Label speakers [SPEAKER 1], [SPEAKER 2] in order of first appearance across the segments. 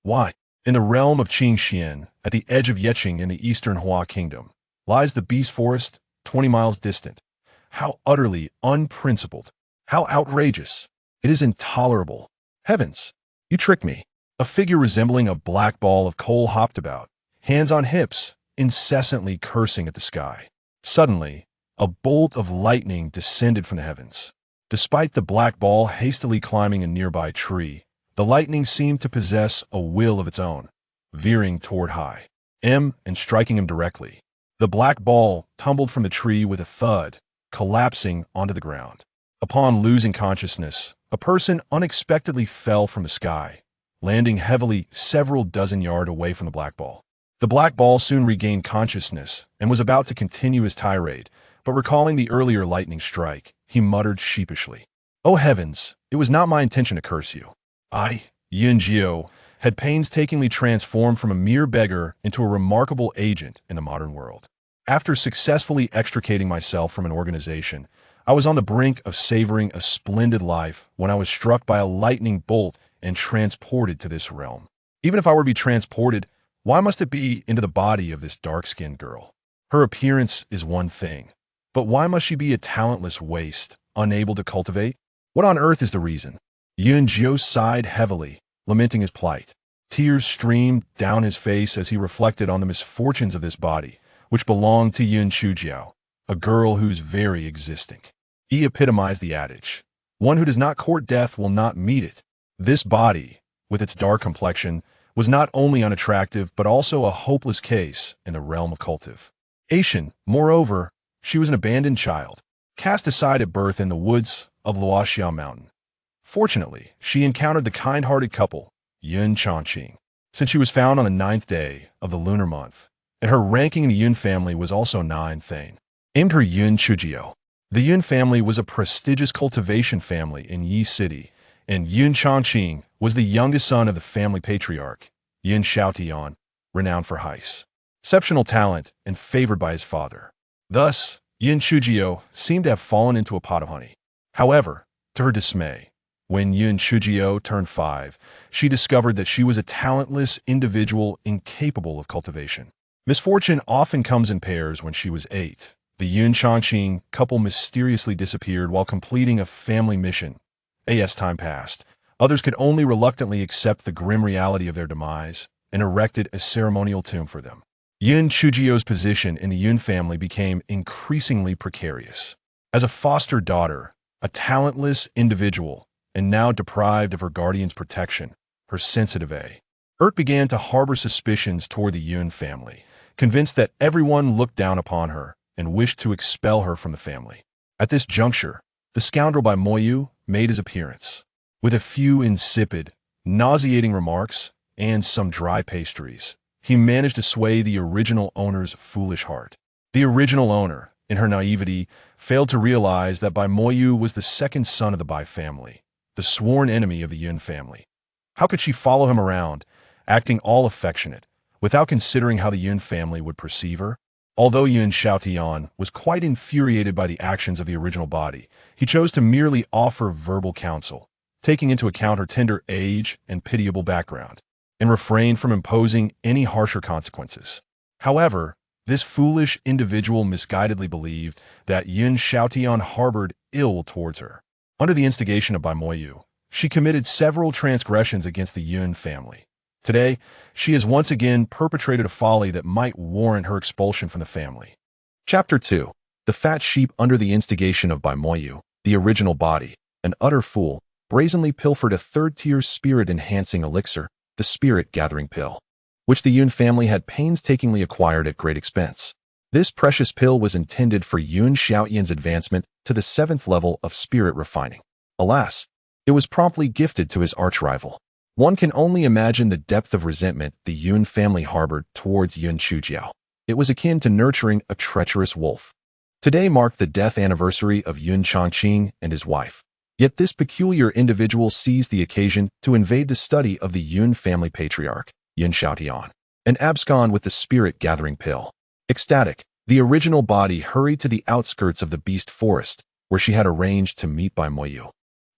[SPEAKER 1] Why? In the realm of Qingxian, at the edge of Yeqing in the eastern Hua Kingdom, lies the beast forest, 20 miles distant. How utterly unprincipled. How outrageous. It is intolerable. Heavens! You trick me. A figure resembling a black ball of coal hopped about, hands on hips, incessantly cursing at the sky. Suddenly, a bolt of lightning descended from the heavens. Despite the black ball hastily climbing a nearby tree, the lightning seemed to possess a will of its own, veering toward Hai M and striking him directly. The black ball tumbled from the tree with a thud, collapsing onto the ground. Upon losing consciousness, a person unexpectedly fell from the sky, landing heavily several dozen yards away from the black ball. The black ball soon regained consciousness and was about to continue his tirade, but recalling the earlier lightning strike, he muttered sheepishly, "Oh heavens, it was not my intention to curse you. I, Yun Jiao, had painstakingly transformed from a mere beggar into a remarkable agent in the modern world. After successfully extricating myself from an organization, I was on the brink of savoring a splendid life when I was struck by a lightning bolt and transported to this realm. Even if I were to be transported, why must it be into the body of this dark-skinned girl? Her appearance is one thing, but why must she be a talentless waste, unable to cultivate? What on earth is the reason?" Yun Jiao sighed heavily, lamenting his plight. Tears streamed down his face as he reflected on the misfortunes of this body, which belonged to Yun Shujiao, a girl whose very existence. He epitomized the adage, "One who does not court death will not meet it." This body, with its dark complexion, was not only unattractive but also a hopeless case in the realm of cultivation. Moreover, she was an abandoned child, cast aside at birth in the woods of Luoxiao Mountain. Fortunately, she encountered the kind-hearted couple, Yun Changqing, since she was found on the 9th day of the lunar month, and her ranking in the Yun family was also 9 Thane. Named her Yun Shujiao. The Yun family was a prestigious cultivation family in Yi City, and Yun Changqing was the youngest son of the family patriarch, Yun Xiaotian, renowned for his exceptional talent and favored by his father. Thus, Yun Shujiao seemed to have fallen into a pot of honey. However, to her dismay, when Yun Shujiao turned 5, she discovered that she was a talentless individual incapable of cultivation. Misfortune often comes in pairs. When she was 8, the Yun Changqing couple mysteriously disappeared while completing a family mission. As time passed, others could only reluctantly accept the grim reality of their demise and erected a ceremonial tomb for them. Yun Shujiao's position in the Yun family became increasingly precarious. As a foster daughter, a talentless individual, and now deprived of her guardian's protection, her sensitive Ert began to harbor suspicions toward the Yun family, convinced that everyone looked down upon her and wished to expel her from the family. At this juncture, the scoundrel by Moyu made his appearance. With a few insipid, nauseating remarks and some dry pastries, he managed to sway the original owner's foolish heart. The original owner, in her naivety, failed to realize that Bai Moyu was the second son of the Bai family, the sworn enemy of the Yun family. How could she follow him around, acting all affectionate, without considering how the Yun family would perceive her? Although Yun Xiaotian was quite infuriated by the actions of the original body, he chose to merely offer verbal counsel, taking into account her tender age and pitiable background, and refrained from imposing any harsher consequences. However, this foolish individual misguidedly believed that Yun Xiaotian harbored ill towards her. Under the instigation of Bai Moyu, she committed several transgressions against the Yun family. Today, she has once again perpetrated a folly that might warrant her expulsion from the family. Chapter 2. The fat sheep. Under the instigation of Bai Moyu, the original body, an utter fool, brazenly pilfered a third-tier spirit-enhancing elixir, the spirit-gathering pill, which the Yun family had painstakingly acquired at great expense. This precious pill was intended for Yun Xiaotian's advancement to the 7th level of spirit refining. Alas, it was promptly gifted to his arch-rival. One can only imagine the depth of resentment the Yun family harbored towards Yun Shujiao. It was akin to nurturing a treacherous wolf. Today marked the death anniversary of Yun Changqing and his wife. Yet this peculiar individual seized the occasion to invade the study of the Yun family patriarch, Yun Xiaotian, and abscond with the spirit-gathering pill. Ecstatic, the original body hurried to the outskirts of the beast forest, where she had arranged to meet Bai Moyu,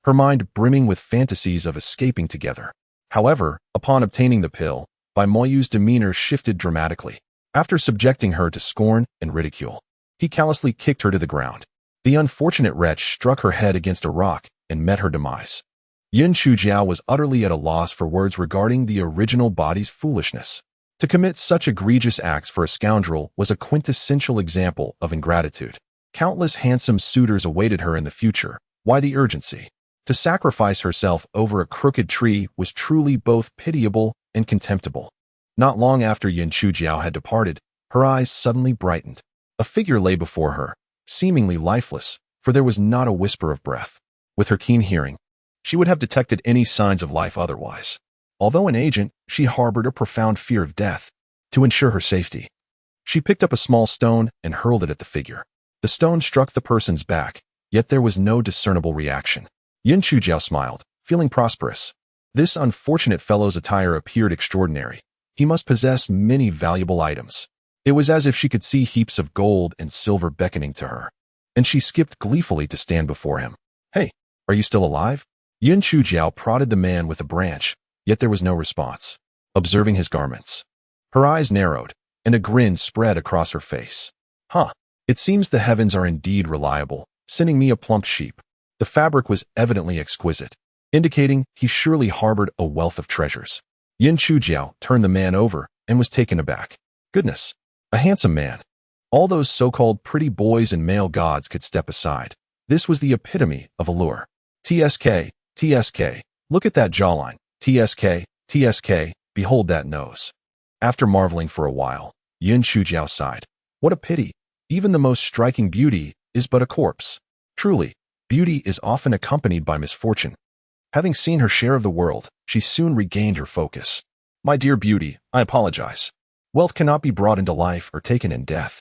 [SPEAKER 1] her mind brimming with fantasies of escaping together. However, upon obtaining the pill, Bai Moyu's demeanor shifted dramatically. After subjecting her to scorn and ridicule, he callously kicked her to the ground. The unfortunate wretch struck her head against a rock and met her demise. Yun Chujiao was utterly at a loss for words regarding the original body's foolishness. To commit such egregious acts for a scoundrel was a quintessential example of ingratitude. Countless handsome suitors awaited her in the future. Why the urgency? To sacrifice herself over a crooked tree was truly both pitiable and contemptible. Not long after Yun Chujiao had departed, her eyes suddenly brightened. A figure lay before her, seemingly lifeless, for there was not a whisper of breath. With her keen hearing, she would have detected any signs of life otherwise. Although an agent, she harbored a profound fear of death. To ensure her safety, she picked up a small stone and hurled it at the figure. The stone struck the person's back, yet there was no discernible reaction. Yun Chujiao smiled, feeling prosperous. This unfortunate fellow's attire appeared extraordinary. He must possess many valuable items. It was as if she could see heaps of gold and silver beckoning to her, and she skipped gleefully to stand before him. "Hey, are you still alive?" Yun Chujiao prodded the man with a branch, yet there was no response. Observing his garments, her eyes narrowed, and a grin spread across her face. "Huh, it seems the heavens are indeed reliable, sending me a plump sheep." The fabric was evidently exquisite, indicating he surely harbored a wealth of treasures. Yun Chujiao turned the man over and was taken aback. Goodness, a handsome man. All those so-called pretty boys and male gods could step aside. This was the epitome of allure. TSK, TSK, look at that jawline. TSK, TSK, behold that nose. After marveling for a while, Yun Chujiao sighed. What a pity. Even the most striking beauty is but a corpse. Truly, beauty is often accompanied by misfortune. Having seen her share of the world, she soon regained her focus. My dear beauty, I apologize. Wealth cannot be brought into life or taken in death.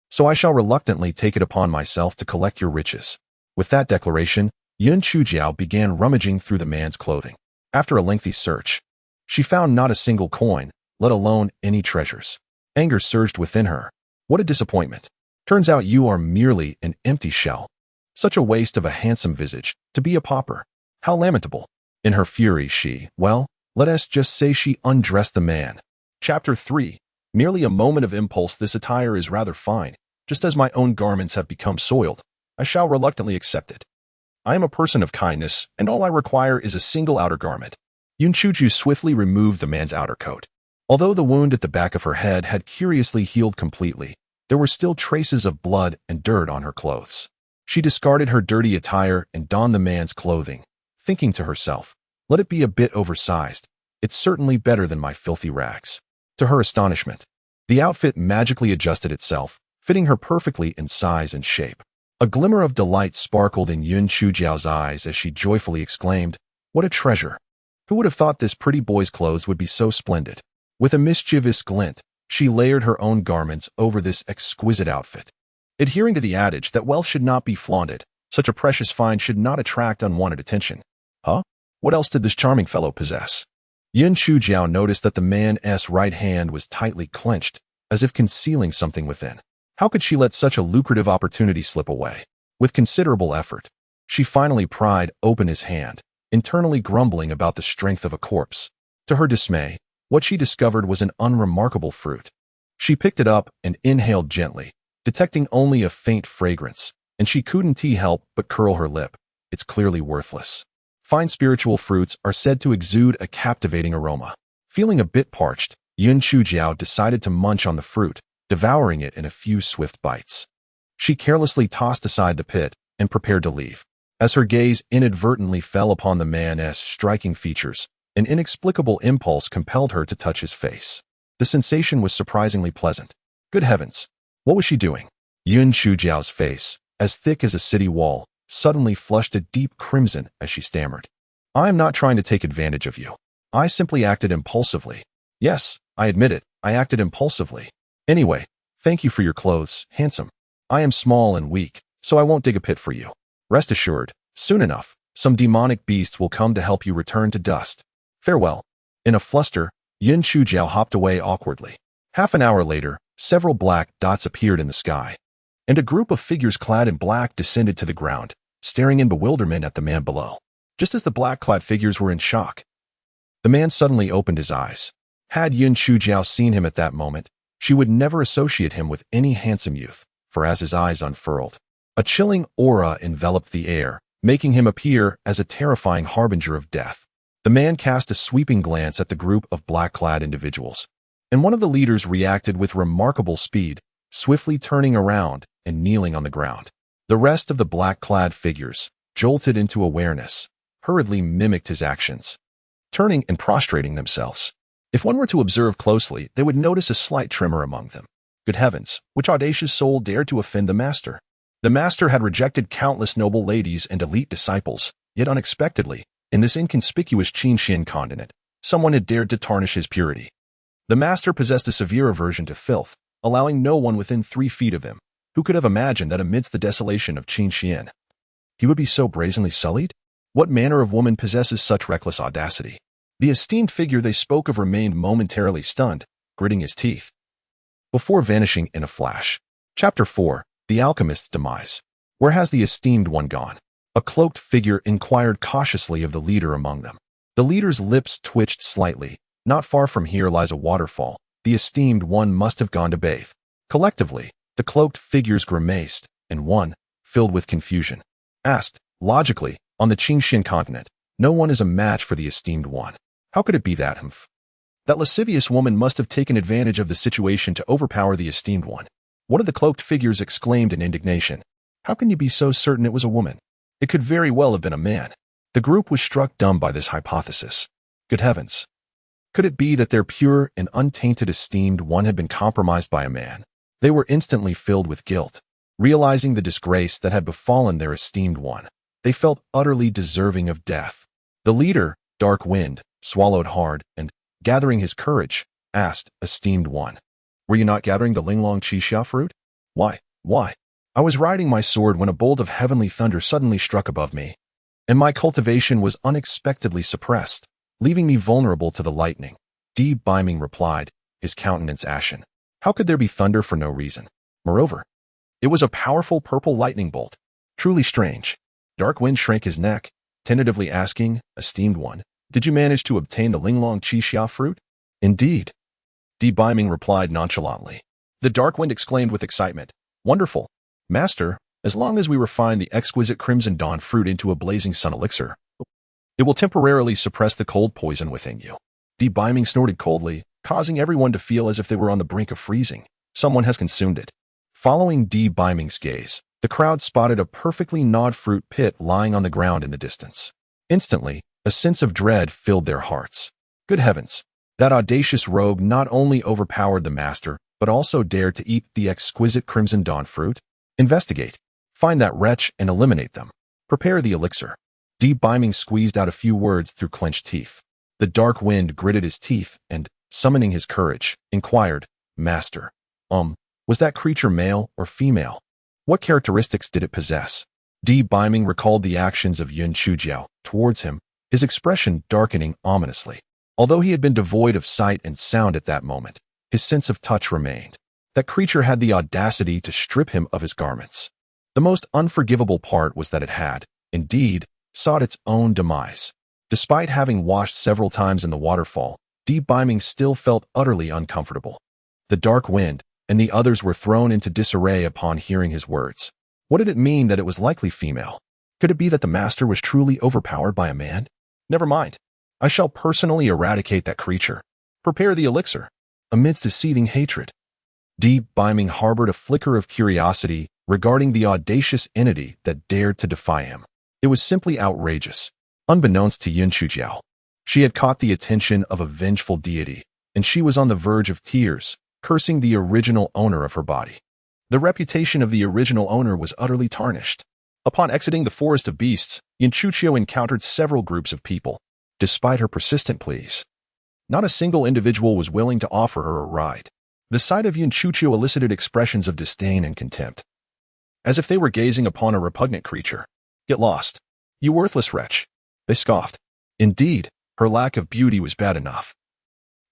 [SPEAKER 1] So I shall reluctantly take it upon myself to collect your riches. With that declaration, Yun Chujiao began rummaging through the man's clothing. After a lengthy search, she found not a single coin, let alone any treasures. Anger surged within her. What a disappointment. Turns out you are merely an empty shell. Such a waste of a handsome visage, to be a pauper. How lamentable. In her fury let us just say she undressed the man. Chapter 3. Merely a moment of impulse. This attire is rather fine. Just as my own garments have become soiled, I shall reluctantly accept it. I am a person of kindness, and all I require is a single outer garment. Yun Chujiao swiftly removed the man's outer coat. Although the wound at the back of her head had curiously healed completely, there were still traces of blood and dirt on her clothes. She discarded her dirty attire and donned the man's clothing, thinking to herself, let it be a bit oversized. It's certainly better than my filthy rags. To her astonishment, the outfit magically adjusted itself, fitting her perfectly in size and shape. A glimmer of delight sparkled in Yun Chujiao's eyes as she joyfully exclaimed, what a treasure! Who would have thought this pretty boy's clothes would be so splendid? With a mischievous glint, she layered her own garments over this exquisite outfit. Adhering to the adage that wealth should not be flaunted, such a precious find should not attract unwanted attention. Huh? What else did this charming fellow possess? Yun Chujiao noticed that the man's right hand was tightly clenched, as if concealing something within. How could she let such a lucrative opportunity slip away? With considerable effort, she finally pried open his hand, internally grumbling about the strength of a corpse. To her dismay, what she discovered was an unremarkable fruit. She picked it up and inhaled gently, detecting only a faint fragrance, and she couldn't help but curl her lip. It's clearly worthless. Fine spiritual fruits are said to exude a captivating aroma. Feeling a bit parched, Yun Chujiao decided to munch on the fruit, devouring it in a few swift bites. She carelessly tossed aside the pit and prepared to leave. As her gaze inadvertently fell upon the man's striking features, an inexplicable impulse compelled her to touch his face. The sensation was surprisingly pleasant. Good heavens! What was she doing? Yun Chujiao's face, as thick as a city wall, suddenly flushed a deep crimson as she stammered. I am not trying to take advantage of you. I simply acted impulsively. Yes, I admit it, I acted impulsively. Anyway, thank you for your clothes, handsome. I am small and weak, so I won't dig a pit for you. Rest assured, soon enough, some demonic beasts will come to help you return to dust. Farewell. In a fluster, Yun Chujiao hopped away awkwardly. Half an hour later, several black dots appeared in the sky, and a group of figures clad in black descended to the ground, staring in bewilderment at the man below. Just as the black-clad figures were in shock, The man suddenly opened his eyes. Had Yun Chujiao seen him at that moment, she would never associate him with any handsome youth, for as his eyes unfurled, a chilling aura enveloped the air, making him appear as a terrifying harbinger of death. The man cast a sweeping glance at the group of black-clad individuals, and one of the leaders reacted with remarkable speed, swiftly turning around and kneeling on the ground. The rest of the black-clad figures, jolted into awareness, hurriedly mimicked his actions, turning and prostrating themselves. If one were to observe closely, they would notice a slight tremor among them. Good heavens, which audacious soul dared to offend the master? The master had rejected countless noble ladies and elite disciples, yet unexpectedly, in this inconspicuous Qinxian continent, someone had dared to tarnish his purity. The master possessed a severe aversion to filth, allowing no one within 3 feet of him, who could have imagined that amidst the desolation of Qinxian, he would be so brazenly sullied? What manner of woman possesses such reckless audacity? The esteemed figure they spoke of remained momentarily stunned, gritting his teeth, before vanishing in a flash. Chapter 4. The Alchemist's Demise. Where has the esteemed one gone? A cloaked figure inquired cautiously of the leader among them. The leader's lips twitched slightly. Not far from here lies a waterfall. The esteemed one must have gone to bathe. Collectively, the cloaked figures grimaced, and one, filled with confusion, asked, logically, on the Qingxian continent, no one is a match for the esteemed one. How could it be that that lascivious woman must have taken advantage of the situation to overpower the esteemed one? One of the cloaked figures exclaimed in indignation. How can you be so certain it was a woman? It could very well have been a man. The group was struck dumb by this hypothesis. Good heavens! Could it be that their pure and untainted esteemed one had been compromised by a man? They were instantly filled with guilt. Realizing the disgrace that had befallen their esteemed one, they felt utterly deserving of death. The leader, Dark Wind, swallowed hard and, gathering his courage, asked, esteemed one, were you not gathering the Linglong Qixia fruit? Why? I was riding my sword when a bolt of heavenly thunder suddenly struck above me, and my cultivation was unexpectedly suppressed, leaving me vulnerable to the lightning. Di Biming replied, his countenance ashen. How could there be thunder for no reason? Moreover, it was a powerful purple lightning bolt. Truly strange. Dark Wind shrank his neck, tentatively asking, esteemed one, did you manage to obtain the Linglong Qixia fruit? Indeed. Di Biming replied nonchalantly. The Dark Wind exclaimed with excitement, wonderful. Master, as long as we refine the exquisite Crimson Dawn fruit into a blazing sun elixir, it will temporarily suppress the cold poison within you. Di Biming snorted coldly, causing everyone to feel as if they were on the brink of freezing. Someone has consumed it. Following Di Biming's gaze, the crowd spotted a perfectly gnawed fruit pit lying on the ground in the distance. Instantly, a sense of dread filled their hearts. Good heavens! That audacious rogue not only overpowered the master, but also dared to eat the exquisite Crimson Dawn fruit? Investigate. Find that wretch and eliminate them. Prepare the elixir. Di Biming squeezed out a few words through clenched teeth. The Dark Wind gritted his teeth and, summoning his courage, inquired, Master, was that creature male or female? What characteristics did it possess? Di Biming recalled the actions of Yun Chujiao towards him, his expression darkening ominously. Although he had been devoid of sight and sound at that moment, his sense of touch remained. That creature had the audacity to strip him of his garments. The most unforgivable part was that it had, indeed, sought its own demise. Despite having washed several times in the waterfall, Di Biming still felt utterly uncomfortable. The Dark Wind and the others were thrown into disarray upon hearing his words. What did it mean that it was likely female? Could it be that the master was truly overpowered by a man? Never mind. I shall personally eradicate that creature. Prepare the elixir. Amidst a seething hatred, Di Biming harbored a flicker of curiosity regarding the audacious entity that dared to defy him. It was simply outrageous. Unbeknownst to Yun Chujiao, she had caught the attention of a vengeful deity, and she was on the verge of tears, cursing the original owner of her body. The reputation of the original owner was utterly tarnished. Upon exiting the forest of beasts, Yun Chujiao encountered several groups of people. Despite her persistent pleas, not a single individual was willing to offer her a ride. The sight of Yun Chujiao elicited expressions of disdain and contempt, as if they were gazing upon a repugnant creature. Get lost, you worthless wretch, they scoffed. Indeed, her lack of beauty was bad enough,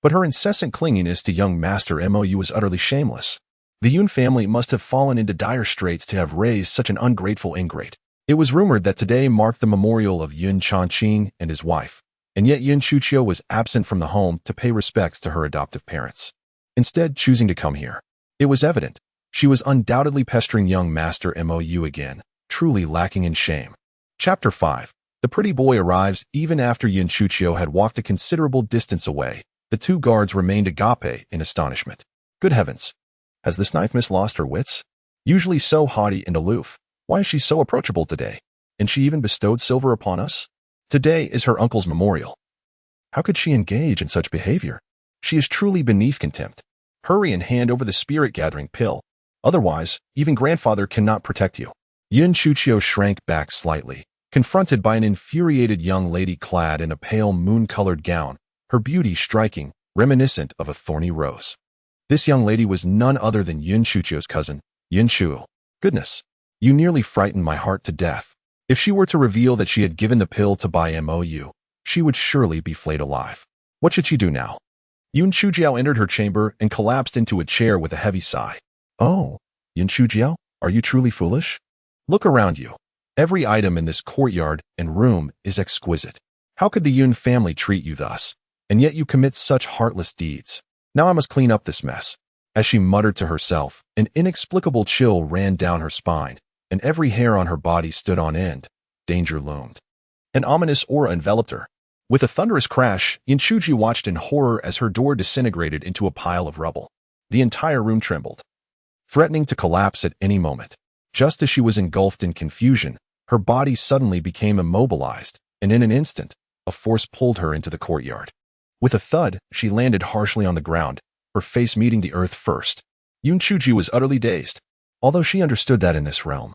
[SPEAKER 1] but her incessant clinginess to young Master Mou was utterly shameless. The Yun family must have fallen into dire straits to have raised such an ungrateful ingrate. It was rumored that today marked the memorial of Yun Changqing and his wife, and yet Yun Chuchio was absent from the home to pay respects to her adoptive parents, instead choosing to come here. It was evident she was undoubtedly pestering young Master Mou again, truly lacking in shame. Chapter 5. The pretty boy arrives even after Yun Chuchio had walked a considerable distance away. The two guards remained agape in astonishment. Good heavens! Has this knife miss lost her wits? Usually so haughty and aloof, why is she so approachable today? And she even bestowed silver upon us? Today is her uncle's memorial. How could she engage in such behavior? She is truly beneath contempt. Hurry and hand over the spirit-gathering pill. Otherwise, even grandfather cannot protect you. Yun Chuchio shrank back slightly, confronted by an infuriated young lady clad in a pale moon-colored gown, her beauty striking, reminiscent of a thorny rose. This young lady was none other than Yun Chuchio's cousin, Yun Chuo. Goodness, you nearly frightened my heart to death. If she were to reveal that she had given the pill to Bai Mou, she would surely be flayed alive. What should she do now? Yun Chujiao entered her chamber and collapsed into a chair with a heavy sigh. Oh, Yun Chujiao, are you truly foolish? Look around you. Every item in this courtyard and room is exquisite. How could the Yun family treat you thus? And yet you commit such heartless deeds. Now I must clean up this mess. As she muttered to herself, an inexplicable chill ran down her spine, and every hair on her body stood on end. Danger loomed. An ominous aura enveloped her. With a thunderous crash, Yinchuji watched in horror as her door disintegrated into a pile of rubble. The entire room trembled, threatening to collapse at any moment. Just as she was engulfed in confusion, her body suddenly became immobilized, and in an instant, a force pulled her into the courtyard. With a thud, she landed harshly on the ground, her face meeting the earth first. Yunchuji was utterly dazed, although she understood that in this realm,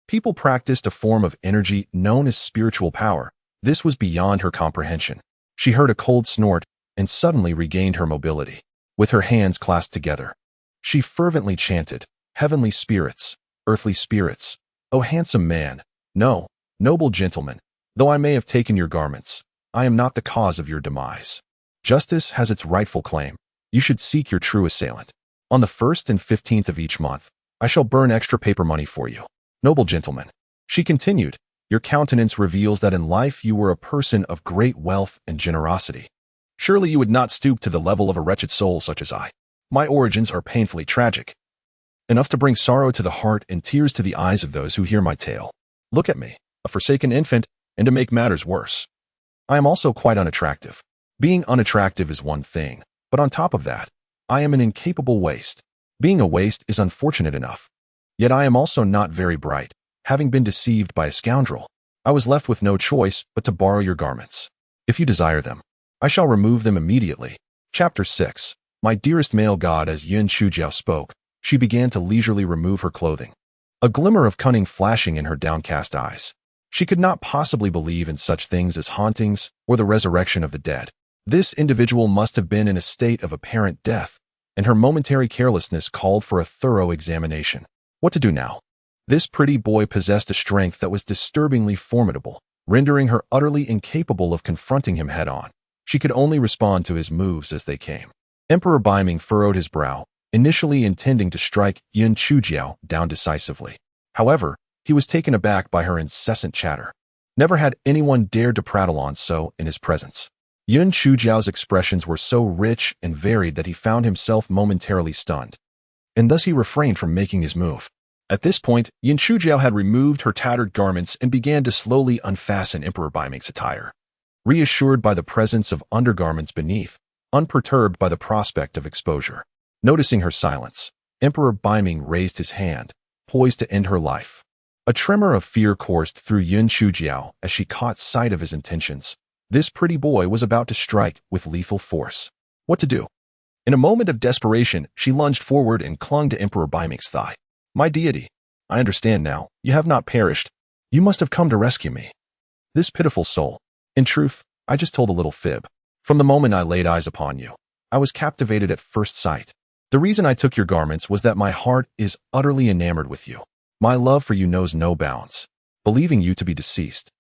[SPEAKER 1] people practiced a form of energy known as spiritual power. This was beyond her comprehension. She heard a cold snort and suddenly regained her mobility. With her hands clasped together, she fervently chanted, "Heavenly spirits, earthly spirits, O handsome man, no, noble gentleman, though I may have taken your garments, I am not the cause of your demise. Justice has its rightful claim. You should seek your true assailant. On the 1st and 15th of each month, I shall burn extra paper money for you. Noble gentleman," she continued, "your countenance reveals that in life you were a person of great wealth and generosity. Surely you would not stoop to the level of a wretched soul such as I. My origins are painfully tragic, enough to bring sorrow to the heart and tears to the eyes of those who hear my tale. Look at me, a forsaken infant, and to make matters worse, I am also quite unattractive. Being unattractive is one thing, but on top of that, I am an incapable waste. Being a waste is unfortunate enough. Yet I am also not very bright, having been deceived by a scoundrel. I was left with no choice but to borrow your garments. If you desire them, I shall remove them immediately." Chapter 6. My dearest male god. As Yun Chujiao spoke, she began to leisurely remove her clothing, a glimmer of cunning flashing in her downcast eyes. She could not possibly believe in such things as hauntings or the resurrection of the dead. This individual must have been in a state of apparent death, and her momentary carelessness called for a thorough examination. What to do now? This pretty boy possessed a strength that was disturbingly formidable, rendering her utterly incapable of confronting him head-on. She could only respond to his moves as they came. Emperor Baiming furrowed his brow, initially intending to strike Yun Chujiao down decisively. However, he was taken aback by her incessant chatter. Never had anyone dared to prattle on so in his presence. Yun Chujiao's expressions were so rich and varied that he found himself momentarily stunned, and thus he refrained from making his move. At this point, Yun Chujiao had removed her tattered garments and began to slowly unfasten Emperor Baiming's attire. Reassured by the presence of undergarments beneath, unperturbed by the prospect of exposure, noticing her silence, Emperor Baiming raised his hand, poised to end her life. A tremor of fear coursed through Yun Chujiao as she caught sight of his intentions. This pretty boy was about to strike with lethal force. What to do? In a moment of desperation, she lunged forward and clung to Emperor Baiming's thigh. "My deity, I understand now. You have not perished. You must have come to rescue me." This pitiful soul. In truth, I just told a little fib. From the moment I laid eyes upon you, I was captivated at first sight. The reason I took your garments was that my heart is utterly enamored with you. My love for you knows no bounds. Believing you to be deceased,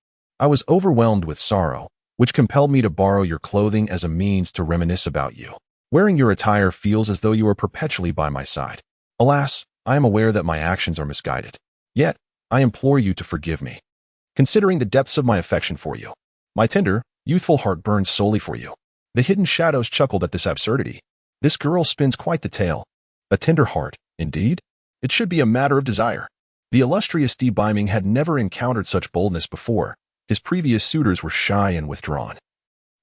[SPEAKER 1] I was overwhelmed with sorrow, which compelled me to borrow your clothing as a means to reminisce about you. Wearing your attire feels as though you are perpetually by my side. Alas, I am aware that my actions are misguided. Yet, I implore you to forgive me, considering the depths of my affection for you. My tender, youthful heart burns solely for you. The hidden shadows chuckled at this absurdity. This girl spins quite the tale. A tender heart, indeed? It should be a matter of desire. The illustrious Byming had never encountered such boldness before. His previous suitors were shy and withdrawn,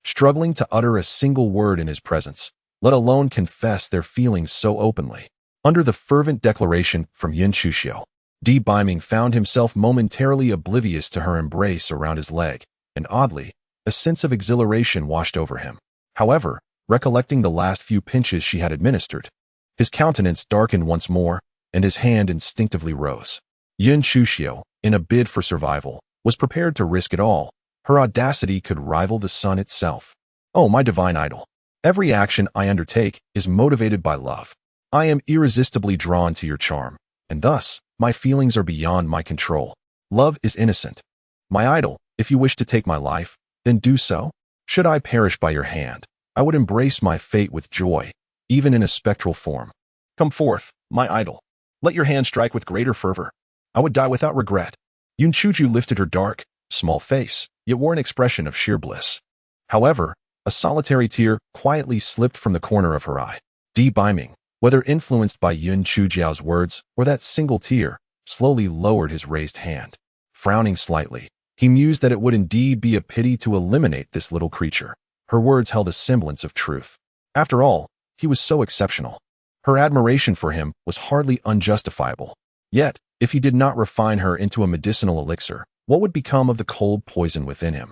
[SPEAKER 1] struggling to utter a single word in his presence, let alone confess their feelings so openly. Under the fervent declaration from Yin Chuxiao, Byming found himself momentarily oblivious to her embrace around his leg, and oddly, a sense of exhilaration washed over him. However, recollecting the last few pinches she had administered, his countenance darkened once more, and his hand instinctively rose. Yin Chuxiao, in a bid for survival, was prepared to risk it all. Her audacity could rival the sun itself. Oh, my divine idol! Every action I undertake is motivated by love. I am irresistibly drawn to your charm, and thus, my feelings are beyond my control. Love is innocent. My idol, if you wish to take my life, then do so. Should I perish by your hand, I would embrace my fate with joy, even in a spectral form. Come forth, my idol. Let your hand strike with greater fervor. I would die without regret. Yun Chuju lifted her dark, small face, yet wore an expression of sheer bliss. However, a solitary tear quietly slipped from the corner of her eye. Byming, whether influenced by Yun Chujiao's words or that single tear, slowly lowered his raised hand. Frowning slightly, he mused that it would indeed be a pity to eliminate this little creature. Her words held a semblance of truth. After all, he was so exceptional. Her admiration for him was hardly unjustifiable. Yet, if he did not refine her into a medicinal elixir, what would become of the cold poison within him?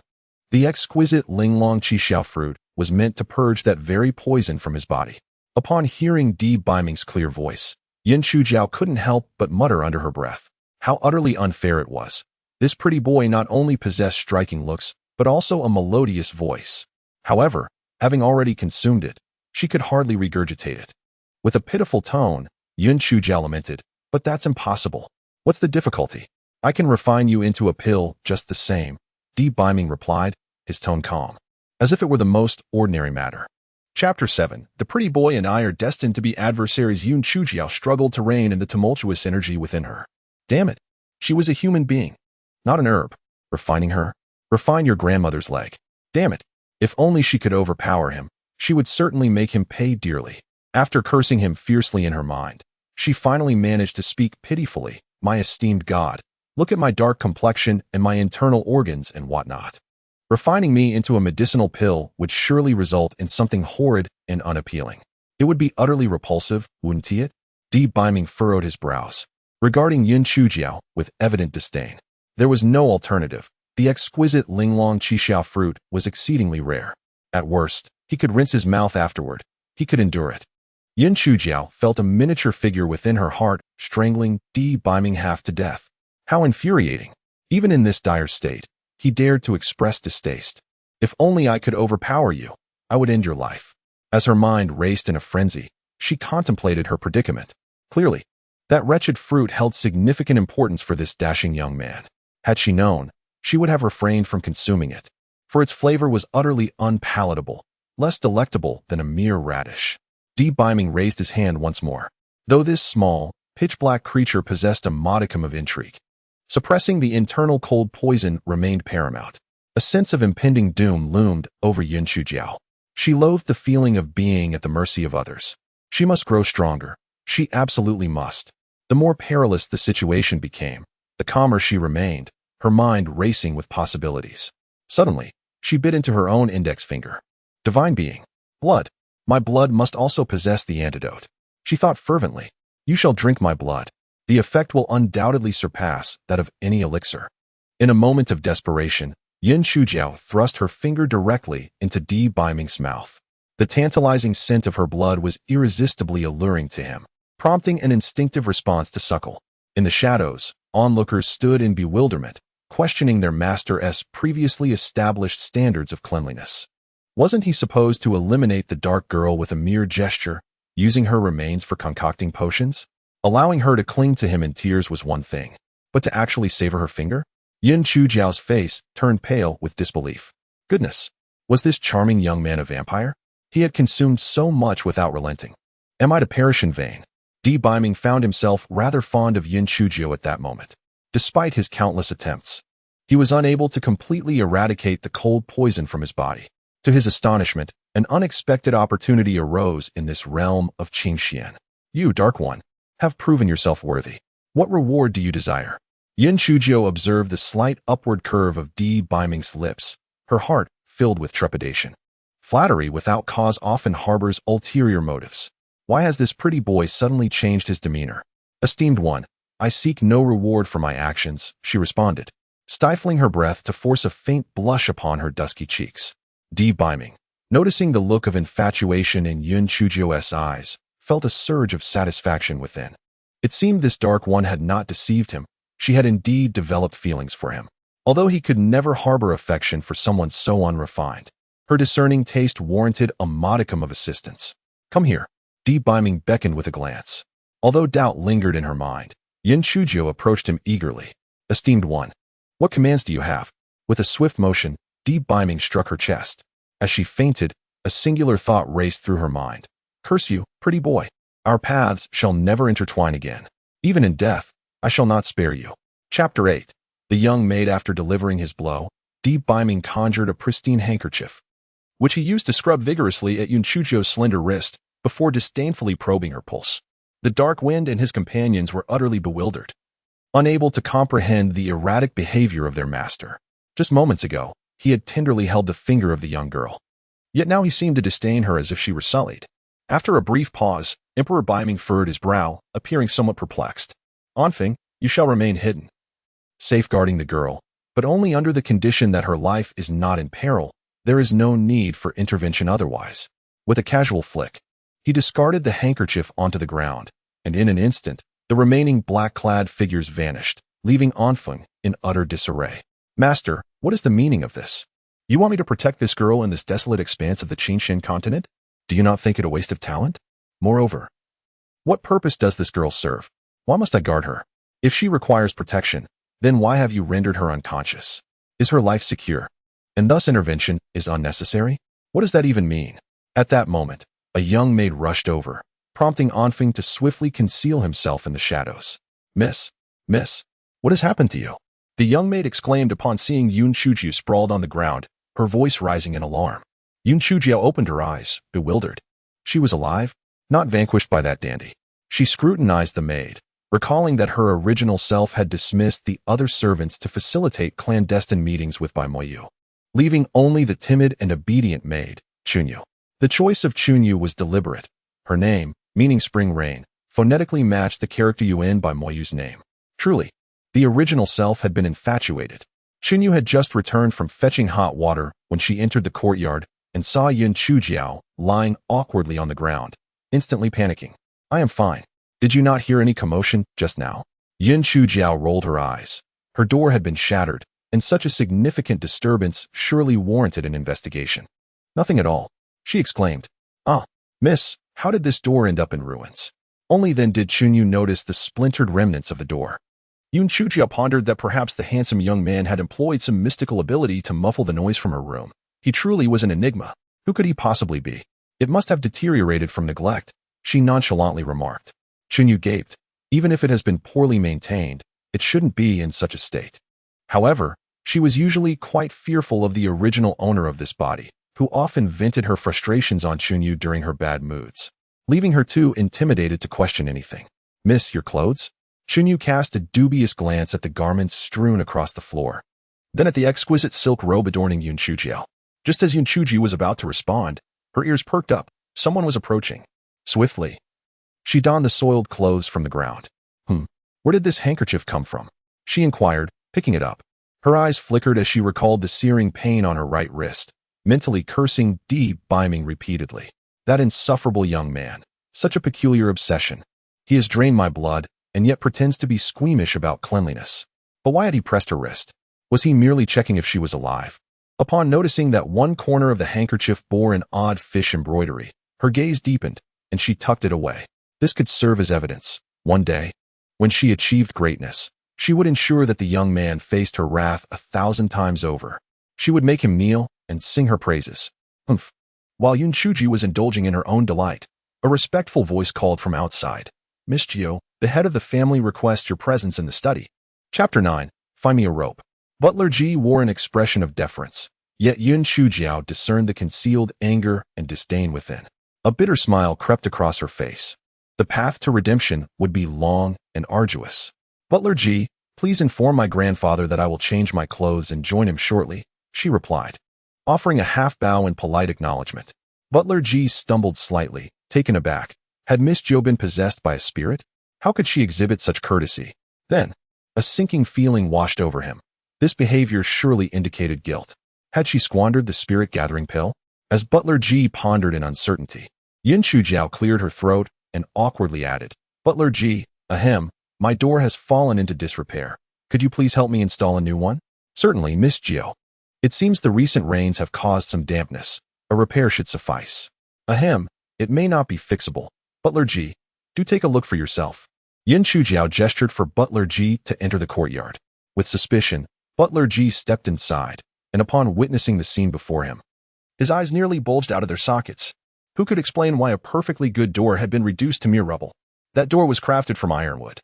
[SPEAKER 1] The exquisite Linglong Qixia fruit was meant to purge that very poison from his body. Upon hearing Byming's clear voice, Yin Chujiao couldn't help but mutter under her breath. How utterly unfair it was. This pretty boy not only possessed striking looks, but also a melodious voice. However, having already consumed it, she could hardly regurgitate it. With a pitiful tone, Yin Chujiao lamented, "But that's impossible. What's the difficulty? I can refine you into a pill just the same," Byming replied, his tone calm, as if it were the most ordinary matter. Chapter 7. The pretty boy and I are destined to be adversaries. Yun Chujiao struggled to rein in the tumultuous energy within her. Damn it. She was a human being, not an herb. Refining her? Refine your grandmother's leg. Damn it. If only she could overpower him, she would certainly make him pay dearly. After cursing him fiercely in her mind, she finally managed to speak pitifully. My esteemed God, look at my dark complexion and my internal organs and whatnot. Refining me into a medicinal pill would surely result in something horrid and unappealing. It would be utterly repulsive, wouldn't it? Byming furrowed his brows, regarding Yin Chujiao with evident disdain. There was no alternative. The exquisite Linglong Qixia fruit was exceedingly rare. At worst, he could rinse his mouth afterward. He could endure it. Yin Chujiao felt a miniature figure within her heart, strangling Byming half to death. How infuriating. Even in this dire state, he dared to express distaste. If only I could overpower you, I would end your life. As her mind raced in a frenzy, she contemplated her predicament. Clearly, that wretched fruit held significant importance for this dashing young man. Had she known, she would have refrained from consuming it, for its flavor was utterly unpalatable, less delectable than a mere radish. Byming raised his hand once more, though this small, pitch-black creature possessed a modicum of intrigue. Suppressing the internal cold poison remained paramount. A sense of impending doom loomed over Yin Chujiao. She loathed the feeling of being at the mercy of others. She must grow stronger. She absolutely must. The more perilous the situation became, the calmer she remained, her mind racing with possibilities. Suddenly, she bit into her own index finger. Divine being. Blood. My blood must also possess the antidote. She thought fervently. You shall drink my blood. The effect will undoubtedly surpass that of any elixir. In a moment of desperation, Yin Chujiao thrust her finger directly into Byming's mouth. The tantalizing scent of her blood was irresistibly alluring to him, prompting an instinctive response to suckle. In the shadows, onlookers stood in bewilderment, questioning their master's previously established standards of cleanliness. Wasn't he supposed to eliminate the dark girl with a mere gesture, using her remains for concocting potions? Allowing her to cling to him in tears was one thing, but to actually savor her finger? Yin Chujiao's face turned pale with disbelief. Goodness, was this charming young man a vampire? He had consumed so much without relenting. Am I to perish in vain? Byming found himself rather fond of Yin Chujiao at that moment, despite his countless attempts. He was unable to completely eradicate the cold poison from his body. To his astonishment, an unexpected opportunity arose in this realm of Qingxian. You, Dark One, have proven yourself worthy. What reward do you desire? Yin Chujiu observed the slight upward curve of Di Biming's lips, her heart filled with trepidation. Flattery without cause often harbors ulterior motives. Why has this pretty boy suddenly changed his demeanor? Esteemed one, I seek no reward for my actions, she responded, stifling her breath to force a faint blush upon her dusky cheeks. Di Biming, noticing the look of infatuation in Yin Chujiu's eyes, felt a surge of satisfaction within. It seemed this Dark One had not deceived him. She had indeed developed feelings for him. Although he could never harbor affection for someone so unrefined, her discerning taste warranted a modicum of assistance. Come here. Di Biming beckoned with a glance. Although doubt lingered in her mind, Yin Chujiu approached him eagerly. Esteemed one, what commands do you have? With a swift motion, Di Biming struck her chest. As she fainted, a singular thought raced through her mind. Curse you, pretty boy. Our paths shall never intertwine again. Even in death, I shall not spare you. Chapter 8. The young maid, after delivering his blow, Di Biming conjured a pristine handkerchief, which he used to scrub vigorously at Yin Chujiu's slender wrist before disdainfully probing her pulse. The Dark Wind and his companions were utterly bewildered, unable to comprehend the erratic behavior of their master. Just moments ago, he had tenderly held the finger of the young girl. Yet now he seemed to disdain her as if she were sullied. After a brief pause, Emperor Biming furrowed his brow, appearing somewhat perplexed. Anfeng, you shall remain hidden, safeguarding the girl, but only under the condition that her life is not in peril. There is no need for intervention otherwise. With a casual flick, he discarded the handkerchief onto the ground, and in an instant, the remaining black-clad figures vanished, leaving Anfeng in utter disarray. Master, what is the meaning of this? You want me to protect this girl in this desolate expanse of the Qingxian continent? Do you not think it a waste of talent? Moreover, what purpose does this girl serve? Why must I guard her? If she requires protection, then why have you rendered her unconscious? Is her life secure, and thus intervention is unnecessary? What does that even mean? At that moment, a young maid rushed over, prompting Anfeng to swiftly conceal himself in the shadows. Miss, what has happened to you? The young maid exclaimed upon seeing Yin Chujiu sprawled on the ground, her voice rising in alarm. Yin Chujiu opened her eyes, bewildered. She was alive, not vanquished by that dandy. She scrutinized the maid, recalling that her original self had dismissed the other servants to facilitate clandestine meetings with Bai Moyu, leaving only the timid and obedient maid, Chunyu. The choice of Chunyu was deliberate. Her name, meaning spring rain, phonetically matched the character Yuan Bai Moyu's name. Truly, the original self had been infatuated. Chunyu had just returned from fetching hot water when she entered the courtyard and saw Yin Chujiu lying awkwardly on the ground, instantly panicking. I am fine. Did you not hear any commotion just now? Yin Chujiu rolled her eyes. Her door had been shattered, and such a significant disturbance surely warranted an investigation. Nothing at all, she exclaimed. Ah, miss, how did this door end up in ruins? Only then did Chunyu notice the splintered remnants of the door. Yin Chujiu pondered that perhaps the handsome young man had employed some mystical ability to muffle the noise from her room. He truly was an enigma. Who could he possibly be? It must have deteriorated from neglect, she nonchalantly remarked. Chunyu gaped. Even if it has been poorly maintained, it shouldn't be in such a state. However, she was usually quite fearful of the original owner of this body, who often vented her frustrations on Chunyu during her bad moods, leaving her too intimidated to question anything. Miss, your clothes? Chunyu cast a dubious glance at the garments strewn across the floor, then at the exquisite silk robe adorning Yin Chujiu. Just as Yin Chujiu was about to respond, her ears perked up. Someone was approaching. Swiftly, she donned the soiled clothes from the ground. Where did this handkerchief come from? She inquired, picking it up. Her eyes flickered as she recalled the searing pain on her right wrist, mentally cursing Di Biming repeatedly. That insufferable young man. Such a peculiar obsession. He has drained my blood, and yet pretends to be squeamish about cleanliness. But why had he pressed her wrist? Was he merely checking if she was alive? Upon noticing that one corner of the handkerchief bore an odd fish embroidery, her gaze deepened, and she tucked it away. This could serve as evidence. One day, when she achieved greatness, she would ensure that the young man faced her wrath 1,000 times over. She would make him kneel and sing her praises. While Yin Chujiu was indulging in her own delight, a respectful voice called from outside. Miss Jiu, the head of the family requests your presence in the study. Chapter 9. Find me a rope. Butler Ji wore an expression of deference, yet Yun Chujiao discerned the concealed anger and disdain within. A bitter smile crept across her face. The path to redemption would be long and arduous. Butler Ji, please inform my grandfather that I will change my clothes and join him shortly, she replied, offering a half-bow in polite acknowledgement. Butler Ji stumbled slightly, taken aback. Had Miss Jo been possessed by a spirit? How could she exhibit such courtesy? Then, a sinking feeling washed over him. This behavior surely indicated guilt. Had she squandered the spirit-gathering pill? As Butler Ji pondered in uncertainty, Yin Chujiao cleared her throat and awkwardly added, Butler Ji, ahem, my door has fallen into disrepair. Could you please help me install a new one? Certainly, Miss Jo. It seems the recent rains have caused some dampness. A repair should suffice. Ahem, it may not be fixable. Butler Ji, do take a look for yourself. Yin Chujiao gestured for Butler Ji to enter the courtyard. With suspicion, Butler Ji stepped inside, and upon witnessing the scene before him, his eyes nearly bulged out of their sockets. Who could explain why a perfectly good door had been reduced to mere rubble? That door was crafted from ironwood,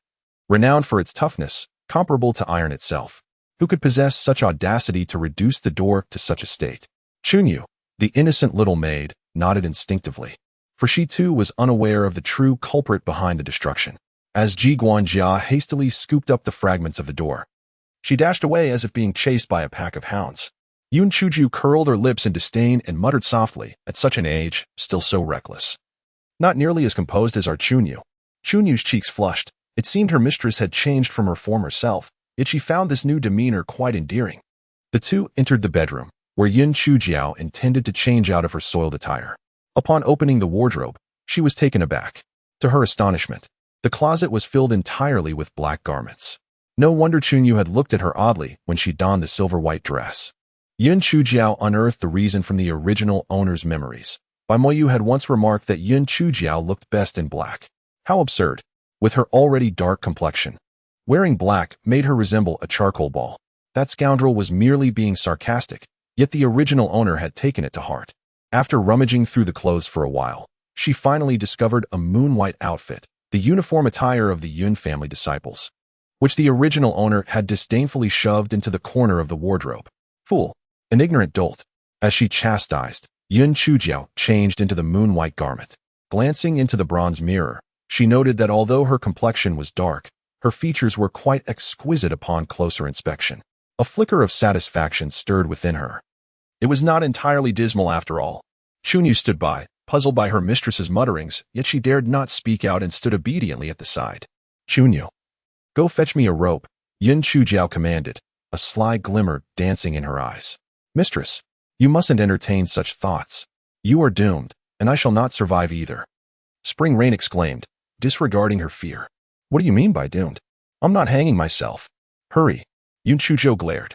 [SPEAKER 1] renowned for its toughness, comparable to iron itself. Who could possess such audacity to reduce the door to such a state? Chunyu, the innocent little maid, nodded instinctively, for she too was unaware of the true culprit behind the destruction. As Ji Guanjia hastily scooped up the fragments of the door, she dashed away as if being chased by a pack of hounds. Yun Chuju curled her lips in disdain and muttered softly, at such an age, still so reckless. Not nearly as composed as our Chunyu. Chunyu's cheeks flushed. It seemed her mistress had changed from her former self, yet she found this new demeanor quite endearing. The two entered the bedroom, where Yin Chujiao intended to change out of her soiled attire. Upon opening the wardrobe, she was taken aback. To her astonishment, the closet was filled entirely with black garments. No wonder Chunyu had looked at her oddly when she donned the silver-white dress. Yin Chujiao unearthed the reason from the original owner's memories. Bai Moyu had once remarked that Yin Chujiao looked best in black. How absurd, with her already dark complexion. Wearing black made her resemble a charcoal ball. That scoundrel was merely being sarcastic, yet the original owner had taken it to heart. After rummaging through the clothes for a while, she finally discovered a moon-white outfit, the uniform attire of the Yun family disciples, which the original owner had disdainfully shoved into the corner of the wardrobe. Fool, an ignorant dolt. As she chastised, Yun Chujiao changed into the moon-white garment. Glancing into the bronze mirror, she noted that although her complexion was dark, her features were quite exquisite upon closer inspection. A flicker of satisfaction stirred within her. It was not entirely dismal after all. Chunyu stood by, puzzled by her mistress's mutterings, yet she dared not speak out and stood obediently at the side. Chunyu, go fetch me a rope, Yin Chujiao commanded, a sly glimmer dancing in her eyes. Mistress, you mustn't entertain such thoughts. You are doomed, and I shall not survive either. Spring Rain exclaimed, disregarding her fear. What do you mean by doomed? I'm not hanging myself. Hurry, Yun Chujiao glared,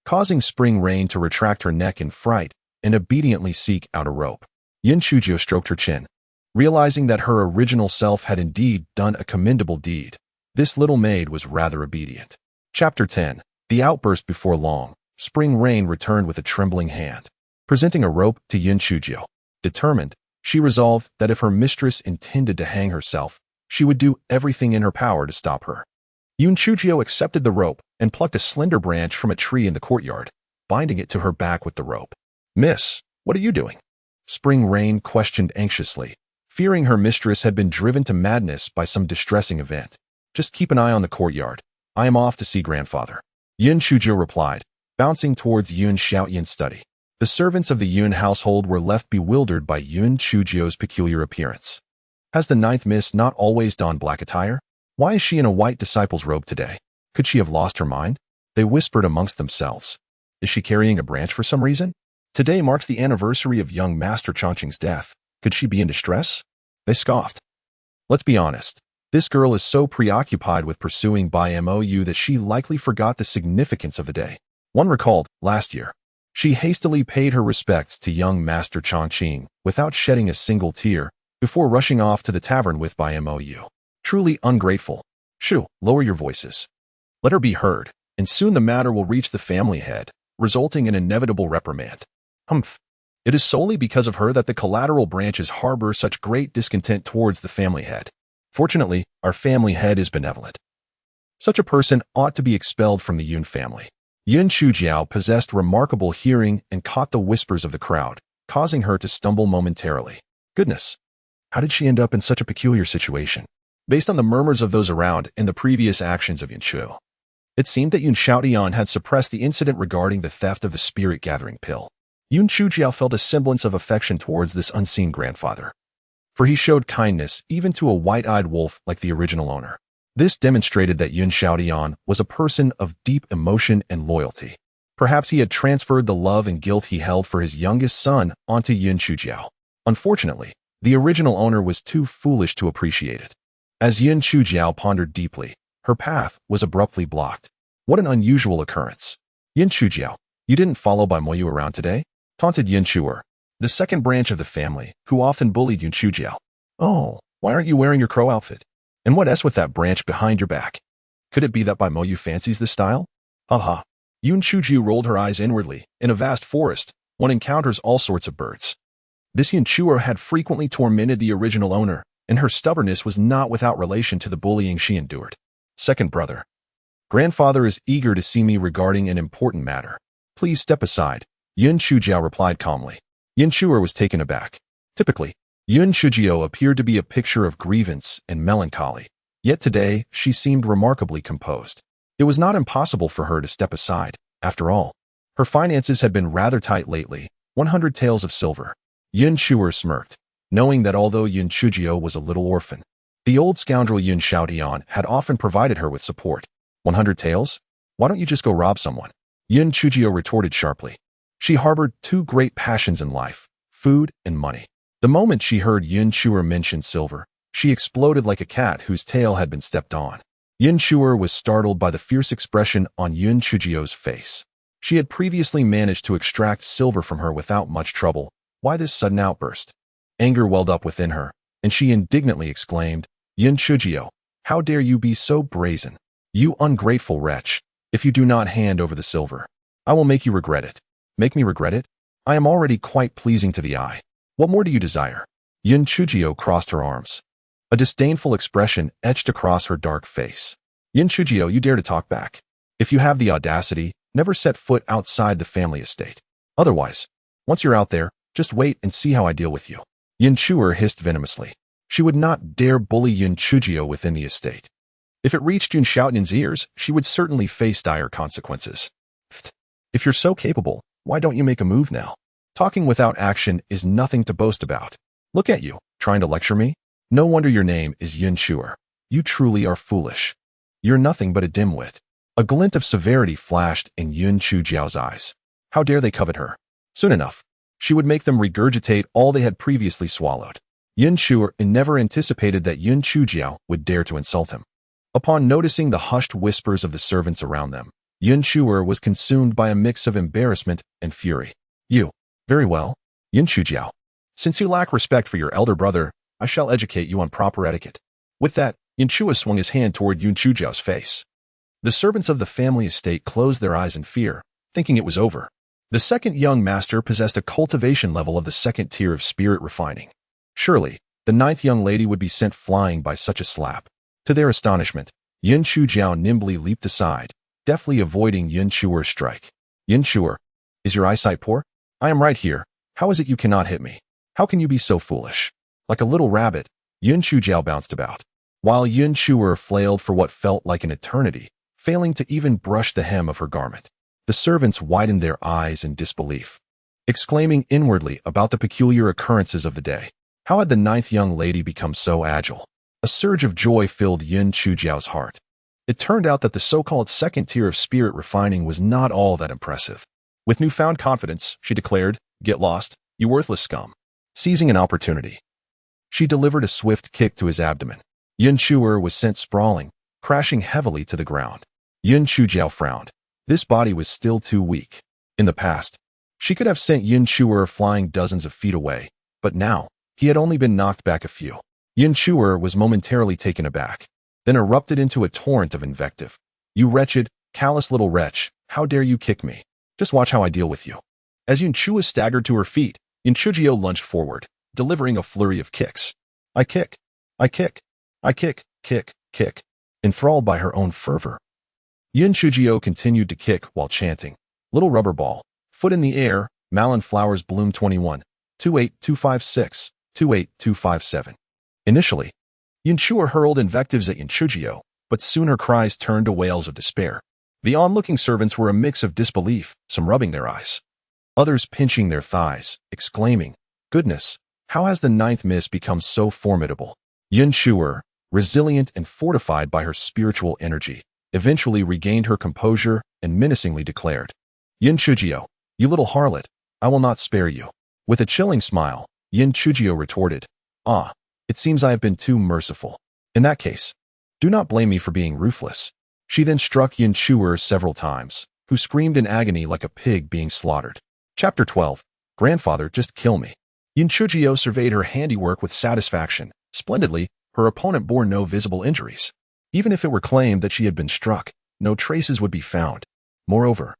[SPEAKER 1] causing Spring Rain to retract her neck in fright and obediently seek out a rope. Yin Chujiao stroked her chin, realizing that her original self had indeed done a commendable deed. This little maid was rather obedient. Chapter 10. The outburst before long. Spring Rain returned with a trembling hand, presenting a rope to Yin Chujiao. Determined, she resolved that if her mistress intended to hang herself, she would do everything in her power to stop her. Yun Chujiao accepted the rope and plucked a slender branch from a tree in the courtyard, binding it to her back with the rope. Miss, what are you doing? Spring Rain questioned anxiously, fearing her mistress had been driven to madness by some distressing event. Just keep an eye on the courtyard. I am off to see grandfather. Yin Chujiao replied, bouncing towards Yun Xiaoyin's study. The servants of the Yun household were left bewildered by Yun Chujiao's peculiar appearance. Has the ninth miss not always donned black attire? Why is she in a white disciple's robe today? Could she have lost her mind? They whispered amongst themselves. Is she carrying a branch for some reason? Today marks the anniversary of young Master Chongqing's death. Could she be in distress? They scoffed. Let's be honest. This girl is so preoccupied with pursuing Bai Mou that she likely forgot the significance of the day. One recalled, last year, she hastily paid her respects to young Master Chongqing without shedding a single tear before rushing off to the tavern with Bai Mou. Truly ungrateful. Shoo, lower your voices. Let her be heard, and soon the matter will reach the family head, resulting in inevitable reprimand. Humph. It is solely because of her that the collateral branches harbor such great discontent towards the family head. Fortunately, our family head is benevolent. Such a person ought to be expelled from the Yun family. Yun Chujiao possessed remarkable hearing and caught the whispers of the crowd, causing her to stumble momentarily. Goodness, how did she end up in such a peculiar situation? Based on the murmurs of those around and the previous actions of Yun Chu, it seemed that Yun Xiaotian had suppressed the incident regarding the theft of the spirit-gathering pill. Yun Chujiao felt a semblance of affection towards this unseen grandfather, for he showed kindness even to a white-eyed wolf like the original owner. This demonstrated that Yun Xiaotian was a person of deep emotion and loyalty. Perhaps he had transferred the love and guilt he held for his youngest son onto Yun Chujiao. Unfortunately, the original owner was too foolish to appreciate it. As Yun Chujiao pondered deeply, her path was abruptly blocked. What an unusual occurrence. Yun Chujiao, you didn't follow Bai Moyu around today? Taunted Yun Chuer, the second branch of the family, who often bullied Yun Chujiao. Oh, why aren't you wearing your crow outfit? And what with that branch behind your back? Could it be that Bai Moyu fancies this style? Haha. Yun Chujiao rolled her eyes inwardly. In a vast forest, one encounters all sorts of birds. This Yun Chuer had frequently tormented the original owner, and her stubbornness was not without relation to the bullying she endured. Second brother. Grandfather is eager to see me regarding an important matter. Please step aside, Yun Chujiao replied calmly. Yun Chuer was taken aback. Typically, Yun Chujiao appeared to be a picture of grievance and melancholy, yet today she seemed remarkably composed. It was not impossible for her to step aside. After all, her finances had been rather tight lately. 100 taels of silver. Yun Chuer smirked, knowing that although Yun Chujiao was a little orphan, the old scoundrel Yun Xiaotian had often provided her with support. 100 taels? Why don't you just go rob someone? Yun Chujiao retorted sharply. She harbored two great passions in life, food and money. The moment she heard Yun Chuer mention silver, she exploded like a cat whose tail had been stepped on. Yun Chuer was startled by the fierce expression on Yun Chujiao's face. She had previously managed to extract silver from her without much trouble. Why this sudden outburst? Anger welled up within her, and she indignantly exclaimed, Yun Chujiao, how dare you be so brazen? You ungrateful wretch, if you do not hand over the silver, I will make you regret it. Make me regret it? I am already quite pleasing to the eye. What more do you desire? Yun Chujiao crossed her arms. A disdainful expression etched across her dark face. Yun Chujiao, you dare to talk back. If you have the audacity, never set foot outside the family estate. Otherwise, once you're out there, just wait and see how I deal with you. Yun Chuer hissed venomously. She would not dare bully Yun Chujiao within the estate. If it reached Yun Xiaotian's ears, she would certainly face dire consequences. If you're so capable, why don't you make a move now? Talking without action is nothing to boast about. Look at you, trying to lecture me? No wonder your name is Yun Chuer. You truly are foolish. You're nothing but a dimwit. A glint of severity flashed in Yun Chujiao's eyes. How dare they covet her? Soon enough, she would make them regurgitate all they had previously swallowed. Yun Chuer never anticipated that Yun Chujiao would dare to insult him. Upon noticing the hushed whispers of the servants around them, Yun Chuer was consumed by a mix of embarrassment and fury. You. Very well, Yun Chujiao. Since you lack respect for your elder brother, I shall educate you on proper etiquette. With that, Yun Chuer swung his hand toward Yun Chujiao's face. The servants of the family estate closed their eyes in fear, thinking it was over. The second young master possessed a cultivation level of the second tier of spirit refining. Surely, the ninth young lady would be sent flying by such a slap. To their astonishment, Yun Chujiao nimbly leaped aside, deftly avoiding Yun Chuer's strike. Yun Chuer, is your eyesight poor? I am right here. How is it you cannot hit me? How can you be so foolish? Like a little rabbit, Yun Chujiao bounced about, while Yun Chuer flailed for what felt like an eternity, failing to even brush the hem of her garment. The servants widened their eyes in disbelief, exclaiming inwardly about the peculiar occurrences of the day. How had the ninth young lady become so agile? A surge of joy filled Yun Chujiao's heart. It turned out that the so-called second tier of spirit refining was not all that impressive. With newfound confidence, she declared, Get lost, you worthless scum. Seizing an opportunity, she delivered a swift kick to his abdomen. Yun Chuer was sent sprawling, crashing heavily to the ground. Yun Chujiao frowned. This body was still too weak. In the past, she could have sent Yun Chuer flying dozens of feet away, but now, he had only been knocked back a few. Yun Chuer was momentarily taken aback, then erupted into a torrent of invective. You wretched, callous little wretch, how dare you kick me? Just watch how I deal with you. As Yun Chuer staggered to her feet, Yun Chujiao lunged forward, delivering a flurry of kicks. I kick. I kick. I kick, kick, kick. Enthralled by her own fervor, Yin Chujio continued to kick while chanting, "Little rubber ball, foot in the air, Malin flowers bloom 21, 28256, 28257. Initially, Yin Chua hurled invectives at Yin Chujio, but soon her cries turned to wails of despair. The onlooking servants were a mix of disbelief, some rubbing their eyes, others pinching their thighs, exclaiming, "Goodness, how has the ninth miss become so formidable?" Yin Chua, resilient and fortified by her spiritual energy, eventually regained her composure and menacingly declared, "Yin Chujio, you little harlot, I will not spare you." With a chilling smile, Yin Chujio retorted, "Ah, it seems I have been too merciful. In that case, do not blame me for being ruthless." She then struck Yin Chua several times, who screamed in agony like a pig being slaughtered. Chapter 12. Grandfather, just kill me. Yin Chujio surveyed her handiwork with satisfaction. Splendidly, her opponent bore no visible injuries. Even if it were claimed that she had been struck, no traces would be found. Moreover,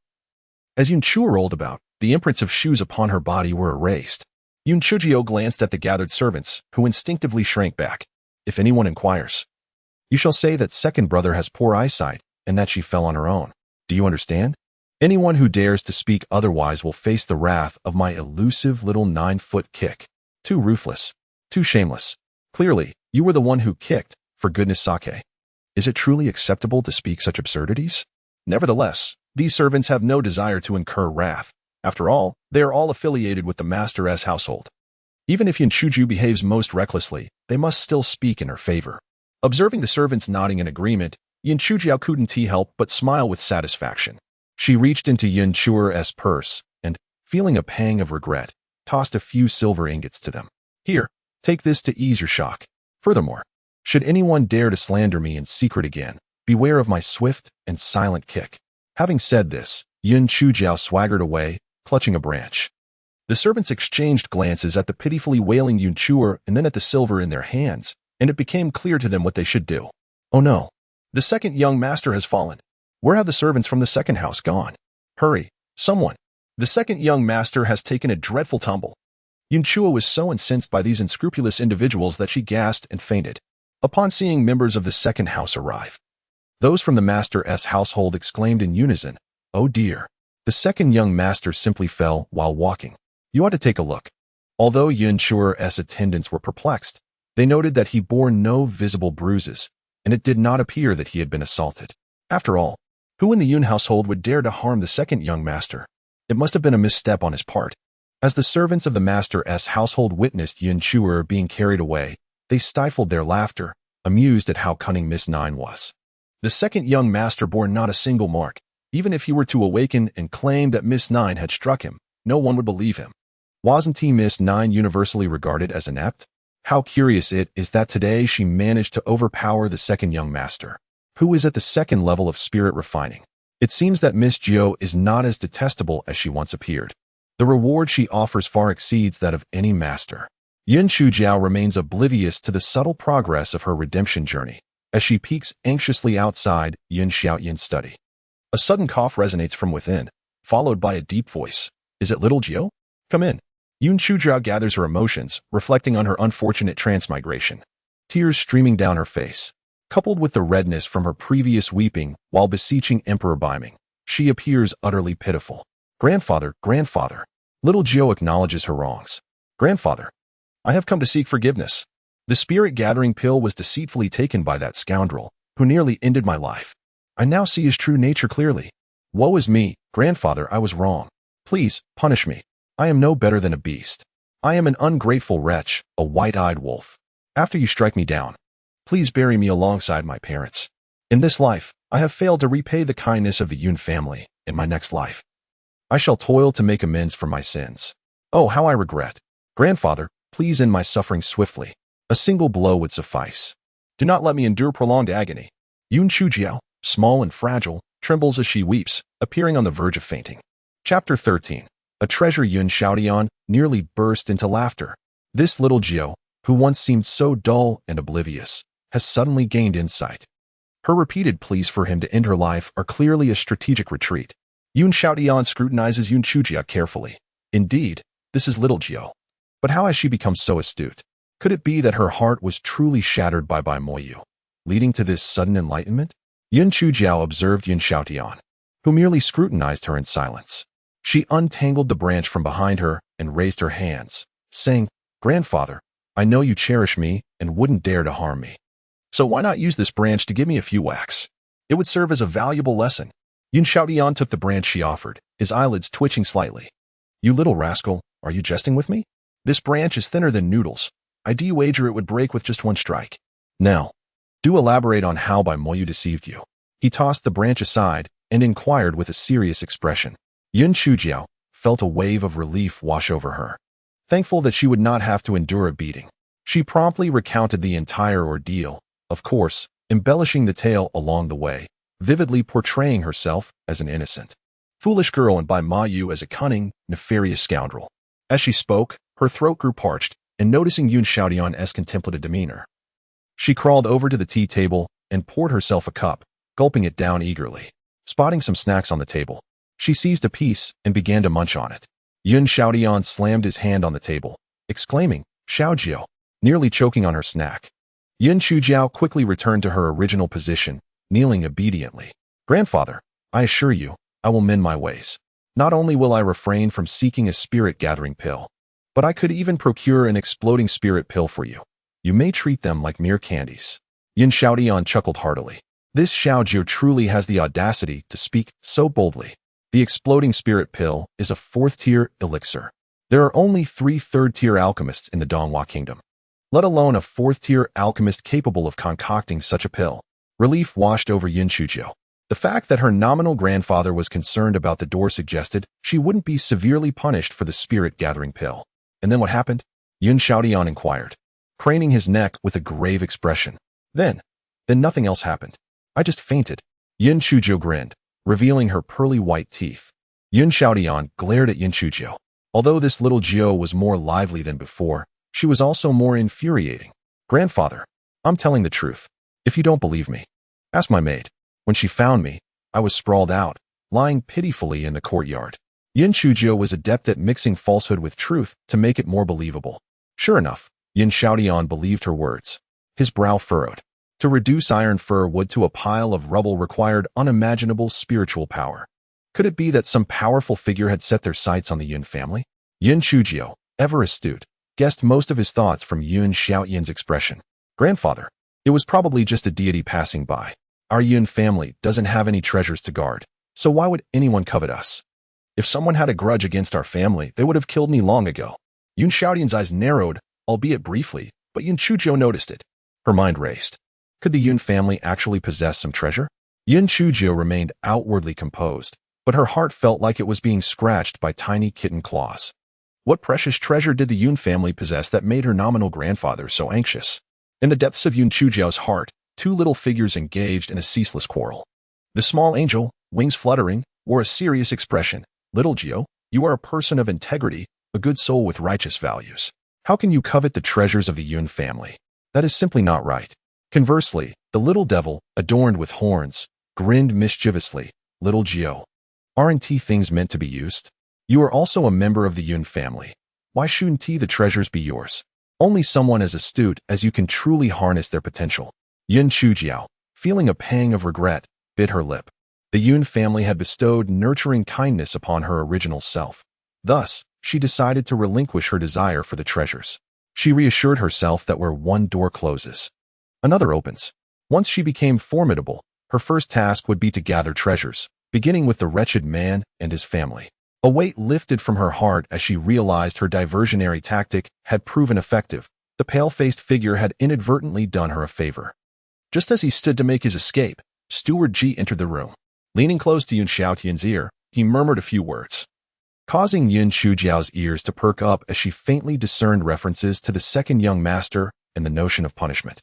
[SPEAKER 1] as Yin Chua rolled about, the imprints of shoes upon her body were erased. Yin Chujio glanced at the gathered servants, who instinctively shrank back. "If anyone inquires, you shall say that second brother has poor eyesight and that she fell on her own. Do you understand? Anyone who dares to speak otherwise will face the wrath of my elusive little 9-foot kick. Too ruthless, too shameless. Clearly, you were the one who kicked, for goodness sake. Is it truly acceptable to speak such absurdities? Nevertheless, these servants have no desire to incur wrath. After all, they are all affiliated with the Master's household. Even if Yin Chujio behaves most recklessly, they must still speak in her favor." Observing the servants nodding in agreement, Yin Chujio couldn't help but smile with satisfaction. She reached into Yin Chua's purse and, feeling a pang of regret, tossed a few silver ingots to them. "Here, take this to ease your shock. Furthermore, should anyone dare to slander me in secret again, beware of my swift and silent kick." Having said this, Yin Chujio swaggered away, clutching a branch. The servants exchanged glances at the pitifully wailing Yin Chua and then at the silver in their hands, and it became clear to them what they should do. "Oh no, the second young master has fallen. Where have the servants from the second house gone? Hurry, someone. The second young master has taken a dreadful tumble." Yin Chua was so incensed by these unscrupulous individuals that she gasped and fainted. Upon seeing members of the second house arrive, those from the Master's household exclaimed in unison, "Oh dear, the second young master simply fell while walking. You ought to take a look." Although Yin Chua's attendants were perplexed, they noted that he bore no visible bruises, and it did not appear that he had been assaulted. After all, who in the Yun household would dare to harm the second young master? It must have been a misstep on his part. As the servants of the Master's household witnessed Yin Chua being carried away, they stifled their laughter, amused at how cunning Miss Nine was. The second young master bore not a single mark. Even if he were to awaken and claim that Miss Nine had struck him, no one would believe him. Wasn't he Miss Nine universally regarded as inept? How curious it is that today she managed to overpower the second young master, who is at the second level of spirit refining. It seems that Miss Jio is not as detestable as she once appeared. The reward she offers far exceeds that of any master. Yin Chujio remains oblivious to the subtle progress of her redemption journey, as she peeks anxiously outside Yin Xiaoyin's study. A sudden cough resonates from within, followed by a deep voice. "Is it little Jio? Come in." Yin Chujio gathers her emotions, reflecting on her unfortunate transmigration. Tears streaming down her face, coupled with the redness from her previous weeping while beseeching Emperor Biming, she appears utterly pitiful. "Grandfather, grandfather." Little Jio acknowledges her wrongs. "Grandfather, I have come to seek forgiveness. The spirit-gathering pill was deceitfully taken by that scoundrel, who nearly ended my life. I now see his true nature clearly. Woe is me, grandfather, I was wrong. Please, punish me. I am no better than a beast. I am an ungrateful wretch, a white-eyed wolf. After you strike me down, please bury me alongside my parents. In this life, I have failed to repay the kindness of the Yun family. In my next life, I shall toil to make amends for my sins. Oh, how I regret. Grandfather, please end my suffering swiftly. A single blow would suffice. Do not let me endure prolonged agony." Yin Chujio, small and fragile, trembles as she weeps, appearing on the verge of fainting. Chapter 13. A treasure. Yun Xiaotian nearly burst into laughter. This little Jio, who once seemed so dull and oblivious, has suddenly gained insight. Her repeated pleas for him to end her life are clearly a strategic retreat. Yun Xiaotian scrutinizes Yin Chujio carefully. Indeed, this is little Jio. But how has she become so astute? Could it be that her heart was truly shattered by Bai Moyu, leading to this sudden enlightenment? Yun Chujiao observed Yun Xiaotian, who merely scrutinized her in silence. She untangled the branch from behind her and raised her hands, saying, "Grandfather, I know you cherish me and wouldn't dare to harm me. So why not use this branch to give me a few whacks? It would serve as a valuable lesson." Yun Xiaotian took the branch she offered, his eyelids twitching slightly. "You little rascal, are you jesting with me? This branch is thinner than noodles. I do wager it would break with just one strike. Now, do elaborate on how Bai Moyu deceived you." He tossed the branch aside and inquired with a serious expression. Yun Chujiao felt a wave of relief wash over her. Thankful that she would not have to endure a beating, she promptly recounted the entire ordeal, of course, embellishing the tale along the way, vividly portraying herself as an innocent, foolish girl and Bai Moyu as a cunning, nefarious scoundrel. As she spoke, her throat grew parched, and noticing Yun Xiaotian's contemplative demeanor, she crawled over to the tea table and poured herself a cup, gulping it down eagerly. Spotting some snacks on the table, she seized a piece and began to munch on it. Yun Xiaotian slammed his hand on the table, exclaiming, "Xiaojiao," nearly choking on her snack. Yun Chujiao quickly returned to her original position, kneeling obediently. "Grandfather, I assure you, I will mend my ways. Not only will I refrain from seeking a spirit-gathering pill, but I could even procure an exploding spirit pill for you. You may treat them like mere candies." Yun Xiaotian chuckled heartily. This Xiaojiao truly has the audacity to speak so boldly. The exploding spirit pill is a fourth-tier elixir. There are only 3 third-tier alchemists in the Donghua Kingdom, let alone a fourth-tier alchemist capable of concocting such a pill. Relief washed over Yun Chujiao. The fact that her nominal grandfather was concerned about the door suggested she wouldn't be severely punished for the spirit-gathering pill. "And then what happened?" Yun Xiaotian inquired, craning his neck with a grave expression. Then nothing else happened. I just fainted." Yun Chujiao grinned, revealing her pearly white teeth. Yun Xiaotian glared at Yun Chujiao. Although this little Jiao was more lively than before, she was also more infuriating. "Grandfather, I'm telling the truth. If you don't believe me, ask my maid. When she found me, I was sprawled out, lying pitifully in the courtyard." Yun Chujiao was adept at mixing falsehood with truth to make it more believable. Sure enough, Yun Xiaotian believed her words. His brow furrowed. To reduce iron fir wood to a pile of rubble required unimaginable spiritual power. Could it be that some powerful figure had set their sights on the Yun family? Yun Chujiao, ever astute, guessed most of his thoughts from Yun Xiaotian's expression. "Grandfather, it was probably just a deity passing by. Our Yun family doesn't have any treasures to guard, so why would anyone covet us? If someone had a grudge against our family, they would have killed me long ago." Yun Xiaotian's eyes narrowed, albeit briefly, but Yun Chujiao noticed it. Her mind raced. Could the Yun family actually possess some treasure? Yun Chujiao remained outwardly composed, but her heart felt like it was being scratched by tiny kitten claws. What precious treasure did the Yun family possess that made her nominal grandfather so anxious? In the depths of Yun Chujiao's heart, 2 little figures engaged in a ceaseless quarrel. The small angel, wings fluttering, wore a serious expression. "Little Jiao, you are a person of integrity, a good soul with righteous values. How can you covet the treasures of the Yun family? That is simply not right." Conversely, the little devil, adorned with horns, grinned mischievously. "Little Jiao, aren't things meant to be used? You are also a member of the Yun family. Why shouldn't the treasures be yours? Only someone as astute as you can truly harness their potential." Yun Chujiao, feeling a pang of regret, bit her lip. The Yun family had bestowed nurturing kindness upon her original self. Thus, she decided to relinquish her desire for the treasures. She reassured herself that where one door closes, another opens. Once she became formidable, her first task would be to gather treasures, beginning with the wretched man and his family. A weight lifted from her heart as she realized her diversionary tactic had proven effective. The pale-faced figure had inadvertently done her a favor. Just as he stood to make his escape, Steward Ji entered the room. Leaning close to Yun Xiaotian's ear, he murmured a few words, causing Yun Chujiao's ears to perk up as she faintly discerned references to the second young master and the notion of punishment.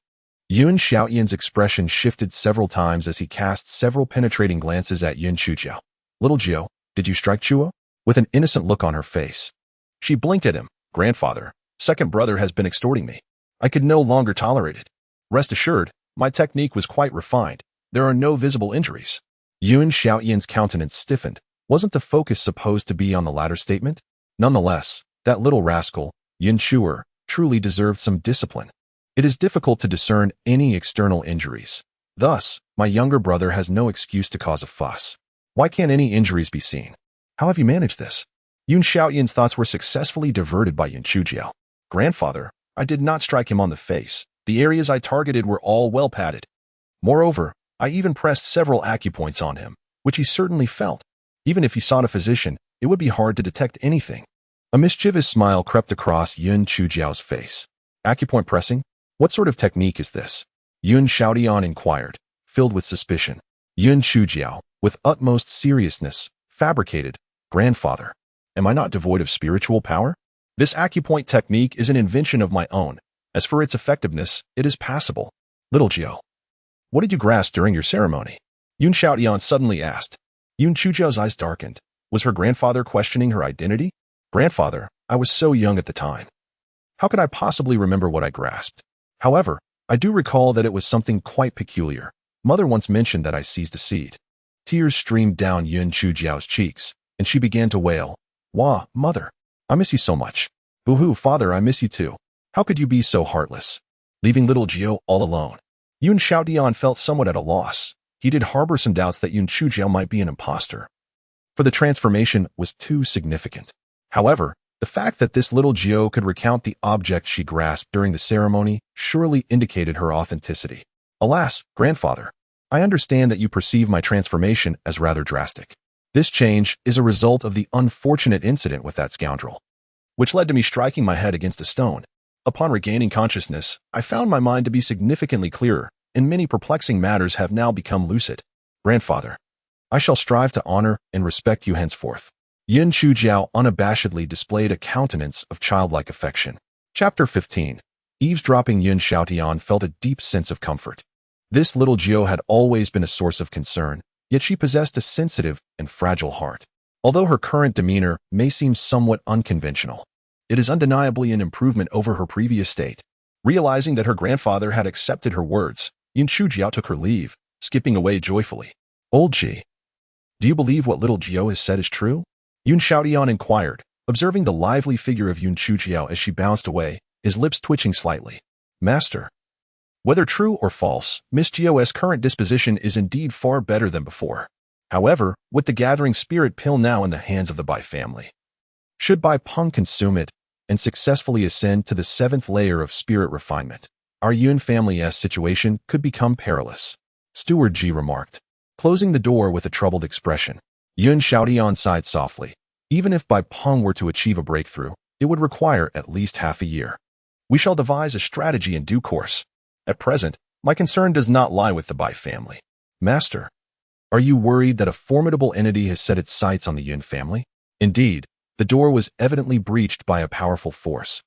[SPEAKER 1] Yun Xiaotian's expression shifted several times as he cast several penetrating glances at Yun Chujiao. "Little Jiao, did you strike Chuo?" With an innocent look on her face. She blinked at him. "Grandfather, second brother has been extorting me. I could no longer tolerate it. Rest assured, my technique was quite refined. There are no visible injuries." Yun Xiaotian's countenance stiffened. Wasn't the focus supposed to be on the latter statement? Nonetheless, that little rascal, Yun Chuer, truly deserved some discipline. It is difficult to discern any external injuries, Thus, my younger brother has no excuse to cause a fuss. Why can't any injuries be seen? How have you managed this? Yun Xiaoyan's thoughts were successfully diverted by Yun Chujiao. Grandfather, I did not strike him on the face. The areas I targeted were all well padded. Moreover, I even pressed several acupoints on him, which he certainly felt. Even if he sought a physician, it would be hard to detect anything. A mischievous smile crept across Yun Chujiao's face. Acupoint pressing? What sort of technique is this? Yun Xiaoyan inquired, filled with suspicion. Yun Chujiao, with utmost seriousness, fabricated, Grandfather, am I not devoid of spiritual power? This acupoint technique is an invention of my own. As for its effectiveness, it is passable. Little Jiao, what did you grasp during your ceremony? Yun Xiaoyan suddenly asked. Yun Chujiao's eyes darkened. Was her grandfather questioning her identity? Grandfather, I was so young at the time. How could I possibly remember what I grasped? However, I do recall that it was something quite peculiar. Mother once mentioned that I seized a seed. Tears streamed down Yun Chujiao's cheeks, and she began to wail. Wah, Mother, I miss you so much. Boo-hoo, Father, I miss you too. How could you be so heartless? Leaving little Jiao all alone. Yun Xiaoyan felt somewhat at a loss. He did harbor some doubts that Yun Chujiao might be an imposter. For the transformation was too significant. However, the fact that this little Jiao could recount the object she grasped during the ceremony surely indicated her authenticity. Alas, Grandfather, I understand that you perceive my transformation as rather drastic. This change is a result of the unfortunate incident with that scoundrel, which led to me striking my head against a stone. Upon regaining consciousness, I found my mind to be significantly clearer, and many perplexing matters have now become lucid. Grandfather, I shall strive to honor and respect you henceforth. Yun Chujiao unabashedly displayed a countenance of childlike affection. Chapter 15. Eavesdropping. Yun Xiaoyan felt a deep sense of comfort. This little Jiao had always been a source of concern, yet she possessed a sensitive and fragile heart. Although her current demeanor may seem somewhat unconventional, it is undeniably an improvement over her previous state. Realizing that her grandfather had accepted her words, Yun Chujiao took her leave, skipping away joyfully. Old Ji, do you believe what little Jiao has said is true? Yun Xiaoyan inquired, observing the lively figure of Yun Chujiao as she bounced away, his lips twitching slightly. Master, whether true or false, Miss Jiao's current disposition is indeed far better than before. However, with the gathering spirit pill now in the hands of the Bai family, should Bai Peng consume it and successfully ascend to the 7th layer of spirit refinement, our Yun family's situation could become perilous. Steward Ji remarked, closing the door with a troubled expression. Yun Xiaoyan sighed softly. Even if Bai Peng were to achieve a breakthrough, it would require at least half a year. We shall devise a strategy in due course. At present, my concern does not lie with the Bai family. Master, are you worried that a formidable entity has set its sights on the Yun family? Indeed, the door was evidently breached by a powerful force,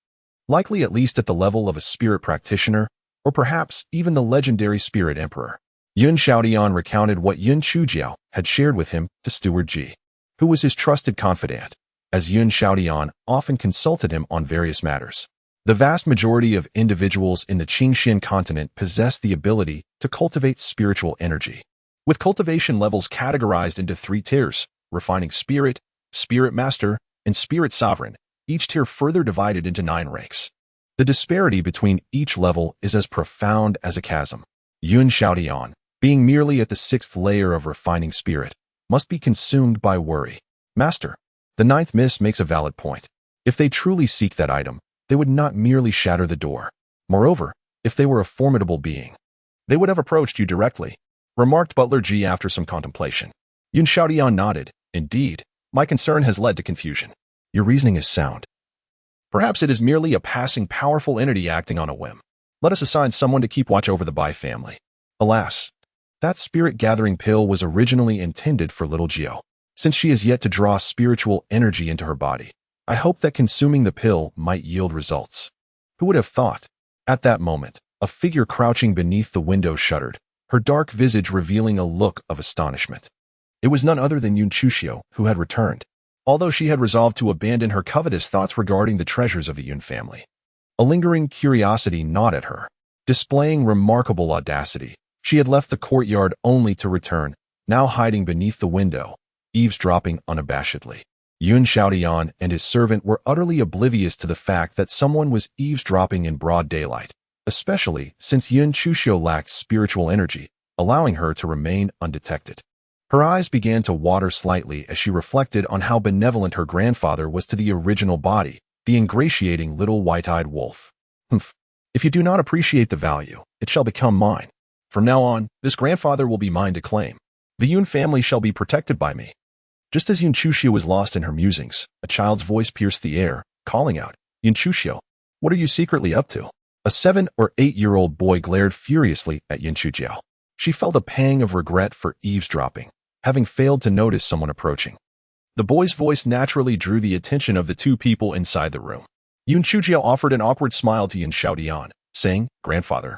[SPEAKER 1] likely at least at the level of a spirit practitioner, or perhaps even the legendary spirit emperor. Yun Xiaoyan recounted what Yun Chujiao had shared with him to Steward Ji, who was his trusted confidant, as Yun Xiaoyan often consulted him on various matters. The vast majority of individuals in the Qingxian continent possess the ability to cultivate spiritual energy, with cultivation levels categorized into 3 tiers: refining spirit, spirit master, and spirit sovereign, each tier further divided into 9 ranks. The disparity between each level is as profound as a chasm. Yun Xiaoyan, being merely at the 6th layer of refining spirit, must be consumed by worry. Master, the 9th miss makes a valid point. If they truly seek that item, they would not merely shatter the door. Moreover, if they were a formidable being, they would have approached you directly, remarked Butler Ji after some contemplation. Yun Xiaoyan nodded. Indeed, my concern has led to confusion. Your reasoning is sound. Perhaps it is merely a passing powerful entity acting on a whim. Let us assign someone to keep watch over the Bai family. Alas, that spirit-gathering pill was originally intended for little Jiao. Since she has yet to draw spiritual energy into her body, I hope that consuming the pill might yield results. Who would have thought? At that moment, a figure crouching beneath the window shuddered, her dark visage revealing a look of astonishment. It was none other than Yun Chujiao who had returned, although she had resolved to abandon her covetous thoughts regarding the treasures of the Yun family. A lingering curiosity gnawed at her. Displaying remarkable audacity, she had left the courtyard only to return, now hiding beneath the window, eavesdropping unabashedly. Yun Xiaoyan and his servant were utterly oblivious to the fact that someone was eavesdropping in broad daylight, especially since Yun Chujiao lacked spiritual energy, allowing her to remain undetected. Her eyes began to water slightly as she reflected on how benevolent her grandfather was to the original body, the ingratiating little white-eyed wolf. Humph. If you do not appreciate the value, it shall become mine. From now on, this grandfather will be mine to claim. The Yun family shall be protected by me. Just as Yunchushio was lost in her musings, a child's voice pierced the air, calling out, Yunchushio, what are you secretly up to? A 7 or 8-year-old boy glared furiously at Yunchujiao. She felt a pang of regret for eavesdropping, having failed to notice someone approaching. The boy's voice naturally drew the attention of the two people inside the room. Yunchujiao offered an awkward smile to Yun Xiaodian, saying, Grandfather,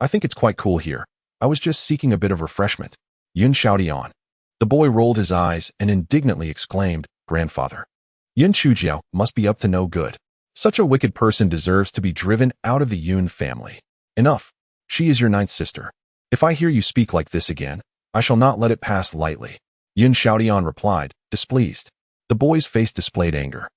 [SPEAKER 1] I think it's quite cool here. I was just seeking a bit of refreshment. Yun Xiaodian. The boy rolled his eyes and indignantly exclaimed, Grandfather. Yun Chujiao must be up to no good. Such a wicked person deserves to be driven out of the Yun family. Enough. She is your 9th sister. If I hear you speak like this again, I shall not let it pass lightly. Yun Xiaodian replied, displeased. The boy's face displayed anger,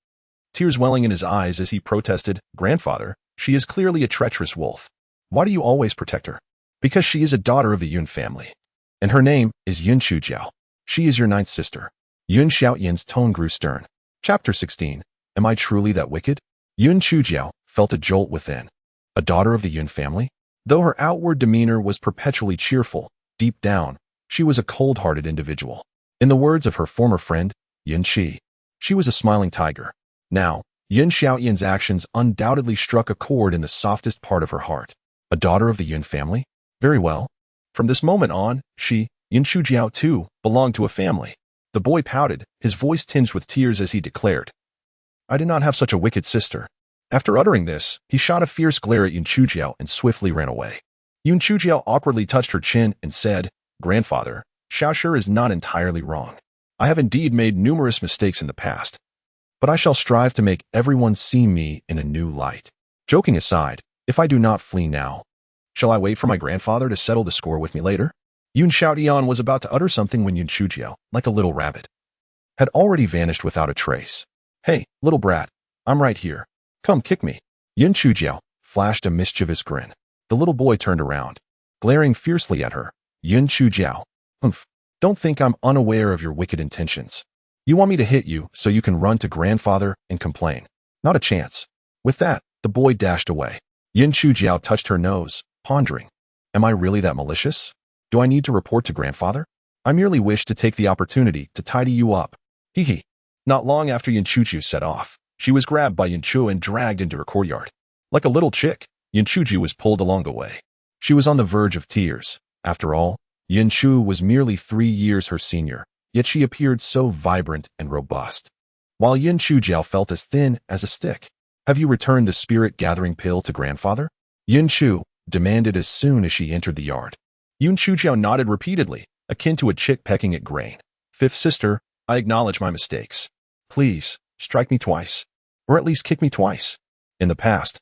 [SPEAKER 1] tears welling in his eyes as he protested, Grandfather, she is clearly a treacherous wolf. Why do you always protect her? Because she is a daughter of the Yun family. And her name is Yun Chujiao. She is your 9th sister. Yun Xiaoyan's tone grew stern. Chapter 16. Am I truly that wicked? Yun Chujiao felt a jolt within. A daughter of the Yun family? Though her outward demeanor was perpetually cheerful, deep down, she was a cold-hearted individual. In the words of her former friend, Yun Qi, she was a smiling tiger. Now, Yun Xiaoyan's actions undoubtedly struck a chord in the softest part of her heart. A daughter of the Yun family? Very well. From this moment on, she, Yun Chujiao too, belonged to a family. The boy pouted, his voice tinged with tears as he declared, I do not have such a wicked sister. After uttering this, he shot a fierce glare at Yun Chujiao and swiftly ran away. Yun Chujiao awkwardly touched her chin and said, Grandfather, Xiaoshi is not entirely wrong. I have indeed made numerous mistakes in the past, but I shall strive to make everyone see me in a new light. Joking aside, if I do not flee now, shall I wait for my grandfather to settle the score with me later? Yun Xiaodian was about to utter something when Yun Chujiao, like a little rabbit, had already vanished without a trace. Hey, little brat, I'm right here. Come kick me. Yun Chujiao flashed a mischievous grin. The little boy turned around, glaring fiercely at her. Yun Chujiao, don't think I'm unaware of your wicked intentions. You want me to hit you so you can run to grandfather and complain. Not a chance. With that, the boy dashed away. Yun Chujiao touched her nose, pondering. Am I really that malicious? Do I need to report to grandfather? I merely wish to take the opportunity to tidy you up. Hee hee. Not long after Yun Chujiao set off, she was grabbed by Yun Chu and dragged into her courtyard. Like a little chick, Yun Chujiao was pulled along the way. She was on the verge of tears. After all, Yun Chu was merely 3 years her senior, yet she appeared so vibrant and robust. While Yun Chujiao felt as thin as a stick. Have you returned the spirit-gathering pill to grandfather? Yun Chu demanded as soon as she entered the yard. Yun Chujiao nodded repeatedly, akin to a chick pecking at grain. 5th sister, I acknowledge my mistakes. Please, strike me twice, or at least kick me twice. In the past,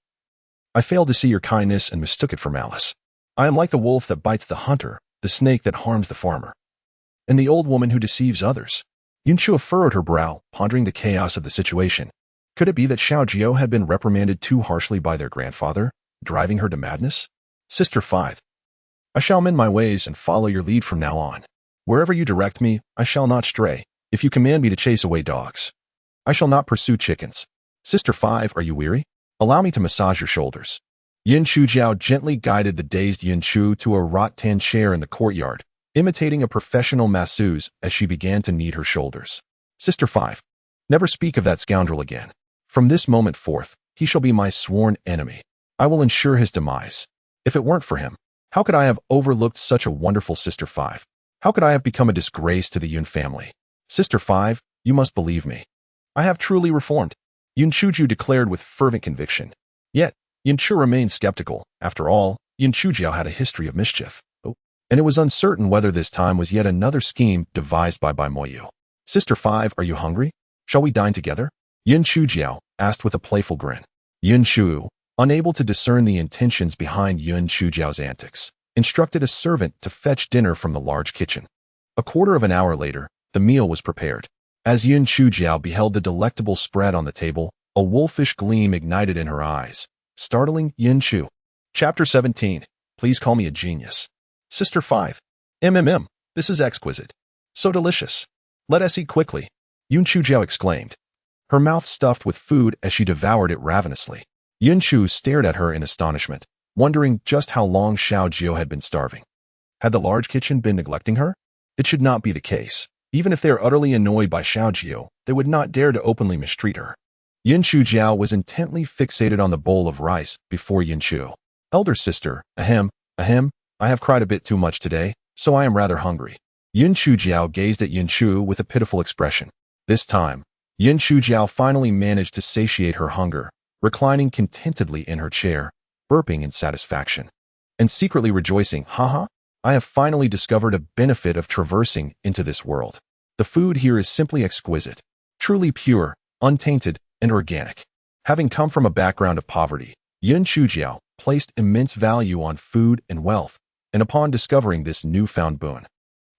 [SPEAKER 1] I failed to see your kindness and mistook it for malice. I am like the wolf that bites the hunter, the snake that harms the farmer, and the old woman who deceives others. Yun Chu furrowed her brow, pondering the chaos of the situation. Could it be that Xiao Jiao had been reprimanded too harshly by their grandfather, driving her to madness? Sister 5. I shall mend my ways and follow your lead from now on. Wherever you direct me, I shall not stray. If you command me to chase away dogs, I shall not pursue chickens. Sister 5, are you weary? Allow me to massage your shoulders. Yun Chujiao gently guided the dazed Yun Chu to a rattan chair in the courtyard, imitating a professional masseuse as she began to knead her shoulders. Sister 5. Never speak of that scoundrel again. From this moment forth, he shall be my sworn enemy. I will ensure his demise. If it weren't for him, how could I have overlooked such a wonderful Sister 5? How could I have become a disgrace to the Yun family? Sister 5, you must believe me. I have truly reformed, Yun Chujiao declared with fervent conviction. Yet, Yun Chu remained skeptical. After all, Yun Chujiao had a history of mischief, and it was uncertain whether this time was yet another scheme devised by Bai Moyu. Sister 5, are you hungry? Shall we dine together? Yun Chujiao asked with a playful grin. Yun Chu, unable to discern the intentions behind Yun Chujiao's antics, instructed a servant to fetch dinner from the large kitchen. A quarter of an hour later, the meal was prepared. As Yun Chujiao beheld the delectable spread on the table, a wolfish gleam ignited in her eyes, startling Yun Chu. Chapter 17. Please call me a genius. Sister 5. MMM. This is exquisite. So delicious. Let us eat quickly, Yun Chujiao exclaimed, her mouth stuffed with food as she devoured it ravenously. Yun Chu stared at her in astonishment, wondering just how long Xiao Jiao had been starving. Had the large kitchen been neglecting her? It should not be the case. Even if they are utterly annoyed by Xiao Jiao, they would not dare to openly mistreat her. Yun Chujiao was intently fixated on the bowl of rice before Yun Chu. Elder sister, ahem, I have cried a bit too much today, so I am rather hungry. Yun Chujiao gazed at Yun Chu with a pitiful expression. This time, Yun Chujiao finally managed to satiate her hunger, reclining contentedly in her chair, burping in satisfaction, and secretly rejoicing, haha, I have finally discovered a benefit of traversing into this world. The food here is simply exquisite, truly pure, untainted, and organic. Having come from a background of poverty, Yun Chujiao placed immense value on food and wealth, and upon discovering this newfound boon,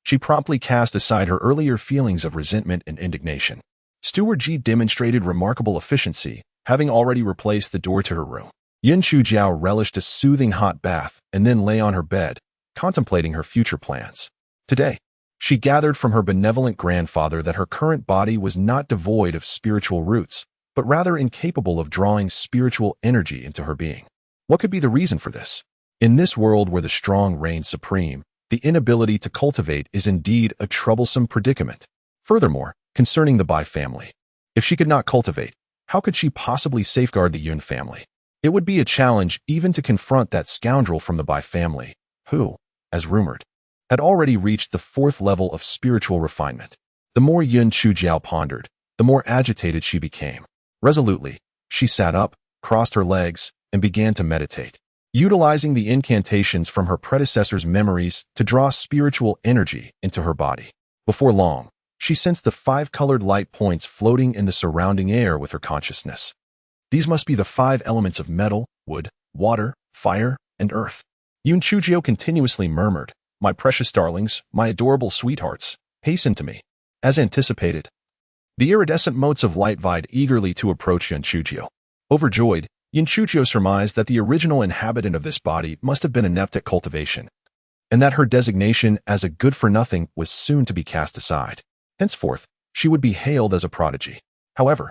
[SPEAKER 1] she promptly cast aside her earlier feelings of resentment and indignation. Steward Ji demonstrated remarkable efficiency, having already replaced the door to her room. Yun Chujiao relished a soothing hot bath and then lay on her bed, contemplating her future plans. Today, she gathered from her benevolent grandfather that her current body was not devoid of spiritual roots, but rather incapable of drawing spiritual energy into her being. What could be the reason for this? In this world where the strong reign supreme, the inability to cultivate is indeed a troublesome predicament. Furthermore, concerning the Bai family, if she could not cultivate, how could she possibly safeguard the Yun family? It would be a challenge even to confront that scoundrel from the Bai family, who, as rumored, had already reached the 4th level of spiritual refinement. The more Yun Chujiao pondered, the more agitated she became. Resolutely, she sat up, crossed her legs, and began to meditate, utilizing the incantations from her predecessor's memories to draw spiritual energy into her body. Before long, she sensed the 5 colored light points floating in the surrounding air with her consciousness. These must be the 5 elements of metal, wood, water, fire, and earth. Yun Chujiao continuously murmured, my precious darlings, my adorable sweethearts, hasten to me. As anticipated, the iridescent motes of light vied eagerly to approach Yun Chujiao. Overjoyed, Yun Chujiao surmised that the original inhabitant of this body must have been inept at cultivation, and that her designation as a good-for-nothing was soon to be cast aside. Henceforth, she would be hailed as a prodigy. However,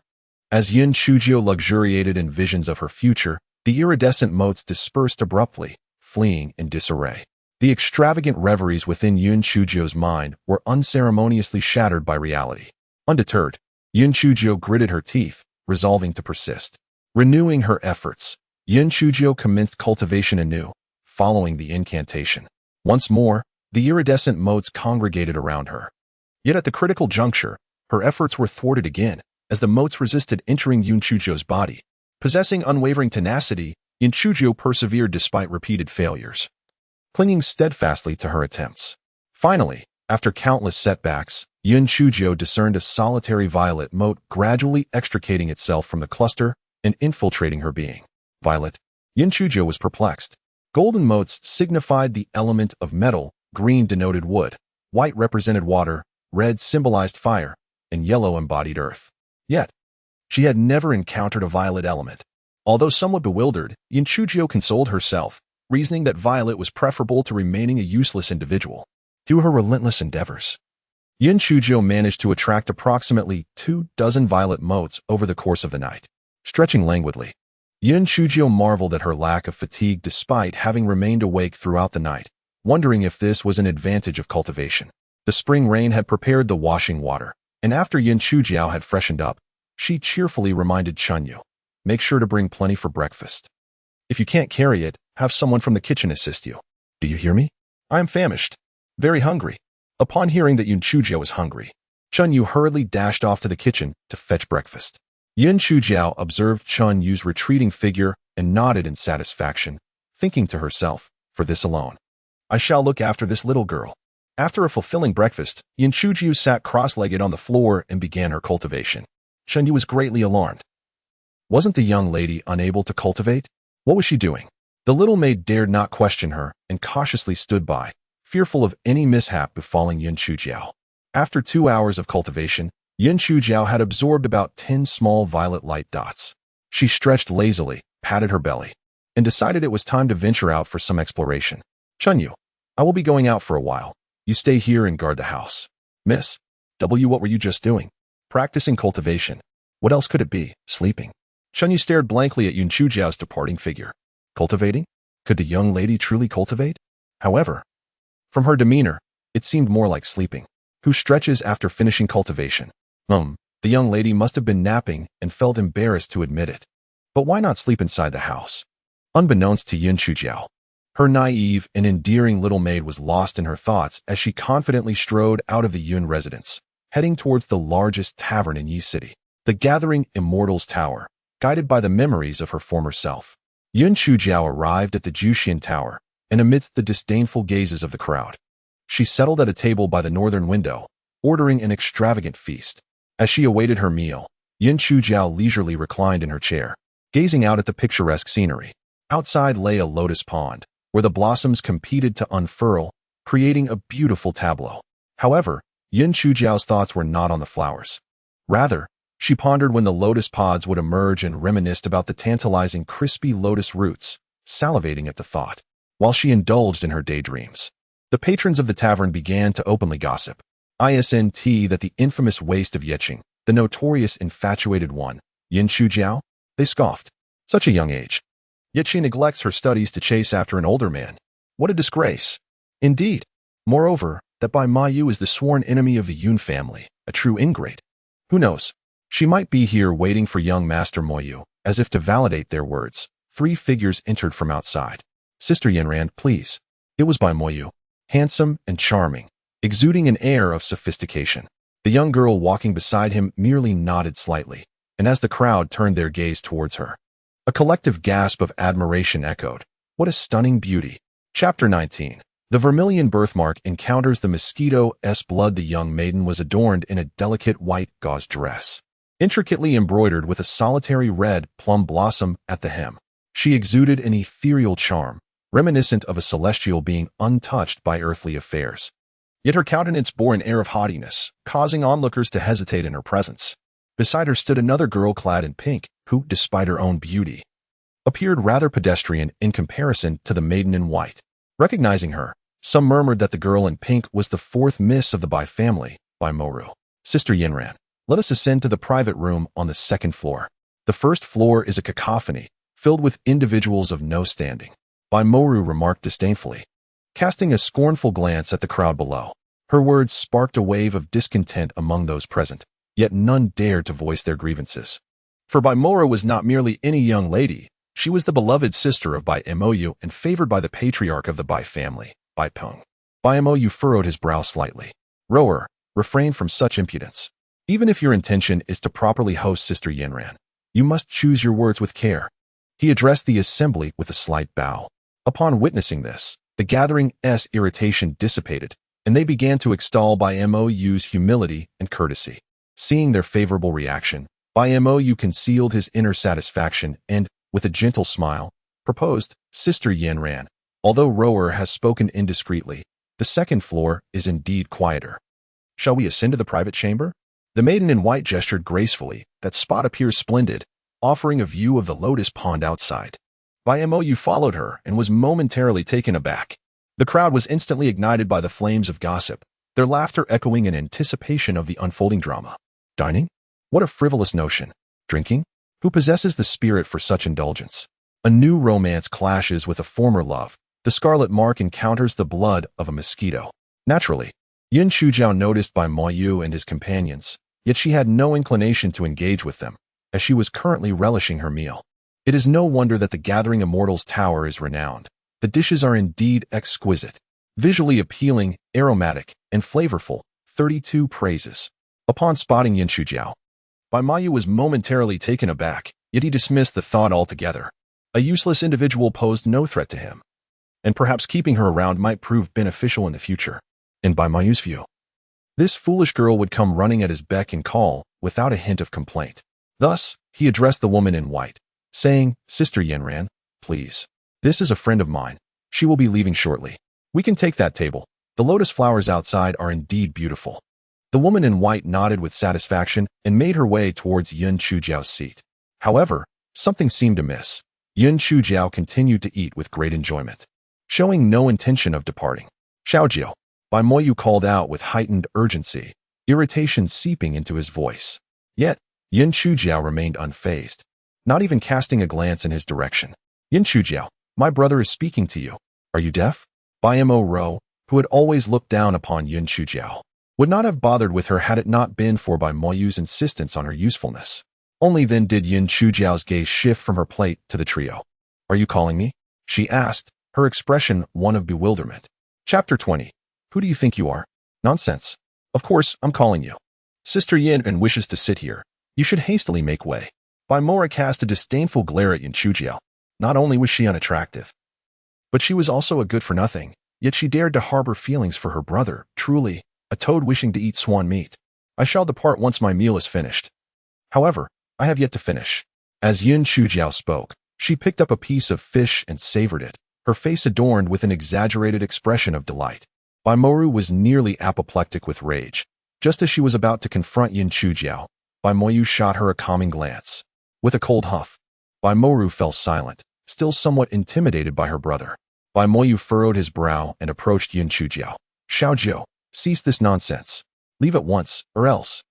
[SPEAKER 1] as Yun Chujiao luxuriated in visions of her future, the iridescent motes dispersed abruptly, fleeing in disarray. The extravagant reveries within Yun Chujiao's mind were unceremoniously shattered by reality. Undeterred, Yun Chujiao gritted her teeth, resolving to persist. Renewing her efforts, Yun Chujiao commenced cultivation anew, following the incantation. Once more, the iridescent motes congregated around her. Yet at the critical juncture, her efforts were thwarted again, as the motes resisted entering Yun Chujiao's body. Possessing unwavering tenacity, Yun Chujiao persevered despite repeated failures, clinging steadfastly to her attempts. Finally, after countless setbacks, Yun Chujiao discerned a solitary violet mote gradually extricating itself from the cluster and infiltrating her being. Violet. Yun Chujiao was perplexed. Golden motes signified the element of metal, green denoted wood, white represented water, red symbolized fire, and yellow embodied earth. Yet, she had never encountered a violet element. Although somewhat bewildered, Yun Chujiao consoled herself, reasoning that violet was preferable to remaining a useless individual. Through her relentless endeavors, Yun Chujiao managed to attract approximately 24 violet motes over the course of the night. Stretching languidly, Yun Chujiao marveled at her lack of fatigue despite having remained awake throughout the night, wondering if this was an advantage of cultivation. The spring rain had prepared the washing water, and after Yun Chujiao had freshened up, she cheerfully reminded Chunyu, make sure to bring plenty for breakfast. If you can't carry it, have someone from the kitchen assist you. Do you hear me? I am famished. Very hungry. Upon hearing that Yun Chujiao was hungry, Chunyu hurriedly dashed off to the kitchen to fetch breakfast. Yun Chujiao observed Chun Yu's retreating figure and nodded in satisfaction, thinking to herself, for this alone, I shall look after this little girl. After a fulfilling breakfast, Yun Chujiao sat cross-legged on the floor and began her cultivation. Chun Yu was greatly alarmed. Wasn't the young lady unable to cultivate? What was she doing? The little maid dared not question her and cautiously stood by, fearful of any mishap befalling Yun Chujiao. After 2 hours of cultivation, Yun Chujiao had absorbed about 10 small violet light dots. She stretched lazily, patted her belly, and decided it was time to venture out for some exploration. Chunyu, I will be going out for a while. You stay here and guard the house. Miss W, what were you just doing? Practicing cultivation. What else could it be? Sleeping. Chunyu stared blankly at Yun Chujiao's departing figure. Cultivating? Could the young lady truly cultivate? However, from her demeanor, it seemed more like sleeping. Who stretches after finishing cultivation? The young lady must have been napping and felt embarrassed to admit it. But why not sleep inside the house? Unbeknownst to Yun Chujiao, her naive and endearing little maid was lost in her thoughts as she confidently strode out of the Yun residence, heading towards the largest tavern in Yi City, the Gathering Immortals Tower, guided by the memories of her former self. Yun Chujiao arrived at the Juxian Tower, and amidst the disdainful gazes of the crowd, she settled at a table by the northern window, ordering an extravagant feast. As she awaited her meal, Yun Chujiao leisurely reclined in her chair, gazing out at the picturesque scenery. Outside lay a lotus pond, where the blossoms competed to unfurl, creating a beautiful tableau. However, Yun Chujiao's thoughts were not on the flowers. Rather, she pondered when the lotus pods would emerge and reminisced about the tantalizing crispy lotus roots, salivating at the thought. While she indulged in her daydreams, the patrons of the tavern began to openly gossip. Isn't that the infamous waste of Yeqing, the notorious infatuated one, Yun Chujiao? They scoffed. Such a young age. Yet she neglects her studies to chase after an older man. What a disgrace. Indeed. Moreover, that Bai Mayu is the sworn enemy of the Yun family, a true ingrate. Who knows? She might be here waiting for young Master Moyu. As if to validate their words, 3 figures entered from outside. Sister Yanran, please. It was Bai Moyu, handsome and charming, exuding an air of sophistication. The young girl walking beside him merely nodded slightly, and as the crowd turned their gaze towards her, a collective gasp of admiration echoed. What a stunning beauty. Chapter 19. The vermilion birthmark encounters the mosquito's blood. The young maiden was adorned in a delicate white gauze dress, intricately embroidered with a solitary red plum blossom at the hem. She exuded an ethereal charm, reminiscent of a celestial being untouched by earthly affairs. Yet her countenance bore an air of haughtiness, causing onlookers to hesitate in her presence. Beside her stood another girl clad in pink, who, despite her own beauty, appeared rather pedestrian in comparison to the maiden in white. Recognizing her, some murmured that the girl in pink was the 4th miss of the Bai family, Bai Moru. Sister Yinran, let us ascend to the private room on the 2nd floor. The 1st floor is a cacophony, filled with individuals of no standing, Bai Moru remarked disdainfully, casting a scornful glance at the crowd below. Her words sparked a wave of discontent among those present, yet none dared to voice their grievances. For Bai Moru was not merely any young lady, she was the beloved sister of Bai Mou and favored by the patriarch of the Bai family, Bai Peng. Bai Mou furrowed his brow slightly. Rower, refrain from such impudence. Even if your intention is to properly host Sister Yanran, you must choose your words with care. He addressed the assembly with a slight bow. Upon witnessing this, the gathering's irritation dissipated, and they began to extol Bai Mou's humility and courtesy. Seeing their favorable reaction, Bai Mou concealed his inner satisfaction and, with a gentle smile, proposed, Sister Yanran, although Rower has spoken indiscreetly, the 2nd floor is indeed quieter. Shall we ascend to the private chamber? The maiden in white gestured gracefully. That spot appears splendid, offering a view of the lotus pond outside. Bai Mou followed her and was momentarily taken aback. The crowd was instantly ignited by the flames of gossip, their laughter echoing in anticipation of the unfolding drama. Dining? What a frivolous notion. Drinking? Who possesses the spirit for such indulgence? A new romance clashes with a former love. The scarlet mark encounters the blood of a mosquito. Naturally, Yun Chujiao noticed Bai Moyu and his companions, yet she had no inclination to engage with them, as she was currently relishing her meal. It is no wonder that the Gathering Immortals Tower is renowned. The dishes are indeed exquisite, visually appealing, aromatic, and flavorful. 32 praises. Upon spotting Yun Chujiao, Bai Mayu was momentarily taken aback, yet he dismissed the thought altogether. A useless individual posed no threat to him, and perhaps keeping her around might prove beneficial in the future. In Bai Mayu's view, this foolish girl would come running at his beck and call without a hint of complaint. Thus, he addressed the woman in white, saying, Sister Yanran, please. This is a friend of mine. She will be leaving shortly. We can take that table. The lotus flowers outside are indeed beautiful. The woman in white nodded with satisfaction and made her way towards Yun Chujiao's seat. However, something seemed amiss. Yun Chujiao continued to eat with great enjoyment, showing no intention of departing. Xiaojiu, Bai Moyu called out with heightened urgency, irritation seeping into his voice. Yet, Yin Chujiao remained unfazed, not even casting a glance in his direction. Yin Chujiao, my brother is speaking to you. Are you deaf? Bai Mo Ro, who had always looked down upon Yin Chujiao, would not have bothered with her had it not been for Bai Moyu's insistence on her usefulness. Only then did Yin Chujiao's gaze shift from her plate to the trio. Are you calling me? She asked, her expression one of bewilderment. Chapter 20. Who do you think you are? Nonsense. Of course, I'm calling you. Sister Yin wishes to sit here. You should hastily make way. Bai Mora cast a disdainful glare at Yin Chujiao. Not only was she unattractive, but she was also a good-for-nothing, yet she dared to harbor feelings for her brother, truly, a toad wishing to eat swan meat. I shall depart once my meal is finished. However, I have yet to finish. As Yin Chujiao spoke, she picked up a piece of fish and savored it, her face adorned with an exaggerated expression of delight. Bai Moru was nearly apoplectic with rage. Just as she was about to confront Yin Chujiao, Bai Moyu shot her a calming glance. With a cold huff, Bai Moru fell silent, still somewhat intimidated by her brother. Bai Moyu furrowed his brow and approached Yin Chujiao. Xiaojiu, cease this nonsense. Leave at once, or else.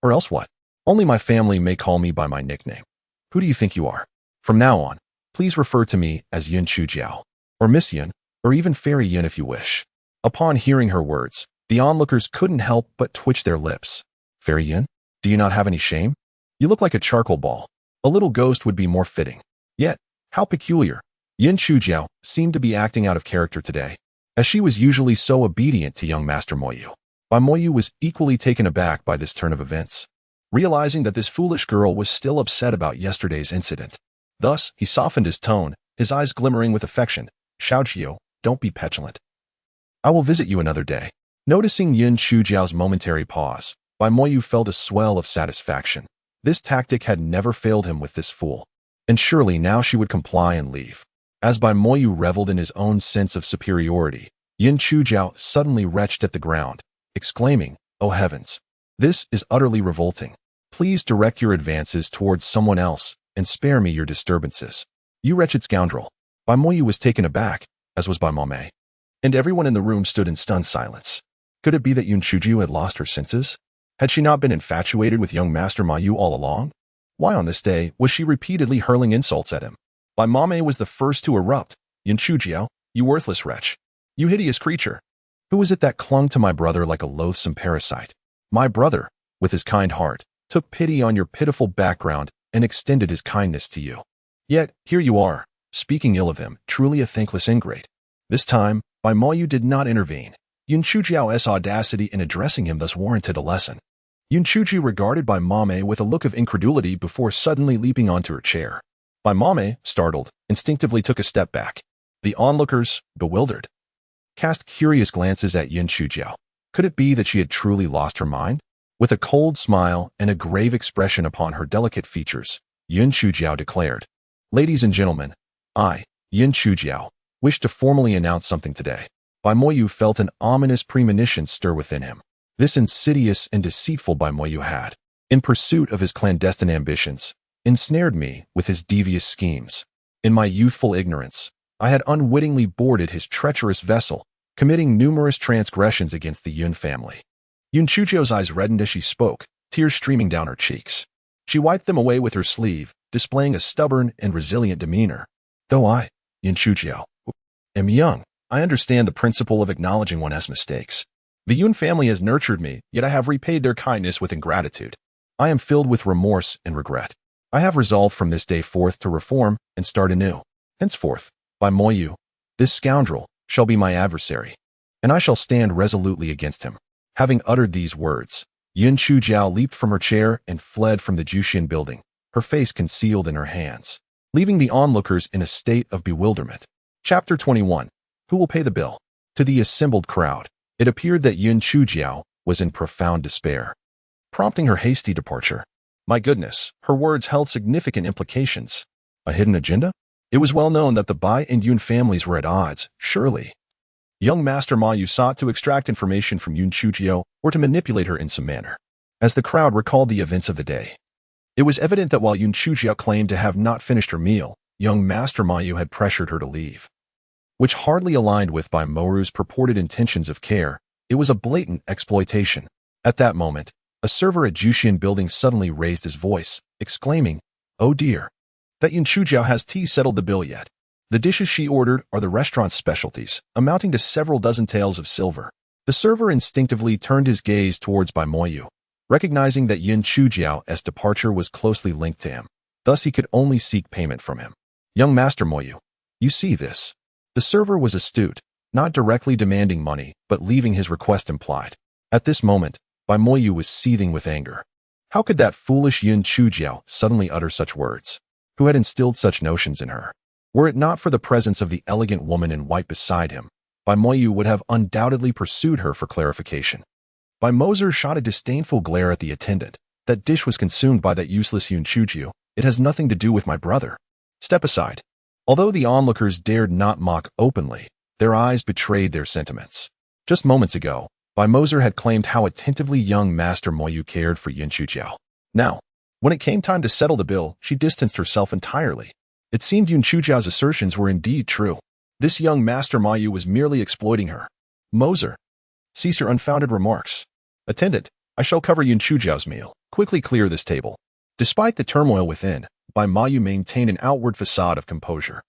[SPEAKER 1] Or else what? Only my family may call me by my nickname. Who do you think you are? From now on, please refer to me as Yin Chujiao, or Miss Yin, or even Fairy Yin if you wish. Upon hearing her words, the onlookers couldn't help but twitch their lips. Fairy Yin? Do you not have any shame? You look like a charcoal ball. A little ghost would be more fitting. Yet, how peculiar. Yin Chujiao seemed to be acting out of character today, as she was usually so obedient to young Master Moyu. Bai Moyu was equally taken aback by this turn of events, realizing that this foolish girl was still upset about yesterday's incident. Thus, he softened his tone, his eyes glimmering with affection. Xiaojiu, don't be petulant. I will visit you another day. Noticing Yin Chujiao's momentary pause, Bai Moyu felt a swell of satisfaction. This tactic had never failed him with this fool, and surely now she would comply and leave. As Bai Moyu reveled in his own sense of superiority, Yin Chujiao suddenly retched at the ground, exclaiming, "Oh heavens! This is utterly revolting. Please direct your advances towards someone else, and spare me your disturbances." You wretched scoundrel. Bai Moyu was taken aback, as was Bai Mame, and everyone in the room stood in stunned silence. Could it be that Yin Chujiao had lost her senses? Had she not been infatuated with young Master Mayu all along? Why on this day was she repeatedly hurling insults at him? Bai Mame was the first to erupt. Yin Chujiao, you worthless wretch. You hideous creature. Who was it that clung to my brother like a loathsome parasite? My brother, with his kind heart, took pity on your pitiful background and extended his kindness to you. Yet, here you are, speaking ill of him, truly a thankless ingrate. This time, Bai Moyu did not intervene. Yin Chujiao's audacity in addressing him thus warranted a lesson. Yin Chuji regarded Bai Mame with a look of incredulity before suddenly leaping onto her chair. Bai Mame, startled, instinctively took a step back. The onlookers, bewildered, cast curious glances at Yin Chujiao. Could it be that she had truly lost her mind? With a cold smile and a grave expression upon her delicate features, Yin Chujiao declared, "Ladies and gentlemen, I, Yin Chujiao, wish to formally announce something today." Bai Moyu felt an ominous premonition stir within him. This insidious and deceitful Bai Moyu had, in pursuit of his clandestine ambitions, ensnared me with his devious schemes. In my youthful ignorance, I had unwittingly boarded his treacherous vessel, committing numerous transgressions against the Yun family. Yin Chujiao's eyes reddened as she spoke, tears streaming down her cheeks. She wiped them away with her sleeve, displaying a stubborn and resilient demeanor. Though I, Yin Chujiao, am young, I understand the principle of acknowledging one's mistakes. The Yun family has nurtured me, yet I have repaid their kindness with ingratitude. I am filled with remorse and regret. I have resolved from this day forth to reform and start anew. Henceforth, Bai Moyu, this scoundrel, shall be my adversary, and I shall stand resolutely against him. Having uttered these words, Yin Chujiao leaped from her chair and fled from the Jushin building, her face concealed in her hands, leaving the onlookers in a state of bewilderment. Chapter 21. Who will pay the bill? To the assembled crowd, it appeared that Yin Chujiao was in profound despair, prompting her hasty departure. My goodness, her words held significant implications. A hidden agenda? It was well known that the Bai and Yun families were at odds, surely. Young Master Mayu sought to extract information from Yin Chujiao or to manipulate her in some manner. As the crowd recalled the events of the day, it was evident that while Yin Chujiao claimed to have not finished her meal, young Master Mayu had pressured her to leave. which hardly aligned with Bai Moru's purported intentions of care. It was a blatant exploitation. At that moment, a server at Jushian Building suddenly raised his voice, exclaiming, "Oh dear! That Yun Chujiao has tea settled the bill yet. The dishes she ordered are the restaurant's specialties, amounting to several dozen taels of silver." The server instinctively turned his gaze towards Bai Moyu, recognizing that Yun Chujiao's departure was closely linked to him. Thus he could only seek payment from him. "Young Master Moyu, you see this." The server was astute, not directly demanding money, but leaving his request implied. At this moment, Bai Moyu was seething with anger. How could that foolish Yun Chujiao suddenly utter such words? Who had instilled such notions in her? Were it not for the presence of the elegant woman in white beside him, Bai Moyu would have undoubtedly pursued her for clarification. Bai Moser shot a disdainful glare at the attendant. "That dish was consumed by that useless Yun Chujiao. It has nothing to do with my brother. Step aside." Although the onlookers dared not mock openly, their eyes betrayed their sentiments. Just moments ago, Bai Moser had claimed how attentively young Master Moyu cared for Yun Chujiao. Now, when it came time to settle the bill, she distanced herself entirely. It seemed Yun Chujiao's assertions were indeed true. This young Master Moyu was merely exploiting her. "Moser, cease your unfounded remarks. Attendant, I shall cover Yun Chujiao's meal. Quickly clear this table." Despite the turmoil within, Bai Moyu maintained an outward facade of composure.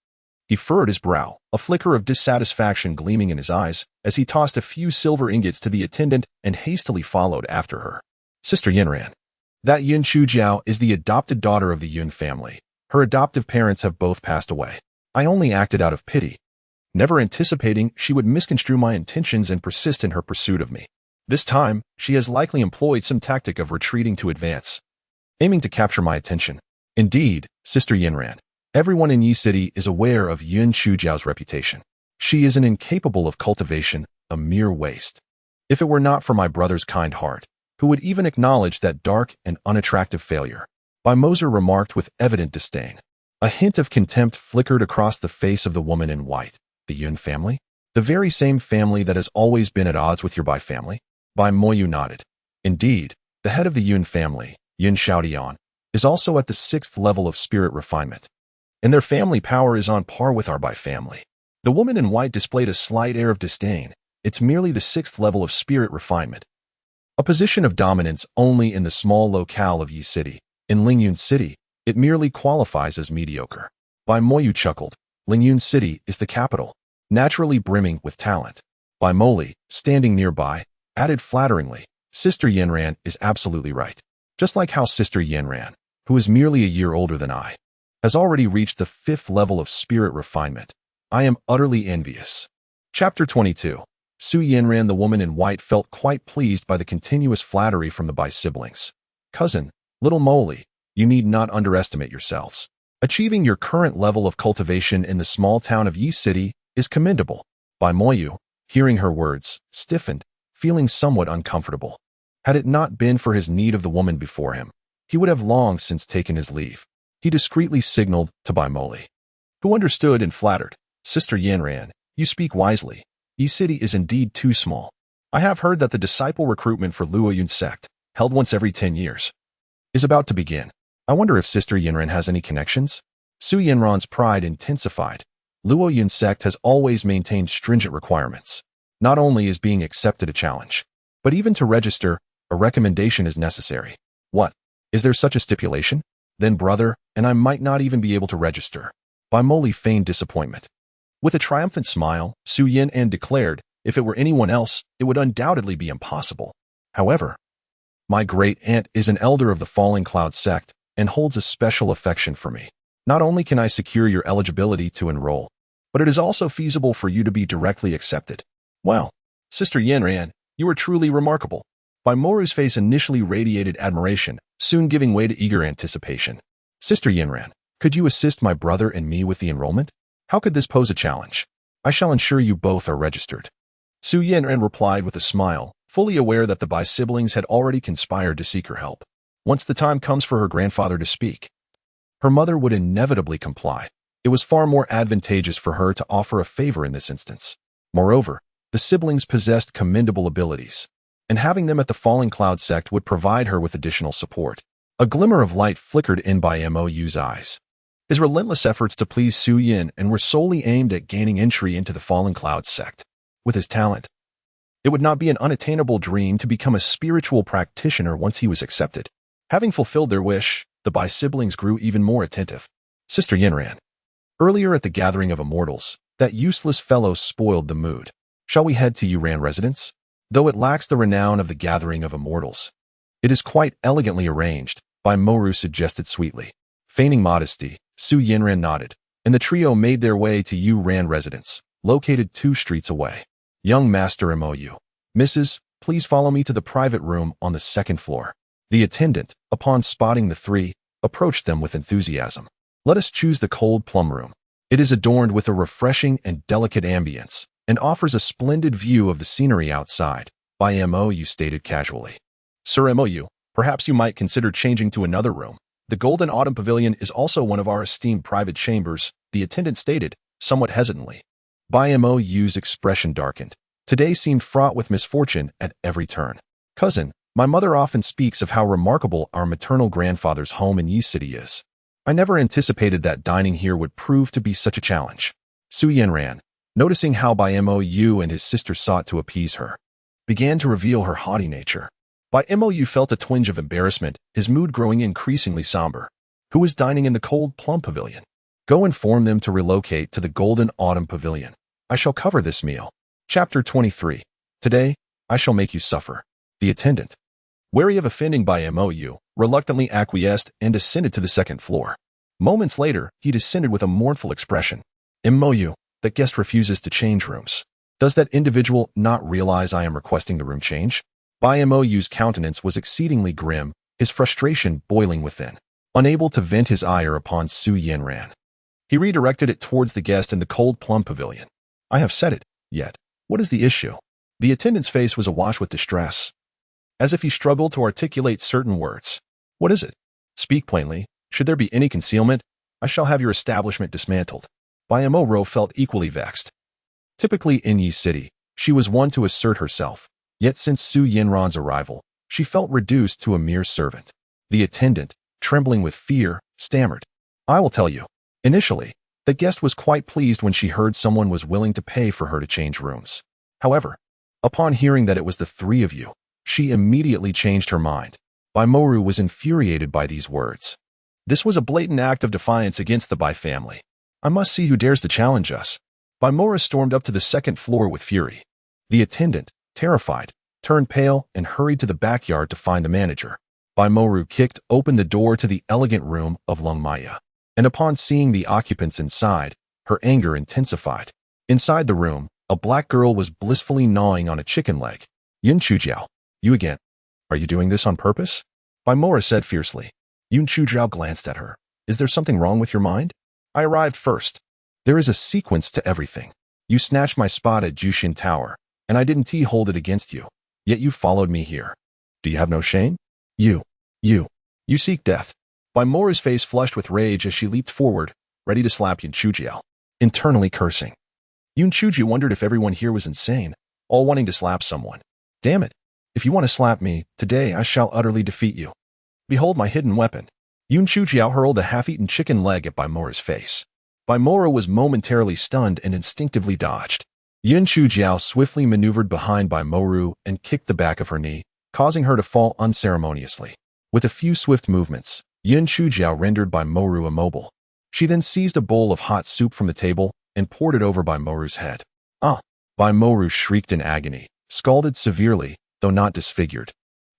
[SPEAKER 1] He furrowed his brow, a flicker of dissatisfaction gleaming in his eyes, as he tossed a few silver ingots to the attendant and hastily followed after her. "Sister Yinran, that Yun Chujiao is the adopted daughter of the Yun family. Her adoptive parents have both passed away. I only acted out of pity, never anticipating she would misconstrue my intentions and persist in her pursuit of me. This time, she has likely employed some tactic of retreating to advance, aiming to capture my attention. Indeed, Sister Yinran, everyone in Yi City is aware of Yun Chujiao's reputation. She is an incapable of cultivation, a mere waste. If it were not for my brother's kind heart, who would even acknowledge that dark and unattractive failure," Bai Moser remarked with evident disdain. A hint of contempt flickered across the face of the woman in white. "The Yun family? The very same family that has always been at odds with your Bai family?" Bai Moyu nodded. "Indeed, the head of the Yun family, Yun Xiaodian, is also at the 6th level of spirit refinement, and their family power is on par with our Bai family." The woman in white displayed a slight air of disdain. "It's merely the 6th level of spirit refinement, a position of dominance only in the small locale of Yi City. In Lingyun City, it merely qualifies as mediocre." Bai Moyu chuckled. "Lingyun City is the capital, naturally brimming with talent." Bai Moli, standing nearby, added flatteringly, "Sister Yinran is absolutely right. Just like how Sister Yinran, who is merely a year older than I, has already reached the 5th level of spirit refinement. I am utterly envious." Chapter 22. Su Yinran, the woman in white, felt quite pleased by the continuous flattery from the Bai siblings. "Cousin, little Moli, you need not underestimate yourselves. Achieving your current level of cultivation in the small town of Yi City is commendable." Bai Moyu, hearing her words, stiffened, feeling somewhat uncomfortable. Had it not been for his need of the woman before him, he would have long since taken his leave. He discreetly signaled to Bai Moli, who understood and flattered. "Sister Yinran, you speak wisely. Yi City is indeed too small. I have heard that the disciple recruitment for Luo Yun sect, held once every 10 years, is about to begin. I wonder if Sister Yinran has any connections?" Su Yinran's pride intensified. Luo Yun sect has always maintained stringent requirements. Not only is being accepted a challenge, but even to register, a recommendation is necessary. "What? Is there such a stipulation? Then brother, and I might not even be able to register." Bai Moli feigned disappointment. With a triumphant smile, Su Yinran declared, "If it were anyone else, it would undoubtedly be impossible. However, my great-aunt is an elder of the Falling Cloud sect and holds a special affection for me. Not only can I secure your eligibility to enroll, but it is also feasible for you to be directly accepted." "Well, Sister Yinran, you are truly remarkable." Bai Moru's face initially radiated admiration, soon giving way to eager anticipation. "Sister Yinran, could you assist my brother and me with the enrollment? How could this pose a challenge? I shall ensure you both are registered." Su Yinran replied with a smile, fully aware that the Bai siblings had already conspired to seek her help. Once the time comes for her grandfather to speak, her mother would inevitably comply. It was far more advantageous for her to offer a favor in this instance. Moreover, the siblings possessed commendable abilities, and having them at the Falling Cloud sect would provide her with additional support. A glimmer of light flickered in Bai Mou's eyes. His relentless efforts to please Su Yin and were solely aimed at gaining entry into the Fallen Clouds sect. With his talent, it would not be an unattainable dream to become a spiritual practitioner once he was accepted. Having fulfilled their wish, the Bai siblings grew even more attentive. Sister Yinran. Earlier at the gathering of immortals, that useless fellow spoiled the mood. Shall we head to Yuran residence? Though it lacks the renown of the gathering of immortals, it is quite elegantly arranged, Bai Moru suggested sweetly. Feigning modesty, Su Yinran nodded, and the trio made their way to Yuran residence, located 2 streets away. Young Master MOU. Mrs., please follow me to the private room on the 2nd floor. The attendant, upon spotting the 3, approached them with enthusiasm. Let us choose the cold plum room. It is adorned with a refreshing and delicate ambience, and offers a splendid view of the scenery outside, Bai MOU stated casually. Sir MOU, perhaps you might consider changing to another room. The Golden Autumn Pavilion is also one of our esteemed private chambers, the attendant stated, somewhat hesitantly. Bai MOU's expression darkened. Today seemed fraught with misfortune at every turn. Cousin, my mother often speaks of how remarkable our maternal grandfather's home in Yi City is. I never anticipated that dining here would prove to be such a challenge. Su Yinran, noticing how Bai MOU and his sister sought to appease her, began to reveal her haughty nature. Bai MOU felt a twinge of embarrassment, his mood growing increasingly somber. Who is dining in the cold plum pavilion? Go inform them to relocate to the Golden Autumn Pavilion. I shall cover this meal. Chapter 23. Today, I shall make you suffer. The attendant, wary of offending Bai MOU, reluctantly acquiesced and descended to the 2nd floor. Moments later, he descended with a mournful expression. MOU, that guest refuses to change rooms. Does that individual not realize I am requesting the room change? Bai MOU's countenance was exceedingly grim, his frustration boiling within. Unable to vent his ire upon Su Yinran, he redirected it towards the guest in the cold plum pavilion. I have said it, yet. What is the issue? The attendant's face was awash with distress, as if he struggled to articulate certain words. What is it? Speak plainly. Should there be any concealment, I shall have your establishment dismantled. Bai MOU felt equally vexed. Typically in Yi City, she was one to assert herself, yet since Su Yinran's arrival, she felt reduced to a mere servant. The attendant, trembling with fear, stammered. I will tell you. Initially, the guest was quite pleased when she heard someone was willing to pay for her to change rooms. However, upon hearing that it was the 3 of you, she immediately changed her mind. Bai MOU was infuriated by these words. This was a blatant act of defiance against the Bai family. I must see who dares to challenge us. Bai MOU stormed up to the 2nd floor with fury. The attendant, terrified, turned pale and hurried to the backyard to find the manager. Bai MOU kicked open the door to the elegant room of Lung Maya, and upon seeing the occupants inside, her anger intensified. Inside the room, a black girl was blissfully gnawing on a chicken leg. Yun Chujiao, you again. Are you doing this on purpose? Bai MOU said fiercely. Yun Chujiao glanced at her. Is there something wrong with your mind? I arrived first. There is a sequence to everything. You snatched my spot at Jushin Tower, and I didn't hold it against you. Yet you followed me here. Do you have no shame? You seek death. Bai MOU's face flushed with rage as she leaped forward, ready to slap Yun Chujiao, internally cursing. Yun Chujiao wondered if everyone here was insane, all wanting to slap someone. Damn it. If you want to slap me, today I shall utterly defeat you. Behold my hidden weapon. Yun Chujiao hurled a half-eaten chicken leg at Bai MOU's face. Bai MOU was momentarily stunned and instinctively dodged. Yun Chujiao swiftly maneuvered behind Bai MOU and kicked the back of her knee, causing her to fall unceremoniously. With a few swift movements, Yun Chujiao rendered Bai MOU immobile. She then seized a bowl of hot soup from the table and poured it over Bai MOU's head. Ah! Bai MOU shrieked in agony, scalded severely, though not disfigured.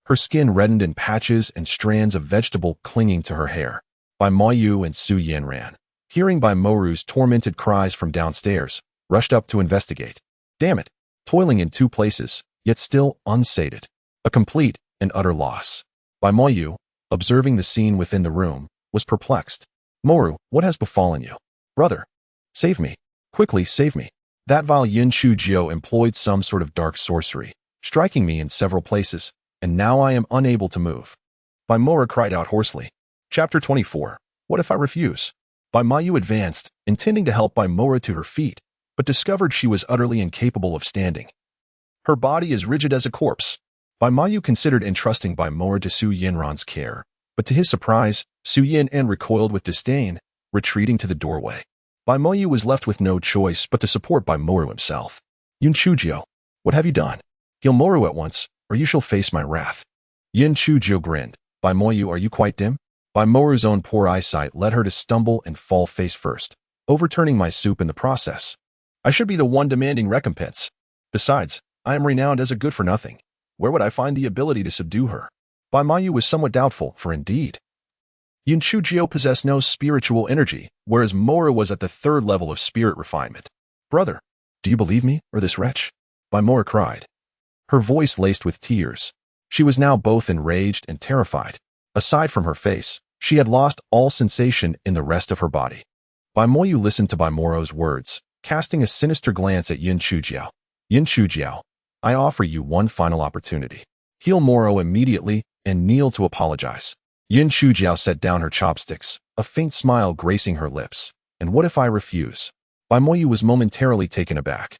[SPEAKER 1] Her skin reddened in patches and strands of vegetable clinging to her hair. Bai MOU and Su Yinran, hearing Bai MOU's tormented cries from downstairs, rushed up to investigate. Damn it! Toiling in 2 places, yet still unsated. A complete and utter loss. Bai MOU, observing the scene within the room, was perplexed. Moru, what has befallen you? Brother, save me. Quickly, save me. That vile Yun Chujiao employed some sort of dark sorcery, striking me in several places, and now I am unable to move. Bai MOU cried out hoarsely. Chapter 24. What if I refuse? Bai MOU advanced, intending to help Bai MOU to her feet, but discovered she was utterly incapable of standing. Her body is rigid as a corpse. Bai MOU considered entrusting Bai MOU to Su Yinran's care, but to his surprise, Su Yinran recoiled with disdain, retreating to the doorway. Bai Moyu was left with no choice but to support Bai Moru himself. Yun Chujio, what have you done? Kill Moru at once, or you shall face my wrath. Yun Chujio grinned. Bai Moyu, are you quite dim? Bai Moru's own poor eyesight led her to stumble and fall face first, overturning my soup in the process. I should be the one demanding recompense. Besides, I am renowned as a good-for-nothing. Where would I find the ability to subdue her? Bai Moyu was somewhat doubtful, for indeed, Yun Chujio possessed no spiritual energy, whereas Moru was at the third level of spirit refinement. Brother, do you believe me, or this wretch? Bai Moru cried, her voice laced with tears. She was now both enraged and terrified. Aside from her face, she had lost all sensation in the rest of her body. Bai Moyu listened to Bai Moru's words, casting a sinister glance at Yun Chujiao. Yun Chujiao, I offer you one final opportunity. Heal Moru immediately and kneel to apologize. Yun Chujiao set down her chopsticks, a faint smile gracing her lips. And what if I refuse? Bai Moyu was momentarily taken aback.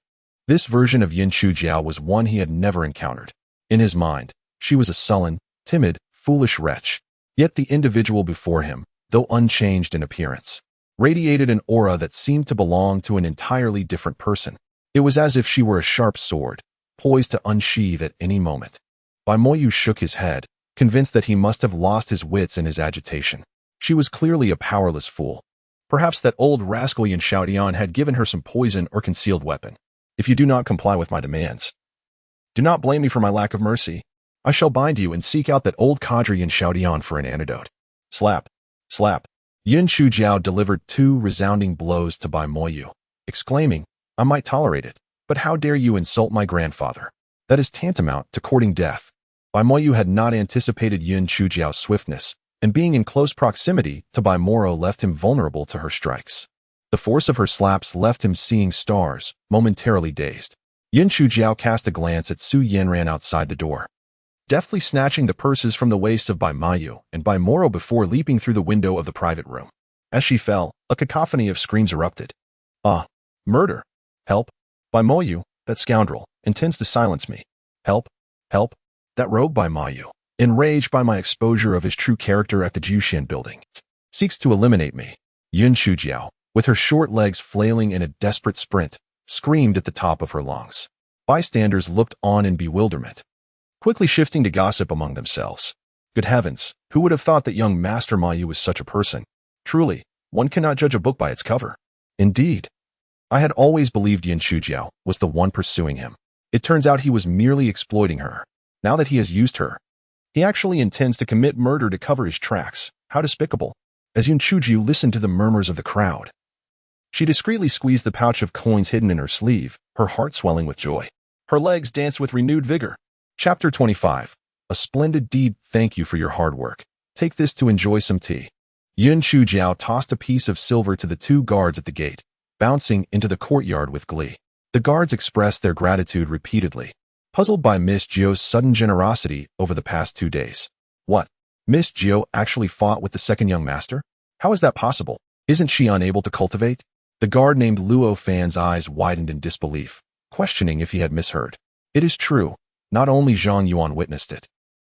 [SPEAKER 1] This version of Yun Chujiao was one he had never encountered. In his mind, she was a sullen, timid, foolish wretch. Yet the individual before him, though unchanged in appearance, radiated an aura that seemed to belong to an entirely different person. It was as if she were a sharp sword, poised to unsheathe at any moment. Bai Moyu shook his head, convinced that he must have lost his wits in his agitation. She was clearly a powerless fool. Perhaps that old rascal Yin Xiaotian had given her some poison or concealed weapon. If you do not comply with my demands, do not blame me for my lack of mercy. I shall bind you and seek out that old cadre Yin Xiaotian for an antidote. Slap, slap. Yun Chujiao delivered 2 resounding blows to Bai Moyu, exclaiming, I might tolerate it, but how dare you insult my grandfather? That is tantamount to courting death. Bai Moyu had not anticipated Yun Chujiao's swiftness, and being in close proximity to Bai Moru left him vulnerable to her strikes. The force of her slaps left him seeing stars, momentarily dazed. Yun Chujiao cast a glance at Su Yanran outside the door, deftly snatching the purses from the waist of Bai Moyu and Bai Moru before leaping through the window of the private room. As she fell, a cacophony of screams erupted. Ah, murder! Help! Bai Moyu, that scoundrel, intends to silence me. Help! Help! That rogue Bai Moyu, enraged by my exposure of his true character at the Jushan building, seeks to eliminate me. Yun Chujiao, with her short legs flailing in a desperate sprint, screamed at the top of her lungs. Bystanders looked on in bewilderment, quickly shifting to gossip among themselves. Good heavens, who would have thought that young Master Mayu was such a person? Truly, one cannot judge a book by its cover. Indeed, I had always believed Yin Chujiao was the one pursuing him. It turns out he was merely exploiting her. Now that he has used her, he actually intends to commit murder to cover his tracks. How despicable. As Yun Chujiao listened to the murmurs of the crowd, she discreetly squeezed the pouch of coins hidden in her sleeve, her heart swelling with joy. Her legs danced with renewed vigor. Chapter 25. A splendid deed. Thank you for your hard work. Take this to enjoy some tea. Yun Chujiao tossed a piece of silver to the 2 guards at the gate, bouncing into the courtyard with glee. The guards expressed their gratitude repeatedly, puzzled by Miss Jio's sudden generosity over the past 2 days. What? Miss Jio actually fought with the second young master? How is that possible? Isn't she unable to cultivate? The guard named Luo Fan's eyes widened in disbelief, questioning if he had misheard. It is true. Not only Zhang Yuan witnessed it,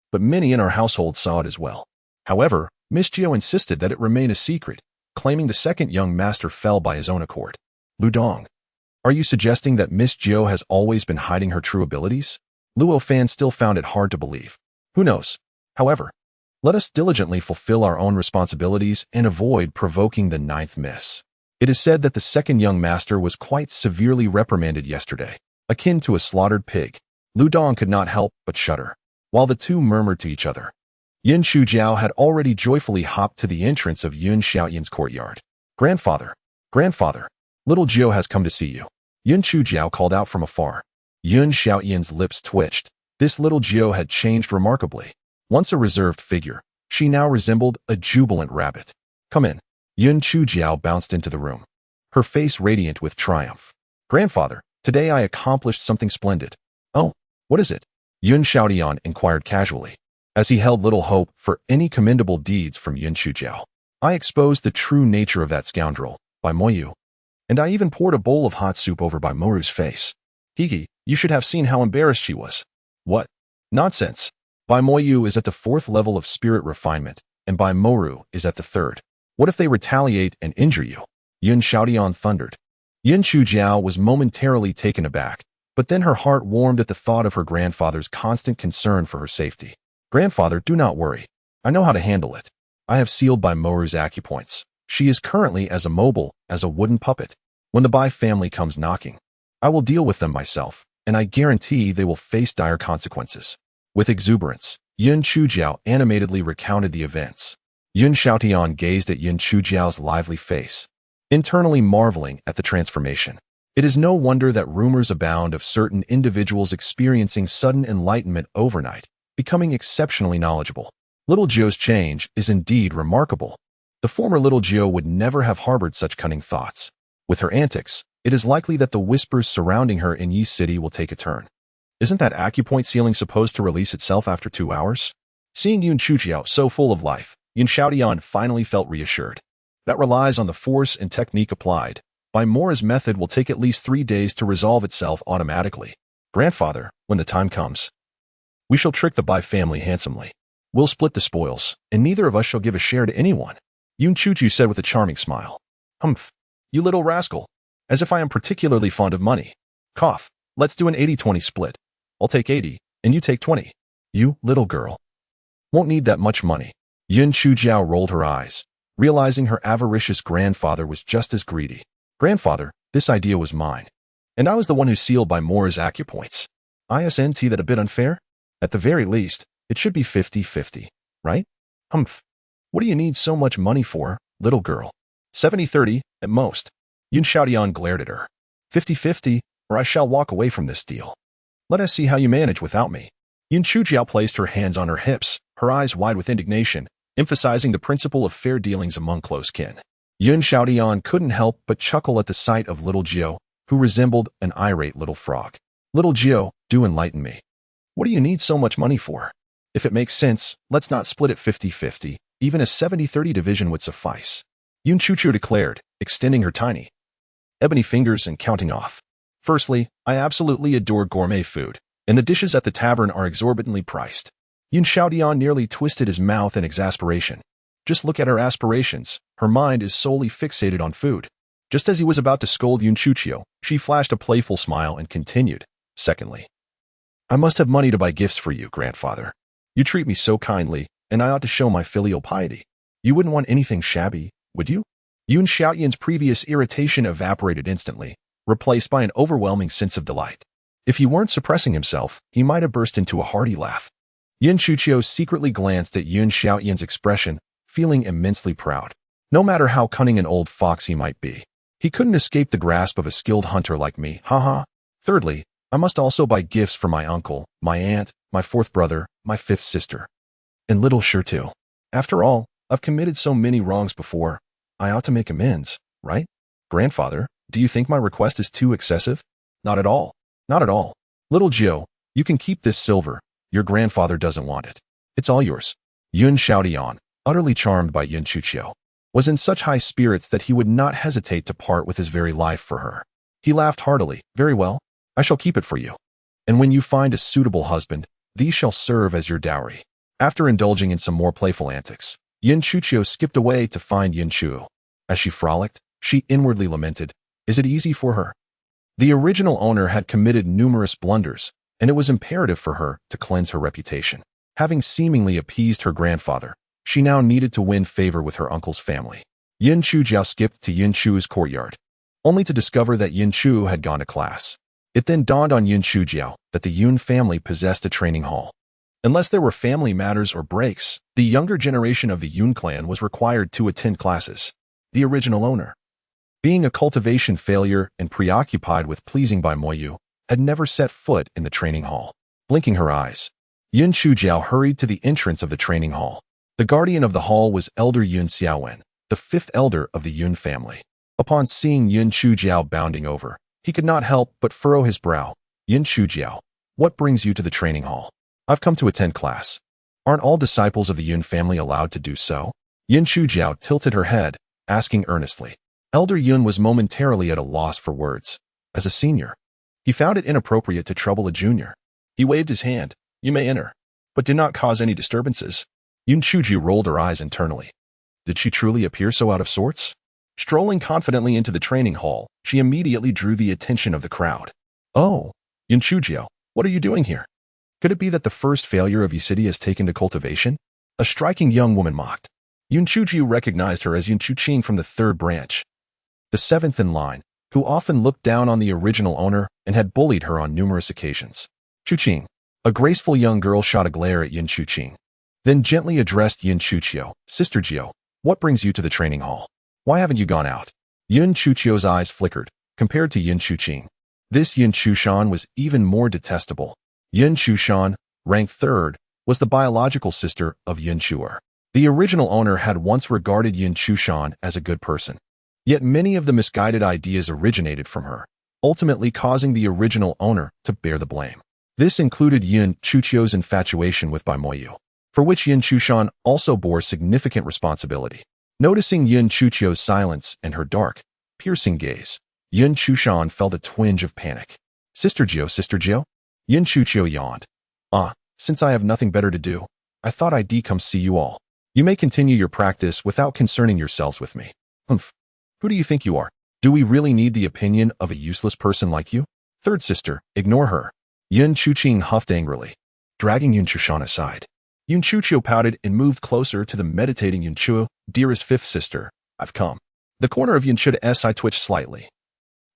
[SPEAKER 1] but many in our household saw it as well. However, Miss Jio insisted that it remain a secret, claiming the second young master fell by his own accord. Lu Dong, are you suggesting that Miss Jio has always been hiding her true abilities? Luo Fan still found it hard to believe. Who knows? However, let us diligently fulfill our own responsibilities and avoid provoking the 9th miss. It is said that the second young master was quite severely reprimanded yesterday, akin to a slaughtered pig. Lu Dong could not help but shudder, while the 2 murmured to each other. Yun Chujiao had already joyfully hopped to the entrance of Yun Xiaoyan's courtyard. Grandfather, grandfather, little Jio has come to see you. Yun Chujiao called out from afar. Yun Xiaoyan's lips twitched. This little Jio had changed remarkably. Once a reserved figure, she now resembled a jubilant rabbit. Come in. Yun Chujiao bounced into the room, her face radiant with triumph. Grandfather, today I accomplished something splendid. Oh, what is it? Yun Xiaotian inquired casually, as he held little hope for any commendable deeds from Yun Chujiao. I exposed the true nature of that scoundrel, Bai Moyu, and I even poured a bowl of hot soup over Bai Moru's face. Hiki, you should have seen how embarrassed she was. What? Nonsense. Bai Moyu is at the 4th level of spirit refinement, and Bai Moru is at the 3rd. What if they retaliate and injure you? Yun Xiaotian thundered. Yun Chujiao was momentarily taken aback, but then her heart warmed at the thought of her grandfather's constant concern for her safety. Grandfather, do not worry. I know how to handle it. I have sealed by Moru's acupoints. She is currently as immobile as a wooden puppet. When the Bai family comes knocking, I will deal with them myself, and I guarantee they will face dire consequences. With exuberance, Yun Chujiao animatedly recounted the events. Yun Xiaotian gazed at Yun Chujiao's lively face, internally marveling at the transformation. It is no wonder that rumors abound of certain individuals experiencing sudden enlightenment overnight, becoming exceptionally knowledgeable. Little Zhou's change is indeed remarkable. The former Little Zhou would never have harbored such cunning thoughts. With her antics, it is likely that the whispers surrounding her in Yi City will take a turn. Isn't that acupoint sealing supposed to release itself after 2 hours? Seeing Yun Chujiao so full of life, Yun Xiaotian finally felt reassured. That relies on the force and technique applied. By Mora's method will take at least 3 days to resolve itself automatically. Grandfather, when the time comes, we shall trick the Bai family handsomely. We'll split the spoils, and neither of us shall give a share to anyone. Yun Chuju said with a charming smile. Humph, you little rascal. As if I am particularly fond of money. Cough, let's do an 80-20 split. I'll take 80, and you take 20. You, little girl, won't need that much money. Yun Chujiao rolled her eyes, realizing her avaricious grandfather was just as greedy. Grandfather, this idea was mine. And I was the one who sealed by Mora's acupoints. Isn't that a bit unfair? At the very least, it should be 50-50, right? Humph. What do you need so much money for, little girl? 70-30, at most. Yun Xiaotian glared at her. 50-50, or I shall walk away from this deal. Let us see how you manage without me. Yun Chujiao placed her hands on her hips, her eyes wide with indignation, emphasizing the principle of fair dealings among close kin. Yun Xiaotian couldn't help but chuckle at the sight of little Zhou, who resembled an irate little frog. Little Zhou, do enlighten me. What do you need so much money for? If it makes sense, let's not split it 50-50, even a 70-30 division would suffice. Yun Chuchu declared, extending her tiny, ebony fingers and counting off. Firstly, I absolutely adore gourmet food, and the dishes at the tavern are exorbitantly priced. Yun Xiaotian nearly twisted his mouth in exasperation. Just look at her aspirations, her mind is solely fixated on food. Just as he was about to scold Yun Chuchio, she flashed a playful smile and continued. Secondly, I must have money to buy gifts for you, grandfather. You treat me so kindly, and I ought to show my filial piety. You wouldn't want anything shabby, would you? Yun Xiaotian's previous irritation evaporated instantly, replaced by an overwhelming sense of delight. If he weren't suppressing himself, he might have burst into a hearty laugh. Yun Chuchio secretly glanced at Yun Xiaotian's expression, feeling immensely proud. No matter how cunning an old fox he might be, he couldn't escape the grasp of a skilled hunter like me, haha. Thirdly, I must also buy gifts for my uncle, my aunt, my 4th brother, my 5th sister. And little Sure too. After all, I've committed so many wrongs before, I ought to make amends, right? Grandfather, do you think my request is too excessive? Not at all. Not at all. Little Zhou, you can keep this silver. Your grandfather doesn't want it. It's all yours. Yun Xiaotian, utterly charmed by Yun Chuchio, was in such high spirits that he would not hesitate to part with his very life for her. He laughed heartily. Very well. I shall keep it for you. And when you find a suitable husband, these shall serve as your dowry. After indulging in some more playful antics, Yun Chuchio skipped away to find Yun Chuo. As she frolicked, she inwardly lamented, is it easy for her? The original owner had committed numerous blunders, and it was imperative for her to cleanse her reputation. Having seemingly appeased her grandfather, she now needed to win favor with her uncle's family. Yun Chujiao skipped to Yun Chu's courtyard, only to discover that Yun Chu had gone to class. It then dawned on Yun Chujiao that the Yun family possessed a training hall. Unless there were family matters or breaks, the younger generation of the Yun clan was required to attend classes. The original owner, being a cultivation failure and preoccupied with pleasing Bai Moyu, had never set foot in the training hall. Blinking her eyes, Yun Chujiao hurried to the entrance of the training hall. The guardian of the hall was Elder Yun Xiaowen, the 5th elder of the Yun family. Upon seeing Yun Chujiao bounding over, he could not help but furrow his brow. Yun Chujiao, what brings you to the training hall? I've come to attend class. Aren't all disciples of the Yun family allowed to do so? Yun Chujiao tilted her head, asking earnestly. Elder Yun was momentarily at a loss for words. As a senior, he found it inappropriate to trouble a junior. He waved his hand. You may enter, but do not cause any disturbances. Yun Chuju rolled her eyes internally. Did she truly appear so out of sorts? Strolling confidently into the training hall, she immediately drew the attention of the crowd. Oh, Yunchujio, what are you doing here? Could it be that the first failure of Yusidi has taken to cultivation? A striking young woman mocked. Yunchujio recognized her as Yunchuqing from the third branch, the seventh in line, who often looked down on the original owner and had bullied her on numerous occasions. Chuqing. A graceful young girl shot a glare at Yunchuqing, then gently addressed Yunchuchio. Sister Jio, what brings you to the training hall? Why haven't you gone out? Yunchuchio's eyes flickered. Compared to Yunchuqing, this Yunchushan was even more detestable. Yunchushan, ranked third, was the biological sister of Yunchuer. The original owner had once regarded Yunchushan as a good person. Yet many of the misguided ideas originated from her, ultimately causing the original owner to bear the blame. This included Yunchuchio's infatuation with Baimoyu, for which Yunchushan also bore significant responsibility. Noticing Yunchuchio's silence and her dark, piercing gaze, Yunchushan felt a twinge of panic. Sister Jio? Yunchuchio yawned. Since I have nothing better to do, I thought I'd come see you all. You may continue your practice without concerning yourselves with me. Who do you think you are? Do we really need the opinion of a useless person like you? Third sister, ignore her. Yunchuqing huffed angrily, dragging Yunchushan aside. Yunchuchio pouted and moved closer to the meditating Yunchuo. Dearest fifth sister, I've come. The corner of Yunchu's eye twitched slightly.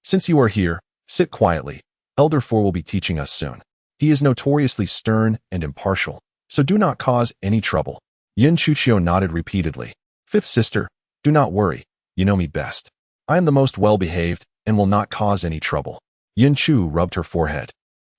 [SPEAKER 1] Since you are here, sit quietly. Elder 4 will be teaching us soon. He is notoriously stern and impartial, so do not cause any trouble. Yunchuchio nodded repeatedly. Fifth sister, do not worry. You know me best. I am the most well-behaved and will not cause any trouble. Yunchu rubbed her forehead.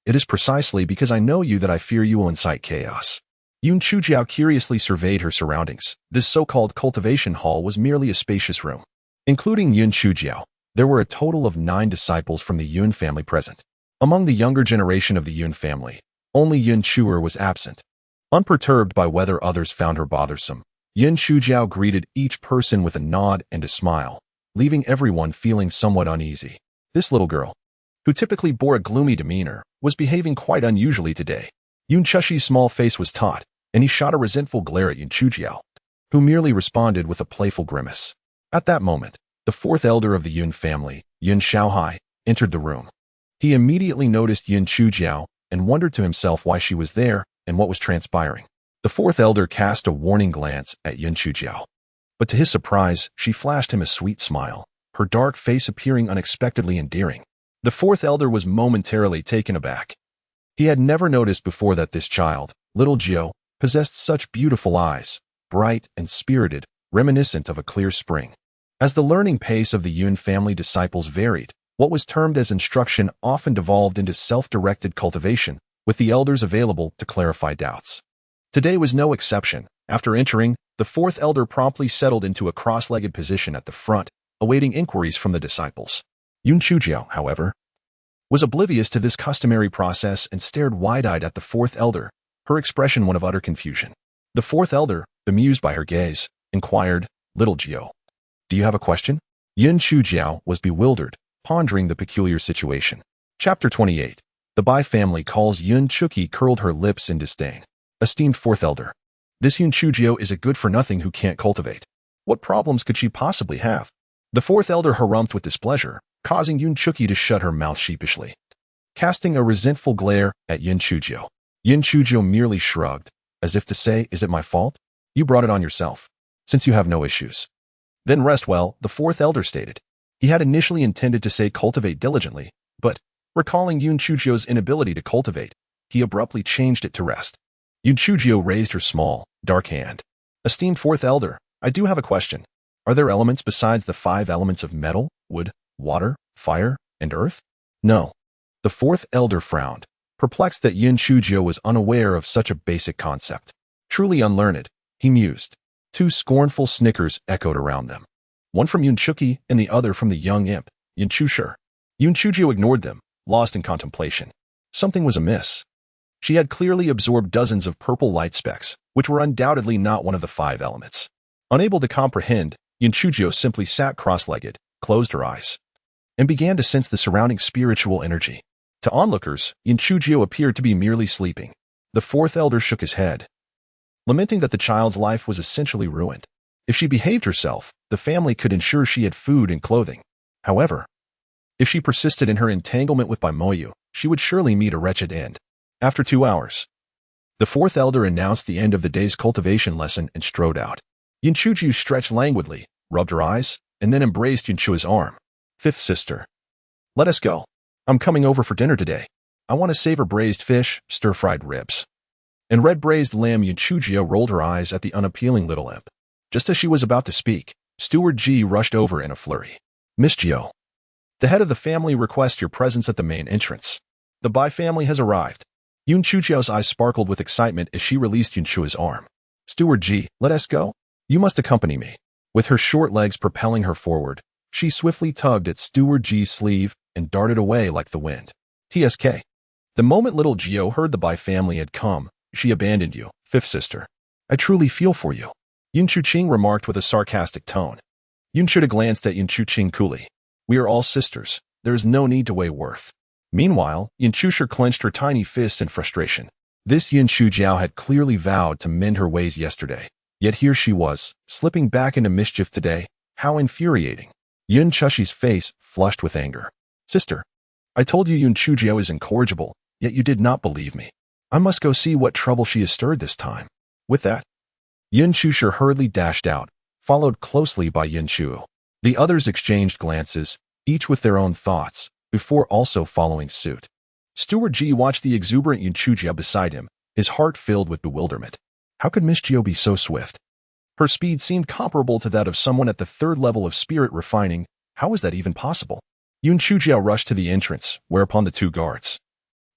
[SPEAKER 1] It is precisely because I know you that I fear you will incite chaos. Yunchujiao curiously surveyed her surroundings. This so-called cultivation hall was merely a spacious room. Including Yunchujiao, there were a total of 9 disciples from the Yun family present. Among the younger generation of the Yun family, only Yunchuer was absent. Unperturbed by whether others found her bothersome, Yunchujiao greeted each person with a nod and a smile, leaving everyone feeling somewhat uneasy. This little girl, who typically bore a gloomy demeanor, was behaving quite unusually today. Yunchushi's small face was taut, and he shot a resentful glare at Yunchujiao, who merely responded with a playful grimace. At that moment, the fourth elder of the Yun family, Yun Shaohai, entered the room. He immediately noticed Yunchujiao and wondered to himself why she was there and what was transpiring. The fourth elder cast a warning glance at Yunchujiao, but to his surprise, she flashed him a sweet smile, her dark face appearing unexpectedly endearing. The fourth elder was momentarily taken aback. He had never noticed before that this child, little Jio, possessed such beautiful eyes, bright and spirited, reminiscent of a clear spring. As the learning pace of the Yun family disciples varied, what was termed as instruction often devolved into self-directed cultivation, with the elders available to clarify doubts. Today was no exception. After entering, the fourth elder promptly settled into a cross-legged position at the front, awaiting inquiries from the disciples. Yunchujiao, however, was oblivious to this customary process and stared wide-eyed at the fourth elder, her expression one of utter confusion. The fourth elder, bemused by her gaze, inquired, Little Jio, do you have a question? Yunchujiao was bewildered, pondering the peculiar situation. Chapter 28. The Bai family calls Yunchuki curled her lips in disdain. Esteemed fourth elder, this Yunchujio is a good-for-nothing who can't cultivate. What problems could she possibly have? The fourth elder harumphed with displeasure, causing Yunchuki to shut her mouth sheepishly. Casting a resentful glare at Yunchujio, Yunchujio merely shrugged, as if to say, is it my fault? You brought it on yourself, since you have no issues. Then rest well, the fourth elder stated. He had initially intended to say cultivate diligently, but, recalling Yunchujio's inability to cultivate, he abruptly changed it to rest. Yunchujio raised her small, dark hand. Esteemed fourth elder, I do have a question. Are there elements besides the 5 elements of metal, wood, water, fire, and earth? No. The fourth elder frowned, perplexed that Yunchujio was unaware of such a basic concept. Truly unlearned, he mused. 2 scornful snickers echoed around them. One from Yunchuki and the other from the young imp, Yunchusher. Yunchujio ignored them, lost in contemplation. Something was amiss. She had clearly absorbed dozens of purple light specks, which were undoubtedly not one of the 5 elements. Unable to comprehend, Yunchujio simply sat cross-legged, closed her eyes, and began to sense the surrounding spiritual energy. To onlookers, Yunchujio appeared to be merely sleeping. The fourth elder shook his head, lamenting that the child's life was essentially ruined. If she behaved herself, the family could ensure she had food and clothing. However, if she persisted in her entanglement with Baimoyu, she would surely meet a wretched end. After 2 hours, the fourth elder announced the end of the day's cultivation lesson and strode out. Yunchuju stretched languidly, rubbed her eyes, and then embraced Yunchua's arm. Fifth sister. Let us go. I'm coming over for dinner today. I want to savor braised fish, stir-fried ribs, and red braised lamb. Yunchuju rolled her eyes at the unappealing little imp. Just as she was about to speak, Steward Ji rushed over in a flurry. Miss Jio, the head of the family requests your presence at the main entrance. The Bai family has arrived. Yunchuju's eyes sparkled with excitement as she released Yunchua's arm. Steward Ji, let us go. You must accompany me. With her short legs propelling her forward, she swiftly tugged at Steward Ji's sleeve and darted away like the wind. TSK. The moment little Jio heard the Bai family had come, she abandoned you, fifth sister. I truly feel for you, Yunchuching remarked with a sarcastic tone. Yunchuda glanced at Yunchuching coolly. We are all sisters. There is no need to weigh worth. Meanwhile, Yunchushi clenched her tiny fists in frustration. This Yunchujiao had clearly vowed to mend her ways yesterday. Yet here she was, slipping back into mischief today. How infuriating. Yunchushi's face flushed with anger. Sister, I told you Yunchujiao is incorrigible, yet you did not believe me. I must go see what trouble she has stirred this time. With that, Yunchushi hurriedly dashed out, followed closely by Yunchu. The others exchanged glances, each with their own thoughts, before also following suit. Steward Ji watched the exuberant Yunchujiao beside him, his heart filled with bewilderment. How could Miss Jio be so swift? Her speed seemed comparable to that of someone at the third level of spirit refining. How was that even possible? Yunchujiao rushed to the entrance, whereupon the two guards,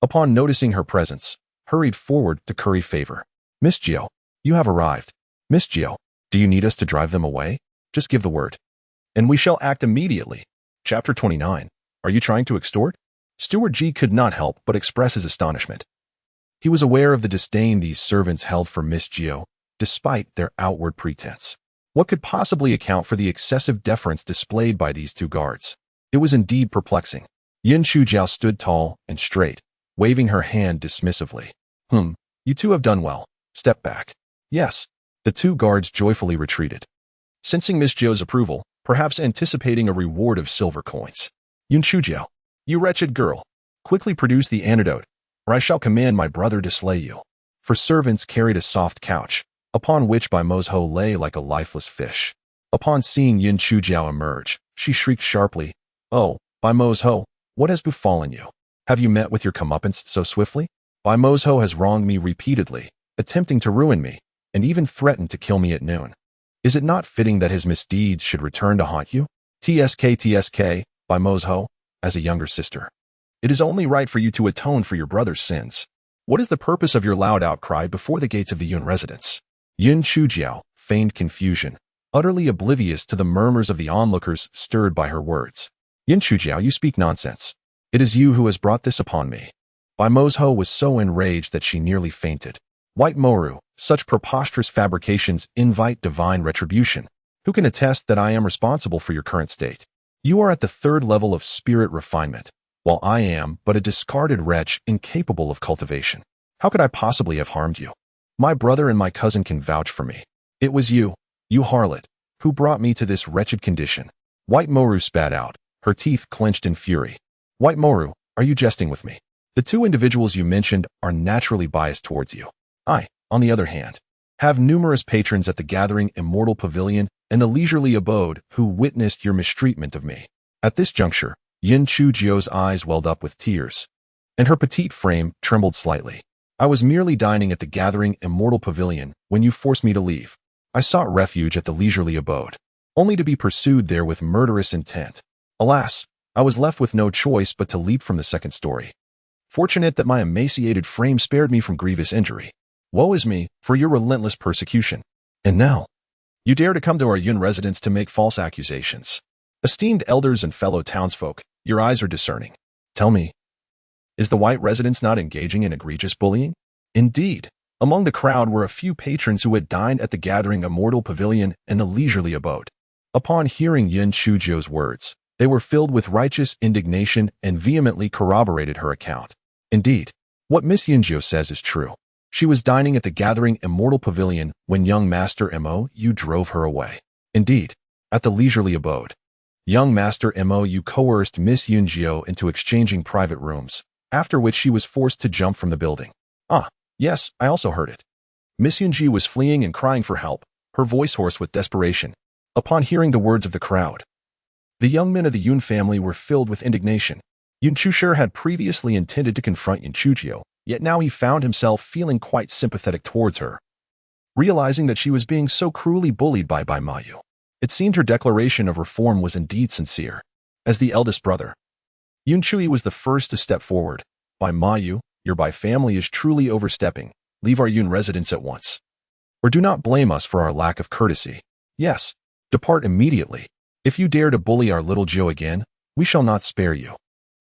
[SPEAKER 1] upon noticing her presence, hurried forward to curry favor. Miss Jio, you have arrived. Miss Jio, do you need us to drive them away? Just give the word, and we shall act immediately. Chapter 29. Are you trying to extort? Steward Ji could not help but express his astonishment. He was aware of the disdain these servants held for Miss Jio, despite their outward pretense. What could possibly account for the excessive deference displayed by these two guards? It was indeed perplexing. Yunchujiao stood tall and straight, waving her hand dismissively. You two have done well. Step back. Yes. The two guards joyfully retreated, sensing Miss Jio's approval, perhaps anticipating a reward of silver coins. Yunchujiao, you wretched girl, quickly produce the antidote, or I shall command my brother to slay you. For servants carried a soft couch, upon which Bai Mozho lay like a lifeless fish. Upon seeing Yunchujiao emerge, she shrieked sharply, Oh, Bai Mozho, what has befallen you? Have you met with your comeuppance so swiftly? Bai Mozho has wronged me repeatedly, attempting to ruin me, and even threatened to kill me at noon. Is it not fitting that his misdeeds should return to haunt you? TSK, Bai Mozho, as a younger sister. It is only right for you to atone for your brother's sins. What is the purpose of your loud outcry before the gates of the Yun residence? Yunchujiao feigned confusion, utterly oblivious to the murmurs of the onlookers stirred by her words. Yunchujiao, you speak nonsense. It is you who has brought this upon me. Bai Mozho was so enraged that she nearly fainted. White Moru, such preposterous fabrications invite divine retribution. Who can attest that I am responsible for your current state? You are at the third level of spirit refinement, while I am but a discarded wretch incapable of cultivation. How could I possibly have harmed you? My brother and my cousin can vouch for me. It was you harlot, who brought me to this wretched condition. White Moru spat out, her teeth clenched in fury. White Moru, are you jesting with me? The two individuals you mentioned are naturally biased towards you. I, on the other hand, have numerous patrons at the gathering Immortal Pavilion and the leisurely abode who witnessed your mistreatment of me. At this juncture, Yunchujio's eyes welled up with tears, and her petite frame trembled slightly. I was merely dining at the gathering Immortal Pavilion when you forced me to leave. I sought refuge at the leisurely abode, only to be pursued there with murderous intent. Alas, I was left with no choice but to leap from the second story. Fortunate that my emaciated frame spared me from grievous injury. Woe is me for your relentless persecution. And now, you dare to come to our Yun residence to make false accusations. Esteemed elders and fellow townsfolk, your eyes are discerning. Tell me, is the white residence not engaging in egregious bullying? Indeed, among the crowd were a few patrons who had dined at the gathering Immortal Pavilion and the leisurely abode. Upon hearing Yunchujio's words, they were filled with righteous indignation and vehemently corroborated her account. Indeed, what Miss Yunjio says is true. She was dining at the gathering Immortal Pavilion when young Master Mo.U drove her away. Indeed, at the leisurely abode, young Master Mo.U coerced Miss Yunjio into exchanging private rooms, after which she was forced to jump from the building. Ah, yes, I also heard it. Miss Yunji was fleeing and crying for help, her voice hoarse with desperation. Upon hearing the words of the crowd, the young men of the Yun family were filled with indignation. Yun Chushir had previously intended to confront Yun Chujio, yet now he found himself feeling quite sympathetic towards her, realizing that she was being so cruelly bullied by Ma.U. It seemed her declaration of reform was indeed sincere. As the eldest brother, Yun Chui was the first to step forward. Ma.U, your Bai family is truly overstepping. Leave our Yun residence at once. Or do not blame us for our lack of courtesy. Yes, depart immediately. If you dare to bully our little Jiu again, we shall not spare you.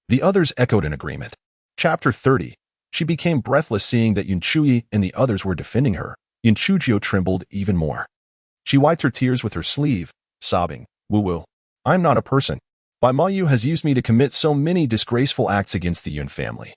[SPEAKER 1] The others echoed in agreement. Chapter 30. She became breathless seeing that Yun Chui and the others were defending her. Yun Chujio trembled even more. She wiped her tears with her sleeve, sobbing, "Woo-woo. I'm not a person. Ma.U has used me to commit so many disgraceful acts against the Yun family.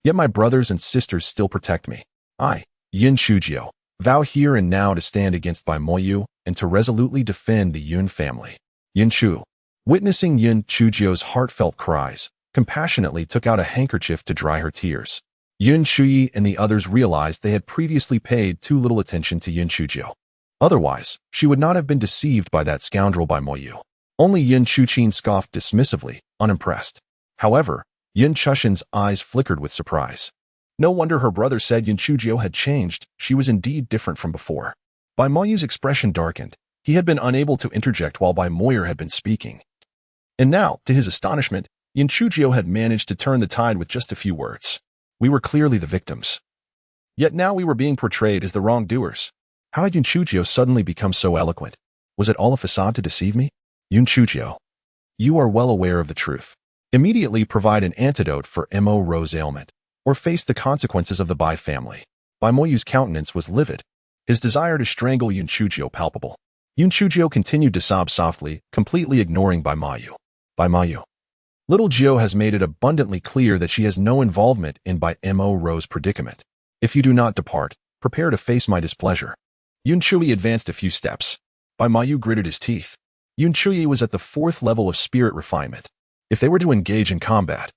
[SPEAKER 1] Yet my brothers and sisters still protect me. I, Yun Chujio, vow here and now to stand against Ma.U and to resolutely defend the Yun family." Yun Chu, witnessing Yun Chujio's heartfelt cries, compassionately took out a handkerchief to dry her tears. Yun Shuyi and the others realized they had previously paid too little attention to Yun Chujio. Otherwise, she would not have been deceived by that scoundrel Ma.U. Only Yun Chuchin scoffed dismissively, unimpressed. However, Yun Chushin's eyes flickered with surprise. No wonder her brother said Yun Chujio had changed. She was indeed different from before. Ma.U's expression darkened. He had been unable to interject while Moyer had been speaking. And now, to his astonishment, Yun Chujio had managed to turn the tide with just a few words. We were clearly the victims. Yet now we were being portrayed as the wrongdoers. How had Yun Chujio suddenly become so eloquent? Was it all a facade to deceive me? Yun Chujio, you are well aware of the truth. Immediately provide an antidote for Mo.Ro's ailment, or face the consequences of the Bai family. Moyu's countenance was livid, his desire to strangle Yun Chujio palpable. Yun Chujio continued to sob softly, completely ignoring Ma.U. Ma.U. Little Jio has made it abundantly clear that she has no involvement in Mo.Ro's predicament. If you do not depart, prepare to face my displeasure. Yun Chui advanced a few steps. Ma.U gritted his teeth. Yun Chui was at the 4th level of spirit refinement. If they were to engage in combat,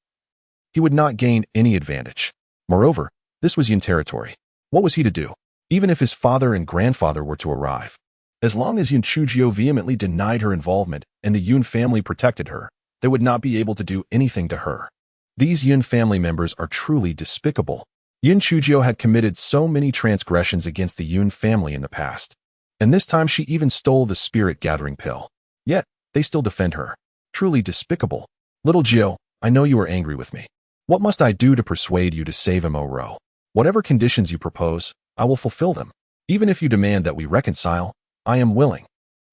[SPEAKER 1] he would not gain any advantage. Moreover, this was Yun territory. What was he to do? Even if his father and grandfather were to arrive. As long as Yun Chujio vehemently denied her involvement and the Yun family protected her, they would not be able to do anything to her. These Yun family members are truly despicable. Yun Chujio had committed so many transgressions against the Yun family in the past, and this time she even stole the spirit-gathering pill. Yet, they still defend her. Truly despicable. Little Jio, I know you are angry with me. What must I do to persuade you to save Mo.Ro? Whatever conditions you propose, I will fulfill them. Even if you demand that we reconcile, I am willing.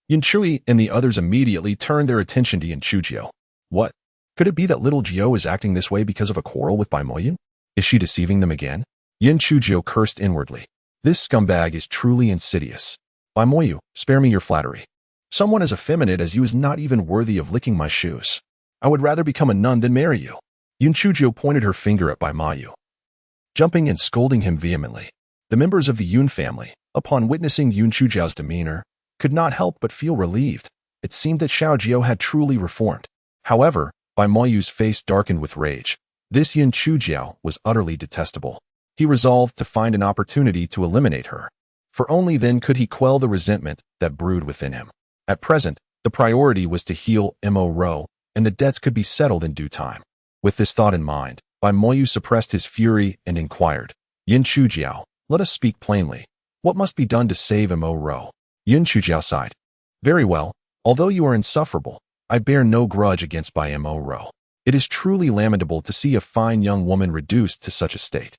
[SPEAKER 1] Yun Chui and the others immediately turned their attention to Yun Chujio. What? Could it be that little Jio is acting this way because of a quarrel with Moyu? Is she deceiving them again? Yun Chujio cursed inwardly. This scumbag is truly insidious. Moyu, spare me your flattery. Someone as effeminate as you is not even worthy of licking my shoes. I would rather become a nun than marry you. Yun Chujio pointed her finger at Moyu, jumping and scolding him vehemently. The members of the Yun family, upon witnessing Yun Chujio's demeanor, could not help but feel relieved. It seemed that Xiao Jiao had truly reformed. However, Moyu's face darkened with rage. This Yun Chujiao was utterly detestable. He resolved to find an opportunity to eliminate her, for only then could he quell the resentment that brewed within him. At present, the priority was to heal Mo.Ro, and the debts could be settled in due time. With this thought in mind, Moyu suppressed his fury and inquired, Yun Chujiao, let us speak plainly. What must be done to save Mo.Ro? Yun Chujiao sighed. Very well, although you are insufferable, I bear no grudge against Mo.Ro. It is truly lamentable to see a fine young woman reduced to such a state.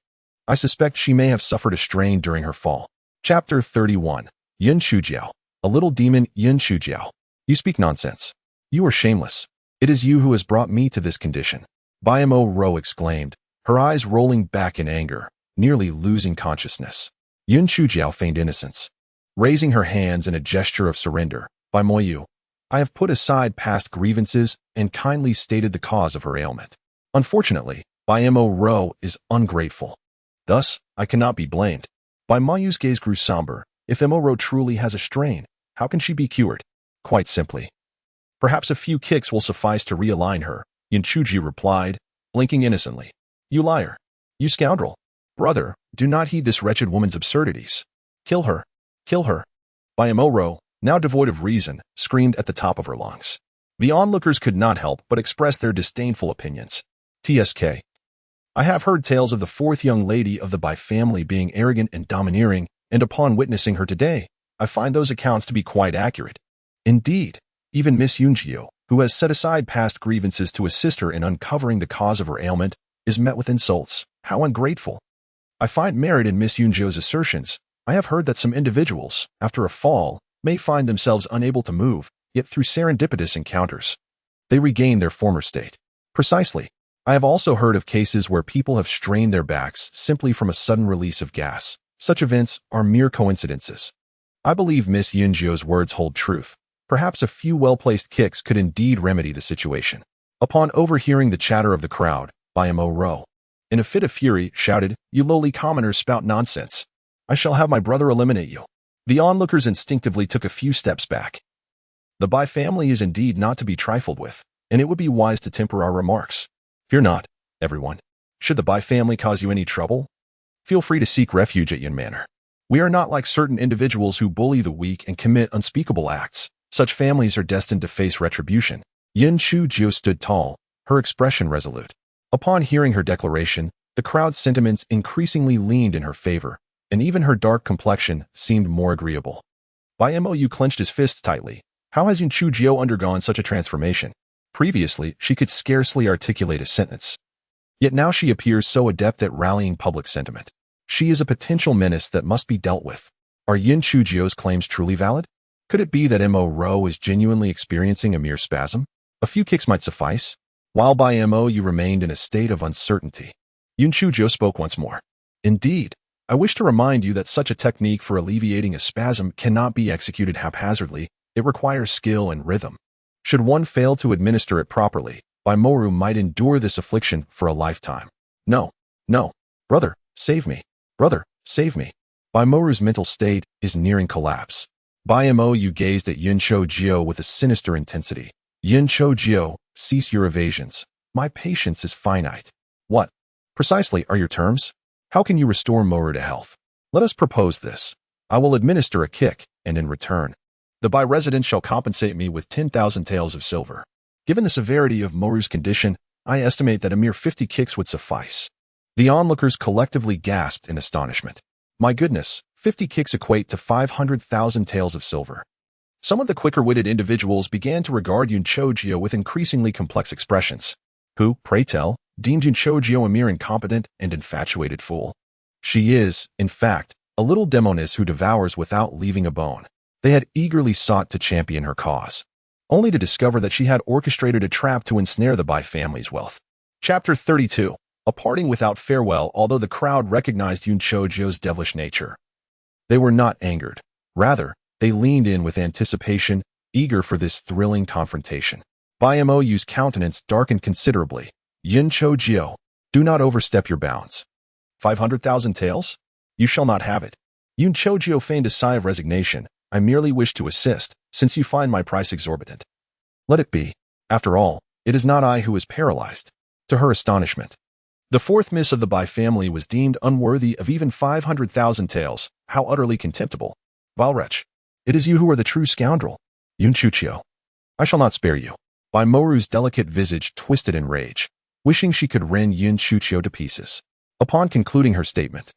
[SPEAKER 1] I suspect she may have suffered a strain during her fall. Chapter 31. Yun Chujiao. A little demon. Yun Chujiao. You speak nonsense. You are shameless. It is you who has brought me to this condition. Mo.Ro exclaimed, her eyes rolling back in anger, nearly losing consciousness. Yun Chujiao feigned innocence. Raising her hands in a gesture of surrender, Moyu, I have put aside past grievances and kindly stated the cause of her ailment. Unfortunately, Mo.Ro is ungrateful. Thus, I cannot be blamed. Bai Maoyu's gaze grew somber. If Imoro truly has a strain, how can she be cured? Quite simply. Perhaps a few kicks will suffice to realign her, Yin Chuji replied, blinking innocently. You liar. You scoundrel. Brother, do not heed this wretched woman's absurdities. Kill her. Kill her. Bai Imoro, now devoid of reason, screamed at the top of her lungs. The onlookers could not help but express their disdainful opinions. TSK. I have heard tales of the fourth young lady of the Bai family being arrogant and domineering, and upon witnessing her today, I find those accounts to be quite accurate. Indeed, even Miss Yunjio, who has set aside past grievances to assist her in uncovering the cause of her ailment, is met with insults. How ungrateful. I find merit in Miss Yunjio's assertions. I have heard that some individuals, after a fall, may find themselves unable to move, yet through serendipitous encounters, they regain their former state. Precisely. I have also heard of cases where people have strained their backs simply from a sudden release of gas. Such events are mere coincidences. I believe Miss Yunjio's words hold truth. Perhaps a few well-placed kicks could indeed remedy the situation. Upon overhearing the chatter of the crowd, Bai Imoro, in a fit of fury, shouted, You lowly commoners spout nonsense. I shall have my brother eliminate you. The onlookers instinctively took a few steps back. The Bai family is indeed not to be trifled with, and it would be wise to temper our remarks. Fear not, everyone. Should the Bai family cause you any trouble, feel free to seek refuge at Yin Manor. We are not like certain individuals who bully the weak and commit unspeakable acts. Such families are destined to face retribution. Yin Chujio stood tall, her expression resolute. Upon hearing her declaration, the crowd's sentiments increasingly leaned in her favor, and even her dark complexion seemed more agreeable. Bai Mou clenched his fists tightly. How has Yin Chujio undergone such a transformation? Previously, she could scarcely articulate a sentence. Yet now she appears so adept at rallying public sentiment. She is a potential menace that must be dealt with. Are Yin Chujio's claims truly valid? Could it be that Mo is genuinely experiencing a mere spasm? A few kicks might suffice. While Bai Mou remained in a state of uncertainty, Yin Chujio spoke once more. Indeed, I wish to remind you that such a technique for alleviating a spasm cannot be executed haphazardly. It requires skill and rhythm. Should one fail to administer it properly, Bai Mou might endure this affliction for a lifetime. No, no. Brother, save me. Brother, save me. Bai Mou's mental state is nearing collapse. Bai Mou gazed at Yin Chujio with a sinister intensity. Yin Chujio, cease your evasions. My patience is finite. What, precisely, are your terms? How can you restore Moru to health? Let us propose this. I will administer a kick, and in return, the Bai resident shall compensate me with 10,000 taels of silver. Given the severity of Moru's condition, I estimate that a mere 50 kicks would suffice. The onlookers collectively gasped in astonishment. My goodness, 50 kicks equate to 500,000 taels of silver. Some of the quicker-witted individuals began to regard Yin Chujio with increasingly complex expressions. Who, pray tell, deemed Yin Chujio a mere incompetent and infatuated fool? She is, in fact, a little demoness who devours without leaving a bone. They had eagerly sought to champion her cause, only to discover that she had orchestrated a trap to ensnare the Bai family's wealth. Chapter 32. A parting without farewell. Although the crowd recognized Yin Chujio's devilish nature, they were not angered. Rather, they leaned in with anticipation, eager for this thrilling confrontation. Bai Mou's countenance darkened considerably. Yin Chujio, do not overstep your bounds. 500,000 taels? You shall not have it. Yin Chujio feigned a sigh of resignation. I merely wish to assist, since you find my price exorbitant. Let it be. After all, it is not I who is paralyzed. To her astonishment, the fourth miss of the Bai family was deemed unworthy of even 500,000 taels. How utterly contemptible. Vile wretch. It is you who are the true scoundrel. Yin Chujio. I shall not spare you. Bai Mou's delicate visage twisted in rage, wishing she could rend Yin Chujio to pieces. Upon concluding her statement,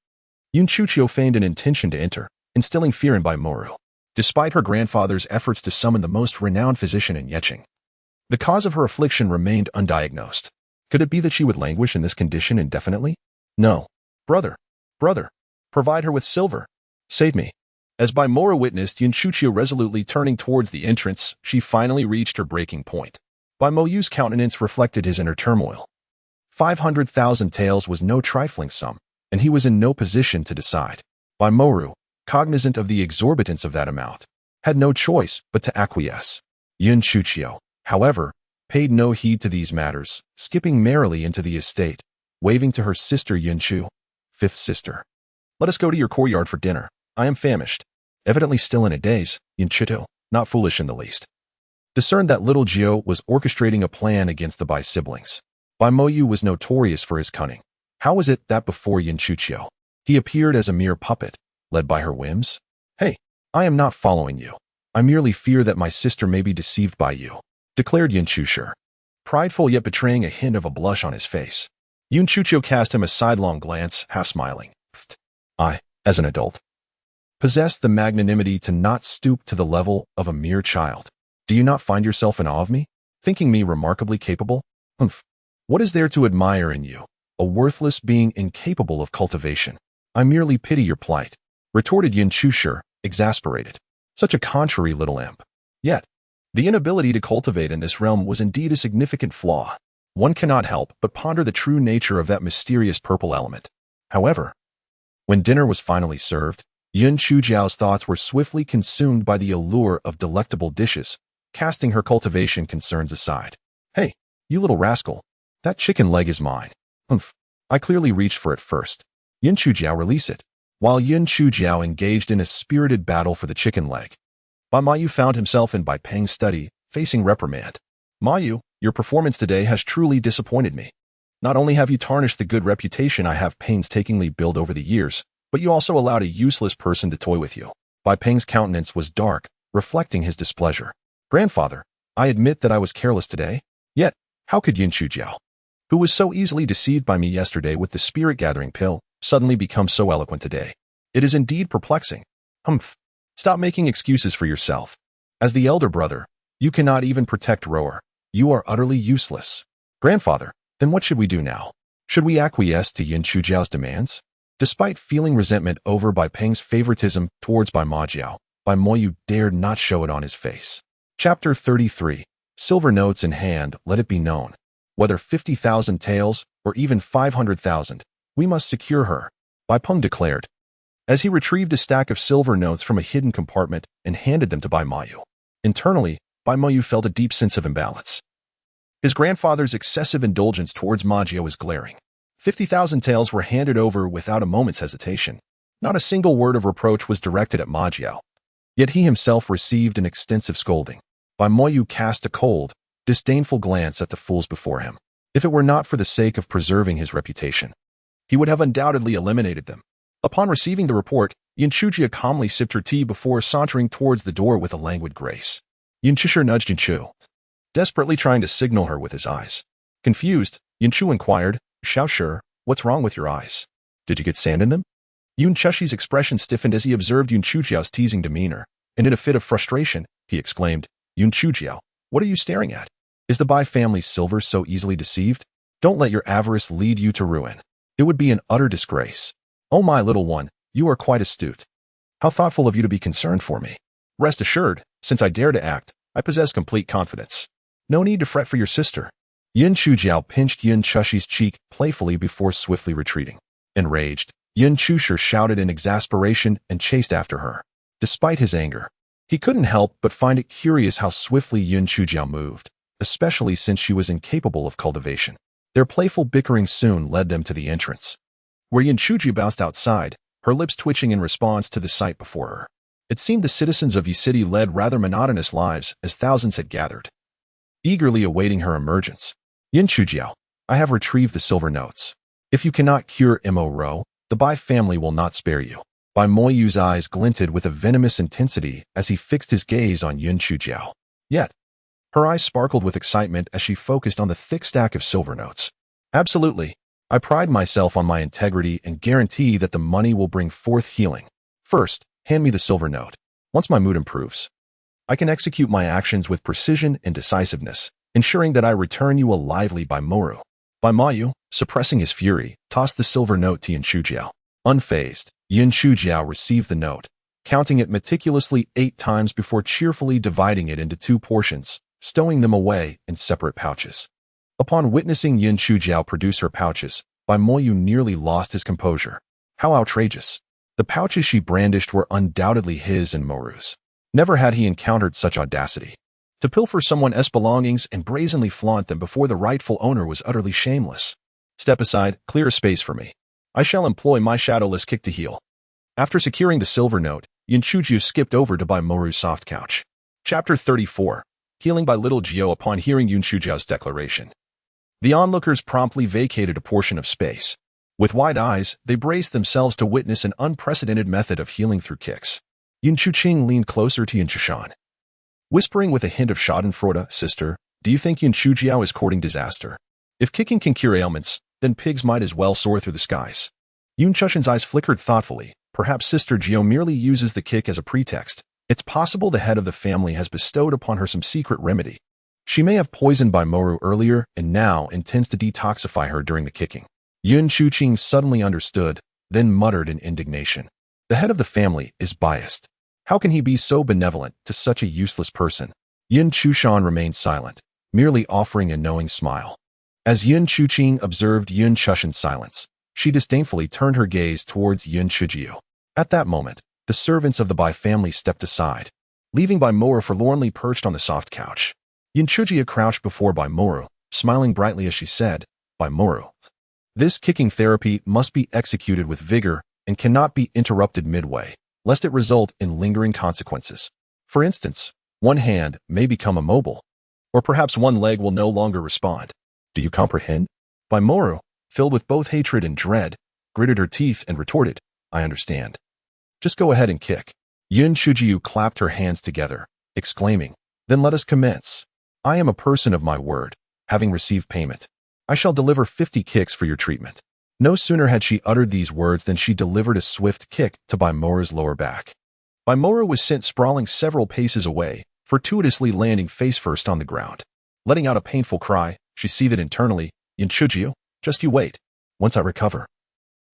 [SPEAKER 1] Yin Chujio feigned an intention to enter, instilling fear in Bai Mou. Despite her grandfather's efforts to summon the most renowned physician in Yeqing, the cause of her affliction remained undiagnosed. Could it be that she would languish in this condition indefinitely? No. Brother, provide her with silver. Save me. As Bai Mou witnessed Yin Chujio resolutely turning towards the entrance, she finally reached her breaking point. Bai Mou's countenance reflected his inner turmoil. 500,000 taels was no trifling sum, and he was in no position to decide. Bai Mou, cognizant of the exorbitance of that amount, had no choice but to acquiesce. Yin Chujio, however, paid no heed to these matters, skipping merrily into the estate, waving to her sister Yin Chu, fifth sister. Let us go to your courtyard for dinner. I am famished. Evidently still in a daze, Yunchito, not foolish in the least, discerned that little Gio was orchestrating a plan against the Bai siblings. Bai Moyu was notorious for his cunning. How was it that before Yunchuchio, he appeared as a mere puppet, led by her whims? Hey, I am not following you. I merely fear that my sister may be deceived by you, declared Yunchushir, prideful yet betraying a hint of a blush on his face. Yunchuchio cast him a sidelong glance, half smiling. I, as an adult, possessed the magnanimity to not stoop to the level of a mere child. Do you not find yourself in awe of me, thinking me remarkably capable? Humph. What is there to admire in you, a worthless being incapable of cultivation? I merely pity your plight, retorted Yunchushir, exasperated. Such a contrary little imp. Yet, the inability to cultivate in this realm was indeed a significant flaw. One cannot help but ponder the true nature of that mysterious purple element. However, when dinner was finally served, Yun Chujiao's thoughts were swiftly consumed by the allure of delectable dishes, casting her cultivation concerns aside. Hey, you little rascal, that chicken leg is mine. Humph, I clearly reached for it first. Yun Chujiao, release it. While Yun Chujiao engaged in a spirited battle for the chicken leg, Bai Mayu found himself in Bai Peng's study, facing reprimand. Mayu, your performance today has truly disappointed me. Not only have you tarnished the good reputation I have painstakingly built over the years, but you also allowed a useless person to toy with you. Bai Peng's countenance was dark, reflecting his displeasure. Grandfather, I admit that I was careless today. Yet, how could Yun Chujiao, who was so easily deceived by me yesterday with the spirit-gathering pill, suddenly become so eloquent today? It is indeed perplexing. Humph. Stop making excuses for yourself. As the elder brother, you cannot even protect Roer. You are utterly useless. Grandfather, then what should we do now? Should we acquiesce to Yun Chujiao's demands? Despite feeling resentment over Bai Peng's favoritism towards Bai Majiao, Bai Moyu dared not show it on his face. Chapter 33. Silver notes in hand, let it be known. Whether 50,000 taels or even 500,000, we must secure her, Bai Peng declared, as he retrieved a stack of silver notes from a hidden compartment and handed them to Bai Mayu. Internally, Bai Mayu felt a deep sense of imbalance. His grandfather's excessive indulgence towards Majiao was glaring. 50,000 taels were handed over without a moment's hesitation. Not a single word of reproach was directed at Majiao. Yet he himself received an extensive scolding. Bai Moyu cast a cold, disdainful glance at the fools before him. If it were not for the sake of preserving his reputation, he would have undoubtedly eliminated them. Upon receiving the report, Yunchujia calmly sipped her tea before sauntering towards the door with a languid grace. Yunchushir nudged Yunchu, desperately trying to signal her with his eyes. Confused, Yunchu inquired, Xiaoshi, what's wrong with your eyes? Did you get sand in them? Yunchushi's expression stiffened as he observed Yunchujiao's teasing demeanor, and in a fit of frustration, he exclaimed, Yunchujiao, what are you staring at? Is the Bai family's silver so easily deceived? Don't let your avarice lead you to ruin. It would be an utter disgrace. Oh, my little one, you are quite astute. How thoughtful of you to be concerned for me. Rest assured, since I dare to act, I possess complete confidence. No need to fret for your sister. Yun Chujiao pinched Yun Chushi's cheek playfully before swiftly retreating. Enraged, Yun Chushir shouted in exasperation and chased after her. Despite his anger, he couldn't help but find it curious how swiftly Yun Chujiao moved, especially since she was incapable of cultivation. Their playful bickering soon led them to the entrance, where Yun Chuji bounced outside, her lips twitching in response to the sight before her. It seemed the citizens of Yi City led rather monotonous lives as thousands had gathered, eagerly awaiting her emergence. Yun Chujiao, I have retrieved the silver notes. If you cannot cure Mo Ro, the Bai family will not spare you. Bai Moyu's eyes glinted with a venomous intensity as he fixed his gaze on Yun Chujiao. Yet, her eyes sparkled with excitement as she focused on the thick stack of silver notes. Absolutely. I pride myself on my integrity and guarantee that the money will bring forth healing. First, hand me the silver note. Once my mood improves, I can execute my actions with precision and decisiveness, ensuring that I return you a lively Bai Moru. Bai Mayu, suppressing his fury, tossed the silver note to Yun Chujiao. Unfazed, Yun Chujiao received the note, counting it meticulously 8 times before cheerfully dividing it into 2 portions, stowing them away in separate pouches. Upon witnessing Yun Chujiao produce her pouches, Bai Moyu nearly lost his composure. How outrageous. The pouches she brandished were undoubtedly his and Moru's. Never had he encountered such audacity. To pilfer someone else's belongings and brazenly flaunt them before the rightful owner was utterly shameless. Step aside, clear a space for me. I shall employ my shadowless kick to heal. After securing the silver note, Yun Chujiu skipped over to Bai Moru's soft couch. Chapter 34. Healing by Little Gio upon hearing Yun Chujiao's declaration. The onlookers promptly vacated a portion of space. With wide eyes, they braced themselves to witness an unprecedented method of healing through kicks. Yun Chuqing leaned closer to Yun Chushan. Whispering with a hint of schadenfreude, sister, do you think Yun Chujiao is courting disaster? If kicking can cure ailments, then pigs might as well soar through the skies. Yun Chushan's eyes flickered thoughtfully. Perhaps Sister Gio merely uses the kick as a pretext. It's possible the head of the family has bestowed upon her some secret remedy. She may have poisoned Bai Moru earlier and now intends to detoxify her during the kicking. Yun Chuqing suddenly understood, then muttered in indignation. The head of the family is biased. How can he be so benevolent to such a useless person? Yun Chushan remained silent, merely offering a knowing smile. As Yun Chuqing observed Yun Chushan's silence, she disdainfully turned her gaze towards Yun Chujiu. At that moment, the servants of the Bai family stepped aside, leaving Bai Moru forlornly perched on the soft couch. Yun Chujiu crouched before Bai Moru, smiling brightly as she said, Bai Moru, this kicking therapy must be executed with vigor and cannot be interrupted midway, lest it result in lingering consequences. For instance, one hand may become immobile, or perhaps one leg will no longer respond. Do you comprehend? Bai Moru, filled with both hatred and dread, gritted her teeth and retorted, I understand. Just go ahead and kick. Yun Chujiu clapped her hands together, exclaiming, then let us commence. I am a person of my word, having received payment. I shall deliver 50 kicks for your treatment. No sooner had she uttered these words than she delivered a swift kick to Bai Moru's lower back. Bai Moru was sent sprawling several paces away, fortuitously landing face first on the ground. Letting out a painful cry, she seethed internally, Yun Chujiu, just you wait. Once I recover,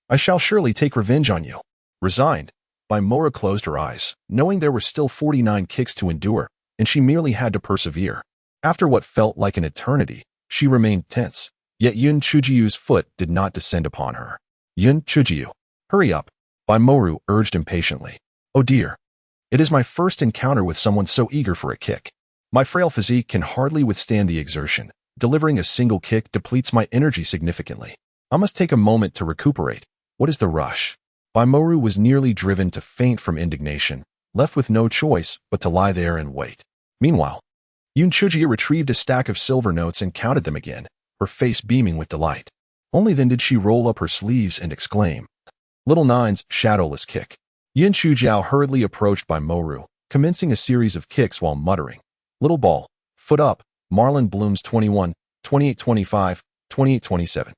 [SPEAKER 1] I shall surely take revenge on you. Resigned, Bai Moru closed her eyes, knowing there were still 49 kicks to endure, and she merely had to persevere. After what felt like an eternity, she remained tense. Yet Yun Chujiu's foot did not descend upon her. Yun Chujiu, hurry up, Bai Moru urged impatiently. Oh dear. It is my first encounter with someone so eager for a kick. My frail physique can hardly withstand the exertion. Delivering a single kick depletes my energy significantly. I must take a moment to recuperate. What is the rush? Bai Moru was nearly driven to faint from indignation, left with no choice but to lie there and wait. Meanwhile, Yun Chujiu retrieved a stack of silver notes and counted them again, her face beaming with delight. Only then did she roll up her sleeves and exclaim, Little Nine's shadowless kick. Yun Chujiu hurriedly approached Bai Moru, commencing a series of kicks while muttering, Little ball, foot up, Marlin Blooms 21, 28-25, 28-27.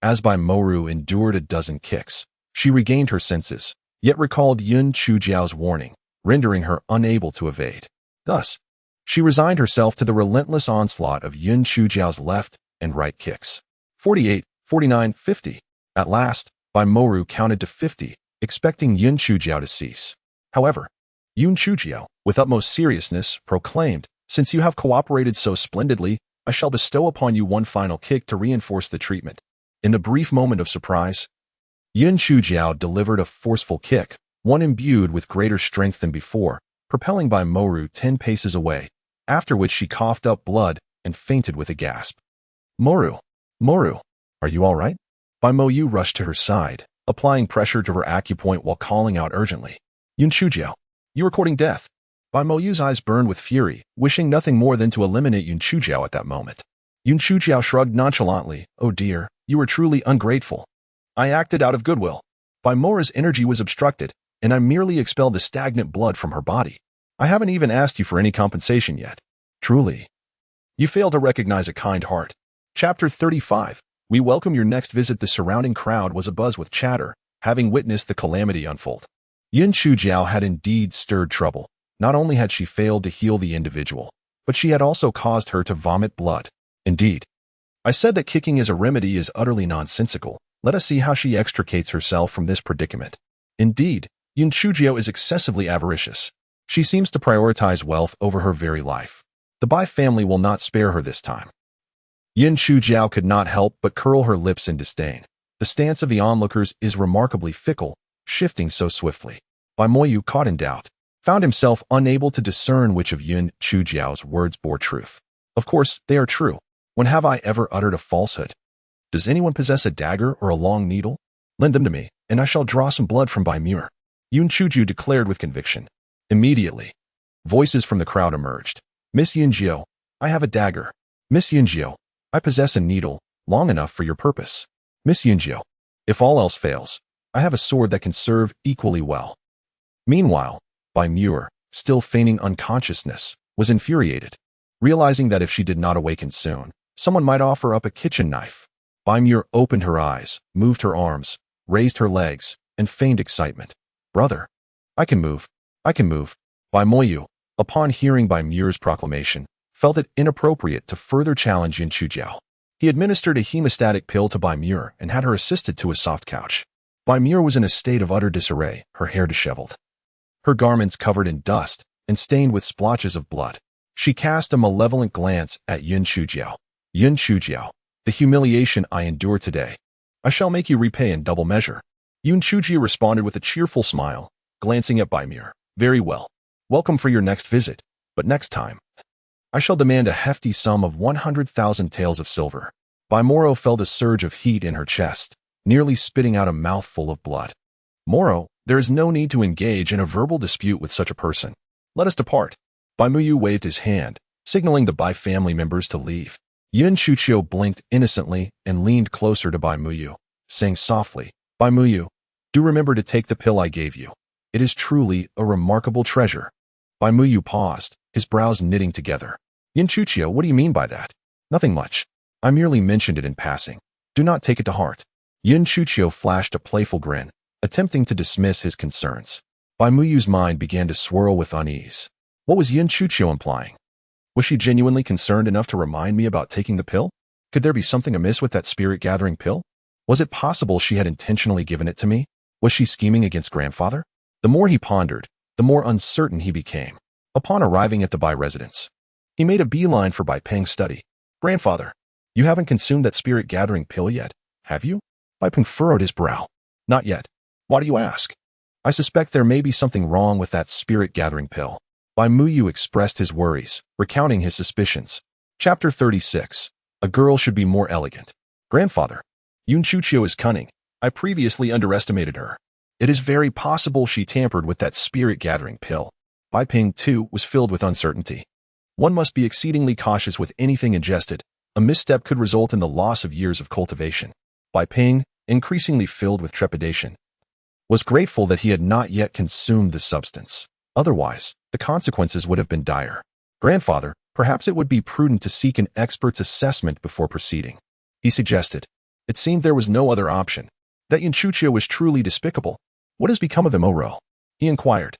[SPEAKER 1] As Bai Moru endured a dozen kicks, she regained her senses, yet recalled Yun Chujiu's warning, rendering her unable to evade. Thus, she resigned herself to the relentless onslaught of Yun Chujiu's left and right kicks. 48, 49, 50. At last, Bai Moru counted to 50, expecting Yun Chujiu to cease. However, Yun Chujiu, with utmost seriousness, proclaimed, Since you have cooperated so splendidly, I shall bestow upon you one final kick to reinforce the treatment. In the brief moment of surprise, Yun Chujiu delivered a forceful kick, one imbued with greater strength than before, propelling Bai Moru 10 paces away, after which she coughed up blood and fainted with a gasp. Moru, are you all right? Bai Moyu rushed to her side, applying pressure to her acupoint while calling out urgently. Yun Chujiu, you are courting death. Bai Moyu's eyes burned with fury, wishing nothing more than to eliminate Yun Chujiu at that moment. Yun Chujiu shrugged nonchalantly. Oh dear, you are truly ungrateful. I acted out of goodwill. Bai Moru's energy was obstructed, and I merely expelled the stagnant blood from her body. I haven't even asked you for any compensation yet. Truly, you fail to recognize a kind heart. Chapter 35. We welcome your next visit. The surrounding crowd was abuzz with chatter, having witnessed the calamity unfold. Yun Chujiu had indeed stirred trouble. Not only had she failed to heal the individual, but she had also caused her to vomit blood. Indeed, I said that kicking as a remedy is utterly nonsensical. Let us see how she extricates herself from this predicament. Indeed, Yun Chujiu is excessively avaricious. She seems to prioritize wealth over her very life. The Bai family will not spare her this time. Yun Chujiu could not help but curl her lips in disdain. The stance of the onlookers is remarkably fickle, shifting so swiftly. Bai Moyu, caught in doubt, found himself unable to discern which of Yun Chujiu's words bore truth. Of course, they are true. When have I ever uttered a falsehood? Does anyone possess a dagger or a long needle? Lend them to me, and I shall draw some blood from Bai Muir. Yun Chuju declared with conviction. Immediately, voices from the crowd emerged. Miss Yunjiao, I have a dagger. Miss Yunjiao, I possess a needle, long enough for your purpose. Miss Yunjiao, if all else fails, I have a sword that can serve equally well. Meanwhile, Bai Muir, still feigning unconsciousness, was infuriated, realizing that if she did not awaken soon, someone might offer up a kitchen knife. Bai Muir opened her eyes, moved her arms, raised her legs, and feigned excitement. Brother, I can move. I can move. Bai Moyu, upon hearing Bai Muir's proclamation, felt it inappropriate to further challenge Yin Chujiao. He administered a hemostatic pill to Bai Muir and had her assisted to a soft couch. Bai Muir was in a state of utter disarray, her hair disheveled, her garments covered in dust and stained with splotches of blood. She cast a malevolent glance at Yin Chujiao. Yin Chujiao, the humiliation I endure today, I shall make you repay in double measure. Yin Chujiao responded with a cheerful smile, glancing at Bai Muir. Very well. Welcome for your next visit, but next time, I shall demand a hefty sum of 100,000 taels of silver. Bai Moro felt a surge of heat in her chest, nearly spitting out a mouthful of blood. Moro, there is no need to engage in a verbal dispute with such a person. Let us depart. Bai Muyu waved his hand, signaling the Bai family members to leave. Yin Chujiao blinked innocently and leaned closer to Bai Muyu, saying softly, Bai Muyu, do remember to take the pill I gave you. It is truly a remarkable treasure. Bai Muyu paused, his brows knitting together. Yin Chujiao, what do you mean by that? Nothing much. I merely mentioned it in passing. Do not take it to heart. Yin Chujiao flashed a playful grin, attempting to dismiss his concerns. Bai Muyu's mind began to swirl with unease. What was Yin Chujiao implying? Was she genuinely concerned enough to remind me about taking the pill? Could there be something amiss with that spirit-gathering pill? Was it possible she had intentionally given it to me? Was she scheming against grandfather? The more he pondered, the more uncertain he became. Upon arriving at the Bai residence, he made a beeline for Bai Peng's study. Grandfather, you haven't consumed that spirit-gathering pill yet, have you? Bai Peng furrowed his brow. Not yet. Why do you ask? I suspect there may be something wrong with that spirit-gathering pill. Bai Muyu expressed his worries, recounting his suspicions. Chapter 36. A girl should be more elegant. Grandfather, Yun Chujiao is cunning. I previously underestimated her. It is very possible she tampered with that spirit-gathering pill. Bai Peng, too, was filled with uncertainty. One must be exceedingly cautious with anything ingested. A misstep could result in the loss of years of cultivation. Bai Peng, increasingly filled with trepidation, was grateful that he had not yet consumed the substance. Otherwise, the consequences would have been dire. Grandfather, perhaps it would be prudent to seek an expert's assessment before proceeding. He suggested. It seemed there was no other option. That Yin Chujiao was truly despicable. What has become of Mo? He inquired.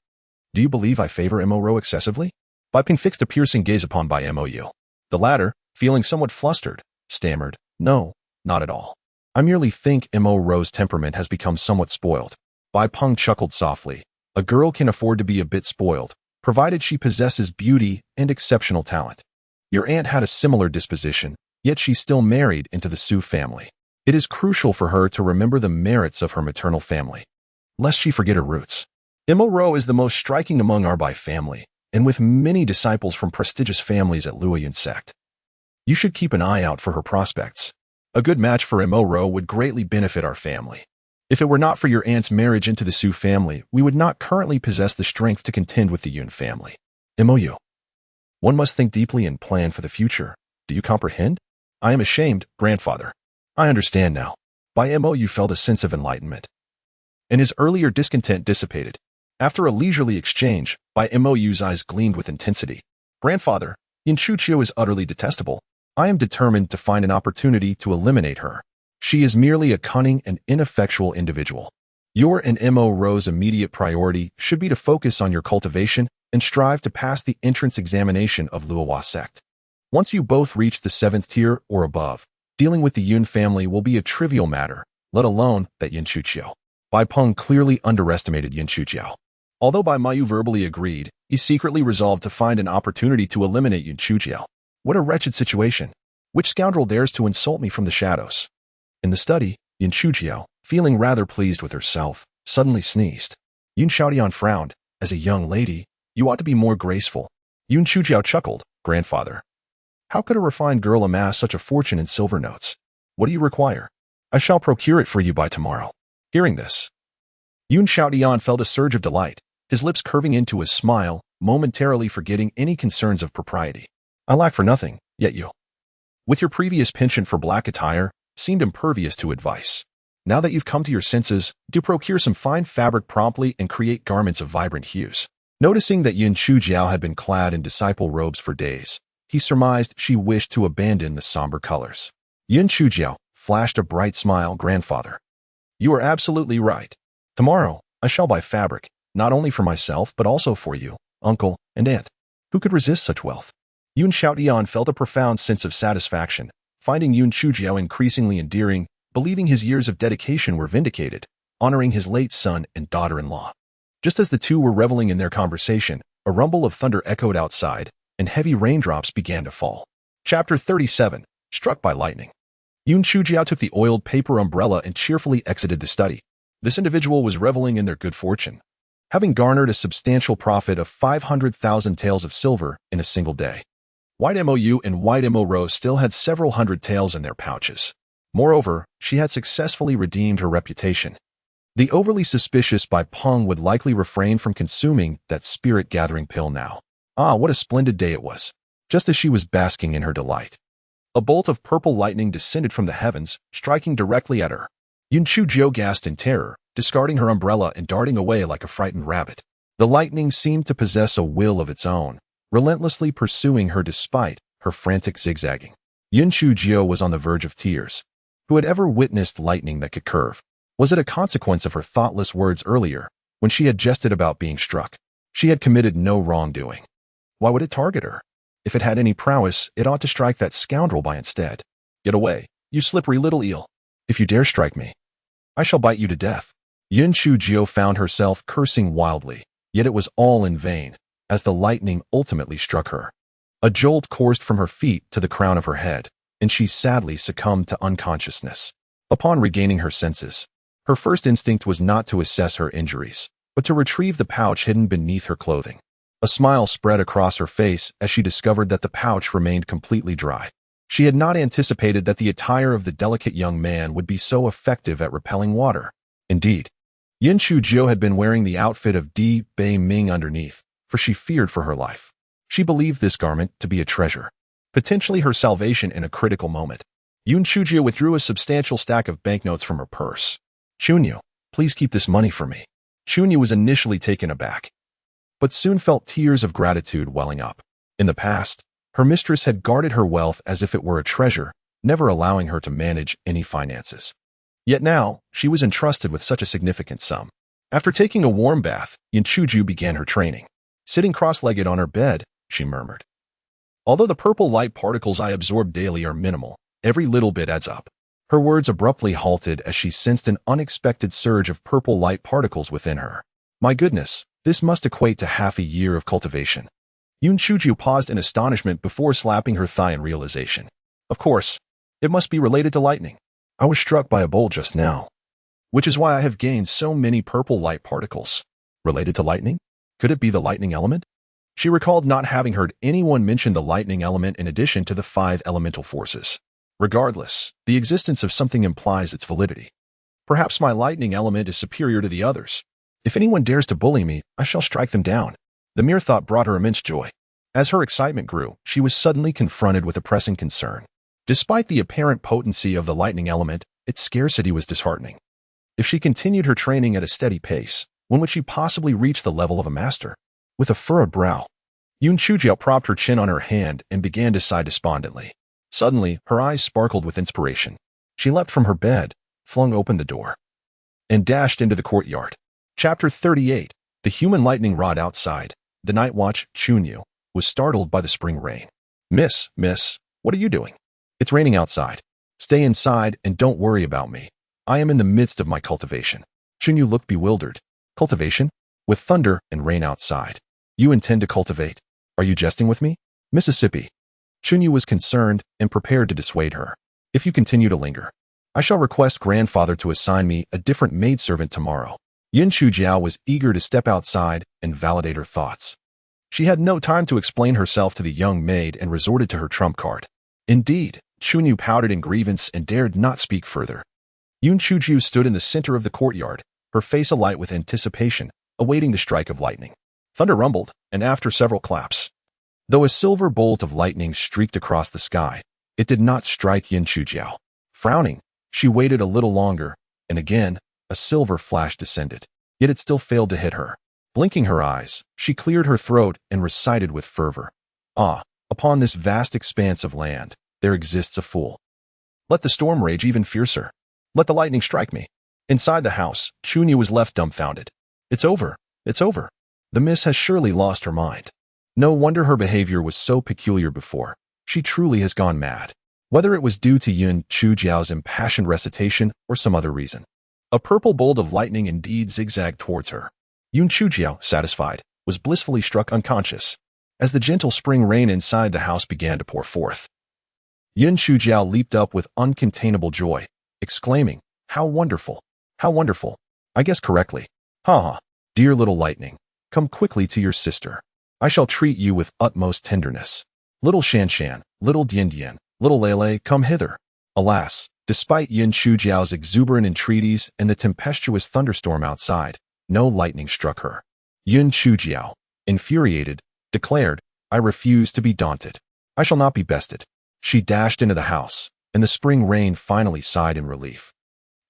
[SPEAKER 1] Do you believe I favor Mo excessively? Bai Peng fixed a piercing gaze upon Bai Mou. The latter, feeling somewhat flustered, stammered, No, not at all. I merely think Mo's temperament has become somewhat spoiled. Bai Peng chuckled softly. A girl can afford to be a bit spoiled, provided she possesses beauty and exceptional talent. Your aunt had a similar disposition, yet she still married into the Su family. It is crucial for her to remember the merits of her maternal family, lest she forget her roots. Mo is the most striking among our Bai family, and with many disciples from prestigious families at Luoyun sect. You should keep an eye out for her prospects. A good match for Mo would greatly benefit our family. If it were not for your aunt's marriage into the Su family, we would not currently possess the strength to contend with the Yun family. Mou. One must think deeply and plan for the future. Do you comprehend? I am ashamed, grandfather. I understand now. Bai Mou felt a sense of enlightenment, and his earlier discontent dissipated. After a leisurely exchange, Bai Mou's eyes gleamed with intensity. Grandfather, Yin Chujiao is utterly detestable. I am determined to find an opportunity to eliminate her. She is merely a cunning and ineffectual individual. Your and Mo's immediate priority should be to focus on your cultivation and strive to pass the entrance examination of Luohua sect. Once you both reach the 7th tier or above, dealing with the Yun family will be a trivial matter, let alone that Yin Chujiao. Bai Peng clearly underestimated Yin Chujiao. Although Bai Mayu verbally agreed, he secretly resolved to find an opportunity to eliminate Yin Chujiao. What a wretched situation. Which scoundrel dares to insult me from the shadows? In the study, Yin Chujiao, feeling rather pleased with herself, suddenly sneezed. Yun Xiaodian frowned. As a young lady, you ought to be more graceful. Yun Chujiao chuckled. Grandfather, how could a refined girl amass such a fortune in silver notes? What do you require? I shall procure it for you by tomorrow. Hearing this, Yun Xiaotian felt a surge of delight, his lips curving into a smile, momentarily forgetting any concerns of propriety. I lack for nothing, yet you, with your previous penchant for black attire, seemed impervious to advice. Now that you've come to your senses, do procure some fine fabric promptly and create garments of vibrant hues. Noticing that Yun Chujiao had been clad in disciple robes for days, he surmised she wished to abandon the somber colors. Yun Chujiao flashed a bright smile. Grandfather, you are absolutely right. Tomorrow, I shall buy fabric, not only for myself but also for you, uncle, and aunt. Who could resist such wealth? Yun Xiaotian felt a profound sense of satisfaction, finding Yun Chujiao increasingly endearing, believing his years of dedication were vindicated, honoring his late son and daughter-in-law. Just as the two were reveling in their conversation, a rumble of thunder echoed outside, and heavy raindrops began to fall. Chapter 37, Struck by Lightning. Yun Chujiao took the oiled paper umbrella and cheerfully exited the study. This individual was reveling in their good fortune, having garnered a substantial profit of 500,000 taels of silver in a single day. White Mou and White Mo Rose still had several hundred taels in their pouches. Moreover, she had successfully redeemed her reputation. The overly suspicious Bai Peng would likely refrain from consuming that spirit-gathering pill now. Ah, what a splendid day it was, just as she was basking in her delight. A bolt of purple lightning descended from the heavens, striking directly at her. Yun Chujiao gasped in terror, discarding her umbrella and darting away like a frightened rabbit. The lightning seemed to possess a will of its own, relentlessly pursuing her despite her frantic zigzagging. Yun Chujiao was on the verge of tears. Who had ever witnessed lightning that could curve? Was it a consequence of her thoughtless words earlier, when she had jested about being struck? She had committed no wrongdoing. Why would it target her? If it had any prowess, it ought to strike that scoundrel by instead. Get away, you slippery little eel. If you dare strike me, I shall bite you to death. Yun Chujiao found herself cursing wildly, yet it was all in vain, as the lightning ultimately struck her. A jolt coursed from her feet to the crown of her head, and she sadly succumbed to unconsciousness. Upon regaining her senses, her first instinct was not to assess her injuries, but to retrieve the pouch hidden beneath her clothing. A smile spread across her face as she discovered that the pouch remained completely dry. She had not anticipated that the attire of the delicate young man would be so effective at repelling water. Indeed, Yun Chujiao had been wearing the outfit of Di Bei Ming underneath, for she feared for her life. She believed this garment to be a treasure, potentially her salvation in a critical moment. Yun Chujiao withdrew a substantial stack of banknotes from her purse. Chunyu, please keep this money for me. Chunyu was initially taken aback, but soon felt tears of gratitude welling up. In the past, her mistress had guarded her wealth as if it were a treasure, never allowing her to manage any finances. Yet now, she was entrusted with such a significant sum. After taking a warm bath, Yun Chujiao began her training. Sitting cross-legged on her bed, she murmured, although the purple light particles I absorb daily are minimal, every little bit adds up. Her words abruptly halted as she sensed an unexpected surge of purple light particles within her. My goodness, this must equate to half a year of cultivation. Yun Chujiao paused in astonishment before slapping her thigh in realization. Of course, it must be related to lightning. I was struck by a bolt just now, which is why I have gained so many purple light particles. Related to lightning? Could it be the lightning element? She recalled not having heard anyone mention the lightning element in addition to the 5 elemental forces. Regardless, the existence of something implies its validity. Perhaps my lightning element is superior to the others. If anyone dares to bully me, I shall strike them down. The mere thought brought her immense joy. As her excitement grew, she was suddenly confronted with a pressing concern. Despite the apparent potency of the lightning element, its scarcity was disheartening. If she continued her training at a steady pace, when would she possibly reach the level of a master? With a furrowed brow, Yun Chujiao propped her chin on her hand and began to sigh despondently. Suddenly, her eyes sparkled with inspiration. She leapt from her bed, flung open the door, and dashed into the courtyard. Chapter 38, The Human Lightning Rod Outside. The night watch, Chunyu, was startled by the spring rain. Miss, what are you doing? It's raining outside. Stay inside and don't worry about me. I am in the midst of my cultivation. Chunyu looked bewildered. Cultivation? With thunder and rain outside. You intend to cultivate? Are you jesting with me? Mississippi. Chunyu was concerned and prepared to dissuade her. If you continue to linger, I shall request grandfather to assign me a different maidservant tomorrow. Yun Chujiao was eager to step outside and validate her thoughts. She had no time to explain herself to the young maid and resorted to her trump card. Indeed, Chunyu pouted in grievance and dared not speak further. Yun Chujiao stood in the center of the courtyard, her face alight with anticipation, awaiting the strike of lightning. Thunder rumbled, and after several claps, though a silver bolt of lightning streaked across the sky, it did not strike Yin Chujiao. Frowning, she waited a little longer, and again, a silver flash descended. Yet it still failed to hit her. Blinking her eyes, she cleared her throat and recited with fervor, "Ah, upon this vast expanse of land, there exists a fool. Let the storm rage even fiercer. Let the lightning strike me." Inside the house, Chunyu was left dumbfounded. It's over. It's over. The miss has surely lost her mind. No wonder her behavior was so peculiar before. She truly has gone mad. Whether it was due to Yun Chujiao's impassioned recitation or some other reason. A purple bolt of lightning indeed zigzagged towards her. Yun Chujiao, satisfied, was blissfully struck unconscious as the gentle spring rain inside the house began to pour forth. Yun Chujiao leaped up with uncontainable joy, exclaiming, "How wonderful! How wonderful! I guessed correctly. Ha ha! Dear little lightning, come quickly to your sister. I shall treat you with utmost tenderness. Little Shan Shan, little Dian Dian, little Lele, come hither." Alas, despite Yin Chujiao's exuberant entreaties and the tempestuous thunderstorm outside, no lightning struck her. Yin Chujiao, infuriated, declared, "I refuse to be daunted. I shall not be bested." She dashed into the house, and the spring rain finally sighed in relief.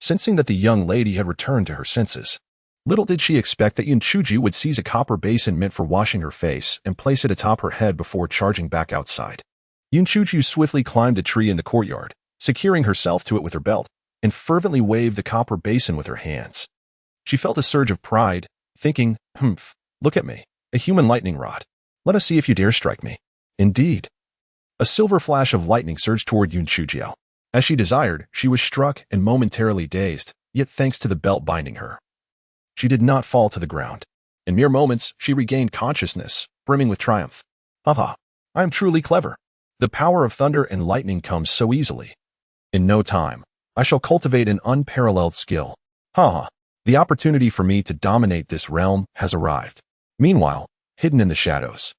[SPEAKER 1] Sensing that the young lady had returned to her senses, little did she expect that Yin Chuji would seize a copper basin meant for washing her face and place it atop her head before charging back outside. Yin Chuji swiftly climbed a tree in the courtyard, securing herself to it with her belt, and fervently waved the copper basin with her hands. She felt a surge of pride, thinking, look at me, a human lightning rod. Let us see if you dare strike me." Indeed. A silver flash of lightning surged toward Yun Chujiao. As she desired, she was struck and momentarily dazed, yet thanks to the belt binding her, she did not fall to the ground. In mere moments, she regained consciousness, brimming with triumph. "Ha! I am truly clever. The power of thunder and lightning comes so easily. In no time, I shall cultivate an unparalleled skill. Ha! The opportunity for me to dominate this realm has arrived." Meanwhile, hidden in the shadows,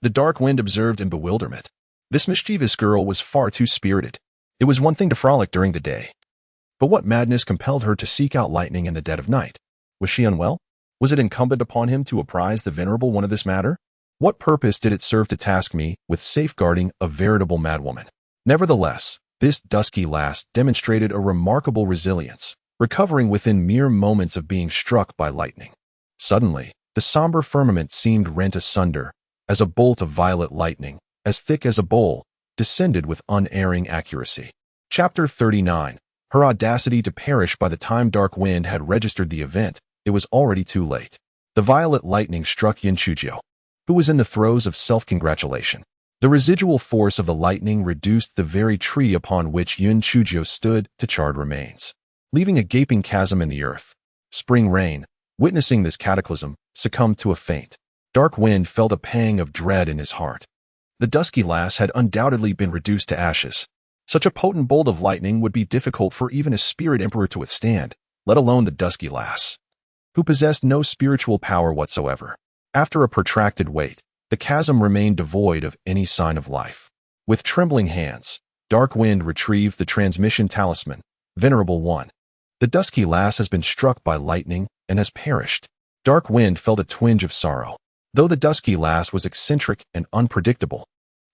[SPEAKER 1] the dark wind observed in bewilderment. This mischievous girl was far too spirited. It was one thing to frolic during the day, but what madness compelled her to seek out lightning in the dead of night? Was she unwell? Was it incumbent upon him to apprise the venerable one of this matter? What purpose did it serve to task me with safeguarding a veritable madwoman? Nevertheless, this dusky lass demonstrated a remarkable resilience, recovering within mere moments of being struck by lightning. Suddenly, the somber firmament seemed rent asunder, as a bolt of violet lightning, as thick as a bowl, descended with unerring accuracy. Chapter 39. Her audacity to perish. By the time Dark Wind had registered the event, it was already too late. The violet lightning struck Yin Chujiao, who was in the throes of self-congratulation. The residual force of the lightning reduced the very tree upon which Yin Chujiao stood to charred remains, leaving a gaping chasm in the earth. Spring Rain, witnessing this cataclysm, succumbed to a faint. Dark Wind felt a pang of dread in his heart. The dusky lass had undoubtedly been reduced to ashes. Such a potent bolt of lightning would be difficult for even a spirit emperor to withstand, let alone the dusky lass, who possessed no spiritual power whatsoever. After a protracted wait, the chasm remained devoid of any sign of life. With trembling hands, Dark Wind retrieved the transmission talisman. "Venerable one, the dusky lass has been struck by lightning and has perished." Dark Wind felt a twinge of sorrow. Though the dusky lass was eccentric and unpredictable,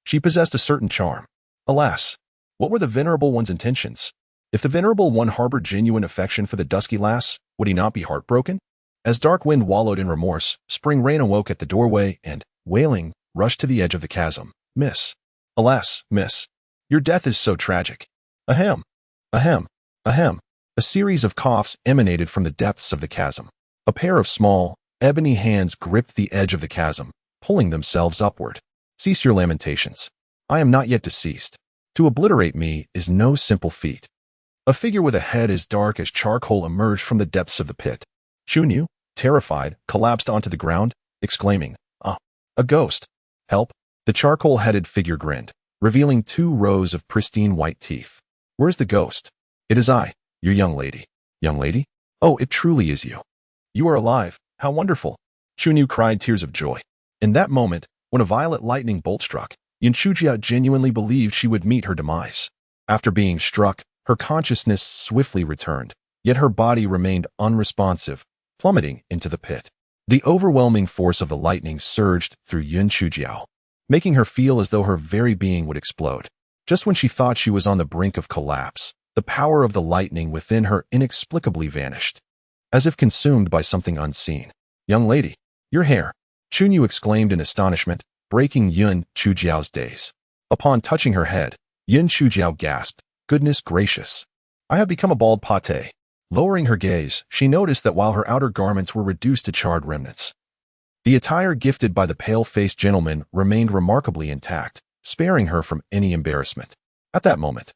[SPEAKER 1] she possessed a certain charm. Alas, what were the venerable one's intentions? If the venerable one harbored genuine affection for the dusky lass, would he not be heartbroken? As Dark Wind wallowed in remorse, Spring Rain awoke at the doorway and, wailing, rushed to the edge of the chasm. "Miss. Alas, miss. Your death is so tragic." Ahem. Ahem. Ahem. A series of coughs emanated from the depths of the chasm. A pair of small, ebony hands gripped the edge of the chasm, pulling themselves upward. "Cease your lamentations. I am not yet deceased. To obliterate me is no simple feat." A figure with a head as dark as charcoal emerged from the depths of the pit. Chunyu, terrified, collapsed onto the ground, exclaiming, "Ah, a ghost! Help!" The charcoal-headed figure grinned, revealing 2 rows of pristine white teeth. "Where's the ghost?" "It is I, your young lady." "Young lady? Oh, it truly is you. You are alive. How wonderful!" Chunyu cried tears of joy. In that moment, when a violet lightning bolt struck, Yin Chujiao genuinely believed she would meet her demise. After being struck, her consciousness swiftly returned, yet her body remained unresponsive, plummeting into the pit. The overwhelming force of the lightning surged through Yun Chujiao, making her feel as though her very being would explode. Just when she thought she was on the brink of collapse, the power of the lightning within her inexplicably vanished, as if consumed by something unseen. "Young lady, your hair!" Chunyu exclaimed in astonishment, breaking Yun Chujiao's daze. Upon touching her head, Yun Chujiao gasped, "Goodness gracious! I have become a bald pate." Lowering her gaze, she noticed that while her outer garments were reduced to charred remnants, the attire gifted by the pale-faced gentleman remained remarkably intact, sparing her from any embarrassment. At that moment,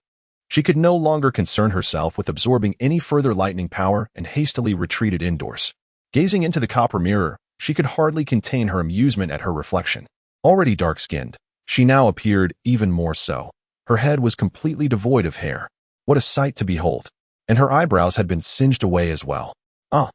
[SPEAKER 1] she could no longer concern herself with absorbing any further lightning power and hastily retreated indoors. Gazing into the copper mirror, she could hardly contain her amusement at her reflection. Already dark-skinned, she now appeared even more so. Her head was completely devoid of hair. What a sight to behold! And her eyebrows had been singed away as well. Ah!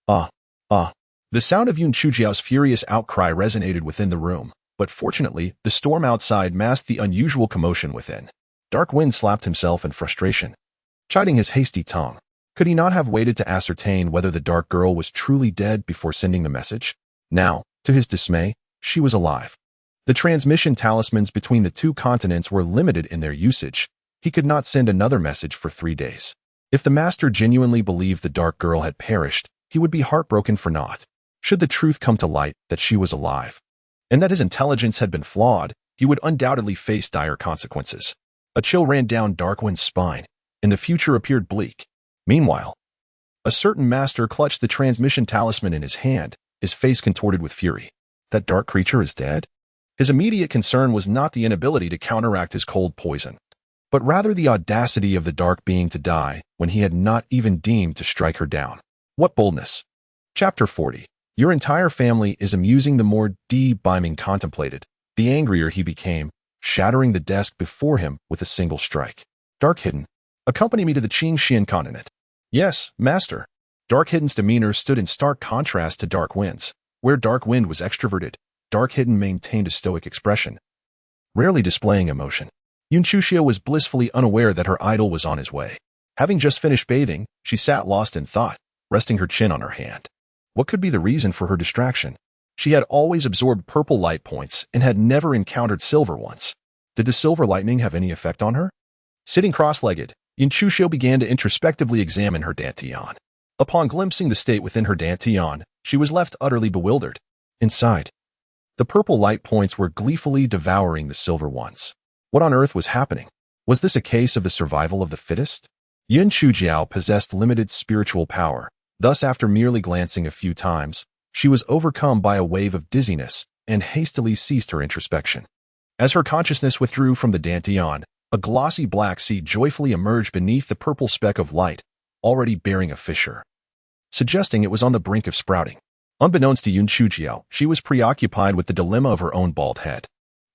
[SPEAKER 1] Ah! Ah! The sound of Yun Chujiao's furious outcry resonated within the room, but fortunately, the storm outside masked the unusual commotion within. Dark Wind slapped himself in frustration, chiding his hasty tongue. Could he not have waited to ascertain whether the dark girl was truly dead before sending the message? Now, to his dismay, she was alive. The transmission talismans between the two continents were limited in their usage. He could not send another message for 3 days. If the master genuinely believed the dark girl had perished, he would be heartbroken for naught. Should the truth come to light that she was alive, and that his intelligence had been flawed, he would undoubtedly face dire consequences. A chill ran down Darkwind's spine, and the future appeared bleak. Meanwhile, a certain master clutched the transmission talisman in his hand, his face contorted with fury. That dark creature is dead? His immediate concern was not the inability to counteract his cold poison, but rather the audacity of the dark being to die when he had not even deemed to strike her down. What boldness! Chapter 40. Your entire family is amusing. The more Biming contemplated, the angrier he became, shattering the desk before him with a single strike. Dark Hidden, accompany me to the Qingxian continent. Yes, master. Dark Hidden's demeanor stood in stark contrast to Dark Wind's. Where Dark Wind was extroverted, Dark Hidden maintained a stoic expression, rarely displaying emotion. Yun Chujiao was blissfully unaware that her idol was on his way. Having just finished bathing, she sat lost in thought, resting her chin on her hand. What could be the reason for her distraction? She had always absorbed purple light points and had never encountered silver ones. Did the silver lightning have any effect on her? Sitting cross-legged, Yun Chujiao began to introspectively examine her dantian. Upon glimpsing the state within her dantian, she was left utterly bewildered. Inside, the purple light points were gleefully devouring the silver ones. What on earth was happening? Was this a case of the survival of the fittest? Yun Chujiao possessed limited spiritual power. Thus, after merely glancing a few times, she was overcome by a wave of dizziness and hastily ceased her introspection. As her consciousness withdrew from the dantian, a glossy black sea joyfully emerged beneath the purple speck of light, already bearing a fissure, suggesting it was on the brink of sprouting. Unbeknownst to Yun Chujiao, she was preoccupied with the dilemma of her own bald head.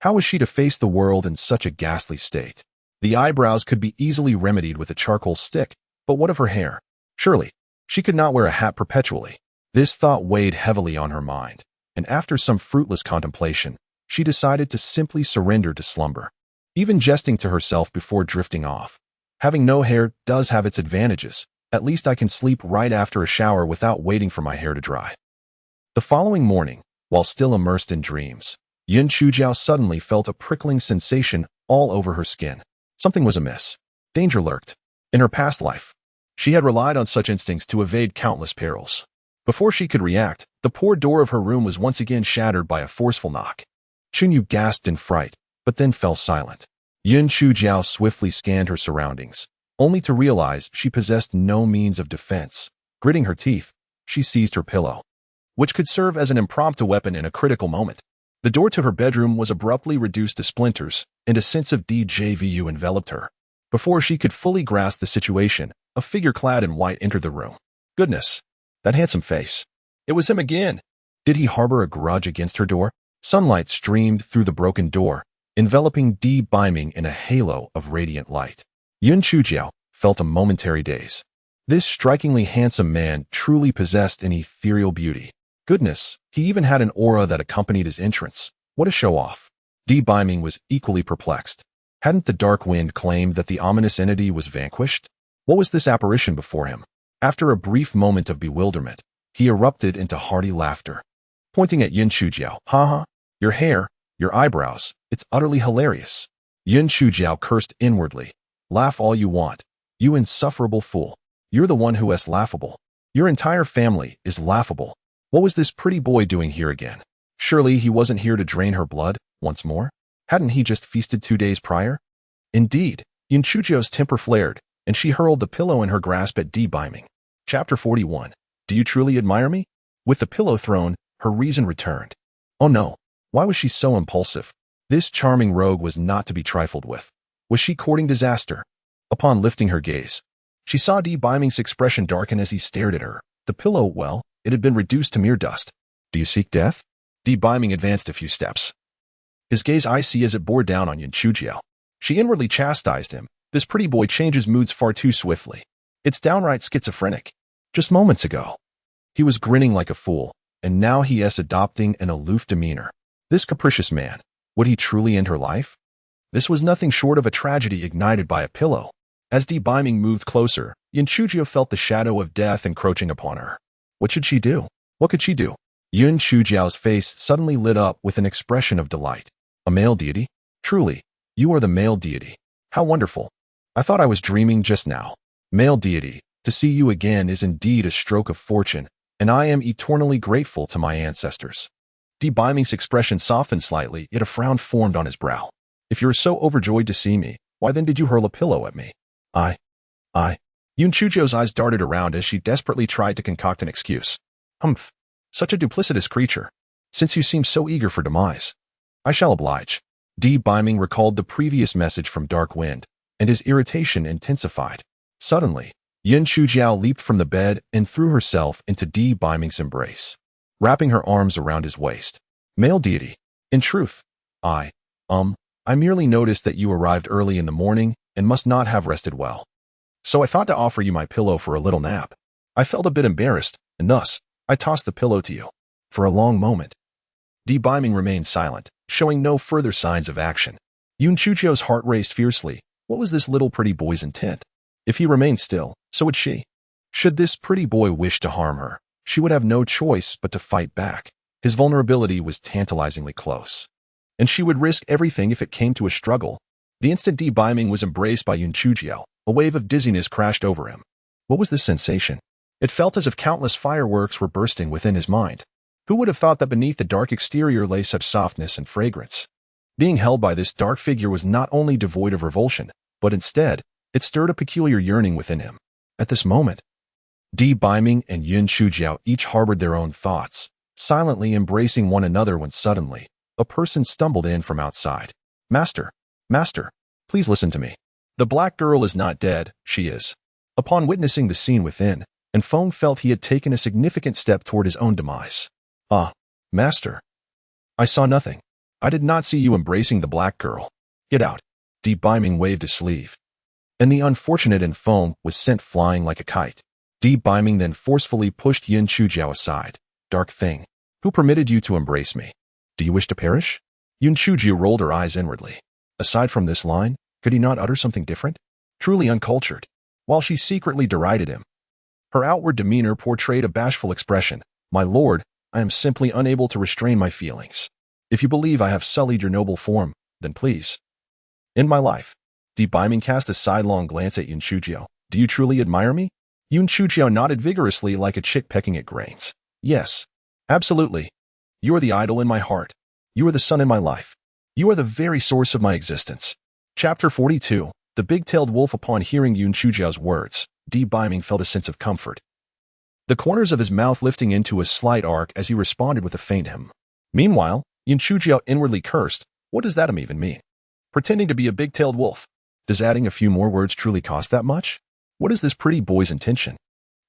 [SPEAKER 1] How was she to face the world in such a ghastly state? The eyebrows could be easily remedied with a charcoal stick, but what of her hair? Surely, she could not wear a hat perpetually. This thought weighed heavily on her mind, and after some fruitless contemplation, she decided to simply surrender to slumber, even jesting to herself before drifting off. Having no hair does have its advantages. At least I can sleep right after a shower without waiting for my hair to dry. The following morning, while still immersed in dreams, Yun Chujiao suddenly felt a prickling sensation all over her skin. Something was amiss. Danger lurked. In her past life, she had relied on such instincts to evade countless perils. Before she could react, the poor door of her room was once again shattered by a forceful knock. Chunyu gasped in fright, but then fell silent. Yun Chujiao swiftly scanned her surroundings, only to realize she possessed no means of defense. Gritting her teeth, she seized her pillow, which could serve as an impromptu weapon in a critical moment. The door to her bedroom was abruptly reduced to splinters, and a sense of deja vu enveloped her. Before she could fully grasp the situation, a figure clad in white entered the room. Goodness, that handsome face. It was him again. Did he harbor a grudge against her door? Sunlight streamed through the broken door, enveloping Biming in a halo of radiant light. Yun Chujiao felt a momentary daze. This strikingly handsome man truly possessed an ethereal beauty. Goodness, he even had an aura that accompanied his entrance. What a show-off. Biming was equally perplexed. Hadn't the Dark Wind claimed that the ominous entity was vanquished? What was this apparition before him? After a brief moment of bewilderment, He erupted into hearty laughter, pointing at Yun Chujiao. Ha ha, your hair, your eyebrows, it's utterly hilarious. Yun Chujiao cursed inwardly. Laugh all you want. You insufferable fool. You're the one who is laughable. Your entire family is laughable. What was this pretty boy doing here again? Surely he wasn't here to drain her blood once more? Hadn't he just feasted 2 days prior? Indeed, Yun Chujiao's temper flared, and she hurled the pillow in her grasp at Byming. Chapter 41. Do you truly admire me? With the pillow thrown, her reason returned. Oh no, why was she so impulsive? This charming rogue was not to be trifled with. Was she courting disaster? Upon lifting her gaze, she saw Byming's expression darken as he stared at her. The pillow, well, it had been reduced to mere dust. Do you seek death? Byming advanced a few steps, his gaze icy as it bore down on Yun Chujiao. She inwardly chastised him. This pretty boy changes moods far too swiftly. It's downright schizophrenic. Just moments ago, he was grinning like a fool, and now he is adopting an aloof demeanor. This capricious man, would he truly end her life? This was nothing short of a tragedy ignited by a pillow. As Byming moved closer, Yun Chujiao felt the shadow of death encroaching upon her. What should she do? What could she do? Yun Chujiao's face suddenly lit up with an expression of delight. A male deity? Truly, you are the male deity. How wonderful. I thought I was dreaming just now. Male deity, to see you again is indeed a stroke of fortune, and I am eternally grateful to my ancestors. Byming's expression softened slightly, yet a frown formed on his brow. If you are so overjoyed to see me, why then did you hurl a pillow at me? I. Yun Chujiao's eyes darted around as she desperately tried to concoct an excuse. Humph. Such a duplicitous creature. Since you seem so eager for demise, I shall oblige. Byming recalled the previous message from Dark Wind, and his irritation intensified. Suddenly, Yun Chujiao leaped from the bed and threw herself into Byming's embrace, wrapping her arms around his waist. Male deity. In truth, I merely noticed that you arrived early in the morning and must not have rested well. So I thought to offer you my pillow for a little nap. I felt a bit embarrassed, and thus, I tossed the pillow to you. For a long moment, Byming remained silent, showing no further signs of action. Yun Chujiao's heart raced fiercely. What was this little pretty boy's intent? If he remained still, so would she. Should this pretty boy wish to harm her, she would have no choice but to fight back. His vulnerability was tantalizingly close, and she would risk everything if it came to a struggle. The instant Byming was embraced by Yun Chujiao, a wave of dizziness crashed over him. What was this sensation? It felt as if countless fireworks were bursting within his mind. Who would have thought that beneath the dark exterior lay such softness and fragrance? Being held by this dark figure was not only devoid of revulsion, but instead, it stirred a peculiar yearning within him. At this moment, Byming and Yun Chujiao each harbored their own thoughts, silently embracing one another when suddenly, a person stumbled in from outside. Master, please listen to me. The black girl is not dead, she is. Upon witnessing the scene within, and Feng felt he had taken a significant step toward his own demise. Ah, master. I saw nothing. I did not see you embracing the black girl. Get out. Byming waved his sleeve, and the unfortunate Feng was sent flying like a kite. Byming then forcefully pushed Yun Chujiao aside. Dark thing, who permitted you to embrace me? Do you wish to perish? Yun Chujiao rolled her eyes inwardly. Aside from this line, could he not utter something different? Truly uncultured. While she secretly derided him, her outward demeanor portrayed a bashful expression. My lord, I am simply unable to restrain my feelings. If you believe I have sullied your noble form, then please end my life. Byming cast a sidelong glance at Yun Chujiao. Do you truly admire me? Yun Chujiao nodded vigorously like a chick pecking at grains. Yes, absolutely. You are the idol in my heart. You are the sun in my life. You are the very source of my existence. Chapter 42. The big-tailed wolf. Upon hearing Yun Chujiao's words, Byming felt a sense of comfort, the corners of his mouth lifting into a slight arc as he responded with a faint hem. Meanwhile, Yun Chujiao inwardly cursed. What does that even mean? Pretending to be a big-tailed wolf. Does adding a few more words truly cost that much? What is this pretty boy's intention?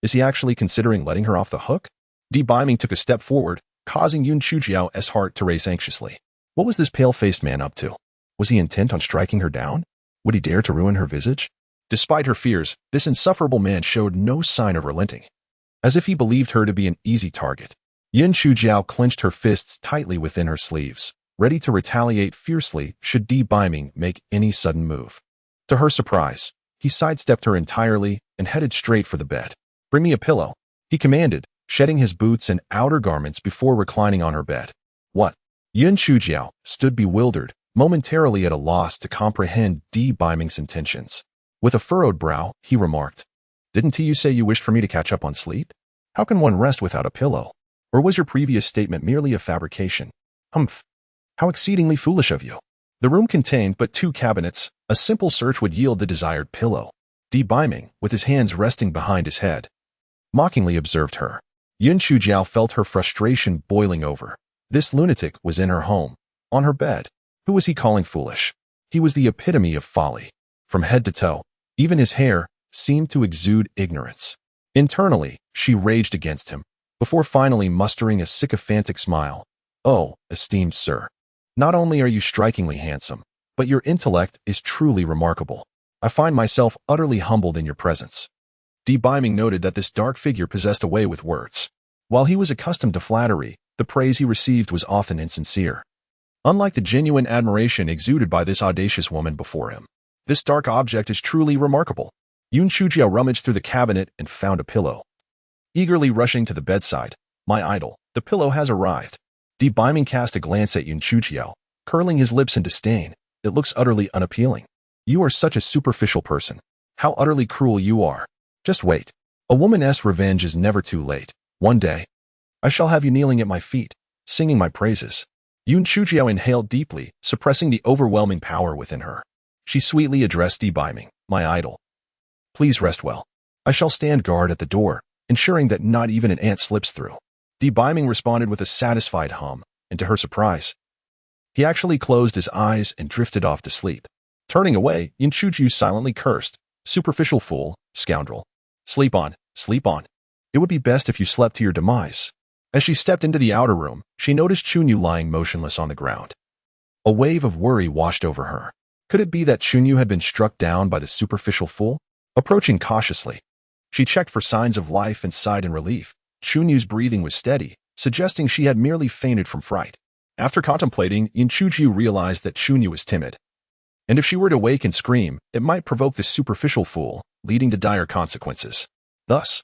[SPEAKER 1] Is he actually considering letting her off the hook? Byming took a step forward, causing Yun Chujiao's heart to race anxiously. What was this pale-faced man up to? Was he intent on striking her down? Would he dare to ruin her visage? Despite her fears, this insufferable man showed no sign of relenting, as if he believed her to be an easy target. Yun Chujiao clenched her fists tightly within her sleeves, ready to retaliate fiercely should Byming make any sudden move. To her surprise, he sidestepped her entirely and headed straight for the bed. Bring me a pillow, he commanded, shedding his boots and outer garments before reclining on her bed. What? Yun Chujiao stood bewildered, momentarily at a loss to comprehend Di Biming's intentions. With a furrowed brow, he remarked, "Didn't you say you wished for me to catch up on sleep? How can one rest without a pillow? Or was your previous statement merely a fabrication? Humph. How exceedingly foolish of you." The room contained but 2 cabinets. A simple search would yield the desired pillow. Di Biming, with his hands resting behind his head, mockingly observed her. Yun Chujiao felt her frustration boiling over. This lunatic was in her home, on her bed. Who was he calling foolish? He was the epitome of folly. From head to toe, even his hair seemed to exude ignorance. Internally, she raged against him, before finally mustering a sycophantic smile. "Oh, esteemed sir, not only are you strikingly handsome, but your intellect is truly remarkable. I find myself utterly humbled in your presence." Di Biming noted that this dark figure possessed a way with words. While he was accustomed to flattery, the praise he received was often insincere. Unlike the genuine admiration exuded by this audacious woman before him, this dark object is truly remarkable. Yun Chujiao rummaged through the cabinet and found a pillow. Eagerly rushing to the bedside, "My idol, the pillow has arrived." Di Biming cast a glance at Yun Chujiao, curling his lips in disdain. "It looks utterly unappealing. You are such a superficial person. How utterly cruel you are. Just wait. A woman's revenge is never too late. One day, I shall have you kneeling at my feet, singing my praises." Yun Chujiao inhaled deeply, suppressing the overwhelming power within her. She sweetly addressed Di Biming, "My idol, please rest well. I shall stand guard at the door, ensuring that not even an ant slips through." Di Biming responded with a satisfied hum, and to her surprise, he actually closed his eyes and drifted off to sleep. Turning away, Yun Chujiao silently cursed, "Superficial fool, scoundrel. Sleep on, sleep on. It would be best if you slept to your demise." As she stepped into the outer room, she noticed Chunyu lying motionless on the ground. A wave of worry washed over her. Could it be that Chunyu had been struck down by the superficial fool? Approaching cautiously, she checked for signs of life and sighed in relief. Chunyu's breathing was steady, suggesting she had merely fainted from fright. After contemplating, Yun Chujiao realized that Chunyu was timid, and if she were to wake and scream, it might provoke the superficial fool, leading to dire consequences. Thus,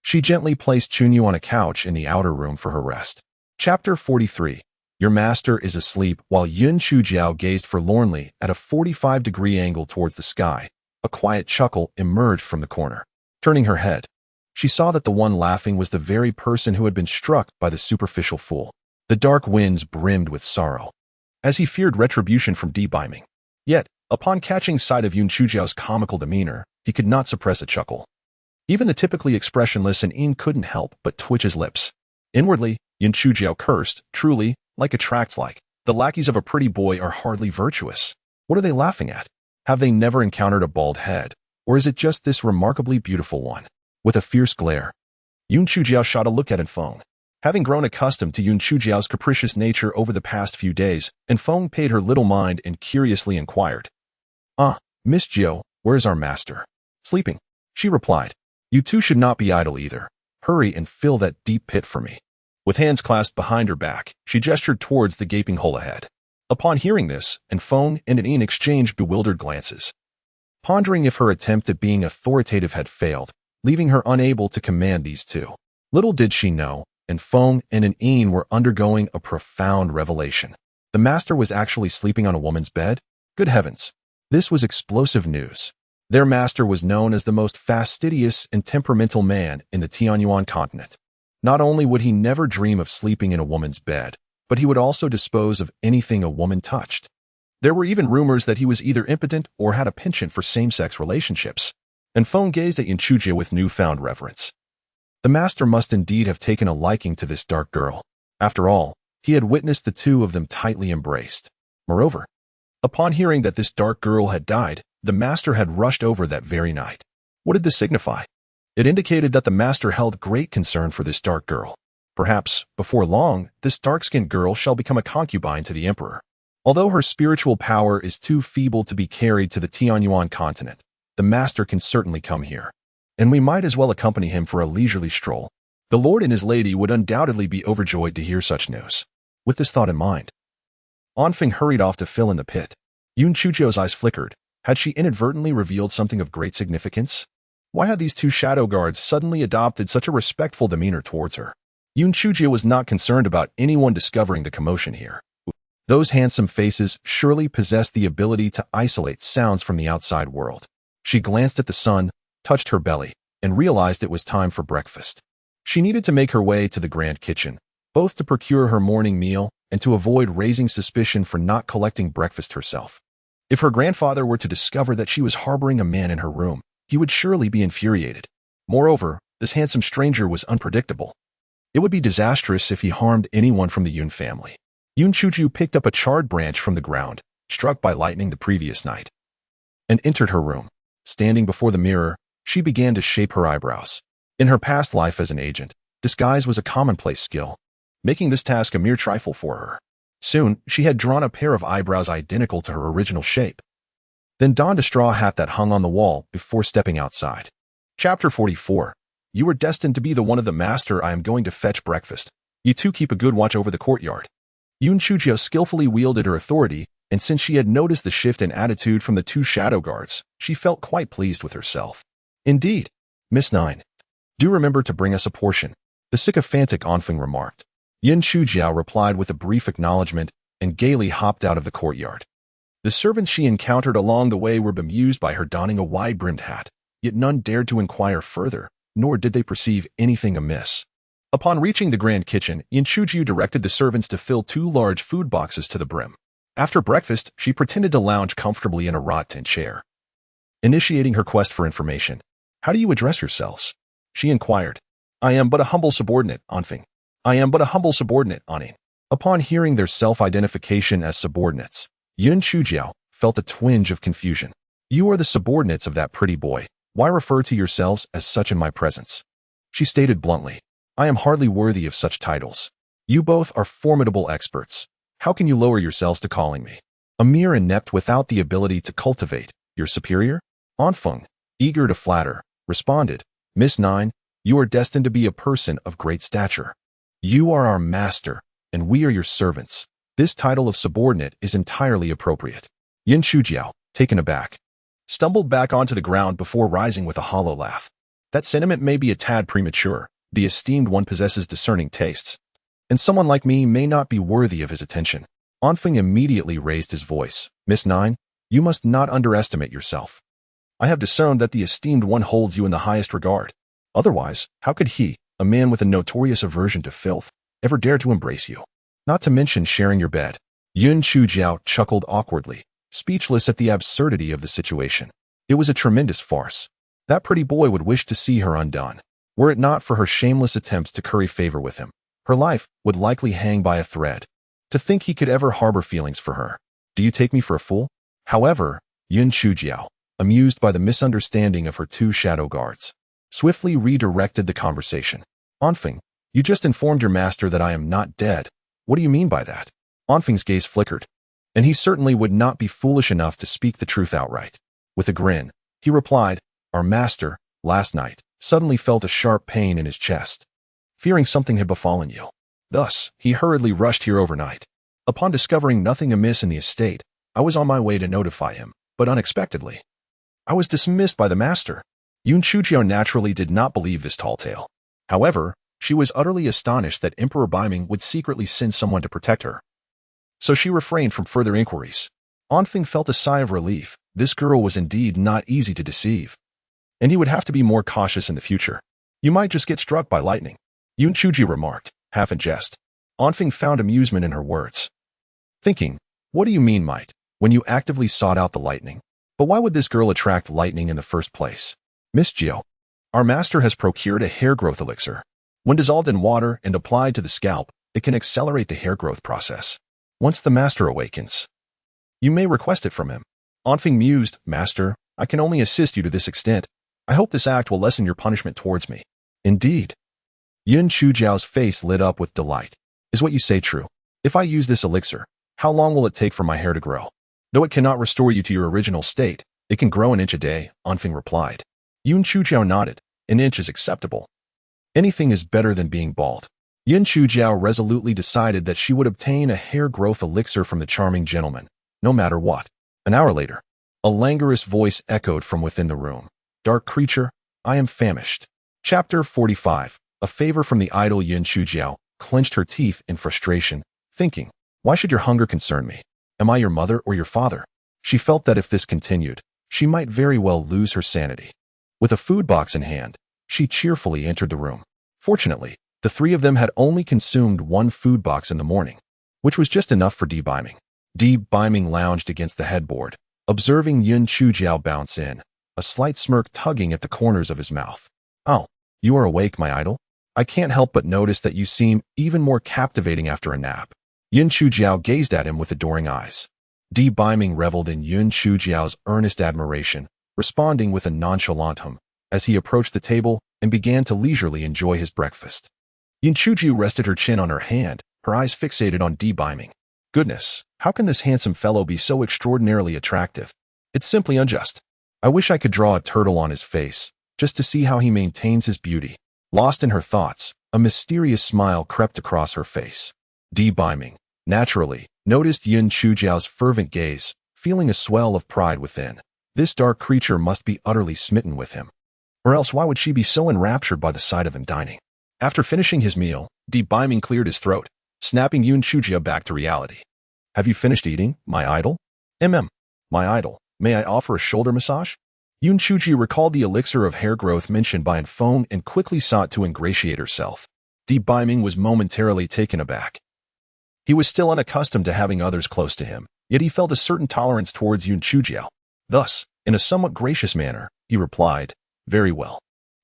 [SPEAKER 1] she gently placed Chunyu on a couch in the outer room for her rest. Chapter 43. Your master is asleep. While Yun Chujiao gazed forlornly at a 45-degree angle towards the sky, a quiet chuckle emerged from the corner. Turning her head, she saw that the one laughing was the very person who had been struck by the superficial fool. The dark winds brimmed with sorrow, as he feared retribution from Di Biming. Yet, upon catching sight of Yun Chujiao's comical demeanor, he could not suppress a chuckle. Even the typically expressionless Yin couldn't help but twitch his lips. Inwardly, Yun Chujiao cursed, "Truly, like attracts like. The lackeys of a pretty boy are hardly virtuous. What are they laughing at? Have they never encountered a bald head? Or is it just this remarkably beautiful one?" With a fierce glare, Yun Chujiao shot a look at Enfeng. Having grown accustomed to Yun Chujiao's capricious nature over the past few days, Enfeng paid her little mind and curiously inquired, Miss Jiao, where is our master?" "Sleeping," she replied. "You two should not be idle either. Hurry and fill that deep pit for me." With hands clasped behind her back, she gestured towards the gaping hole ahead. Upon hearing this, Enfeng and Yin exchanged bewildered glances, pondering if her attempt at being authoritative had failed, leaving her unable to command these two. Little did she know, Enfeng and Yin were undergoing a profound revelation. The master was actually sleeping on a woman's bed? Good heavens! This was explosive news. Their master was known as the most fastidious and temperamental man in the Tianyuan continent. Not only would he never dream of sleeping in a woman's bed, but he would also dispose of anything a woman touched. There were even rumors that he was either impotent or had a penchant for same-sex relationships. Enfeng gazed at Yun Chujiao with newfound reverence. The master must indeed have taken a liking to this dark girl. After all, he had witnessed the two of them tightly embraced. Moreover, upon hearing that this dark girl had died, the master had rushed over that very night. What did this signify? It indicated that the master held great concern for this dark girl. Perhaps, before long, this dark-skinned girl shall become a concubine to the emperor. Although her spiritual power is too feeble to be carried to the Tianyuan continent, the master can certainly come here, and we might as well accompany him for a leisurely stroll. The lord and his lady would undoubtedly be overjoyed to hear such news. With this thought in mind, Enfeng hurried off to fill in the pit. Yun Chujiao's eyes flickered. Had she inadvertently revealed something of great significance? Why had these two shadow guards suddenly adopted such a respectful demeanor towards her? Yun Chujia was not concerned about anyone discovering the commotion here. Those handsome faces surely possessed the ability to isolate sounds from the outside world. She glanced at the sun, touched her belly, and realized it was time for breakfast. She needed to make her way to the grand kitchen, both to procure her morning meal and to avoid raising suspicion for not collecting breakfast herself. If her grandfather were to discover that she was harboring a man in her room, he would surely be infuriated. Moreover, this handsome stranger was unpredictable. It would be disastrous if he harmed anyone from the Yun family. Yun Chuju picked up a charred branch from the ground, struck by lightning the previous night, and entered her room. Standing before the mirror, she began to shape her eyebrows. In her past life as an agent, disguise was a commonplace skill, making this task a mere trifle for her. Soon, she had drawn a pair of eyebrows identical to her original shape, then donned a straw hat that hung on the wall before stepping outside. Chapter 44. You are destined to be the one of the master. I am going to fetch breakfast. You two keep a good watch over the courtyard. Yun Chujio skillfully wielded her authority, and since she had noticed the shift in attitude from the two shadow guards, she felt quite pleased with herself. Indeed. Miss Nine. Do remember to bring us a portion, the sycophantic Onfeng remarked. Yin Chujiao replied with a brief acknowledgement and gaily hopped out of the courtyard. The servants she encountered along the way were bemused by her donning a wide-brimmed hat, yet none dared to inquire further, nor did they perceive anything amiss. Upon reaching the grand kitchen, Yin Chujiu directed the servants to fill 2 large food boxes to the brim. After breakfast, she pretended to lounge comfortably in a wrought-tin chair. Initiating her quest for information, "How do you address yourselves?" she inquired. "I am but a humble subordinate, Onfeng. I am but a humble subordinate, Anin." Upon hearing their self-identification as subordinates, Yun Chujiao felt a twinge of confusion. "You are the subordinates of that pretty boy. Why refer to yourselves as such in my presence?" She stated bluntly. "I am hardly worthy of such titles. You both are formidable experts. How can you lower yourselves to calling me a mere inept without the ability to cultivate your superior?" Onfeng, eager to flatter, responded, "Miss Nine, you are destined to be a person of great stature. You are our master, and we are your servants. This title of subordinate is entirely appropriate." Yin Chujiao, taken aback, stumbled back onto the ground before rising with a hollow laugh. "That sentiment may be a tad premature. The esteemed one possesses discerning tastes, and someone like me may not be worthy of his attention." Onfeng immediately raised his voice. "Miss Nine, you must not underestimate yourself. I have discerned that the esteemed one holds you in the highest regard. Otherwise, how could he, a man with a notorious aversion to filth, ever dare to embrace you? Not to mention sharing your bed." Yun Chujiao chuckled awkwardly, speechless at the absurdity of the situation. It was a tremendous farce. That pretty boy would wish to see her undone. Were it not for her shameless attempts to curry favor with him, her life would likely hang by a thread. To think he could ever harbor feelings for her. Do you take me for a fool? However, Yun Chujiao, amused by the misunderstanding of her 2 shadow guards, swiftly redirected the conversation. "Onfeng, you just informed your master that I am not dead. What do you mean by that?" Onfeng's gaze flickered, and he certainly would not be foolish enough to speak the truth outright. With a grin, he replied, "Our master, last night, suddenly felt a sharp pain in his chest, fearing something had befallen you. Thus, he hurriedly rushed here overnight. Upon discovering nothing amiss in the estate, I was on my way to notify him, but unexpectedly, I was dismissed by the master." Yun Chujiao naturally did not believe this tall tale. However, she was utterly astonished that Emperor Baiming would secretly send someone to protect her. So she refrained from further inquiries. Onfeng felt a sigh of relief. This girl was indeed not easy to deceive, and he would have to be more cautious in the future. "You might just get struck by lightning," Yun Chuji remarked, half in jest. Onfeng found amusement in her words, thinking, "What do you mean might, when you actively sought out the lightning? But why would this girl attract lightning in the first place?" "Miss Jiao, our master has procured a hair growth elixir. When dissolved in water and applied to the scalp, it can accelerate the hair growth process. Once the master awakens, you may request it from him." Onfeng mused, "Master, I can only assist you to this extent. I hope this act will lessen your punishment towards me." "Indeed." Yun Chujiao's face lit up with delight. "Is what you say true? If I use this elixir, how long will it take for my hair to grow?" "Though it cannot restore you to your original state, it can grow an inch a day," Onfeng replied. Yun Chujiao nodded. "An inch is acceptable. Anything is better than being bald." Yun Chujiao resolutely decided that she would obtain a hair growth elixir from the charming gentleman, no matter what. An hour later, a languorous voice echoed from within the room. "Dark creature, I am famished. Chapter 45. A favor from the idol. Yin Chujiao clenched her teeth in frustration, thinking, why should your hunger concern me? Am I your mother or your father? She felt that if this continued, she might very well lose her sanity. With a food box in hand, she cheerfully entered the room. Fortunately, the three of them had only consumed one food box in the morning, which was just enough for Biming. Biming lounged against the headboard, observing Yin Chujiao bounce in, a slight smirk tugging at the corners of his mouth. Oh, you are awake, my idol? I can't help but notice that you seem even more captivating after a nap. Yin Chujiao gazed at him with adoring eyes. Biming reveled in Yin Chujiao's earnest admiration, responding with a nonchalant hum as he approached the table and began to leisurely enjoy his breakfast. Yin Chujiao rested her chin on her hand, her eyes fixated on Biming. Goodness, how can this handsome fellow be so extraordinarily attractive? It's simply unjust. I wish I could draw a turtle on his face, just to see how he maintains his beauty. Lost in her thoughts, a mysterious smile crept across her face. Biming, naturally, noticed Yin Chujiao's fervent gaze, feeling a swell of pride within. This dark creature must be utterly smitten with him. Or else why would she be so enraptured by the sight of him dining? After finishing his meal, Biming cleared his throat, snapping Yin Chujiao back to reality. Have you finished eating, my idol? My idol, may I offer a shoulder massage? Yin Chujiao recalled the elixir of hair growth mentioned by Phone and quickly sought to ingratiate herself. Biming was momentarily taken aback. He was still unaccustomed to having others close to him, yet he felt a certain tolerance towards Yin Chujiao. Thus, in a somewhat gracious manner, he replied, very well.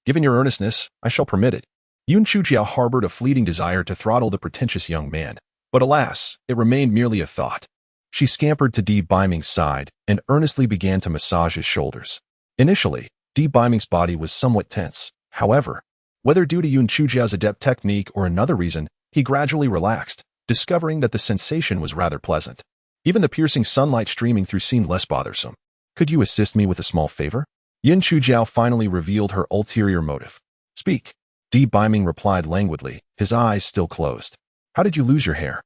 [SPEAKER 1] Given your earnestness, I shall permit it. Yin Chujiao harbored a fleeting desire to throttle the pretentious young man, but alas, it remained merely a thought. She scampered to Biming's side and earnestly began to massage his shoulders. Initially, Biming's body was somewhat tense. However, whether due to Yin Chujiao's adept technique or another reason, he gradually relaxed, discovering that the sensation was rather pleasant. Even the piercing sunlight streaming through seemed less bothersome. Could you assist me with a small favor? Yin Chujiao finally revealed her ulterior motive. Speak. Biming replied languidly, his eyes still closed. How did you lose your hair?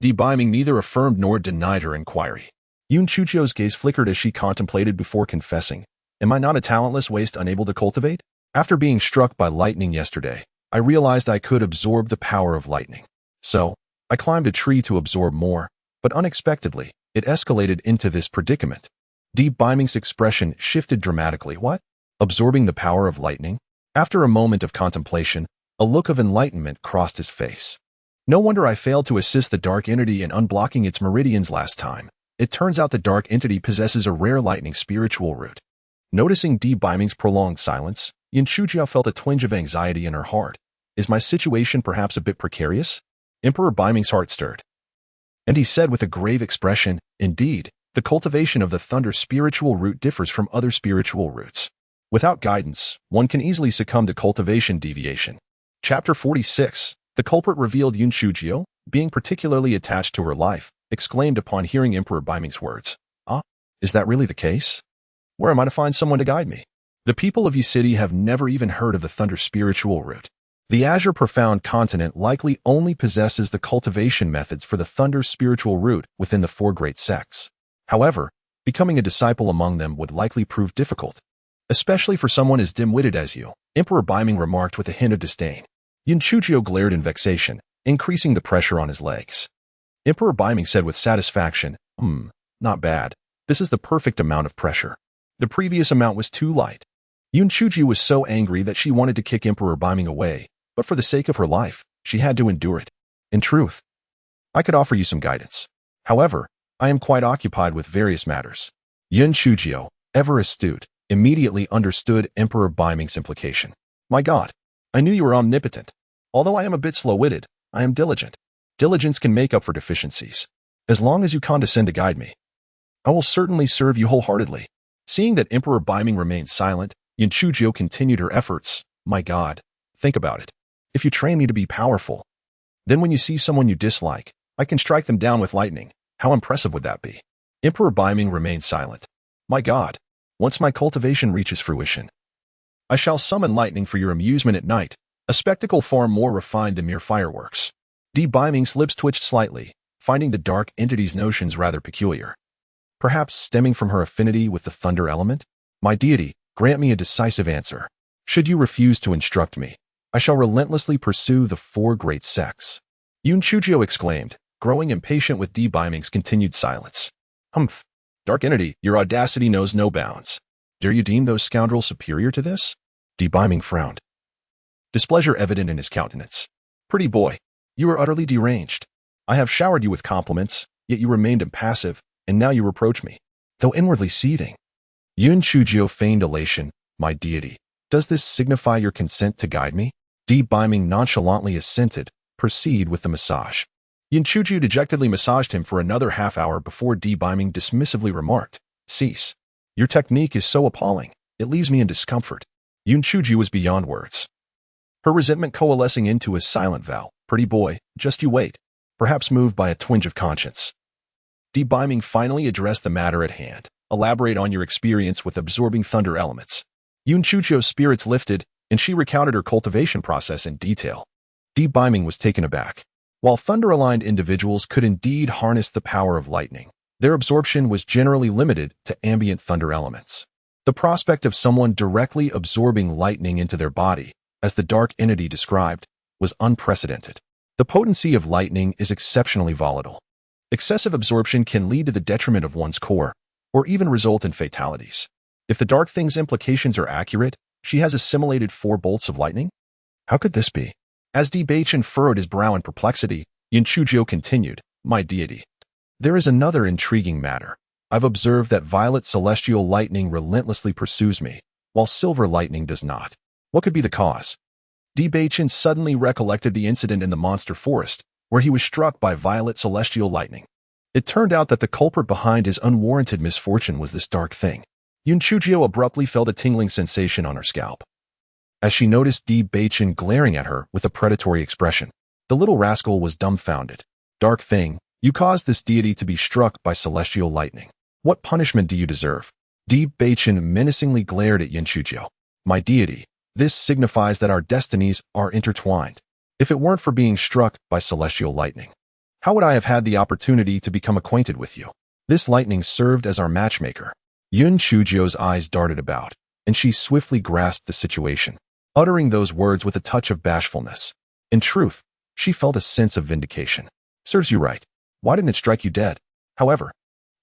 [SPEAKER 1] Biming neither affirmed nor denied her inquiry. Yin Chujiao's gaze flickered as she contemplated before confessing. Am I not a talentless waste unable to cultivate? After being struck by lightning yesterday, I realized I could absorb the power of lightning. So, I climbed a tree to absorb more, but unexpectedly, it escalated into this predicament. Biming's expression shifted dramatically. What? Absorbing the power of lightning? After a moment of contemplation, a look of enlightenment crossed his face. No wonder I failed to assist the dark entity in unblocking its meridians last time. It turns out the dark entity possesses a rare lightning spiritual root. Noticing Biming's prolonged silence, Yin Chujiao felt a twinge of anxiety in her heart. Is my situation perhaps a bit precarious? Emperor Biming's heart stirred. And he said with a grave expression, indeed, the cultivation of the thunder spiritual root differs from other spiritual roots. Without guidance, one can easily succumb to cultivation deviation. Chapter 46. The culprit revealed. Yin Chujiao, being particularly attached to her life, exclaimed upon hearing Emperor Biming's words. Ah, is that really the case? Where am I to find someone to guide me? The people of Yi City have never even heard of the thunder spiritual root. The Azure Profound continent likely only possesses the cultivation methods for the thunder spiritual root within the four great sects. However, becoming a disciple among them would likely prove difficult. Especially for someone as dim-witted as you, Emperor Biming remarked with a hint of disdain. Yin Chujiao glared in vexation, increasing the pressure on his legs. Emperor Biming said with satisfaction, not bad. This is the perfect amount of pressure. The previous amount was too light. Yin Chujiao was so angry that she wanted to kick Emperor Biming away, but for the sake of her life, she had to endure it. In truth, I could offer you some guidance. However, I am quite occupied with various matters. Yin Chujiao, ever astute, immediately understood Emperor Biming's implication. My God, I knew you were omnipotent. Although I am a bit slow-witted, I am diligent. Diligence can make up for deficiencies. As long as you condescend to guide me, I will certainly serve you wholeheartedly. Seeing that Emperor Biming remained silent, Yin Chujiao continued her efforts. My God, think about it. If you train me to be powerful, then when you see someone you dislike, I can strike them down with lightning. How impressive would that be? Emperor Biming remained silent. My God, once my cultivation reaches fruition, I shall summon lightning for your amusement at night, a spectacle far more refined than mere fireworks. Biming's lips twitched slightly, finding the dark entity's notions rather peculiar. Perhaps stemming from her affinity with the thunder element? My deity, grant me a decisive answer. Should you refuse to instruct me, I shall relentlessly pursue the four great sects. Yun Chujio exclaimed, growing impatient with Biming's continued silence. Humph. Dark entity, your audacity knows no bounds. Dare you deem those scoundrels superior to this? Biming frowned, displeasure evident in his countenance. Pretty boy, you are utterly deranged. I have showered you with compliments, yet you remained impassive, and now you reproach me, though inwardly seething. Yun Chujio feigned elation. My deity, does this signify your consent to guide me? Biming nonchalantly assented. Proceed with the massage. Yun Chujio dejectedly massaged him for another half-hour before Biming dismissively remarked, cease. Your technique is so appalling, it leaves me in discomfort. Yun Chujio was beyond words, her resentment coalescing into a silent vow. Pretty boy, just you wait. Perhaps moved by a twinge of conscience, Biming finally addressed the matter at hand. Elaborate on your experience with absorbing thunder elements. Yun Chujio's spirits lifted, and she recounted her cultivation process in detail. Biming was taken aback. While thunder-aligned individuals could indeed harness the power of lightning, their absorption was generally limited to ambient thunder elements. The prospect of someone directly absorbing lightning into their body, as the dark entity described, was unprecedented. The potency of lightning is exceptionally volatile. Excessive absorption can lead to the detriment of one's core, or even result in fatalities. If the dark thing's implications are accurate, she has assimilated 4 bolts of lightning? How could this be? As Bachin furrowed his brow in perplexity, Yun Chujio continued, my deity. There is another intriguing matter. I've observed that violet celestial lightning relentlessly pursues me, while silver lightning does not. What could be the cause? Bachin suddenly recollected the incident in the monster forest, where he was struck by violet celestial lightning. It turned out that the culprit behind his unwarranted misfortune was this dark thing. Yun Chujio abruptly felt a tingling sensation on her scalp, as she noticed Bachin glaring at her with a predatory expression. The little rascal was dumbfounded. Dark thing, you caused this deity to be struck by celestial lightning. What punishment do you deserve? Bachin menacingly glared at Yun Chujio. My deity, this signifies that our destinies are intertwined. If it weren't for being struck by celestial lightning, how would I have had the opportunity to become acquainted with you? This lightning served as our matchmaker. Yun Chujio's eyes darted about, and she swiftly grasped the situation, uttering those words with a touch of bashfulness. In truth, she felt a sense of vindication. Serves you right. Why didn't it strike you dead? However,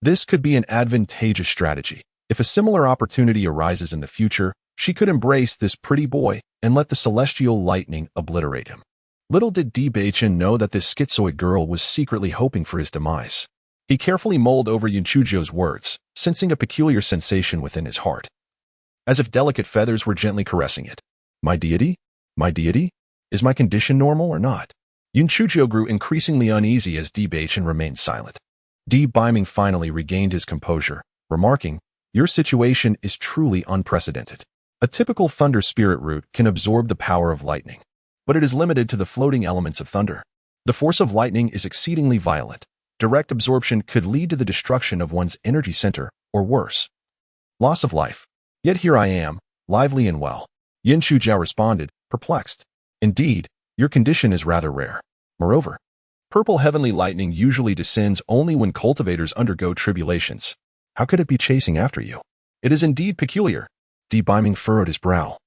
[SPEAKER 1] this could be an advantageous strategy. If a similar opportunity arises in the future, she could embrace this pretty boy and let the celestial lightning obliterate him. Little did Bachin know that this schizoid girl was secretly hoping for his demise. He carefully mulled over Yun Chujio's words, sensing a peculiar sensation within his heart, as if delicate feathers were gently caressing it. My deity? My deity? Is my condition normal or not? Yun Chujio grew increasingly uneasy as Bachin remained silent. Biming finally regained his composure, remarking, your situation is truly unprecedented. A typical thunder spirit root can absorb the power of lightning, but it is limited to the floating elements of thunder. The force of lightning is exceedingly violent. Direct absorption could lead to the destruction of one's energy center, or worse, loss of life. Yet here I am, lively and well. Yun Chujio responded, perplexed. Indeed, your condition is rather rare. Moreover, purple heavenly lightning usually descends only when cultivators undergo tribulations. How could it be chasing after you? It is indeed peculiar. Biming furrowed his brow,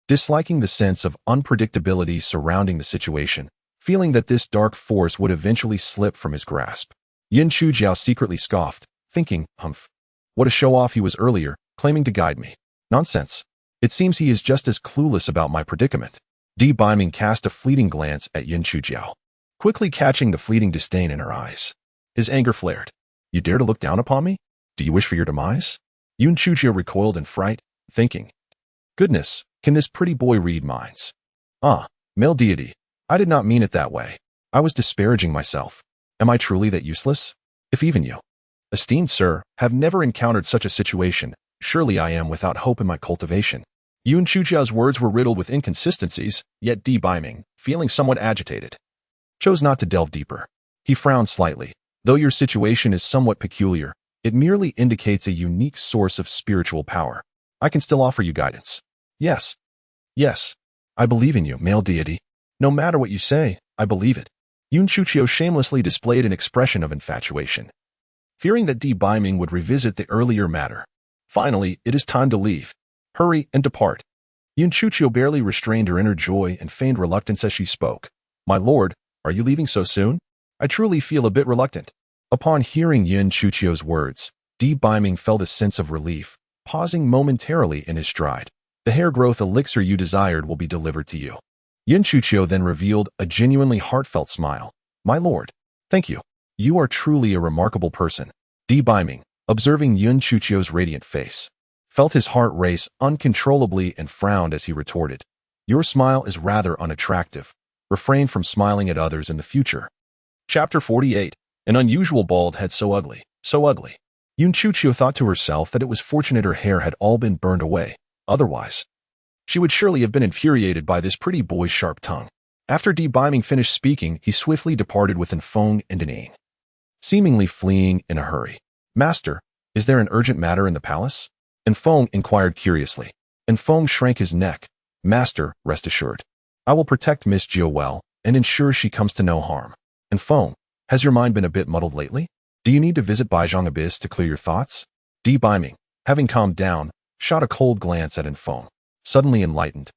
[SPEAKER 1] disliking the sense of unpredictability surrounding the situation, feeling that this dark force would eventually slip from his grasp. Yun Chujio secretly scoffed, thinking, humph. What a show-off he was earlier, claiming to guide me. Nonsense. It seems he is just as clueless about my predicament. Biming cast a fleeting glance at Yun Chujio, quickly catching the fleeting disdain in her eyes. His anger flared. You dare to look down upon me? Do you wish for your demise? Yun Chujio recoiled in fright, thinking, goodness, can this pretty boy read minds? Ah, male deity, I did not mean it that way. I was disparaging myself. Am I truly that useless? If even you, esteemed sir, have never encountered such a situation, surely I am without hope in my cultivation. Yun Chujio's words were riddled with inconsistencies, yet Biming, feeling somewhat agitated, chose not to delve deeper. He frowned slightly. Though your situation is somewhat peculiar, it merely indicates a unique source of spiritual power. I can still offer you guidance. Yes. Yes. I believe in you, male deity. No matter what you say, I believe it. Yun Chujio shamelessly displayed an expression of infatuation, fearing that Biming would revisit the earlier matter. Finally, it is time to leave. Hurry and depart. Yun Chuchio barely restrained her inner joy and feigned reluctance as she spoke. My lord, are you leaving so soon? I truly feel a bit reluctant. Upon hearing Yun Chuchio's words, Di Biming felt a sense of relief, pausing momentarily in his stride. The hair growth elixir you desired will be delivered to you. Yun Chuchio then revealed a genuinely heartfelt smile. My lord, thank you. You are truly a remarkable person. Di Biming, observing Yun Chuchio's radiant face, felt his heart race uncontrollably and frowned as he retorted. Your smile is rather unattractive. Refrain from smiling at others in the future. Chapter 48. An unusual bald head so ugly, so ugly. Yun Chuchio thought to herself that it was fortunate her hair had all been burned away. Otherwise, she would surely have been infuriated by this pretty boy's sharp tongue. After Di Biming finished speaking, he swiftly departed with Enfeng and Danine, seemingly fleeing in a hurry. Master, is there an urgent matter in the palace? Enfeng inquired curiously. Enfeng shrank his neck. Master, rest assured. I will protect Miss Jio well and ensure she comes to no harm. Enfeng, has your mind been a bit muddled lately? Do you need to visit Baizhang Abyss to clear your thoughts? Di Biming, having calmed down, shot a cold glance at Enfeng, suddenly enlightened.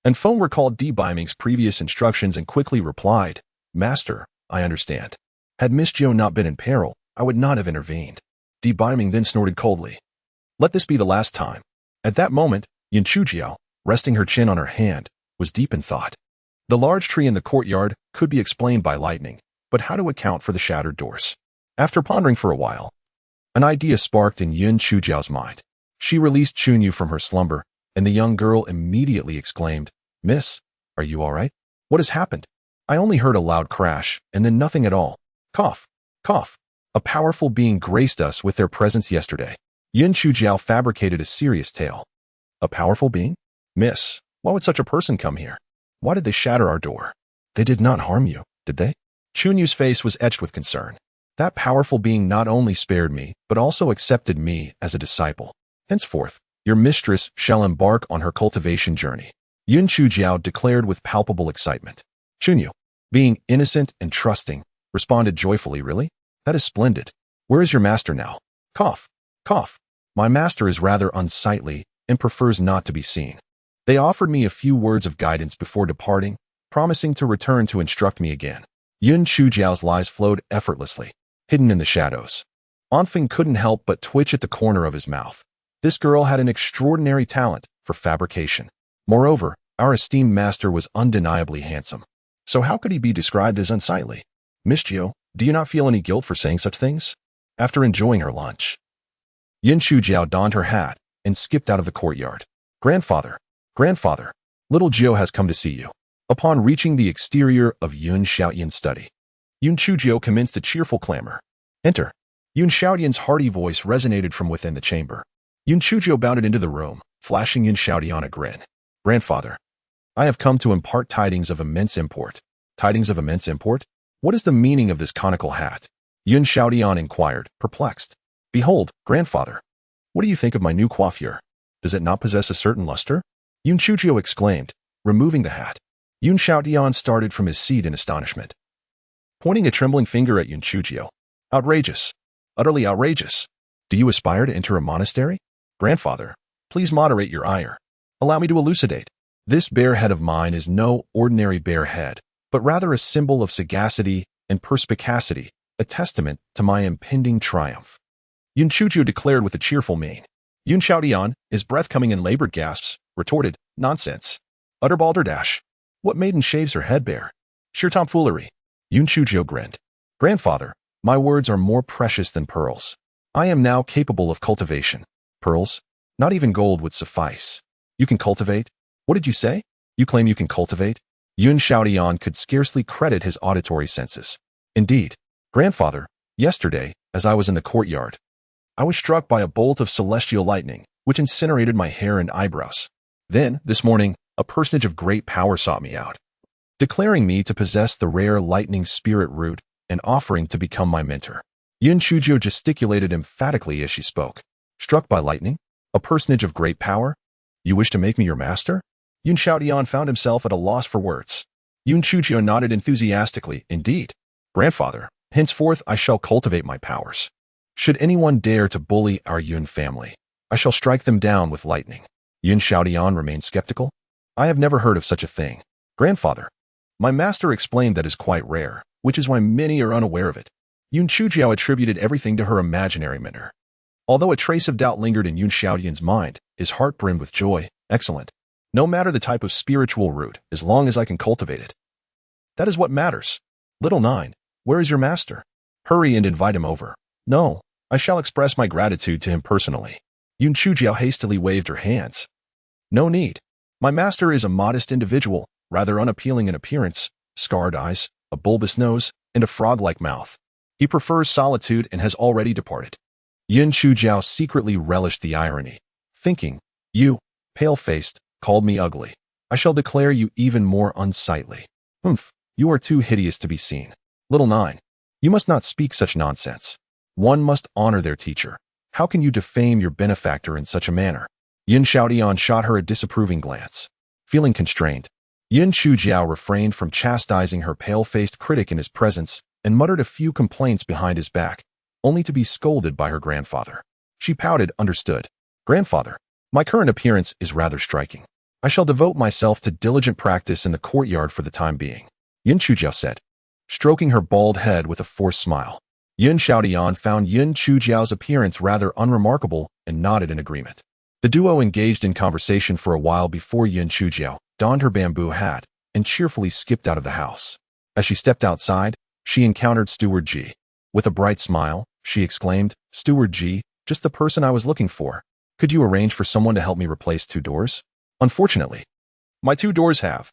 [SPEAKER 1] Enfeng recalled Di Biming's previous instructions and quickly replied, Master, I understand. Had Miss Jio not been in peril, I would not have intervened. Di Biming then snorted coldly. Let this be the last time. At that moment, Yun Chuchio, resting her chin on her hand, was deep in thought. The large tree in the courtyard could be explained by lightning, but how to account for the shattered doors? After pondering for a while, an idea sparked in Yun Chuchio's mind. She released Chunyu from her slumber, and the young girl immediately exclaimed, Miss, are you all right? What has happened? I only heard a loud crash, and then nothing at all. Cough, cough. A powerful being graced us with their presence yesterday. Yun Chuchio fabricated a serious tale. A powerful being? Miss, why would such a person come here? Why did they shatter our door? They did not harm you, did they? Chunyu's face was etched with concern. That powerful being not only spared me, but also accepted me as a disciple. Henceforth, your mistress shall embark on her cultivation journey. Yun Chuchio declared with palpable excitement. Chunyu, being innocent and trusting, responded joyfully, Really? That is splendid. Where is your master now? Cough, cough. My master is rather unsightly and prefers not to be seen. They offered me a few words of guidance before departing, promising to return to instruct me again. Yun Chuchio's lies flowed effortlessly, hidden in the shadows. Enfeng couldn't help but twitch at the corner of his mouth. This girl had an extraordinary talent for fabrication. Moreover, our esteemed master was undeniably handsome. So how could he be described as unsightly? Miss Jio, do you not feel any guilt for saying such things? After enjoying her lunch, Yun Chuchio donned her hat and skipped out of the courtyard. Grandfather, grandfather, little Jio has come to see you. Upon reaching the exterior of Yun Xiaoyan's study, Yun Chuchio commenced a cheerful clamor. Enter. Yun Xiaoyan's hearty voice resonated from within the chamber. Yun Chuchio bounded into the room, flashing Yun Xiaoyan a grin. Grandfather, I have come to impart tidings of immense import. Tidings of immense import? What is the meaning of this conical hat? Yun Xiaoyan inquired, perplexed. Behold, grandfather, what do you think of my new coiffure? Does it not possess a certain luster? Yun Chuchio exclaimed, removing the hat. Yun Xiaoyan started from his seat in astonishment, pointing a trembling finger at Yun Chuchio. Outrageous. Utterly outrageous. Do you aspire to enter a monastery? Grandfather, please moderate your ire. Allow me to elucidate. This bare head of mine is no ordinary bare head, but rather a symbol of sagacity and perspicacity, a testament to my impending triumph. Yun Chuchio declared with a cheerful mien. Yun Xiaoyan, his breath coming in labored gasps, retorted, Nonsense. Utter balderdash. What maiden shaves her head bare? Sheer tomfoolery. Yun Chuchio grinned. Grandfather, my words are more precious than pearls. I am now capable of cultivation. Pearls? Not even gold would suffice. You can cultivate? What did you say? You claim you can cultivate? Yun Xiaoyan could scarcely credit his auditory senses. Indeed, grandfather, yesterday, as I was in the courtyard, I was struck by a bolt of celestial lightning, which incinerated my hair and eyebrows. Then, this morning, a personage of great power sought me out, declaring me to possess the rare lightning spirit root and offering to become my mentor. Yun Chuchio gesticulated emphatically as she spoke. Struck by lightning? A personage of great power? You wish to make me your master? Yun Xiaoyan found himself at a loss for words. Yun Chuchio nodded enthusiastically. Indeed, grandfather, henceforth I shall cultivate my powers. Should anyone dare to bully our Yun family, I shall strike them down with lightning. Yun Xiaoyan remained skeptical. I have never heard of such a thing. Grandfather. My master explained that is quite rare, which is why many are unaware of it. Yun Chujiao attributed everything to her imaginary mentor. Although a trace of doubt lingered in Yun Xiaoyan's mind, his heart brimmed with joy. Excellent. No matter the type of spiritual root, as long as I can cultivate it. That is what matters. Little Nine, where is your master? Hurry and invite him over. No, I shall express my gratitude to him personally. Yun Chujiao hastily waved her hands. No need. My master is a modest individual, rather unappealing in appearance, scarred eyes, a bulbous nose, and a frog-like mouth. He prefers solitude and has already departed. Yun Chujiao secretly relished the irony, thinking, you, pale-faced, called me ugly. I shall declare you even more unsightly. Humph, you are too hideous to be seen. Little Nine, you must not speak such nonsense. One must honor their teacher. How can you defame your benefactor in such a manner? Yin Xiaodian shot her a disapproving glance. Feeling constrained, Yin Chujiao refrained from chastising her pale-faced critic in his presence and muttered a few complaints behind his back, only to be scolded by her grandfather. She pouted, understood. Grandfather, my current appearance is rather striking. I shall devote myself to diligent practice in the courtyard for the time being, Yin Chujiao said, stroking her bald head with a forced smile. Yin Xiaodian found Yin Chujiao's appearance rather unremarkable and nodded in agreement. The duo engaged in conversation for a while before Yin Chujiao donned her bamboo hat and cheerfully skipped out of the house. As she stepped outside, she encountered Steward Ji. With a bright smile, she exclaimed, Steward Ji, just the person I was looking for. Could you arrange for someone to help me replace 2 doors? Unfortunately, my 2 doors have,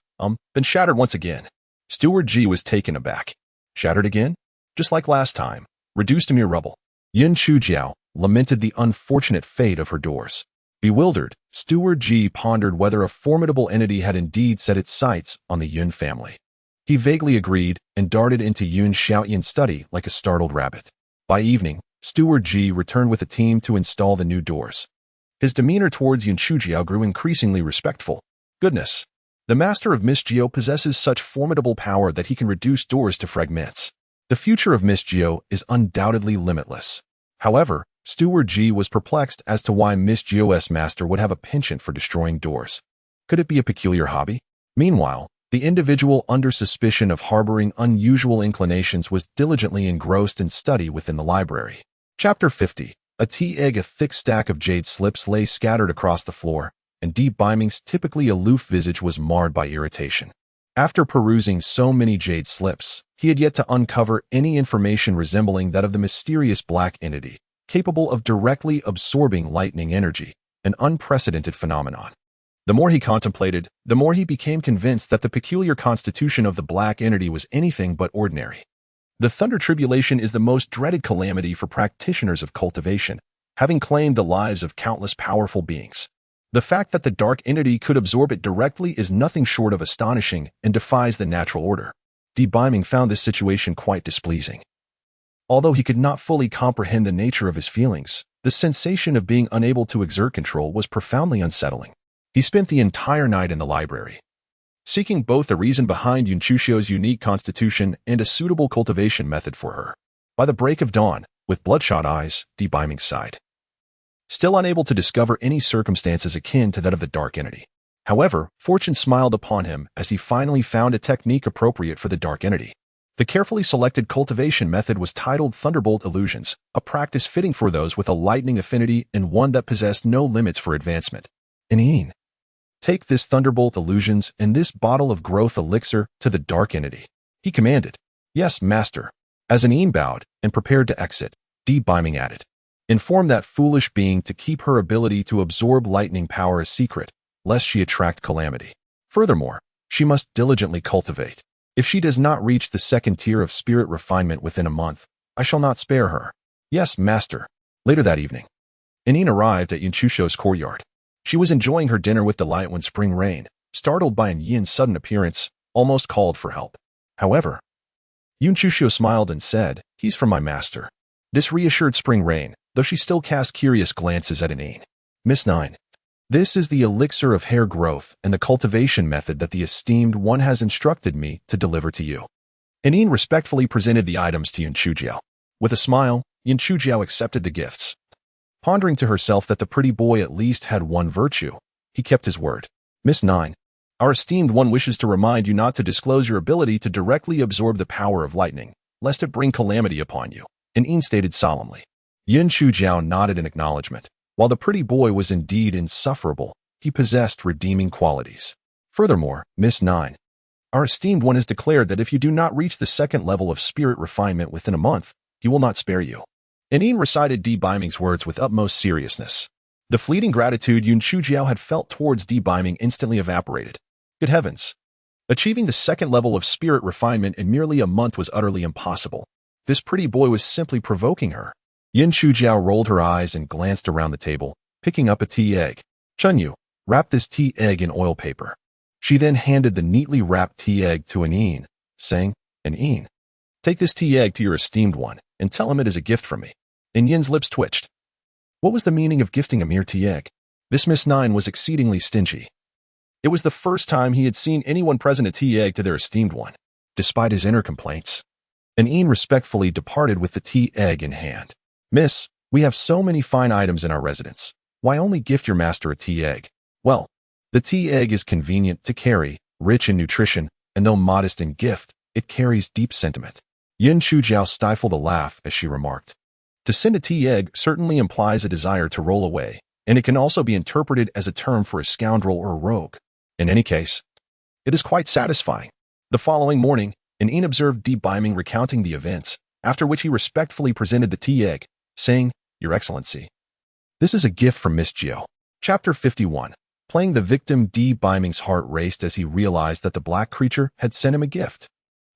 [SPEAKER 1] been shattered once again. Steward Ji was taken aback. Shattered again? Just like last time, reduced to mere rubble. Yin Chujiao lamented the unfortunate fate of her doors. Bewildered, Steward Ji pondered whether a formidable entity had indeed set its sights on the Yun family. He vaguely agreed and darted into Yun Xiaoyan's study like a startled rabbit. By evening, Steward Ji returned with a team to install the new doors. His demeanor towards Yun Chujiao grew increasingly respectful. Goodness! The master of Miss Geo possesses such formidable power that he can reduce doors to fragments. The future of Miss Geo is undoubtedly limitless. However, Steward Ji was perplexed as to why Miss Geo's master would have a penchant for destroying doors. Could it be a peculiar hobby? Meanwhile, the individual under suspicion of harboring unusual inclinations was diligently engrossed in study within the library. Chapter 50. A tea egg. A thick stack of jade slips lay scattered across the floor, and Deep Biming's typically aloof visage was marred by irritation. After perusing so many jade slips, he had yet to uncover any information resembling that of the mysterious black entity, capable of directly absorbing lightning energy, an unprecedented phenomenon. The more he contemplated, the more he became convinced that the peculiar constitution of the black entity was anything but ordinary. The Thunder Tribulation is the most dreaded calamity for practitioners of cultivation, having claimed the lives of countless powerful beings. The fact that the dark entity could absorb it directly is nothing short of astonishing and defies the natural order. Deep Biming found this situation quite displeasing. Although he could not fully comprehend the nature of his feelings, the sensation of being unable to exert control was profoundly unsettling. He spent the entire night in the library, seeking both the reason behind Yun Chujiao's unique constitution and a suitable cultivation method for her. By the break of dawn, with bloodshot eyes, Deep Biming sighed, still unable to discover any circumstances akin to that of the dark entity. However, fortune smiled upon him as he finally found a technique appropriate for the dark entity. The carefully selected cultivation method was titled Thunderbolt Illusions, a practice fitting for those with a lightning affinity and one that possessed no limits for advancement. Ineen, take this Thunderbolt Illusions and this bottle of growth elixir to the dark entity, he commanded. Yes, master. As Ineen bowed and prepared to exit, Deep Biming added, inform that foolish being to keep her ability to absorb lightning power a secret, lest she attract calamity. Furthermore, she must diligently cultivate. If she does not reach the 2nd tier of spirit refinement within a month, I shall not spare her. Yes, master. Later that evening, Ineen arrived at Yun Chujiao's courtyard. She was enjoying her dinner with delight when Spring Rain, startled by Yin's sudden appearance, almost called for help. However, Yun Chujiao smiled and said, he's from my master. This reassured Spring Rain, though she still cast curious glances at Ineen. Miss Nine, this is the elixir of hair growth and the cultivation method that the esteemed one has instructed me to deliver to you. Ineen respectfully presented the items to Yun Chujiao. With a smile, Yun Chujiao accepted the gifts. Pondering to herself that the pretty boy at least had one virtue, he kept his word. Miss Nine, Our esteemed one wishes to remind you not to disclose your ability to directly absorb the power of lightning, lest it bring calamity upon you, An stated solemnly. Yin Chujiao nodded in acknowledgement. While the pretty boy was indeed insufferable, he possessed redeeming qualities. Furthermore, Miss 9, our esteemed one has declared that if you do not reach the second level of spirit refinement within a month, he will not spare you. An recited Di Biming's words with utmost seriousness. The fleeting gratitude Yun Chujiao had felt towards Di Biming instantly evaporated. Good heavens! Achieving the second level of spirit refinement in merely a month was utterly impossible. This pretty boy was simply provoking her. Yin Chujiao rolled her eyes and glanced around the table, picking up a tea egg. Chunyu, wrap this tea egg in oil paper. She then handed the neatly wrapped tea egg to An, saying, An, take this tea egg to your esteemed one, and tell him it is a gift from me. Yin's lips twitched. What was the meaning of gifting a mere tea egg? This Miss 9 was exceedingly stingy. It was the first time he had seen anyone present a tea egg to their esteemed one. Despite his inner complaints, An respectfully departed with the tea egg in hand. Miss, we have so many fine items in our residence. Why only gift your master a tea egg? Well, the tea egg is convenient to carry, rich in nutrition, and though modest in gift, it carries deep sentiment. Yin Chujiao stifled a laugh as she remarked. To send a tea egg certainly implies a desire to roll away, and it can also be interpreted as a term for a scoundrel or a rogue. In any case, it is quite satisfying. The following morning, An observed Di Biming recounting the events, after which he respectfully presented the tea egg, saying, Your Excellency, this is a gift from Miss Jiao. Chapter 51. Playing the victim, Di Biming's heart raced as he realized that the black creature had sent him a gift.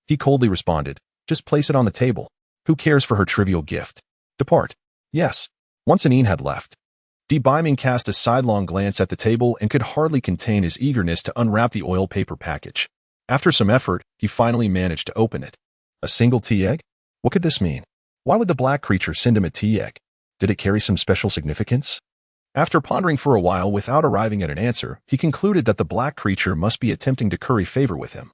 [SPEAKER 1] He coldly responded, Just place it on the table. Who cares for her trivial gift? Depart. Yes. Once An had left, Di Biming cast a sidelong glance at the table and could hardly contain his eagerness to unwrap the oil paper package. After some effort, he finally managed to open it. A single tea egg? What could this mean? Why would the black creature send him a tea egg? Did it carry some special significance? After pondering for a while without arriving at an answer, he concluded that the black creature must be attempting to curry favor with him.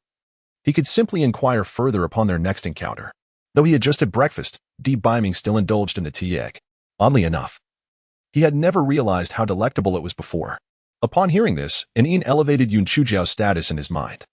[SPEAKER 1] He could simply inquire further upon their next encounter. Though he had just had breakfast, Di Biming still indulged in the tea egg. Oddly enough, he had never realized how delectable it was before. Upon hearing this, An elevated Yun Chujiao's status in his mind,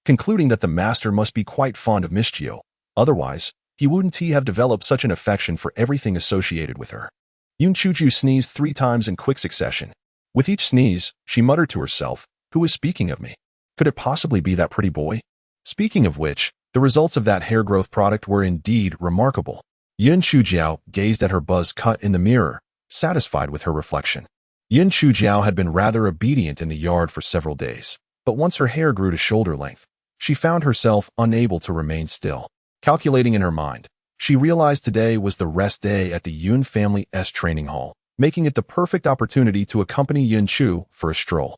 [SPEAKER 1] concluding that the master must be quite fond of Miss Jiao. Otherwise, he wouldn't have developed such an affection for everything associated with her. Yun Chujiao sneezed 3 times in quick succession. With each sneeze, she muttered to herself, Who is speaking of me? Could it possibly be that pretty boy? Speaking of which, the results of that hair growth product were indeed remarkable. Yin Chujiao gazed at her buzz cut in the mirror, satisfied with her reflection. Yin Chujiao had been rather obedient in the yard for several days, but once her hair grew to shoulder length, she found herself unable to remain still. Calculating in her mind, she realized today was the rest day at the Yun family's training hall, making it the perfect opportunity to accompany Yun Chu for a stroll.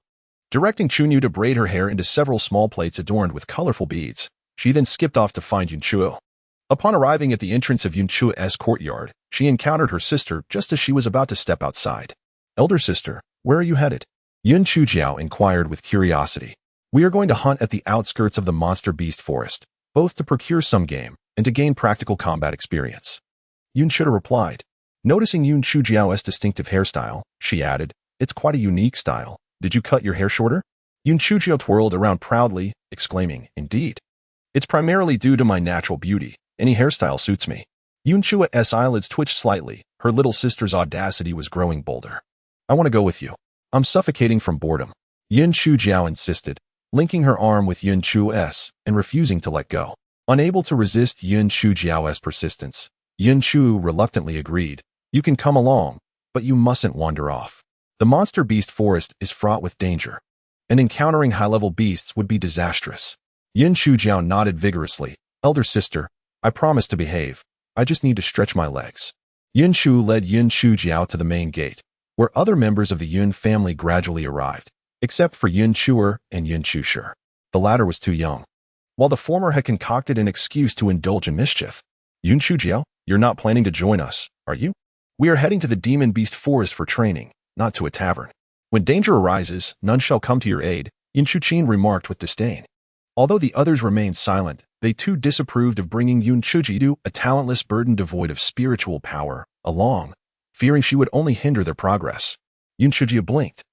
[SPEAKER 1] Directing Chunyu to braid her hair into several small plaits adorned with colorful beads, she then skipped off to find Yun Chu. Upon arriving at the entrance of Yun Chu's courtyard, she encountered her sister just as she was about to step outside. Elder sister, where are you headed? Yun Chujiao inquired with curiosity. We are going to hunt at the outskirts of the monster beast forest, both to procure some game and to gain practical combat experience. Yun Chuda replied. Noticing Yun Chujiao's distinctive hairstyle, she added, It's quite a unique style. Did you cut your hair shorter? Yun Chujiao twirled around proudly, exclaiming, Indeed. It's primarily due to my natural beauty. Any hairstyle suits me. Yun Chua's eyelids twitched slightly. Her little sister's audacity was growing bolder. I want to go with you. I'm suffocating from boredom. Yun Chujiao insisted, linking her arm with Yun Chu's and refusing to let go. Unable to resist Yun Chujiao's persistence, Yun Chu reluctantly agreed. You can come along, but you mustn't wander off. The monster beast forest is fraught with danger, and encountering high-level beasts would be disastrous. Yun Chujiao nodded vigorously. Elder sister, I promise to behave. I just need to stretch my legs. Yun Chu led Yun Chujiao to the main gate, where other members of the Yun family gradually arrived, except for Yun Chuer and Yun Chushir. The latter was too young. While the former had concocted an excuse to indulge in mischief. Yun Chujiao, you're not planning to join us, are you? We are heading to the demon beast forest for training, not to a tavern. When danger arises, none shall come to your aid, Yun Chuqin remarked with disdain. Although the others remained silent, they too disapproved of bringing Yun Chujiao, a talentless burden devoid of spiritual power, along, fearing she would only hinder their progress. Yun Chujiao blinked,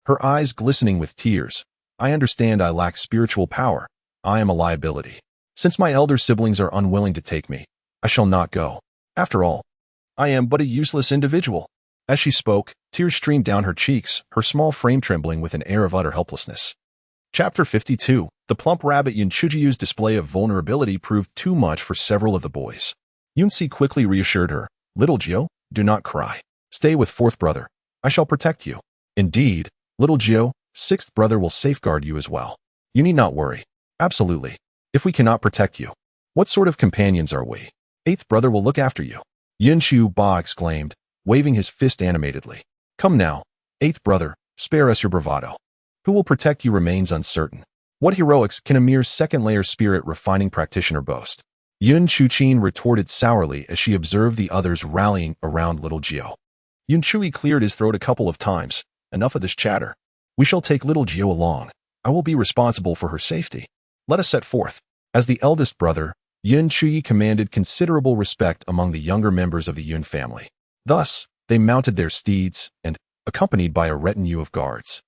[SPEAKER 1] her eyes glistening with tears. I understand I lack spiritual power. I am a liability. Since my elder siblings are unwilling to take me, I shall not go. After all, I am but a useless individual." As she spoke, tears streamed down her cheeks, her small frame trembling with an air of utter helplessness. Chapter 52. The plump rabbit Yunchujiu's display of vulnerability proved too much for several of the boys. Yunsi quickly reassured her, "Little Gio, do not cry. Stay with fourth brother. I shall protect you. Indeed, little Gio, sixth brother will safeguard you as well. You need not worry. Absolutely. If we cannot protect you, what sort of companions are we? Eighth brother will look after you." Yunchu Ba exclaimed, waving his fist animatedly. "Come now, eighth brother, spare us your bravado. Who will protect you remains uncertain. What heroics can a mere second-layer spirit refining practitioner boast?" Yun Chuqin retorted sourly as she observed the others rallying around little Gio. Yun Chui cleared his throat a couple of times. "Enough of this chatter. We shall take little Gio along. I will be responsible for her safety. Let us set forth." As the eldest brother, Yun Chui commanded considerable respect among the younger members of the Yun family. Thus, they mounted their steeds and, accompanied by a retinue of guards,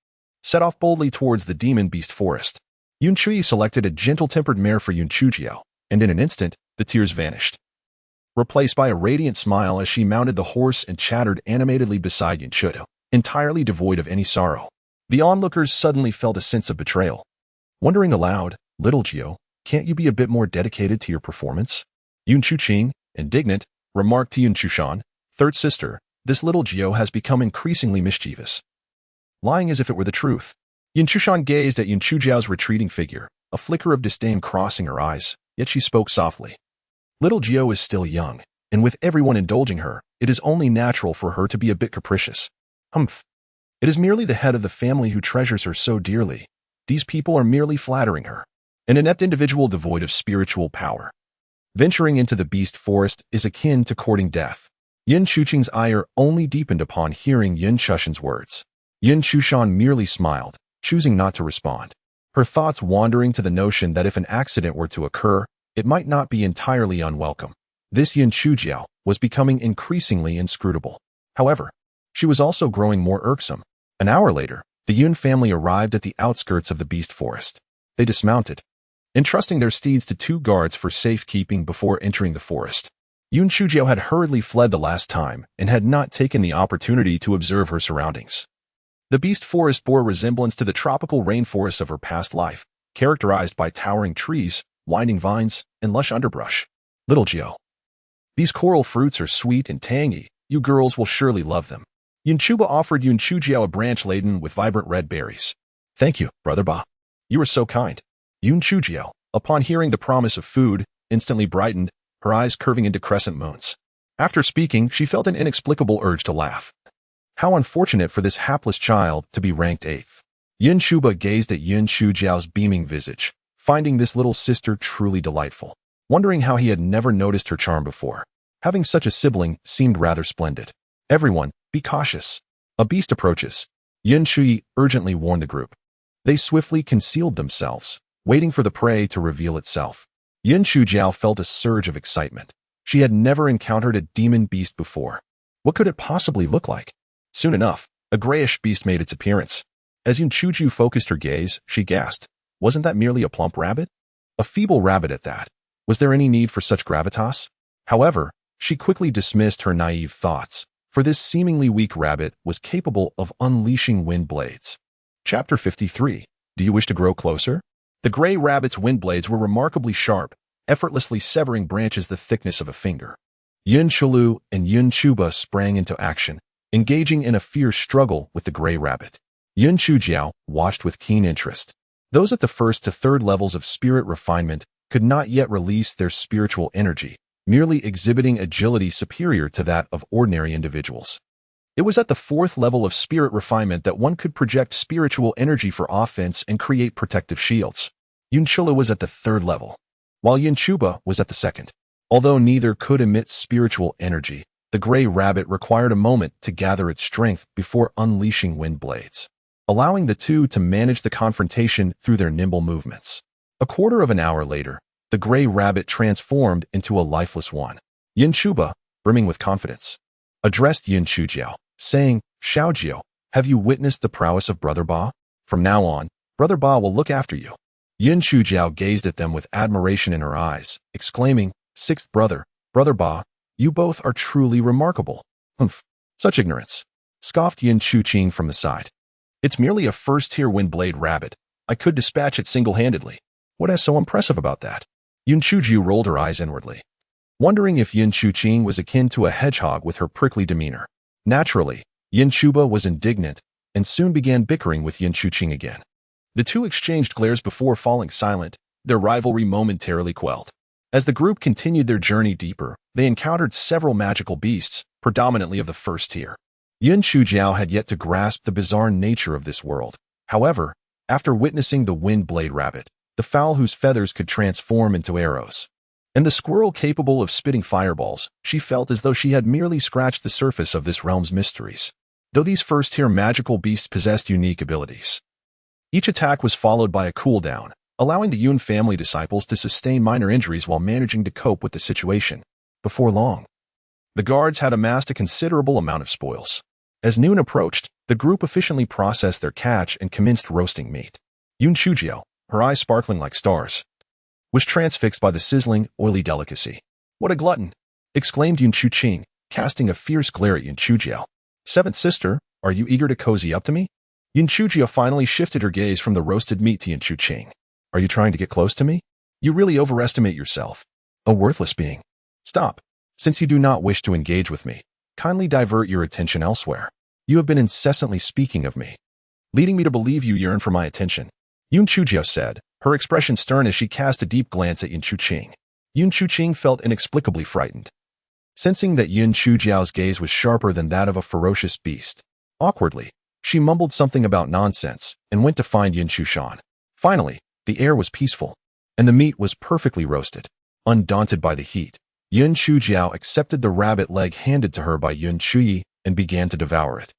[SPEAKER 1] set off boldly towards the demon beast forest. Yun Chui selected a gentle-tempered mare for Yun Chujiao, and in an instant, the tears vanished, replaced by a radiant smile as she mounted the horse and chattered animatedly beside Yun Chudo, entirely devoid of any sorrow. The onlookers suddenly felt a sense of betrayal. Wondering aloud, "Little Gio, can't you be a bit more dedicated to your performance?" Yun Chuqing, indignant, remarked to Yun Chushan, "Third sister, this little Gio has become increasingly mischievous." Lying as if it were the truth. Yun Chushan gazed at Yun Chujiao's retreating figure, a flicker of disdain crossing her eyes, yet she spoke softly. "Little Gio is still young, and with everyone indulging her, it is only natural for her to be a bit capricious. Humph. It is merely the head of the family who treasures her so dearly. These people are merely flattering her. An inept individual devoid of spiritual power. Venturing into the beast forest is akin to courting death." Yun Chuqing's ire only deepened upon hearing Yun Chushan's words. Yun Chushan merely smiled, choosing not to respond, her thoughts wandering to the notion that if an accident were to occur, it might not be entirely unwelcome. This Yun Chujiao was becoming increasingly inscrutable. However, she was also growing more irksome. An hour later, the Yun family arrived at the outskirts of the beast forest. They dismounted, entrusting their steeds to two guards for safekeeping before entering the forest. Yun Chujiao had hurriedly fled the last time and had not taken the opportunity to observe her surroundings. The beast forest bore resemblance to the tropical rainforests of her past life, characterized by towering trees, winding vines, and lush underbrush. "Little Gio, these coral fruits are sweet and tangy. You girls will surely love them." Yun Chuba offered Yun Chujiao a branch laden with vibrant red berries. "Thank you, Brother Ba. You are so kind." Yun Chujiao, upon hearing the promise of food, instantly brightened, her eyes curving into crescent moons. After speaking, she felt an inexplicable urge to laugh. How unfortunate for this hapless child to be ranked 8th. Yun Chuba gazed at Yun Chujiao's beaming visage, finding this little sister truly delightful, wondering how he had never noticed her charm before. Having such a sibling seemed rather splendid. "Everyone, be cautious. A beast approaches," Yun Chui urgently warned the group. They swiftly concealed themselves, waiting for the prey to reveal itself. Yun Chujiao felt a surge of excitement. She had never encountered a demon beast before. What could it possibly look like? Soon enough, a grayish beast made its appearance. As Yun Chuju focused her gaze, she gasped. Wasn't that merely a plump rabbit? A feeble rabbit at that. Was there any need for such gravitas? However, she quickly dismissed her naive thoughts, for this seemingly weak rabbit was capable of unleashing wind blades. Chapter 53. Do you wish to grow closer? The gray rabbit's wind blades were remarkably sharp, effortlessly severing branches the thickness of a finger. Yun Chulu and Yun Chuba sprang into action, engaging in a fierce struggle with the gray rabbit. Yun Chujiao watched with keen interest. Those at the first to third levels of spirit refinement could not yet release their spiritual energy, merely exhibiting agility superior to that of ordinary individuals. It was at the fourth level of spirit refinement that one could project spiritual energy for offense and create protective shields. Yun Chula was at the third level, while Yun Chuba was at the second. Although neither could emit spiritual energy, the gray rabbit required a moment to gather its strength before unleashing wind blades, allowing the two to manage the confrontation through their nimble movements. A quarter of an hour later, the gray rabbit transformed into a lifeless one. Yin Chuba, brimming with confidence, addressed Yin Chujiao, saying, "Xiaojiao, have you witnessed the prowess of Brother Ba? From now on, Brother Ba will look after you. Yun Chujiao gazed at them with admiration in her eyes, exclaiming, "Sixth brother, Brother Ba, you both are truly remarkable." "Humph, such ignorance," scoffed Yun Chuqing from the side. "It's merely a first-tier wind-blade rabbit. I could dispatch it single-handedly. What is so impressive about that?" Yun Chujiu rolled her eyes inwardly, wondering if Yun Chuqing was akin to a hedgehog with her prickly demeanor. Naturally, Yun Chuba was indignant and soon began bickering with Yun Chuqing again. The two exchanged glares before falling silent, their rivalry momentarily quelled. As the group continued their journey deeper, they encountered several magical beasts, predominantly of the first tier. Yun Chujiao had yet to grasp the bizarre nature of this world. However, after witnessing the wind-blade rabbit, the fowl whose feathers could transform into arrows, and the squirrel capable of spitting fireballs, she felt as though she had merely scratched the surface of this realm's mysteries. Though these first-tier magical beasts possessed unique abilities, each attack was followed by a cooldown, allowing the Yun family disciples to sustain minor injuries while managing to cope with the situation. Before long, the guards had amassed a considerable amount of spoils. As noon approached, the group efficiently processed their catch and commenced roasting meat. Yun Chujiao, her eyes sparkling like stars, was transfixed by the sizzling, oily delicacy. "What a glutton!" exclaimed Yun Chuqing, casting a fierce glare at Yun Chujiao. "Seventh sister, are you eager to cozy up to me?" Yun Chujiao finally shifted her gaze from the roasted meat to Yun Chuqing. "Are you trying to get close to me? You really overestimate yourself. A worthless being. Stop. Since you do not wish to engage with me, kindly divert your attention elsewhere. You have been incessantly speaking of me, leading me to believe you yearn for my attention," Yun Chujiao said, her expression stern as she cast a deep glance at Yun Chuqing. Yun Chuqing felt inexplicably frightened, sensing that Yun Chujiao's gaze was sharper than that of a ferocious beast. Awkwardly, she mumbled something about nonsense and went to find Yun Chushan. Finally, the air was peaceful, and the meat was perfectly roasted. Undaunted by the heat, Yun Chujiao accepted the rabbit leg handed to her by Yun Chuyi and began to devour it.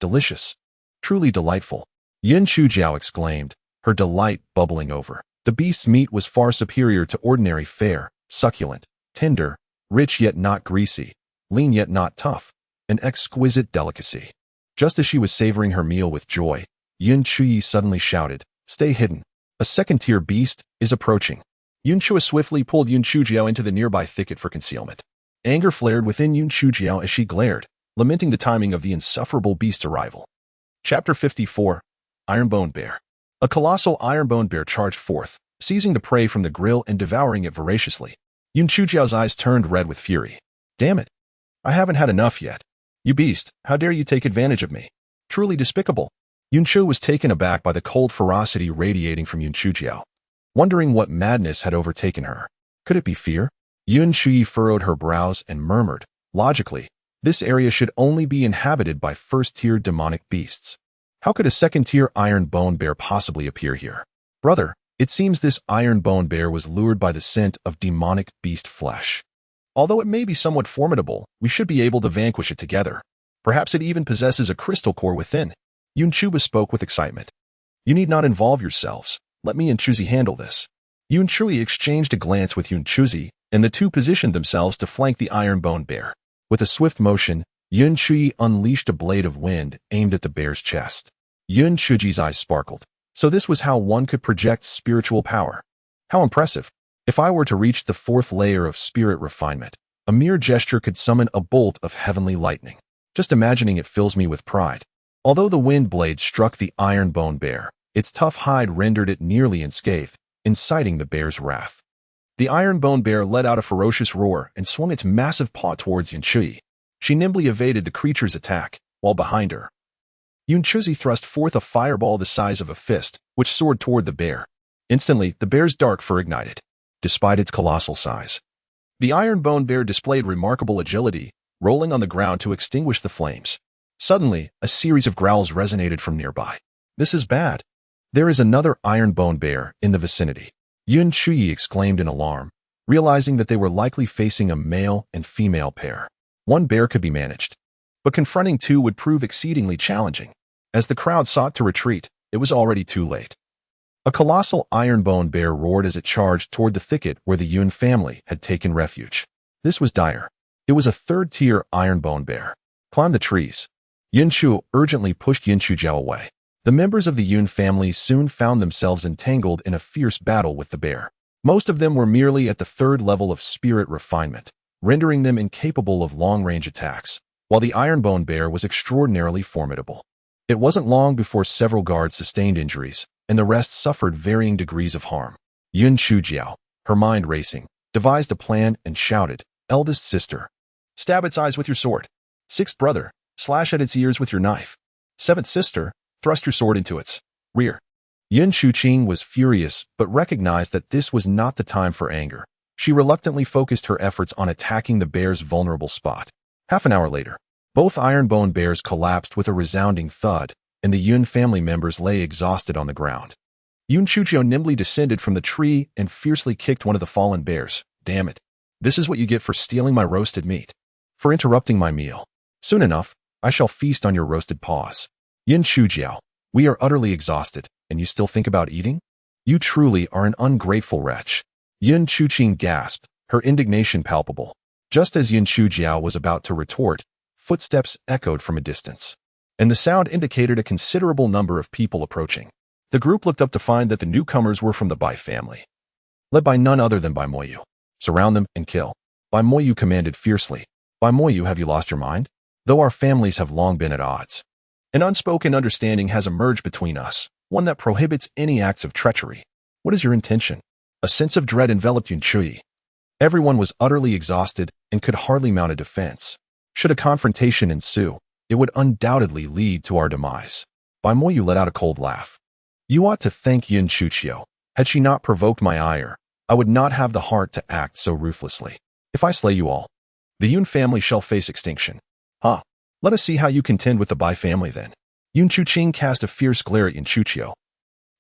[SPEAKER 1] Delicious. Truly delightful," Yun Chujiao exclaimed, her delight bubbling over. The beast's meat was far superior to ordinary fare, succulent, tender, rich yet not greasy, lean yet not tough, an exquisite delicacy. Just as she was savoring her meal with joy, Yun Chuyi suddenly shouted, "Stay hidden. A second-tier beast is approaching." Yun Chua swiftly pulled Yun Chujiao into the nearby thicket for concealment. Anger flared within Yun Chujiao as she glared, lamenting the timing of the insufferable beast's arrival. Chapter 54. Ironbone Bear. A colossal ironbone bear charged forth, seizing the prey from the grill and devouring it voraciously. Yun Chujiao's eyes turned red with fury. "Damn it. I haven't had enough yet. You beast, how dare you take advantage of me? Truly despicable." Yun Chu was taken aback by the cold ferocity radiating from Yun Chujiao, wondering what madness had overtaken her. Could it be fear? Yun Chuyi furrowed her brows and murmured, "Logically, this area should only be inhabited by first-tier demonic beasts. How could a second-tier iron bone bear possibly appear here? Brother, it seems this iron bone bear was lured by the scent of demonic beast flesh. Although it may be somewhat formidable, we should be able to vanquish it together. Perhaps it even possesses a crystal core within." Yun Chuba spoke with excitement. "You need not involve yourselves. Let me and Chuzi handle this." Yun Chui exchanged a glance with Yun Chuzi, and the two positioned themselves to flank the iron bone bear. With a swift motion, Yun Chui unleashed a blade of wind aimed at the bear's chest. Yun Chuji's eyes sparkled. So this was how one could project spiritual power. How impressive. If I were to reach the fourth layer of spirit refinement, a mere gesture could summon a bolt of heavenly lightning. Just imagining it fills me with pride. Although the wind blade struck the iron bone bear, its tough hide rendered it nearly unscathed, inciting the bear's wrath. The iron bone bear let out a ferocious roar and swung its massive paw towards Yun Chui. She nimbly evaded the creature's attack, while behind her, Yun Chuzi thrust forth a fireball the size of a fist, which soared toward the bear. Instantly, the bear's dark fur ignited. Despite its colossal size, the iron bone bear displayed remarkable agility, rolling on the ground to extinguish the flames. Suddenly, a series of growls resonated from nearby. "This is bad. There is another iron bone bear in the vicinity," Yun Chui exclaimed in alarm, realizing that they were likely facing a male and female pair. One bear could be managed, but confronting two would prove exceedingly challenging. As the crowd sought to retreat, it was already too late. A colossal iron bone bear roared as it charged toward the thicket where the Yun family had taken refuge. This was dire. It was a third-tier iron bone bear. "Climb the trees." Yun Chu urgently pushed Yun Chujiao away. The members of the Yun family soon found themselves entangled in a fierce battle with the bear. Most of them were merely at the third level of spirit refinement, rendering them incapable of long-range attacks, while the iron-bone bear was extraordinarily formidable. It wasn't long before several guards sustained injuries, and the rest suffered varying degrees of harm. Yun Chujiao, her mind racing, devised a plan and shouted, "Eldest sister, stab its eyes with your sword. Sixth brother, slash at its ears with your knife. Seventh sister, thrust your sword into its rear." Yun Chuqing was furious but recognized that this was not the time for anger. She reluctantly focused her efforts on attacking the bear's vulnerable spot. Half an hour later, both iron-bone bears collapsed with a resounding thud, and the Yun family members lay exhausted on the ground. Yun Chujiao nimbly descended from the tree and fiercely kicked one of the fallen bears. "Damn it. This is what you get for stealing my roasted meat. For interrupting my meal. Soon enough, I shall feast on your roasted paws. Yun Chujiao, we are utterly exhausted, and you still think about eating? You truly are an ungrateful wretch." Yun Chuqing gasped, her indignation palpable. Just as Yun Chujiao was about to retort, footsteps echoed from a distance, and the sound indicated a considerable number of people approaching. The group looked up to find that the newcomers were from the Bai family, led by none other than Bai Moyu. "Surround them and kill." Bai Moyu commanded fiercely. "Bai Moyu, have you lost your mind? Though our families have long been at odds, an unspoken understanding has emerged between us, one that prohibits any acts of treachery. What is your intention?" A sense of dread enveloped Yun Chui. Everyone was utterly exhausted and could hardly mount a defense. Should a confrontation ensue, it would undoubtedly lead to our demise. Bai Moyu let out a cold laugh. "You ought to thank Yun Chuqiao. Had she not provoked my ire, I would not have the heart to act so ruthlessly. If I slay you all, the Yun family shall face extinction." "Huh. Let us see how you contend with the Bai family then." Yun Chuqing cast a fierce glare at Yun Chuqiao,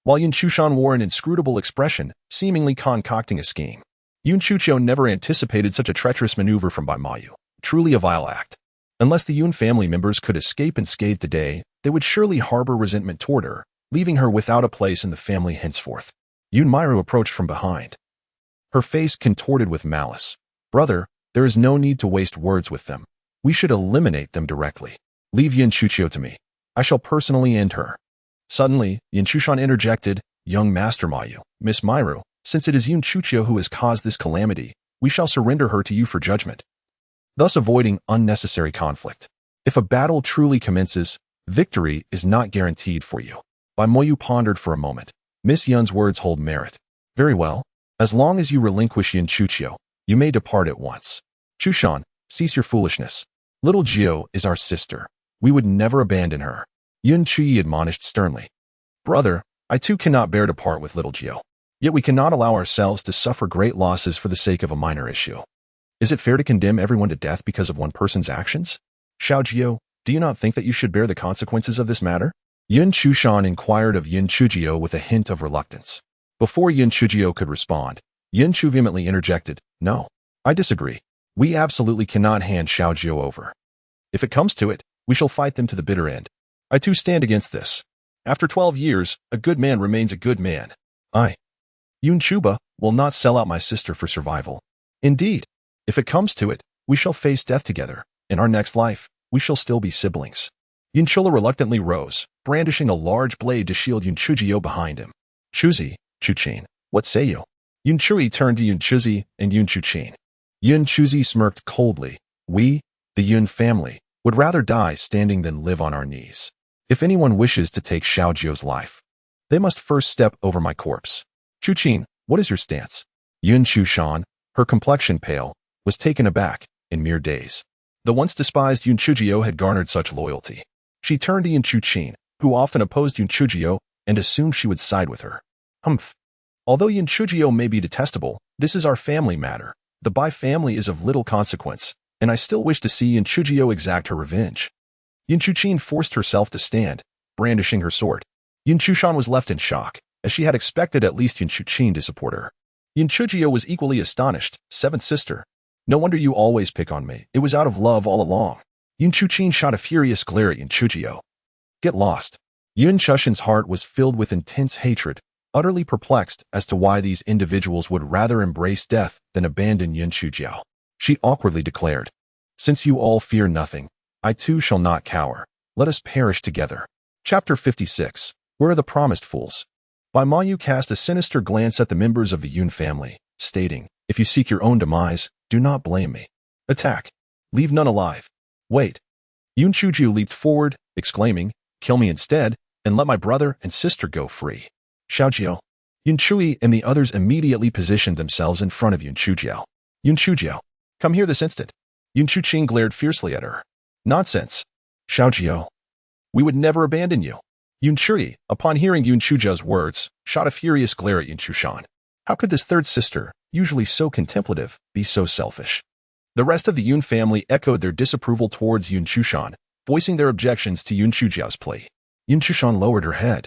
[SPEAKER 1] while Yun Chushan wore an inscrutable expression, seemingly concocting a scheme. Yun Chuqiao never anticipated such a treacherous maneuver from Bai Moyu. Truly a vile act. Unless the Yun family members could escape unscathed today, they would surely harbor resentment toward her, leaving her without a place in the family henceforth. Yun Mairu approached from behind, her face contorted with malice. "Brother, there is no need to waste words with them. We should eliminate them directly. Leave Yun Chuqiao to me. I shall personally end her." Suddenly, Yun Chushan interjected, "Young Master Mayu, Miss Mairu, since it is Yun Chuqiao who has caused this calamity, we shall surrender her to you for judgment," thus avoiding unnecessary conflict. If a battle truly commences, victory is not guaranteed for you. Bai Moyu pondered for a moment. Miss Yun's words hold merit. "Very well. As long as you relinquish Yun Chuqiao, you may depart at once. Chushan, cease your foolishness. Little Jiao is our sister. We would never abandon her." Yun Chui admonished sternly. "Brother, I too cannot bear to part with little Jiao. Yet we cannot allow ourselves to suffer great losses for the sake of a minor issue. Is it fair to condemn everyone to death because of one person's actions? Xiao Jiao, do you not think that you should bear the consequences of this matter?" Yun Chushan inquired of Yun Chujiao with a hint of reluctance. Before Yun Chujiao could respond, Yun Chu vehemently interjected, "No, I disagree. We absolutely cannot hand Xiao Jiao over. If it comes to it, we shall fight them to the bitter end. I too stand against this. After 12 years, a good man remains a good man. I, Yun Chuba, will not sell out my sister for survival. Indeed, if it comes to it, we shall face death together. In our next life, we shall still be siblings." Yun Chula reluctantly rose, brandishing a large blade to shield Yun Chujiao behind him. "Chuzi, Chuchin, what say you?" Yun Chui turned to Yun Chuzi and Yun Chuchin. Yun Chuzi smirked coldly. "We, the Yun family, would rather die standing than live on our knees. If anyone wishes to take Xiao Jiao's life, they must first step over my corpse. Chuqing, what is your stance?" Yun Chushan, her complexion pale, was taken aback in mere days. The once despised Yun Chujiao had garnered such loyalty. She turned to Yun Chuqing, who often opposed Yun Chujiao, and assumed she would side with her. "Humph. Although Yun Chujiao may be detestable, this is our family matter. The Bai family is of little consequence, and I still wish to see Yun Chujiao exact her revenge." Yun Chuqing forced herself to stand, brandishing her sword. Yun Chushan was left in shock, as she had expected at least Yun Chuqing to support her. Yun Chujiao was equally astonished. "Seventh sister. No wonder you always pick on me. It was out of love all along." Yun Chuqing shot a furious glare at Yun Chujiao. "Get lost." Yun Chushan's heart was filled with intense hatred, utterly perplexed as to why these individuals would rather embrace death than abandon Yun Chujiao. She awkwardly declared, "Since you all fear nothing, I too shall not cower. Let us perish together." Chapter 56. Where are the promised fools? Bai Mayu cast a sinister glance at the members of the Yun family, stating, "If you seek your own demise, do not blame me. Attack. Leave none alive. Wait." Yun Chuju leaped forward, exclaiming, "Kill me instead, and let my brother and sister go free." Xiaojiao. Yun Chui and the others immediately positioned themselves in front of Yun Chujiao. "Yun Chujiao, come here this instant." Yun Chuqing glared fiercely at her. "Nonsense. Xiaojiao. We would never abandon you." Yun Chui, upon hearing Yun Chujiao's words, shot a furious glare at Yun Chushan. How could this third sister, usually so contemplative, be so selfish? The rest of the Yun family echoed their disapproval towards Yun Chushan, voicing their objections to Yun Chujiao's plea. Yun Chushan lowered her head,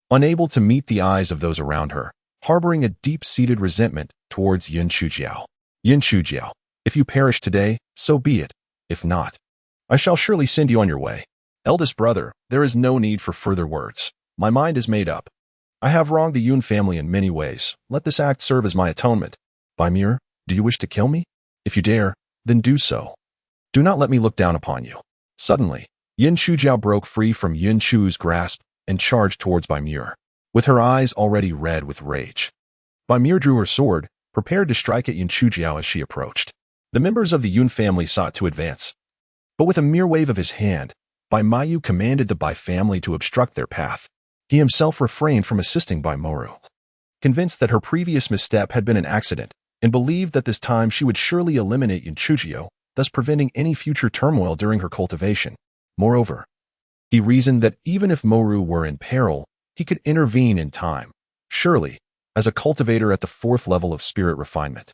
[SPEAKER 1] unable to meet the eyes of those around her, harboring a deep-seated resentment towards Yun Chujiao. "Yun Chujiao, if you perish today, so be it. If not, I shall surely send you on your way. Eldest brother, there is no need for further words. My mind is made up. I have wronged the Yun family in many ways. Let this act serve as my atonement. Bai Mir, do you wish to kill me? If you dare, then do so. Do not let me look down upon you." Suddenly, Yun Chujiao broke free from Yun Chu's grasp and charged towards Bai Mir, with her eyes already red with rage. Bai Mir drew her sword, prepared to strike at Yun Chujiao as she approached. The members of the Yun family sought to advance, but with a mere wave of his hand, Bai Mayu commanded the Bai family to obstruct their path. He himself refrained from assisting Bai Moru, convinced that her previous misstep had been an accident, and believed that this time she would surely eliminate Yun Chujiao, thus preventing any future turmoil during her cultivation. Moreover, he reasoned that even if Moru were in peril, he could intervene in time. Surely, as a cultivator at the 4th level of spirit refinement,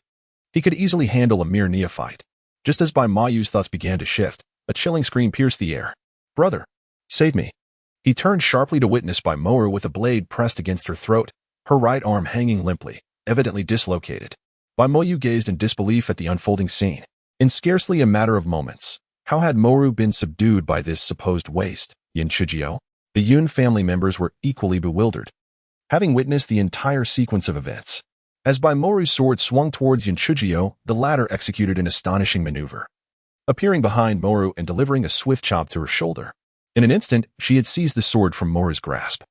[SPEAKER 1] he could easily handle a mere neophyte. Just as Bai Mayu's thoughts began to shift, a chilling scream pierced the air. "Brother, save me." He turned sharply to witness Bai Moru with a blade pressed against her throat, her right arm hanging limply, evidently dislocated. Bai Moyu gazed in disbelief at the unfolding scene. In scarcely a matter of moments, how had Moru been subdued by this supposed waste? Yun Chujiao? The Yun family members were equally bewildered, having witnessed the entire sequence of events. As Bai Moru's sword swung towards Yun Chujiao, the latter executed an astonishing maneuver, appearing behind Moru and delivering a swift chop to her shoulder. In an instant, she had seized the sword from Moru's grasp,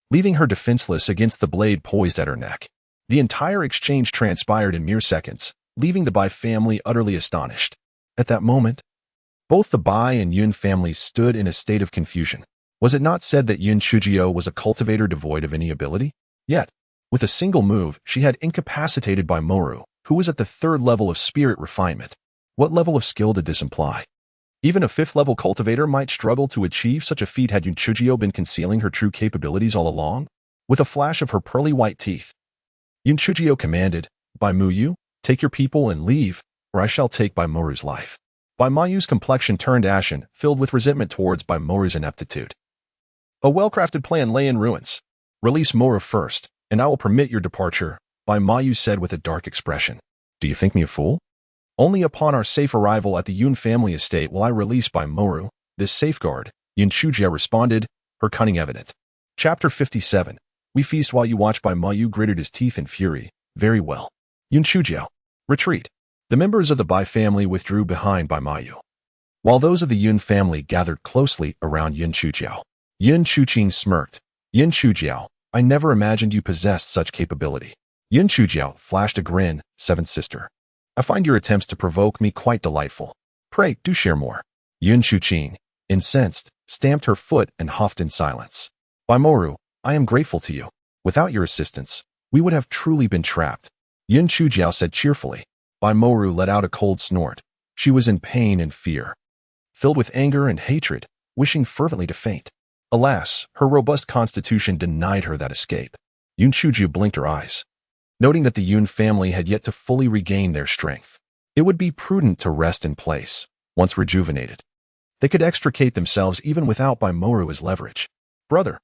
[SPEAKER 1] leaving her defenseless against the blade poised at her neck. The entire exchange transpired in mere seconds, leaving the Bai family utterly astonished. At that moment, both the Bai and Yun families stood in a state of confusion. Was it not said that Yun Chujiao was a cultivator devoid of any ability? Yet, with a single move, she had incapacitated Bai Moru, who was at the 3rd level of spirit refinement. What level of skill did this imply? Even a 5th-level cultivator might struggle to achieve such a feat had Yun Chujiao been concealing her true capabilities all along. With a flash of her pearly white teeth, Yun Chujiao commanded, "Bai Muyu, take your people and leave, or I shall take Bai Moru's life." Bai Mayu's complexion turned ashen, filled with resentment towards Bai Moru's ineptitude. A well-crafted plan lay in ruins. "Release Moru first, and I will permit your departure," Bai Mayu said with a dark expression. "Do you think me a fool? Only upon our safe arrival at the Yun family estate will I release Bai Moru, this safeguard," Yun Chujiao responded, her cunning evident. Chapter 57. We feast while you watch. Bai Mayu gritted his teeth in fury. "Very well. Yun Chujiao, retreat." The members of the Bai family withdrew behind Bai Mayu, while those of the Yun family gathered closely around Yun Chujiao. Yun Chuqing smirked. "Yun Chujiao, I never imagined you possessed such capability." Yun Chujiao flashed a grin. "Seventh sister, I find your attempts to provoke me quite delightful. Pray, do share more." Yun Chuqing, incensed, stamped her foot and huffed in silence. "Bai Moru, I am grateful to you. Without your assistance, we would have truly been trapped," Yun Chujiao said cheerfully. Bai Moru let out a cold snort. She was in pain and fear, filled with anger and hatred, wishing fervently to faint. Alas, her robust constitution denied her that escape. Yun Chujiao blinked her eyes, noting that the Yun family had yet to fully regain their strength. It would be prudent to rest in place. Once rejuvenated, they could extricate themselves even without Bai Moru as leverage. Brother,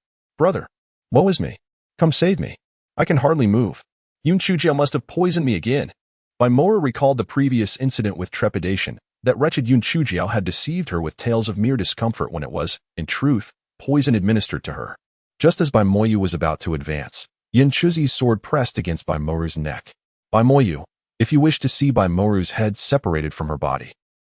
[SPEAKER 1] woe is me. Come save me. I can hardly move. Yun Chujiao must have poisoned me again." Bai Moru recalled the previous incident with trepidation. That wretched Yun Chujiao had deceived her with tales of mere discomfort when it was, in truth, poison administered to her. Just as Bai Moyu was about to advance, Yun Chuzi's sword pressed against Bai Moru's neck. "Bai Moyu, if you wish to see Bai Moru's head separated from her body,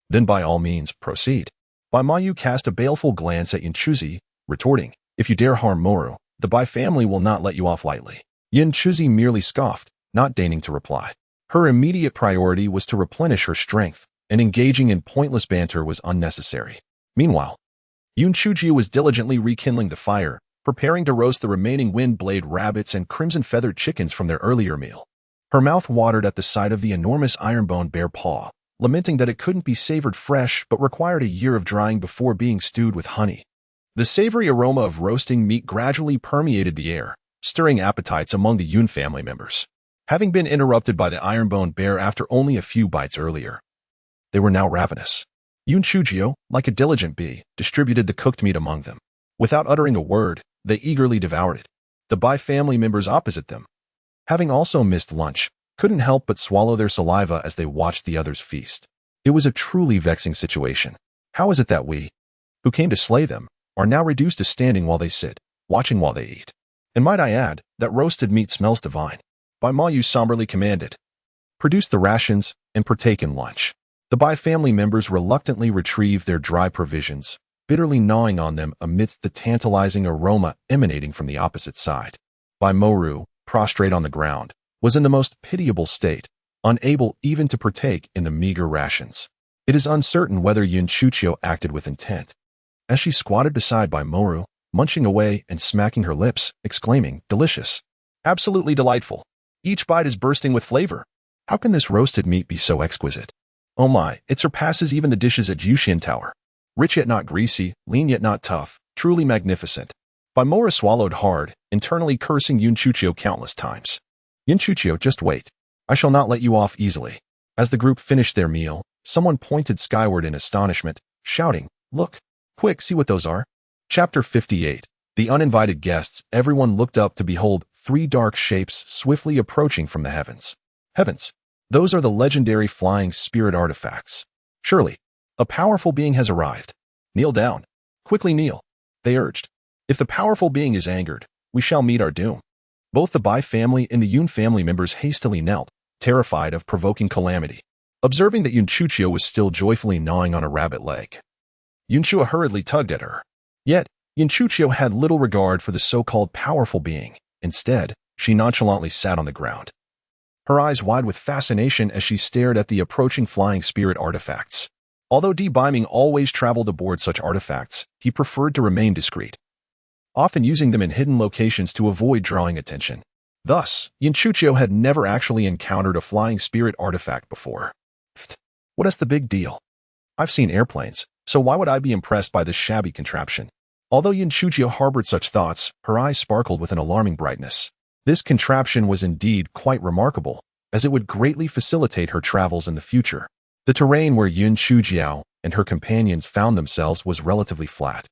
[SPEAKER 1] then by all means proceed." Bai Mayu cast a baleful glance at Yun Chuzi, retorting, If you dare harm Moru, the Bai family will not let you off lightly. Yin Chuzi merely scoffed, not deigning to reply. Her immediate priority was to replenish her strength, and engaging in pointless banter was unnecessary. Meanwhile, Yun Chujiu was diligently rekindling the fire, preparing to roast the remaining wind-blade rabbits and crimson-feathered chickens from their earlier meal. Her mouth watered at the sight of the enormous iron-bone bear paw, lamenting that it couldn't be savored fresh but required a year of drying before being stewed with honey. The savory aroma of roasting meat gradually permeated the air, stirring appetites among the Yun family members. Having been interrupted by the iron-bone bear after only a few bites earlier, they were now ravenous. Yun Chujio, like a diligent bee, distributed the cooked meat among them. Without uttering a word, they eagerly devoured it. The Bai family members opposite them, having also missed lunch, couldn't help but swallow their saliva as they watched the others feast. It was a truly vexing situation. How is it that we, who came to slay them, are now reduced to standing while they sit, watching while they eat? And might I add, that roasted meat smells divine. Bai Ma Yu somberly commanded, "Produce the rations and partake in lunch." The Bai family members reluctantly retrieved their dry provisions, bitterly gnawing on them amidst the tantalizing aroma emanating from the opposite side. Bai Moru, prostrate on the ground, was in the most pitiable state, unable even to partake in the meager rations. It is uncertain whether Yun Chuchio acted with intent. As she squatted beside Bai Moru, munching away and smacking her lips, exclaiming, "Delicious. Absolutely delightful. Each bite is bursting with flavor. How can this roasted meat be so exquisite? Oh my, it surpasses even the dishes at Yushin Tower. Rich yet not greasy, lean yet not tough, truly magnificent." Bai Moru swallowed hard, internally cursing Yun Chuchio countless times. "Yun Chuchio, just wait. I shall not let you off easily." As the group finished their meal, someone pointed skyward in astonishment, shouting, "Look! Quick, see what those are." Chapter 58. The uninvited guests. Everyone looked up to behold three dark shapes swiftly approaching from the heavens. Heavens! Those are the legendary flying spirit artifacts. Surely, a powerful being has arrived. "Kneel down. Quickly kneel," they urged. "If the powerful being is angered, we shall meet our doom." Both the Bai family and the Yun family members hastily knelt, terrified of provoking calamity. Observing that Yun Chuchio was still joyfully gnawing on a rabbit leg, Yun Chua hurriedly tugged at her. Yet, Yun Chuchio had little regard for the so-called powerful being. Instead, she nonchalantly sat on the ground, her eyes wide with fascination as she stared at the approaching flying spirit artifacts. Although Di Baiming always traveled aboard such artifacts, he preferred to remain discreet, often using them in hidden locations to avoid drawing attention. Thus, Yun Chuchio had never actually encountered a flying spirit artifact before. What is the big deal? I've seen airplanes, so why would I be impressed by this shabby contraption? Although Yun Chuchio harbored such thoughts, her eyes sparkled with an alarming brightness. This contraption was indeed quite remarkable, as it would greatly facilitate her travels in the future. The terrain where Yun Chujiao and her companions found themselves was relatively flat,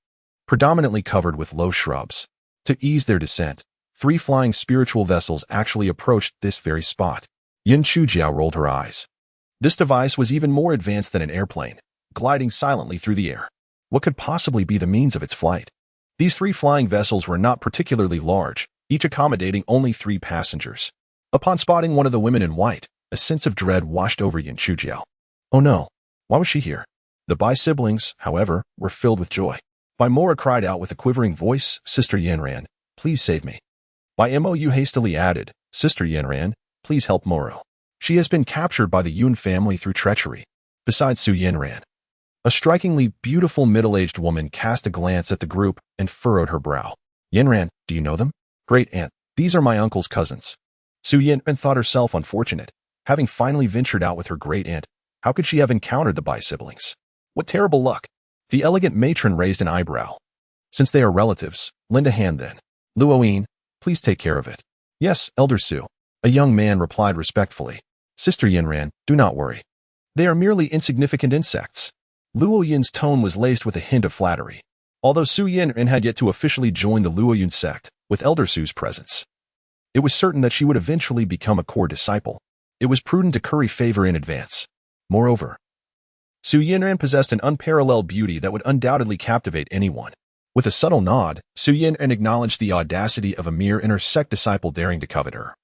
[SPEAKER 1] predominantly covered with low shrubs. To ease their descent, three flying spiritual vessels actually approached this very spot. Yun Chujiao rolled her eyes. This device was even more advanced than an airplane, gliding silently through the air. What could possibly be the means of its flight? These three flying vessels were not particularly large, each accommodating only 3 passengers. Upon spotting one of the women in white, a sense of dread washed over Yun Chujiao. Oh no, why was she here? The Bai siblings, however, were filled with joy. Bai Mora cried out with a quivering voice, "Sister Yanran, please save me." Bai Mou hastily added, "Sister Yanran, please help Moro. She has been captured by the Yun family through treachery." Besides Su Yanran, a strikingly beautiful middle-aged woman cast a glance at the group and furrowed her brow. "Yanran, do you know them?" "Great aunt, these are my uncle's cousins." Su Yanran thought herself unfortunate. Having finally ventured out with her great aunt, how could she have encountered the Bai siblings? What terrible luck! The elegant matron raised an eyebrow. "Since they are relatives, lend a hand then. Luoyin, please take care of it." "Yes, Elder Su," a young man replied respectfully. "Sister Yanran, do not worry. They are merely insignificant insects." Luoyin's tone was laced with a hint of flattery. Although Su Yanran had yet to officially join the Luoyin sect, with Elder Su's presence, it was certain that she would eventually become a core disciple. It was prudent to curry favor in advance. Moreover, Su Yanran possessed an unparalleled beauty that would undoubtedly captivate anyone. With a subtle nod, Su Yanran acknowledged the audacity of a mere inner sect disciple daring to covet her.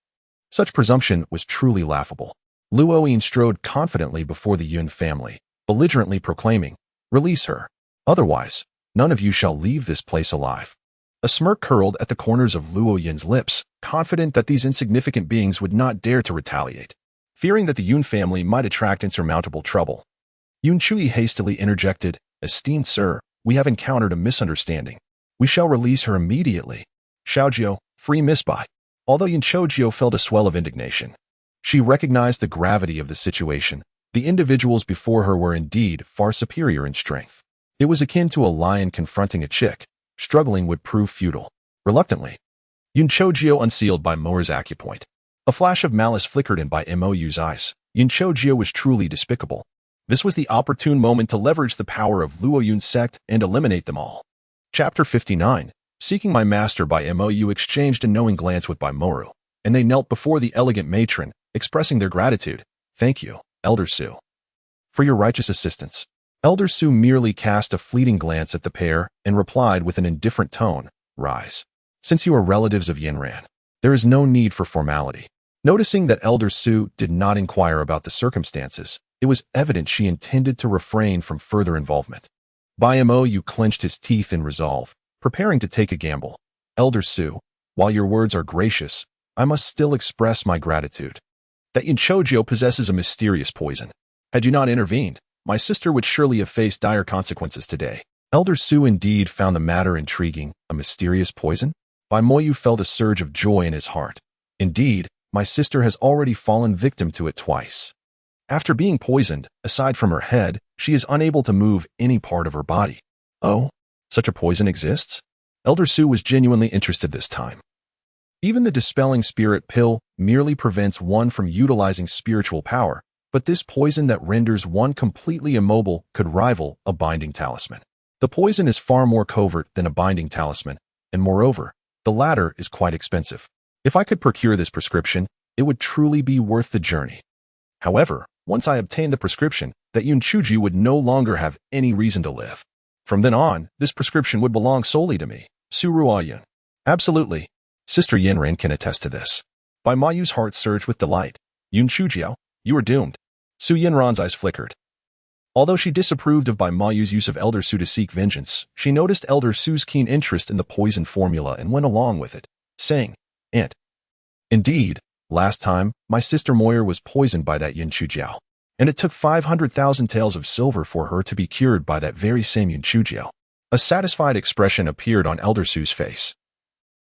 [SPEAKER 1] Such presumption was truly laughable. Luoyin strode confidently before the Yun family, belligerently proclaiming, "Release her. Otherwise, none of you shall leave this place alive." A smirk curled at the corners of Luo Yin's lips, confident that these insignificant beings would not dare to retaliate. Fearing that the Yun family might attract insurmountable trouble, Yun Chui hastily interjected, "Esteemed sir, we have encountered a misunderstanding. We shall release her immediately." Xiaojiao, free Miss Bai. Although Yun Qiujiao felt a swell of indignation, she recognized the gravity of the situation. The individuals before her were indeed far superior in strength. It was akin to a lion confronting a chick. Struggling would prove futile. Reluctantly, Yun Qiujiao unsealed by Moer's acupoint. A flash of malice flickered in by Mou's eyes. Yun Qiujiao was truly despicable. This was the opportune moment to leverage the power of Luo Yun's sect and eliminate them all. Chapter 59. Seeking my master by Mou exchanged a knowing glance with Bai Moru, and they knelt before the elegant matron, expressing their gratitude. "Thank you, Elder Su, for your righteous assistance." Elder Su merely cast a fleeting glance at the pair and replied with an indifferent tone, "Rise. Since you are relatives of Yinran, there is no need for formality." Noticing that Elder Su did not inquire about the circumstances, it was evident she intended to refrain from further involvement. Bai Mou clenched his teeth in resolve, preparing to take a gamble. "Elder Su, while your words are gracious, I must still express my gratitude. That Yun Qiujiao possesses a mysterious poison. Had you not intervened, my sister would surely have faced dire consequences today." Elder Su indeed found the matter intriguing. A mysterious poison? Bai Moyu felt a surge of joy in his heart. Indeed, my sister has already fallen victim to it twice. After being poisoned, aside from her head, she is unable to move any part of her body. Oh, such a poison exists? Elder Su was genuinely interested this time. Even the dispelling spirit pill merely prevents one from utilizing spiritual power, but this poison that renders one completely immobile could rival a binding talisman. The poison is far more covert than a binding talisman, and moreover, the latter is quite expensive. If I could procure this prescription, it would truly be worth the journey. However, once I obtained the prescription, that Yun Qiujiao would no longer have any reason to live. From then on, this prescription would belong solely to me, Su Ruoyun. Absolutely. Sister Yinran can attest to this. Bai Mayu's heart surged with delight. Yun Qiujiao, you are doomed. Su Yinran's eyes flickered. Although she disapproved of Bai Mayu's use of Elder Su to seek vengeance, she noticed Elder Su's keen interest in the poison formula and went along with it, saying, "Aunt, indeed, last time, my sister Moyer was poisoned by that Yun Qiujiao, and it took 500,000 taels of silver for her to be cured by that very same Yun Qiujiao." A satisfied expression appeared on Elder Su's face.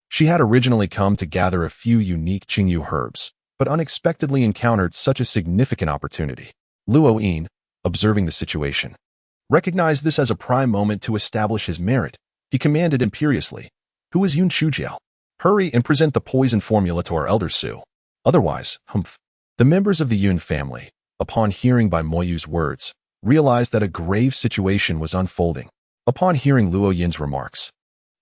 [SPEAKER 1] She had originally come to gather a few unique Qingyu herbs, but unexpectedly encountered such a significant opportunity. Luo Yin, observing the situation, recognized this as a prime moment to establish his merit. He commanded imperiously, "Who is Yun Qiujiao? Hurry and present the poison formula to our Elder Su. Otherwise, humph." The members of the Yun family, upon hearing Bai Moyu's words, realized that a grave situation was unfolding. Upon hearing Luo Yin's remarks,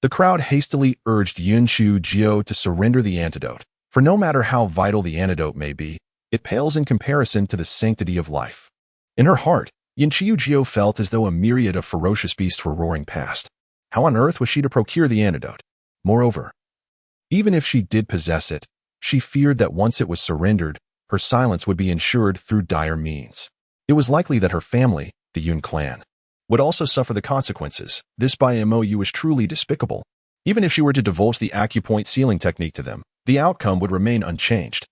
[SPEAKER 1] the crowd hastily urged Yun Qiujiao to surrender the antidote, for no matter how vital the antidote may be, it pales in comparison to the sanctity of life. In her heart, Yun Qiujiao felt as though a myriad of ferocious beasts were roaring past. How on earth was she to procure the antidote? Moreover, even if she did possess it, she feared that once it was surrendered, her silence would be ensured through dire means. It was likely that her family, the Yun clan, would also suffer the consequences. This by Mou was truly despicable. Even if she were to divulge the acupoint sealing technique to them, the outcome would remain unchanged.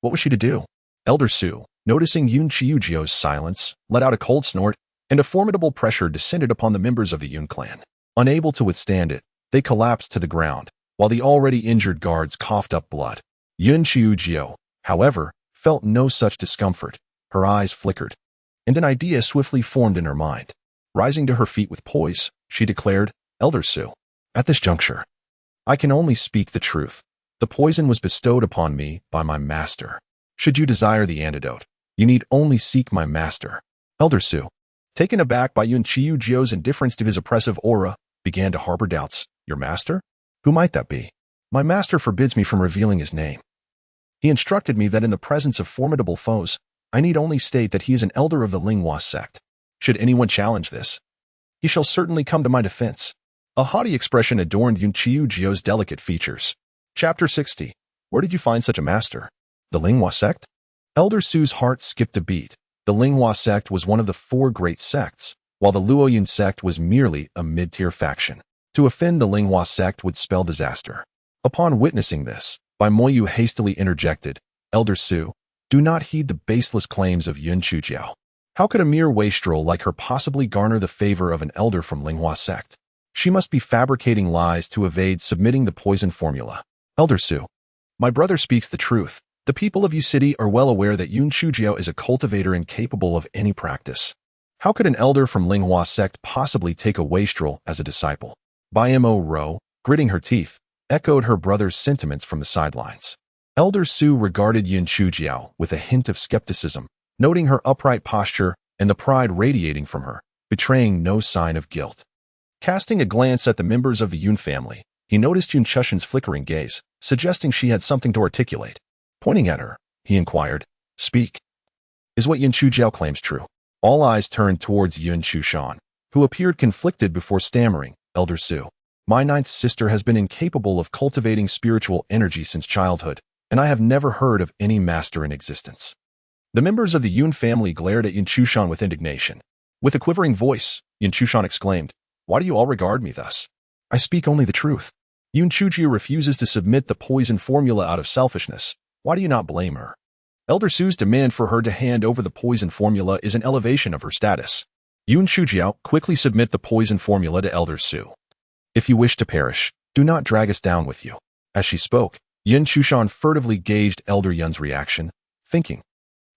[SPEAKER 1] What was she to do? Elder Su, noticing Yun Qiujiao's silence, let out a cold snort, and a formidable pressure descended upon the members of the Yun clan. Unable to withstand it, they collapsed to the ground, while the already injured guards coughed up blood. Yun Qiujiao, however, felt no such discomfort. Her eyes flickered, and an idea swiftly formed in her mind. Rising to her feet with poise, she declared, "Elder Su, at this juncture, I can only speak the truth. The poison was bestowed upon me by my master. Should you desire the antidote, you need only seek my master." Elder Su, taken aback by Yun Qiujiao's indifference to his oppressive aura, began to harbor doubts. "Your master? Who might that be?" "My master forbids me from revealing his name. He instructed me that in the presence of formidable foes, I need only state that he is an elder of the Linghua sect. Should anyone challenge this, he shall certainly come to my defense." A haughty expression adorned Yun Qiujiao's delicate features. Chapter 60. Where did you find such a master? The Linghua sect? Elder Su's heart skipped a beat. The Linghua sect was one of the 4 great sects, while the Luoyun sect was merely a mid-tier faction. To offend the Linghua sect would spell disaster. Upon witnessing this, Bai Moyu hastily interjected, Elder Su, do not heed the baseless claims of Yun Chujiao. How could a mere wastrel like her possibly garner the favor of an elder from Linghua sect? She must be fabricating lies to evade submitting the poison formula. Elder Su, my brother speaks the truth. The people of Yu City are well aware that Yun Chujiao is a cultivator incapable of any practice. How could an elder from Linghua sect possibly take a wastrel as a disciple? Bai Mo Ro, gritting her teeth, echoed her brother's sentiments from the sidelines. Elder Su regarded Yun Chujiao with a hint of skepticism, noting her upright posture and the pride radiating from her, betraying no sign of guilt. Casting a glance at the members of the Yun family, he noticed Yun Chushan's flickering gaze, suggesting she had something to articulate. Pointing at her, he inquired, Speak. Is what Yun Chujiao claims true? All eyes turned towards Yun Chushan, who appeared conflicted before stammering, Elder Su. My ninth sister has been incapable of cultivating spiritual energy since childhood, and I have never heard of any master in existence. The members of the Yun family glared at Yun Chushan with indignation. With a quivering voice, Yun Chushan exclaimed, Why do you all regard me thus? I speak only the truth. Yun Chujiao refuses to submit the poison formula out of selfishness. Why do you not blame her? Elder Su's demand for her to hand over the poison formula is an elevation of her status. Yun Chujiao, quickly submit the poison formula to Elder Su. If you wish to perish, do not drag us down with you. As she spoke, Yun Chushan furtively gauged Elder Yun's reaction, thinking,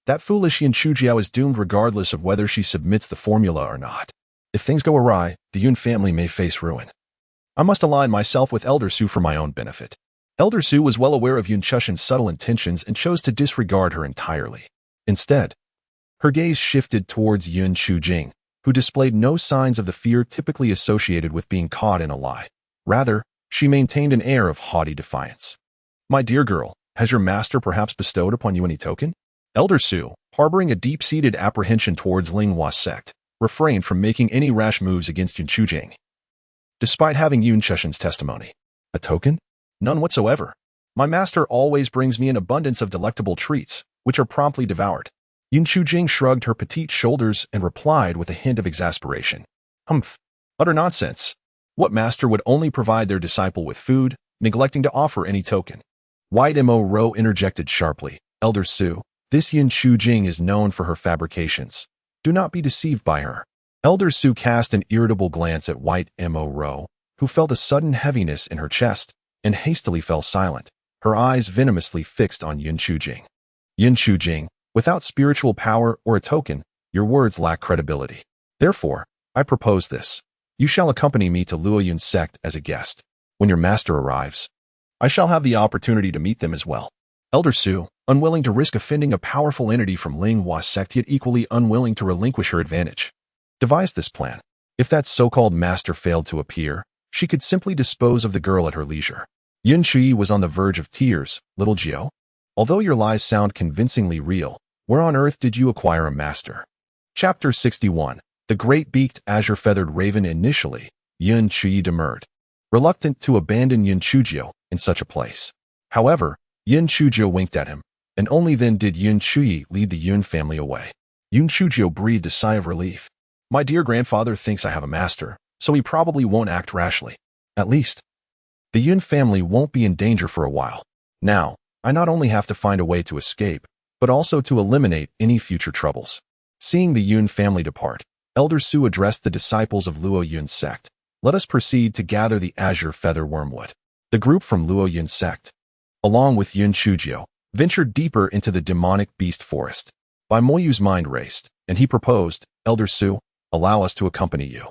[SPEAKER 1] that foolish Yun Chujiao is doomed regardless of whether she submits the formula or not. If things go awry, the Yun family may face ruin. I must align myself with Elder Su for my own benefit. Elder Su was well aware of Yun Chushan's subtle intentions and chose to disregard her entirely. Instead, her gaze shifted towards Yun Chujing, who displayed no signs of the fear typically associated with being caught in a lie. Rather, she maintained an air of haughty defiance. My dear girl, has your master perhaps bestowed upon you any token? Elder Su, harboring a deep-seated apprehension towards Linghua sect, refrained from making any rash moves against Yun Chujing. Despite having Yun Chushan's testimony, a token? None whatsoever. My master always brings me an abundance of delectable treats, which are promptly devoured. Yun Chujing shrugged her petite shoulders and replied with a hint of exasperation. Humph. Utter nonsense. What master would only provide their disciple with food, neglecting to offer any token? White Mo Ro interjected sharply. Elder Su, this Yun Chujing is known for her fabrications. Do not be deceived by her. Elder Su cast an irritable glance at White Mo Ro, who felt a sudden heaviness in her chest, and hastily fell silent, her eyes venomously fixed on Yun Chujing. Yun Chujing, without spiritual power or a token, your words lack credibility. Therefore, I propose this. You shall accompany me to Luo Yun's sect as a guest. When your master arrives, I shall have the opportunity to meet them as well. Elder Su, unwilling to risk offending a powerful entity from Linghua sect yet equally unwilling to relinquish her advantage, devised this plan. If that so-called master failed to appear, she could simply dispose of the girl at her leisure. Yun Chui was on the verge of tears. Little Jiao, although your lies sound convincingly real, where on earth did you acquire a master? Chapter 61. The Great-Beaked Azure-Feathered Raven. Initially, Yun Chui demurred, reluctant to abandon Yun Chujiao in such a place. However, Yun Chujiao winked at him, and only then did Yun Chui lead the Yun family away. Yun Chujiao breathed a sigh of relief. My dear grandfather thinks I have a master, so he probably won't act rashly. At least, the Yun family won't be in danger for a while. Now, I not only have to find a way to escape, but also to eliminate any future troubles. Seeing the Yun family depart, Elder Su addressed the disciples of Luo Yun's sect. Let us proceed to gather the azure feather wormwood. The group from Luo Yun's sect, along with Yun Chujiao, ventured deeper into the demonic beast forest. Bai Moyu's mind raced, and he proposed, Elder Su, allow us to accompany you.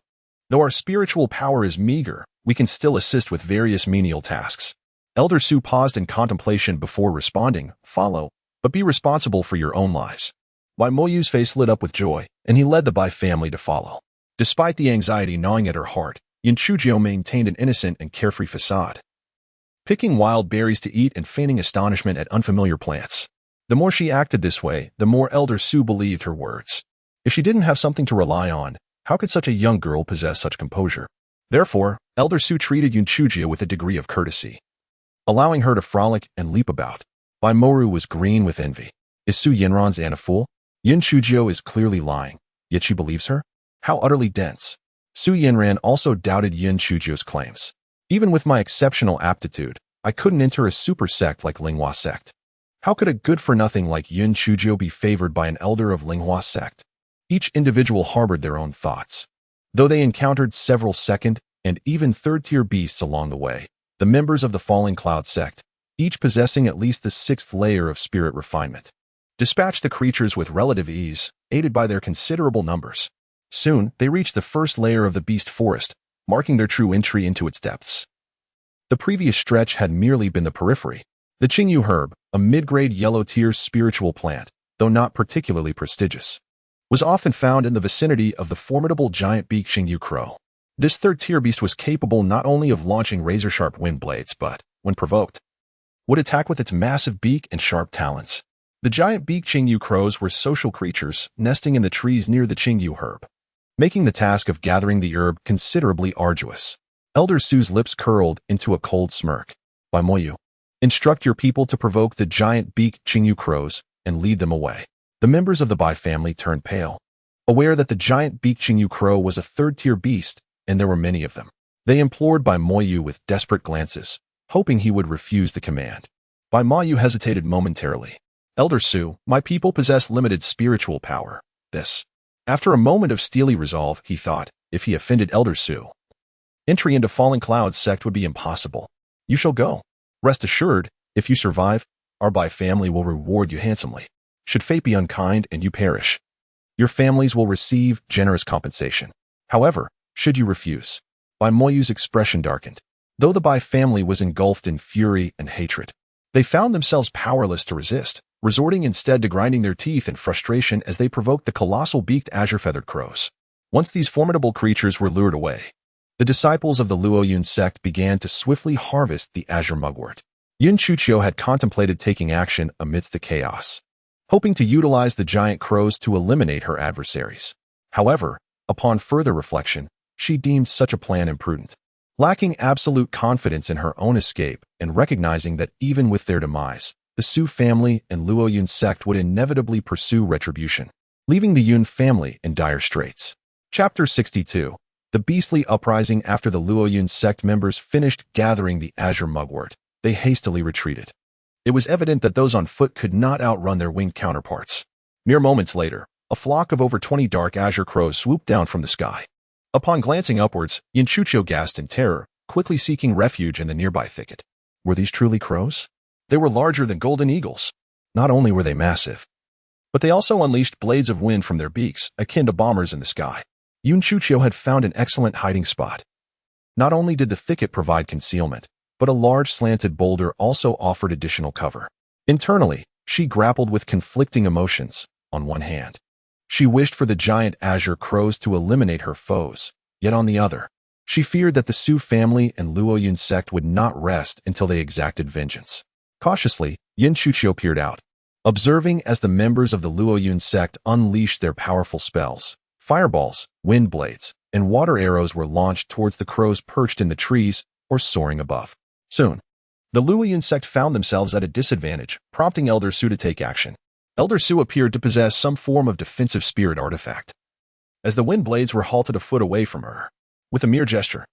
[SPEAKER 1] Though our spiritual power is meager, we can still assist with various menial tasks. Elder Su paused in contemplation before responding, follow, but be responsible for your own lives. Bai Moyu's face lit up with joy, and he led the Bai family to follow. Despite the anxiety gnawing at her heart, Yun Chujiao maintained an innocent and carefree facade, picking wild berries to eat and feigning astonishment at unfamiliar plants. The more she acted this way, the more Elder Su believed her words. If she didn't have something to rely on, how could such a young girl possess such composure? Therefore, Elder Su treated Yun Chujiao with a degree of courtesy, allowing her to frolic and leap about. Bai Moru was green with envy. Is Su Yinran's Anna fool? Yun Chujiao is clearly lying, yet she believes her? How utterly dense. Su Yinran also doubted Yun Chuzhou's claims. Even with my exceptional aptitude, I couldn't enter a super sect like Linghua sect. How could a good-for-nothing like Yun Chuzhou be favored by an elder of Linghua sect? Each individual harbored their own thoughts. Though they encountered several second and even third-tier beasts along the way, the members of the Falling Cloud sect, each possessing at least the 6th layer of spirit refinement, dispatched the creatures with relative ease, aided by their considerable numbers. Soon, they reached the first layer of the beast forest, marking their true entry into its depths. The previous stretch had merely been the periphery. The Qingyu herb, a mid-grade yellow-tier spiritual plant, though not particularly prestigious, was often found in the vicinity of the formidable giant-beaked Qingyu crow. This third-tier beast was capable not only of launching razor-sharp wind blades, but, when provoked, would attack with its massive beak and sharp talons. The giant-beaked Qingyu crows were social creatures, nesting in the trees near the Qingyu herb, making the task of gathering the herb considerably arduous. Elder Su's lips curled into a cold smirk. By Moyu, instruct your people to provoke the giant-beaked Qingyu crows and lead them away. The members of the Bai family turned pale, aware that the giant-beaked Qingyu crow was a third-tier beast, and there were many of them. They implored Bai Moyu with desperate glances, hoping he would refuse the command. Bai Moyu hesitated momentarily. Elder Su, my people possess limited spiritual power. After a moment of steely resolve, he thought, if he offended Elder Su, entry into Falling Cloud sect would be impossible. You shall go. Rest assured, if you survive, our Bai family will reward you handsomely. Should fate be unkind and you perish, your families will receive generous compensation. However, should you refuse, Bai Moyu's expression darkened. Though the Bai family was engulfed in fury and hatred, they found themselves powerless to resist, resorting instead to grinding their teeth in frustration as they provoked the colossal beaked azure-feathered crows. Once these formidable creatures were lured away, the disciples of the Luoyun sect began to swiftly harvest the azure mugwort. Yun Chuzhou had contemplated taking action amidst the chaos, hoping to utilize the giant crows to eliminate her adversaries. However, upon further reflection, she deemed such a plan imprudent. Lacking absolute confidence in her own escape and recognizing that even with their demise, the Su family and Luoyun sect would inevitably pursue retribution, leaving the Yun family in dire straits. Chapter 62. The beastly uprising. After the Luoyun sect members finished gathering the azure mugwort, they hastily retreated. It was evident that those on foot could not outrun their winged counterparts. Mere moments later, a flock of over 20 dark azure crows swooped down from the sky. Upon glancing upwards, Yun Chuzhou gasped in terror, quickly seeking refuge in the nearby thicket. Were these truly crows? They were larger than golden eagles. Not only were they massive, but they also unleashed blades of wind from their beaks, akin to bombers in the sky. Yun Chuzhou had found an excellent hiding spot. Not only did the thicket provide concealment, but a large slanted boulder also offered additional cover. Internally, she grappled with conflicting emotions. On one hand, she wished for the giant azure crows to eliminate her foes, yet on the other, she feared that the Su family and Luoyun sect would not rest until they exacted vengeance. Cautiously, Yun Chuzhou peered out, observing as the members of the Luoyun sect unleashed their powerful spells. Fireballs, wind blades, and water arrows were launched towards the crows perched in the trees or soaring above. Soon, the Luoyun sect found themselves at a disadvantage, prompting Elder Su to take action. Elder Su appeared to possess some form of defensive spirit artifact. As the wind blades were halted a foot away from her, with a mere gesture,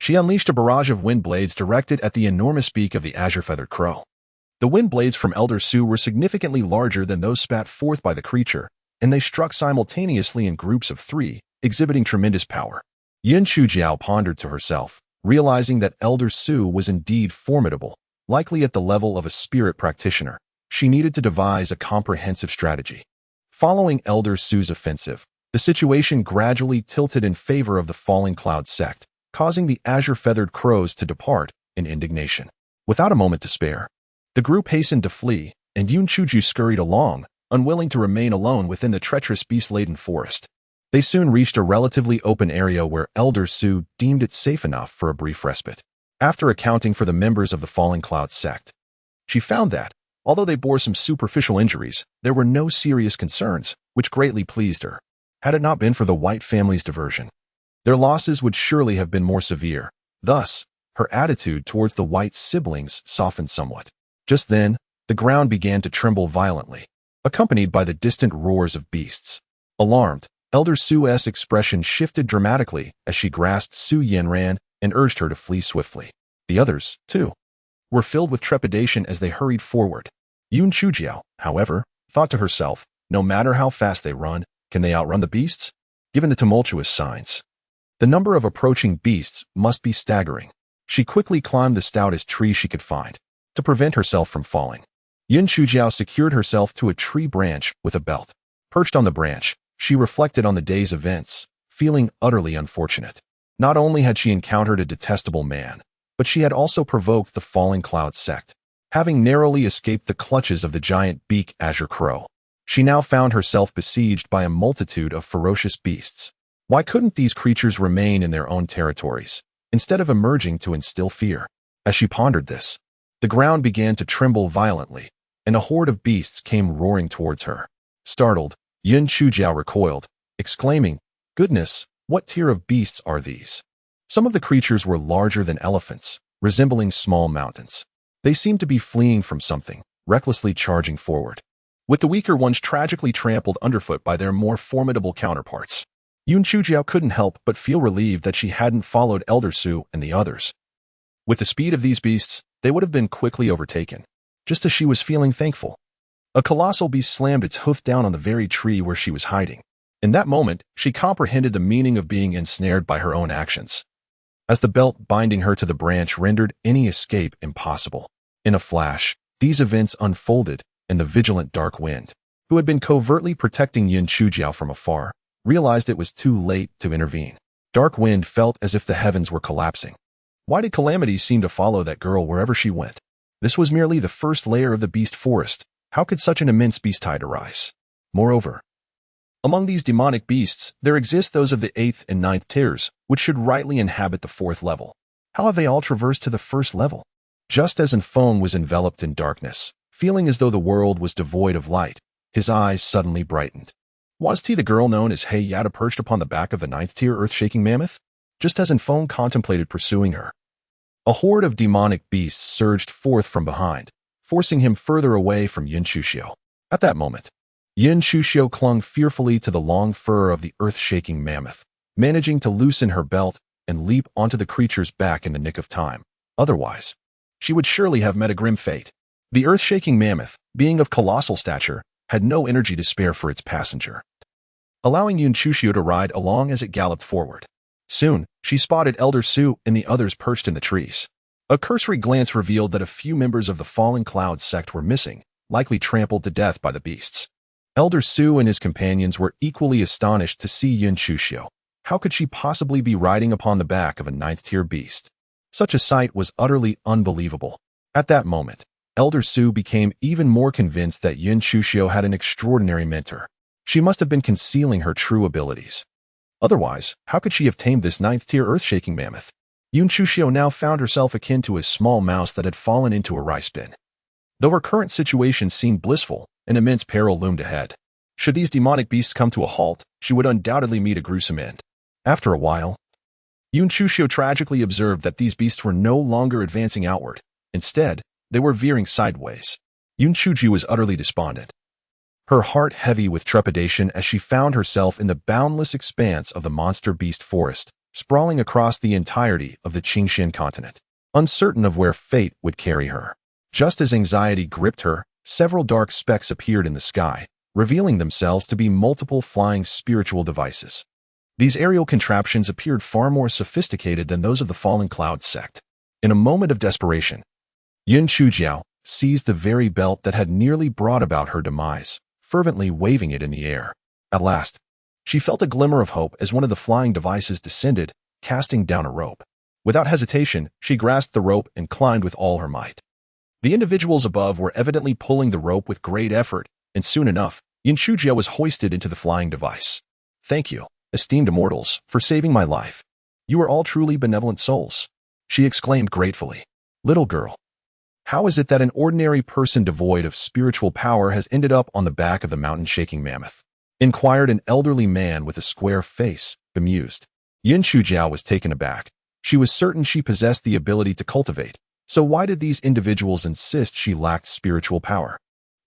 [SPEAKER 1] she unleashed a barrage of wind blades directed at the enormous beak of the azure-feathered crow. The wind blades from Elder Su were significantly larger than those spat forth by the creature, and they struck simultaneously in groups of 3, exhibiting tremendous power. Yun Chuzhou pondered to herself, realizing that Elder Su was indeed formidable, likely at the level of a spirit practitioner. She needed to devise a comprehensive strategy. Following Elder Su's offensive, the situation gradually tilted in favor of the Falling Cloud sect, causing the azure-feathered crows to depart in indignation. Without a moment to spare, the group hastened to flee, and Yun Chuzhou scurried along, unwilling to remain alone within the treacherous beast-laden forest. They soon reached a relatively open area where Elder Su deemed it safe enough for a brief respite. After accounting for the members of the Falling Cloud sect, she found that, although they bore some superficial injuries, there were no serious concerns, which greatly pleased her. Had it not been for the White family's diversion, their losses would surely have been more severe. Thus, her attitude towards the White siblings softened somewhat. Just then, the ground began to tremble violently, accompanied by the distant roars of beasts. Alarmed, Elder Su's expression shifted dramatically as she grasped Su Yanran and urged her to flee swiftly. The others, too, were filled with trepidation as they hurried forward. Yun Chujiao, however, thought to herself, no matter how fast they run, can they outrun the beasts? Given the tumultuous signs, the number of approaching beasts must be staggering. She quickly climbed the stoutest tree she could find to prevent herself from falling. Yun Chujiao secured herself to a tree branch with a belt. Perched on the branch, she reflected on the day's events, feeling utterly unfortunate. Not only had she encountered a detestable man, but she had also provoked the Falling Cloud sect. Having narrowly escaped the clutches of the giant beak Azure Crow, she now found herself besieged by a multitude of ferocious beasts. Why couldn't these creatures remain in their own territories, instead of emerging to instill fear? As she pondered this, the ground began to tremble violently, and a horde of beasts came roaring towards her. Startled, Yun Chujiao recoiled, exclaiming, "Goodness, what tier of beasts are these?" Some of the creatures were larger than elephants, resembling small mountains. They seemed to be fleeing from something, recklessly charging forward, with the weaker ones tragically trampled underfoot by their more formidable counterparts. Yun Chujiao couldn't help but feel relieved that she hadn't followed Elder Su and the others. With the speed of these beasts, they would have been quickly overtaken, just as she was feeling thankful. A colossal beast slammed its hoof down on the very tree where she was hiding. In that moment, she comprehended the meaning of being ensnared by her own actions, as the belt binding her to the branch rendered any escape impossible. In a flash, these events unfolded, and the vigilant Dark Wind, who had been covertly protecting Yun Chujiao from afar, realized it was too late to intervene. Dark Wind felt as if the heavens were collapsing. Why did calamities seem to follow that girl wherever she went? This was merely the first layer of the beast forest. How could such an immense beast tide arise? Moreover, among these demonic beasts, there exist those of the 8th and 9th tiers, which should rightly inhabit the 4th level. How have they all traversed to the 1st level? Just as Enfone was enveloped in darkness, feeling as though the world was devoid of light, his eyes suddenly brightened. Was he the girl known as Hei Yada perched upon the back of the 9th tier earth-shaking mammoth? Just as Enfone contemplated pursuing her, a horde of demonic beasts surged forth from behind, forcing him further away from Yun Chujiao. At that moment, Yun Chujiao clung fearfully to the long fur of the earth-shaking mammoth, managing to loosen her belt and leap onto the creature's back in the nick of time. Otherwise, she would surely have met a grim fate. The earth-shaking mammoth, being of colossal stature, had no energy to spare for its passenger, allowing Yun Chujiao to ride along as it galloped forward. Soon, she spotted Elder Su and the others perched in the trees. A cursory glance revealed that a few members of the Falling Cloud sect were missing, likely trampled to death by the beasts. Elder Su and his companions were equally astonished to see Yun Chujiao. How could she possibly be riding upon the back of a 9th-tier beast? Such a sight was utterly unbelievable. At that moment, Elder Su became even more convinced that Yun Chujiao had an extraordinary mentor. She must have been concealing her true abilities. Otherwise, how could she have tamed this 9th-tier earth-shaking mammoth? Yun Chujiao now found herself akin to a small mouse that had fallen into a rice bin. Though her current situation seemed blissful, an immense peril loomed ahead. Should these demonic beasts come to a halt, she would undoubtedly meet a gruesome end. After a while, Yun Chujiao tragically observed that these beasts were no longer advancing outward. Instead, they were veering sideways. Yun Chujiao was utterly despondent, her heart heavy with trepidation as she found herself in the boundless expanse of the monster beast forest, sprawling across the entirety of the Qingxian continent, uncertain of where fate would carry her. Just as anxiety gripped her, several dark specks appeared in the sky, revealing themselves to be multiple flying spiritual devices. These aerial contraptions appeared far more sophisticated than those of the Falling Cloud sect. In a moment of desperation, Yun Chujiao seized the very belt that had nearly brought about her demise, fervently waving it in the air. At last, she felt a glimmer of hope as one of the flying devices descended, casting down a rope. Without hesitation, she grasped the rope and climbed with all her might. The individuals above were evidently pulling the rope with great effort, and soon enough, Yun Chujiao was hoisted into the flying device. "Thank you, esteemed immortals, for saving my life. You are all truly benevolent souls," she exclaimed gratefully. "Little girl, how is it that an ordinary person devoid of spiritual power has ended up on the back of the mountain-shaking mammoth?" inquired an elderly man with a square face, bemused. Yun Chujiao was taken aback. She was certain she possessed the ability to cultivate, so why did these individuals insist she lacked spiritual power?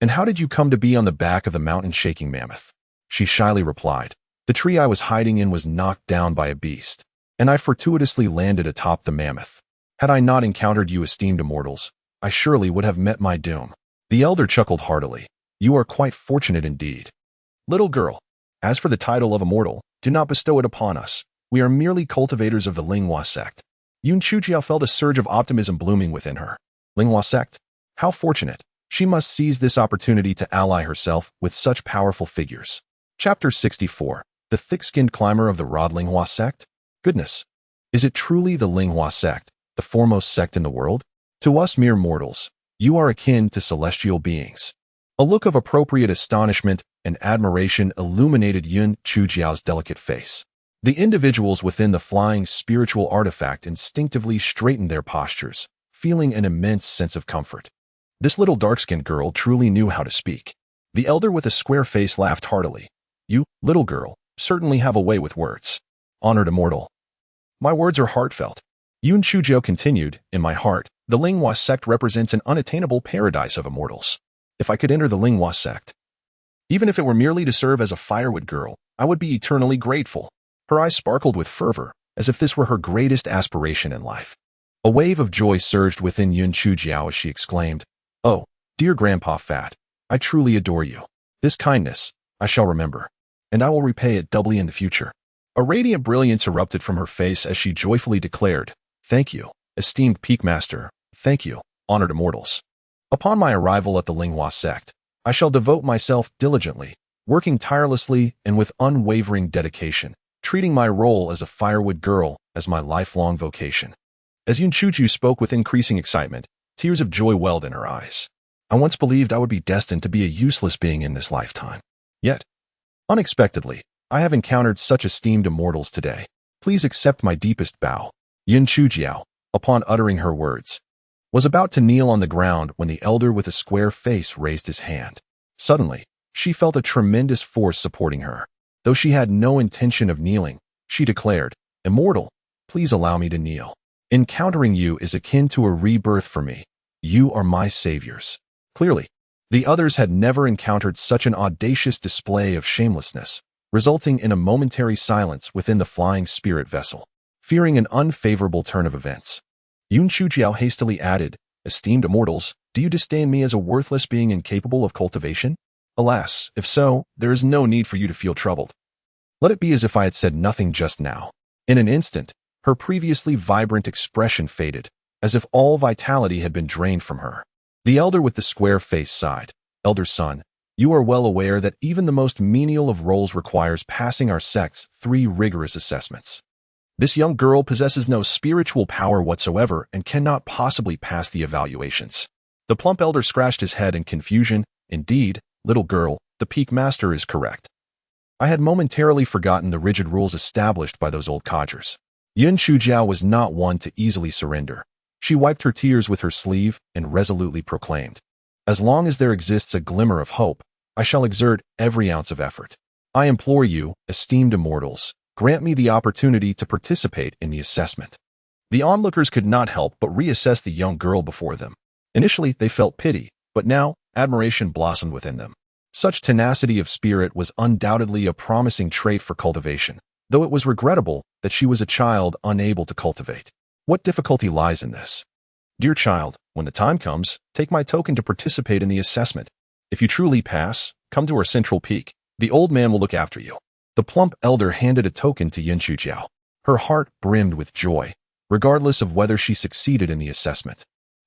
[SPEAKER 1] "And how did you come to be on the back of the mountain-shaking mammoth?" she shyly replied, The tree I was hiding in was knocked down by a beast, and I fortuitously landed atop the mammoth. Had I not encountered you esteemed immortals, I surely would have met my doom. The elder chuckled heartily. You are quite fortunate indeed. Little girl, as for the title of immortal, do not bestow it upon us. We are merely cultivators of the Linghua sect. Yun Chujiao felt a surge of optimism blooming within her. Linghua sect? How fortunate. She must seize this opportunity to ally herself with such powerful figures. Chapter 64. The thick-skinned climber of the Rod Linghua sect? Goodness. Is it truly the Linghua sect, the foremost sect in the world? To us mere mortals, you are akin to celestial beings. A look of appropriate astonishment and admiration illuminated Yun Chujiao's delicate face. The individuals within the flying spiritual artifact instinctively straightened their postures, feeling an immense sense of comfort. This little dark-skinned girl truly knew how to speak. The elder with a square face laughed heartily. You, little girl, certainly have a way with words. Honored immortal. My words are heartfelt. Yun Chujiao continued, in my heart, the Linghua sect represents an unattainable paradise of immortals. If I could enter the Linghua sect, even if it were merely to serve as a firewood girl, I would be eternally grateful. Her eyes sparkled with fervor, as if this were her greatest aspiration in life. A wave of joy surged within Yun Chujiao as she exclaimed, Oh, dear Grandpa Fat, I truly adore you. This kindness, I shall remember, and I will repay it doubly in the future. A radiant brilliance erupted from her face as she joyfully declared, Thank you, esteemed Peak Master, thank you, honored immortals. Upon my arrival at the Linghua sect, I shall devote myself diligently, working tirelessly and with unwavering dedication, treating my role as a firewood girl as my lifelong vocation. As Yun Chujiao spoke with increasing excitement, tears of joy welled in her eyes. I once believed I would be destined to be a useless being in this lifetime. Yet, unexpectedly, I have encountered such esteemed immortals today. Please accept my deepest bow. Yun Chujiao, upon uttering her words, was about to kneel on the ground when the elder with a square face raised his hand. Suddenly, she felt a tremendous force supporting her. Though she had no intention of kneeling, she declared, Immortal, please allow me to kneel. Encountering you is akin to a rebirth for me. You are my saviors. Clearly, the others had never encountered such an audacious display of shamelessness, resulting in a momentary silence within the flying spirit vessel. Fearing an unfavorable turn of events, Yun Chujiao hastily added, Esteemed immortals, do you disdain me as a worthless being incapable of cultivation? Alas, if so, there is no need for you to feel troubled. Let it be as if I had said nothing just now. In an instant, her previously vibrant expression faded, as if all vitality had been drained from her. The elder with the square face sighed, Elder son, you are well aware that even the most menial of roles requires passing our sect's 3 rigorous assessments. This young girl possesses no spiritual power whatsoever and cannot possibly pass the evaluations. The plump elder scratched his head in confusion. Indeed, little girl, the Peak Master is correct. I had momentarily forgotten the rigid rules established by those old codgers. Yun Chujiao was not one to easily surrender. She wiped her tears with her sleeve and resolutely proclaimed, As long as there exists a glimmer of hope, I shall exert every ounce of effort. I implore you, esteemed immortals, grant me the opportunity to participate in the assessment. The onlookers could not help but reassess the young girl before them. Initially, they felt pity, but now, admiration blossomed within them. Such tenacity of spirit was undoubtedly a promising trait for cultivation, though it was regrettable that she was a child unable to cultivate. What difficulty lies in this? Dear child, when the time comes, take my token to participate in the assessment. If you truly pass, come to our central peak. The old man will look after you. The plump elder handed a token to Yun Chujiao. Her heart brimmed with joy, regardless of whether she succeeded in the assessment.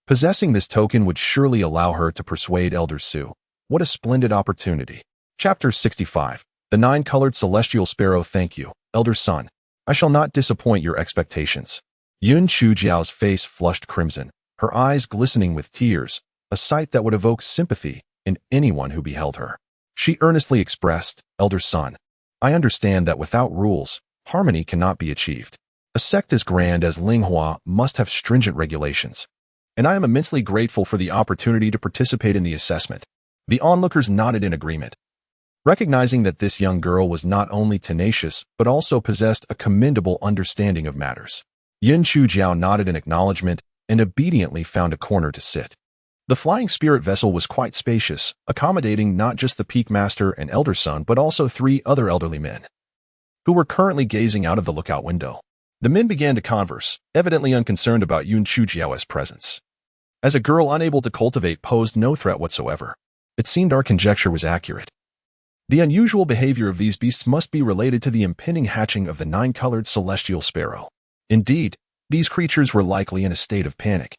[SPEAKER 1] Possessing this token would surely allow her to persuade Elder Su. What a splendid opportunity. Chapter 65. The 9-colored celestial sparrow. Thank you, Elder Son. I shall not disappoint your expectations. Yun Chujiao's face flushed crimson, her eyes glistening with tears, a sight that would evoke sympathy in anyone who beheld her. She earnestly expressed, Elder Son, I understand that without rules, harmony cannot be achieved. A sect as grand as Linghua must have stringent regulations, and I am immensely grateful for the opportunity to participate in the assessment. The onlookers nodded in agreement, recognizing that this young girl was not only tenacious but also possessed a commendable understanding of matters. Yun Chujiao nodded in acknowledgement and obediently found a corner to sit. The flying spirit vessel was quite spacious, accommodating not just the Peak Master and Elder Son but also 3 other elderly men. who were currently gazing out of the lookout window. The men began to converse, evidently unconcerned about Yun Chujiao's presence. As a girl unable to cultivate posed no threat whatsoever, it seemed our conjecture was accurate. The unusual behavior of these beasts must be related to the impending hatching of the nine-colored celestial sparrow. Indeed, these creatures were likely in a state of panic,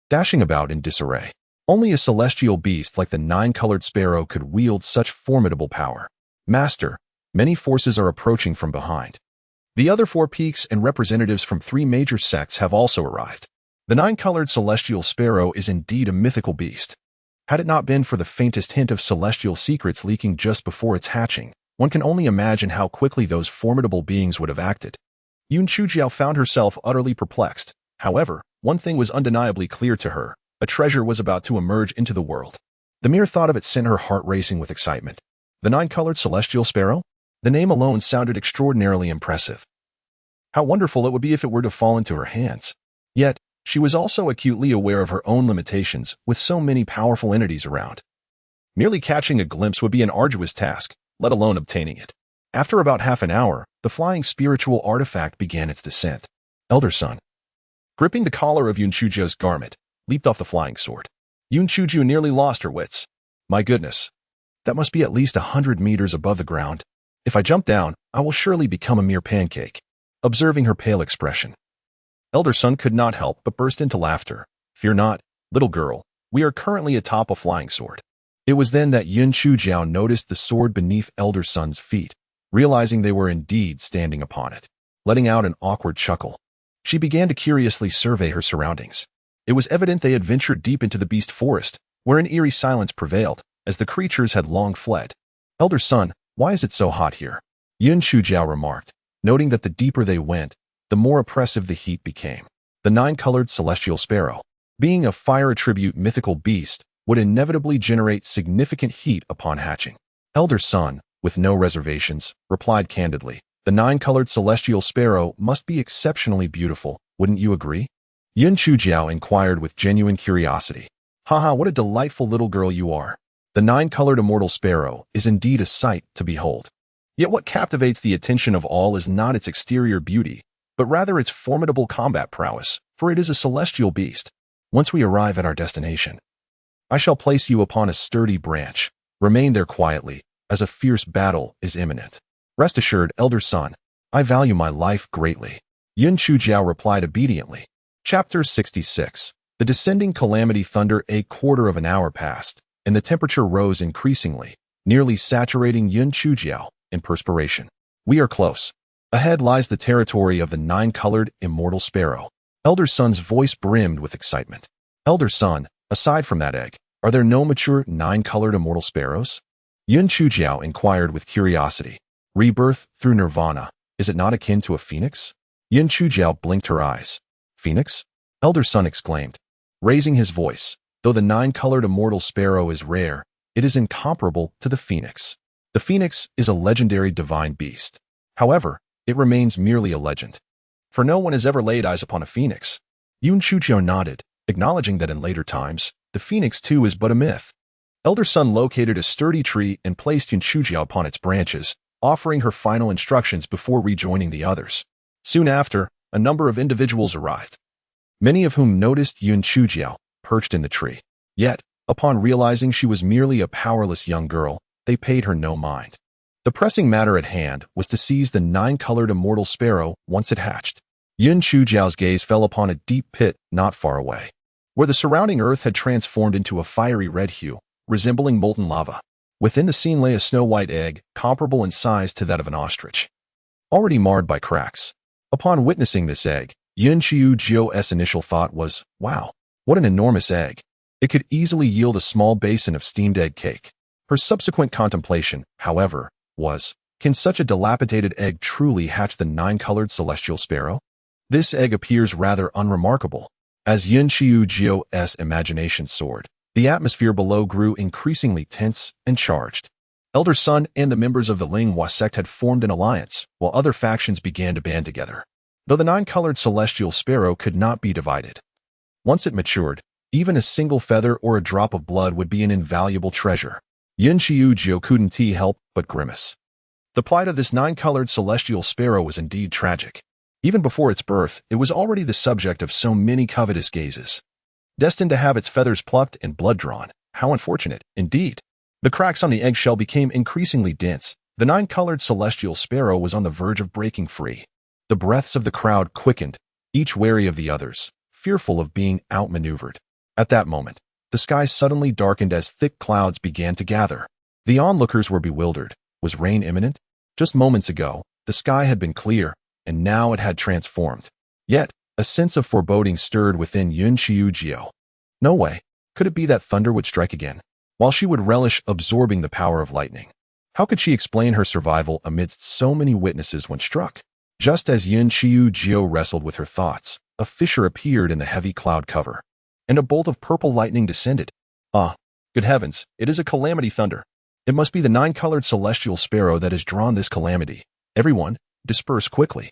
[SPEAKER 1] dashing about in disarray. Only a celestial beast like the nine-colored sparrow could wield such formidable power. Master, many forces are approaching from behind. The other 4 peaks and representatives from 3 major sects have also arrived. The nine-colored celestial sparrow is indeed a mythical beast. Had it not been for the faintest hint of celestial secrets leaking just before its hatching, one can only imagine how quickly those formidable beings would have acted. Yun Chujiao found herself utterly perplexed. However, one thing was undeniably clear to her: a treasure was about to emerge into the world. The mere thought of it sent her heart racing with excitement. The nine-colored celestial sparrow? The name alone sounded extraordinarily impressive. How wonderful it would be if it were to fall into her hands. Yet, she was also acutely aware of her own limitations with so many powerful entities around. Merely catching a glimpse would be an arduous task, let alone obtaining it. After about half an hour, the flying spiritual artifact began its descent. Elder Sun, gripping the collar of Yun Chujiao's garment, leaped off the flying sword. Yun Chujiao nearly lost her wits. My goodness, that must be at least 100 meters above the ground. If I jump down, I will surely become a mere pancake. Observing her pale expression, Elder Sun could not help but burst into laughter. Fear not, little girl, we are currently atop a flying sword. It was then that Yun Chujiao noticed the sword beneath Elder Sun's feet, realizing they were indeed standing upon it. Letting out an awkward chuckle, she began to curiously survey her surroundings. It was evident they had ventured deep into the beast forest, where an eerie silence prevailed, as the creatures had long fled. Elder Sun, why is it so hot here? Yun Chujiao remarked, noting that the deeper they went, the more oppressive the heat became. The nine-colored celestial sparrow, being a fire attribute mythical beast, would inevitably generate significant heat upon hatching. Elder Sun, with no reservations, replied candidly, the nine-colored celestial sparrow must be exceptionally beautiful, wouldn't you agree? Yun Chujiao inquired with genuine curiosity. Haha, what a delightful little girl you are. The nine-colored immortal sparrow is indeed a sight to behold. Yet what captivates the attention of all is not its exterior beauty, but rather its formidable combat prowess, for it is a celestial beast. Once we arrive at our destination, I shall place you upon a sturdy branch. Remain there quietly, as a fierce battle is imminent. Rest assured, Elder Sun, I value my life greatly. Yun Chujiao replied obediently. Chapter 66. The descending calamity thunder. A quarter of an hour passed, and the temperature rose increasingly, nearly saturating Yun Chujiao in perspiration. We are close. Ahead lies the territory of the nine-colored immortal sparrow. Elder Sun's voice brimmed with excitement. Elder Sun, aside from that egg, are there no mature nine-colored immortal sparrows? Yun Chujiao inquired with curiosity. Rebirth through nirvana, is it not akin to a phoenix? Yun Chujiao blinked her eyes. Phoenix? Elder Sun exclaimed, raising his voice. Though the nine-colored immortal sparrow is rare, it is incomparable to the phoenix. The phoenix is a legendary divine beast. However, it remains merely a legend, for no one has ever laid eyes upon a phoenix. Yun Chujiao nodded, acknowledging that in later times, the phoenix too is but a myth. Elder Sun located a sturdy tree and placed Yun Chujiao upon its branches, offering her final instructions before rejoining the others. Soon after, a number of individuals arrived, many of whom noticed Yun Chujiao perched in the tree. Yet, upon realizing she was merely a powerless young girl, they paid her no mind. The pressing matter at hand was to seize the nine-colored immortal sparrow once it hatched. Yun Chujiao's gaze fell upon a deep pit not far away, where the surrounding earth had transformed into a fiery red hue, resembling molten lava. Within the scene lay a snow-white egg, comparable in size to that of an ostrich, already marred by cracks. Upon witnessing this egg, Yun Chujiao's initial thought was, wow, what an enormous egg. It could easily yield a small basin of steamed egg cake. Her subsequent contemplation, however, was, can such a dilapidated egg truly hatch the nine-colored celestial sparrow? This egg appears rather unremarkable. As Yun Chujiao's imagination soared, the atmosphere below grew increasingly tense and charged. Elder Sun and the members of the Linghua sect had formed an alliance, while other factions began to band together. Though the nine-colored celestial sparrow could not be divided. Once it matured, even a single feather or a drop of blood would be an invaluable treasure. Yun Chujiao couldn't help but grimace. The plight of this nine-colored celestial sparrow was indeed tragic. Even before its birth, it was already the subject of so many covetous gazes. Destined to have its feathers plucked and blood drawn. How unfortunate, indeed. The cracks on the eggshell became increasingly dense. The nine-colored celestial sparrow was on the verge of breaking free. The breaths of the crowd quickened, each wary of the others, fearful of being outmaneuvered. At that moment, the sky suddenly darkened as thick clouds began to gather. The onlookers were bewildered. Was rain imminent? Just moments ago, the sky had been clear, and now it had transformed. Yet, a sense of foreboding stirred within Yun Qiujio. No way. Could it be that thunder would strike again? While she would relish absorbing the power of lightning, how could she explain her survival amidst so many witnesses when struck? Just as Yun Qiujio wrestled with her thoughts, a fissure appeared in the heavy cloud cover, and a bolt of purple lightning descended. Ah, good heavens, it is a calamity thunder. It must be the nine-colored celestial sparrow that has drawn this calamity. Everyone, disperse quickly.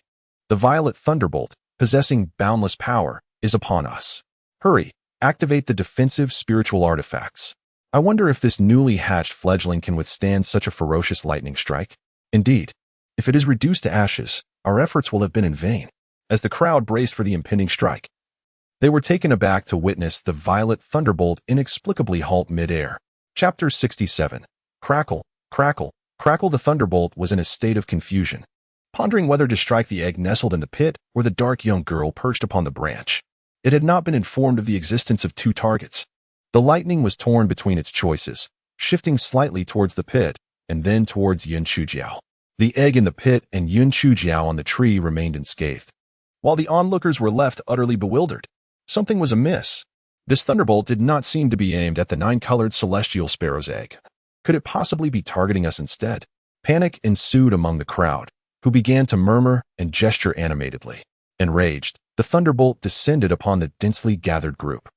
[SPEAKER 1] The violet thunderbolt, possessing boundless power, is upon us. Hurry, activate the defensive spiritual artifacts. I wonder if this newly hatched fledgling can withstand such a ferocious lightning strike. Indeed, if it is reduced to ashes, our efforts will have been in vain. As the crowd braced for the impending strike, they were taken aback to witness the violet thunderbolt inexplicably halt mid-air. Chapter 67. Crackle, crackle, crackle. The thunderbolt was in a state of confusion, pondering whether to strike the egg nestled in the pit or the dark young girl perched upon the branch. It had not been informed of the existence of two targets. The lightning was torn between its choices, shifting slightly towards the pit and then towards Yun Qiujio. The egg in the pit and Yun Qiujio on the tree remained unscathed, while the onlookers were left utterly bewildered. Something was amiss. This thunderbolt did not seem to be aimed at the nine-colored celestial sparrow's egg. Could it possibly be targeting us instead? Panic ensued among the crowd, who began to murmur and gesture animatedly. Enraged, the thunderbolt descended upon the densely gathered group.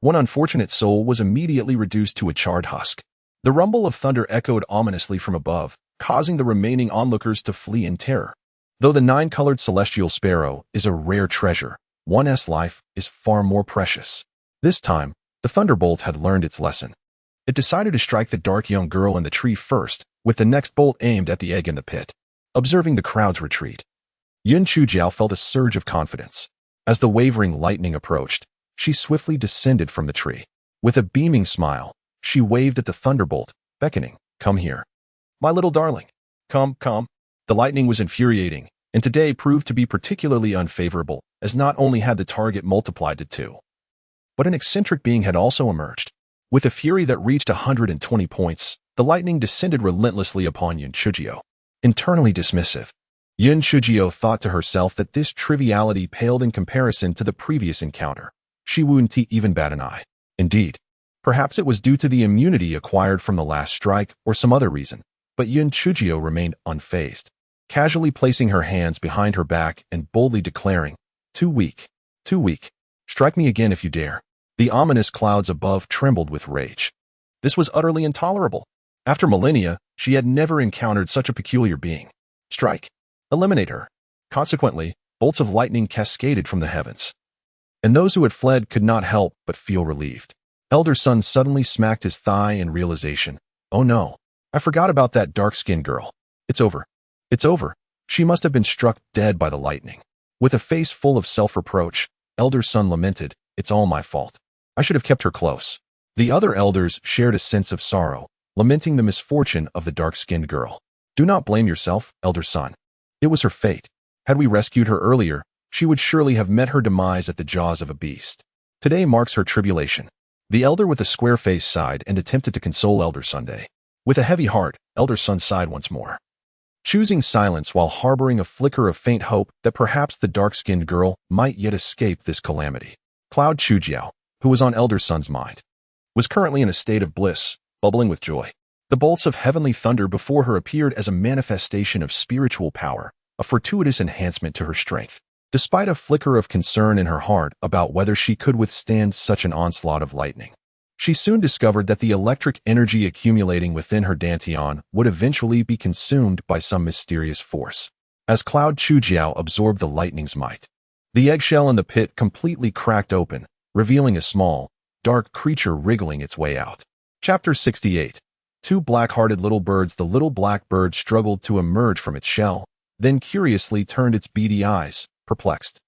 [SPEAKER 1] One unfortunate soul was immediately reduced to a charred husk. The rumble of thunder echoed ominously from above, causing the remaining onlookers to flee in terror. Though the nine-colored celestial sparrow is a rare treasure, one's life is far more precious. This time, the thunderbolt had learned its lesson. It decided to strike the dark young girl in the tree first, with the next bolt aimed at the egg in the pit. Observing the crowd's retreat, Yun Qiujio felt a surge of confidence. As the wavering lightning approached, she swiftly descended from the tree. With a beaming smile, she waved at the thunderbolt, beckoning, "Come here, my little darling. Come, come." The lightning was infuriating, and today proved to be particularly unfavorable, as not only had the target multiplied to 2, but an eccentric being had also emerged. With a fury that reached 120 points, the lightning descended relentlessly upon Yun Qiujio. Internally dismissive, Yun Qiujio thought to herself that this triviality paled in comparison to the previous encounter. She wouldn't even bat an eye. Indeed, perhaps it was due to the immunity acquired from the last strike or some other reason, but Yun Qiujio remained unfazed, casually placing her hands behind her back and boldly declaring, Too weak. Strike me again if you dare." The ominous clouds above trembled with rage. This was utterly intolerable. After millennia, she had never encountered such a peculiar being. Strike. Eliminate her. Consequently, bolts of lightning cascaded from the heavens, and those who had fled could not help but feel relieved. Elder Sun suddenly smacked his thigh in realization. Oh no, I forgot about that dark-skinned girl. It's over. It's over. She must have been struck dead by the lightning. With a face full of self-reproach, Elder Sun lamented, "It's all my fault. I should have kept her close." The other elders shared a sense of sorrow, lamenting the misfortune of the dark-skinned girl. "Do not blame yourself, Elder Sun. It was her fate. Had we rescued her earlier, she would surely have met her demise at the jaws of a beast. Today marks her tribulation." The elder with the square face sighed and attempted to console Elder Sunday. With a heavy heart, Elder Sun sighed once more, choosing silence while harboring a flicker of faint hope that perhaps the dark-skinned girl might yet escape this calamity. Cloud Qiujio, who was on Elder Sun's mind, was currently in a state of bliss, bubbling with joy. The bolts of heavenly thunder before her appeared as a manifestation of spiritual power, a fortuitous enhancement to her strength. Despite a flicker of concern in her heart about whether she could withstand such an onslaught of lightning, she soon discovered that the electric energy accumulating within her dantian would eventually be consumed by some mysterious force. As Cloud Qiujio absorbed the lightning's might, the eggshell in the pit completely cracked open, revealing a small, dark creature wriggling its way out. Chapter 68. Two black-hearted little birds. The little black bird struggled to emerge from its shell, then curiously turned its beady eyes, perplexed.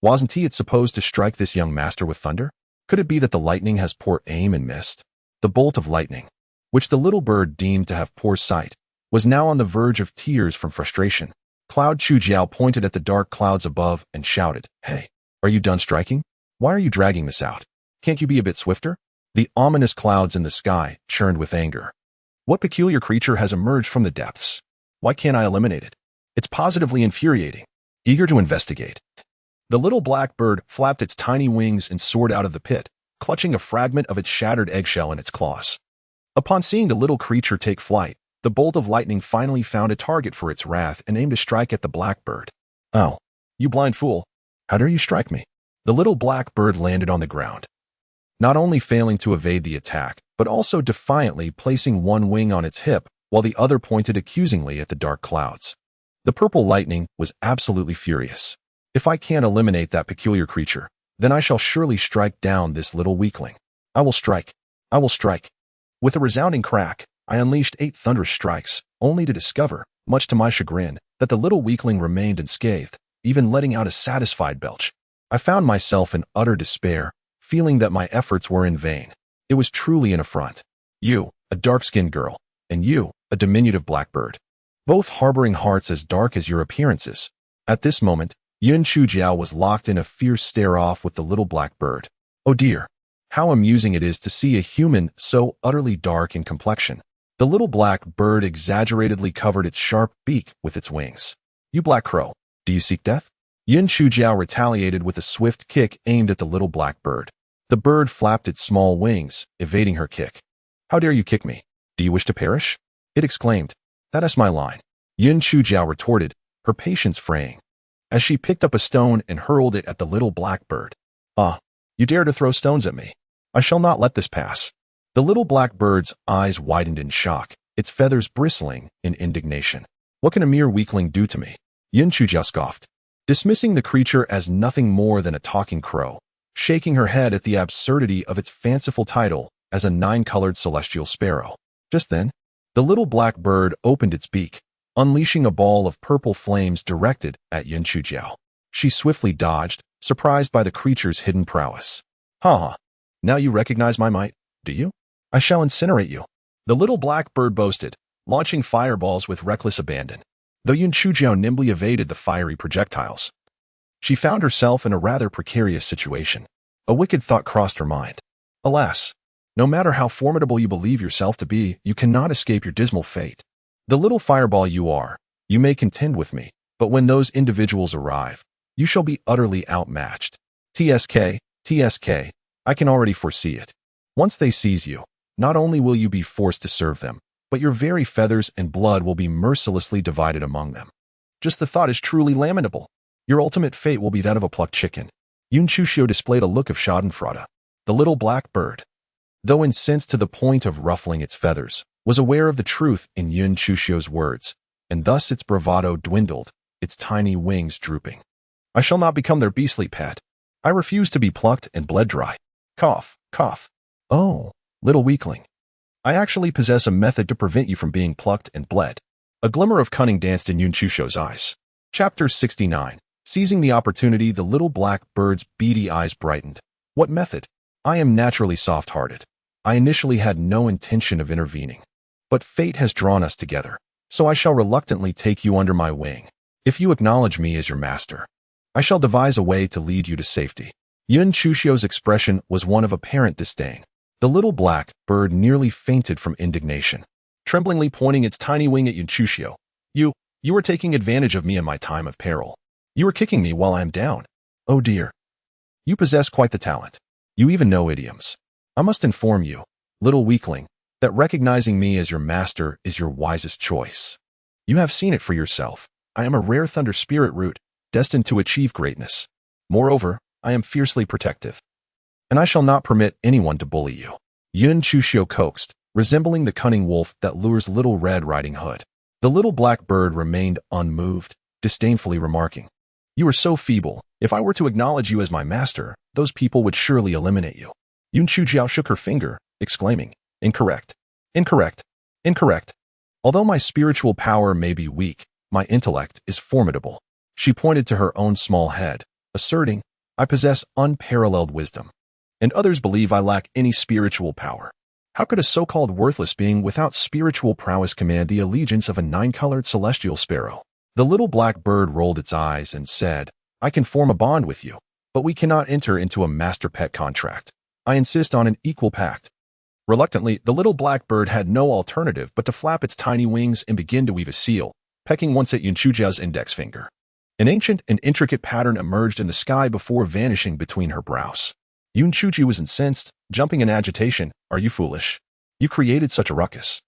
[SPEAKER 1] Wasn't it supposed to strike this young master with thunder? Could it be that the lightning has poor aim and missed? The bolt of lightning, which the little bird deemed to have poor sight, was now on the verge of tears from frustration. Cloud Chujiao pointed at the dark clouds above and shouted, "Hey, are you done striking? Why are you dragging this out? Can't you be a bit swifter?" The ominous clouds in the sky churned with anger. What peculiar creature has emerged from the depths? Why can't I eliminate it? It's positively infuriating. Eager to investigate, the little black bird flapped its tiny wings and soared out of the pit, clutching a fragment of its shattered eggshell in its claws. Upon seeing the little creature take flight, the bolt of lightning finally found a target for its wrath and aimed to strike at the blackbird. "Oh, you blind fool. How dare you strike me?" The little black bird landed on the ground, not only failing to evade the attack, but also defiantly placing one wing on its hip while the other pointed accusingly at the dark clouds. The purple lightning was absolutely furious. "If I can't eliminate that peculiar creature, then I shall surely strike down this little weakling. I will strike. I will strike." With a resounding crack, I unleashed 8 thunderous strikes, only to discover, much to my chagrin, that the little weakling remained unscathed, even letting out a satisfied belch. I found myself in utter despair, feeling that my efforts were in vain. It was truly an affront. You, a dark-skinned girl, and you, a diminutive blackbird, both harboring hearts as dark as your appearances. At this moment, Yun Chujiao was locked in a fierce stare-off with the little black bird. Oh dear, how amusing it is to see a human so utterly dark in complexion. The little black bird exaggeratedly covered its sharp beak with its wings. "You black crow, do you seek death?" Yun Chujiao retaliated with a swift kick aimed at the little black bird. The bird flapped its small wings, evading her kick. "How dare you kick me? Do you wish to perish?" it exclaimed. "That is my line," Yun Chujiao retorted, her patience fraying, as she picked up a stone and hurled it at the little black bird. "Ah, you dare to throw stones at me? I shall not let this pass." The little black bird's eyes widened in shock, its feathers bristling in indignation. "What can a mere weakling do to me?" Yun Chujiao scoffed, dismissing the creature as nothing more than a talking crow, shaking her head at the absurdity of its fanciful title as a 9-colored celestial sparrow. Just then, the little black bird opened its beak, unleashing a ball of purple flames directed at Yun Chujiao. She swiftly dodged, surprised by the creature's hidden prowess. "Ha! Now you recognize my might, do you? I shall incinerate you," the little black bird boasted, launching fireballs with reckless abandon. Though Yun Chujiao nimbly evaded the fiery projectiles, she found herself in a rather precarious situation. A wicked thought crossed her mind. Alas, no matter how formidable you believe yourself to be, you cannot escape your dismal fate. The little fireball you are, you may contend with me, but when those individuals arrive, you shall be utterly outmatched. TSK, I can already foresee it. Once they seize you, not only will you be forced to serve them, but your very feathers and blood will be mercilessly divided among them. Just the thought is truly lamentable. Your ultimate fate will be that of a plucked chicken. Yun Chujiao displayed a look of schadenfreude. The little black bird, though incensed to the point of ruffling its feathers, was aware of the truth in Yun Chujiao's words, and thus its bravado dwindled, its tiny wings drooping. "I shall not become their beastly pet. I refuse to be plucked and bled dry." Cough, cough. "Oh, little weakling, I actually possess a method to prevent you from being plucked and bled." A glimmer of cunning danced in Yun Chujiao's eyes. Chapter 69. Seizing the opportunity, the little black bird's beady eyes brightened. "What method? I am naturally soft-hearted. I initially had no intention of intervening. But fate has drawn us together, so I shall reluctantly take you under my wing. If you acknowledge me as your master, I shall devise a way to lead you to safety." Yun Chujiao's expression was one of apparent disdain. The little black bird nearly fainted from indignation, tremblingly pointing its tiny wing at Yun Chujiao. You are taking advantage of me in my time of peril. You are kicking me while I am down. Oh dear. You possess quite the talent. You even know idioms. I must inform you, little weakling, that recognizing me as your master is your wisest choice. You have seen it for yourself. I am a rare thunder spirit root, destined to achieve greatness. Moreover, I am fiercely protective, and I shall not permit anyone to bully you." Yun Chujiao coaxed, resembling the cunning wolf that lures Little Red Riding Hood. The little black bird remained unmoved, disdainfully remarking, "You are so feeble. If I were to acknowledge you as my master, those people would surely eliminate you." Yun Chujiao shook her finger, exclaiming, "Incorrect. Incorrect. Incorrect. Although my spiritual power may be weak, my intellect is formidable. She pointed to her own small head, asserting, I possess unparalleled wisdom. And others believe I lack any spiritual power. How could a so-called worthless being without spiritual prowess command the allegiance of a nine-colored celestial sparrow? The little black bird rolled its eyes and said, I can form a bond with you, but we cannot enter into a master-pet contract. I insist on an equal pact. Reluctantly, the little black bird had no alternative but to flap its tiny wings and begin to weave a seal, pecking once at Yunchujiao's index finger. An ancient and intricate pattern emerged in the sky before vanishing between her brows. Yunchuji was incensed, jumping in agitation. Are you foolish? You created such a ruckus.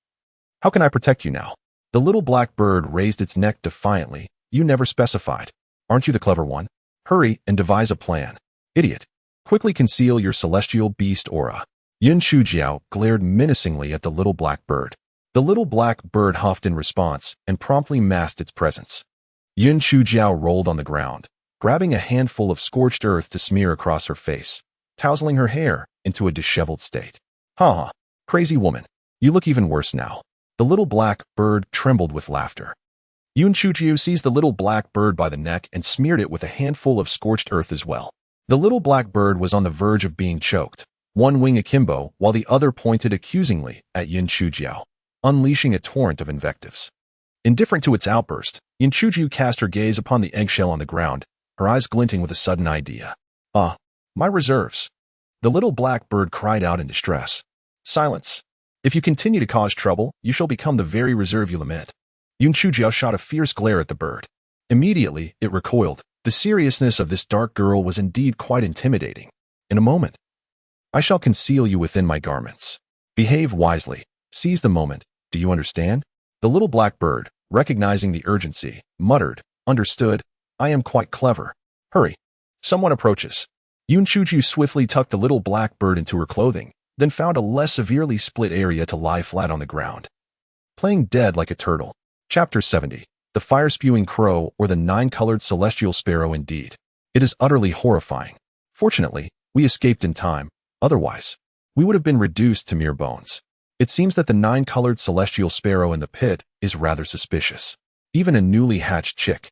[SPEAKER 1] How can I protect you now? The little black bird raised its neck defiantly. You never specified. Aren't you the clever one? Hurry and devise a plan. Idiot. Quickly conceal your celestial beast aura. Yunchujiao glared menacingly at the little black bird. The little black bird huffed in response and promptly masked its presence. Yunchujiao rolled on the ground, grabbing a handful of scorched earth to smear across her face, tousling her hair into a disheveled state. Ha! Crazy woman. You look even worse now. The little black bird trembled with laughter. Yunchujiao seized the little black bird by the neck and smeared it with a handful of scorched earth as well. The little black bird was on the verge of being choked, one wing akimbo while the other pointed accusingly at Yunchujiao, unleashing a torrent of invectives. Indifferent to its outburst, Yunchujiao cast her gaze upon the eggshell on the ground, her eyes glinting with a sudden idea. Ah, my reserves. The little black bird cried out in distress. Silence. If you continue to cause trouble, you shall become the very reserve you lament. Yunchujiao shot a fierce glare at the bird. Immediately, it recoiled. The seriousness of this dark girl was indeed quite intimidating. In a moment, I shall conceal you within my garments. Behave wisely. Seize the moment. Do you understand? The little black bird, recognizing the urgency, muttered, Understood. I am quite clever. Hurry. Someone approaches. Yunchujiao swiftly tucked the little black bird into her clothing, then found a less severely split area to lie flat on the ground. Playing dead like a turtle. Chapter 70. The fire-spewing crow or the nine-colored celestial sparrow indeed. It is utterly horrifying. Fortunately, we escaped in time. Otherwise, we would have been reduced to mere bones. It seems that the nine-colored celestial sparrow in the pit is rather suspicious. Even a newly hatched chick,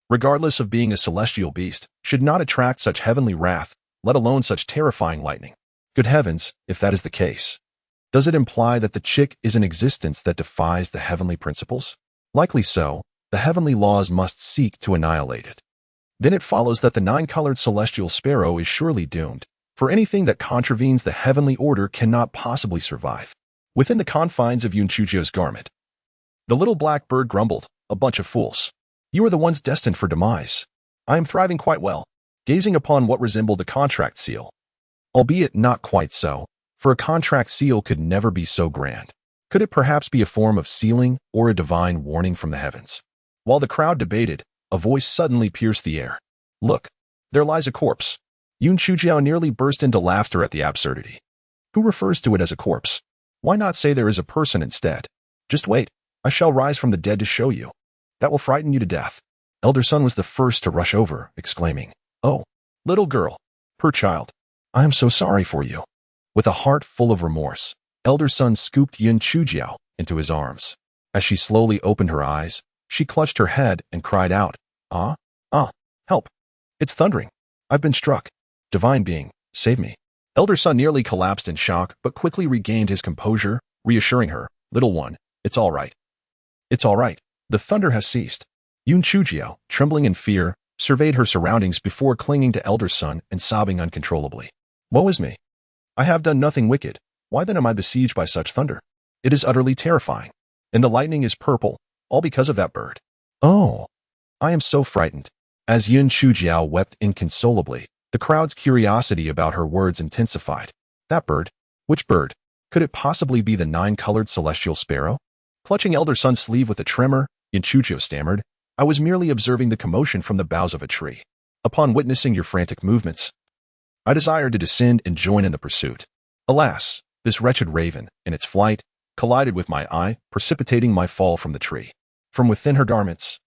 [SPEAKER 1] regardless of being a celestial beast, should not attract such heavenly wrath, let alone such terrifying lightning. Good heavens, if that is the case. Does it imply that the chick is an existence that defies the heavenly principles? Likely so. The heavenly laws must seek to annihilate it. Then it follows that the nine-colored celestial sparrow is surely doomed, for anything that contravenes the heavenly order cannot possibly survive. Within the confines of Yunchujiao's garment, the little black bird grumbled, A bunch of fools. You are the ones destined for demise. I am thriving quite well, gazing upon what resembled a contract seal. Albeit not quite so, for a contract seal could never be so grand. Could it perhaps be a form of sealing or a divine warning from the heavens? While the crowd debated, a voice suddenly pierced the air. Look, there lies a corpse. Yunchujiao nearly burst into laughter at the absurdity. Who refers to it as a corpse? Why not say there is a person instead? Just wait, I shall rise from the dead to show you. That will frighten you to death. Elder Sun was the first to rush over, exclaiming, Oh, little girl, poor child, I am so sorry for you. With a heart full of remorse, Elder Sun scooped Yunchujiao into his arms. As she slowly opened her eyes, she clutched her head and cried out, help. It's thundering. I've been struck. Divine being, save me. Elder Sun nearly collapsed in shock, but quickly regained his composure, reassuring her, Little one, it's all right. It's all right. The thunder has ceased. Yunchujiao, trembling in fear, surveyed her surroundings before clinging to Elder Sun and sobbing uncontrollably. Woe is me. I have done nothing wicked. Why then am I besieged by such thunder? It is utterly terrifying. And the lightning is purple, all because of that bird. Oh, I am so frightened. As Yunchujiao wept inconsolably, the crowd's curiosity about her words intensified. That bird? Which bird? Could it possibly be the nine-colored celestial sparrow? Clutching Elder Sun's sleeve with a tremor, Yunchujiao stammered, I was merely observing the commotion from the boughs of a tree. Upon witnessing your frantic movements, I desired to descend and join in the pursuit. Alas, this wretched raven, in its flight, collided with my eye, precipitating my fall from the tree. From within her garments,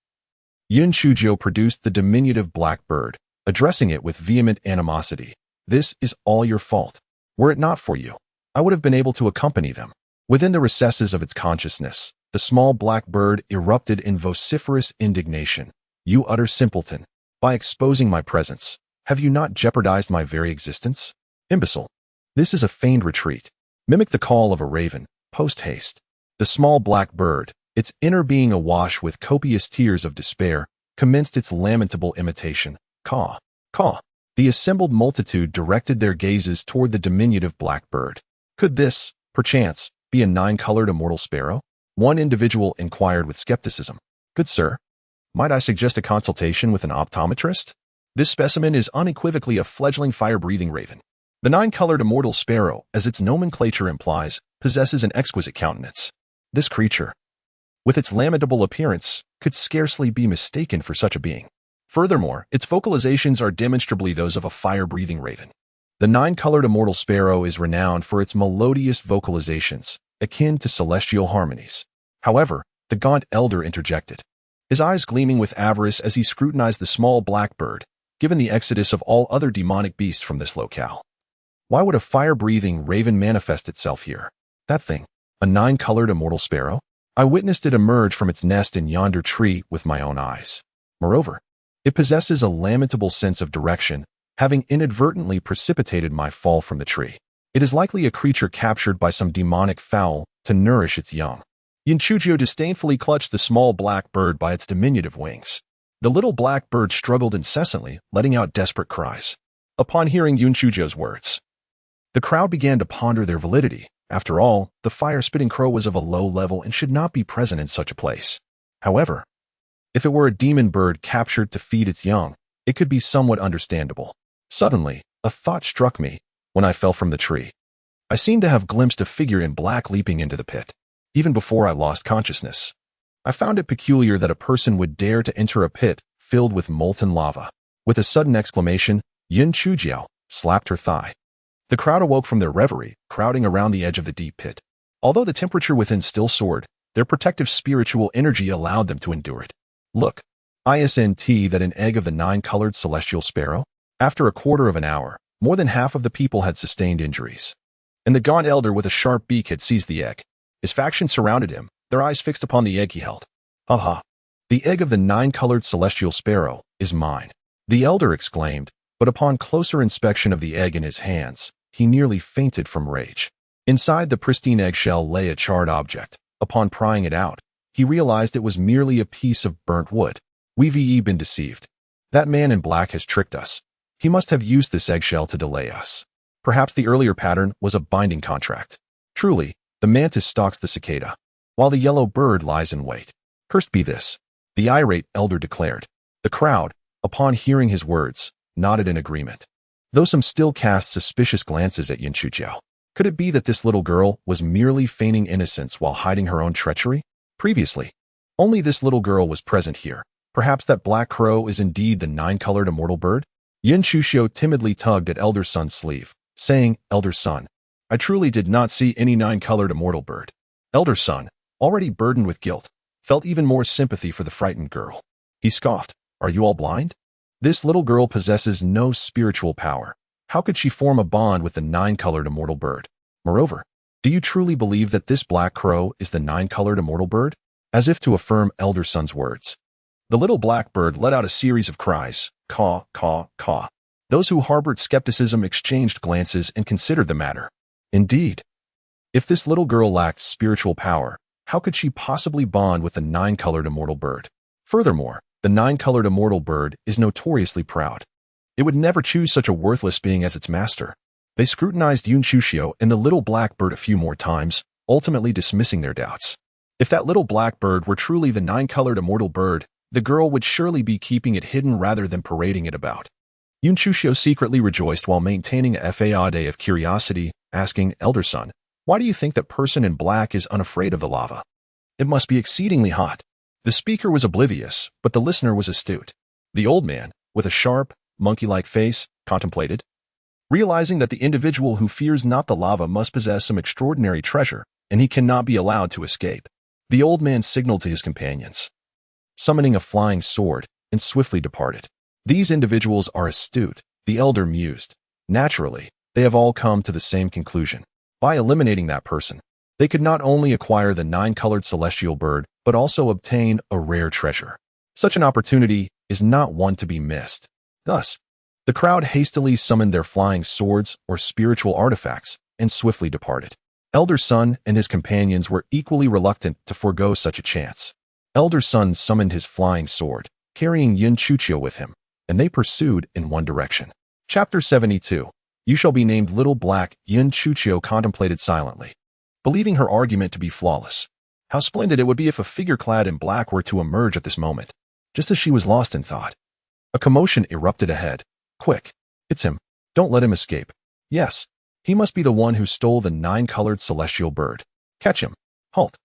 [SPEAKER 1] Yunchujiao produced the diminutive black bird, addressing it with vehement animosity. This is all your fault. Were it not for you, I would have been able to accompany them. Within the recesses of its consciousness, the small black bird erupted in vociferous indignation. You utter simpleton! By exposing my presence, have you not jeopardized my very existence? Imbecile! This is a feigned retreat. Mimic the call of a raven, post-haste. The small black bird, its inner being awash with copious tears of despair, commenced its lamentable imitation. Caw, caw. The assembled multitude directed their gazes toward the diminutive black bird. Could this, perchance, be a nine-colored immortal sparrow? One individual inquired with skepticism. Good sir, might I suggest a consultation with an optometrist? This specimen is unequivocally a fledgling fire-breathing raven. The nine-colored immortal sparrow, as its nomenclature implies, possesses an exquisite countenance. This creature, with its lamentable appearance, could scarcely be mistaken for such a being. Furthermore, its vocalizations are demonstrably those of a fire-breathing raven. The nine-colored immortal sparrow is renowned for its melodious vocalizations, akin to celestial harmonies. However, the gaunt elder interjected, his eyes gleaming with avarice as he scrutinized the small black bird, given the exodus of all other demonic beasts from this locale. Why would a fire-breathing raven manifest itself here? That thing, a nine-colored immortal sparrow? I witnessed it emerge from its nest in yonder tree with my own eyes. Moreover, it possesses a lamentable sense of direction, having inadvertently precipitated my fall from the tree. It is likely a creature captured by some demonic fowl to nourish its young. Yunchujio disdainfully clutched the small black bird by its diminutive wings. The little black bird struggled incessantly, letting out desperate cries. Upon hearing Yunchujio's words, the crowd began to ponder their validity. After all, the fire-spitting crow was of a low level and should not be present in such a place. However, if it were a demon bird captured to feed its young, it could be somewhat understandable. Suddenly, a thought struck me when I fell from the tree. I seemed to have glimpsed a figure in black leaping into the pit. Even before I lost consciousness, I found it peculiar that a person would dare to enter a pit filled with molten lava. With a sudden exclamation, Yin Chujiao slapped her thigh. The crowd awoke from their reverie, crowding around the edge of the deep pit. Although the temperature within still soared, their protective spiritual energy allowed them to endure it. Look, isn't that an egg of the nine-colored celestial sparrow? After a quarter of an hour, more than half of the people had sustained injuries. And the gaunt elder with a sharp beak had seized the egg. His faction surrounded him, their eyes fixed upon the egg he held. Ha ha! The egg of the nine-colored celestial sparrow is mine, the elder exclaimed, but upon closer inspection of the egg in his hands, he nearly fainted from rage. Inside the pristine eggshell lay a charred object. Upon prying it out, he realized it was merely a piece of burnt wood. We've been deceived. That man in black has tricked us. He must have used this eggshell to delay us. Perhaps the earlier pattern was a binding contract. Truly, the mantis stalks the cicada, while the yellow bird lies in wait. Cursed be this, the irate elder declared. The crowd, upon hearing his words, nodded in agreement, though some still cast suspicious glances at Yinchujiao. Could it be that this little girl was merely feigning innocence while hiding her own treachery? Previously, only this little girl was present here. Perhaps that black crow is indeed the nine-colored immortal bird? Yinchujiao timidly tugged at Elder Sun's sleeve, saying, Elder Sun, I truly did not see any nine-colored immortal bird. Elder Sun, already burdened with guilt, felt even more sympathy for the frightened girl. He scoffed, Are you all blind? This little girl possesses no spiritual power. How could she form a bond with the nine-colored immortal bird? Moreover, do you truly believe that this black crow is the nine-colored immortal bird? As if to affirm Elder Sun's words, the little black bird let out a series of cries, caw, caw, caw. Those who harbored skepticism exchanged glances and considered the matter. Indeed, if this little girl lacked spiritual power, how could she possibly bond with the nine-colored immortal bird? Furthermore, the nine-colored immortal bird is notoriously proud. It would never choose such a worthless being as its master. They scrutinized Yunchushio and the little black bird a few more times, ultimately dismissing their doubts. If that little black bird were truly the nine-colored immortal bird, the girl would surely be keeping it hidden rather than parading it about. Yunchushio secretly rejoiced while maintaining a facade of curiosity, asking Elder Sun, Why do you think that person in black is unafraid of the lava? It must be exceedingly hot. The speaker was oblivious, but the listener was astute. The old man, with a sharp, monkey-like face, contemplated. Realizing that the individual who fears not the lava must possess some extraordinary treasure, and he cannot be allowed to escape, the old man signaled to his companions, summoning a flying sword, and swiftly departed. These individuals are astute, the elder mused. Naturally, they have all come to the same conclusion. By eliminating that person, They could not only acquire the 9-colored celestial bird, but also obtain a rare treasure. Such an opportunity is not one to be missed. Thus, the crowd hastily summoned their flying swords or spiritual artifacts and swiftly departed. Elder Sun and his companions were equally reluctant to forego such a chance. Elder Sun summoned his flying sword, carrying Yin Chuchio with him, and they pursued in one direction. Chapter 72. You shall be named Little Black. Yin Chuchio contemplated silently, believing her argument to be flawless. How splendid it would be if a figure clad in black were to emerge at this moment. Just as she was lost in thought, a commotion erupted ahead. Quick! It's him. Don't let him escape. Yes, he must be the one who stole the 9-colored celestial bird. Catch him. Halt.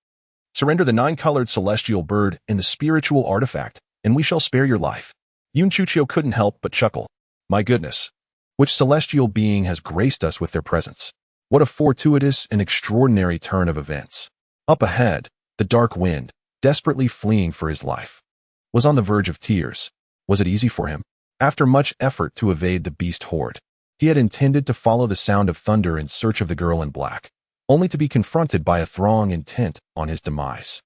[SPEAKER 1] Surrender the 9-colored celestial bird and the spiritual artifact, and we shall spare your life. Yin Chuchio couldn't help but chuckle. My goodness. Which celestial being has graced us with their presence? What a fortuitous and extraordinary turn of events. Up ahead, the dark wind, desperately fleeing for his life, was on the verge of tears. Was it easy for him? After much effort to evade the beast horde, he had intended to follow the sound of thunder in search of the girl in black, only to be confronted by a throng intent on his demise.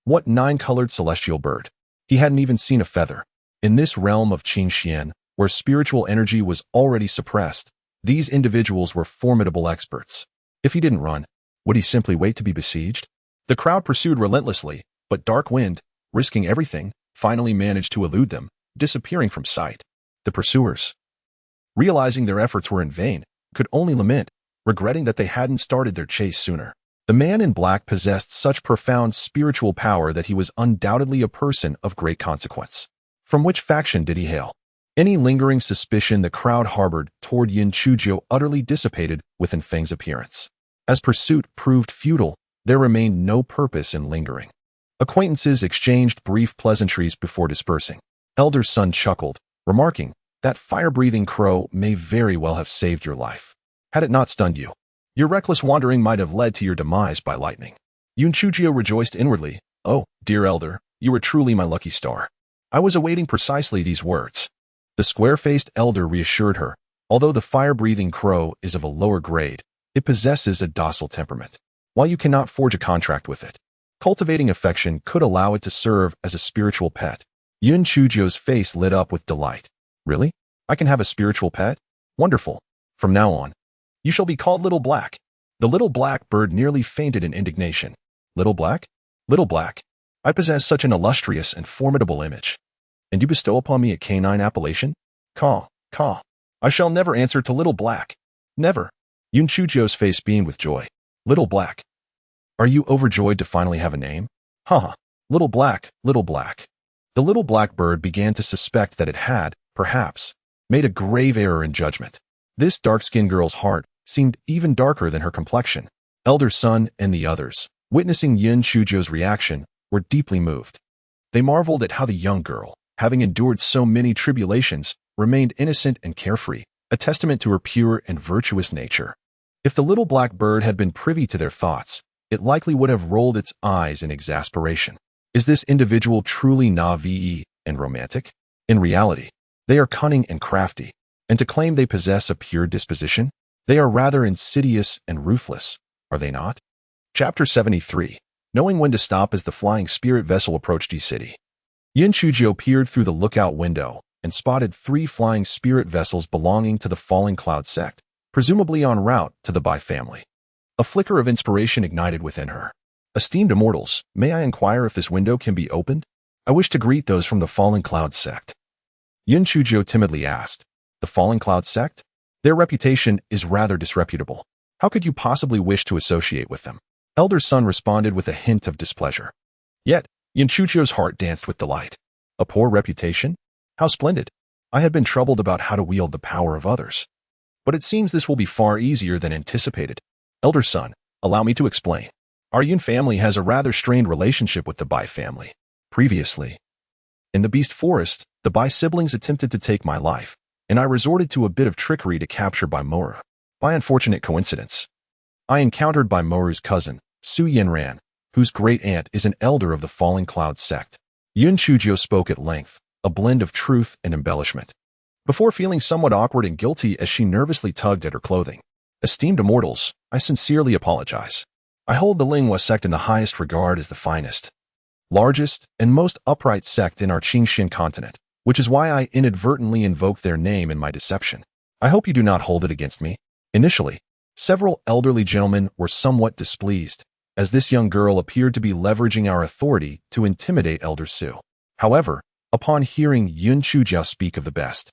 [SPEAKER 1] What 9-colored celestial bird? He hadn't even seen a feather. In this realm of Qingxian, where spiritual energy was already suppressed, these individuals were formidable experts. If he didn't run, would he simply wait to be besieged? The crowd pursued relentlessly, but dark wind, risking everything, finally managed to elude them, disappearing from sight. The pursuers, realizing their efforts were in vain, could only lament, regretting that they hadn't started their chase sooner. The man in black possessed such profound spiritual power that he was undoubtedly a person of great consequence. From which faction did he hail? Any lingering suspicion the crowd harbored toward Yin Chuchio utterly dissipated with Feng's appearance. As pursuit proved futile, there remained no purpose in lingering. Acquaintances exchanged brief pleasantries before dispersing. Elder Sun chuckled, remarking, that fire-breathing crow may very well have saved your life. Had it not stunned you, your reckless wandering might have led to your demise by lightning. Yin Chuchio rejoiced inwardly. Oh, dear elder, you were truly my lucky star. I was awaiting precisely these words. The square-faced elder reassured her. Although the fire-breathing crow is of a lower grade, it possesses a docile temperament. While you cannot forge a contract with it, cultivating affection could allow it to serve as a spiritual pet. Yin Chuchio's face lit up with delight. Really? I can have a spiritual pet? Wonderful. From now on, you shall be called Little Black. The little black bird nearly fainted in indignation. Little Black? Little Black, I possess such an illustrious and formidable image. And you bestow upon me a canine appellation? Caw, caw. I shall never answer to Little Black. Never. Yin Chuchio's face beamed with joy. Little Black. Are you overjoyed to finally have a name? Haha. Little Black, Little Black. The little black bird began to suspect that it had, perhaps, made a grave error in judgment. This dark-skinned girl's heart seemed even darker than her complexion. Elder Sun and the others, witnessing Yin Chuchio's reaction, were deeply moved. They marveled at how the young girl, having endured so many tribulations, remained innocent and carefree, a testament to her pure and virtuous nature. If the little black bird had been privy to their thoughts, it likely would have rolled its eyes in exasperation. Is this individual truly naive and romantic? In reality, they are cunning and crafty, and to claim they possess a pure disposition, they are rather insidious and ruthless, are they not? Chapter 73. Knowing when to stop as the flying spirit vessel approached D-City. Yin Chuchio peered through the lookout window and spotted 3 flying spirit vessels belonging to the Falling Cloud sect, presumably en route to the Bai family. A flicker of inspiration ignited within her. Esteemed immortals, may I inquire if this window can be opened? I wish to greet those from the Falling Cloud sect. Yin Chuchio timidly asked. The Falling Cloud sect? Their reputation is rather disreputable. How could you possibly wish to associate with them? Elder Sun responded with a hint of displeasure. Yet, Yin Chuchio's heart danced with delight. A poor reputation? How splendid. I had been troubled about how to wield the power of others. But it seems this will be far easier than anticipated. Elder Sun, allow me to explain. Our Yin family has a rather strained relationship with the Bai family. Previously, in the Beast Forest, the Bai siblings attempted to take my life, and I resorted to a bit of trickery to capture Bai Moru. By unfortunate coincidence, I encountered Bai Moru's cousin, Su Yinran, whose great-aunt is an elder of the Falling Cloud sect. Yin Chuchio spoke at length, a blend of truth and embellishment, before feeling somewhat awkward and guilty as she nervously tugged at her clothing. Esteemed immortals, I sincerely apologize. I hold the Linghua sect in the highest regard as the finest, largest, and most upright sect in our Qingxian continent, which is why I inadvertently invoked their name in my deception. I hope you do not hold it against me. Initially, several elderly gentlemen were somewhat displeased, as this young girl appeared to be leveraging our authority to intimidate Elder Su. However, upon hearing Yun Chujiao speak of the best,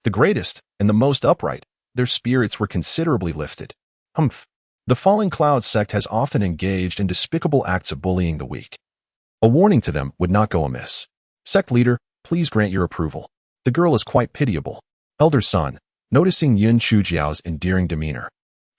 [SPEAKER 1] the greatest, and the most upright, their spirits were considerably lifted. Humph. The Falling Cloud sect has often engaged in despicable acts of bullying the weak. A warning to them would not go amiss. Sect leader, please grant your approval. The girl is quite pitiable. Elder Sun, noticing Yun Chujiao's endearing demeanor,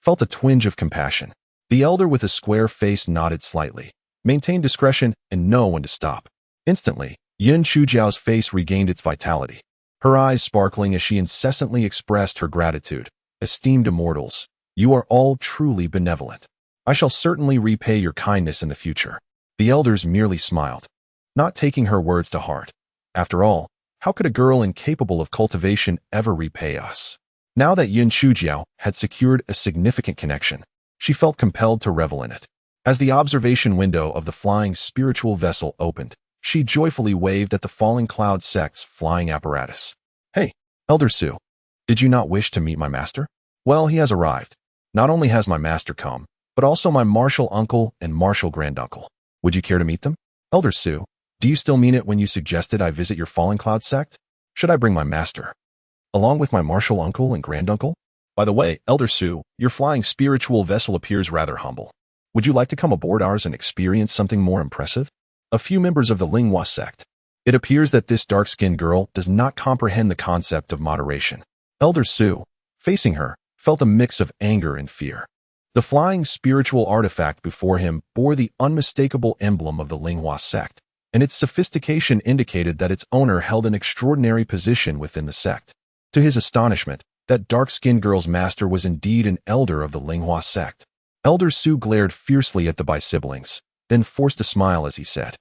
[SPEAKER 1] felt a twinge of compassion. The elder with a square face nodded slightly, maintained discretion, and know when to stop. Instantly, Yun Chujiao's face regained its vitality, her eyes sparkling as she incessantly expressed her gratitude. Esteemed immortals, you are all truly benevolent. I shall certainly repay your kindness in the future. The elders merely smiled, not taking her words to heart. After all, how could a girl incapable of cultivation ever repay us? Now that Yun Chujiao had secured a significant connection, she felt compelled to revel in it. As the observation window of the flying spiritual vessel opened, she joyfully waved at the Falling Cloud sect's flying apparatus. Hey, Elder Su, did you not wish to meet my master? Well, he has arrived. Not only has my master come, but also my martial uncle and martial granduncle. Would you care to meet them? Elder Su, do you still mean it when you suggested I visit your Falling Cloud sect? Should I bring my master, along with my martial uncle and granduncle? By the way, Elder Su, your flying spiritual vessel appears rather humble. Would you like to come aboard ours and experience something more impressive? A few members of the Linghua sect. It appears that this dark-skinned girl does not comprehend the concept of moderation. Elder Su, facing her, felt a mix of anger and fear. The flying spiritual artifact before him bore the unmistakable emblem of the Linghua sect, and its sophistication indicated that its owner held an extraordinary position within the sect. To his astonishment, that dark-skinned girl's master was indeed an elder of the Linghua sect. Elder Su glared fiercely at the bi-siblings, then forced a smile as he said,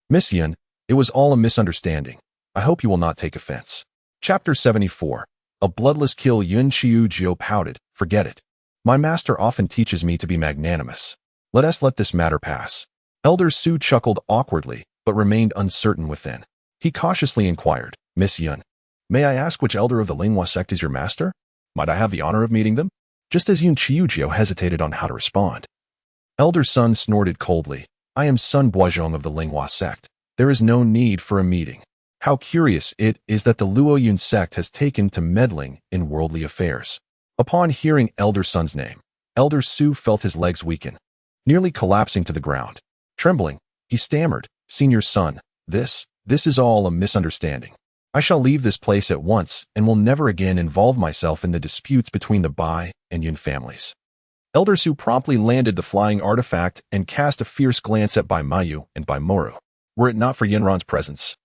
[SPEAKER 1] Miss Yun, it was all a misunderstanding. I hope you will not take offense. Chapter 74. A bloodless kill. Yun Chujiao pouted, forget it. My master often teaches me to be magnanimous. Let us let this matter pass. Elder Su chuckled awkwardly, but remained uncertain within. He cautiously inquired, Miss Yun, may I ask which elder of the Linghua sect is your master? Might I have the honor of meeting them? Just as Yun Chujiao hesitated on how to respond, Elder Sun snorted coldly, I am Sun Buozhong of the Linghua sect. There is no need for a meeting. How curious it is that the Luo Yun sect has taken to meddling in worldly affairs. Upon hearing Elder Sun's name, Elder Su felt his legs weaken, nearly collapsing to the ground. Trembling, he stammered, Senior Sun, this is all a misunderstanding. I shall leave this place at once and will never again involve myself in the disputes between the Bai and Yun families. Elder Su promptly landed the flying artifact and cast a fierce glance at Bai Mayu and Bai Moru. Were it not for Yenron's presence,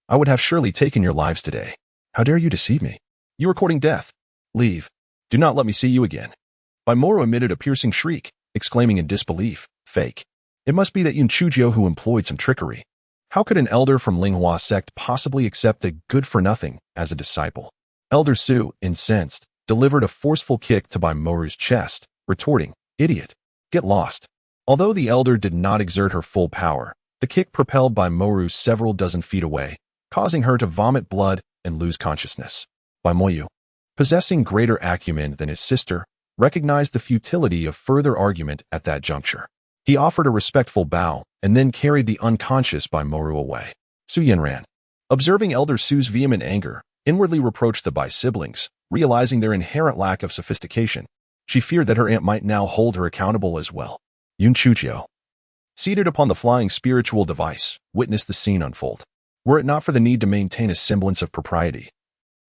[SPEAKER 1] I would have surely taken your lives today. How dare you deceive me? You are courting death. Leave. Do not let me see you again. Bai Moru emitted a piercing shriek, exclaiming in disbelief, fake. It must be that Yun Chujiao who employed some trickery. How could an elder from Linghua sect possibly accept a good-for-nothing as a disciple? Elder Su, incensed, delivered a forceful kick to Bai Moru's chest, retorting, idiot, get lost. Although the elder did not exert her full power, the kick propelled Bai Moru several dozen feet away, causing her to vomit blood and lose consciousness. Bai Moyu, possessing greater acumen than his sister, recognized the futility of further argument at that juncture. He offered a respectful bow and then carried the unconscious Bai Moru away. Su Yanran, observing Elder Su's vehement anger, inwardly reproached the Bai siblings, realizing their inherent lack of sophistication. She feared that her aunt might now hold her accountable as well. Yun Chujiao, seated upon the flying spiritual device, witnessed the scene unfold. Were it not for the need to maintain a semblance of propriety,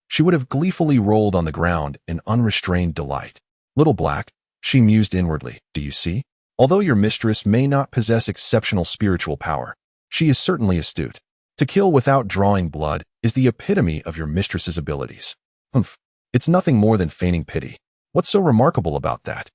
[SPEAKER 1] she would have gleefully rolled on the ground in unrestrained delight. Little Black, she mused inwardly, do you see? Although your mistress may not possess exceptional spiritual power, she is certainly astute. To kill without drawing blood is the epitome of your mistress's abilities. Humph, it's nothing more than feigning pity. What's so remarkable about that?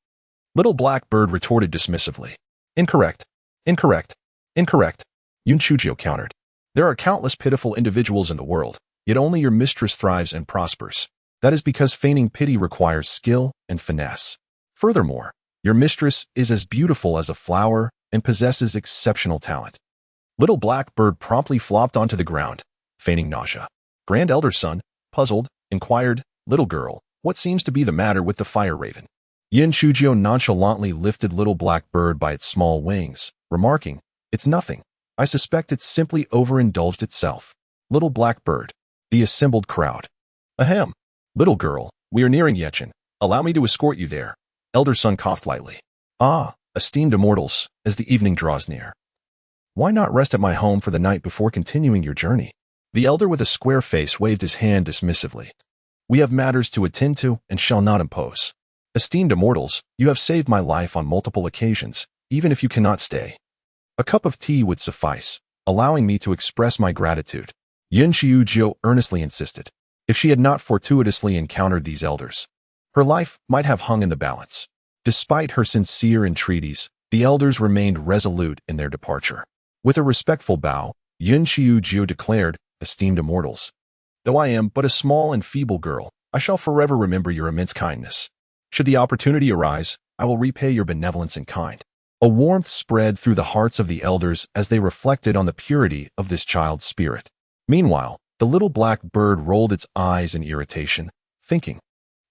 [SPEAKER 1] Little Black Bird retorted dismissively. Incorrect. Incorrect. Incorrect. Yun Chujiao countered. There are countless pitiful individuals in the world, yet only your mistress thrives and prospers. That is because feigning pity requires skill and finesse. Furthermore, Your mistress is as beautiful as a flower and possesses exceptional talent. Little black bird promptly flopped onto the ground, feigning nausea. Grand elder son, puzzled, inquired, little girl, what seems to be the matter with the fire raven? Yin Chujio nonchalantly lifted little black bird by its small wings, remarking, it's nothing. I suspect it's simply overindulged itself. Little black bird. The assembled crowd. Ahem. Little girl, we are nearing Yechin. Allow me to escort you there. Elder son coughed lightly. Ah, esteemed immortals, as the evening draws near. Why not rest at my home for the night before continuing your journey? The elder with a square face waved his hand dismissively. We have matters to attend to and shall not impose. Esteemed immortals, you have saved my life on multiple occasions, even if you cannot stay. A cup of tea would suffice, allowing me to express my gratitude. Yin Chujio earnestly insisted. If she had not fortuitously encountered these elders, her life might have hung in the balance. Despite her sincere entreaties, the elders remained resolute in their departure. With a respectful bow, Yin Chujio declared, esteemed immortals, though I am but a small and feeble girl, I shall forever remember your immense kindness. Should the opportunity arise, I will repay your benevolence in kind. A warmth spread through the hearts of the elders as they reflected on the purity of this child's spirit. Meanwhile, the little black bird rolled its eyes in irritation, thinking,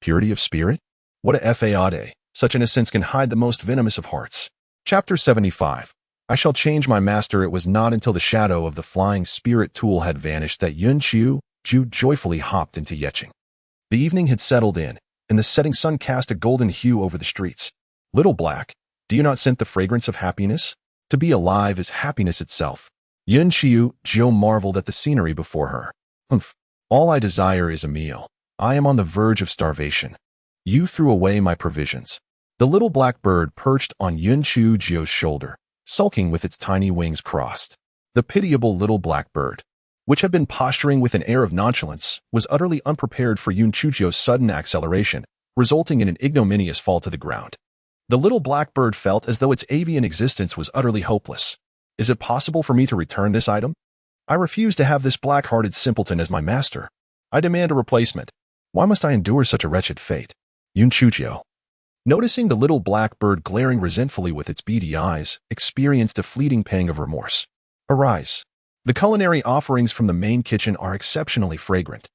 [SPEAKER 1] purity of spirit? What a fade! Such innocence can hide the most venomous of hearts. Chapter 75. I shall change my master. It was not until the shadow of the flying spirit tool had vanished that Yun Chujio joyfully hopped into Yeching. The evening had settled in, and the setting sun cast a golden hue over the streets. Little black, do you not scent the fragrance of happiness? To be alive is happiness itself. Yun Chujio marveled at the scenery before her. Humph, all I desire is a meal. I am on the verge of starvation. You threw away my provisions. The little black bird perched on Yun Chujio's shoulder, sulking with its tiny wings crossed. The pitiable little black bird, which had been posturing with an air of nonchalance, was utterly unprepared for Yun Chujio's sudden acceleration, resulting in an ignominious fall to the ground. The little black bird felt as though its avian existence was utterly hopeless. Is it possible for me to return this item? I refuse to have this black-hearted simpleton as my master. I demand a replacement. Why must I endure such a wretched fate? Yun Chujio, noticing the little black bird glaring resentfully with its beady eyes, experienced a fleeting pang of remorse. Arise. The culinary offerings from the main kitchen are exceptionally fragrant.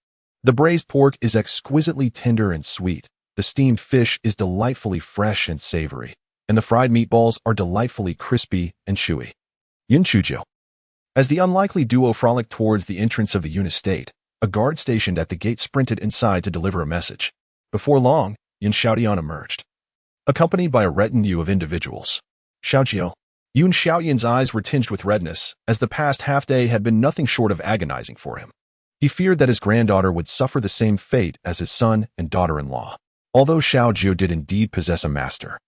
[SPEAKER 1] The braised pork is exquisitely tender and sweet, the steamed fish is delightfully fresh and savory, and the fried meatballs are delightfully crispy and chewy. Yun Chujio. As the unlikely duo frolicked towards the entrance of the Yun estate, a guard stationed at the gate sprinted inside to deliver a message. Before long, Yun Xiaoyan emerged, accompanied by a retinue of individuals. Xiaojiao. Yun Xiaoyan's eyes were tinged with redness, as the past half-day had been nothing short of agonizing for him. He feared that his granddaughter would suffer the same fate as his son and daughter-in-law. Although Xiaojiao did indeed possess a master,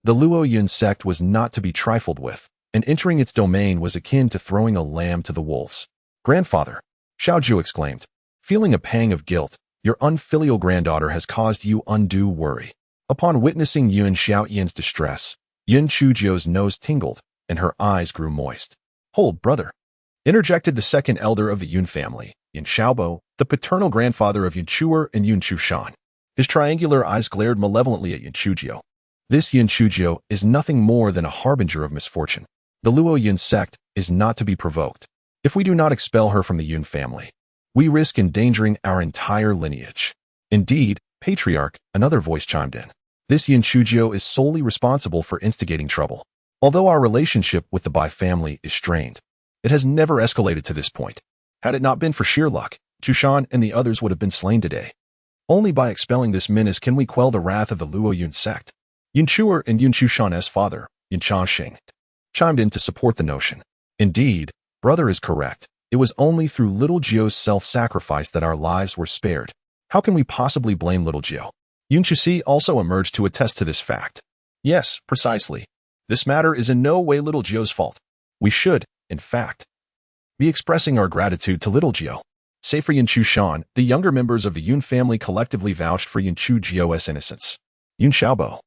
[SPEAKER 1] the Luo Yun sect was not to be trifled with, and entering its domain was akin to throwing a lamb to the wolves. Grandfather, Xiaojiao exclaimed, feeling a pang of guilt, your unfilial granddaughter has caused you undue worry. Upon witnessing Yun Xiaoyan's distress, Yun Chujio's nose tingled, and her eyes grew moist. Hold, brother, interjected the second elder of the Yun family, Yun Xiaobo, the paternal grandfather of Yun Chuer and Yun Chushan. His triangular eyes glared malevolently at Yun Chujio. This Yun Chujio is nothing more than a harbinger of misfortune. The Luo Yun sect is not to be provoked. If we do not expel her from the Yun family, we risk endangering our entire lineage. Indeed, Patriarch, another voice chimed in. This Yun Chujio is solely responsible for instigating trouble. Although our relationship with the Bai family is strained, it has never escalated to this point. Had it not been for sheer luck, Chushan and the others would have been slain today. Only by expelling this menace can we quell the wrath of the Luo Yun sect. Yun Chuer and Yun Chushan's father, Yun Changxing, chimed in to support the notion. Indeed, brother is correct. It was only through little Jio's self-sacrifice that our lives were spared. How can we possibly blame little Jio? Yun Chusi also emerged to attest to this fact. Yes, precisely. This matter is in no way little Jio's fault. We should, in fact, be expressing our gratitude to little Jio. Save for Yun Chushan, the younger members of the Yun family collectively vouched for Yun Chujio's innocence. Yun Xiaobo,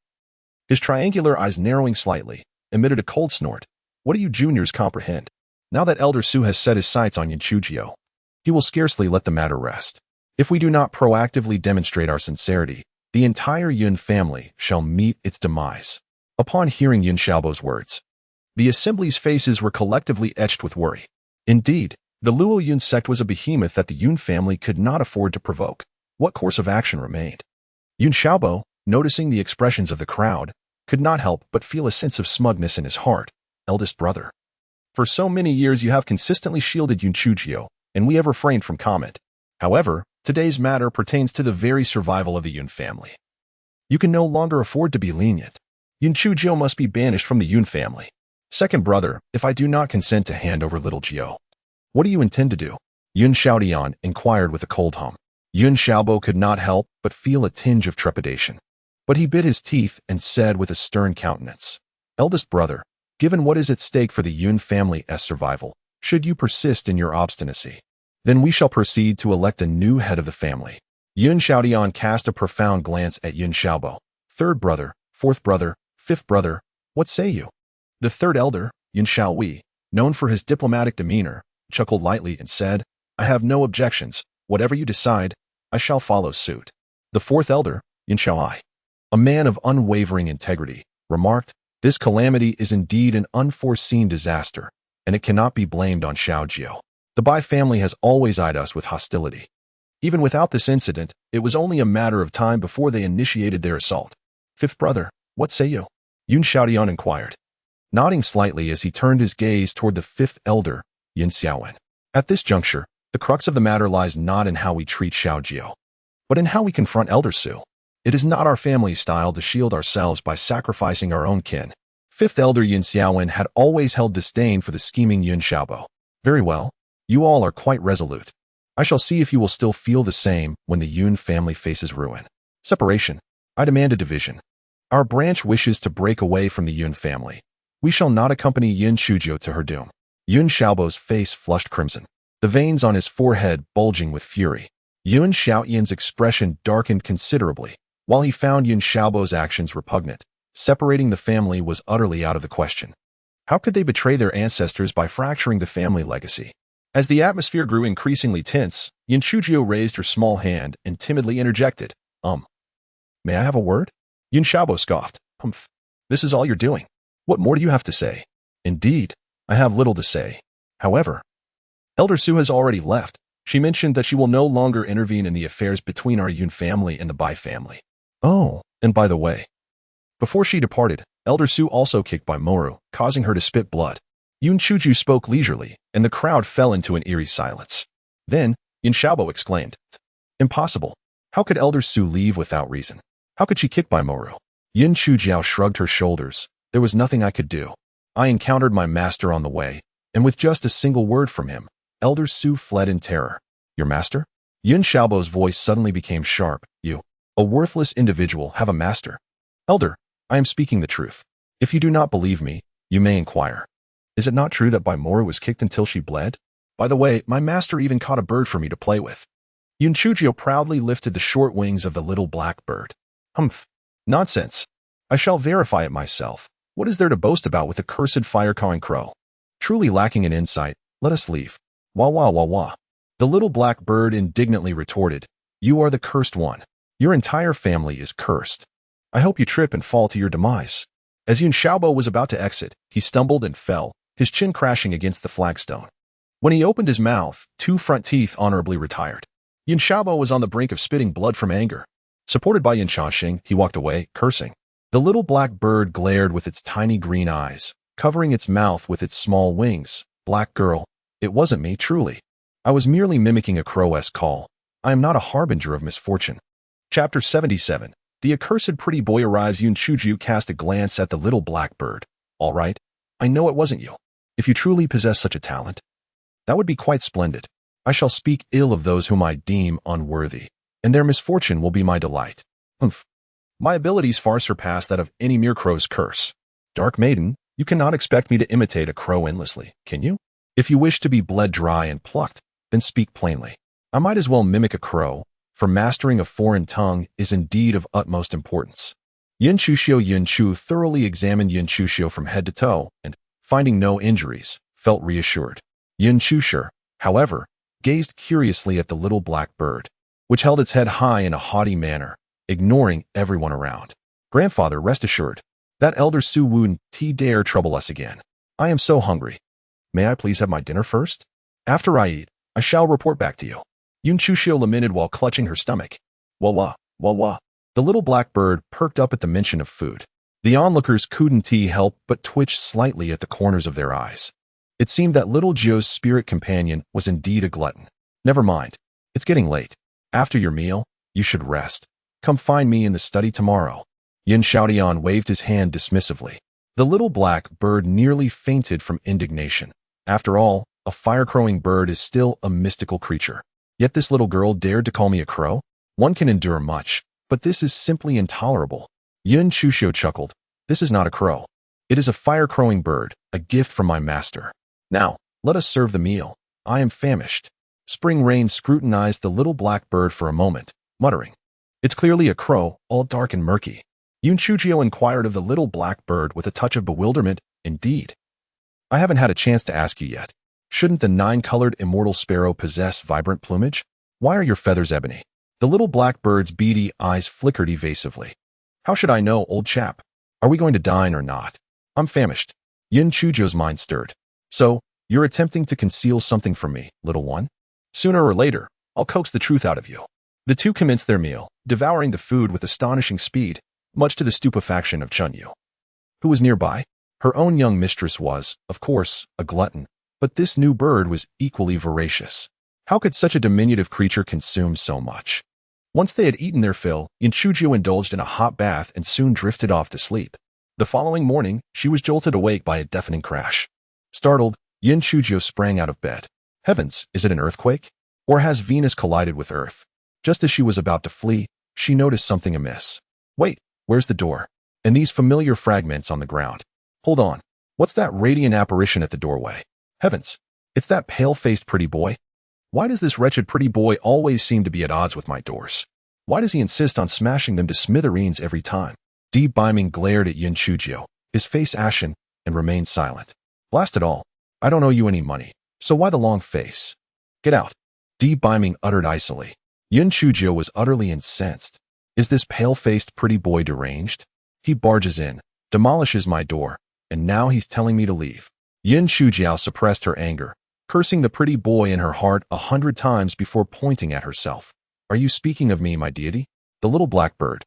[SPEAKER 1] his triangular eyes narrowing slightly, emitted a cold snort. What do you juniors comprehend? Now that Elder Su has set his sights on Yun Chujio, he will scarcely let the matter rest. If we do not proactively demonstrate our sincerity, the entire Yun family shall meet its demise. Upon hearing Yun Xiaobo's words, the assembly's faces were collectively etched with worry. Indeed, the Luo Yun sect was a behemoth that the Yun family could not afford to provoke. What course of action remained? Yun Xiaobo, noticing the expressions of the crowd, could not help but feel a sense of smugness in his heart. Eldest brother. For so many years you have consistently shielded Yun Chujio, and we have refrained from comment. However, today's matter pertains to the very survival of the Yun family. You can no longer afford to be lenient. Yun Chujio must be banished from the Yun family. Second brother, if I do not consent to hand over little Jio, what do you intend to do? Yun Xiaodian inquired with a cold hum. Yun Xiaobo could not help but feel a tinge of trepidation. But he bit his teeth and said with a stern countenance, Eldest brother, given what is at stake for the Yun family's survival, should you persist in your obstinacy, then we shall proceed to elect a new head of the family. Yun Xiaodian cast a profound glance at Yun Xiaobo. Third brother, fourth brother, fifth brother, what say you? The third elder, Yun Xiaowei, known for his diplomatic demeanor, chuckled lightly and said, I have no objections. Whatever you decide, I shall follow suit. The fourth elder, Yun Xiaoai, a man of unwavering integrity, remarked, this calamity is indeed an unforeseen disaster, and it cannot be blamed on Xiaojio. The Bai family has always eyed us with hostility. Even without this incident, it was only a matter of time before they initiated their assault. Fifth brother, what say you? Yun Xiaodian inquired, nodding slightly as he turned his gaze toward the fifth elder, Yin Xiaowen. At this juncture, the crux of the matter lies not in how we treat Xiaojio, but in how we confront Elder Su. It is not our family's style to shield ourselves by sacrificing our own kin. Fifth elder Yin Xiaowen had always held disdain for the scheming Yun Xiaobo. Very well, you all are quite resolute. I shall see if you will still feel the same when the Yun family faces ruin. Separation. I demand a division. Our branch wishes to break away from the Yun family. We shall not accompany Yin Chujio to her doom. Yun Xiaobo's face flushed crimson, the veins on his forehead bulging with fury. Yun Xiaoyan's expression darkened considerably. While he found Yun Xiaobo's actions repugnant, separating the family was utterly out of the question. How could they betray their ancestors by fracturing the family legacy? As the atmosphere grew increasingly tense, Yin Chujio raised her small hand and timidly interjected, May I have a word? Yun Xiaobo scoffed, Humph. This is all you're doing. What more do you have to say? Indeed, I have little to say. However, Elder Su has already left. She mentioned that she will no longer intervene in the affairs between our Yun family and the Bai family. Oh, and by the way, before she departed, Elder Su also kicked Bai Moru, causing her to spit blood. Yun Chuju spoke leisurely, and the crowd fell into an eerie silence. Then, Yin Xiaobo exclaimed, Impossible. How could Elder Su leave without reason? How could she kick Bai Moru? Yin Chujiao shrugged her shoulders. There was nothing I could do. I encountered my master on the way, and with just a single word from him, Elder Su fled in terror. Your master? Yin Xiaobo's voice suddenly became sharp. You, a worthless individual, have a master. Elder, I am speaking the truth. If you do not believe me, you may inquire. Is it not true that Bai Moru was kicked until she bled? By the way, my master even caught a bird for me to play with. Yun Chujio proudly lifted the short wings of the little black bird. Humph. Nonsense. I shall verify it myself. What is there to boast about with the cursed fire-cawing crow? Truly lacking in insight, let us leave. Wah wah wah wah. The little black bird indignantly retorted, You are the cursed one. Your entire family is cursed. I hope you trip and fall to your demise. As Yun Xiaobo was about to exit, he stumbled and fell, his chin crashing against the flagstone. When he opened his mouth, 2 front teeth honorably retired. Yun Xiaobo was on the brink of spitting blood from anger. Supported by Yin Shaoxing, he walked away, cursing. The little black bird glared with its tiny green eyes, covering its mouth with its small wings. Black girl, it wasn't me, truly. I was merely mimicking a crow-esque call. I am not a harbinger of misfortune. Chapter 77. The accursed pretty boy arrives. Yun Chuju cast a glance at the little black bird. All right, I know it wasn't you. If you truly possess such a talent, that would be quite splendid. I shall speak ill of those whom I deem unworthy, and their misfortune will be my delight. Humph. My abilities far surpass that of any mere crow's curse. Dark maiden, you cannot expect me to imitate a crow endlessly, can you? If you wish to be bled dry and plucked, then speak plainly. I might as well mimic a crow, for mastering a foreign tongue is indeed of utmost importance. Yin Chu thoroughly examined Yin Chuxio from head to toe, and, finding no injuries, felt reassured. Yin Chuxio, however, gazed curiously at the little black bird, which held its head high in a haughty manner, ignoring everyone around. Grandfather, rest assured. That elder Su Wun T dare trouble us again. I am so hungry. May I please have my dinner first? After I eat, I shall report back to you. Yun Chushio lamented while clutching her stomach. Wah wah, wah wah. The little black bird perked up at the mention of food. The onlookers couldn't help but twitch slightly at the corners of their eyes. It seemed that little Jio's spirit companion was indeed a glutton. Never mind. It's getting late. After your meal, you should rest. Come find me in the study tomorrow. Yin Xiaodian waved his hand dismissively. The little black bird nearly fainted from indignation. After all, a fire-crowing bird is still a mystical creature. Yet this little girl dared to call me a crow? One can endure much, but this is simply intolerable. Yun Chushio chuckled. This is not a crow. It is a fire-crowing bird, a gift from my master. Now, let us serve the meal. I am famished. Spring Rain scrutinized the little black bird for a moment, muttering. It's clearly a crow, all dark and murky. Yun Chushio inquired of the little black bird with a touch of bewilderment. Indeed. I haven't had a chance to ask you yet. Shouldn't the 9-colored immortal sparrow possess vibrant plumage? Why are your feathers ebony? The little black bird's beady eyes flickered evasively. How should I know, old chap? Are we going to dine or not? I'm famished. Yin Chujo's mind stirred. So, you're attempting to conceal something from me, little one? Sooner or later, I'll coax the truth out of you. The two commenced their meal, devouring the food with astonishing speed, much to the stupefaction of Chunyu, who was nearby. Her own young mistress was, of course, a glutton, but this new bird was equally voracious. How could such a diminutive creature consume so much? Once they had eaten their fill, Yin Chujo indulged in a hot bath and soon drifted off to sleep. The following morning, she was jolted awake by a deafening crash. Startled, Yin Chujo sprang out of bed. Heavens, is it an earthquake? Or has Venus collided with Earth? Just as she was about to flee, she noticed something amiss. Wait, where's the door? And these familiar fragments on the ground. Hold on. What's that radiant apparition at the doorway? Heavens, it's that pale-faced pretty boy. Why does this wretched pretty boy always seem to be at odds with my doors? Why does he insist on smashing them to smithereens every time? Deep Biming glared at Yin Chujo, his face ashen, and remained silent. Blast it all. I don't owe you any money, so why the long face? Get out. Deep Biming uttered icily. Yin Chujo was utterly incensed. Is this pale-faced pretty boy deranged? He barges in, demolishes my door, and now he's telling me to leave. Yin Chujiao suppressed her anger, cursing the pretty boy in her heart 100 times before pointing at herself. Are you speaking of me, my deity? The little black bird,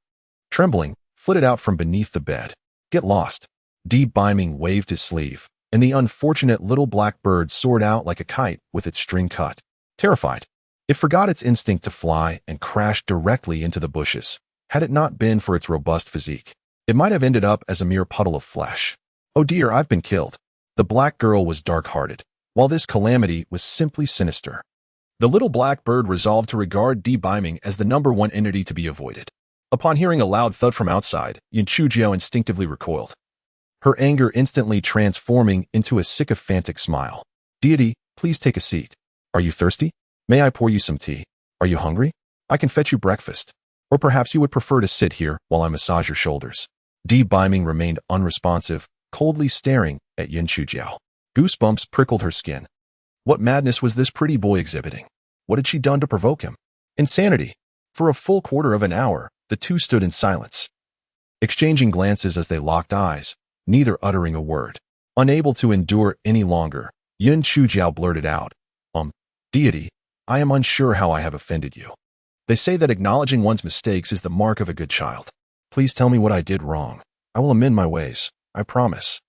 [SPEAKER 1] trembling, flitted out from beneath the bed. Get lost. Deep Biming waved his sleeve, and the unfortunate little black bird soared out like a kite with its string cut. Terrified, it forgot its instinct to fly and crashed directly into the bushes. Had it not been for its robust physique, it might have ended up as a mere puddle of flesh. Oh dear, I've been killed. The black girl was dark-hearted, while this calamity was simply sinister. The little black bird resolved to regard Deep Biming as the #1 entity to be avoided. Upon hearing a loud thud from outside, Yin Chujiao instinctively recoiled, her anger instantly transforming into a sycophantic smile. Deity, please take a seat. Are you thirsty? May I pour you some tea? Are you hungry? I can fetch you breakfast. Or perhaps you would prefer to sit here while I massage your shoulders. Deep Biming remained unresponsive, coldly staring at Yin Chujiao. Goosebumps prickled her skin. What madness was this pretty boy exhibiting? What had she done to provoke him? Insanity. For a full quarter of an hour, the two stood in silence, exchanging glances as they locked eyes, neither uttering a word. Unable to endure any longer, Yin Chujiao blurted out, Deity, I am unsure how I have offended you. They say that acknowledging one's mistakes is the mark of a good child. Please tell me what I did wrong. I will amend my ways, I promise.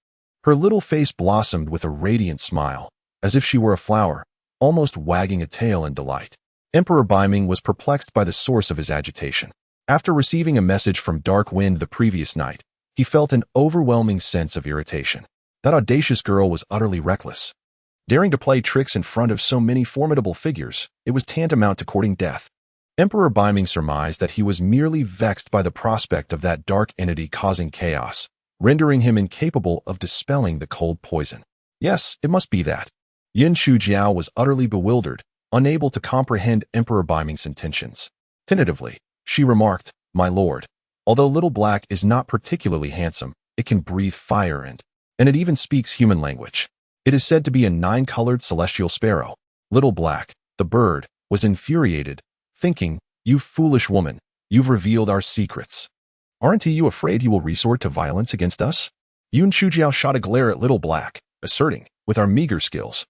[SPEAKER 1] Her little face blossomed with a radiant smile, as if she were a flower, almost wagging a tail in delight. Emperor Biming was perplexed by the source of his agitation. After receiving a message from Dark Wind the previous night, he felt an overwhelming sense of irritation. That audacious girl was utterly reckless. Daring to play tricks in front of so many formidable figures, it was tantamount to courting death. Emperor Biming surmised that he was merely vexed by the prospect of that dark entity causing chaos, rendering him incapable of dispelling the cold poison. Yes, it must be that. Yin Chujiao was utterly bewildered, unable to comprehend Emperor Biming's intentions. Tentatively, she remarked, My lord, although Little Black is not particularly handsome, it can breathe fire and it even speaks human language. It is said to be a 9-colored celestial sparrow. Little Black, the bird, was infuriated, thinking, You foolish woman, you've revealed our secrets. Aren't you afraid you will resort to violence against us? Yun Chujiao shot a glare at Little Black, asserting, with our meager skills.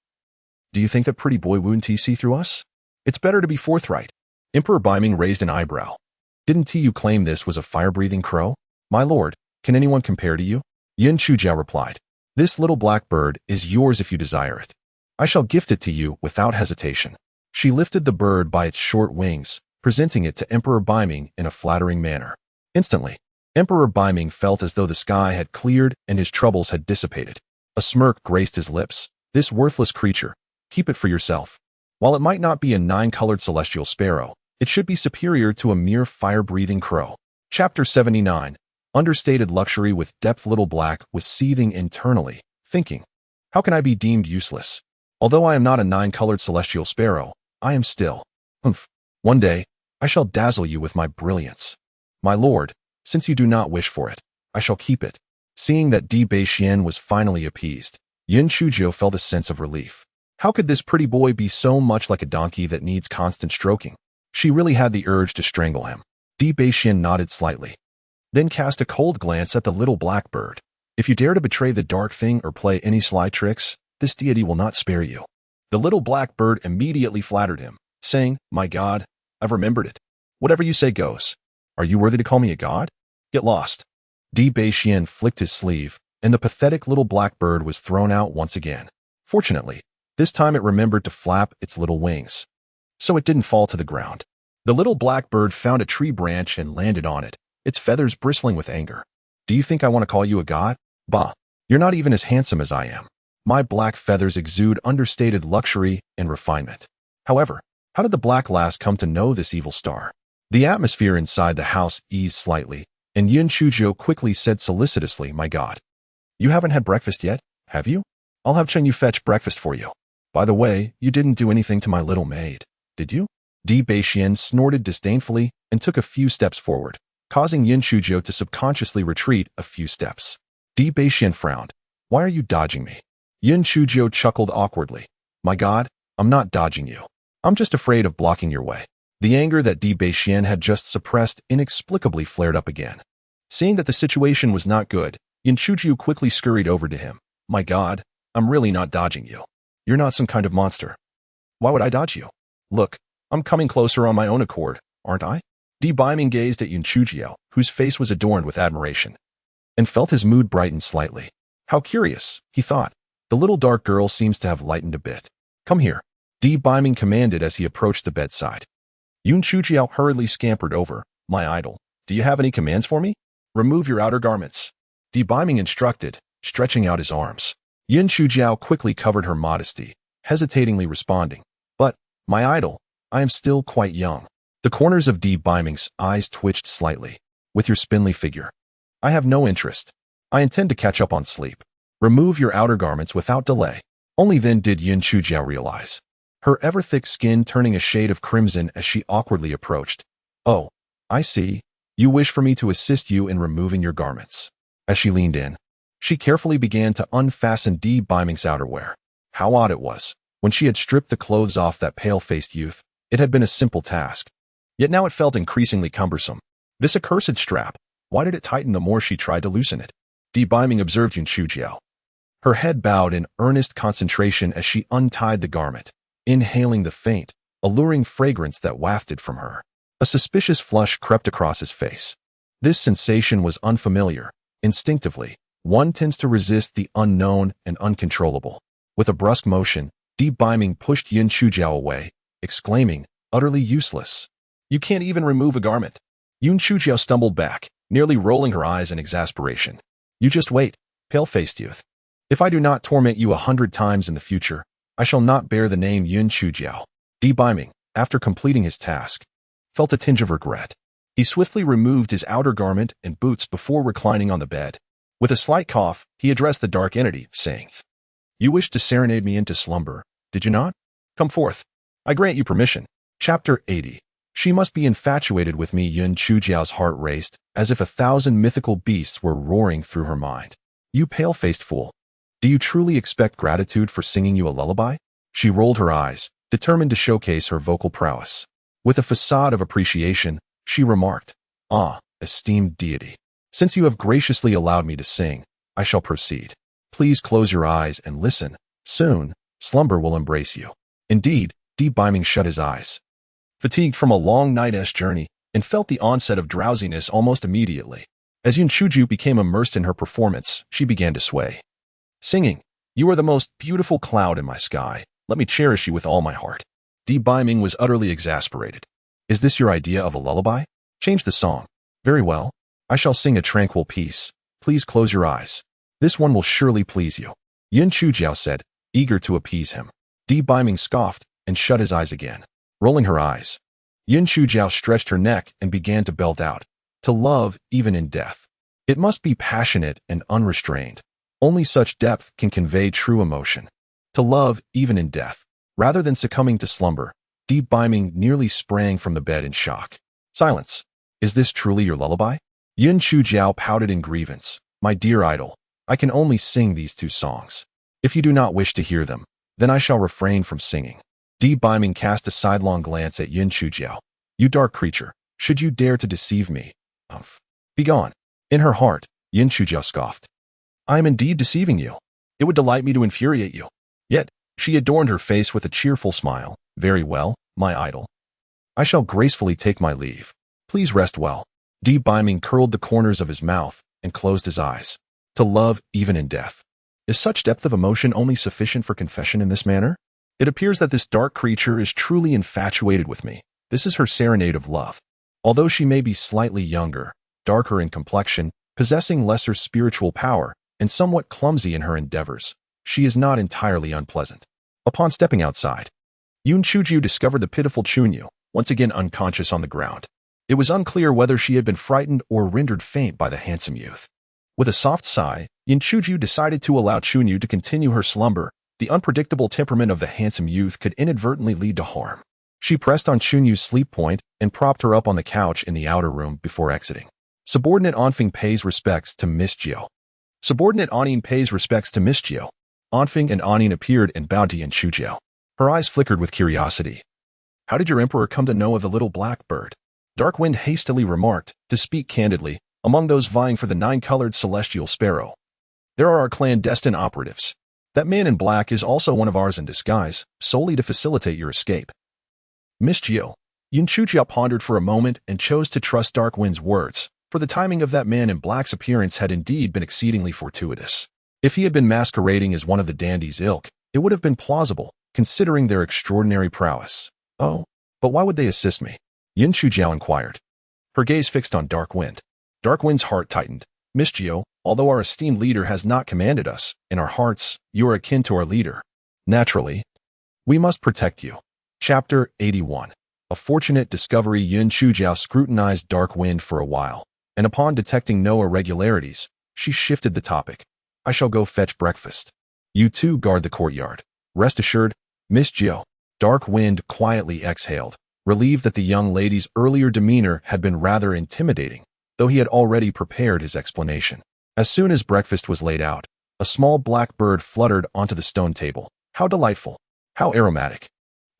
[SPEAKER 1] Do you think that pretty boy won't see through us? It's better to be forthright. Emperor Biming raised an eyebrow. Didn't you claim this was a fire-breathing crow? My lord, can anyone compare to you? Yun Chujiao replied. This little black bird is yours if you desire it. I shall gift it to you without hesitation. She lifted the bird by its short wings, presenting it to Emperor Biming in a flattering manner. Instantly, Emperor Biming felt as though the sky had cleared and his troubles had dissipated. A smirk graced his lips. This worthless creature, keep it for yourself. While it might not be a 9-colored celestial sparrow, it should be superior to a mere fire-breathing crow. Chapter 79. Understated luxury with depth. Little Black was seething internally, thinking, how can I be deemed useless? Although I am not a 9-colored celestial sparrow, I am still. One day, I shall dazzle you with my brilliance. My lord, since you do not wish for it, I shall keep it. Seeing that Di Beixian was finally appeased, Yun Chujiao felt a sense of relief. How could this pretty boy be so much like a donkey that needs constant stroking? She really had the urge to strangle him. Di Beixian nodded slightly, then cast a cold glance at the little black bird. If you dare to betray the dark thing or play any sly tricks, this deity will not spare you. The little black bird immediately flattered him, saying, My God, I've remembered it. Whatever you say goes. Are you worthy to call me a god? Get lost. Di Beixian flicked his sleeve, and the pathetic little black bird was thrown out once again. Fortunately, this time it remembered to flap its little wings, so it didn't fall to the ground. The little black bird found a tree branch and landed on it, its feathers bristling with anger. Do you think I want to call you a god? Bah, you're not even as handsome as I am. My black feathers exude understated luxury and refinement. However, how did the black lass come to know this evil star? The atmosphere inside the house eased slightly, and Yun Chujiao quickly said solicitously, My God. You haven't had breakfast yet, have you? I'll have Chen Yu fetch breakfast for you. By the way, you didn't do anything to my little maid, did you? Di Beixian snorted disdainfully and took a few steps forward, causing Yun Chujiao to subconsciously retreat a few steps. Di Beixian frowned. Why are you dodging me? Yun Chujiao chuckled awkwardly. My God, I'm not dodging you. I'm just afraid of blocking your way. The anger that Di Beixian had just suppressed inexplicably flared up again. Seeing that the situation was not good, Yun Chujiao quickly scurried over to him. My God, I'm really not dodging you. You're not some kind of monster. Why would I dodge you? Look, I'm coming closer on my own accord, aren't I? Di Biming gazed at Yun Chujiao, whose face was adorned with admiration, and felt his mood brighten slightly. How curious, he thought. The little dark girl seems to have lightened a bit. Come here, Di Biming commanded as he approached the bedside. Yun Chujiao hurriedly scampered over. My idol, do you have any commands for me? Remove your outer garments. Di Biming instructed, stretching out his arms. Yun Chujiao quickly covered her modesty, hesitatingly responding. But, my idol, I am still quite young. The corners of Di Biming's eyes twitched slightly. With your spindly figure. I have no interest. I intend to catch up on sleep. Remove your outer garments without delay. Only then did Yun Chujiao realize, her ever-thick skin turning a shade of crimson as she awkwardly approached. Oh, I see. You wish for me to assist you in removing your garments. As she leaned in, she carefully began to unfasten Di Biming's outerwear. How odd it was. When she had stripped the clothes off that pale-faced youth, it had been a simple task. Yet now it felt increasingly cumbersome. This accursed strap, why did it tighten the more she tried to loosen it? Di Biming observed Yun Chujiao. Her head bowed in earnest concentration as she untied the garment, inhaling the faint, alluring fragrance that wafted from her. A suspicious flush crept across his face. This sensation was unfamiliar. Instinctively, one tends to resist the unknown and uncontrollable. With a brusque motion, Di Biming pushed Yun Chujiao away, exclaiming, utterly useless. You can't even remove a garment. Yun Chujiao stumbled back, nearly rolling her eyes in exasperation. You just wait, pale-faced youth. If I do not torment you 100 times in the future, I shall not bear the name Yun Chujiao. Di Biming, after completing his task, felt a tinge of regret. He swiftly removed his outer garment and boots before reclining on the bed. With a slight cough, he addressed the dark entity, saying, You wished to serenade me into slumber, did you not? Come forth. I grant you permission. Chapter 80. She must be infatuated with me. Yun Chujiao's heart raced, as if 1,000 mythical beasts were roaring through her mind. You pale-faced fool. Do you truly expect gratitude for singing you a lullaby? She rolled her eyes, determined to showcase her vocal prowess. With a facade of appreciation, she remarked, Ah, esteemed deity. Since you have graciously allowed me to sing, I shall proceed. Please close your eyes and listen. Soon, slumber will embrace you. Indeed, Deep Biming shut his eyes, fatigued from a long night's journey, and felt the onset of drowsiness almost immediately. As Yun Chuju became immersed in her performance, she began to sway, singing, "You are the most beautiful cloud in my sky. Let me cherish you with all my heart." Deep Biming was utterly exasperated. "Is this your idea of a lullaby? Change the song." "Very well. I shall sing a tranquil piece. Please close your eyes. This one will surely please you," Yun Chujiao said, eager to appease him. Deep Biming scoffed and shut his eyes again. Rolling her eyes, Yun Chujiao stretched her neck and began to belt out, "To love even in death. It must be passionate and unrestrained. Only such depth can convey true emotion. To love even in death." Rather than succumbing to slumber, Deep Biming nearly sprang from the bed in shock. "Silence. Is this truly your lullaby?" Yun Chujiao pouted in grievance. "My dear idol, I can only sing these two songs. If you do not wish to hear them, then I shall refrain from singing." Deep Biming cast a sidelong glance at Yun Chujiao. "You dark creature, should you dare to deceive me? Begone." In her heart, Yun Chujiao scoffed. "I am indeed deceiving you. It would delight me to infuriate you." Yet, she adorned her face with a cheerful smile. "Very well, my idol. I shall gracefully take my leave. Please rest well." Deep Biming curled the corners of his mouth and closed his eyes. To love even in death. Is such depth of emotion only sufficient for confession in this manner? It appears that this dark creature is truly infatuated with me. This is her serenade of love. Although she may be slightly younger, darker in complexion, possessing lesser spiritual power, and somewhat clumsy in her endeavors, she is not entirely unpleasant. Upon stepping outside, Yun Chuju discovered the pitiful Chunyu, once again unconscious on the ground. It was unclear whether she had been frightened or rendered faint by the handsome youth. With a soft sigh, Yun Chuju decided to allow Chunyu to continue her slumber. The unpredictable temperament of the handsome youth could inadvertently lead to harm. She pressed on Chunyu's sleep point and propped her up on the couch in the outer room before exiting. Subordinate Anfing pays respects to Miss Jiao. Subordinate Anin pays respects to Miss Jiao. Anfing and Anin appeared and bowed to Yun Chujiao. Her eyes flickered with curiosity. "How did your emperor come to know of the little black bird?" Dark Wind hastily remarked, "To speak candidly, among those vying for the 9-colored celestial sparrow, there are our clandestine operatives. That man in black is also one of ours in disguise, solely to facilitate your escape." Miss Jiao. Yun Chujiao pondered for a moment and chose to trust Dark Wind's words, for the timing of that man in black's appearance had indeed been exceedingly fortuitous. If he had been masquerading as one of the dandy's ilk, it would have been plausible, considering their extraordinary prowess. "Oh, but why would they assist me?" Yun Chujiao inquired, her gaze fixed on Dark Wind. Dark Wind's heart tightened. "Miss Jiao, although our esteemed leader has not commanded us, in our hearts, you are akin to our leader. Naturally, we must protect you." Chapter 81. A fortunate discovery. Yun Chujiao scrutinized Dark Wind for a while, and upon detecting no irregularities, she shifted the topic. "I shall go fetch breakfast. You two guard the courtyard. Rest assured, Miss Jiao." Dark Wind quietly exhaled, relieved that the young lady's earlier demeanor had been rather intimidating, though he had already prepared his explanation. As soon as breakfast was laid out, a small black bird fluttered onto the stone table. "How delightful! How aromatic!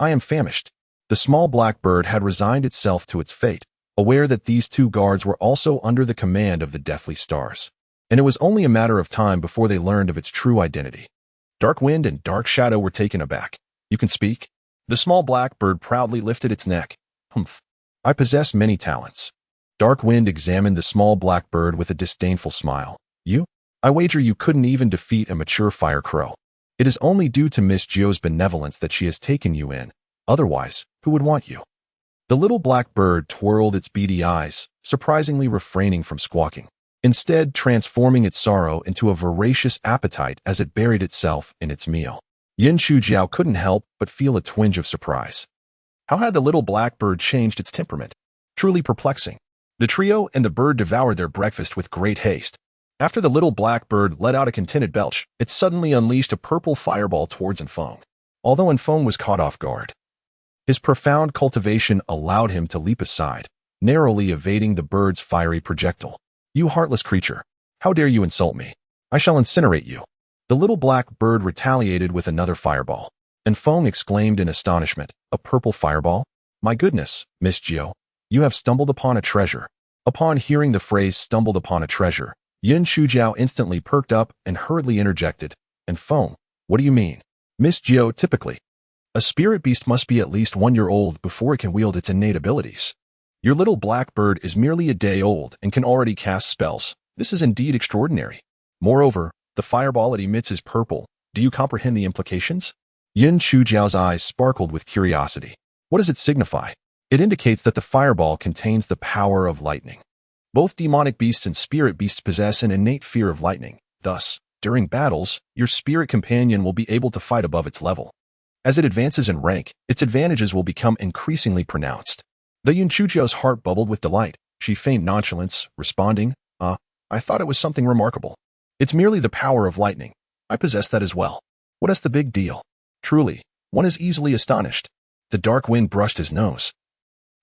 [SPEAKER 1] I am famished." The small black bird had resigned itself to its fate, aware that these two guards were also under the command of the deathly stars, and it was only a matter of time before they learned of its true identity. Dark Wind and Dark Shadow were taken aback. "You can speak?" The small black bird proudly lifted its neck. "Humph. I possess many talents." Dark Wind examined the small black bird with a disdainful smile. "You? I wager you couldn't even defeat a mature fire crow. It is only due to Miss Jiao's benevolence that she has taken you in. Otherwise, who would want you?" The little black bird twirled its beady eyes, surprisingly refraining from squawking, instead transforming its sorrow into a voracious appetite as it buried itself in its meal. Yun Chujiao couldn't help but feel a twinge of surprise. How had the little black bird changed its temperament? Truly perplexing. The trio and the bird devoured their breakfast with great haste. After the little black bird let out a contented belch, it suddenly unleashed a purple fireball towards Enfeng. Although Enfeng was caught off guard, his profound cultivation allowed him to leap aside, narrowly evading the bird's fiery projectile. "You heartless creature! How dare you insult me? I shall incinerate you." The little black bird retaliated with another fireball. Enfeng exclaimed in astonishment, "A purple fireball? My goodness, Miss Jiao, you have stumbled upon a treasure." Upon hearing the phrase stumbled upon a treasure, Yun Shujiao instantly perked up and hurriedly interjected, and foam, what do you mean? Miss Jiao, typically. A spirit beast must be at least 1 year old before it can wield its innate abilities. Your little black bird is merely a day old and can already cast spells. This is indeed extraordinary. Moreover, the fireball it emits is purple. Do you comprehend the implications? Yun Shujiao's eyes sparkled with curiosity. What does it signify? It indicates that the fireball contains the power of lightning. Both demonic beasts and spirit beasts possess an innate fear of lightning. Thus, during battles, your spirit companion will be able to fight above its level. As it advances in rank, its advantages will become increasingly pronounced. The Yun Shujiao's heart bubbled with delight. She feigned nonchalance, responding, I thought it was something remarkable. It's merely the power of lightning. I possess that as well. What is the big deal? Truly, one is easily astonished. The dark wind brushed his nose.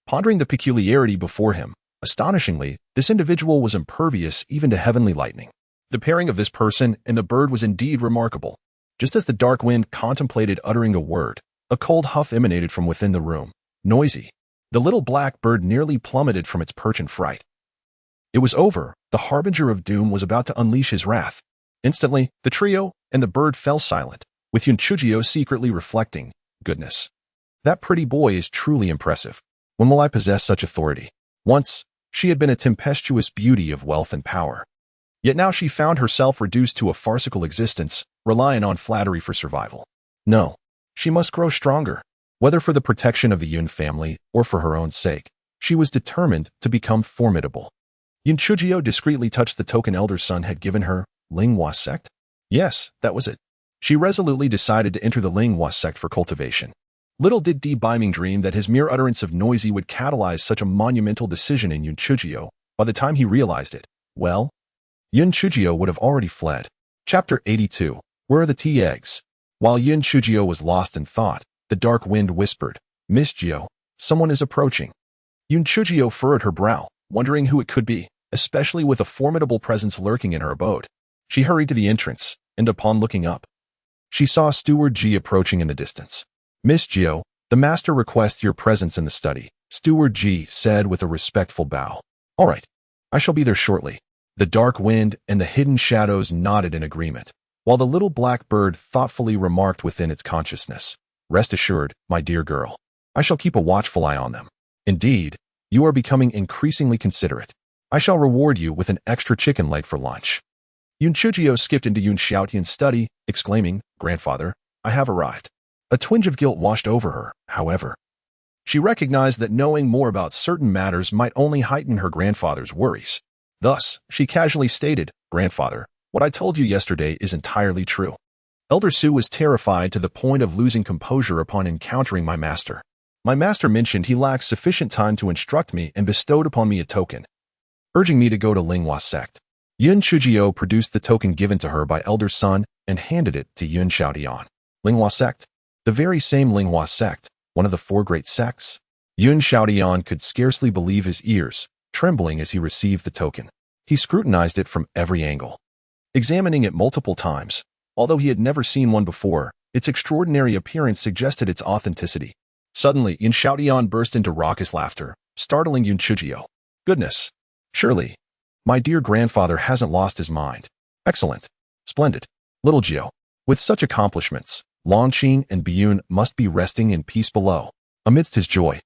[SPEAKER 1] Pondering the peculiarity before him, astonishingly, this individual was impervious even to heavenly lightning. The pairing of this person and the bird was indeed remarkable. Just as the dark wind contemplated uttering a word, a cold huff emanated from within the room. Noisy. The little black bird nearly plummeted from its perch in fright. It was over. The harbinger of doom was about to unleash his wrath. Instantly, the trio and the bird fell silent, with Yun Shujiao secretly reflecting, goodness. That pretty boy is truly impressive. When will I possess such authority? Once, she had been a tempestuous beauty of wealth and power. Yet now she found herself reduced to a farcical existence, relying on flattery for survival. No, she must grow stronger. Whether for the protection of the Yun family or for her own sake, she was determined to become formidable. Yun Shujiao discreetly touched the token elder son had given her, Linghua sect? Yes, that was it. She resolutely decided to enter the Linghua sect for cultivation. Little did Di Biming dream that his mere utterance of noisy would catalyze such a monumental decision in Yun Shujiao. By the time he realized it, well, Yun Shujiao would have already fled. Chapter 82. Where are the tea eggs? While Yun Shujiao was lost in thought, the dark wind whispered, Miss Jiao, someone is approaching. Yun Shujiao furrowed her brow, wondering who it could be, especially with a formidable presence lurking in her abode. She hurried to the entrance, and upon looking up, she saw Steward Ji approaching in the distance. Miss Jiao, the master requests your presence in the study, Steward Ji said with a respectful bow. All right, I shall be there shortly. The dark wind and the hidden shadows nodded in agreement, while the little black bird thoughtfully remarked within its consciousness, Rest assured, my dear girl, I shall keep a watchful eye on them. Indeed, you are becoming increasingly considerate. I shall reward you with an extra chicken leg for lunch. Yun Shujiao skipped into Yun Xiaotian's study, exclaiming, Grandfather, I have arrived. A twinge of guilt washed over her, however. She recognized that knowing more about certain matters might only heighten her grandfather's worries. Thus, she casually stated, Grandfather, what I told you yesterday is entirely true. Elder Su was terrified to the point of losing composure upon encountering my master. My master mentioned he lacks sufficient time to instruct me and bestowed upon me a token, urging me to go to Linghua sect. Yun Shujiao produced the token given to her by Elder Sun and handed it to Yun Xiaotian. Linghua sect? The very same Linghua sect, one of the 4 great sects? Yun Xiaotian could scarcely believe his ears, trembling as he received the token. He scrutinized it from every angle, examining it multiple times. Although he had never seen one before, its extraordinary appearance suggested its authenticity. Suddenly, Yun Xiaotian burst into raucous laughter, startling Yun Shujiao. Goodness! Surely, my dear grandfather hasn't lost his mind. Excellent. Splendid. Little Jiao. With such accomplishments, Longqing and Biyun must be resting in peace below. Amidst his joy,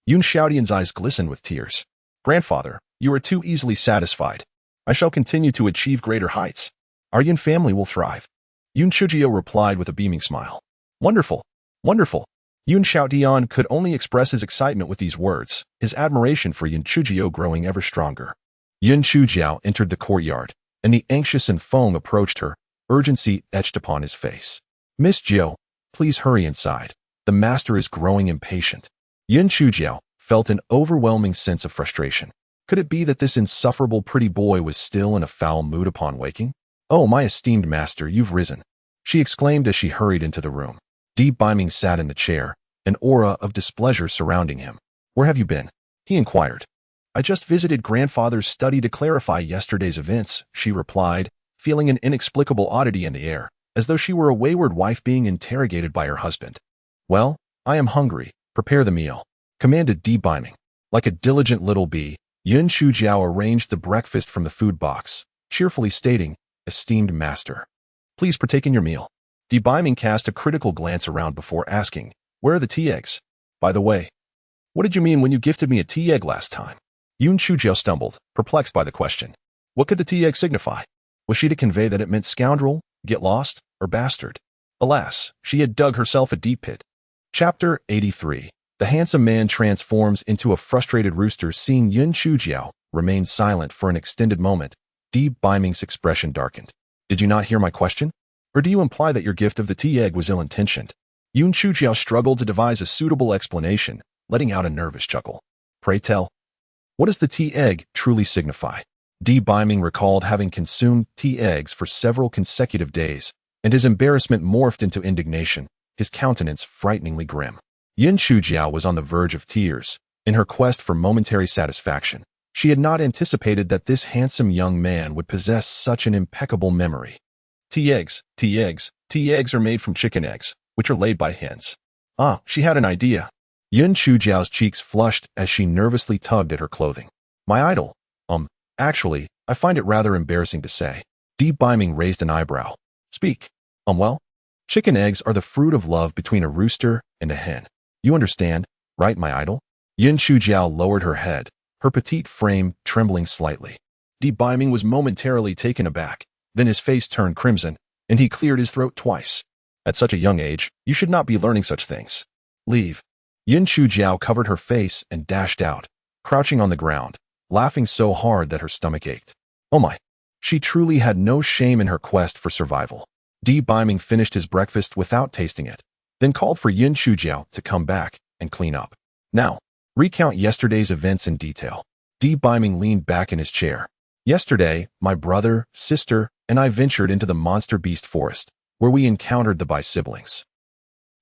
[SPEAKER 1] Yun Xiaotian's eyes glistened with tears. Grandfather, you are too easily satisfied. I shall continue to achieve greater heights. Our Yun family will thrive. Yun Shujiao replied with a beaming smile. Wonderful. Wonderful. Yun Xiaotian could only express his excitement with these words, his admiration for Yun Shujiao growing ever stronger. Yun Shujiao entered the courtyard, and the anxious and Feng approached her, urgency etched upon his face. Miss Jiao, please hurry inside. The master is growing impatient. Yun Shujiao felt an overwhelming sense of frustration. Could it be that this insufferable pretty boy was still in a foul mood upon waking? Oh, my esteemed master, you've risen, she exclaimed as she hurried into the room. Di Biming sat in the chair, an aura of displeasure surrounding him. Where have you been? He inquired. I just visited grandfather's study to clarify yesterday's events, she replied, feeling an inexplicable oddity in the air, as though she were a wayward wife being interrogated by her husband. Well, I am hungry. Prepare the meal, commanded Di Biming. Like a diligent little bee, Yun Shujiao arranged the breakfast from the food box, cheerfully stating, "Esteemed master, please partake in your meal." Di Biming cast a critical glance around before asking, "Where are the tea eggs? By the way, what did you mean when you gifted me a tea egg last time?" Yun Shujiao stumbled, perplexed by the question. What could the tea egg signify? Was she to convey that it meant scoundrel, get lost, or bastard? Alas, she had dug herself a deep pit. Chapter 83. The handsome man transforms into a frustrated rooster. Seeing Yun Shujiao remain silent for an extended moment, Di Biming's expression darkened. "Did you not hear my question? Or do you imply that your gift of the tea egg was ill-intentioned?" Yun Shujiao struggled to devise a suitable explanation, letting out a nervous chuckle. "Pray tell, what does the tea egg truly signify?" Di Biming recalled having consumed tea eggs for several consecutive days, and his embarrassment morphed into indignation, his countenance frighteningly grim. Yun Shujiao was on the verge of tears. In her quest for momentary satisfaction, she had not anticipated that this handsome young man would possess such an impeccable memory. Tea eggs are made from chicken eggs, which are laid by hens. Ah, she had an idea. Yun Shujiao's cheeks flushed as she nervously tugged at her clothing. "My idol? Actually, I find it rather embarrassing to say." Di Biming raised an eyebrow. "Speak. Well, chicken eggs are the fruit of love between a rooster and a hen. You understand, right, my idol?" Yun Shujiao lowered her head, her petite frame trembling slightly. Di Biming was momentarily taken aback, then his face turned crimson, and he cleared his throat twice. "At such a young age, you should not be learning such things. Leave." Yun Shujiao covered her face and dashed out, crouching on the ground, laughing so hard that her stomach ached. Oh my! She truly had no shame in her quest for survival. Di Biming finished his breakfast without tasting it, then called for Yun Shujiao to come back and clean up. "Now, recount yesterday's events in detail." Di Biming leaned back in his chair. "Yesterday, my brother, sister, and I ventured into the monster beast forest, where we encountered the By-siblings."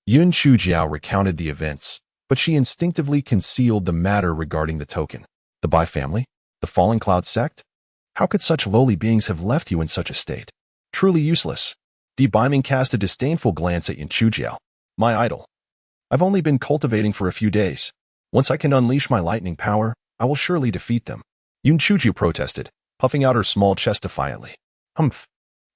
[SPEAKER 1] Yun Shujiao recounted the events, but she instinctively concealed the matter regarding the token. The By family? The Fallen Cloud sect? How could such lowly beings have left you in such a state? Truly useless. Di Biming cast a disdainful glance at Yun Shujiao. "My idol. I've only been cultivating for a few days. Once I can unleash my lightning power, I will surely defeat them." Yun Shujiao protested, puffing out her small chest defiantly. "Humph.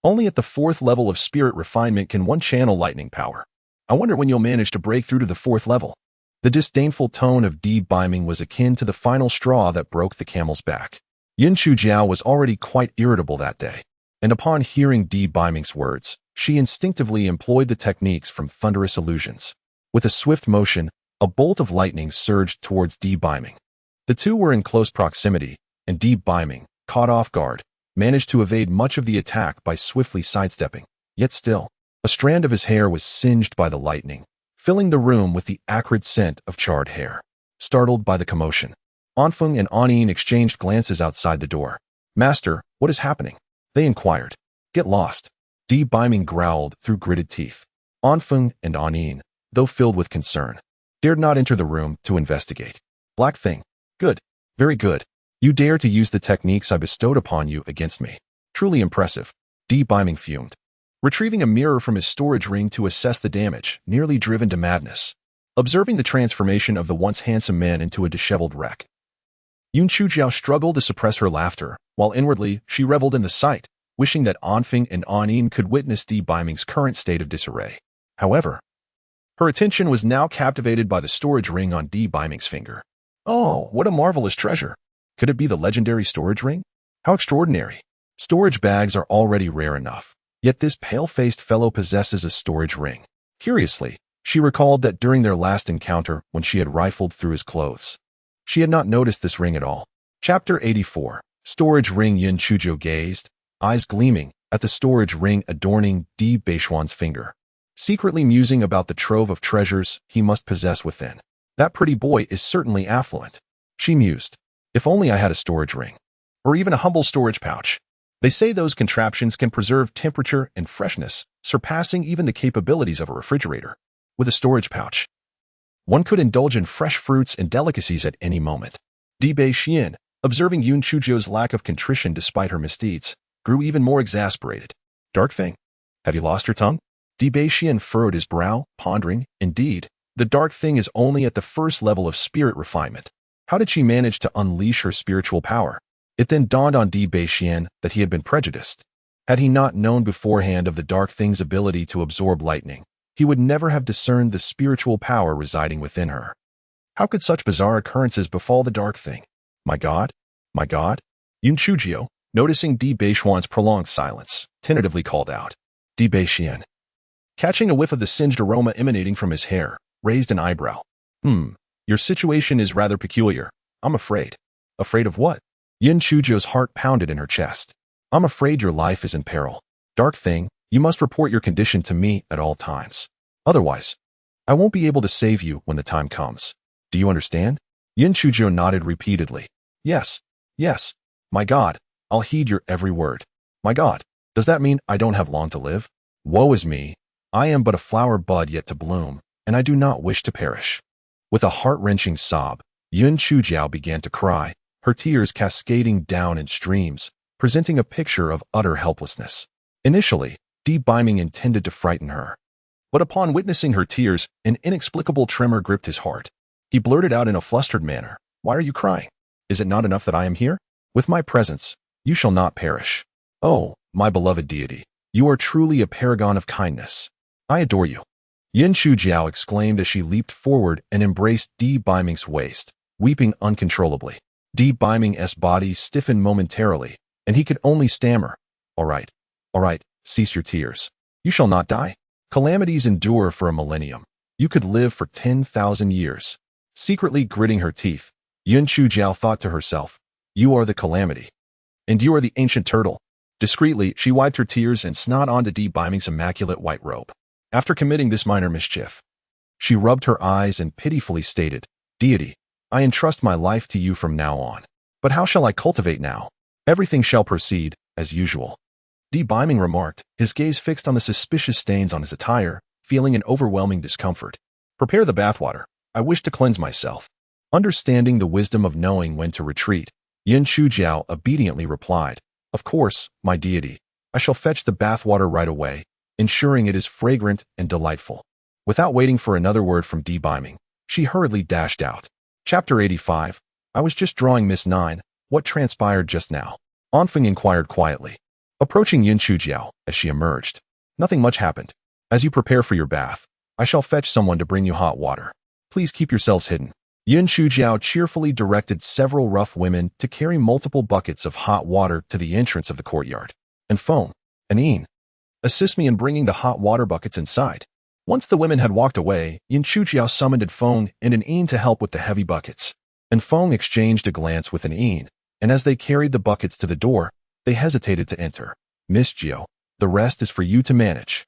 [SPEAKER 1] Only at the 4th level of spirit refinement can one channel lightning power. I wonder when you'll manage to break through to the 4th level." The disdainful tone of Di Biming was akin to the final straw that broke the camel's back. Yun Shujiao was already quite irritable that day, and upon hearing Di Biming's words, she instinctively employed the techniques from Thunderous Illusions. With a swift motion, a bolt of lightning surged towards Di Biming. The two were in close proximity, and Di Biming, caught off guard, managed to evade much of the attack by swiftly sidestepping. Yet still, a strand of his hair was singed by the lightning, filling the room with the acrid scent of charred hair. Startled by the commotion, Anfeng and Anin exchanged glances outside the door. "Master, what is happening?" they inquired. "Get lost," Di Biming growled through gritted teeth. Anfeng and Anin, though filled with concern, dared not enter the room to investigate. "Black thing. Good. Very good. You dare to use the techniques I bestowed upon you against me. Truly impressive." Di Biming fumed, retrieving a mirror from his storage ring to assess the damage, nearly driven to madness. Observing the transformation of the once handsome man into a disheveled wreck, Yun Shujiao struggled to suppress her laughter, while inwardly she reveled in the sight, wishing that Anfeng and Anin could witness Di Biming's current state of disarray. However, her attention was now captivated by the storage ring on Di Biming's finger. Oh, what a marvelous treasure! Could it be the legendary storage ring? How extraordinary! Storage bags are already rare enough, yet this pale-faced fellow possesses a storage ring. Curiously, she recalled that during their last encounter when she had rifled through his clothes, she had not noticed this ring at all. Chapter 84. Storage ring. Yun Shujiao gazed, eyes gleaming, at the storage ring adorning Di Beishuan's finger, secretly musing about the trove of treasures he must possess within. That pretty boy is certainly affluent, she mused. If only I had a storage ring, or even a humble storage pouch. They say those contraptions can preserve temperature and freshness, surpassing even the capabilities of a refrigerator. With a storage pouch, one could indulge in fresh fruits and delicacies at any moment. Di Beishian, observing Yun Shujiao's lack of contrition despite her misdeeds, grew even more exasperated. Dark thing, have you lost your tongue? Di Beishian furrowed his brow, pondering. Indeed, the dark thing is only at the 1st level of spirit refinement. How did she manage to unleash her spiritual power? It then dawned on Di Beixian that he had been prejudiced. Had he not known beforehand of the dark thing's ability to absorb lightning, he would never have discerned the spiritual power residing within her. How could such bizarre occurrences befall the dark thing? My God? My God? Yun Chujio, noticing Di Beixian's prolonged silence, tentatively called out. Di Beixian. Catching a whiff of the singed aroma emanating from his hair, raised an eyebrow. Your situation is rather peculiar. I'm afraid. Afraid of what? Yin Chujio's heart pounded in her chest. I'm afraid your life is in peril. Dark thing, you must report your condition to me at all times. Otherwise, I won't be able to save you when the time comes. Do you understand? Yin Chujio nodded repeatedly. Yes, yes. My God, I'll heed your every word. My God, does that mean I don't have long to live? Woe is me. I am but a flower bud yet to bloom, and I do not wish to perish. With a heart-wrenching sob, Yun Chujiao began to cry, her tears cascading down in streams, presenting a picture of utter helplessness. Initially, Di Biming intended to frighten her. But upon witnessing her tears, an inexplicable tremor gripped his heart. He blurted out in a flustered manner, Why are you crying? Is it not enough that I am here? With my presence, you shall not perish. Oh, my beloved deity, you are truly a paragon of kindness. I adore you. Yin Chujiao exclaimed as she leaped forward and embraced Di Biming's waist, weeping uncontrollably. Di Biming's body stiffened momentarily, and he could only stammer, all right, cease your tears. You shall not die. Calamities endure for a millennium. You could live for 10,000 years. Secretly gritting her teeth, Yun Chujiao thought to herself, You are the calamity. And you are the ancient turtle. Discreetly, she wiped her tears and snot onto Di Biming's immaculate white robe. After committing this minor mischief, she rubbed her eyes and pitifully stated, Deity, I entrust my life to you from now on. But how shall I cultivate now? Everything shall proceed, as usual. Di Biming remarked, his gaze fixed on the suspicious stains on his attire, feeling an overwhelming discomfort. Prepare the bathwater. I wish to cleanse myself. Understanding the wisdom of knowing when to retreat, Yin Chujiao obediently replied, Of course, my deity. I shall fetch the bathwater right away, ensuring it is fragrant and delightful. Without waiting for another word from Di Biming, she hurriedly dashed out. Chapter 85. I was just drawing Miss 9. What transpired just now? Anfeng inquired quietly, approaching Yin Chujiao as she emerged. Nothing much happened. As you prepare for your bath, I shall fetch someone to bring you hot water. Please keep yourselves hidden. Yin Chujiao cheerfully directed several rough women to carry multiple buckets of hot water to the entrance of the courtyard. And Feng, and Yin, assist me in bringing the hot water buckets inside. Once the women had walked away, Yin Chujiao summoned Feng and an Yin to help with the heavy buckets. And Feng exchanged a glance with an Yin, and as they carried the buckets to the door, they hesitated to enter. Miss Jiao, the rest is for you to manage.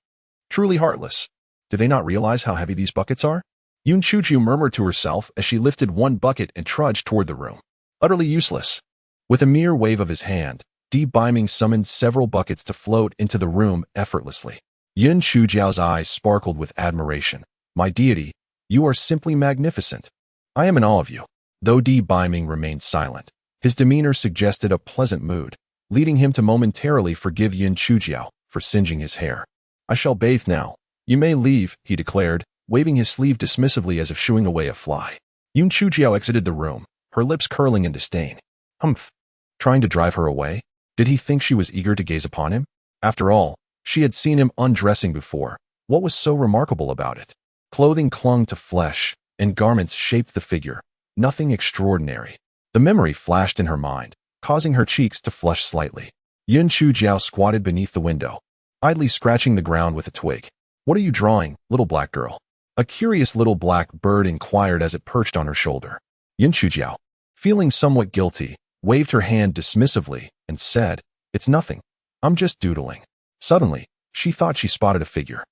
[SPEAKER 1] Truly heartless. Do they not realize how heavy these buckets are? Yun Chujiao murmured to herself as she lifted one bucket and trudged toward the room. Utterly useless. With a mere wave of his hand, Di Biming summoned several buckets to float into the room effortlessly. Yun Chujiao's eyes sparkled with admiration. My deity, you are simply magnificent. I am in awe of you. Though Di Biming remained silent, his demeanor suggested a pleasant mood, leading him to momentarily forgive Yin Chujiao for singeing his hair. I shall bathe now. You may leave, he declared, waving his sleeve dismissively as if shooing away a fly. Yun Chujiao exited the room, her lips curling in disdain. Humph. Trying to drive her away? Did he think she was eager to gaze upon him? After all, she had seen him undressing before. What was so remarkable about it? Clothing clung to flesh, and garments shaped the figure. Nothing extraordinary. The memory flashed in her mind, causing her cheeks to flush slightly. Yun Chujiao squatted beneath the window, idly scratching the ground with a twig. What are you drawing, little black girl? A curious little black bird inquired as it perched on her shoulder. Yin Chujiao, feeling somewhat guilty, waved her hand dismissively and said, It's nothing. I'm just doodling. Suddenly, she thought she spotted a figure.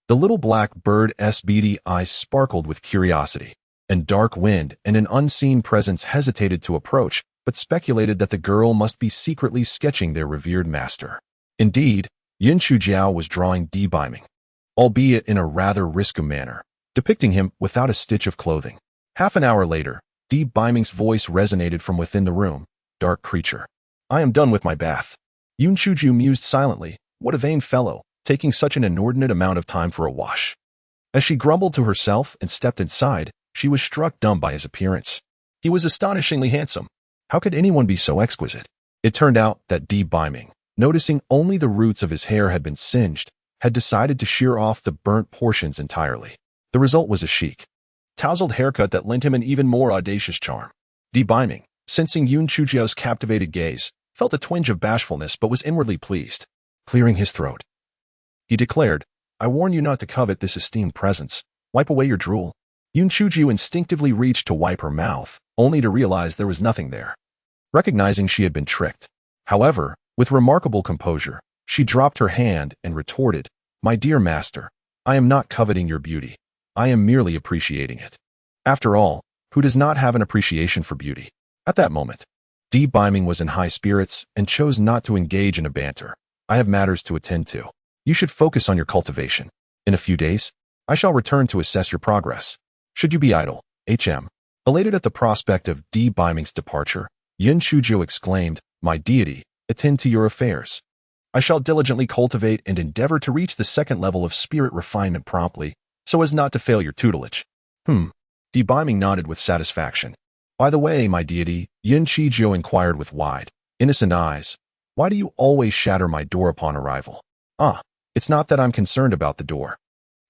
[SPEAKER 1] The little black bird's beady eyes sparkled with curiosity, and Dark Wind and an unseen presence hesitated to approach, but speculated that the girl must be secretly sketching their revered master. Indeed, Yin Chujiao was drawing Di Biming, albeit in a rather risky manner, depicting him without a stitch of clothing. Half an hour later, Di Biming's voice resonated from within the room. Dark creature. I am done with my bath. Yun Chujiao mused silently. What a vain fellow, taking such an inordinate amount of time for a wash. As she grumbled to herself and stepped inside, she was struck dumb by his appearance. He was astonishingly handsome. How could anyone be so exquisite? It turned out that Byming, noticing only the roots of his hair had been singed, had decided to shear off the burnt portions entirely. The result was a chic, tousled haircut that lent him an even more audacious charm. Byming, sensing Yun Chujiao's captivated gaze, felt a twinge of bashfulness but was inwardly pleased. Clearing his throat, he declared, "I warn you not to covet this esteemed presence. Wipe away your drool." Yun Chujiao instinctively reached to wipe her mouth, only to realize there was nothing there. Recognizing she had been tricked, however, with remarkable composure, she dropped her hand and retorted, "My dear master, I am not coveting your beauty. I am merely appreciating it." After all, who does not have an appreciation for beauty? At that moment, Byming was in high spirits and chose not to engage in a banter. "I have matters to attend to. You should focus on your cultivation. In a few days, I shall return to assess your progress. Should you be idle, HM." Elated at the prospect of Byming's departure, Yun Chujiao exclaimed, "My deity, attend to your affairs. I shall diligently cultivate and endeavor to reach the second level of spirit refinement promptly, so as not to fail your tutelage." Byming nodded with satisfaction. "By the way, my deity," Yun Chujiao inquired with wide, innocent eyes, "why do you always shatter my door upon arrival?" It's not that I'm concerned about the door.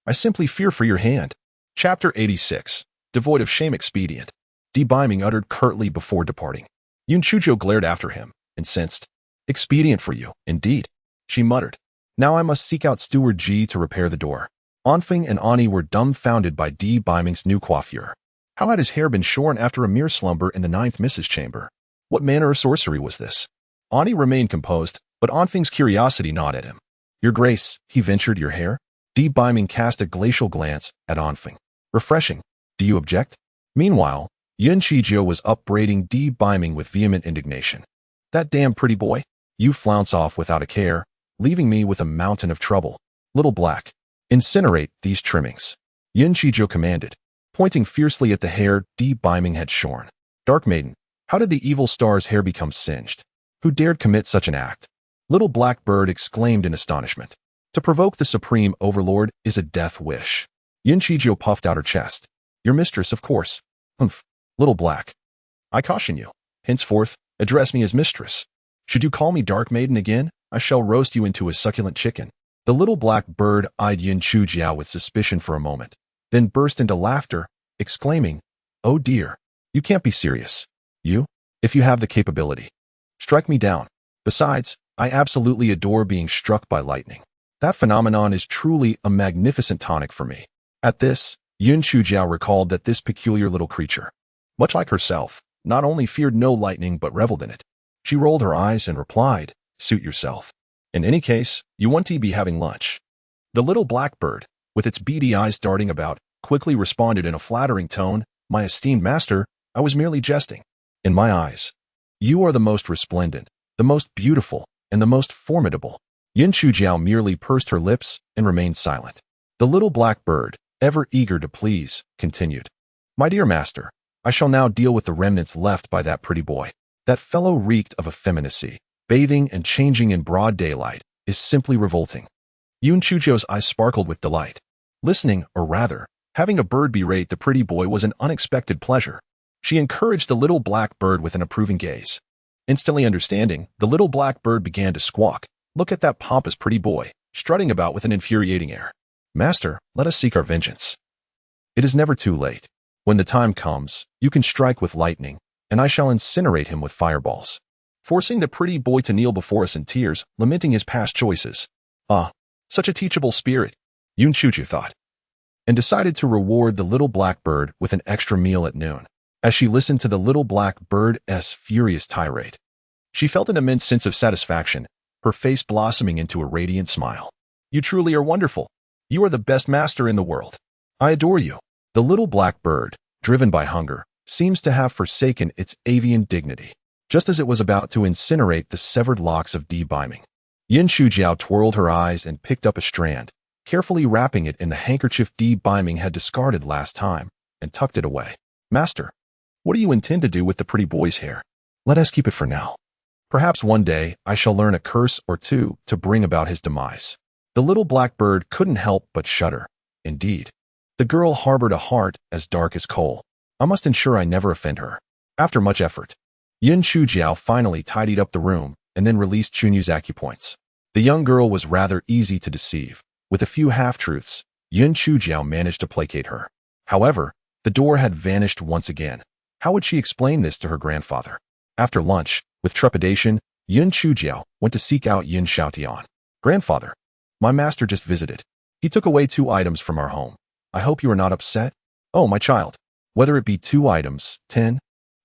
[SPEAKER 1] I simply fear for your hand." Chapter 86. Devoid of shame expedient. Byming uttered curtly before departing. Yun Chujiao glared after him, incensed. "Expedient for you, indeed," she muttered. "Now I must seek out Steward Ji to repair the door." Anfeng and Ani were dumbfounded by Byming's new coiffure. How had his hair been shorn after a mere slumber in the 9th Mrs. Chamber? What manner of sorcery was this? Ani remained composed, but Anfeng's curiosity gnawed at him. "Your Grace," he ventured, "your hair?" Byming cast a glacial glance at Anfeng. "Refreshing. Do you object?" Meanwhile, Yun Chujiao was upbraiding Byming with vehement indignation. "That damn pretty boy. You flounce off without a care, leaving me with a mountain of trouble. Little Black, incinerate these trimmings," Yun Chujiao commanded, pointing fiercely at the hair Byming had shorn. "Dark Maiden, how did the evil star's hair become singed? Who dared commit such an act?" Little Black Bird exclaimed in astonishment. "To provoke the Supreme Overlord is a death wish." Yun Chujiao puffed out her chest. "Your mistress, of course." "Humph, Little Black. I caution you. Henceforth, address me as mistress. Should you call me Dark Maiden again, I shall roast you into a succulent chicken." The Little Black Bird eyed Yun Chujiao with suspicion for a moment, then burst into laughter, exclaiming, "Oh dear, you can't be serious. You, if you have the capability. Strike me down. Besides, I absolutely adore being struck by lightning. That phenomenon is truly a magnificent tonic for me." At this, Yun Chujiao recalled that this peculiar little creature, much like herself, not only feared no lightning but reveled in it. She rolled her eyes and replied, "Suit yourself. In any case, you want to be having lunch." The Little Black Bird, with its beady eyes darting about, quickly responded in a flattering tone, "My esteemed master, I was merely jesting. In my eyes, you are the most resplendent, the most beautiful, and the most formidable." Yun Chujiao merely pursed her lips and remained silent. The Little Black Bird, ever eager to please, continued, "My dear master, I shall now deal with the remnants left by that pretty boy. That fellow reeked of effeminacy. Bathing and changing in broad daylight is simply revolting." Yun Chujiao's eyes sparkled with delight. Listening, or rather, having a bird berate the pretty boy was an unexpected pleasure. She encouraged the Little Black Bird with an approving gaze. Instantly understanding, the Little Black Bird began to squawk. "Look at that pompous pretty boy, strutting about with an infuriating air. Master, let us seek our vengeance. It is never too late. When the time comes, you can strike with lightning, and I shall incinerate him with fireballs." Forcing the pretty boy to kneel before us in tears, lamenting his past choices. Such a teachable spirit, Yun Chujiao thought, and decided to reward the Little Black Bird with an extra meal at noon. As she listened to the Little Black Bird's furious tirade, she felt an immense sense of satisfaction, her face blossoming into a radiant smile. "You truly are wonderful. You are the best master in the world. I adore you." The Little Black Bird, driven by hunger, seems to have forsaken its avian dignity, just as it was about to incinerate the severed locks of Byming. Yun Chujiao twirled her eyes and picked up a strand, carefully wrapping it in the handkerchief Byming had discarded last time, and tucked it away. "Master, what do you intend to do with the pretty boy's hair?" "Let us keep it for now. Perhaps one day I shall learn a curse or two to bring about his demise." The Little Black Bird couldn't help but shudder. Indeed, the girl harbored a heart as dark as coal. I must ensure I never offend her. After much effort, Yun Chujiao finally tidied up the room and then released Chunyu's acupoints. The young girl was rather easy to deceive. With a few half-truths, Yun Chujiao managed to placate her. However, the door had vanished once again. How would she explain this to her grandfather? After lunch, with trepidation, Yun Chujiao went to seek out Yun Xiaotian. Grandfather, my master just visited. He took away 2 items from our home. I hope you are not upset. Oh, my child, whether it be 2 items, 10,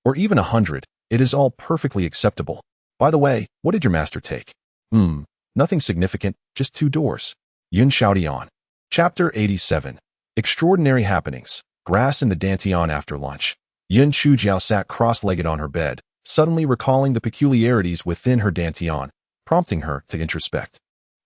[SPEAKER 1] or even 100, it is all perfectly acceptable. By the way, what did your master take? Nothing significant, just 2 doors. Yun Xiaotian. Chapter 87. Extraordinary Happenings. Grass in the Dantian after lunch. Yun Chujiao sat cross-legged on her bed, suddenly recalling the peculiarities within her Dantian, prompting her to introspect.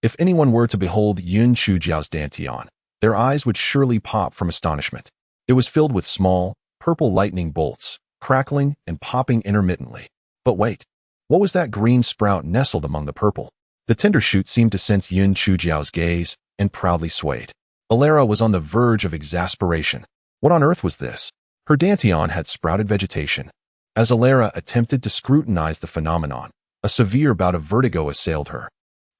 [SPEAKER 1] If anyone were to behold Yun Chujiao's Dantian, their eyes would surely pop from astonishment. It was filled with small, purple lightning bolts, crackling and popping intermittently. But wait, what was that green sprout nestled among the purple? The tender shoot seemed to sense Yun Chujiao's gaze and proudly swayed. Alara was on the verge of exasperation. What on earth was this? Her Dantian had sprouted vegetation. As Alara attempted to scrutinize the phenomenon, a severe bout of vertigo assailed her,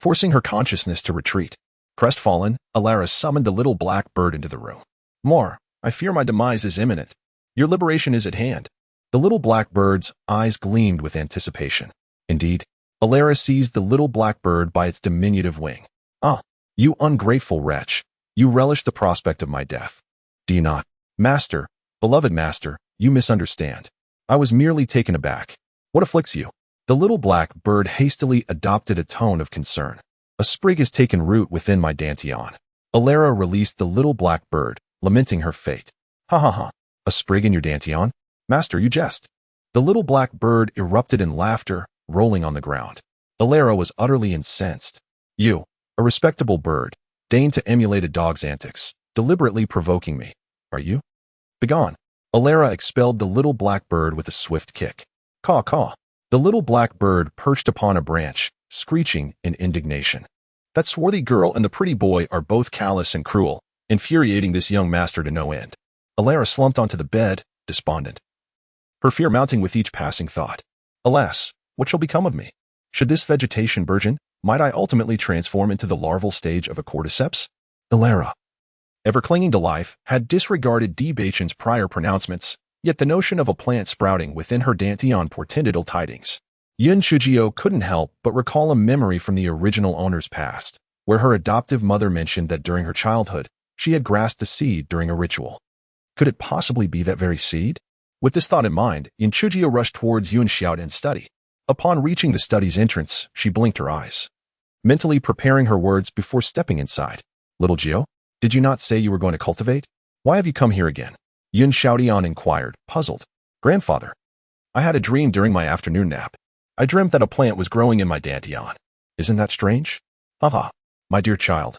[SPEAKER 1] forcing her consciousness to retreat. Crestfallen, Alara summoned the little black bird into the room. More, I fear my demise is imminent. Your liberation is at hand. The little black bird's eyes gleamed with anticipation. Indeed, Alara seized the little black bird by its diminutive wing. Ah, you ungrateful wretch. You relish the prospect of my death. Do you not? Master, beloved master, you misunderstand. I was merely taken aback. What afflicts you? The little black bird hastily adopted a tone of concern. A sprig has taken root within my Dantian. Alara released the little black bird, lamenting her fate. Ha ha ha. A sprig in your Dantian? Master, you jest. The little black bird erupted in laughter, rolling on the ground. Alara was utterly incensed. You, a respectable bird, deign to emulate a dog's antics, deliberately provoking me. Are you? Begone. Alara expelled the little black bird with a swift kick. Caw caw. The little black bird perched upon a branch, screeching in indignation. That swarthy girl and the pretty boy are both callous and cruel, infuriating this young master to no end. Alara slumped onto the bed, despondent, her fear mounting with each passing thought. Alas, what shall become of me? Should this vegetation burgeon, might I ultimately transform into the larval stage of a cordyceps? Alara, ever clinging to life, had disregarded D. Bachan's prior pronouncements, yet the notion of a plant sprouting within her Dantian portended ill tidings. Yun Chujiao couldn't help but recall a memory from the original owner's past, where her adoptive mother mentioned that during her childhood, she had grasped a seed during a ritual. Could it possibly be that very seed? With this thought in mind, Yun Chujiao rushed towards Yun Xiaotian's study. Upon reaching the study's entrance, she blinked her eyes, mentally preparing her words before stepping inside. Little Jiao, did you not say you were going to cultivate? Why have you come here again? Yun Xiaotian inquired, puzzled. Grandfather, I had a dream during my afternoon nap. I dreamt that a plant was growing in my Dantian. Isn't that strange? Haha, my dear child.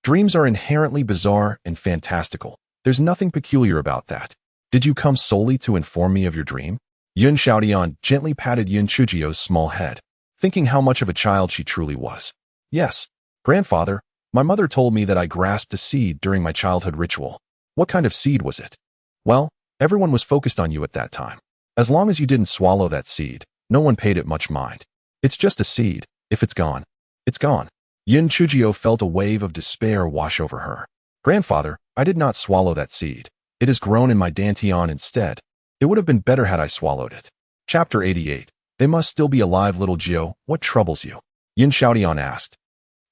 [SPEAKER 1] Dreams are inherently bizarre and fantastical. There's nothing peculiar about that. Did you come solely to inform me of your dream? Yun Xiaotian gently patted Yun Chujiao's small head, thinking how much of a child she truly was. Yes, grandfather, my mother told me that I grasped a seed during my childhood ritual. What kind of seed was it? Well, everyone was focused on you at that time. As long as you didn't swallow that seed, no one paid it much mind. It's just a seed. If it's gone, it's gone. Yun Chujiao felt a wave of despair wash over her. Grandfather, I did not swallow that seed. It has grown in my Dantian instead. It would have been better had I swallowed it. Chapter 88. They must still be alive, little Jiao. What troubles you? Yun Xiaotian asked,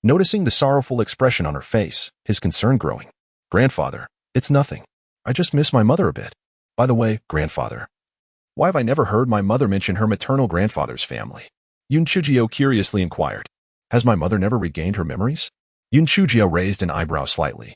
[SPEAKER 1] noticing the sorrowful expression on her face, his concern growing. Grandfather, it's nothing. I just miss my mother a bit. By the way, grandfather, why have I never heard my mother mention her maternal grandfather's family? Yun Chujiao curiously inquired. Has my mother never regained her memories? Yun Chujiao raised an eyebrow slightly,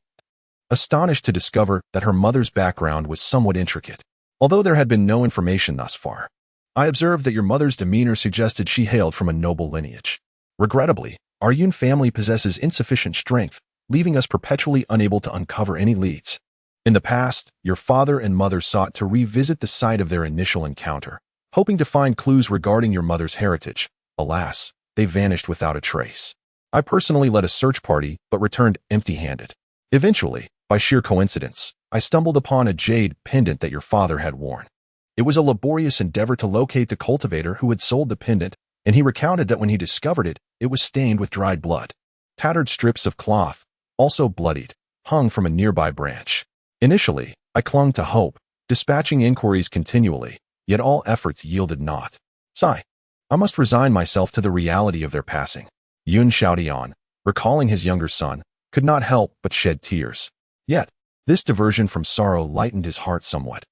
[SPEAKER 1] astonished to discover that her mother's background was somewhat intricate, although there had been no information thus far. I observed that your mother's demeanor suggested she hailed from a noble lineage. Regrettably, our Yun family possesses insufficient strength, leaving us perpetually unable to uncover any leads. In the past, your father and mother sought to revisit the site of their initial encounter, hoping to find clues regarding your mother's heritage. Alas, they vanished without a trace. I personally led a search party, but returned empty-handed. Eventually, by sheer coincidence, I stumbled upon a jade pendant that your father had worn. It was a laborious endeavor to locate the cultivator who had sold the pendant, and he recounted that when he discovered it, it was stained with dried blood. Tattered strips of cloth, also bloodied, hung from a nearby branch. Initially, I clung to hope, dispatching inquiries continually, yet all efforts yielded naught. Sigh. I must resign myself to the reality of their passing. Yun Xiaodian, recalling his younger son, could not help but shed tears. Yet, this diversion from sorrow lightened his heart somewhat.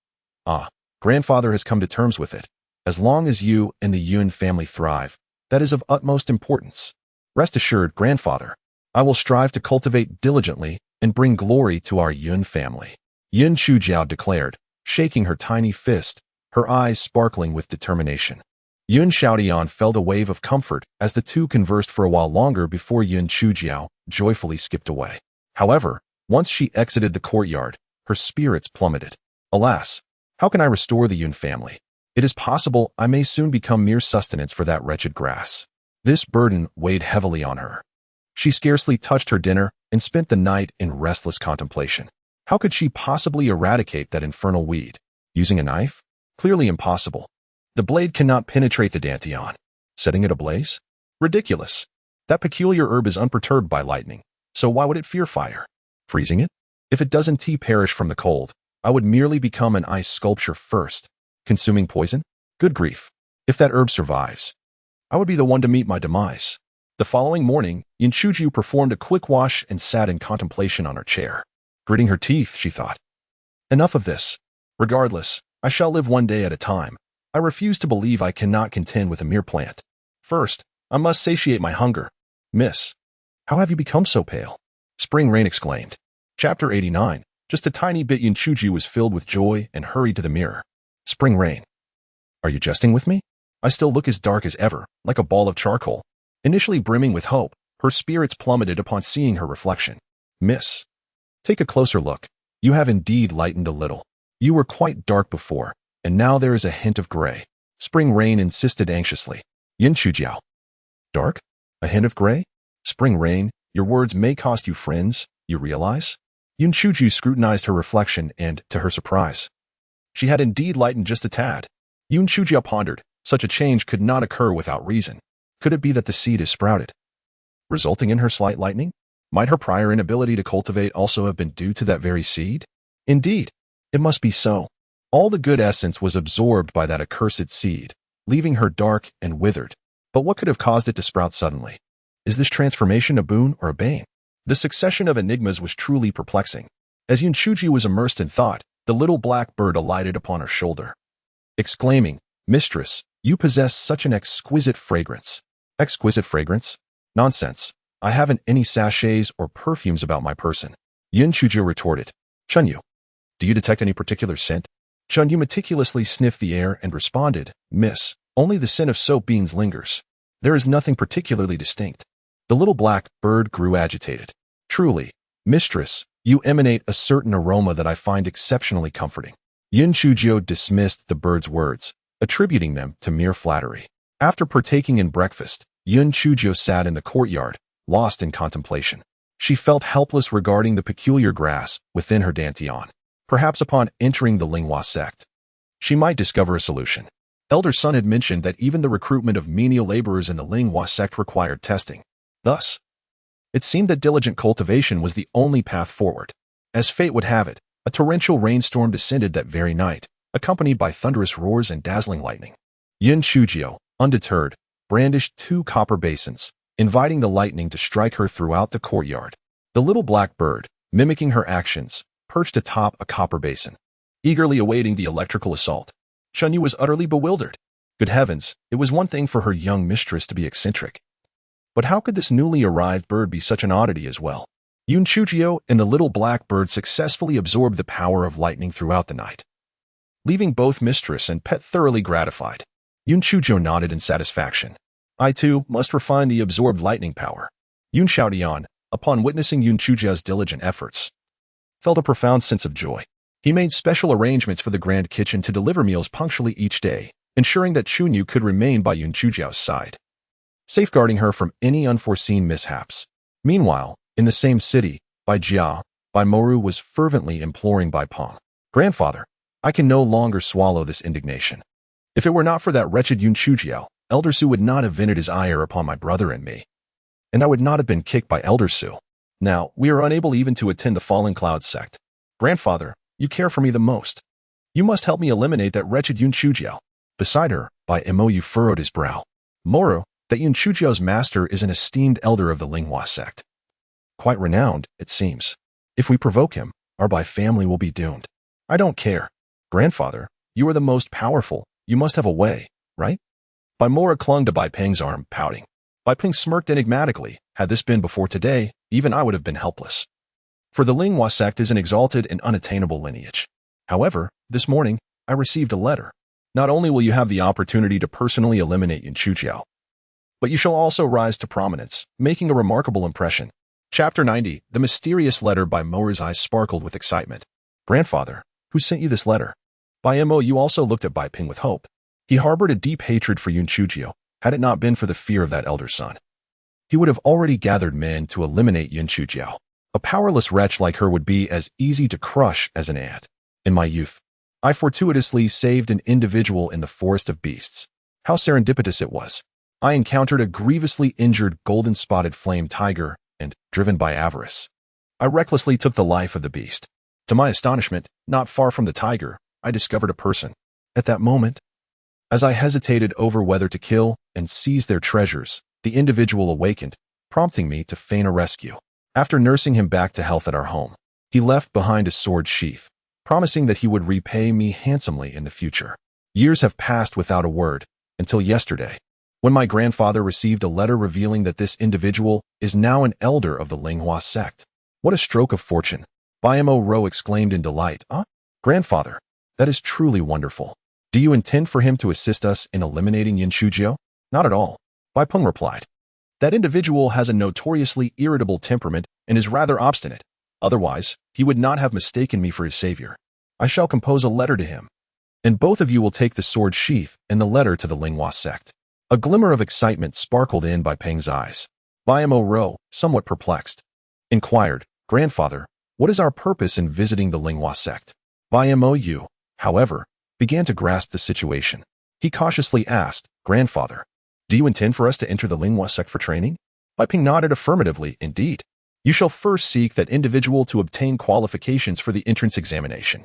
[SPEAKER 1] Ah, grandfather has come to terms with it. As long as you and the Yun family thrive, that is of utmost importance. Rest assured, grandfather, I will strive to cultivate diligently and bring glory to our Yun family. Yun Chujiao declared, shaking her tiny fist, her eyes sparkling with determination. Yun Xiaodian felt a wave of comfort as the two conversed for a while longer before Yun Chujiao joyfully skipped away. However, once she exited the courtyard, her spirits plummeted. Alas, how can I restore the Yun family? It is possible I may soon become mere sustenance for that wretched grass. This burden weighed heavily on her. She scarcely touched her dinner and spent the night in restless contemplation. How could she possibly eradicate that infernal weed? Using a knife? Clearly impossible. The blade cannot penetrate the dantian. Setting it ablaze? Ridiculous. That peculiar herb is unperturbed by lightning, so why would it fear fire? Freezing it? If it doesn't perish from the cold, I would merely become an ice sculpture first. Consuming poison? Good grief. If that herb survives, I would be the one to meet my demise. The following morning, Yin Chuju performed a quick wash and sat in contemplation on her chair. Gritting her teeth, she thought. Enough of this. Regardless, I shall live one day at a time. I refuse to believe I cannot contend with a mere plant. First, I must satiate my hunger. Miss, how have you become so pale? Spring Rain exclaimed. Chapter 89. Just a tiny bit. Yin Chuju was filled with joy and hurried to the mirror. Spring Rain. Are you jesting with me? I still look as dark as ever, like a ball of charcoal. Initially brimming with hope, her spirits plummeted upon seeing her reflection. Miss, take a closer look. You have indeed lightened a little. You were quite dark before, and now there is a hint of gray. Spring Rain insisted anxiously. Yin Chujiao. Dark? A hint of gray? Spring Rain, your words may cost you friends, you realize? Yin Chuju scrutinized her reflection and, to her surprise, she had indeed lightened just a tad. Yin Chujiao pondered, such a change could not occur without reason. Could it be that the seed is sprouted, resulting in her slight lightening? Might her prior inability to cultivate also have been due to that very seed? Indeed, it must be so. All the good essence was absorbed by that accursed seed, leaving her dark and withered. But what could have caused it to sprout suddenly? Is this transformation a boon or a bane? The succession of enigmas was truly perplexing. As Yin Chuji was immersed in thought, the little black bird alighted upon her shoulder, exclaiming, Mistress, you possess such an exquisite fragrance. Exquisite fragrance? Nonsense. I haven't any sachets or perfumes about my person. Yin Chuju retorted. Chunyu, do you detect any particular scent? Chunyu meticulously sniffed the air and responded, Miss, only the scent of soap beans lingers. There is nothing particularly distinct. The little black bird grew agitated. Truly, mistress, you emanate a certain aroma that I find exceptionally comforting. Yin Chujiao dismissed the bird's words, attributing them to mere flattery. After partaking in breakfast, Yin Chujiao sat in the courtyard, lost in contemplation. She felt helpless regarding the peculiar grass within her dantian. Perhaps upon entering the Linghua sect, she might discover a solution. Elder Sun had mentioned that even the recruitment of menial laborers in the Linghua sect required testing. Thus, it seemed that diligent cultivation was the only path forward. As fate would have it, a torrential rainstorm descended that very night, accompanied by thunderous roars and dazzling lightning. Yin Chujiao, undeterred, brandished 2 copper basins, inviting the lightning to strike her throughout the courtyard. The little black bird, mimicking her actions, perched atop a copper basin, eagerly awaiting the electrical assault. Chunyu was utterly bewildered. Good heavens, it was one thing for her young mistress to be eccentric. But how could this newly arrived bird be such an oddity as well? Yin Chujiao and the little black bird successfully absorbed the power of lightning throughout the night, leaving both mistress and pet thoroughly gratified. Yin Chujiao nodded in satisfaction. I too must refine the absorbed lightning power. Yun Xiaodian, upon witnessing Yin Chujiao's diligent efforts, felt a profound sense of joy. He made special arrangements for the grand kitchen to deliver meals punctually each day, ensuring that Chunyu could remain by Yin Chujiao's side, safeguarding her from any unforeseen mishaps. Meanwhile, in the same city, Bai Jia, Bai Moru was fervently imploring Bai Peng. Grandfather, I can no longer swallow this indignation. If it were not for that wretched Yun Chujiao, Elder Su would not have vented his ire upon my brother and me. And I would not have been kicked by Elder Su. Now, we are unable even to attend the Fallen Cloud sect. Grandfather, you care for me the most. You must help me eliminate that wretched Yun Chujiao. Beside her, by Mo furrowed his brow. Moro, that Yun Chujiao's master is an esteemed elder of the Linghua sect. Quite renowned, it seems. If we provoke him, our Bai family will be doomed. I don't care. Grandfather, you are the most powerful. You must have a way, right? Bai Mora clung to Bai Peng's arm, pouting. Bai Peng smirked enigmatically. Had this been before today, even I would have been helpless. For the Linghua sect is an exalted and unattainable lineage. However, this morning, I received a letter. Not only will you have the opportunity to personally eliminate Yun Chujiao, but you shall also rise to prominence, making a remarkable impression. Chapter 90, The Mysterious Letter. By Mora's eyes sparkled with excitement. Grandfather, who sent you this letter? By Mo, you also looked at Bai Peng with hope. He harbored a deep hatred for Yun Chujiao, had it not been for the fear of that elder son. He would have already gathered men to eliminate Yun Chujiao. A powerless wretch like her would be as easy to crush as an ant. In my youth, I fortuitously saved an individual in the forest of beasts. How serendipitous it was. I encountered a grievously injured golden-spotted flame tiger, and, driven by avarice, I recklessly took the life of the beast. To my astonishment, not far from the tiger, I discovered a person. At that moment, as I hesitated over whether to kill and seize their treasures, the individual awakened, prompting me to feign a rescue. After nursing him back to health at our home, he left behind a sword sheath, promising that he would repay me handsomely in the future. Years have passed without a word, until yesterday, when my grandfather received a letter revealing that this individual is now an elder of the Linghua sect. What a stroke of fortune! Bai Mo exclaimed in delight. Grandfather, that is truly wonderful. Do you intend for him to assist us in eliminating Yun Chujiao? Not at all, Bai Peng replied. That individual has a notoriously irritable temperament and is rather obstinate. Otherwise, he would not have mistaken me for his savior. I shall compose a letter to him, and both of you will take the sword sheath and the letter to the Linghua sect. A glimmer of excitement sparkled in Bai Peng's eyes. Bai Mo, somewhat perplexed, inquired, Grandfather, what is our purpose in visiting the Linghua sect? Bai Mo, however, began to grasp the situation. He cautiously asked, Grandfather, do you intend for us to enter the Linghua sect for training? Bai Peng nodded affirmatively. Indeed. You shall first seek that individual to obtain qualifications for the entrance examination.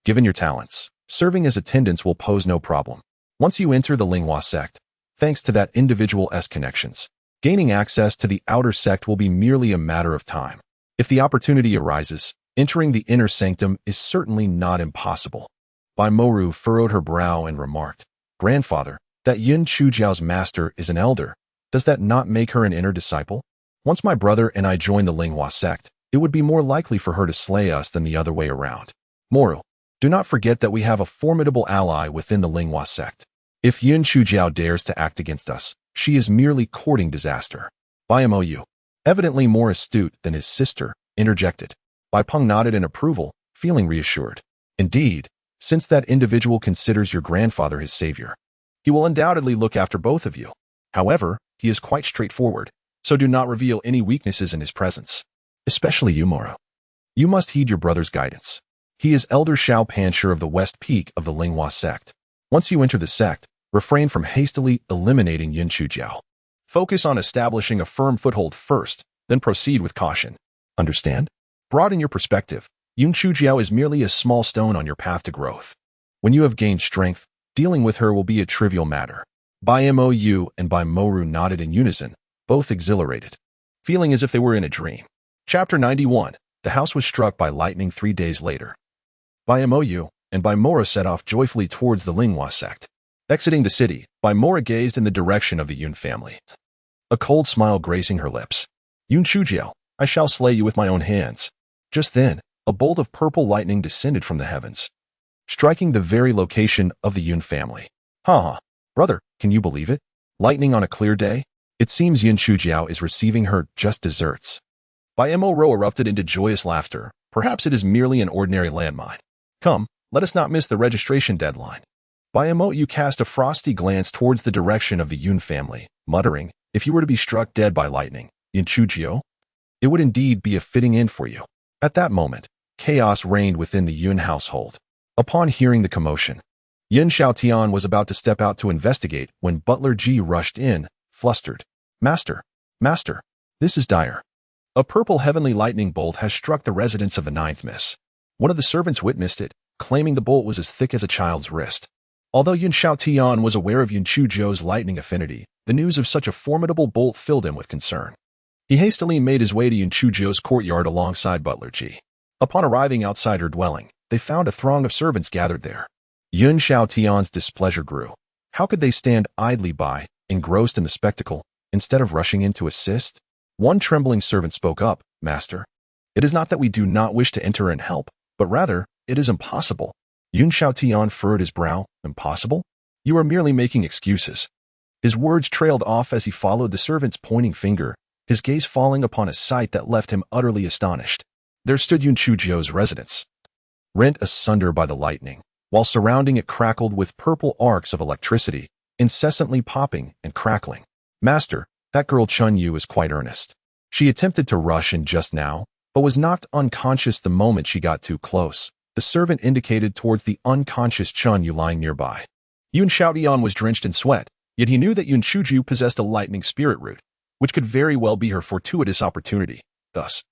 [SPEAKER 1] Given your talents, serving as attendants will pose no problem. Once you enter the Linghua sect, thanks to that individual's connections, gaining access to the outer sect will be merely a matter of time. If the opportunity arises, entering the inner sanctum is certainly not impossible. Bai Moru furrowed her brow and remarked, Grandfather, that Yun Chujiao's master is an elder. Does that not make her an inner disciple? Once my brother and I join the Linghua sect, it would be more likely for her to slay us than the other way around. Moru, do not forget that we have a formidable ally within the Linghua sect. If Yun Chujiao dares to act against us, she is merely courting disaster. Bai Mo, evidently more astute than his sister, interjected. Bai Peng nodded in approval, feeling reassured. Indeed, since that individual considers your grandfather his savior, he will undoubtedly look after both of you. However, he is quite straightforward, so do not reveal any weaknesses in his presence. Especially you, Moro. You must heed your brother's guidance. He is Elder Shao Panshur of the West Peak of the Linghua sect. Once you enter the sect, refrain from hastily eliminating Yun Chujiao. Focus on establishing a firm foothold first, then proceed with caution. Understand? Broaden your perspective. Yun Chujiao is merely a small stone on your path to growth. When you have gained strength, dealing with her will be a trivial matter. Bai Mo and Bai Moru nodded in unison, both exhilarated, feeling as if they were in a dream. Chapter 91. The house was struck by lightning 3 days later. Bai Mo and Bai Mora set off joyfully towards the Linghua sect. Exiting the city, Bai Mora gazed in the direction of the Yun family, a cold smile gracing her lips. Yun Chujiao, I shall slay you with my own hands. Just then, a bolt of purple lightning descended from the heavens, striking the very location of the Yun family. Brother, can you believe it? Lightning on a clear day? It seems Yun Chujiao is receiving her just desserts. Bai Mo erupted into joyous laughter. Perhaps it is merely an ordinary landmine. Come, let us not miss the registration deadline. Bai Mo cast a frosty glance towards the direction of the Yun family, muttering, if you were to be struck dead by lightning, Yun Chujiao, it would indeed be a fitting end for you. At that moment, chaos reigned within the Yun household. Upon hearing the commotion, Yun Xiaotian was about to step out to investigate when Butler Ji rushed in, flustered. Master, Master, this is dire. A purple heavenly lightning bolt has struck the residence of the ninth miss. One of the servants witnessed it, claiming the bolt was as thick as a child's wrist. Although Yun Xiaotian was aware of Yun Chuzhou's lightning affinity, the news of such a formidable bolt filled him with concern. He hastily made his way to Yun Chuzhou's courtyard alongside Butler Ji. Upon arriving outside her dwelling, they found a throng of servants gathered there. Yun Xiaotian's displeasure grew. How could they stand idly by, engrossed in the spectacle, instead of rushing in to assist? One trembling servant spoke up, Master. It is not that we do not wish to enter and help, but rather, it is impossible. Yun Xiaotian furrowed his brow. Impossible? You are merely making excuses. His words trailed off as he followed the servant's pointing finger, his gaze falling upon a sight that left him utterly astonished. There stood Yun Chuzhou's residence, rent asunder by the lightning, while surrounding it crackled with purple arcs of electricity, incessantly popping and crackling. Master, that girl Chun Yu is quite earnest. She attempted to rush in just now, but was knocked unconscious the moment she got too close. The servant indicated towards the unconscious Chun Yu lying nearby. Yun Xiaotian was drenched in sweat, yet he knew that Yun Chuzhou possessed a lightning spirit root, which could very well be her fortuitous opportunity. Thus,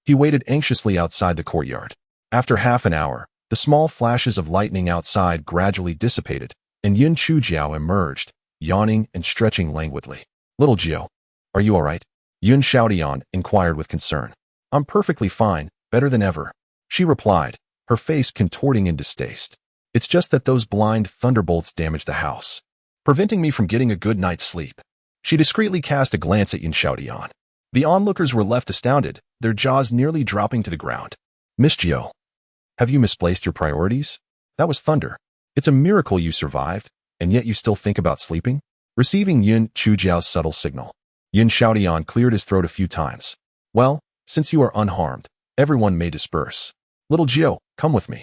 [SPEAKER 1] he waited anxiously outside the courtyard. After half an hour, the small flashes of lightning outside gradually dissipated, and Yun Chuzhou emerged, yawning and stretching languidly. Little Jiao, are you all right? Yun Xiaotian inquired with concern. I'm perfectly fine, better than ever, she replied, her face contorting in distaste. It's just that those blind thunderbolts damaged the house, preventing me from getting a good night's sleep. She discreetly cast a glance at Yun Xiaotian. The onlookers were left astounded, their jaws nearly dropping to the ground. Miss Jiao, have you misplaced your priorities? That was thunder. It's a miracle you survived, and yet you still think about sleeping? Receiving Yun Chuzhou's subtle signal, Yun Xiaotian cleared his throat a few times. Well, since you are unharmed, everyone may disperse. Little Jiao, come with me.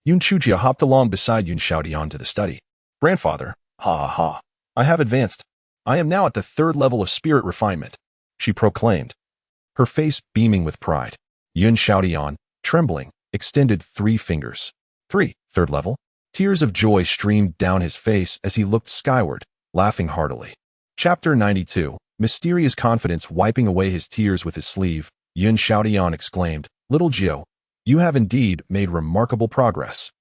[SPEAKER 1] Yun Chuzhou hopped along beside Yun Xiaotian to the study. Grandfather, ha ha ha. I have advanced. I am now at the 3rd level of spirit refinement, she proclaimed, her face beaming with pride. Yun Xiaotian, trembling, extended 3 fingers. 3rd level? Tears of joy streamed down his face as he looked skyward, laughing heartily. Chapter 92, Mysterious confidence wiping away his tears with his sleeve, Yun Xiaotian exclaimed, Little Jiao, you have indeed made remarkable progress.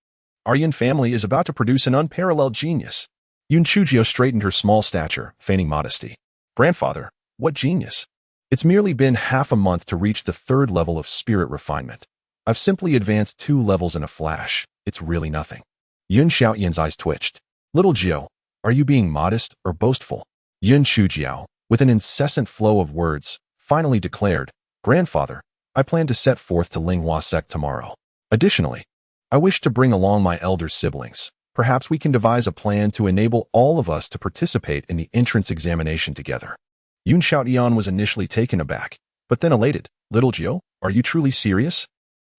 [SPEAKER 1] Our Yun family is about to produce an unparalleled genius. Yun Chuzhou straightened her small stature, feigning modesty. Grandfather, what genius? It's merely been half a month to reach the 3rd level of spirit refinement. I've simply advanced 2 levels in a flash. It's really nothing. Yun Xiaotian's eyes twitched. Little Jiao, are you being modest or boastful? Yun Chuzhou, with an incessant flow of words, finally declared, Grandfather, I plan to set forth to Linghua sect tomorrow. Additionally, I wish to bring along my elder siblings. Perhaps we can devise a plan to enable all of us to participate in the entrance examination together. Yun Xiaotian was initially taken aback, but then elated. Little Jiao, are you truly serious?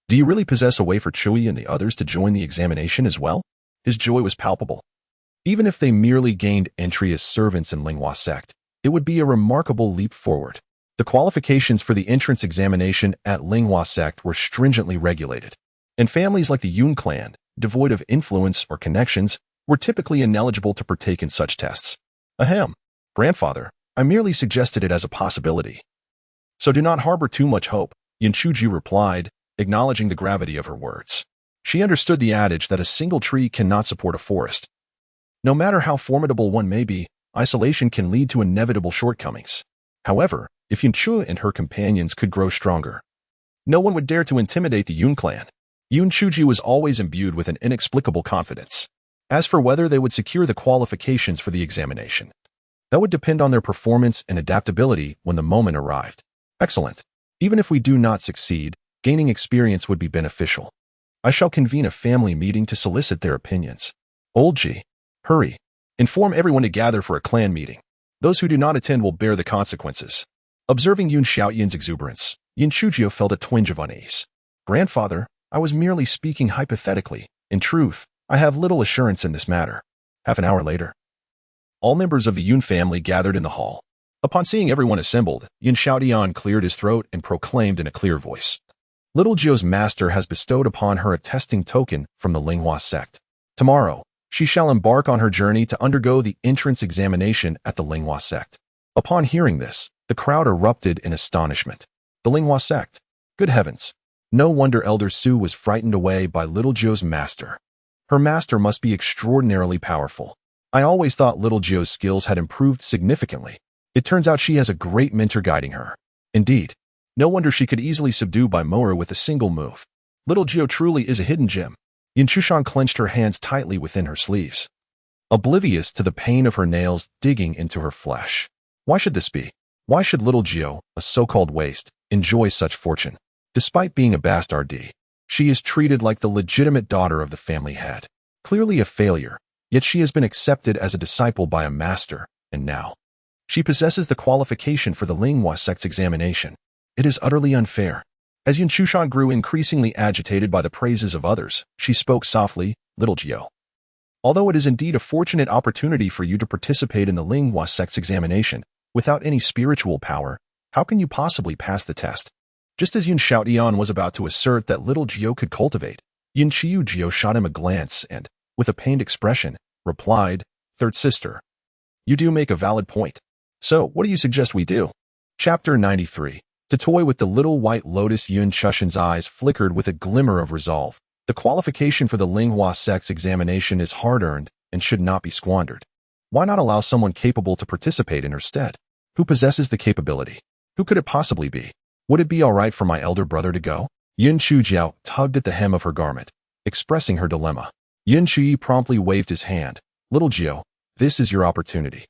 [SPEAKER 1] Do you really possess a way for Chui and the others to join the examination as well? His joy was palpable. Even if they merely gained entry as servants in Linghua sect, it would be a remarkable leap forward. The qualifications for the entrance examination at Linghua sect were stringently regulated, and families like the Yun clan, devoid of influence or connections, were typically ineligible to partake in such tests. Ahem, Grandfather, I merely suggested it as a possibility. So do not harbor too much hope, Yun Chuzhou replied, acknowledging the gravity of her words. She understood the adage that a single tree cannot support a forest. No matter how formidable one may be, isolation can lead to inevitable shortcomings. However, if Yun Chu and her companions could grow stronger, no one would dare to intimidate the Yun clan. Yun Chuzhou was always imbued with an inexplicable confidence. As for whether they would secure the qualifications for the examination, that would depend on their performance and adaptability when the moment arrived. Excellent. Even if we do not succeed, gaining experience would be beneficial. I shall convene a family meeting to solicit their opinions. Old Ji, hurry. Inform everyone to gather for a clan meeting. Those who do not attend will bear the consequences. Observing Yun Xiaotian's exuberance, Yun Chuzhou felt a twinge of unease. Grandfather, I was merely speaking hypothetically. In truth, I have little assurance in this matter. Half an hour later, all members of the Yun family gathered in the hall. Upon seeing everyone assembled, Yun Xiaotian cleared his throat and proclaimed in a clear voice. Little Jiu's master has bestowed upon her a testing token from the Linghua sect. Tomorrow, she shall embark on her journey to undergo the entrance examination at the Linghua sect. Upon hearing this, the crowd erupted in astonishment. The Linghua sect? Good heavens! No wonder Elder Su was frightened away by Little Jiu's master. Her master must be extraordinarily powerful. I always thought Little Jiu's skills had improved significantly. It turns out she has a great mentor guiding her. Indeed, no wonder she could easily subdue Baimura with a single move. Little Jiu truly is a hidden gem. Yin Chushan clenched her hands tightly within her sleeves, oblivious to the pain of her nails digging into her flesh. Why should this be? Why should Little Jiu, a so-called waste, enjoy such fortune? Despite being a bastard, she is treated like the legitimate daughter of the family head. Clearly a failure, yet she has been accepted as a disciple by a master, and now she possesses the qualification for the Linghua sect's examination. It is utterly unfair. As Yin Chushan grew increasingly agitated by the praises of others, she spoke softly, Little Jiu. Although it is indeed a fortunate opportunity for you to participate in the Linghua sect's examination, without any spiritual power, how can you possibly pass the test? Just as Yin Xiaotian was about to assert that Little Jiu could cultivate, Yin Chiu Jiu shot him a glance and, with a pained expression, replied, Third sister, you do make a valid point. So, what do you suggest we do? Chapter 93. To toy with the little white lotus, Yun Chushan's eyes flickered with a glimmer of resolve. The qualification for the Linghua sect's examination is hard-earned and should not be squandered. Why not allow someone capable to participate in her stead? Who possesses the capability? Who could it possibly be? Would it be all right for my elder brother to go? Yun Chujiao tugged at the hem of her garment, expressing her dilemma. Yun Chuyi promptly waved his hand. Little Jiao, this is your opportunity.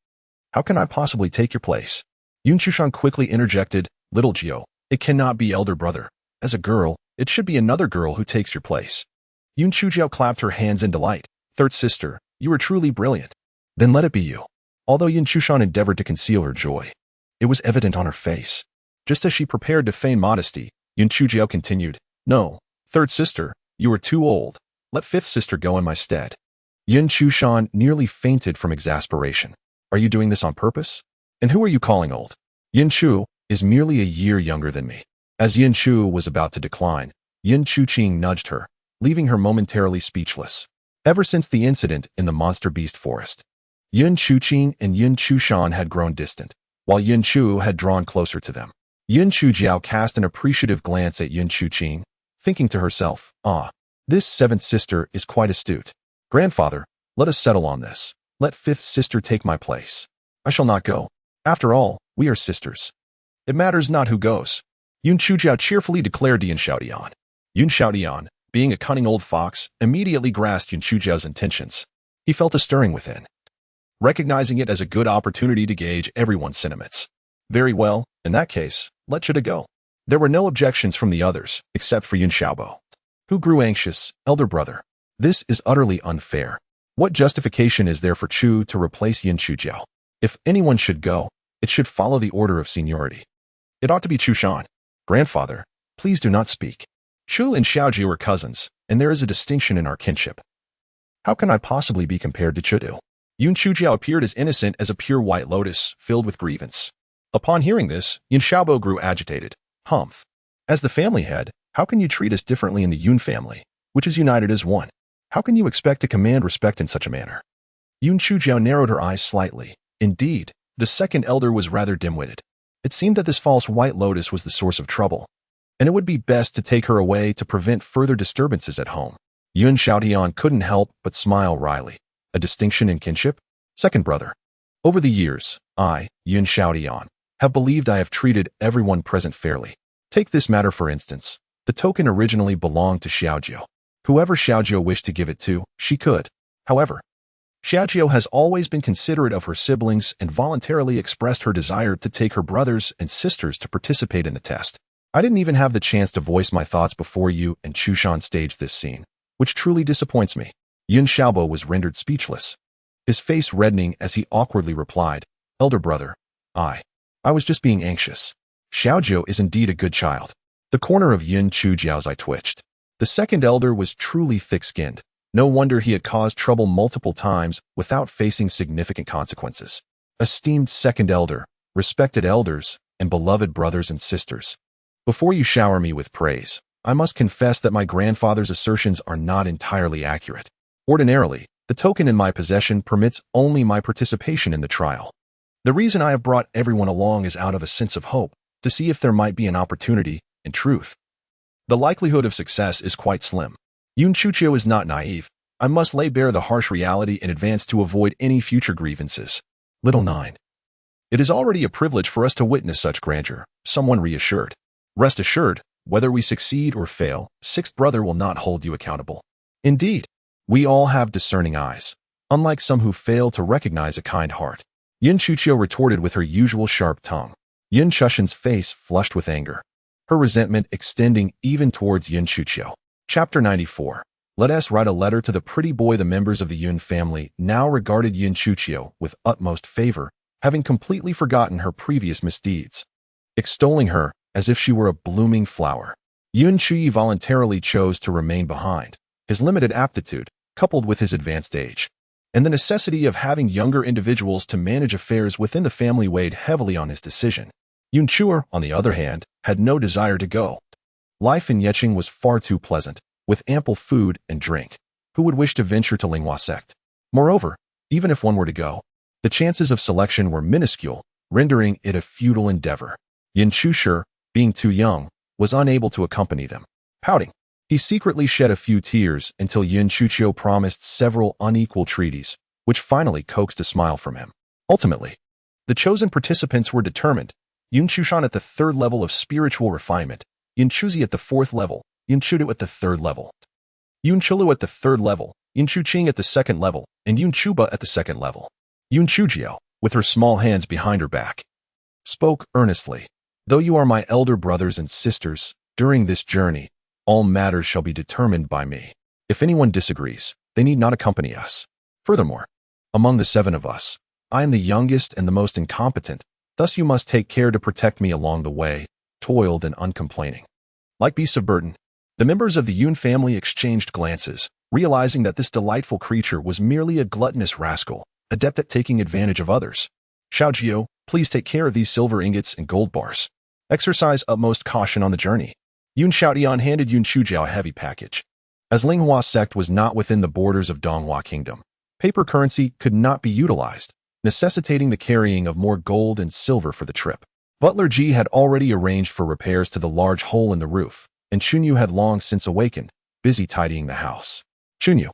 [SPEAKER 1] How can I possibly take your place? Yun Chushan quickly interjected, Little Jiao, it cannot be elder brother. As a girl, it should be another girl who takes your place. Yun Chujiao clapped her hands in delight. Third sister, you are truly brilliant. Then let it be you. Although Yun Chushan endeavored to conceal her joy, it was evident on her face. Just as she prepared to feign modesty, Yun Chujiao continued, No, third sister, you are too old. Let fifth sister go in my stead. Yun Chushan nearly fainted from exasperation. Are you doing this on purpose? And who are you calling old? Yin Chu is merely a year younger than me. As Yin Chu was about to decline, Yin Chuqing nudged her, leaving her momentarily speechless. Ever since the incident in the monster beast forest, Yin Chuqing and Yin Chushan had grown distant, while Yin Chu had drawn closer to them. Yin Chujiao cast an appreciative glance at Yin Chuqing, thinking to herself, this seventh sister is quite astute. Grandfather, let us settle on this. Let fifth sister take my place. I shall not go. After all, we are sisters. It matters not who goes. Yun Chujiao cheerfully declared to Yun Xiaotian. Yun Xiaotian, being a cunning old fox, immediately grasped Yun Chujiao's intentions. He felt a stirring within, recognizing it as a good opportunity to gauge everyone's sentiments. Very well, in that case, let Chida go. There were no objections from the others, except for Yun Xiaobo, who grew anxious. Elder brother, this is utterly unfair. What justification is there for Chu to replace Yin Chujiao? If anyone should go, it should follow the order of seniority. It ought to be Chu Shan. Grandfather, please do not speak. Chu and Xiaoji are cousins, and there is a distinction in our kinship. How can I possibly be compared to Chudu? Yun Chujiao appeared as innocent as a pure white lotus, filled with grievance. Upon hearing this, Yin Xiaobo grew agitated. Humph. As the family head, how can you treat us differently in the Yun family, which is united as one? How can you expect to command respect in such a manner? Yun Chujiao narrowed her eyes slightly. Indeed, the second elder was rather dim-witted. It seemed that this false white lotus was the source of trouble, and it would be best to take her away to prevent further disturbances at home. Yun Xiaotian couldn't help but smile wryly. A distinction in kinship? Second brother. Over the years, I, Yun Xiaotian, have believed I have treated everyone present fairly. Take this matter for instance. The token originally belonged to Xiaojiu. Whoever Xiaojiu wished to give it to, she could. However, Xiaojiu has always been considerate of her siblings and voluntarily expressed her desire to take her brothers and sisters to participate in the test. I didn't even have the chance to voice my thoughts before you and Chushan staged this scene, which truly disappoints me. Yun Xiaobo was rendered speechless, his face reddening as he awkwardly replied, Elder brother, I was just being anxious. Xiaojiu is indeed a good child. The corner of Yun Chujiao's eye twitched. The second elder was truly thick-skinned. No wonder he had caused trouble multiple times without facing significant consequences. Esteemed second elder, respected elders, and beloved brothers and sisters. Before you shower me with praise, I must confess that my grandfather's assertions are not entirely accurate. Ordinarily, the token in my possession permits only my participation in the trial. The reason I have brought everyone along is out of a sense of hope, to see if there might be an opportunity, in truth. The likelihood of success is quite slim. Yun Chuchio is not naive. I must lay bare the harsh reality in advance to avoid any future grievances. Little 9. It is already a privilege for us to witness such grandeur, someone reassured. Rest assured, whether we succeed or fail, Sixth Brother will not hold you accountable. Indeed, we all have discerning eyes, unlike some who fail to recognize a kind heart. Yun Chuchio retorted with her usual sharp tongue. Yun Chushin's face flushed with anger, her resentment extending even towards Yun Chuchio. Chapter 94. Let us write a letter to the pretty boy. The members of the Yun family now regarded Yun Chuchio with utmost favor, having completely forgotten her previous misdeeds, extolling her as if she were a blooming flower. Yun Chuyi voluntarily chose to remain behind. His limited aptitude, coupled with his advanced age, and the necessity of having younger individuals to manage affairs within the family weighed heavily on his decision. Yun Chuer, on the other hand, had no desire to go. Life in Yeching was far too pleasant, with ample food and drink. Who would wish to venture to Linghua sect? Moreover, even if one were to go, the chances of selection were minuscule, rendering it a futile endeavor. Yin Chusher, being too young, was unable to accompany them. Pouting, he secretly shed a few tears until Yin Chuchio promised several unequal treaties, which finally coaxed a smile from him. Ultimately, the chosen participants were determined. Yun Chushan at the 3rd level of spiritual refinement, Yin Chuzi at the 4th level, Yin Chudu at the 3rd level, Yun Chulu at the 3rd level, Yin Chuqing at the 2nd level, and Yun Chuba at the 2nd level. Yun Chujio, with her small hands behind her back, spoke earnestly. Though you are my elder brothers and sisters, during this journey, all matters shall be determined by me. If anyone disagrees, they need not accompany us. Furthermore, among the 7 of us, I am the youngest and the most incompetent, thus you must take care to protect me along the way, toiled and uncomplaining. Like beasts of burden, the members of the Yun family exchanged glances, realizing that this delightful creature was merely a gluttonous rascal, adept at taking advantage of others. Xiaojio, please take care of these silver ingots and gold bars. Exercise utmost caution on the journey. Yun Xiaodian handed Yun Chujiao a heavy package. As Linghua sect was not within the borders of Donghua Kingdom, paper currency could not be utilized, necessitating the carrying of more gold and silver for the trip. Butler Ji had already arranged for repairs to the large hole in the roof, and Chunyu had long since awakened, busy tidying the house. Chunyu,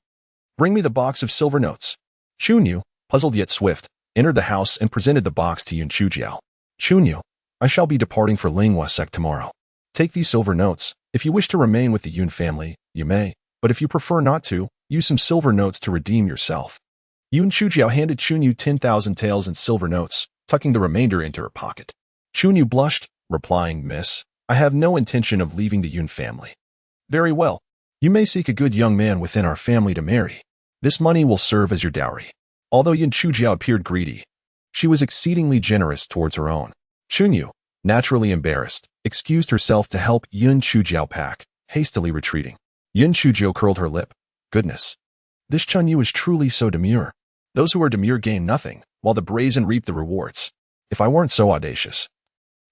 [SPEAKER 1] bring me the box of silver notes. Chunyu, puzzled yet swift, entered the house and presented the box to Yun Chujiao. Chunyu, I shall be departing for Linghua sect tomorrow. Take these silver notes. If you wish to remain with the Yun family, you may, but if you prefer not to, use some silver notes to redeem yourself. Yun Chujiao handed Chunyu 10,000 taels in silver notes, tucking the remainder into her pocket. Chunyu blushed, replying, Miss, I have no intention of leaving the Yun family. Very well. You may seek a good young man within our family to marry. This money will serve as your dowry. Although Yun Chujiao appeared greedy, she was exceedingly generous towards her own. Chunyu, naturally embarrassed, excused herself to help Yun Chujiao pack, hastily retreating. Yun Chujiao curled her lip. Goodness. This Chunyu is truly so demure. Those who are demure gain nothing, while the brazen reap the rewards. If I weren't so audacious,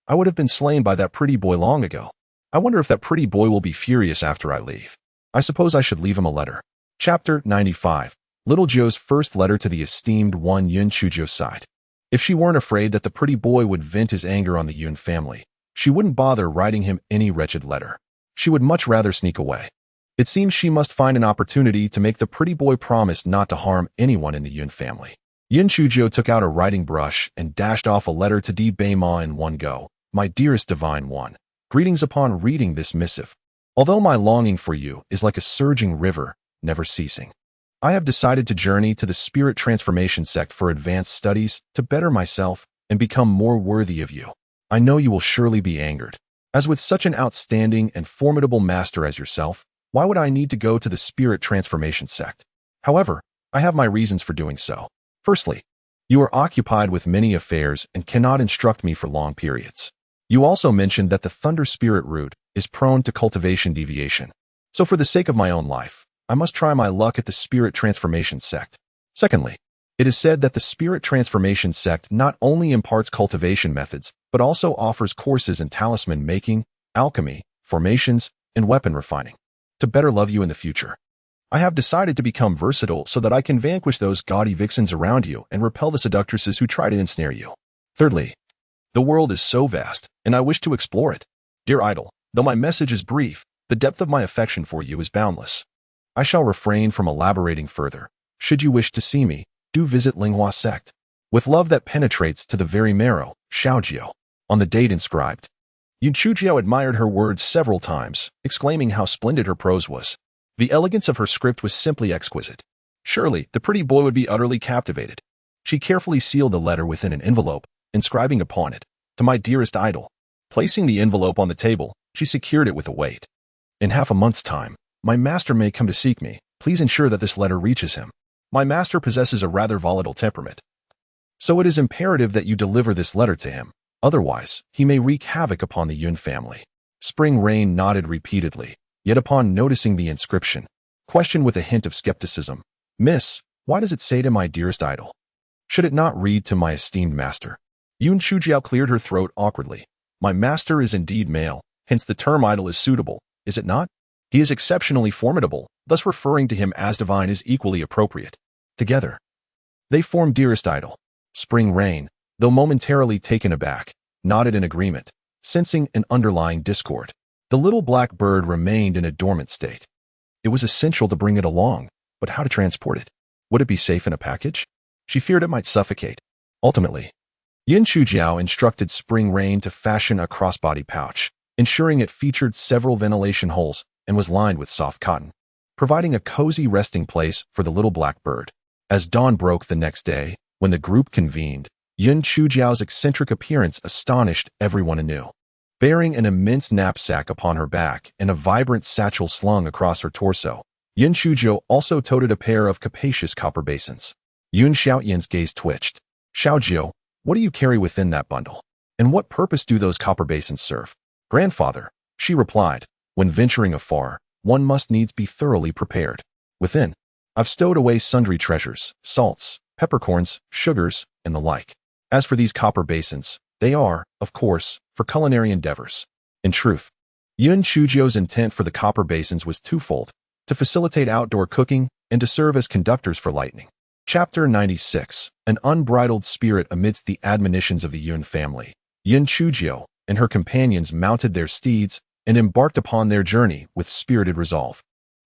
[SPEAKER 1] I would have been slain by that pretty boy long ago. I wonder if that pretty boy will be furious after I leave. I suppose I should leave him a letter. Chapter 95. Little Joe's first letter to the esteemed one Yun Chujio's side. If she weren't afraid that the pretty boy would vent his anger on the Yun family, she wouldn't bother writing him any wretched letter. She would much rather sneak away. It seems she must find an opportunity to make the pretty boy promise not to harm anyone in the Yun family. Yun Chujio took out a writing brush and dashed off a letter to Di Beima in one go. My dearest divine one, greetings upon reading this missive. Although my longing for you is like a surging river, never ceasing, I have decided to journey to the Spirit Transformation sect for advanced studies to better myself and become more worthy of you. I know you will surely be angered. As with such an outstanding and formidable master as yourself, why would I need to go to the Spirit Transformation sect? However, I have my reasons for doing so. Firstly, you are occupied with many affairs and cannot instruct me for long periods. You also mentioned that the Thunder Spirit root is prone to cultivation deviation. So for the sake of my own life, I must try my luck at the Spirit Transformation sect. Secondly, it is said that the Spirit Transformation sect not only imparts cultivation methods, but also offers courses in talisman making, alchemy, formations, and weapon refining. To better love you in the future. I have decided to become versatile so that I can vanquish those gaudy vixens around you and repel the seductresses who try to ensnare you. Thirdly, the world is so vast, and I wish to explore it. Dear idol, though my message is brief, the depth of my affection for you is boundless. I shall refrain from elaborating further. Should you wish to see me, do visit Linghua sect. With love that penetrates to the very marrow, Xiaojiu. On the date inscribed. Yun Chujiao admired her words several times, exclaiming how splendid her prose was. The elegance of her script was simply exquisite. Surely, the pretty boy would be utterly captivated. She carefully sealed the letter within an envelope, inscribing upon it, "To my dearest idol." Placing the envelope on the table, she secured it with a weight. In half a month's time, my master may come to seek me. Please ensure that this letter reaches him. My master possesses a rather volatile temperament. So it is imperative that you deliver this letter to him. Otherwise, he may wreak havoc upon the Yun family. Spring Rain nodded repeatedly, yet upon noticing the inscription, questioned with a hint of skepticism, "Miss, why does it say to my dearest idol? Should it not read to my esteemed master?" Yun Chujiao cleared her throat awkwardly. My master is indeed male, hence the term idol is suitable, is it not? He is exceptionally formidable, thus referring to him as divine is equally appropriate. Together, they form dearest idol. Spring Rain, though momentarily taken aback, nodded in agreement, sensing an underlying discord. The little black bird remained in a dormant state. It was essential to bring it along, but how to transport it? Would it be safe in a package? She feared it might suffocate. Ultimately, Yin Chujiao instructed Spring Rain to fashion a crossbody pouch, ensuring it featured several ventilation holes and was lined with soft cotton, providing a cozy resting place for the little black bird. As dawn broke the next day, when the group convened, Yin Chujiao's eccentric appearance astonished everyone anew. Bearing an immense knapsack upon her back and a vibrant satchel slung across her torso, Yin Chujiao also toted a pair of capacious copper basins. Yun Xiaoyan's gaze twitched. "Xiaojiu, what do you carry within that bundle? And what purpose do those copper basins serve?" "Grandfather," she replied, "when venturing afar, one must needs be thoroughly prepared. Within, I've stowed away sundry treasures, salts, peppercorns, sugars, and the like. As for these copper basins, they are, of course, for culinary endeavors." In truth, Yun Chujiao's intent for the copper basins was twofold, to facilitate outdoor cooking and to serve as conductors for lightning. Chapter 96. An unbridled spirit amidst the admonitions of the Yun family. Yin Chujiao and her companions mounted their steeds and embarked upon their journey with spirited resolve.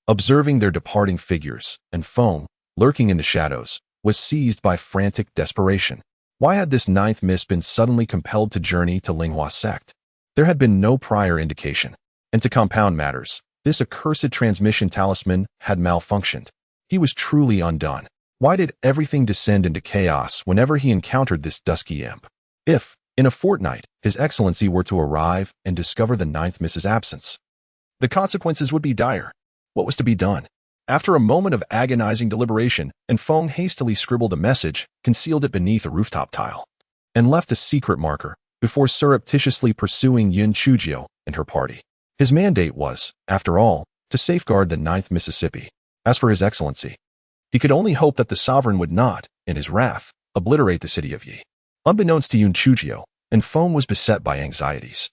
[SPEAKER 1] Observing their departing figures, and Feng, lurking in the shadows, was seized by frantic desperation. Why had this ninth miss been suddenly compelled to journey to Linghua sect? There had been no prior indication, and to compound matters, this accursed transmission talisman had malfunctioned. He was truly undone. Why did everything descend into chaos whenever he encountered this dusky imp? If, in a fortnight, His Excellency were to arrive and discover the ninth miss's absence, the consequences would be dire. What was to be done? After a moment of agonizing deliberation, Feng hastily scribbled a message, concealed it beneath a rooftop tile, and left a secret marker before surreptitiously pursuing Yin Chujiao and her party. His mandate was, after all, to safeguard the ninth Mississippi. As for His Excellency, he could only hope that the sovereign would not, in his wrath, obliterate the city of Yi. Unbeknownst to Yin Chujiao, Feng was beset by anxieties.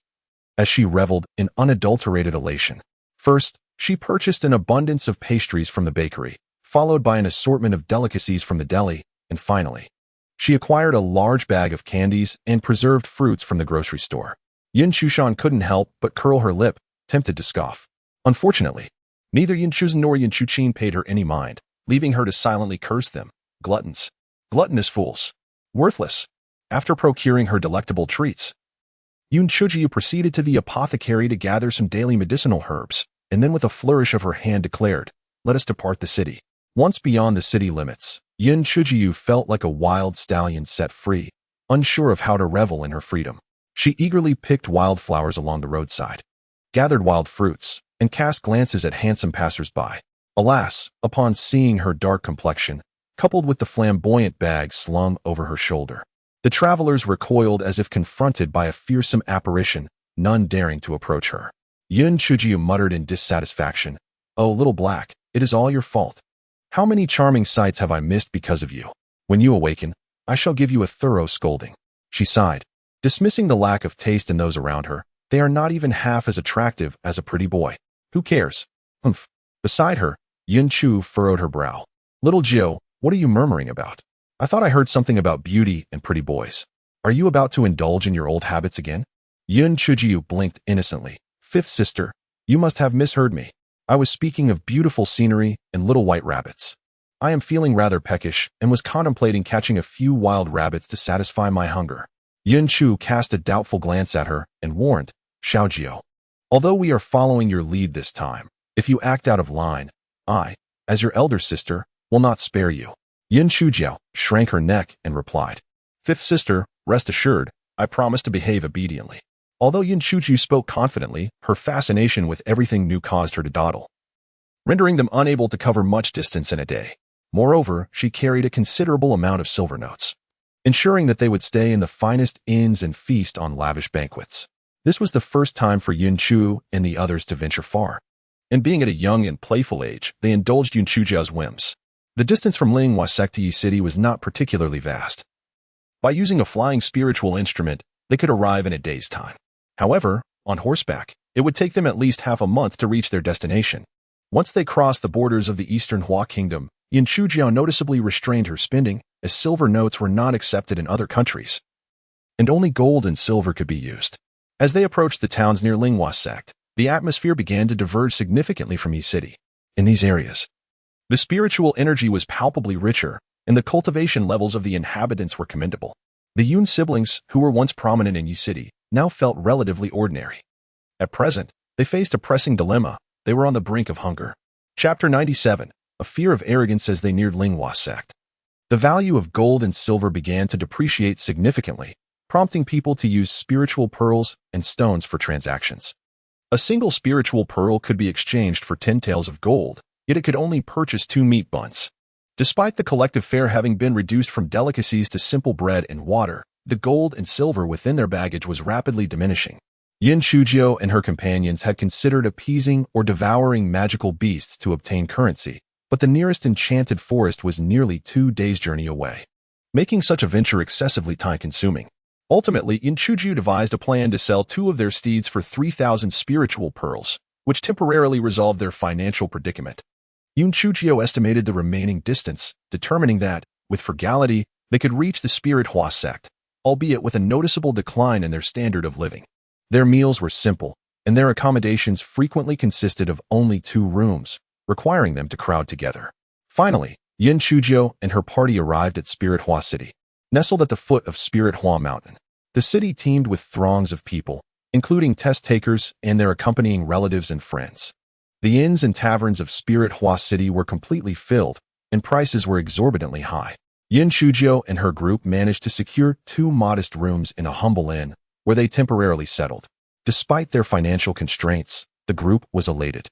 [SPEAKER 1] As she reveled in unadulterated elation, first, she purchased an abundance of pastries from the bakery, followed by an assortment of delicacies from the deli, and finally, she acquired a large bag of candies and preserved fruits from the grocery store. Yin Chushan couldn't help but curl her lip, tempted to scoff. Unfortunately, neither Yin Chuzan nor Yin Chuqin paid her any mind, leaving her to silently curse them. Gluttons. Gluttonous fools. Worthless. After procuring her delectable treats, Yun Chujiu proceeded to the apothecary to gather some daily medicinal herbs, and then with a flourish of her hand declared, "Let us depart the city." Once beyond the city limits, Yin Chujiu felt like a wild stallion set free, unsure of how to revel in her freedom. She eagerly picked wildflowers along the roadside, gathered wild fruits, and cast glances at handsome passers-by. Alas, upon seeing her dark complexion, coupled with the flamboyant bag slung over her shoulder, the travelers recoiled as if confronted by a fearsome apparition, none daring to approach her. Yin Chujiu muttered in dissatisfaction, "Oh, little black, it is all your fault. How many charming sights have I missed because of you? When you awaken, I shall give you a thorough scolding." She sighed, dismissing the lack of taste in those around her. They are not even half as attractive as a pretty boy. Who cares? Humph. Beside her, Yun Chu furrowed her brow. Little Jiu, what are you murmuring about? I thought I heard something about beauty and pretty boys. Are you about to indulge in your old habits again? Yun Chujiu blinked innocently. Fifth sister, you must have misheard me. I was speaking of beautiful scenery and little white rabbits. I am feeling rather peckish and was contemplating catching a few wild rabbits to satisfy my hunger. Yun Chu cast a doubtful glance at her and warned, Xiaojiu. Although we are following your lead this time, if you act out of line, I, as your elder sister, will not spare you. Yin Shujiao shrank her neck and replied, Fifth sister, rest assured, I promise to behave obediently. Although Yin Shujiu spoke confidently, her fascination with everything new caused her to dawdle, rendering them unable to cover much distance in a day. Moreover, she carried a considerable amount of silver notes, ensuring that they would stay in the finest inns and feast on lavish banquets. This was the first time for Yun Chu and the others to venture far. And being at a young and playful age, they indulged Yun Chujiao's whims. The distance from Linghua to Yi City was not particularly vast. By using a flying spiritual instrument, they could arrive in a day's time. However, on horseback, it would take them at least half a month to reach their destination. Once they crossed the borders of the Eastern Hua Kingdom, Yin Chujiao noticeably restrained her spending, as silver notes were not accepted in other countries, and only gold and silver could be used. As they approached the towns near Linghua sect, the atmosphere began to diverge significantly from Yi City. In these areas, the spiritual energy was palpably richer, and the cultivation levels of the inhabitants were commendable. The Yun siblings, who were once prominent in Yi City, now felt relatively ordinary. At present, they faced a pressing dilemma. They were on the brink of hunger. Chapter 97, A Fear of Arrogance as they neared Linghua sect. The value of gold and silver began to depreciate significantly, prompting people to use spiritual pearls and stones for transactions. A single spiritual pearl could be exchanged for 10 taels of gold, yet it could only purchase 2 meat buns. Despite the collective fare having been reduced from delicacies to simple bread and water, the gold and silver within their baggage was rapidly diminishing. Yin Shujiao and her companions had considered appeasing or devouring magical beasts to obtain currency, but the nearest enchanted forest was nearly 2 days' journey away, making such a venture excessively time-consuming. Ultimately, Yin Chujiu devised a plan to sell 2 of their steeds for 3,000 spiritual pearls, which temporarily resolved their financial predicament. Yin Chujiu estimated the remaining distance, determining that, with frugality, they could reach the Spirit Hua sect, albeit with a noticeable decline in their standard of living. Their meals were simple, and their accommodations frequently consisted of only 2 rooms, requiring them to crowd together. Finally, Yin Chujiu and her party arrived at Spirit Hua City, nestled at the foot of Spirit Hua Mountain. The city teemed with throngs of people, including test-takers and their accompanying relatives and friends. The inns and taverns of Spirit Hua City were completely filled, and prices were exorbitantly high. Yin Chujiu and her group managed to secure 2 modest rooms in a humble inn, where they temporarily settled. Despite their financial constraints, the group was elated,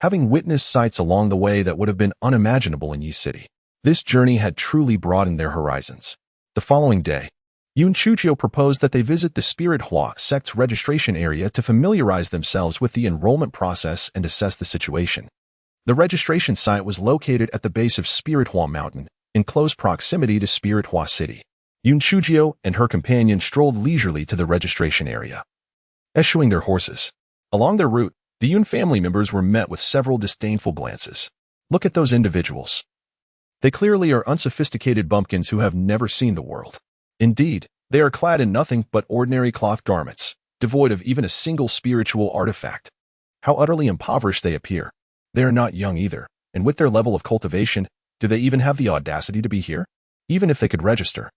[SPEAKER 1] having witnessed sights along the way that would have been unimaginable in Yi City. This journey had truly broadened their horizons. The following day, Yun Chujiu proposed that they visit the Spirit Hua sect's registration area to familiarize themselves with the enrollment process and assess the situation. The registration site was located at the base of Spirit Hua Mountain, in close proximity to Spirit Hua City. Yun Chujiu and her companion strolled leisurely to the registration area, eschewing their horses. Along their route, the Yun family members were met with several disdainful glances. Look at those individuals. They clearly are unsophisticated bumpkins who have never seen the world. Indeed, they are clad in nothing but ordinary cloth garments, devoid of even a single spiritual artifact. How utterly impoverished they appear. They are not young either, and with their level of cultivation, do they even have the audacity to be here? Even if they could register,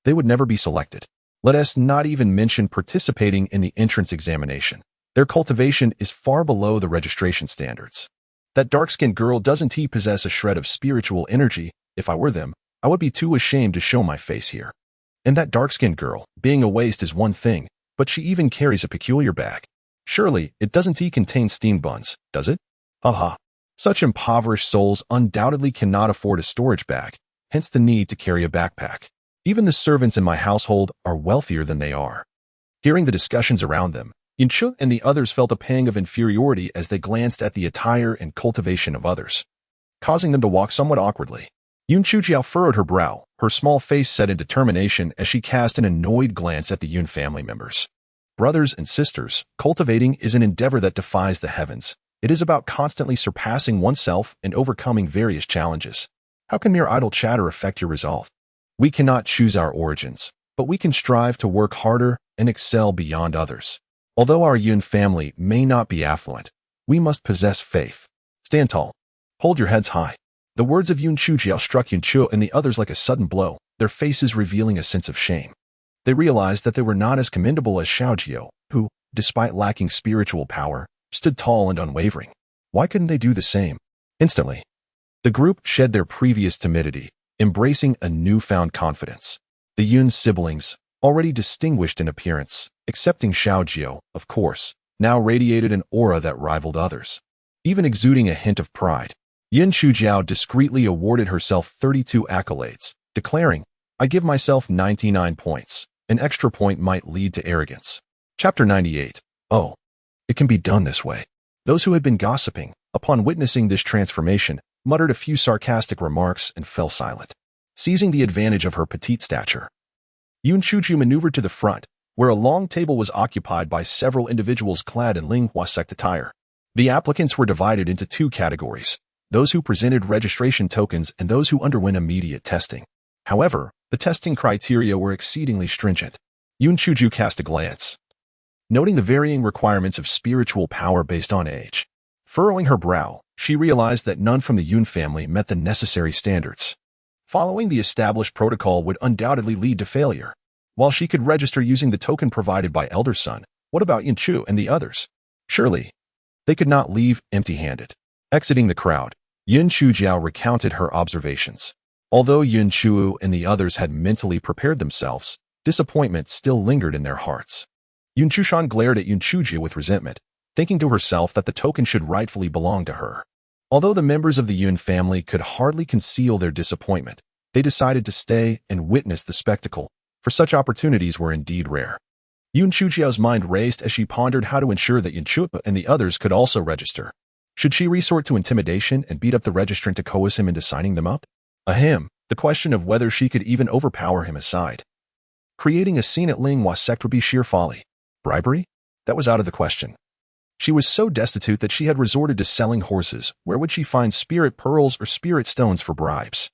[SPEAKER 1] they would never be selected. Let us not even mention participating in the entrance examination. Their cultivation is far below the registration standards. That dark-skinned girl doesn't possess a shred of spiritual energy. If I were them, I would be too ashamed to show my face here. And that dark-skinned girl, being a waste is one thing, but she even carries a peculiar bag. Surely, it doesn't contain steamed buns, does it? Haha. Such impoverished souls undoubtedly cannot afford a storage bag, hence the need to carry a backpack. Even the servants in my household are wealthier than they are. Hearing the discussions around them, Yin Chu and the others felt a pang of inferiority as they glanced at the attire and cultivation of others, causing them to walk somewhat awkwardly. Yun Chujiao furrowed her brow, her small face set in determination as she cast an annoyed glance at the Yun family members. Brothers and sisters, cultivating is an endeavor that defies the heavens. It is about constantly surpassing oneself and overcoming various challenges. How can mere idle chatter affect your resolve? We cannot choose our origins, but we can strive to work harder and excel beyond others. Although our Yun family may not be affluent, we must possess faith. Stand tall. Hold your heads high. The words of Yun Chujiao struck Yun Chu and the others like a sudden blow, their faces revealing a sense of shame. They realized that they were not as commendable as Xiaojiao, who, despite lacking spiritual power, stood tall and unwavering. Why couldn't they do the same? Instantly, the group shed their previous timidity, embracing a newfound confidence. The Yun siblings, already distinguished in appearance, excepting Xiaojiao, of course, now radiated an aura that rivaled others, even exuding a hint of pride. Yun Chujiao discreetly awarded herself 32 accolades, declaring, "I give myself 99 points. An extra point might lead to arrogance." Chapter 98. Oh, it can be done this way. Those who had been gossiping, upon witnessing this transformation, muttered a few sarcastic remarks and fell silent. Seizing the advantage of her petite stature, Yun Chuju maneuvered to the front, where a long table was occupied by several individuals clad in Linghua sect attire. The applicants were divided into two categories, those who presented registration tokens and those who underwent immediate testing. However, the testing criteria were exceedingly stringent. Yun Chuju cast a glance, noting the varying requirements of spiritual power based on age. Furrowing her brow, she realized that none from the Yun family met the necessary standards. Following the established protocol would undoubtedly lead to failure. While she could register using the token provided by Elder Son, what about Yun Chu and the others? Surely, they could not leave empty-handed. Exiting the crowd, Yun Chujiao recounted her observations. Although Yun Chu and the others had mentally prepared themselves, disappointment still lingered in their hearts. Yun Chushan glared at Yun Chujiao with resentment, thinking to herself that the token should rightfully belong to her. Although the members of the Yun family could hardly conceal their disappointment, they decided to stay and witness the spectacle, for such opportunities were indeed rare. Yun Chujiao's mind raced as she pondered how to ensure that Yun Chu and the others could also register. Should she resort to intimidation and beat up the registrant to coerce him into signing them up? Ahem, the question of whether she could even overpower him aside. Creating a scene at Linghua sect would be sheer folly. Bribery? That was out of the question. She was so destitute that she had resorted to selling horses. Where would she find spirit pearls or spirit stones for bribes?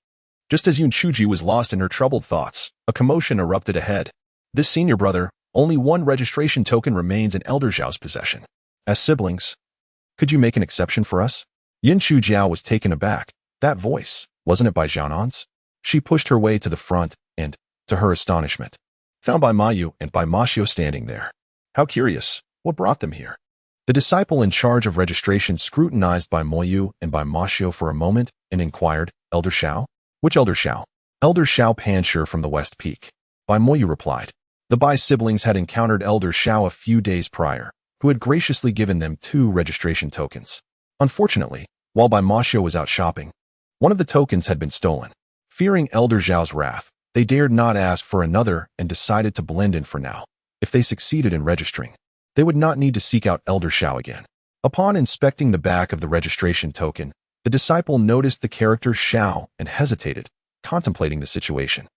[SPEAKER 1] Just as Yun Chuji was lost in her troubled thoughts, a commotion erupted ahead. This senior brother, only one registration token remains in Elder Zhao's possession. As siblings, could you make an exception for us? Yin Chujiao was taken aback. That voice, wasn't it by Xiaonan's? She pushed her way to the front and, to her astonishment, found Bai Mayu and Bai Mashio standing there. How curious, what brought them here? The disciple in charge of registration scrutinized Bai Moyu and Bai Mashio for a moment and inquired, Elder Xiao? Which Elder Xiao? Elder Xiao Panshir from the West Peak. Bai Moyu replied. The Bai siblings had encountered Elder Xiao a few days prior, who had graciously given them 2 registration tokens. Unfortunately, while Bai Mashio was out shopping, one of the tokens had been stolen. Fearing Elder Xiao's wrath, they dared not ask for another and decided to blend in for now. If they succeeded in registering, they would not need to seek out Elder Xiao again. Upon inspecting the back of the registration token, the disciple noticed the character Xiao and hesitated, contemplating the situation.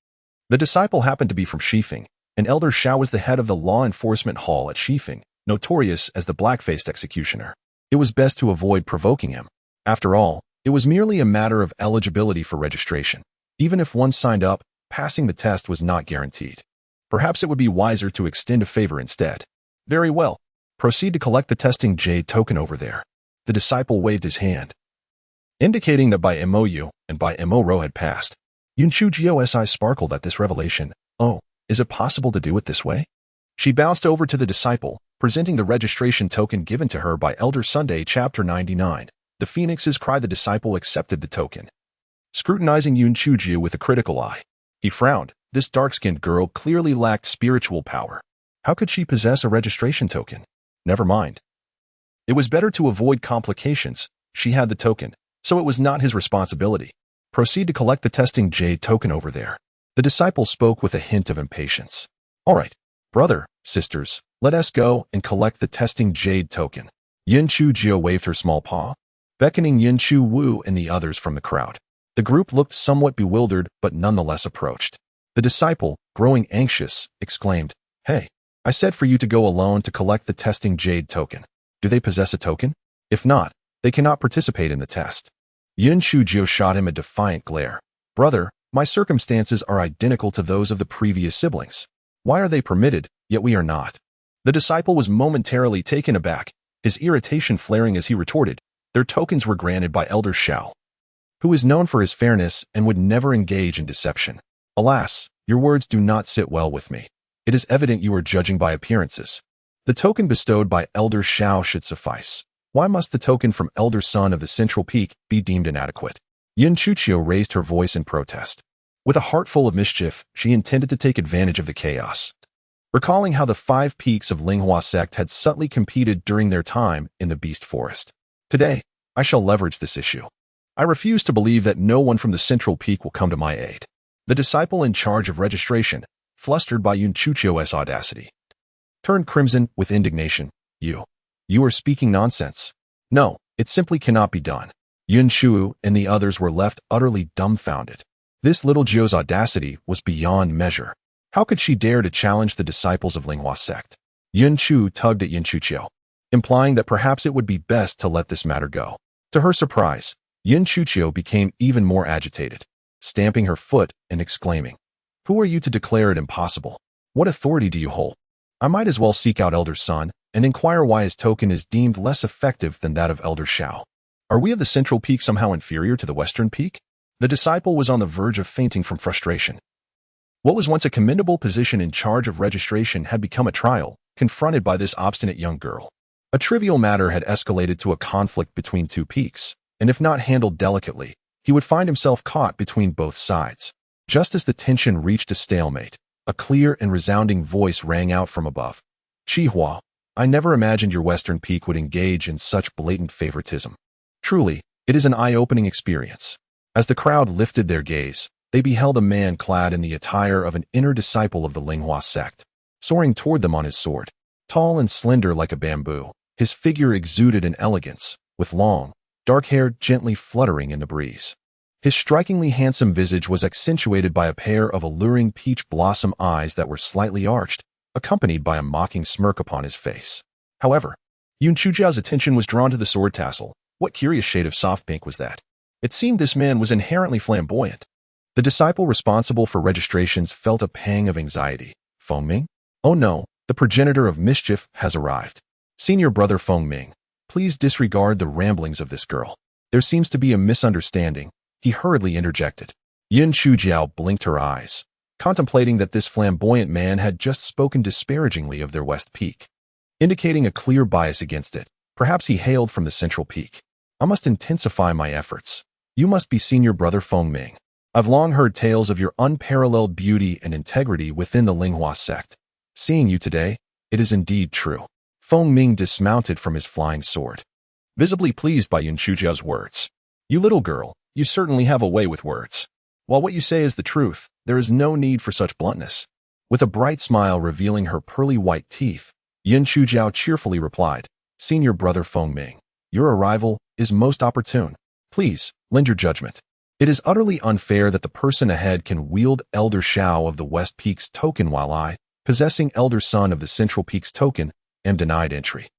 [SPEAKER 1] The disciple happened to be from Shifeng, and Elder Xiao was the head of the law enforcement hall at Shifeng, notorious as the black-faced executioner. It was best to avoid provoking him. After all, it was merely a matter of eligibility for registration. Even if one signed up, passing the test was not guaranteed. Perhaps it would be wiser to extend a favor instead. Very well. Proceed to collect the testing jade token over there. The disciple waved his hand, indicating that by MOU and by MO had passed. Yunchu Gio's eyes sparkled at this revelation. Oh, is it possible to do it this way? She bounced over to the disciple, presenting the registration token given to her by Elder Sunday Chapter 99. The Phoenixes cried. The disciple accepted the token, scrutinizing Yun Chujiu with a critical eye. He frowned. This dark-skinned girl clearly lacked spiritual power. How could she possess a registration token? Never mind. It was better to avoid complications. She had the token, so it was not his responsibility. Proceed to collect the testing jade token over there. The disciple spoke with a hint of impatience. All right, brother, sisters, let us go and collect the testing jade token. Yin Chu Jio waved her small paw, beckoning Yin Chu Wu and the others from the crowd. The group looked somewhat bewildered but nonetheless approached. The disciple, growing anxious, exclaimed, Hey, I said for you to go alone to collect the testing jade token. Do they possess a token? If not, They cannot participate in the test. Yun Chujiao shot him a defiant glare. Brother, my circumstances are identical to those of the previous siblings. Why are they permitted, yet we are not? The disciple was momentarily taken aback, his irritation flaring as he retorted, their tokens were granted by Elder Shao, who is known for his fairness and would never engage in deception. Alas, your words do not sit well with me. It is evident you are judging by appearances. The token bestowed by Elder Shao should suffice. Why must the token from Elder Son of the Central Peak be deemed inadequate? Yun Chujiao raised her voice in protest. With a heart full of mischief, she intended to take advantage of the chaos. Recalling how the 5 peaks of Linghua sect had subtly competed during their time in the Beast Forest. Today, I shall leverage this issue. I refuse to believe that no one from the Central Peak will come to my aid. The disciple in charge of registration, flustered by Yun Chujiao's audacity, turned crimson with indignation. You are speaking nonsense. No, it simply cannot be done. Yun Chu and the others were left utterly dumbfounded. This little Jiao's audacity was beyond measure. How could she dare to challenge the disciples of Linghua sect? Yun Chu tugged at Yun Chujiao, implying that perhaps it would be best to let this matter go. To her surprise, Yun Chujiao became even more agitated, stamping her foot and exclaiming, "Who are you to declare it impossible? What authority do you hold? I might as well seek out Elder Son and inquire why his token is deemed less effective than that of Elder Shao. Are we of the Central Peak somehow inferior to the Western Peak?" The disciple was on the verge of fainting from frustration. What was once a commendable position in charge of registration had become a trial, confronted by this obstinate young girl. A trivial matter had escalated to a conflict between 2 peaks, and if not handled delicately, he would find himself caught between both sides. Just as the tension reached a stalemate, a clear and resounding voice rang out from above. "Qihua, I never imagined your Western Peak would engage in such blatant favoritism. Truly, it is an eye-opening experience." As the crowd lifted their gaze, they beheld a man clad in the attire of an inner disciple of the Linghua sect, soaring toward them on his sword. Tall and slender like a bamboo, his figure exuded an elegance, with long, dark hair gently fluttering in the breeze. His strikingly handsome visage was accentuated by a pair of alluring peach blossom eyes that were slightly arched, accompanied by a mocking smirk upon his face. However, Yun Chujiao's attention was drawn to the sword tassel. What curious shade of soft pink was that? It seemed this man was inherently flamboyant. The disciple responsible for registrations felt a pang of anxiety. Feng Ming? Oh no, the progenitor of mischief has arrived. Senior brother Feng Ming, please disregard the ramblings of this girl. There seems to be a misunderstanding, he hurriedly interjected. Yun Chujiao blinked her eyes, contemplating that this flamboyant man had just spoken disparagingly of their West Peak, indicating a clear bias against it. Perhaps he hailed from the Central Peak. I must intensify my efforts. You must be senior brother Feng Ming. I've long heard tales of your unparalleled beauty and integrity within the Linghua sect. Seeing you today, it is indeed true. Feng Ming dismounted from his flying sword, visibly pleased by Yun Chujiao's words. You little girl, you certainly have a way with words. While what you say is the truth, there is no need for such bluntness. With a bright smile revealing her pearly white teeth, Yun Chujiao cheerfully replied, Senior brother Feng Ming, your arrival is most opportune. Please, lend your judgment. It is utterly unfair that the person ahead can wield Elder Shao of the West Peak's token while I, possessing Elder Son of the Central Peak's token, am denied entry.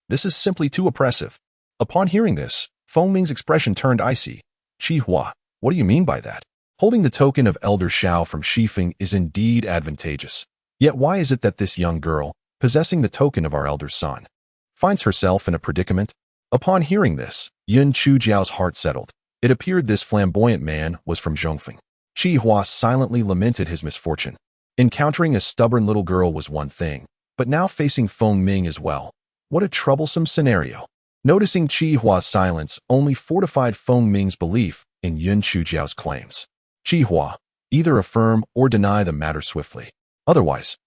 [SPEAKER 1] This is simply too oppressive. Upon hearing this, Feng Ming's expression turned icy. Qihua, what do you mean by that? Holding the token of Elder Shao from Shifeng is indeed advantageous. Yet why is it that this young girl, possessing the token of our Elder Son, finds herself in a predicament? Upon hearing this, Yun Chujiao's heart settled. It appeared this flamboyant man was from Zhongfeng. Qihua silently lamented his misfortune. Encountering a stubborn little girl was one thing, but now facing Feng Ming as well. What a troublesome scenario. Noticing Qihua's silence only fortified Feng Ming's belief in Yun Chujiao's claims. Qihua, either affirm or deny the matter swiftly. Otherwise,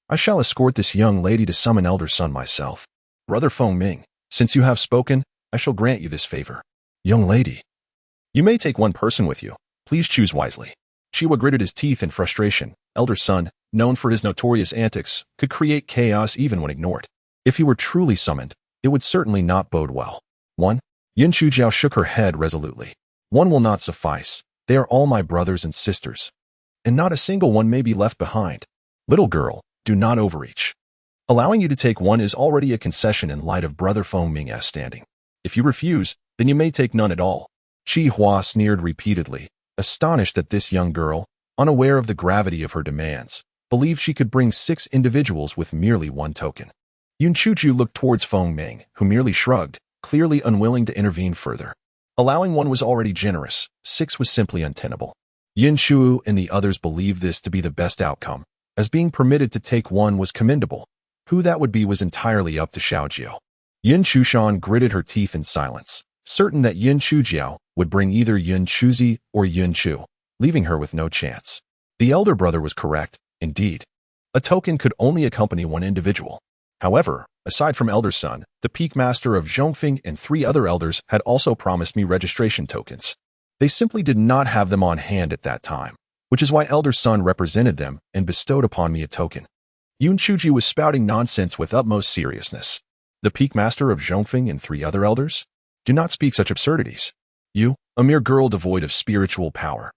[SPEAKER 1] I shall escort this young lady to summon Elder Son myself. Brother Feng Ming, since you have spoken, I shall grant you this favor. Young lady, you may take one person with you. Please choose wisely. Qihua gritted his teeth in frustration. Elder Son, known for his notorious antics, could create chaos even when ignored. If he were truly summoned, it would certainly not bode well. 1. Yun Chujiao shook her head resolutely. One will not suffice. They are all my brothers and sisters, and not a single one may be left behind. Little girl, do not overreach. Allowing you to take one is already a concession in light of brother Feng Ming's standing. If you refuse, Then you may take none at all. Chi Hua sneered repeatedly, astonished that this young girl, unaware of the gravity of her demands, believed she could bring 6 individuals with merely 1 token. Yun Chuju looked towards Feng Ming, who merely shrugged, clearly unwilling to intervene further. Allowing 1 was already generous, 6 was simply untenable. Yin Shu and the others believed this to be the best outcome, as being permitted to take 1 was commendable. Who that would be was entirely up to Xiaojiao. Yin Chushan gritted her teeth in silence, certain that Yin Chujiao would bring either Yin Chuzi or Yin Chu, leaving her with no chance. The elder brother was correct, indeed. A token could only accompany 1 individual. However, aside from Elder Sun, the peak master of Zhongfeng and 3 other elders had also promised me registration tokens. They simply did not have them on hand at that time, which is why Elder Sun represented them and bestowed upon me a token. Yun Chuji was spouting nonsense with utmost seriousness. The peak master of Zhongfeng and 3 other elders? Do not speak such absurdities. You, a mere girl devoid of spiritual power.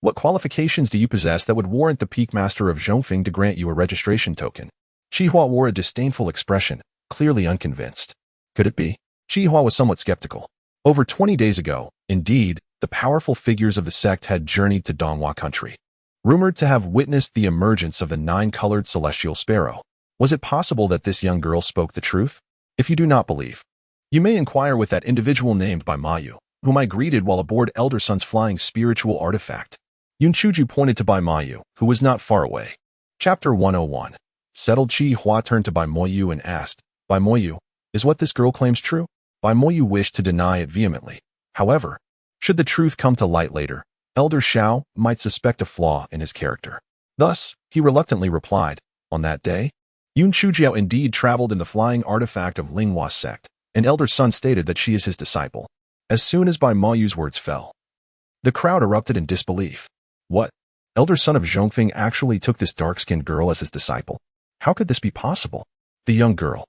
[SPEAKER 1] What qualifications do you possess that would warrant the peak master of Zhongfeng to grant you a registration token? Chihua wore a disdainful expression, clearly unconvinced. Could it be? Chihua was somewhat skeptical. Over 20 days ago, indeed, the powerful figures of the sect had journeyed to Donghua country, rumored to have witnessed the emergence of the 9-colored celestial sparrow. Was it possible that this young girl spoke the truth? If you do not believe, you may inquire with that individual named by Mayu, whom I greeted while aboard Elder Sun's flying spiritual artifact. Yun Chuju pointed to Bai Mayu, who was not far away. Chapter 101. Settled. Chi Hua turned to Bai Moyu and asked, Bai Moyu, is what this girl claims true? Bai Moyu wished to deny it vehemently. However, should the truth come to light later, Elder Xiao might suspect a flaw in his character. Thus, he reluctantly replied, on that day, Yun Chujiao indeed traveled in the flying artifact of Linghua sect, and Elder Sun stated that she is his disciple. As soon as Bai Mayu's words fell, the crowd erupted in disbelief. What? Elder Sun of Zhongfeng actually took this dark-skinned girl as his disciple? How could this be possible? The young girl,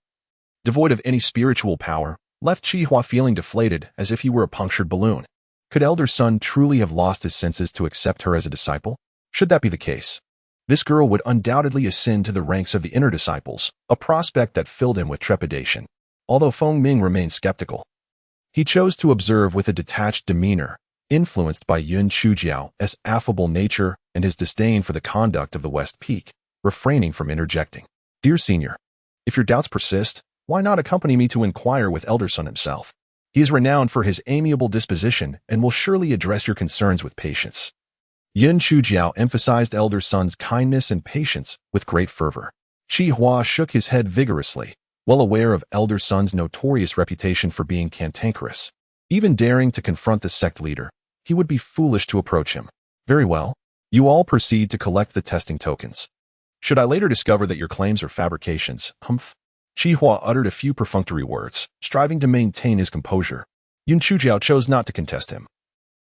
[SPEAKER 1] devoid of any spiritual power, left Chihua feeling deflated as if he were a punctured balloon. Could Elder Sun truly have lost his senses to accept her as a disciple? Should that be the case, this girl would undoubtedly ascend to the ranks of the inner disciples, a prospect that filled him with trepidation. Although Feng Ming remained skeptical, he chose to observe with a detached demeanor, influenced by Yun Chujiao's affable nature and his disdain for the conduct of the West Peak, refraining from interjecting. Dear Senior, if your doubts persist, why not accompany me to inquire with Elder Sun himself? He is renowned for his amiable disposition and will surely address your concerns with patience. Yun Chujiao emphasized Elder Sun's kindness and patience with great fervor. Chi Hua shook his head vigorously, well aware of Elder Sun's notorious reputation for being cantankerous. Even daring to confront the sect leader, he would be foolish to approach him. Very well. You all proceed to collect the testing tokens. Should I later discover that your claims are fabrications, humph? Chi Hua uttered a few perfunctory words, striving to maintain his composure. Yun Chujiao chose not to contest him,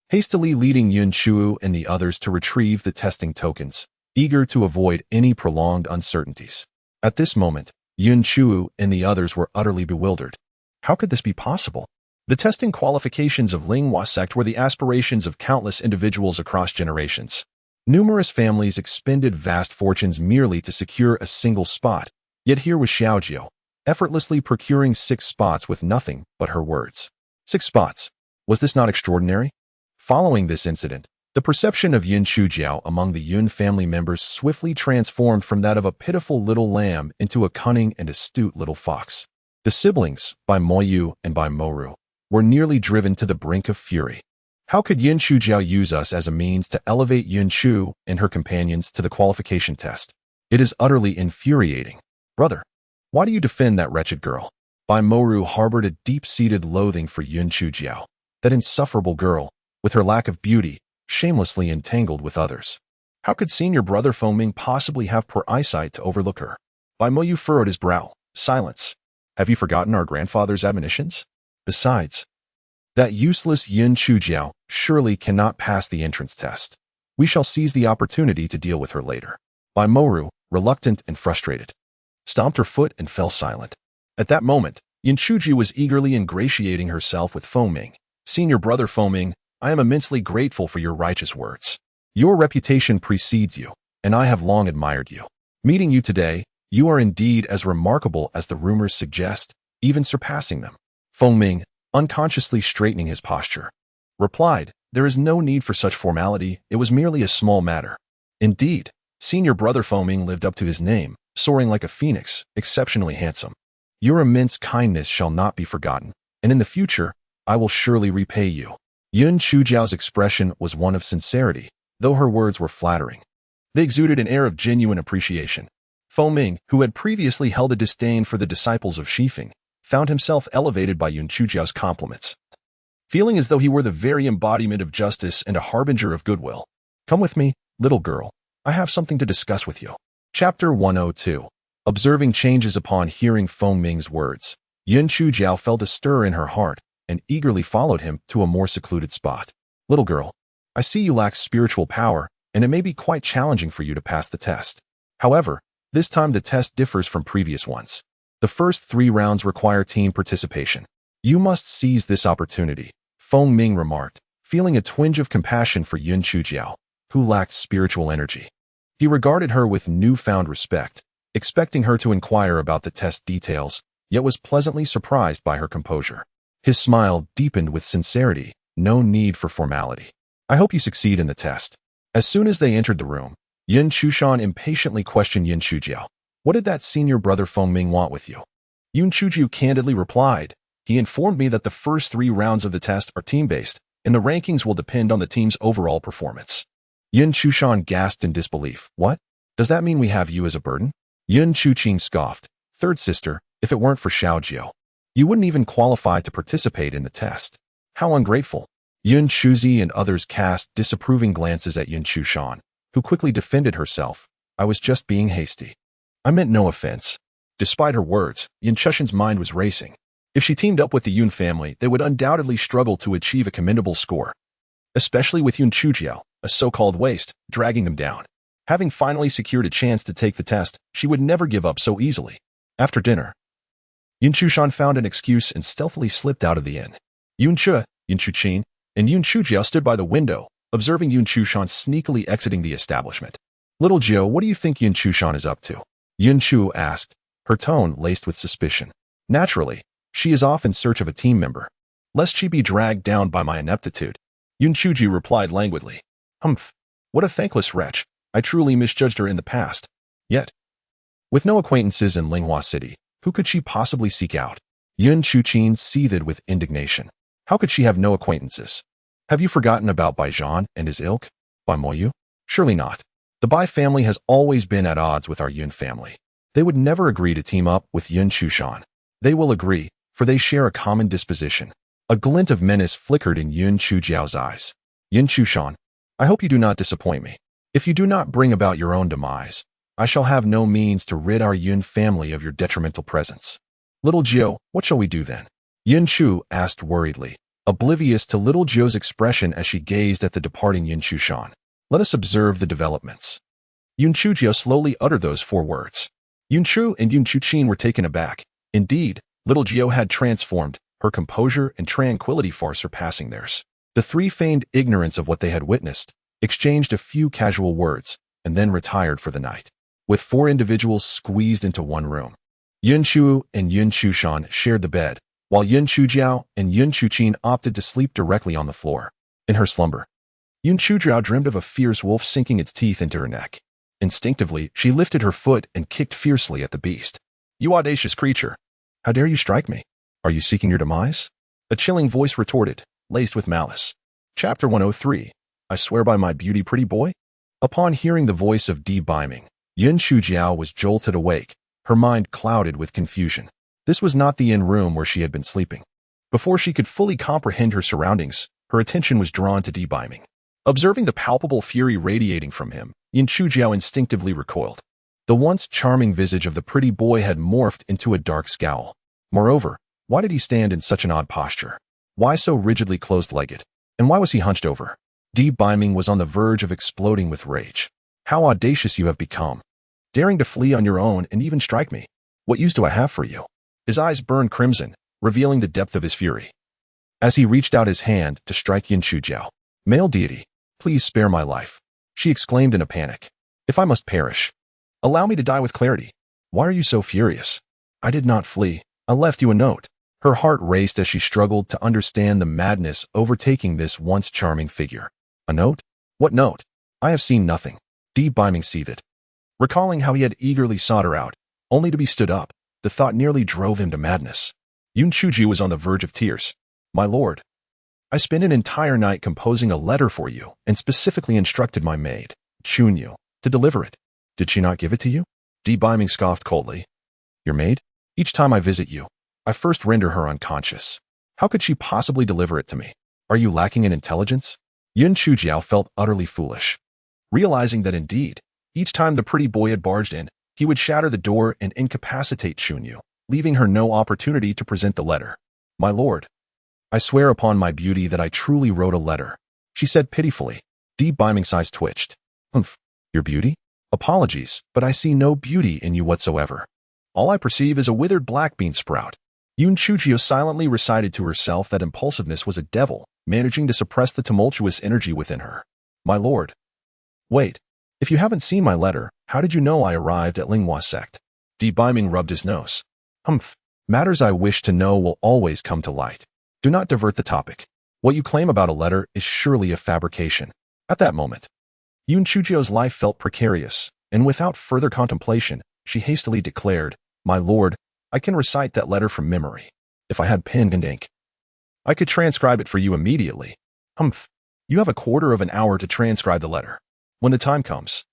[SPEAKER 1] hastily leading Yun Chu and the others to retrieve the testing tokens, eager to avoid any prolonged uncertainties. At this moment, Yun Chu and the others were utterly bewildered. How could this be possible? The testing qualifications of Linghua sect were the aspirations of countless individuals across generations. Numerous families expended vast fortunes merely to secure a single spot, yet here was Xiaojiao, effortlessly procuring 6 spots with nothing but her words. 6 spots. Was this not extraordinary? Following this incident, the perception of Yun Chujiao among the Yun family members swiftly transformed from that of a pitiful little lamb into a cunning and astute little fox. The siblings, Bai Moyu and Bai Moru, were nearly driven to the brink of fury. How could Yun Chujiao use us as a means to elevate Yun Chu and her companions to the qualification test? It is utterly infuriating. Brother, why do you defend that wretched girl? Bai Moru harbored a deep-seated loathing for Yun Chujiao, that insufferable girl, with her lack of beauty, shamelessly entangled with others. How could senior brother Feng Ming possibly have poor eyesight to overlook her? Bai Moyu furrowed his brow. Silence. Have you forgotten our grandfather's admonitions? Besides, that useless Yun Chujiao surely cannot pass the entrance test. We shall seize the opportunity to deal with her later. Bai Moru, reluctant and frustrated, stomped her foot and fell silent. At that moment, Yun Chuji was eagerly ingratiating herself with Feng Ming. Senior brother Feng Ming, I am immensely grateful for your righteous words. Your reputation precedes you, and I have long admired you. Meeting you today, you are indeed as remarkable as the rumors suggest, even surpassing them. Feng Ming, unconsciously straightening his posture. Replied, "There is no need for such formality, it was merely a small matter." Indeed, senior brother Feng lived up to his name, soaring like a phoenix, exceptionally handsome. "Your immense kindness shall not be forgotten, and in the future, I will surely repay you." Yun Chujiao's expression was one of sincerity, though her words were flattering. They exuded an air of genuine appreciation. Feng, who had previously held a disdain for the disciples of Shifeng, found himself elevated by Yun Chujiao's compliments, feeling as though he were the very embodiment of justice and a harbinger of goodwill. "Come with me, little girl. I have something to discuss with you." Chapter 102. Observing changes upon hearing Feng Ming's words, Yun Chujiao felt a stir in her heart and eagerly followed him to a more secluded spot. "Little girl, I see you lack spiritual power, and it may be quite challenging for you to pass the test. However, this time the test differs from previous ones. The first 3 rounds require team participation. You must seize this opportunity," Feng Ming remarked, feeling a twinge of compassion for Yun Chujiao, who lacked spiritual energy. He regarded her with newfound respect, expecting her to inquire about the test details, yet was pleasantly surprised by her composure. His smile deepened with sincerity. "No need for formality. I hope you succeed in the test." As soon as they entered the room, Yun Chushan impatiently questioned Yun Chujiao. "What did that senior brother Feng Ming want with you?" Yun Chujiao candidly replied, "He informed me that the first 3 rounds of the test are team-based, and the rankings will depend on the team's overall performance." Yun Chushan gasped in disbelief. "What? Does that mean we have you as a burden?" Yun Chuqing scoffed. "Third sister, if it weren't for Xiaojiao, you wouldn't even qualify to participate in the test. How ungrateful." Yun Chuzi and others cast disapproving glances at Yun Chushan, who quickly defended herself. "I was just being hasty. I meant no offense." Despite her words, Yun Chushan's mind was racing. If she teamed up with the Yun family, they would undoubtedly struggle to achieve a commendable score, especially with Yun Chujiao, a so-called waste, dragging them down. Having finally secured a chance to take the test, she would never give up so easily. After dinner, Yun Chushan found an excuse and stealthily slipped out of the inn. Yun Chuqing, and Yun Chujiao stood by the window, observing Yun Chushan sneakily exiting the establishment. "Little Jiao, what do you think Yun Chushan is up to?" Yun Chu asked, her tone laced with suspicion. "Naturally, she is off in search of a team member, lest she be dragged down by my ineptitude." Yun Chuji replied languidly. "Humph, what a thankless wretch. I truly misjudged her in the past. Yet, with no acquaintances in Linghua City, who could she possibly seek out?" Yun Chuqing seethed with indignation. How could she have no acquaintances? Have you forgotten about Bai Zhan and his ilk? Bai Moyu? Surely not. The Bai family has always been at odds with our Yun family. They would never agree to team up with Yun Chushan. They will agree, for they share a common disposition. A glint of menace flickered in Yun Chujiao's eyes. "Yun Chushan, I hope you do not disappoint me. If you do not bring about your own demise, I shall have no means to rid our Yun family of your detrimental presence." "Little Jiao, what shall we do then?" Yun Chu asked worriedly, oblivious to little Jiao's expression as she gazed at the departing Yun Chushan. "Let us observe the developments." Yun Chujiao slowly uttered those 4 words. Yun Chu and Yun Chuqing were taken aback. Indeed, little Jiao had transformed, her composure and tranquility far surpassing theirs. The 3 feigned ignorance of what they had witnessed, exchanged a few casual words, and then retired for the night. With 4 individuals squeezed into one room, Yun Chu and Yun Chushan shared the bed, while Yun Chujiao and Yun Chuqing opted to sleep directly on the floor. In her slumber, Yun Chujiao dreamed of a fierce wolf sinking its teeth into her neck. Instinctively, she lifted her foot and kicked fiercely at the beast. "You audacious creature! How dare you strike me? Are you seeking your demise?" A chilling voice retorted, laced with malice. Chapter 103. I swear by my beauty, pretty boy. Upon hearing the voice of Di Biming, Yun Chujiao was jolted awake, her mind clouded with confusion. This was not the inn room where she had been sleeping. Before she could fully comprehend her surroundings, her attention was drawn to Di Biming. Observing the palpable fury radiating from him, Yun Chujiao instinctively recoiled. The once charming visage of the pretty boy had morphed into a dark scowl. Moreover, why did he stand in such an odd posture? Why so rigidly closed-legged? And why was he hunched over? Di Biming was on the verge of exploding with rage. "How audacious you have become, daring to flee on your own and even strike me. What use do I have for you?" His eyes burned crimson, revealing the depth of his fury. As he reached out his hand to strike Yun Chujiao, "Male deity, please spare my life," she exclaimed in a panic. "If I must perish, allow me to die with clarity. Why are you so furious?" "I did not flee. I left you a note." Her heart raced as she struggled to understand the madness overtaking this once charming figure. A note? What note? I have seen nothing. Biming seethed. Recalling how he had eagerly sought her out, only to be stood up, the thought nearly drove him to madness. Yun Chuji was on the verge of tears. My lord, I spent an entire night composing a letter for you and specifically instructed my maid, Chunyu, to deliver it. Did she not give it to you? Biming scoffed coldly. Your maid? Each time I visit you, I first render her unconscious. How could she possibly deliver it to me? Are you lacking in intelligence? Yun Chujiao felt utterly foolish, realizing that indeed, each time the pretty boy had barged in, he would shatter the door and incapacitate Chunyu, leaving her no opportunity to present the letter. My lord, I swear upon my beauty that I truly wrote a letter, she said pitifully. Biming's eyes twitched. Humph, your beauty? Apologies, but I see no beauty in you whatsoever. All I perceive is a withered black bean sprout. Yun Chujio silently recited to herself that impulsiveness was a devil, managing to suppress the tumultuous energy within her. My lord. Wait, if you haven't seen my letter, how did you know I arrived at Linghua sect? Biming rubbed his nose. Humph, matters I wish to know will always come to light. Do not divert the topic. What you claim about a letter is surely a fabrication. At that moment, Yun Chujio's life felt precarious, and without further contemplation, she hastily declared, My lord, I can recite that letter from memory. If I had pen and ink, I could transcribe it for you immediately. Humph, you have a quarter of an hour to transcribe the letter. When the time comes,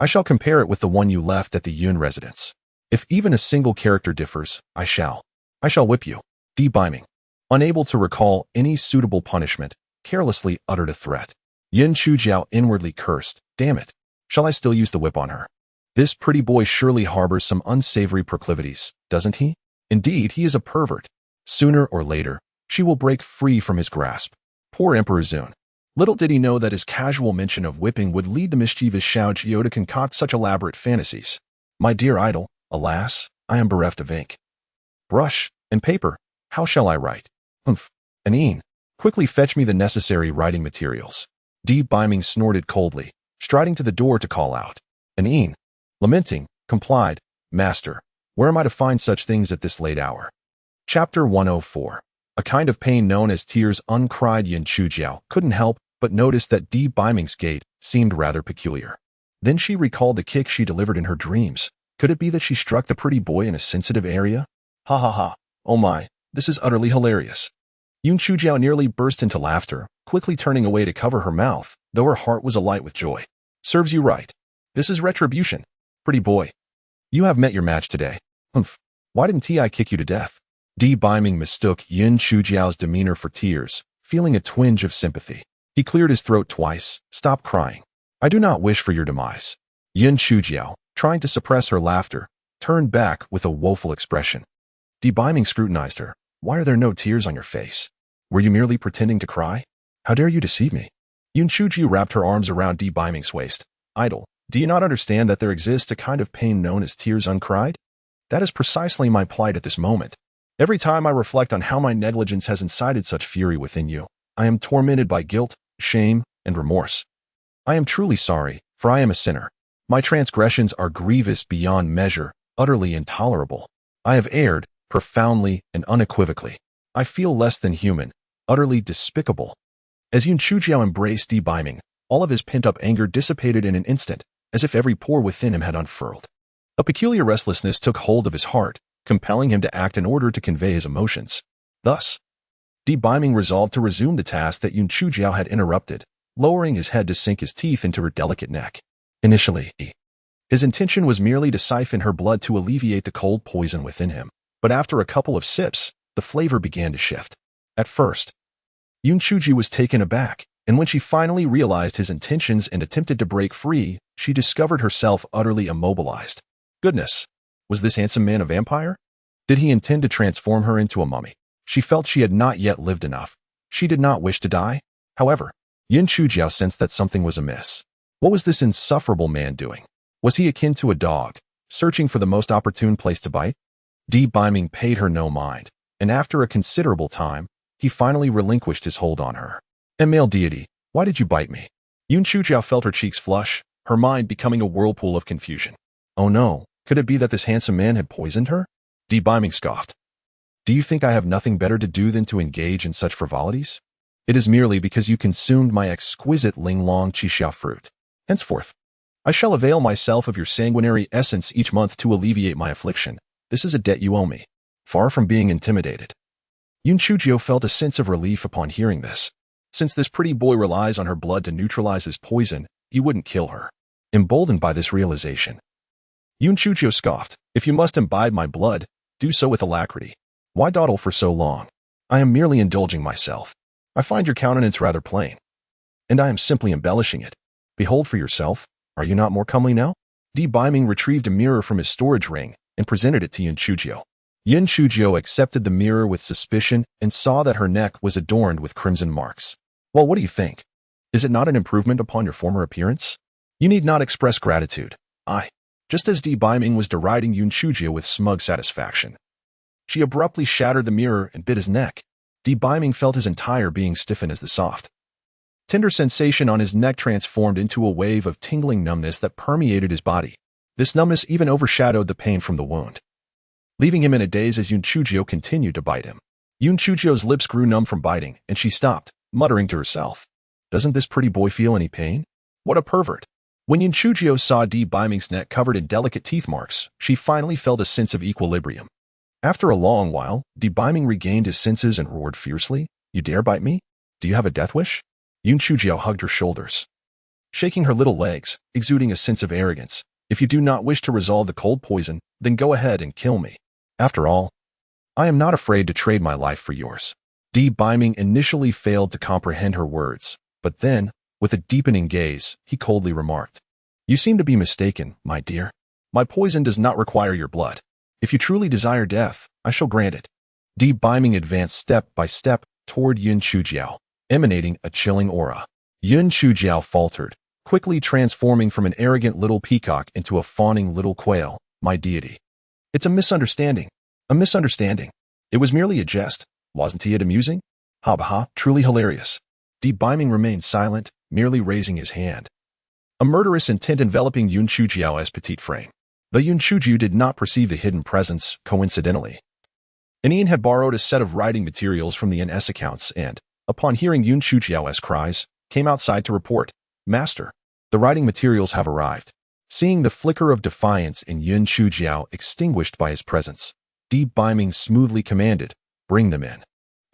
[SPEAKER 1] I shall compare it with the one you left at the Yun residence. If even a single character differs, I shall whip you. Biming, unable to recall any suitable punishment, carelessly uttered a threat. Yun Chujiao inwardly cursed. Damn it, shall I still use the whip on her? This pretty boy surely harbors some unsavory proclivities, doesn't he? Indeed, he is a pervert. Sooner or later, she will break free from his grasp. Poor Emperor Zun. Little did he know that his casual mention of whipping would lead the mischievous Xiao Jio to concoct such elaborate fantasies. My dear idol, alas, I am bereft of ink, brush, and paper. How shall I write? Humph. Anine, quickly fetch me the necessary writing materials. Biming snorted coldly, striding to the door to call out. Anine, lamenting, complied. Master, where am I to find such things at this late hour? Chapter 104. A kind of pain known as tears uncried Yun Chujiao couldn't help but notice that Biming's gait seemed rather peculiar. Then she recalled the kick she delivered in her dreams. Could it be that she struck the pretty boy in a sensitive area? Ha ha ha, oh my, this is utterly hilarious. Yun Chujiao nearly burst into laughter, quickly turning away to cover her mouth, though her heart was alight with joy. Serves you right. This is retribution. Pretty boy, you have met your match today. Humph, why didn't I kick you to death? Biming mistook Yun Chujiao's demeanor for tears, feeling a twinge of sympathy. He cleared his throat twice. Stop crying. I do not wish for your demise. Yun Chujiao, trying to suppress her laughter, turned back with a woeful expression. Biming scrutinized her. Why are there no tears on your face? Were you merely pretending to cry? How dare you deceive me? Yun Chujiao wrapped her arms around Biming's waist. Idol, do you not understand that there exists a kind of pain known as tears uncried? That is precisely my plight at this moment. Every time I reflect on how my negligence has incited such fury within you, I am tormented by guilt, shame, and remorse. I am truly sorry, for I am a sinner. My transgressions are grievous beyond measure, utterly intolerable. I have erred, profoundly and unequivocally. I feel less than human, utterly despicable. As Yun Chujiao embraced Biming, all of his pent-up anger dissipated in an instant, as if every pore within him had unfurled. A peculiar restlessness took hold of his heart, compelling him to act in order to convey his emotions. Thus, Biming resolved to resume the task that Yun Chujiao had interrupted, lowering his head to sink his teeth into her delicate neck. Initially, his intention was merely to siphon her blood to alleviate the cold poison within him, but after a couple of sips, the flavor began to shift. At first, Yun Chuji was taken aback, and when she finally realized his intentions and attempted to break free, she discovered herself utterly immobilized. Goodness, was this handsome man a vampire? Did he intend to transform her into a mummy? She felt she had not yet lived enough. She did not wish to die. However, Yun Chujiao sensed that something was amiss. What was this insufferable man doing? Was he akin to a dog, searching for the most opportune place to bite? Biming paid her no mind, and after a considerable time, he finally relinquished his hold on her. Male deity, why did you bite me? Yun Chujiao felt her cheeks flush, her mind becoming a whirlpool of confusion. Oh no, could it be that this handsome man had poisoned her? Biming scoffed. Do you think I have nothing better to do than to engage in such frivolities? It is merely because you consumed my exquisite linglong qixia fruit. Henceforth, I shall avail myself of your sanguinary essence each month to alleviate my affliction. This is a debt you owe me. Far from being intimidated, Yun Chujio felt a sense of relief upon hearing this. Since this pretty boy relies on her blood to neutralize his poison, he wouldn't kill her. Emboldened by this realization, Yun Chujio scoffed, "If you must imbibe my blood, do so with alacrity. Why dawdle for so long? I am merely indulging myself. I find your countenance rather plain, and I am simply embellishing it. Behold for yourself. Are you not more comely now?" Biming retrieved a mirror from his storage ring and presented it to Yun Chujio. Yun Chujio accepted the mirror with suspicion and saw that her neck was adorned with crimson marks. "Well, what do you think? Is it not an improvement upon your former appearance? You need not express gratitude." Just as Biming was deriding Yun Chujio with smug satisfaction, she abruptly shattered the mirror and bit his neck. Biming felt his entire being stiffen as the soft, tender sensation on his neck transformed into a wave of tingling numbness that permeated his body. This numbness even overshadowed the pain from the wound, leaving him in a daze as Yun Chujio continued to bite him. Yun Chujio's lips grew numb from biting, and she stopped, muttering to herself, "Doesn't this pretty boy feel any pain? What a pervert." When Yun Chujio saw Biming's neck covered in delicate teeth marks, she finally felt a sense of equilibrium. After a long while, Biming regained his senses and roared fiercely, "You dare bite me? Do you have a death wish?" Yun Chujio hugged her shoulders, shaking her little legs, exuding a sense of arrogance. "If you do not wish to resolve the cold poison, then go ahead and kill me. After all, I am not afraid to trade my life for yours." Biming initially failed to comprehend her words, but then, with a deepening gaze, he coldly remarked, "You seem to be mistaken, my dear. My poison does not require your blood. If you truly desire death, I shall grant it." Biming advanced step by step toward Yun Chujio, emanating a chilling aura. Yun Chujio faltered, quickly transforming from an arrogant little peacock into a fawning little quail. "My deity. It's a misunderstanding. A misunderstanding. It was merely a jest. Wasn't it amusing? Ha ha, truly hilarious." Biming remained silent, merely raising his hand, a murderous intent enveloping Yun Chujio's petite frame. But Yun Chujio did not perceive the hidden presence coincidentally. Anin had borrowed a set of writing materials from the NS accounts and, upon hearing Yun Chujio's cries, came outside to report, "Master, the writing materials have arrived." Seeing the flicker of defiance in Yun Chujio extinguished by his presence, Biming smoothly commanded, "Bring them in."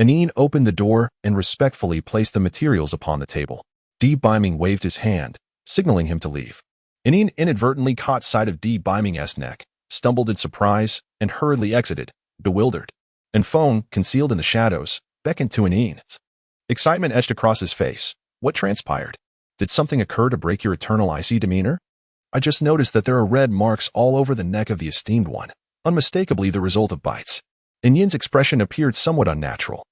[SPEAKER 1] Anin opened the door and respectfully placed the materials upon the table. Biming waved his hand, signaling him to leave. Anin inadvertently caught sight of Biming's neck, stumbled in surprise, and hurriedly exited, bewildered. And Fong, concealed in the shadows, beckoned to Anin. Excitement etched across his face. "What transpired? Did something occur to break your eternal icy demeanor? I just noticed that there are red marks all over the neck of the esteemed one, unmistakably the result of bites." Yin's expression appeared somewhat unnatural.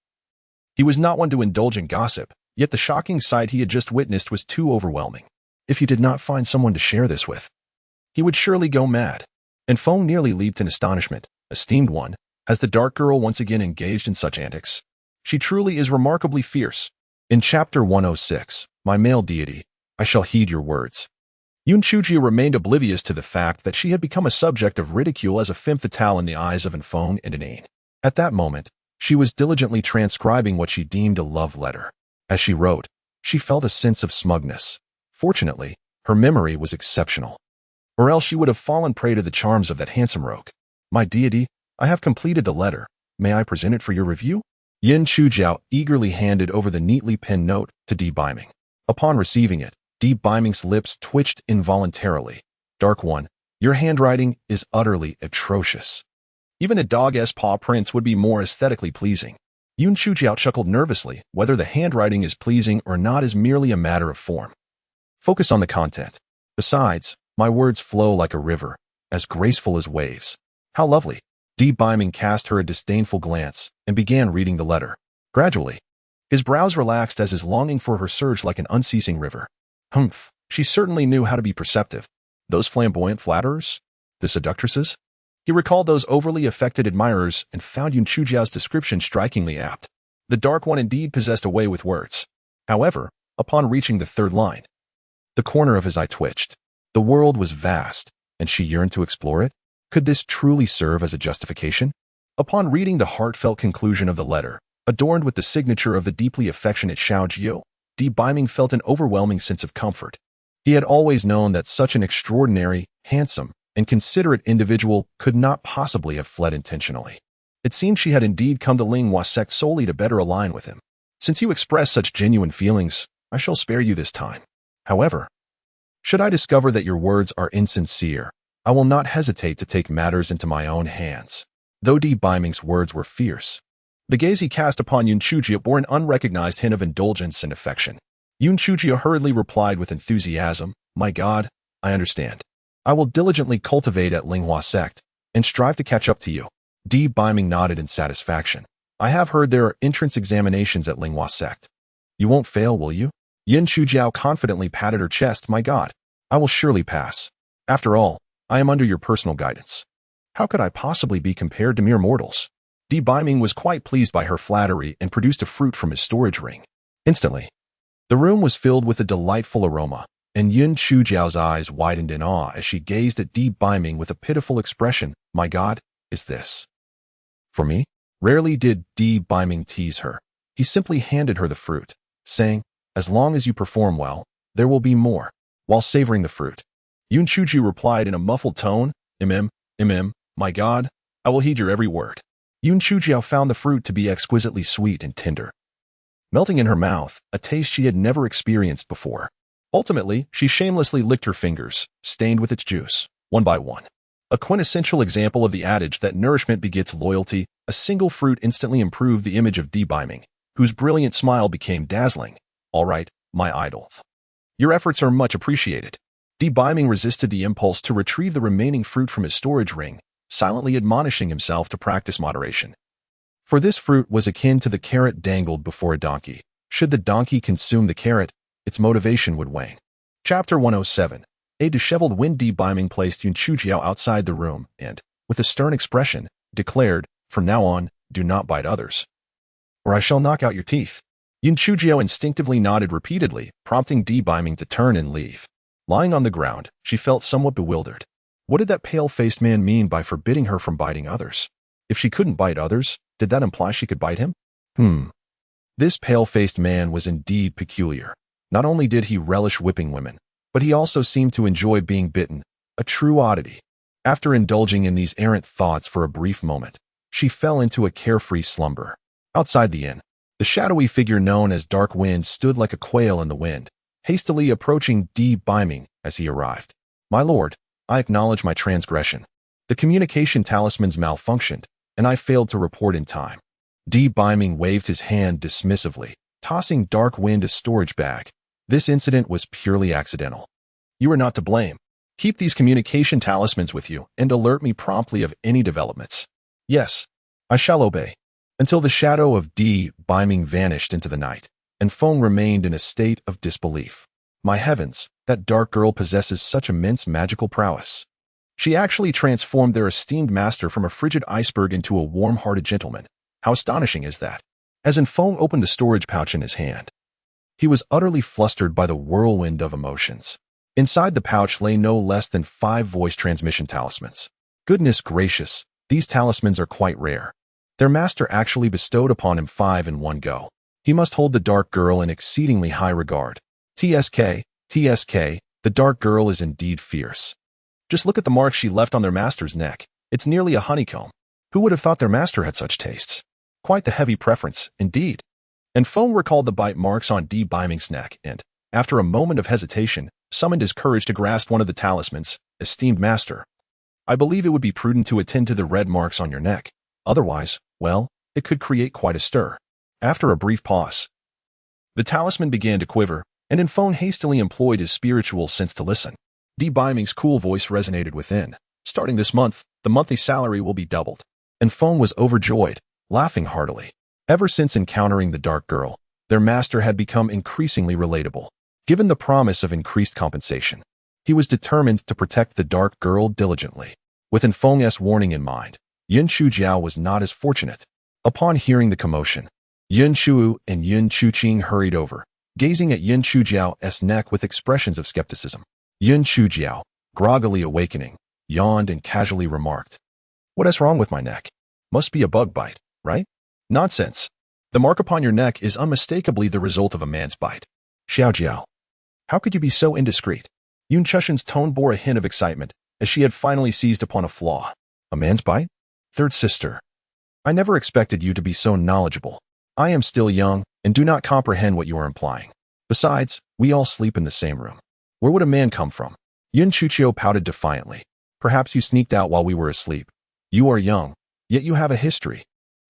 [SPEAKER 1] He was not one to indulge in gossip, yet the shocking sight he had just witnessed was too overwhelming. If he did not find someone to share this with, he would surely go mad. And Fong nearly leaped in astonishment. "Esteemed one, has the dark girl once again engaged in such antics? She truly is remarkably fierce." In Chapter 106, "My male deity, I shall heed your words." Yun Chujio remained oblivious to the fact that she had become a subject of ridicule as a femme fatale in the eyes of Fong and Anin. At that moment, she was diligently transcribing what she deemed a love letter. As she wrote, she felt a sense of smugness. Fortunately, her memory was exceptional, or else she would have fallen prey to the charms of that handsome rogue. "My deity, I have completed the letter. May I present it for your review?" Yun Chujio eagerly handed over the neatly penned note to Biming. Upon receiving it, Biming's lips twitched involuntarily. "Dark one, your handwriting is utterly atrocious. Even a dog's paw prints would be more aesthetically pleasing." Yun Chujio chuckled nervously. "Whether the handwriting is pleasing or not is merely a matter of form. Focus on the content. Besides, my words flow like a river, as graceful as waves." "How lovely." Biming cast her a disdainful glance and began reading the letter. Gradually, his brows relaxed as his longing for her surged like an unceasing river. Humph, she certainly knew how to be perceptive. Those flamboyant flatterers? The seductresses? He recalled those overly affected admirers and found Yun Chujio's description strikingly apt. The Dark One indeed possessed a way with words. However, upon reaching the third line, the corner of his eye twitched. The world was vast, and she yearned to explore it. Could this truly serve as a justification? Upon reading the heartfelt conclusion of the letter, adorned with the signature of the deeply affectionate Xiao Jiu, Di Biming felt an overwhelming sense of comfort. He had always known that such an extraordinary, handsome, and considerate individual could not possibly have fled intentionally. It seemed she had indeed come to Linghua sect solely to better align with him. Since you express such genuine feelings, I shall spare you this time. However, should I discover that your words are insincere, I will not hesitate to take matters into my own hands. Though Di Biming's words were fierce, the gaze he cast upon Yun Chujia bore an unrecognized hint of indulgence and affection. Yun Chujia hurriedly replied with enthusiasm, "My God, I understand. I will diligently cultivate at Linghua sect and strive to catch up to you." Di Biming nodded in satisfaction. "I have heard there are entrance examinations at Linghua sect. You won't fail, will you?" Yun Chujiao confidently patted her chest. "My God, I will surely pass. After all, I am under your personal guidance. How could I possibly be compared to mere mortals?" Di Biming was quite pleased by her flattery and produced a fruit from his storage ring. Instantly, the room was filled with a delightful aroma, and Yun Chujiao's eyes widened in awe as she gazed at Di Biming with a pitiful expression. "My God, is this for me?" Rarely did Di Biming tease her. He simply handed her the fruit, saying, "As long as you perform well, there will be more." While savoring the fruit, Yun Chuji replied in a muffled tone, My God, I will heed your every word." Yun Chujiao found the fruit to be exquisitely sweet and tender, melting in her mouth, a taste she had never experienced before. Ultimately, she shamelessly licked her fingers, stained with its juice, one by one. A quintessential example of the adage that nourishment begets loyalty, a single fruit instantly improved the image of Di Biming, whose brilliant smile became dazzling. "All right, my idol. Your efforts are much appreciated." Di Biming resisted the impulse to retrieve the remaining fruit from his storage ring, silently admonishing himself to practice moderation. For this fruit was akin to the carrot dangled before a donkey. Should the donkey consume the carrot, its motivation would wane. Chapter 107. A disheveled wind. Di Biming placed Yun Chujiao outside the room and, with a stern expression, declared, "From now on, do not bite others, or I shall knock out your teeth." Yun Chujiao instinctively nodded repeatedly, prompting Di Biming to turn and leave. Lying on the ground, she felt somewhat bewildered. What did that pale-faced man mean by forbidding her from biting others? If she couldn't bite others, did that imply she could bite him? This pale-faced man was indeed peculiar. Not only did he relish whipping women, but he also seemed to enjoy being bitten, a true oddity. After indulging in these errant thoughts for a brief moment, she fell into a carefree slumber. Outside the inn, the shadowy figure known as Dark Wind stood like a quail in the wind, hastily approaching Di Biming as he arrived. "My lord, I acknowledge my transgression. The communication talismans malfunctioned, and I failed to report in time." Di Biming waved his hand dismissively, tossing Dark Wind a storage bag. "This incident was purely accidental. You are not to blame. Keep these communication talismans with you and alert me promptly of any developments." "Yes, I shall obey." Until the shadow of Di Biming vanished into the night, and Feng remained in a state of disbelief. My heavens, that dark girl possesses such immense magical prowess. She actually transformed their esteemed master from a frigid iceberg into a warm-hearted gentleman. How astonishing is that? As Feng opened the storage pouch in his hand, he was utterly flustered by the whirlwind of emotions. Inside the pouch lay no less than 5 voice transmission talismans. Goodness gracious, these talismans are quite rare. Their master actually bestowed upon him 5 in one go. He must hold the dark girl in exceedingly high regard. TSK, the dark girl is indeed fierce. Just look at the marks she left on their master's neck. It's nearly a honeycomb. Who would have thought their master had such tastes? Quite the heavy preference, indeed. And Feng recalled the bite marks on Di Biming's neck and, after a moment of hesitation, summoned his courage to grasp one of the talismans. "Esteemed master, I believe it would be prudent to attend to the red marks on your neck. Otherwise, well, it could create quite a stir." After a brief pause, the talisman began to quiver, and Feng hastily employed his spiritual sense to listen. Di Biming's cool voice resonated within. "Starting this month, the monthly salary will be doubled." And Feng was overjoyed, laughing heartily. Ever since encountering the dark girl, their master had become increasingly relatable. Given the promise of increased compensation, he was determined to protect the dark girl diligently. With Feng's warning in mind, Yun Chujiao was not as fortunate. Upon hearing the commotion, Yun Chu and Yun Chuqing hurried over, gazing at Yun Chujiao's neck with expressions of skepticism. Yun Chujiao, groggily awakening, yawned and casually remarked, "What is wrong with my neck?" Must be a bug bite, right? Nonsense. The mark upon your neck is unmistakably the result of a man's bite. Xiaojiao. How could you be so indiscreet? Yun Chushan's tone bore a hint of excitement, as she had finally seized upon a flaw. A man's bite? Third sister. I never expected you to be so knowledgeable. I am still young, and do not comprehend what you are implying. Besides, we all sleep in the same room. Where would a man come from? Yun Chuchio pouted defiantly. Perhaps you sneaked out while we were asleep. You are young, yet you have a history.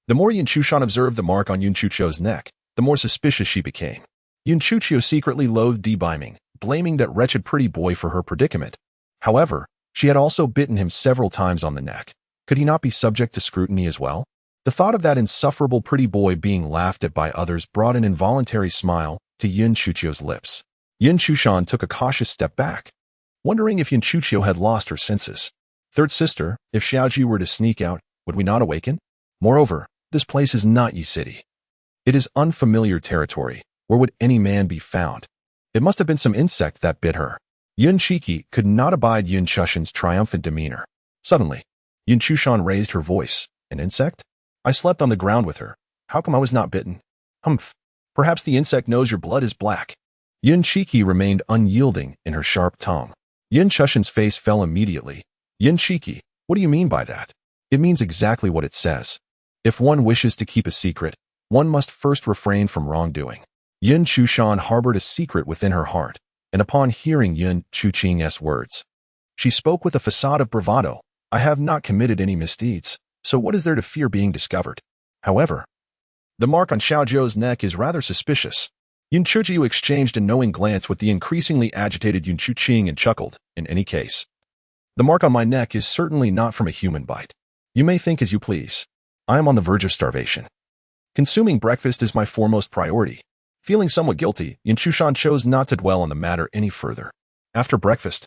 [SPEAKER 1] The more Yun Chushan observed the mark on Yun Chuchio's neck, the more suspicious she became. Yun Chuchio secretly loathed debiming, blaming that wretched pretty boy for her predicament. However, she had also bitten him several times on the neck. Could he not be subject to scrutiny as well? The thought of that insufferable pretty boy being laughed at by others brought an involuntary smile to Yun Chuchio's lips. Yun Chushan took a cautious step back, wondering if Yun Chuchio had lost her senses. Third sister, if Xiaoji were to sneak out, would we not awaken? Moreover, this place is not Yi City. It is unfamiliar territory. Where would any man be found? It must have been some insect that bit her. Yun Chiki could not abide Yun Chushan's triumphant demeanor. Suddenly, Yun Chushan raised her voice. An insect? I slept on the ground with her. How come I was not bitten? Humph. Perhaps the insect knows your blood is black. Yun Chiki remained unyielding in her sharp tone. Yun Chushan's face fell immediately. Yun Chiki, what do you mean by that? It means exactly what it says. If one wishes to keep a secret, one must first refrain from wrongdoing. Yun Chushan harbored a secret within her heart, and upon hearing Yun Chuqing's words, she spoke with a facade of bravado. I have not committed any misdeeds, so what is there to fear being discovered? However, the mark on Xiaojiu's neck is rather suspicious. Yun Chujiu exchanged a knowing glance with the increasingly agitated Yun Chuqing and chuckled. In any case, the mark on my neck is certainly not from a human bite. You may think as you please. I am on the verge of starvation. Consuming breakfast is my foremost priority. Feeling somewhat guilty, Yun Chushan chose not to dwell on the matter any further. After breakfast,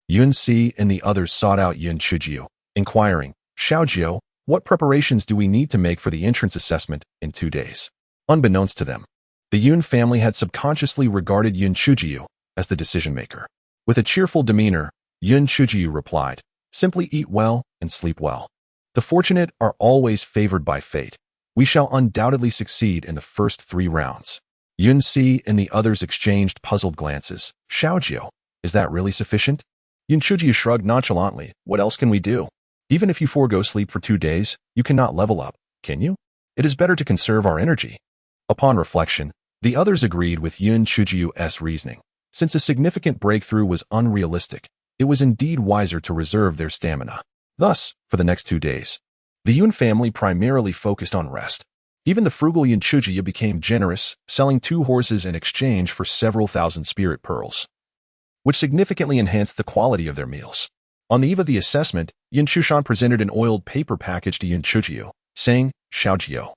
[SPEAKER 1] Yun Si and the others sought out Yun Chujiu, inquiring, Xiaojiu, what preparations do we need to make for the entrance assessment in 2 days? Unbeknownst to them, the Yun family had subconsciously regarded Yun Chujiu as the decision-maker. With a cheerful demeanor, Yun Chujiu replied, simply eat well and sleep well. The fortunate are always favored by fate. We shall undoubtedly succeed in the first 3 rounds. Yun Si and the others exchanged puzzled glances. Xiaojiu, is that really sufficient? Yun Chujiu shrugged nonchalantly. What else can we do? Even if you forego sleep for 2 days, you cannot level up, can you? It is better to conserve our energy. Upon reflection, the others agreed with Yun Chujiu's reasoning. Since a significant breakthrough was unrealistic, it was indeed wiser to reserve their stamina. Thus, for the next 2 days, the Yun family primarily focused on rest. Even the frugal Yun Chujiu became generous, selling 2 horses in exchange for several thousand spirit pearls, which significantly enhanced the quality of their meals. On the eve of the assessment, Yun Chushan presented an oiled paper package to Yun Chujiu, saying, Xiaojiu,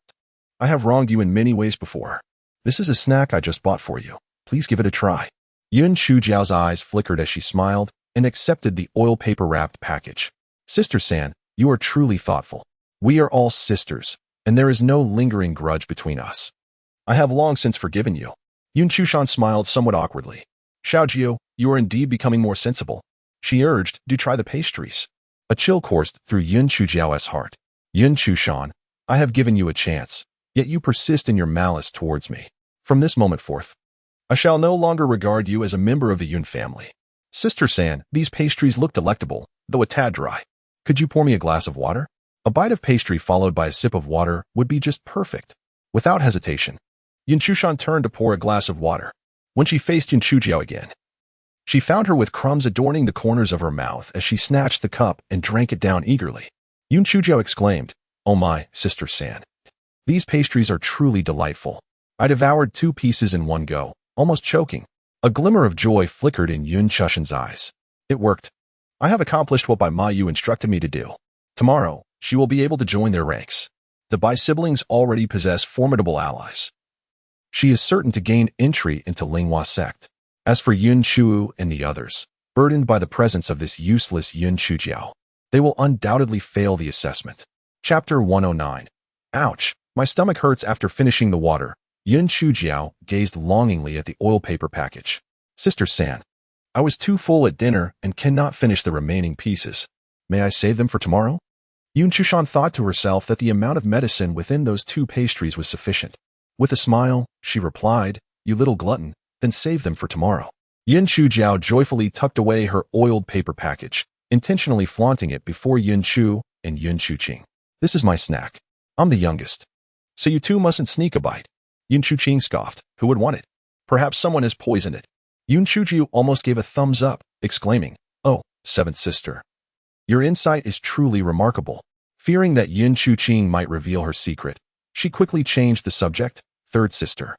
[SPEAKER 1] I have wronged you in many ways before. This is a snack I just bought for you. Please give it a try. Yun Chujiu's eyes flickered as she smiled and accepted the oil paper wrapped package. Sister San, you are truly thoughtful. We are all sisters, and there is no lingering grudge between us. I have long since forgiven you. Yun Chushan smiled somewhat awkwardly. Xiaojiu, you are indeed becoming more sensible. She urged, do try the pastries. A chill coursed through Yun Chujiu's heart. Yun Chushan, I have given you a chance, yet you persist in your malice towards me. From this moment forth, I shall no longer regard you as a member of the Yun family. Sister San, these pastries look delectable, though a tad dry. Could you pour me a glass of water? A bite of pastry followed by a sip of water would be just perfect. Without hesitation, Yun Chushan turned to pour a glass of water. When she faced Yun Chujiu again, she found her with crumbs adorning the corners of her mouth as she snatched the cup and drank it down eagerly. Yun Chujiu exclaimed, Oh my, Sister San. These pastries are truly delightful. I devoured 2 pieces in one go, almost choking. A glimmer of joy flickered in Yun Chushan's eyes. It worked. I have accomplished what Bai Mayu instructed me to do. Tomorrow, she will be able to join their ranks. The Bai siblings already possess formidable allies. She is certain to gain entry into Linghua sect. As for Yun Chuo and the others, burdened by the presence of this useless Yun Chujiu, they will undoubtedly fail the assessment. Chapter 109. Ouch, my stomach hurts after finishing the water. Yun Chujiu gazed longingly at the oil paper package. Sister San, I was too full at dinner and cannot finish the remaining pieces. May I save them for tomorrow? Yun Chushan thought to herself that the amount of medicine within those 2 pastries was sufficient. With a smile, she replied, "You little glutton, then save them for tomorrow." Yun Chujiao joyfully tucked away her oiled paper package, intentionally flaunting it before Yun Chu and Yun Chuqing. "This is my snack. I'm the youngest. So you two mustn't sneak a bite." Yun Chuqing scoffed. "Who would want it? Perhaps someone has poisoned it." Yun Chujiu almost gave a thumbs up, exclaiming, "Oh, 7th sister. Your insight is truly remarkable." Fearing that Yun Chuqing might reveal her secret, she quickly changed the subject. "3rd sister.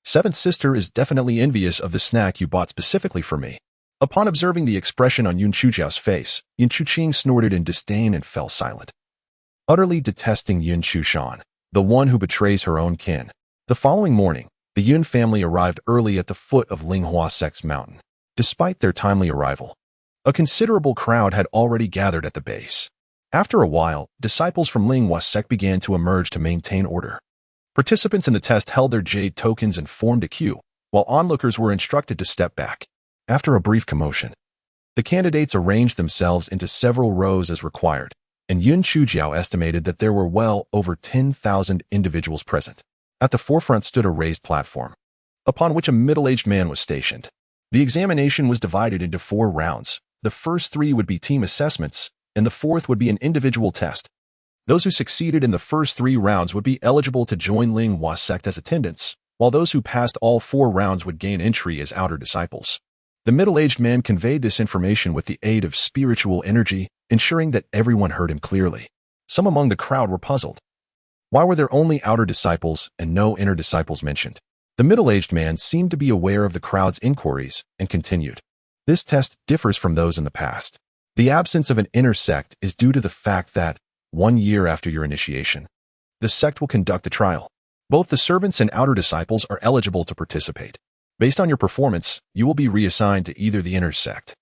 [SPEAKER 1] 7th sister is definitely envious of the snack you bought specifically for me." Upon observing the expression on Yun Chujiao's face, Yun Chuqing snorted in disdain and fell silent. Utterly detesting Yun Chushan, the one who betrays her own kin. The following morning, the Yun family arrived early at the foot of Linghua sect's mountain. Despite their timely arrival, a considerable crowd had already gathered at the base. After a while, disciples from Linghua sect began to emerge to maintain order. Participants in the test held their jade tokens and formed a queue, while onlookers were instructed to step back. After a brief commotion, the candidates arranged themselves into several rows as required, and Yun Chujiao estimated that there were well over 10,000 individuals present. At the forefront stood a raised platform, upon which a middle-aged man was stationed. The examination was divided into 4 rounds. The first 3 would be team assessments, and the 4th would be an individual test. Those who succeeded in the first 3 rounds would be eligible to join Linghua sect as attendants, while those who passed all 4 rounds would gain entry as outer disciples. The middle-aged man conveyed this information with the aid of spiritual energy, ensuring that everyone heard him clearly. Some among the crowd were puzzled. Why were there only outer disciples and no inner disciples mentioned? The middle-aged man seemed to be aware of the crowd's inquiries and continued. "This test differs from those in the past. The absence of an inner sect is due to the fact that, 1 year after your initiation, the sect will conduct a trial. Both the servants and outer disciples are eligible to participate. Based on your performance, you will be reassigned to either the inner sect,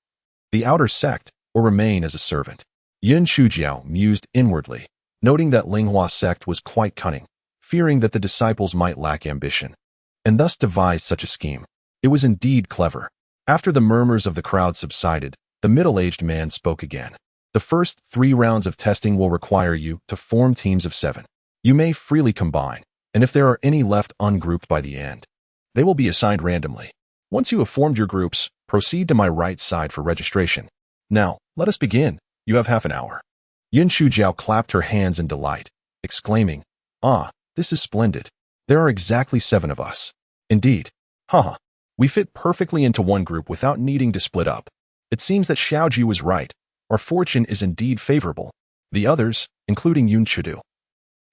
[SPEAKER 1] the outer sect, or remain as a servant." Yun Chujiao mused inwardly, noting that Linghua sect was quite cunning, fearing that the disciples might lack ambition, and thus devised such a scheme. It was indeed clever. After the murmurs of the crowd subsided, the middle-aged man spoke again. "The first 3 rounds of testing will require you to form teams of 7. You may freely combine, and if there are any left ungrouped by the end, they will be assigned randomly. Once you have formed your groups, proceed to my right side for registration. Now, let us begin. You have half an hour." Yun Chujiao clapped her hands in delight, exclaiming, "Ah, this is splendid. There are exactly 7 of us. Indeed. Haha. We fit perfectly into one group without needing to split up. It seems that Xiaoji was right. Our fortune is indeed favorable." The others, including Yun Chudu,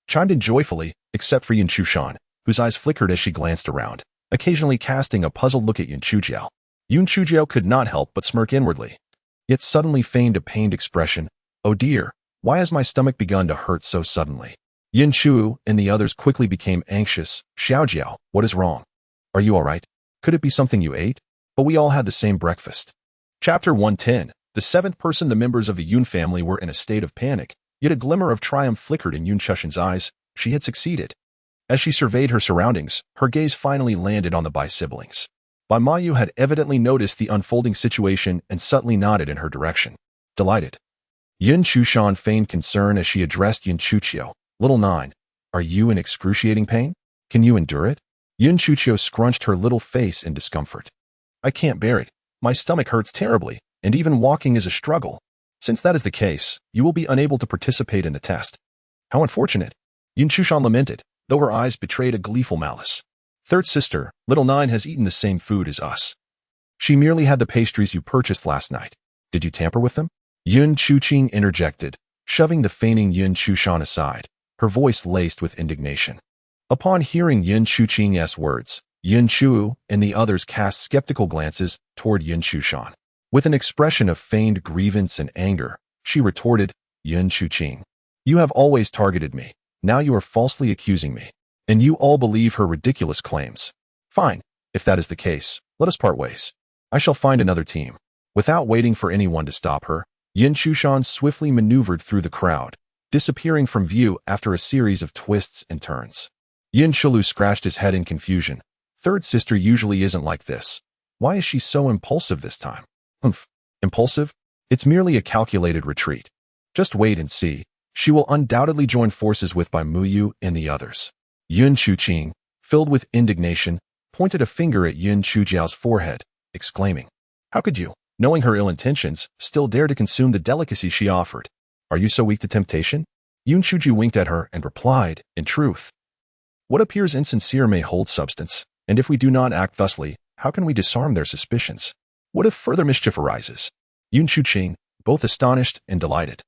[SPEAKER 1] chimed in joyfully, except for Yun Chushan, whose eyes flickered as she glanced around, occasionally casting a puzzled look at Yun Chujiao. Yun Chujiao could not help but smirk inwardly, yet suddenly feigned a pained expression. "Oh dear, why has my stomach begun to hurt so suddenly?" Yun Chu and the others quickly became anxious. "Xiaojiao, what is wrong? Are you all right? Could it be something you ate? But we all had the same breakfast." Chapter 110. The 7th person. The members of the Yun family were in a state of panic, yet a glimmer of triumph flickered in Yun Chushan's eyes. She had succeeded. As she surveyed her surroundings, her gaze finally landed on the Bai-siblings. Bai Mayu had evidently noticed the unfolding situation and subtly nodded in her direction. Delighted. Yun Chushan feigned concern as she addressed Yun Chujiao. "Little 9, are you in excruciating pain? Can you endure it?" Yun Chujiao scrunched her little face in discomfort. "I can't bear it. My stomach hurts terribly, and even walking is a struggle. Since that is the case, you will be unable to participate in the test." "How unfortunate." Yun Chushan lamented, though her eyes betrayed a gleeful malice. "3rd sister, little 9 has eaten the same food as us. She merely had the pastries you purchased last night. Did you tamper with them?" Yun Chuqing interjected, shoving the feigning Yun Chushan aside, her voice laced with indignation. Upon hearing Yun Chuqing's words, Yun Chu and the others cast skeptical glances toward Yun Chushan. With an expression of feigned grievance and anger, she retorted, "Yun Chuqing, you have always targeted me. Now you are falsely accusing me, and you all believe her ridiculous claims. Fine, if that is the case, let us part ways. I shall find another team." Without waiting for anyone to stop her, Yun Chushan swiftly maneuvered through the crowd, disappearing from view after a series of twists and turns. Yun Chulu scratched his head in confusion. 3rd sister usually isn't like this. Why is she so impulsive this time? Impulsive? It's merely a calculated retreat. Just wait and see. she will undoubtedly join forces with by Muyu and the others. Yun Chuqing, filled with indignation, pointed a finger at Yun Chujiao's forehead, exclaiming, "How could you, knowing her ill intentions, still dare to consume the delicacy she offered? Are you so weak to temptation?" Yun Chuji winked at her and replied, "In truth, what appears insincere may hold substance, and if we do not act thusly, how can we disarm their suspicions? What if further mischief arises?" Yun Chuqing, both astonished and delighted,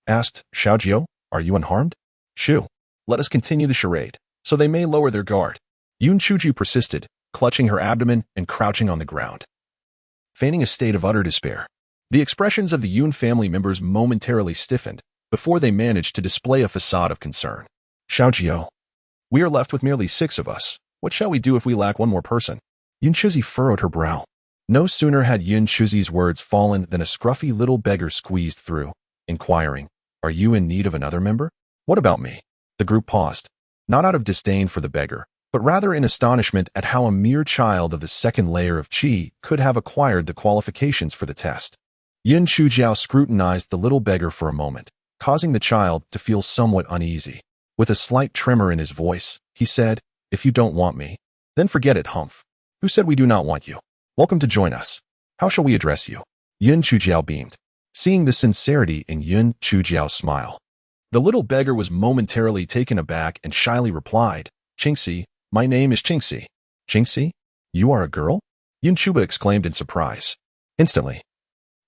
[SPEAKER 1] asked, "Xiaojiu, are you unharmed?" "Shu, let us continue the charade, so they may lower their guard." Yun Chuji persisted, clutching her abdomen and crouching on the ground, feigning a state of utter despair. The expressions of the Yun family members momentarily stiffened before they managed to display a facade of concern. "Xiaojiu, we are left with merely 6 of us. What shall we do if we lack one more person?" Yun Chuzi furrowed her brow. No sooner had Yun Chuzi's words fallen than a scruffy little beggar squeezed through, inquiring, "Are you in need of another member?" "What about me?" The group paused, not out of disdain for the beggar, but rather in astonishment at how a mere child of the second layer of qi could have acquired the qualifications for the test. Yun Chujiao scrutinized the little beggar for a moment, causing the child to feel somewhat uneasy. With a slight tremor in his voice, he said, "If you don't want me, then forget it, humph. Who said we do not want you? Welcome to join us. How shall we address you?" Yun Chujiao beamed, seeing the sincerity in Yun Chujiao's smile. The little beggar was momentarily taken aback and shyly replied, "Qingxi, my name is Qingxi." "Qingxi? You are a girl?" Yun Chuba exclaimed in surprise. Instantly,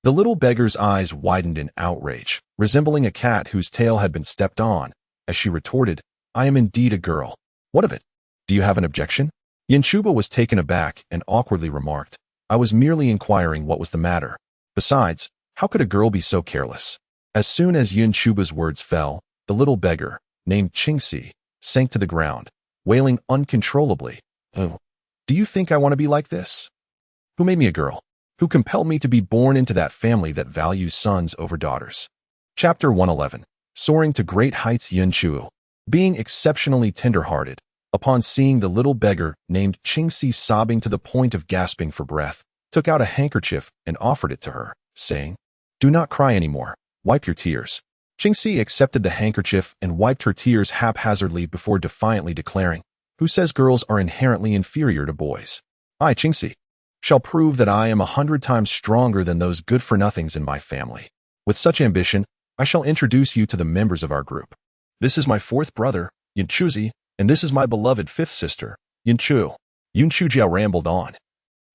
[SPEAKER 1] the little beggar's eyes widened in outrage, resembling a cat whose tail had been stepped on, as she retorted, "I am indeed a girl. What of it? Do you have an objection?" Yun Chuba was taken aback and awkwardly remarked, "I was merely inquiring what was the matter. Besides, how could a girl be so careless?" As soon as Yun Chuba's words fell, the little beggar, named Qingxi, sank to the ground, wailing uncontrollably, "Oh, do you think I want to be like this? Who made me a girl? Who compelled me to be born into that family that values sons over daughters?" Chapter 111. Soaring to great heights. Yun Chuo, being exceptionally tender-hearted, upon seeing the little beggar named Qingxi sobbing to the point of gasping for breath, took out a handkerchief and offered it to her, saying, "Do not cry anymore. Wipe your tears." Qingxi accepted the handkerchief and wiped her tears haphazardly before defiantly declaring, "Who says girls are inherently inferior to boys? I, Qingxi, shall prove that I am 100 times stronger than those good-for-nothings in my family. With such ambition, I shall introduce you to the members of our group. This is my 4th brother, Yun Chuzi, and this is my beloved 5th sister, Yun Chu." Yun Chujiao rambled on,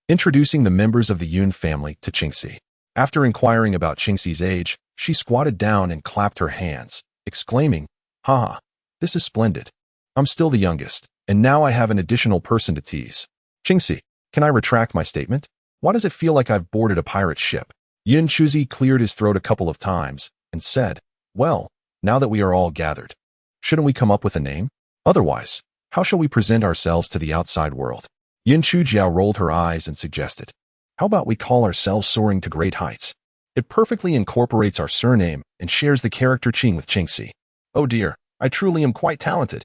[SPEAKER 1] introducing the members of the Yun family to Qingxi. After inquiring about Qingxi's age, she squatted down and clapped her hands, exclaiming, "Haha, this is splendid. I'm still the youngest, and now I have an additional person to tease. Qingxi, can I retract my statement? Why does it feel like I've boarded a pirate ship?" Yun Chuzi cleared his throat a couple of times and said, "Well, now that we are all gathered, shouldn't we come up with a name? Otherwise, how shall we present ourselves to the outside world?" Yun Chujiao rolled her eyes and suggested, "How about we call ourselves Soaring to Great Heights? It perfectly incorporates our surname and shares the character Qing with Qingxi. Oh dear, I truly am quite talented."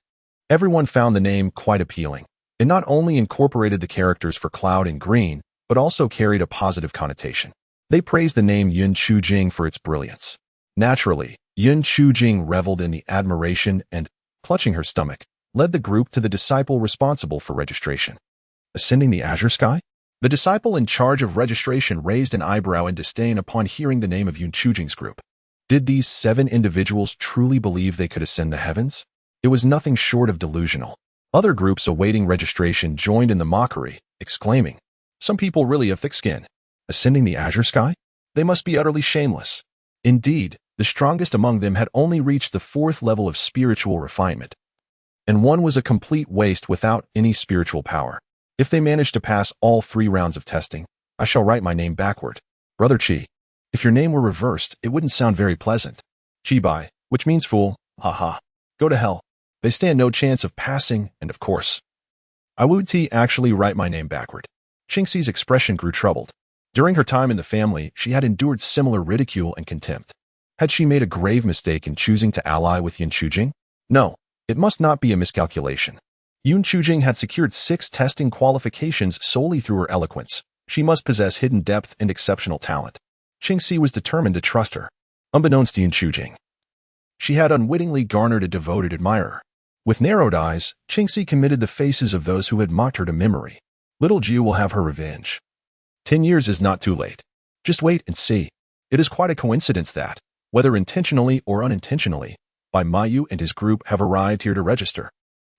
[SPEAKER 1] Everyone found the name quite appealing. It not only incorporated the characters for Cloud and Green, but also carried a positive connotation. They praised the name Yun Chujing for its brilliance. Naturally, Yun Chujing reveled in the admiration and, clutching her stomach, led the group to the disciple responsible for registration. Ascending the azure sky? The disciple in charge of registration raised an eyebrow in disdain upon hearing the name of Yun Chujing's group. Did these 7 individuals truly believe they could ascend the heavens? It was nothing short of delusional. Other groups awaiting registration joined in the mockery, exclaiming, "Some people really have thick skin. Ascending the azure sky? They must be utterly shameless." Indeed, the strongest among them had only reached the 4th level of spiritual refinement, and one was a complete waste without any spiritual power. If they managed to pass all 3 rounds of testing, I shall write my name backward. Brother Qi, if your name were reversed, it wouldn't sound very pleasant. Qi Bai, which means fool, haha. Go to hell. They stand no chance of passing, and of course, I would actually write my name backward. Qingxi's expression grew troubled. During her time in the family, she had endured similar ridicule and contempt. Had she made a grave mistake in choosing to ally with Yun Chujing? No, it must not be a miscalculation. Yun Chujing had secured 6 testing qualifications solely through her eloquence. She must possess hidden depth and exceptional talent. Qingxi was determined to trust her. Unbeknownst to Yun Chujing, She had unwittingly garnered a devoted admirer. With narrowed eyes, Qingxi committed the faces of those who had mocked her to memory. Little Jiu will have her revenge. 10 years is not too late. Just wait and see. It is quite a coincidence that, whether intentionally or unintentionally, Bai Mayu and his group have arrived here to register.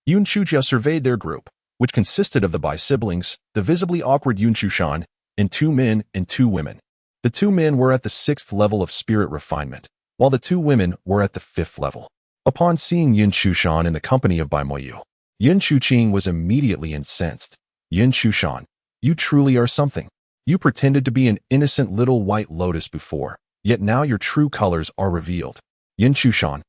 [SPEAKER 1] Yun Chujiao surveyed their group, which consisted of the Bai siblings, the visibly awkward Yun Chushan, and 2 men and 2 women. The 2 men were at the 6th level of spirit refinement, while the 2 women were at the 5th level. Upon seeing Yun Chushan in the company of Bai Moyu, Yun Chuqing was immediately incensed. Yun Chushan, you truly are something. You pretended to be an innocent little white lotus before, yet now your true colors are revealed. Yun Chushan,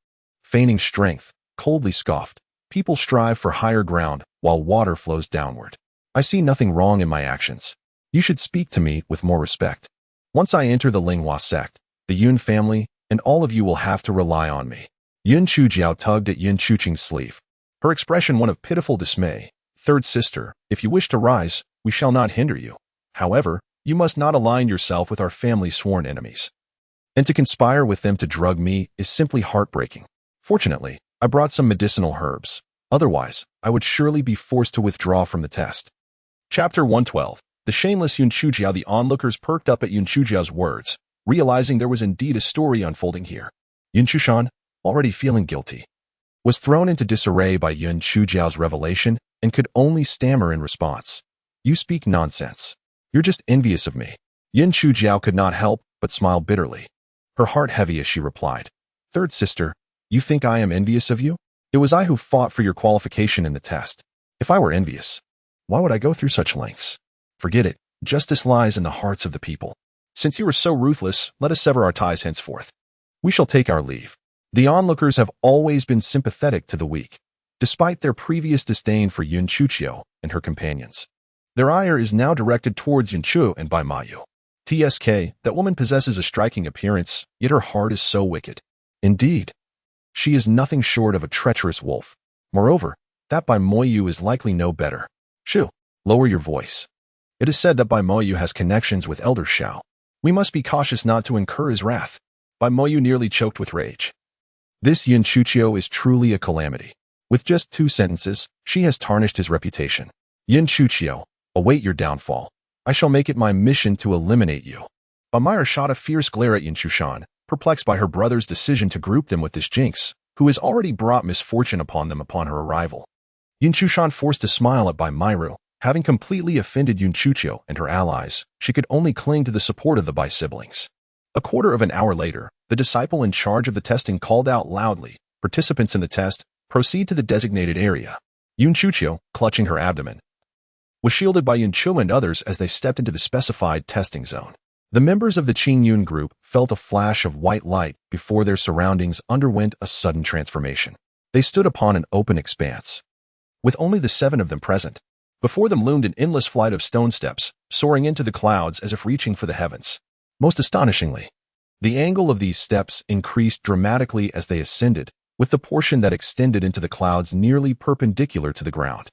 [SPEAKER 1] feigning strength, coldly scoffed. People strive for higher ground, while water flows downward. I see nothing wrong in my actions. You should speak to me with more respect. Once I enter the Linghua sect, the Yun family, and all of you will have to rely on me. Yun Chujiao tugged at Yun Chuqing's sleeve, her expression one of pitiful dismay. Third sister, if you wish to rise, we shall not hinder you. However, you must not align yourself with our family's sworn enemies. And to conspire with them to drug me is simply heartbreaking. Fortunately, I brought some medicinal herbs. Otherwise, I would surely be forced to withdraw from the test. Chapter 112. The shameless Yun Chujiao. The onlookers perked up at Yun Chujiao's words, realizing there was indeed a story unfolding here. Yun Chushan, already feeling guilty, was thrown into disarray by Yun Chujiao's revelation and could only stammer in response. You speak nonsense. You're just envious of me. Yun Chujiao could not help but smile bitterly, her heart heavy as she replied. Third sister, you think I am envious of you? It was I who fought for your qualification in the test. If I were envious, why would I go through such lengths? Forget it. Justice lies in the hearts of the people. Since you are so ruthless, let us sever our ties henceforth. We shall take our leave. The onlookers have always been sympathetic to the weak, despite their previous disdain for Yun Chujiao and her companions. Their ire is now directed towards Yun Chu and Bai Mayu. TSK, that woman possesses a striking appearance, yet her heart is so wicked. Indeed, she is nothing short of a treacherous wolf. Moreover, that Bai Moyu is likely no better. Shu, lower your voice. It is said that Bai Moyu has connections with Elder Shao. We must be cautious not to incur his wrath. Bai Moyu nearly choked with rage. This Yun Chujiao is truly a calamity. With just 2 sentences, she has tarnished his reputation. Yun Chujiao, await your downfall. I shall make it my mission to eliminate you. Amira shot a fierce glare at Yun Chushan, perplexed by her brother's decision to group them with this jinx, who has already brought misfortune upon them upon her arrival. Yun Chushan forced a smile at Bai Mayu. Having completely offended Yun Chujiao and her allies, she could only cling to the support of the Bai siblings. A quarter of an hour later, the disciple in charge of the testing called out loudly, participants in the test, proceed to the designated area. Yun Chujiao, clutching her abdomen, was shielded by Yun Chu and others as they stepped into the specified testing zone. The members of the Qing Yun group felt a flash of white light before their surroundings underwent a sudden transformation. They stood upon an open expanse, with only the 7 of them present. Before them loomed an endless flight of stone steps, soaring into the clouds as if reaching for the heavens. Most astonishingly, the angle of these steps increased dramatically as they ascended, with the portion that extended into the clouds nearly perpendicular to the ground.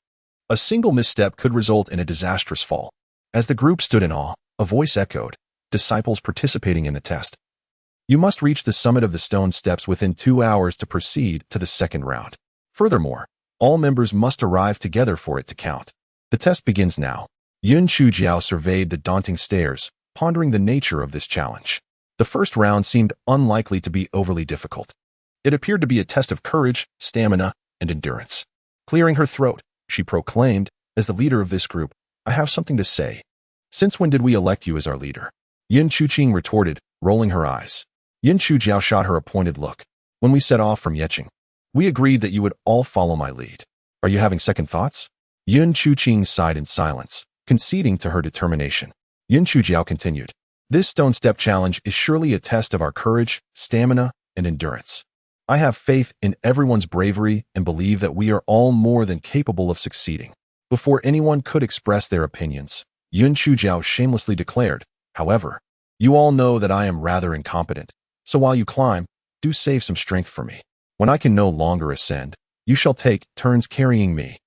[SPEAKER 1] A single misstep could result in a disastrous fall. As the group stood in awe, a voice echoed, disciples participating in the test. You must reach the summit of the stone steps within 2 hours to proceed to the second round. Furthermore, all members must arrive together for it to count. The test begins now. Yun Chujiao surveyed the daunting stairs, pondering the nature of this challenge. The first round seemed unlikely to be overly difficult. It appeared to be a test of courage, stamina, and endurance. Clearing her throat, she proclaimed, as the leader of this group, I have something to say. Since when did we elect you as our leader? Yun Chuqing retorted, rolling her eyes. Yun Chujiao shot her a pointed look. When we set off from Yecheng, we agreed that you would all follow my lead. Are you having second thoughts? Yun Chuqing sighed in silence, conceding to her determination. Yun Chujiao continued. This stone step challenge is surely a test of our courage, stamina, and endurance. I have faith in everyone's bravery and believe that we are all more than capable of succeeding. Before anyone could express their opinions, Yun Chujiao shamelessly declared, however, you all know that I am rather incompetent, so while you climb, do save some strength for me. When I can no longer ascend, you shall take turns carrying me.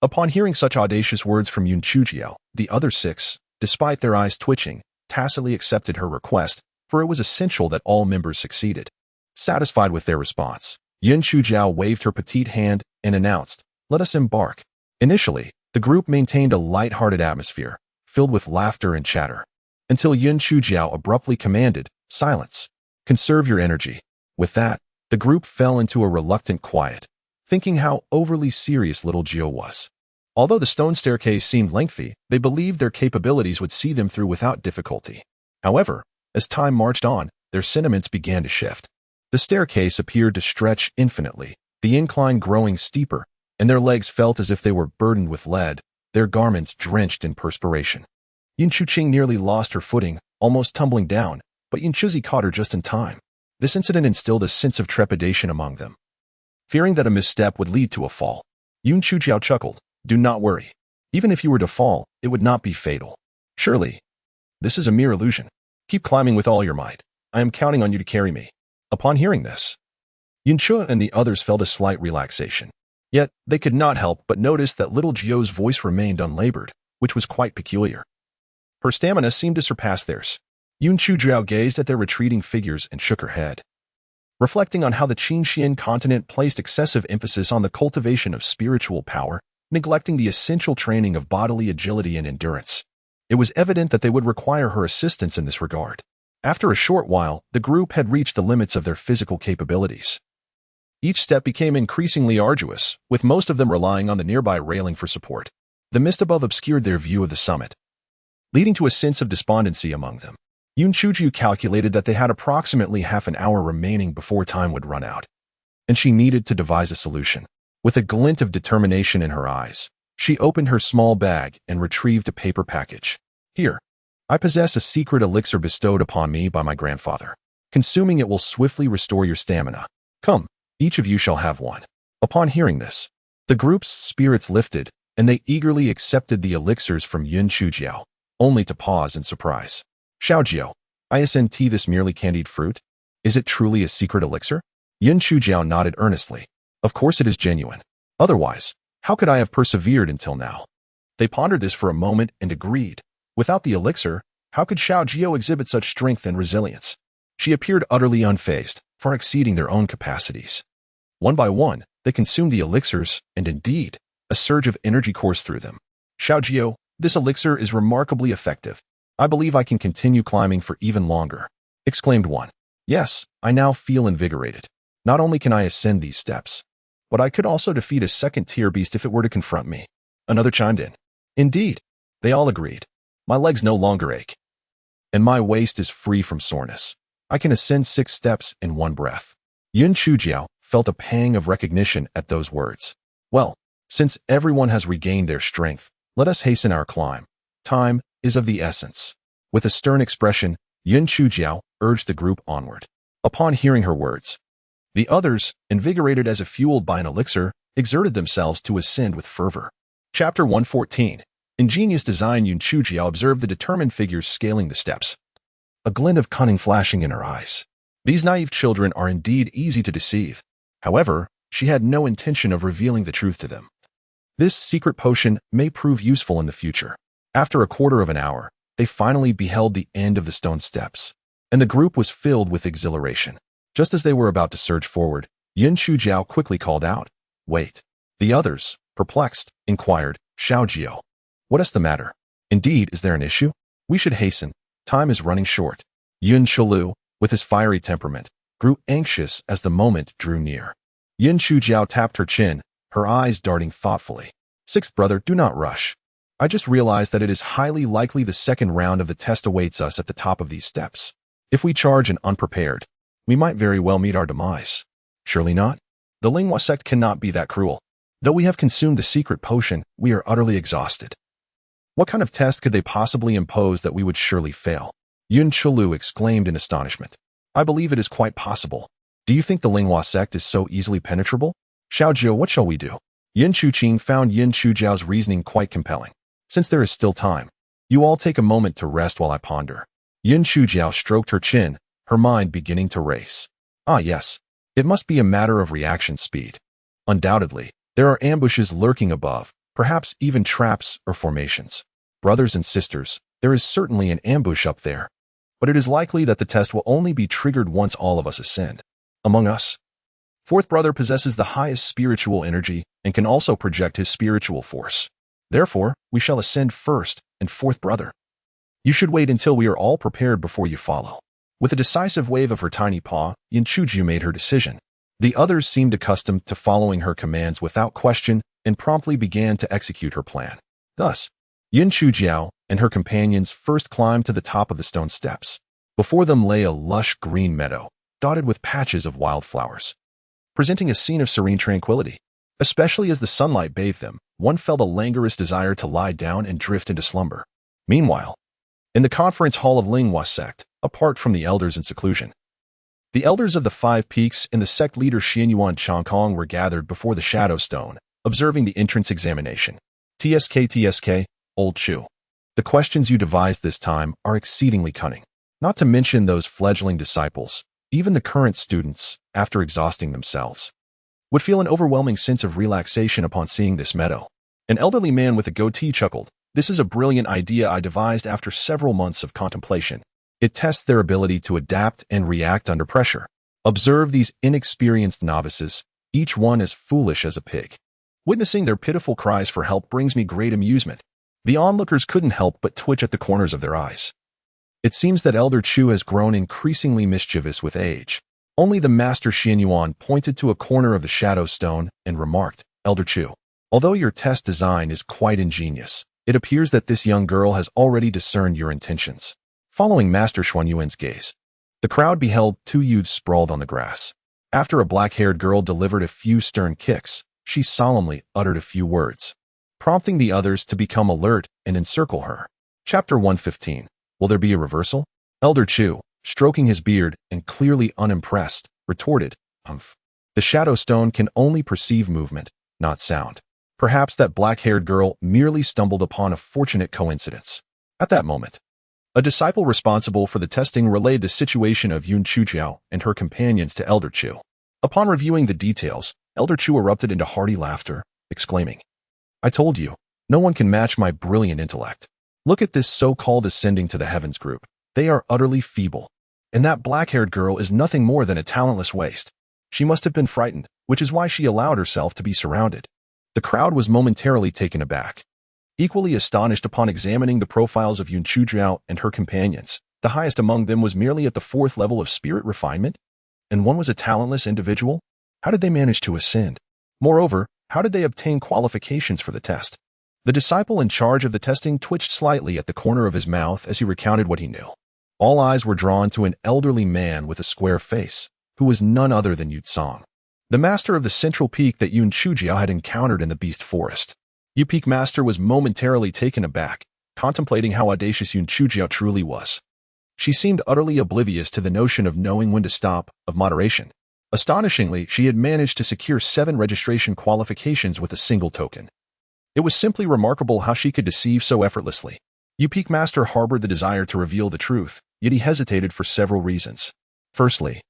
[SPEAKER 1] Upon hearing such audacious words from Yun Chujiao, the other 6, despite their eyes twitching, tacitly accepted her request, for it was essential that all members succeeded. Satisfied with their response, Yun Chujiao waved her petite hand and announced, "Let us embark." Initially, the group maintained a light-hearted atmosphere, filled with laughter and chatter, until Yun Chujiao abruptly commanded, "Silence. Conserve your energy." With that, the group fell into a reluctant quiet, thinking how overly serious little Gio was. Although the stone staircase seemed lengthy, they believed their capabilities would see them through without difficulty. However, as time marched on, their sentiments began to shift. The staircase appeared to stretch infinitely, the incline growing steeper, and their legs felt as if they were burdened with lead, their garments drenched in perspiration. Yun Chuqing nearly lost her footing, almost tumbling down, but Yun Chuzi caught her just in time. This incident instilled a sense of trepidation among them. Fearing that a misstep would lead to a fall, Yun Chujiao chuckled, "Do not worry. Even if you were to fall, it would not be fatal. Surely, this is a mere illusion. Keep climbing with all your might. I am counting on you to carry me." Upon hearing this, Yun Chu and the others felt a slight relaxation. Yet, they could not help but notice that little Gio's voice remained unlabored, which was quite peculiar. Her stamina seemed to surpass theirs. Yun Chujiao gazed at their retreating figures and shook her head, reflecting on how the Qingxian continent placed excessive emphasis on the cultivation of spiritual power, neglecting the essential training of bodily agility and endurance. It was evident that they would require her assistance in this regard. After a short while, the group had reached the limits of their physical capabilities. Each step became increasingly arduous, with most of them relying on the nearby railing for support. The mist above obscured their view of the summit, leading to a sense of despondency among them. Yun Chujiao calculated that they had approximately half an hour remaining before time would run out, and she needed to devise a solution. With a glint of determination in her eyes, she opened her small bag and retrieved a paper package. "Here, I possess a secret elixir bestowed upon me by my grandfather. Consuming it will swiftly restore your stamina. Come, each of you shall have one." Upon hearing this, the group's spirits lifted, and they eagerly accepted the elixirs from Yun Chujiao, only to pause in surprise. "Xiaojiao, isn't this merely candied fruit? Is it truly a secret elixir?" Yun Chujiao nodded earnestly. "Of course it is genuine. Otherwise, how could I have persevered until now?" They pondered this for a moment and agreed. Without the elixir, how could Xiaojiao exhibit such strength and resilience? She appeared utterly unfazed, far exceeding their own capacities. One by one, they consumed the elixirs, and indeed, a surge of energy coursed through them. "Xiaojiao, this elixir is remarkably effective. I believe I can continue climbing for even longer," exclaimed one. "Yes, I now feel invigorated. Not only can I ascend these steps, but I could also defeat a second-tier beast if it were to confront me." Another chimed in. "Indeed," they all agreed. "My legs no longer ache, and my waist is free from soreness. I can ascend 6 steps in one breath." Yun Chujiao felt a pang of recognition at those words. "Well, since everyone has regained their strength, let us hasten our climb. Time is of the essence." With a stern expression, Yun Chujiao urged the group onward. Upon hearing her words, the others, invigorated as if fueled by an elixir, exerted themselves to ascend with fervor. Chapter 114. Ingenious design. Yun Chujiao observed the determined figures scaling the steps, a glint of cunning flashing in her eyes. These naive children are indeed easy to deceive. However, she had no intention of revealing the truth to them. This secret potion may prove useful in the future. After a quarter of an hour, they finally beheld the end of the stone steps, and the group was filled with exhilaration. Just as they were about to surge forward, Yun Chujiao quickly called out, "Wait." The others, perplexed, inquired, "Xiaojiao, what is the matter? Indeed, is there an issue? We should hasten. Time is running short." Yun Chulu, with his fiery temperament, grew anxious as the moment drew near. Yun Chujiao tapped her chin, her eyes darting thoughtfully. "Sixth brother, do not rush. I just realized that it is highly likely the second round of the test awaits us at the top of these steps. If we charge and unprepared, we might very well meet our demise." "Surely not. The Linghua sect cannot be that cruel. Though we have consumed the secret potion, we are utterly exhausted. What kind of test could they possibly impose that we would surely fail?" Yun Chulu exclaimed in astonishment. "I believe it is quite possible. Do you think the Linghua sect is so easily penetrable? Xiaojiao, what shall we do?" Yun Chuqing found Yun Chujiao's reasoning quite compelling. "Since there is still time, you all take a moment to rest while I ponder." Yun Chujiao stroked her chin, her mind beginning to race. "Ah yes, it must be a matter of reaction speed. Undoubtedly, there are ambushes lurking above, perhaps even traps or formations. Brothers and sisters, there is certainly an ambush up there, but it is likely that the test will only be triggered once all of us ascend. among us. Fourth brother possesses the highest spiritual energy and can also project his spiritual force. Therefore, we shall ascend first, and fourth brother. You should wait until we are all prepared before you follow. With a decisive wave of her tiny paw, Yunchujiu made her decision. The others seemed accustomed to following her commands without question and promptly began to execute her plan. Thus, Yunchujiu and her companions first climbed to the top of the stone steps. Before them lay a lush green meadow, dotted with patches of wildflowers, presenting a scene of serene tranquility. Especially as the sunlight bathed them, one felt a languorous desire to lie down and drift into slumber. Meanwhile, in the conference hall of Linghua sect, apart from the elders in seclusion, the elders of the Five Peaks and the sect leader Xianyuan Changkong were gathered before the Shadow Stone, observing the entrance examination. TSK, Old Chu. The questions you devised this time are exceedingly cunning. Not to mention those fledgling disciples, even the current students, after exhausting themselves, would feel an overwhelming sense of relaxation upon seeing this meadow. An elderly man with a goatee chuckled. This is a brilliant idea I devised after several months of contemplation. It tests their ability to adapt and react under pressure. Observe these inexperienced novices, each one as foolish as a pig. Witnessing their pitiful cries for help brings me great amusement. The onlookers couldn't help but twitch at the corners of their eyes. It seems that Elder Chu has grown increasingly mischievous with age. Only the Master Xianyuan pointed to a corner of the Shadow Stone and remarked, Elder Chu, although your test design is quite ingenious, it appears that this young girl has already discerned your intentions. Following Master Xuanyuan's gaze, the crowd beheld two youths sprawled on the grass. After a black-haired girl delivered a few stern kicks, she solemnly uttered a few words, prompting the others to become alert and encircle her. Chapter 115. Will there be a reversal? Elder Chu, stroking his beard and clearly unimpressed, retorted, Humph. The Shadow Stone can only perceive movement, not sound. Perhaps that black-haired girl merely stumbled upon a fortunate coincidence. At that moment, a disciple responsible for the testing relayed the situation of Yunchujiu and her companions to Elder Chu. Upon reviewing the details, Elder Chu erupted into hearty laughter, exclaiming, I told you, no one can match my brilliant intellect. Look at this so-called ascending to the heavens group. They are utterly feeble. And that black-haired girl is nothing more than a talentless waste. She must have been frightened, which is why she allowed herself to be surrounded. The crowd was momentarily taken aback. Equally astonished upon examining the profiles of Yunchujiu and her companions, the highest among them was merely at the fourth level of spirit refinement, and one was a talentless individual? How did they manage to ascend? Moreover, how did they obtain qualifications for the test? The disciple in charge of the testing twitched slightly at the corner of his mouth as he recounted what he knew. All eyes were drawn to an elderly man with a square face, who was none other than Yutsong, the master of the central peak that Yunchujiu had encountered in the Beast Forest. Yu Peak Master was momentarily taken aback, contemplating how audacious Yunchujiu truly was. She seemed utterly oblivious to the notion of knowing when to stop, of moderation. Astonishingly, she had managed to secure 7 registration qualifications with a single token. It was simply remarkable how she could deceive so effortlessly. Yu Peak Master harbored the desire to reveal the truth, yet he hesitated for several reasons. Firstly,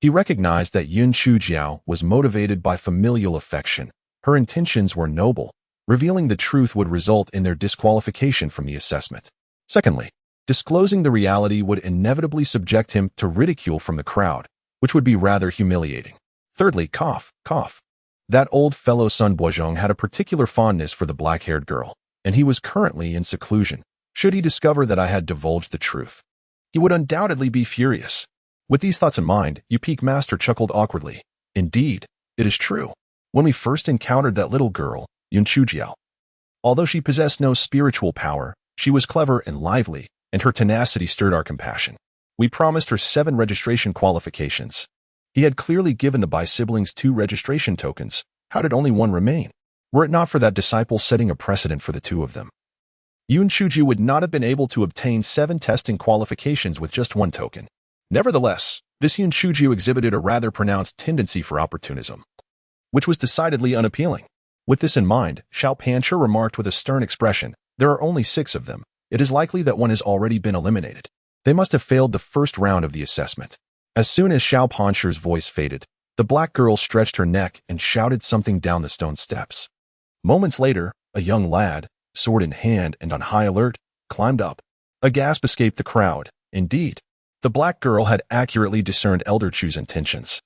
[SPEAKER 1] he recognized that Yunchujiu was motivated by familial affection. Her intentions were noble. Revealing the truth would result in their disqualification from the assessment. Secondly, disclosing the reality would inevitably subject him to ridicule from the crowd, which would be rather humiliating. Thirdly, cough. That old fellow Sun Boizhong had a particular fondness for the black-haired girl, and he was currently in seclusion. Should he discover that I had divulged the truth, he would undoubtedly be furious. With these thoughts in mind, Yu Peak Master chuckled awkwardly. Indeed, it is true. When we first encountered that little girl, Yunchujiu, although she possessed no spiritual power, she was clever and lively, and her tenacity stirred our compassion. We promised her 7 registration qualifications. He had clearly given the Bi-siblings 2 registration tokens. How did only 1 remain? Were it not for that disciple setting a precedent for the 2 of them, Yunchujiu would not have been able to obtain 7 testing qualifications with just 1 token. Nevertheless, this Yunchujiu exhibited a rather pronounced tendency for opportunism, which was decidedly unappealing. With this in mind, Xiao Pancher remarked with a stern expression, there are only 6 of them. It is likely that one has already been eliminated. They must have failed the first round of the assessment. As soon as Xiao Pancher's voice faded, the black girl stretched her neck and shouted something down the stone steps. Moments later, a young lad, sword in hand and on high alert, climbed up. A gasp escaped the crowd. Indeed, the black girl had accurately discerned Elder Chu's intentions.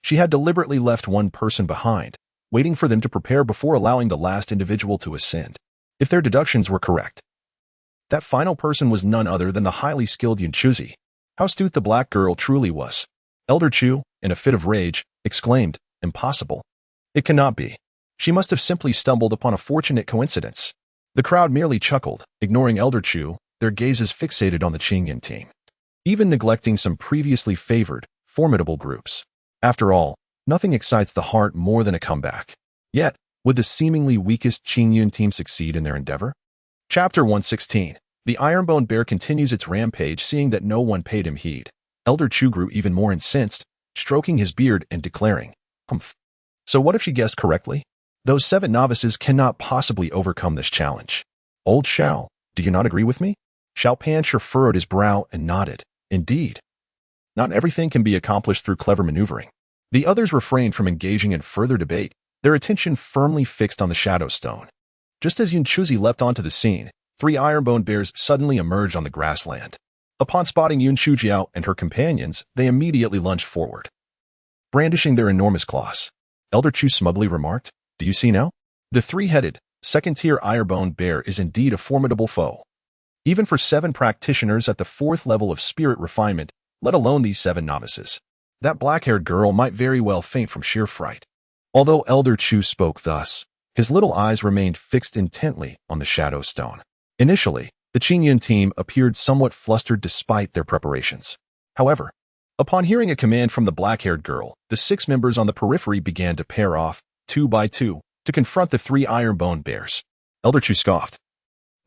[SPEAKER 1] She had deliberately left one person behind, waiting for them to prepare before allowing the last individual to ascend. If their deductions were correct, that final person was none other than the highly skilled Yunchuzi. How astute the black girl truly was. Elder Chu, in a fit of rage, exclaimed, "Impossible. It cannot be. She must have simply stumbled upon a fortunate coincidence." The crowd merely chuckled, ignoring Elder Chu, their gazes fixated on the Qingyan team, even neglecting some previously favored, formidable groups. After all, nothing excites the heart more than a comeback. Yet, would the seemingly weakest Qingyun team succeed in their endeavor? Chapter 116. The Ironbone Bear continues its rampage, seeing that no one paid him heed. Elder Chu grew even more incensed, stroking his beard and declaring, "Humph. So what if she guessed correctly? Those 7 novices cannot possibly overcome this challenge." "Old Xiao, do you not agree with me?" Xiao Pancher furrowed his brow and nodded. "Indeed. Not everything can be accomplished through clever maneuvering." The others refrained from engaging in further debate, their attention firmly fixed on the Shadow Stone. Just as Yunchuzi leapt onto the scene, 3 Ironbone Bears suddenly emerged on the grassland. Upon spotting Yun Chujiao and her companions, they immediately lunged forward, brandishing their enormous claws. Elder Chu smugly remarked, "Do you see now? The 3-headed, second-tier Ironbone Bear is indeed a formidable foe. Even for 7 practitioners at the 4th level of spirit refinement, let alone these 7 novices. That black-haired girl might very well faint from sheer fright." Although Elder Chu spoke thus, his little eyes remained fixed intently on the Shadow Stone. Initially, the Qingyun team appeared somewhat flustered despite their preparations. However, upon hearing a command from the black-haired girl, the 6 members on the periphery began to pair off, 2 by 2, to confront the 3 Ironbone Bears. Elder Chu scoffed,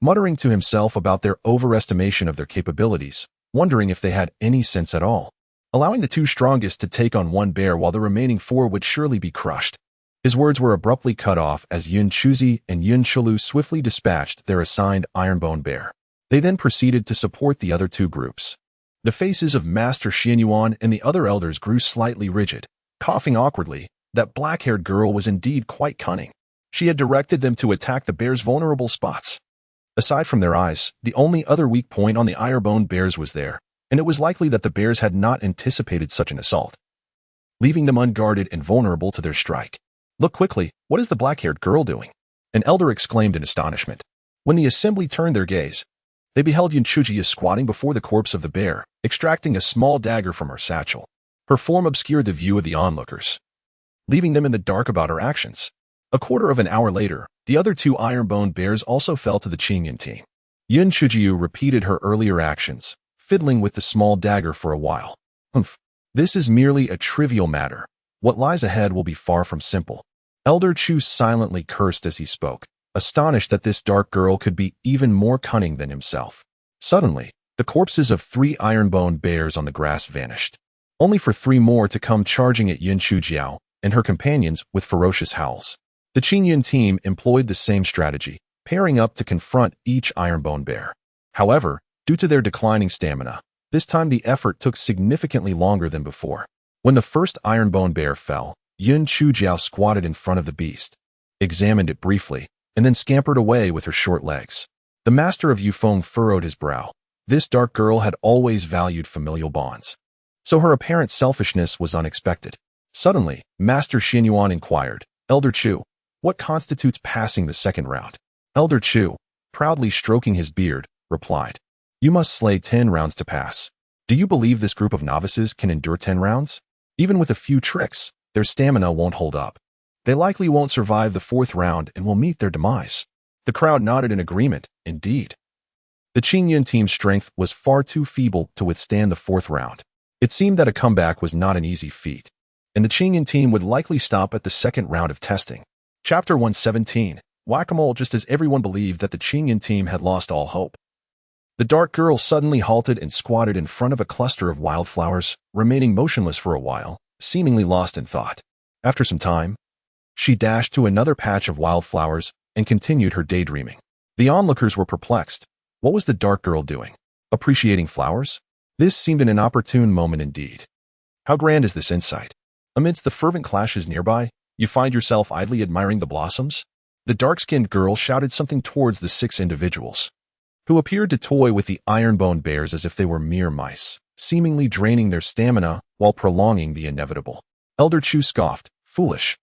[SPEAKER 1] muttering to himself about their overestimation of their capabilities, wondering if they had any sense at all, allowing the 2 strongest to take on 1 bear while the remaining 4 would surely be crushed. His words were abruptly cut off as Yun Chuzi and Yun Chulu swiftly dispatched their assigned Ironbone Bear. They then proceeded to support the other 2 groups. The faces of Master Xianyuan and the other elders grew slightly rigid, coughing awkwardly. That black-haired girl was indeed quite cunning. She had directed them to attack the bear's vulnerable spots. Aside from their eyes, the only other weak point on the Ironbone Bears was there, and it was likely that the bears had not anticipated such an assault, leaving them unguarded and vulnerable to their strike. "Look quickly, what is the black-haired girl doing?" an elder exclaimed in astonishment. When the assembly turned their gaze, they beheld Yunchuji squatting before the corpse of the bear, extracting a small dagger from her satchel. Her form obscured the view of the onlookers, leaving them in the dark about her actions. A quarter of an hour later, the other 2 Ironbone Bears also fell to the Qingyun team. Yun Chujiu repeated her earlier actions, fiddling with the small dagger for a while. "Humph. This is merely a trivial matter. What lies ahead will be far from simple." Elder Chu silently cursed as he spoke, astonished that this dark girl could be even more cunning than himself. Suddenly, the corpses of 3 Ironbone Bears on the grass vanished, only for 3 more to come charging at Yun Chujiao and her companions with ferocious howls. The Qingyun team employed the same strategy, pairing up to confront each Ironbone Bear. However, due to their declining stamina, this time the effort took significantly longer than before. When the first Ironbone Bear fell, Yun Chujiao squatted in front of the beast, examined it briefly, and then scampered away with her short legs. The master of Yufeng furrowed his brow. This dark girl had always valued familial bonds, so her apparent selfishness was unexpected. Suddenly, Master Xianyuan inquired, "Elder Chu, what constitutes passing the 2nd round?" Elder Chu, proudly stroking his beard, replied, "You must slay 10 rounds to pass. Do you believe this group of novices can endure 10 rounds? Even with a few tricks, their stamina won't hold up. They likely won't survive the 4th round and will meet their demise." The crowd nodded in agreement. Indeed, the Qingyun team's strength was far too feeble to withstand the 4th round. It seemed that a comeback was not an easy feat, and the Qingyun team would likely stop at the 2nd round of testing. Chapter 117. Whack-a-mole. Just as everyone believed that the Qingyun team had lost all hope, the dark girl suddenly halted and squatted in front of a cluster of wildflowers, remaining motionless for a while, seemingly lost in thought. After some time, she dashed to another patch of wildflowers and continued her daydreaming. The onlookers were perplexed. What was the dark girl doing? Appreciating flowers? This seemed an inopportune moment indeed. How grand is this insight? Amidst the fervent clashes nearby, you find yourself idly admiring the blossoms? The dark-skinned girl shouted something towards the 6 individuals, who appeared to toy with the Ironbone Bears as if they were mere mice, seemingly draining their stamina while prolonging the inevitable. Elder Chu scoffed. Foolish.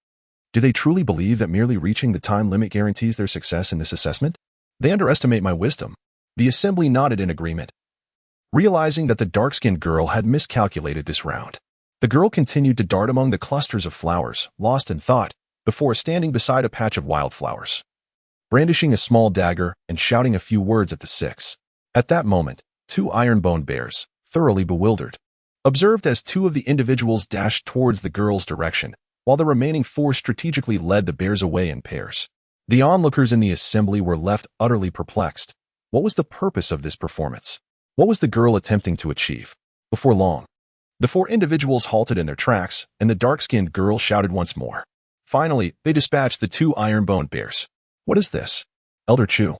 [SPEAKER 1] Do they truly believe that merely reaching the time limit guarantees their success in this assessment? They underestimate my wisdom. The assembly nodded in agreement, realizing that the dark-skinned girl had miscalculated this round. The girl continued to dart among the clusters of flowers, lost in thought, before standing beside a patch of wildflowers, brandishing a small dagger and shouting a few words at the six. At that moment, two iron-boned bears, thoroughly bewildered, observed as two of the individuals dashed towards the girl's direction, while the remaining four strategically led the bears away in pairs. The onlookers in the assembly were left utterly perplexed. What was the purpose of this performance? What was the girl attempting to achieve? Before long, the four individuals halted in their tracks, and the dark-skinned girl shouted once more. Finally, they dispatched the two iron-boned bears. What is this? Elder Chu,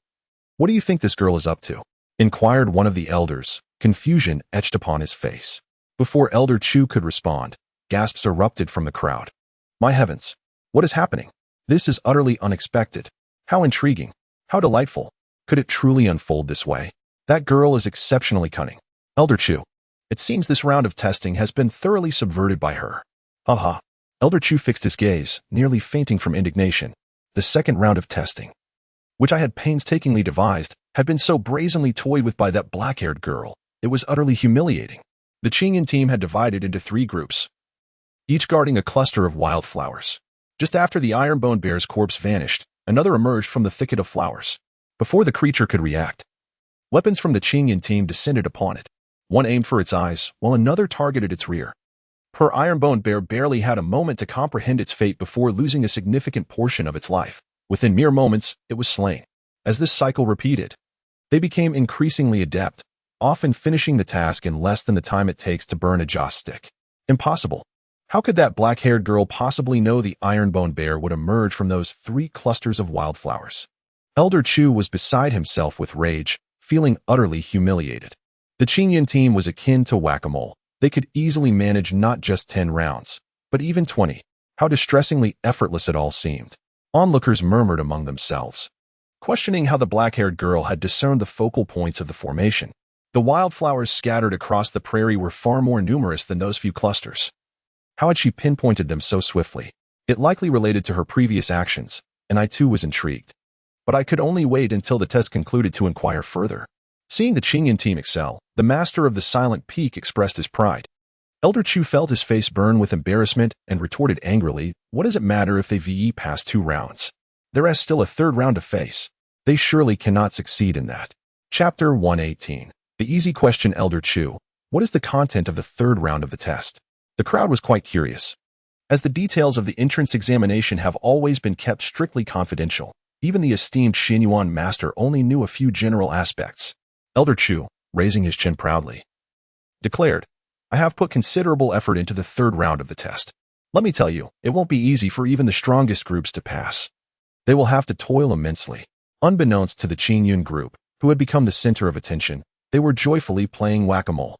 [SPEAKER 1] what do you think this girl is up to? Inquired one of the elders, confusion etched upon his face. Before Elder Chu could respond, gasps erupted from the crowd. My heavens, what is happening? This is utterly unexpected. How intriguing. How delightful. Could it truly unfold this way? That girl is exceptionally cunning. Elder Chu, it seems this round of testing has been thoroughly subverted by her. Haha. Elder Chu fixed his gaze, nearly fainting from indignation. The second round of testing, which I had painstakingly devised, had been so brazenly toyed with by that black-haired girl. It was utterly humiliating. The Qingyan team had divided into 3 groups, each guarding a cluster of wildflowers. Just after the iron-boned bear's corpse vanished, another emerged from the thicket of flowers. Before the creature could react, weapons from the Qingyan team descended upon it. One aimed for its eyes, while another targeted its rear. Poor iron-boned bear barely had a moment to comprehend its fate before losing a significant portion of its life. Within mere moments, it was slain. As this cycle repeated, they became increasingly adept, often finishing the task in less than the time it takes to burn a joss stick. Impossible. How could that black-haired girl possibly know the iron-boned bear would emerge from those 3 clusters of wildflowers? Elder Chu was beside himself with rage, feeling utterly humiliated. The Qingyan team was akin to whack-a-mole. They could easily manage not just 10 rounds, but even 20. How distressingly effortless it all seemed. Onlookers murmured among themselves, questioning how the black-haired girl had discerned the focal points of the formation. The wildflowers scattered across the prairie were far more numerous than those few clusters. How had she pinpointed them so swiftly? It likely related to her previous actions, and I too was intrigued. But I could only wait until the test concluded to inquire further. Seeing the Qingyan team excel, the master of the Silent Peak expressed his pride. Elder Chu felt his face burn with embarrassment and retorted angrily, what does it matter if they VE past 2 rounds? There is still a 3rd round to face. They surely cannot succeed in that. Chapter 118. The easy question. Elder Chu, what is the content of the 3rd round of the test? The crowd was quite curious. As the details of the entrance examination have always been kept strictly confidential, even the esteemed Xinyuan master only knew a few general aspects. Elder Chu, raising his chin proudly, declared, I have put considerable effort into the 3rd round of the test. Let me tell you, it won't be easy for even the strongest groups to pass. They will have to toil immensely. Unbeknownst to the Qingyun group, who had become the center of attention, they were joyfully playing whack-a-mole.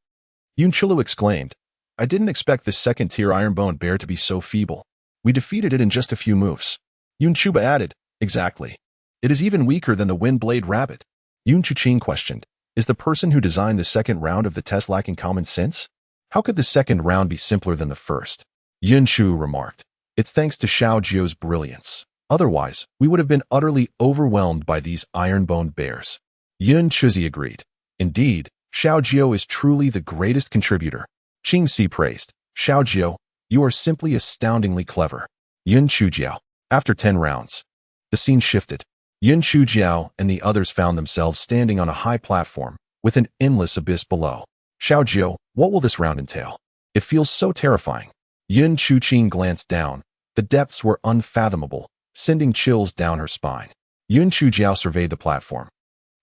[SPEAKER 1] Yunchulu exclaimed, I didn't expect this 2nd-tier iron-boned bear to be so feeble. We defeated it in just a few moves. Yunchuba added, exactly. It is even weaker than the wind-blade rabbit. Yun Chuqing questioned, is the person who designed the 2nd round of the test lacking common sense? How could the 2nd round be simpler than the 1st? Yun Chu remarked, it's thanks to Xiao Jiu's brilliance. Otherwise, we would have been utterly overwhelmed by these iron-boned bears. Yun Chuzi agreed. Indeed, Xiao Jiu is truly the greatest contributor. Qing Si praised, Xiao Jiu, you are simply astoundingly clever. Yun Chujiao. After 10 rounds, the scene shifted. Yun Chujiao and the others found themselves standing on a high platform, with an endless abyss below. Xiao Jiu, what will this round entail? It feels so terrifying. Yun Chuqing glanced down. The depths were unfathomable, sending chills down her spine. Yun Chujiao surveyed the platform,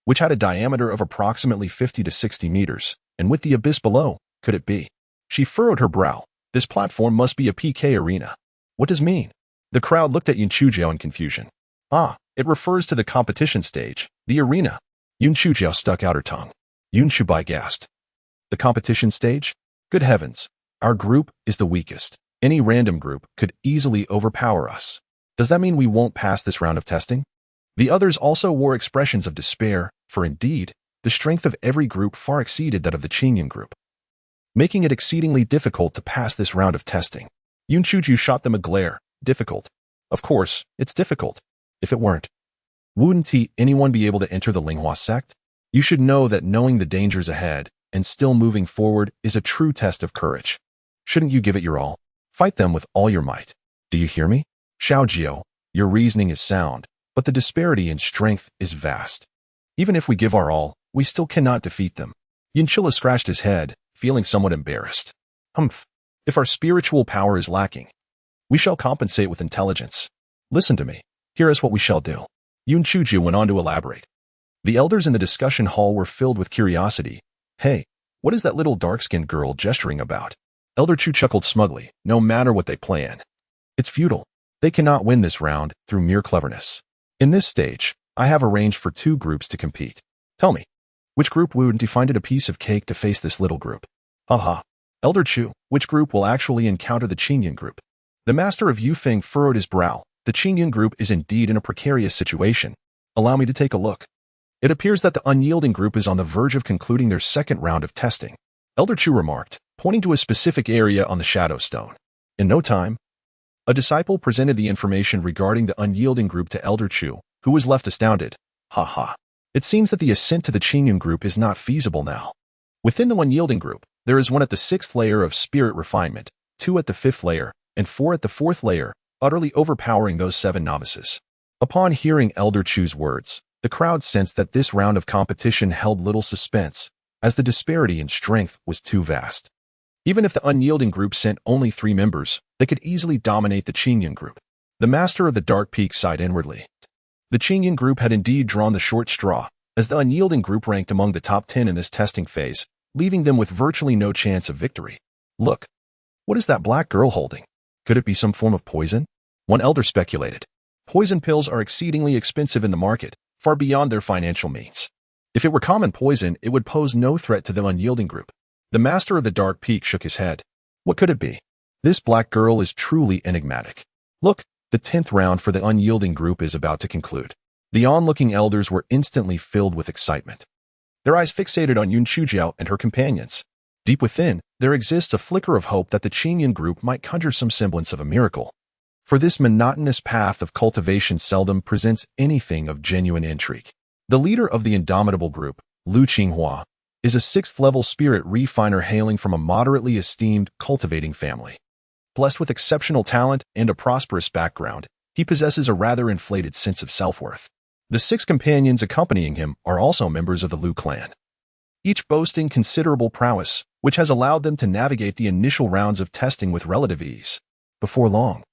[SPEAKER 1] which had a diameter of approximately 50 to 60 meters, and with the abyss below, could it be? She furrowed her brow. This platform must be a PK arena. What does it mean? The crowd looked at Yun Chujiao in confusion. Ah, it refers to the competition stage, the arena. Yun Chujiao stuck out her tongue. Yun Chubai gasped. The competition stage? Good heavens, our group is the weakest. Any random group could easily overpower us. Does that mean we won't pass this round of testing? The others also wore expressions of despair, for indeed, the strength of every group far exceeded that of the Qingyan group, making it exceedingly difficult to pass this round of testing. Yun Chuju shot them a glare. Difficult. Of course, it's difficult. If it weren't, wouldn't anyone be able to enter the Linghua sect? You should know that knowing the dangers ahead and still moving forward is a true test of courage. Shouldn't you give it your all? Fight them with all your might. Do you hear me? Xiao Jiao, your reasoning is sound, but the disparity in strength is vast. Even if we give our all, we still cannot defeat them. Yinchilla scratched his head, feeling somewhat embarrassed. Humph. If our spiritual power is lacking, we shall compensate with intelligence. Listen to me. Here is what we shall do. Yun Chuju went on to elaborate. The elders in the discussion hall were filled with curiosity. Hey, what is that little dark-skinned girl gesturing about? Elder Chu chuckled smugly. No matter what they plan, it's futile. They cannot win this round through mere cleverness. In this stage, I have arranged for 2 groups to compete. Tell me, which group wouldn't find it a piece of cake to face this little group? Haha. Elder Chu, which group will actually encounter the Qingyun group? The master of Yufeng furrowed his brow. The Qingyun group is indeed in a precarious situation. Allow me to take a look. It appears that the unyielding group is on the verge of concluding their second round of testing. Elder Chu remarked, pointing to a specific area on the Shadow Stone. In no time, a disciple presented the information regarding the unyielding group to Elder Chu, who was left astounded. Ha. It seems that the ascent to the Qingyun group is not feasible now. Within the unyielding group, there is 1 at the 6th layer of spirit refinement, 2 at the 5th layer, and 4 at the 4th layer, utterly overpowering those 7 novices. Upon hearing Elder Chu's words, the crowd sensed that this round of competition held little suspense, as the disparity in strength was too vast. Even if the unyielding group sent only 3 members, they could easily dominate the Qingyun group. The master of the Dark Peak sighed inwardly. The Qingyun group had indeed drawn the short straw, as the unyielding group ranked among the top 10 in this testing phase, leaving them with virtually no chance of victory. Look, what is that black girl holding? Could it be some form of poison? One elder speculated. Poison pills are exceedingly expensive in the market, far beyond their financial means. If it were common poison, it would pose no threat to the unyielding group. The master of the Dark Peak shook his head. What could it be? This black girl is truly enigmatic. Look, the 10th round for the unyielding group is about to conclude. The onlooking elders were instantly filled with excitement. Their eyes fixated on Yun Chujiao and her companions. Deep within, there exists a flicker of hope that the Qingyun group might conjure some semblance of a miracle. For this monotonous path of cultivation seldom presents anything of genuine intrigue. The leader of the indomitable group, Lu Qinghua, is a 6th-level spirit refiner hailing from a moderately esteemed cultivating family. Blessed with exceptional talent and a prosperous background, he possesses a rather inflated sense of self-worth. The 6 companions accompanying him are also members of the Lu clan, each boasting considerable prowess, which has allowed them to navigate the initial rounds of testing with relative ease. Before long,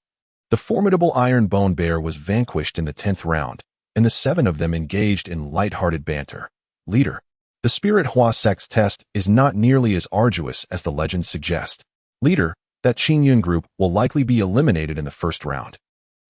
[SPEAKER 1] the formidable Iron Bone Bear was vanquished in the 10th round, and the 7 of them engaged in light-hearted banter. Leader, the Spirit Hua sect's test is not nearly as arduous as the legends suggest. Leader, that Qingyun group will likely be eliminated in the first round.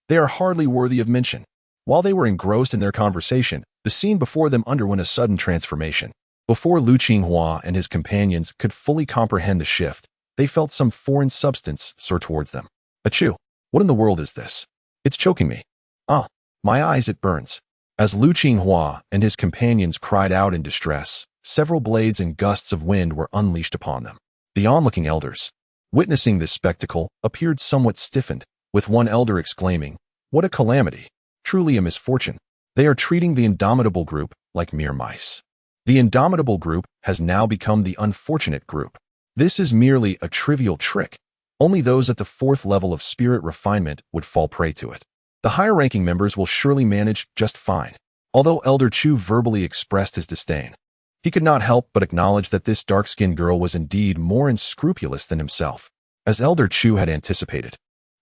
[SPEAKER 1] They are hardly worthy of mention. While they were engrossed in their conversation, the scene before them underwent a sudden transformation. Before Lu Qinghua and his companions could fully comprehend the shift, they felt some foreign substance soar towards them. Achoo! What in the world is this? It's choking me. Ah, my eyes, it burns. As Lu Qinghua and his companions cried out in distress, several blades and gusts of wind were unleashed upon them. The onlooking elders, witnessing this spectacle, appeared somewhat stiffened, with one elder exclaiming, "What a calamity! Truly a misfortune. They are treating the indomitable group like mere mice." The indomitable group has now become the unfortunate group. This is merely a trivial trick. Only those at the 4th level of spirit refinement would fall prey to it. The higher-ranking members will surely manage just fine. Although Elder Chu verbally expressed his disdain, he could not help but acknowledge that this dark-skinned girl was indeed more unscrupulous than himself. As Elder Chu had anticipated,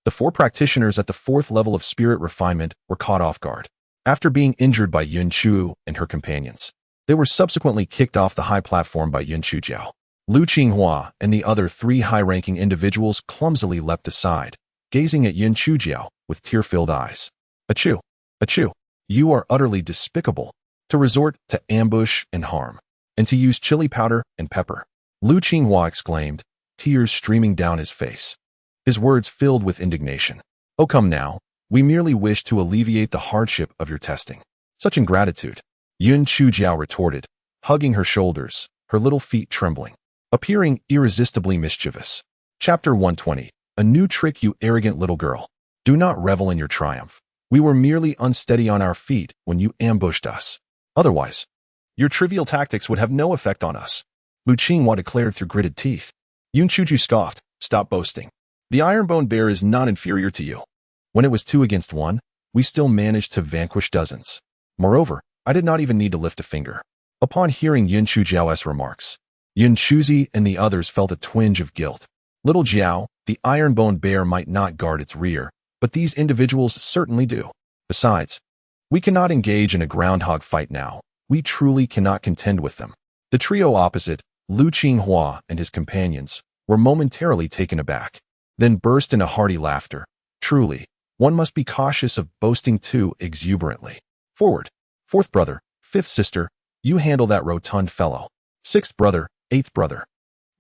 [SPEAKER 1] the 4 practitioners at the 4th level of spirit refinement were caught off guard. After being injured by Yun Chu and her companions, they were subsequently kicked off the high platform by Yun Chujiao. Lu Qinghua and the other 3 high-ranking individuals clumsily leapt aside, gazing at Yun Chujiao with tear-filled eyes. Achoo! Achoo! You are utterly despicable. To resort to ambush and harm, and to use chili powder and pepper. Lu Qinghua exclaimed, tears streaming down his face. His words filled with indignation. Oh, come now. We merely wish to alleviate the hardship of your testing. Such ingratitude. Yun Chujiao retorted, hugging her shoulders, her little feet trembling, appearing irresistibly mischievous. Chapter 120. A new trick, you arrogant little girl. Do not revel in your triumph. We were merely unsteady on our feet when you ambushed us. Otherwise, your trivial tactics would have no effect on us. Lu Qinghua declared through gritted teeth. Yun Chuju scoffed. Stop boasting. The Ironbone Bear is not inferior to you. When it was 2 against 1, we still managed to vanquish dozens. Moreover, I did not even need to lift a finger. Upon hearing Yun Chujiao's remarks, Yun Chuzi and the others felt a twinge of guilt. Little Jiao, the Ironbone Bear might not guard its rear, but these individuals certainly do. Besides, we cannot engage in a groundhog fight now. We truly cannot contend with them. The trio opposite, Lu Qinghua and his companions, were momentarily taken aback, then burst into hearty laughter. Truly, one must be cautious of boasting too exuberantly. Forward. 4th brother, 5th sister, you handle that rotund fellow. 6th brother, 8th brother,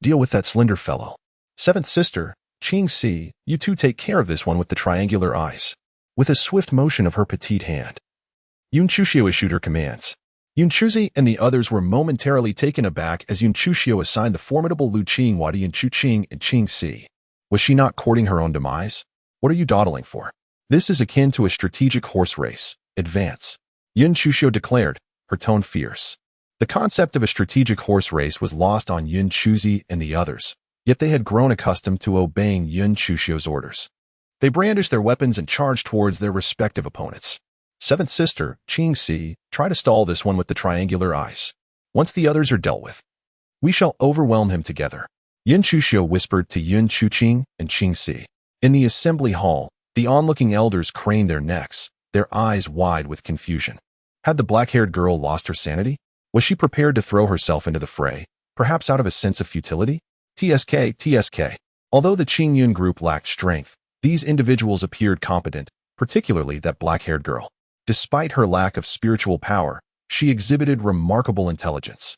[SPEAKER 1] deal with that slender fellow. 7th sister, Qing Si, you two take care of this one with the triangular eyes. With a swift motion of her petite hand, Yun Chushio issued her commands. Yun Chuzi and the others were momentarily taken aback as Yun Chushio assigned the formidable Lu Qinghua to Yun Chuqing and Qing Si. Was she not courting her own demise? What are you dawdling for? This is akin to a strategic horse race. Advance. Yun Chushio declared, her tone fierce. The concept of a strategic horse race was lost on Yun Chuzi and the others, yet they had grown accustomed to obeying Yun Chushio's orders. They brandished their weapons and charged towards their respective opponents. 7th sister, Qing Si, try to stall this one with the triangular eyes. Once the others are dealt with, we shall overwhelm him together. Yun Chushio whispered to Yun Chuqing and Qing Si. In the assembly hall, the onlooking elders craned their necks, their eyes wide with confusion. Had the black-haired girl lost her sanity? Was she prepared to throw herself into the fray, perhaps out of a sense of futility? TSK. Although the Qingyun group lacked strength, these individuals appeared competent, particularly that black-haired girl. Despite her lack of spiritual power, she exhibited remarkable intelligence.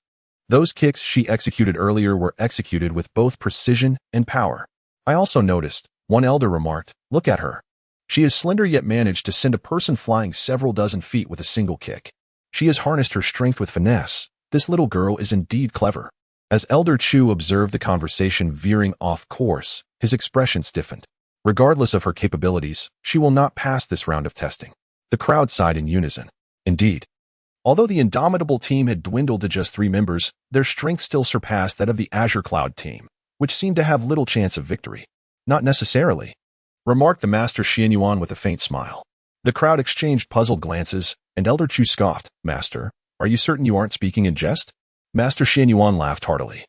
[SPEAKER 1] Those kicks she executed earlier were executed with both precision and power. I also noticed, one elder remarked, look at her. She is slender yet managed to send a person flying several dozen feet with a single kick. She has harnessed her strength with finesse. This little girl is indeed clever. As Elder Chu observed the conversation veering off course, his expression stiffened. Regardless of her capabilities, she will not pass this round of testing. The crowd sighed in unison. Indeed. Although the Indomitable team had dwindled to just 3 members, their strength still surpassed that of the Azure Cloud team, which seemed to have little chance of victory. Not necessarily, remarked the Master Xianyuan with a faint smile. The crowd exchanged puzzled glances, and Elder Chu scoffed. Master, are you certain you aren't speaking in jest? Master Xianyuan laughed heartily.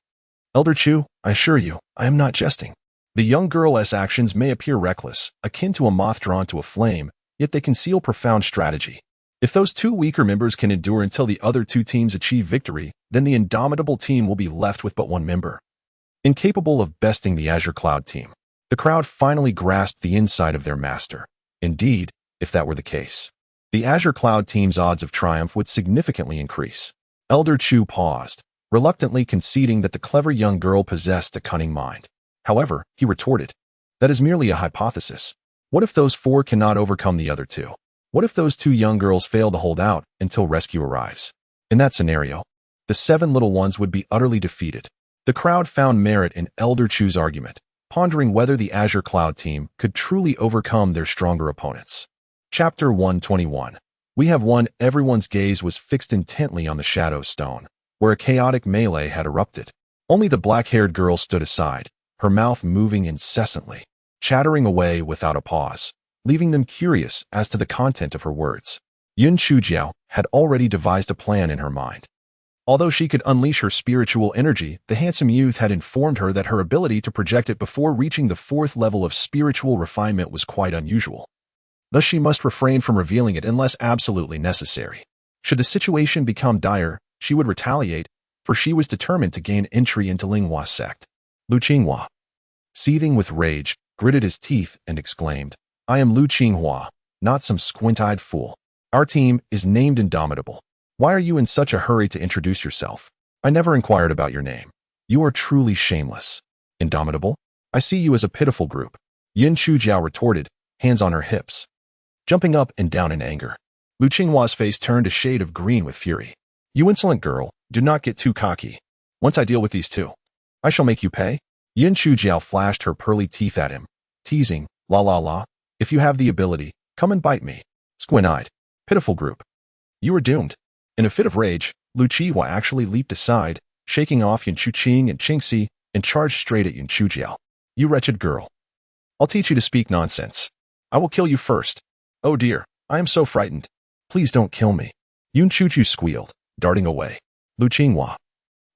[SPEAKER 1] Elder Chu, I assure you, I am not jesting. The young girl's actions may appear reckless, akin to a moth drawn to a flame, yet they conceal profound strategy. If those 2 weaker members can endure until the other 2 teams achieve victory, then the Indomitable team will be left with but 1 member, incapable of besting the Azure Cloud team. The crowd finally grasped the insight of their master. Indeed, if that were the case, the Azure Cloud team's odds of triumph would significantly increase. Elder Chu paused, reluctantly conceding that the clever young girl possessed a cunning mind. However, he retorted, that is merely a hypothesis. What if those 4 cannot overcome the other 2? What if those 2 young girls fail to hold out until rescue arrives? In that scenario, the 7 little ones would be utterly defeated. The crowd found merit in Elder Chu's argument, pondering whether the Azure Cloud team could truly overcome their stronger opponents. Chapter 121. We have won. Everyone's gaze was fixed intently on the Shadow Stone, where a chaotic melee had erupted. Only the black-haired girl stood aside, her mouth moving incessantly, chattering away without a pause, leaving them curious as to the content of her words. Yun Chujiao had already devised a plan in her mind. Although she could unleash her spiritual energy, the handsome youth had informed her that her ability to project it before reaching the 4th level of spiritual refinement was quite unusual. Thus she must refrain from revealing it unless absolutely necessary. Should the situation become dire, she would retaliate, for she was determined to gain entry into Linghua's sect. Lu Qinghua, seething with rage, gritted his teeth and exclaimed, I am Lu Qinghua, not some squint-eyed fool. Our team is named Indomitable. Why are you in such a hurry to introduce yourself? I never inquired about your name. You are truly shameless. Indomitable? I see you as a pitiful group. Yin Chujiao retorted, hands on her hips, jumping up and down in anger. Lu Qinghua's face turned a shade of green with fury. You insolent girl, do not get too cocky. Once I deal with these 2, I shall make you pay. Yin Chujiao flashed her pearly teeth at him, teasing, la la la. If you have the ability, come and bite me. Squint-eyed. Pitiful group. You are doomed. In a fit of rage, Lu Qihua actually leaped aside, shaking off Yun Chuqing and Qingxi, and charged straight at Yun Chujiao. You wretched girl. I'll teach you to speak nonsense. I will kill you first. Oh dear, I am so frightened. Please don't kill me. Yun Chuju squealed, darting away. Lu Qinghua,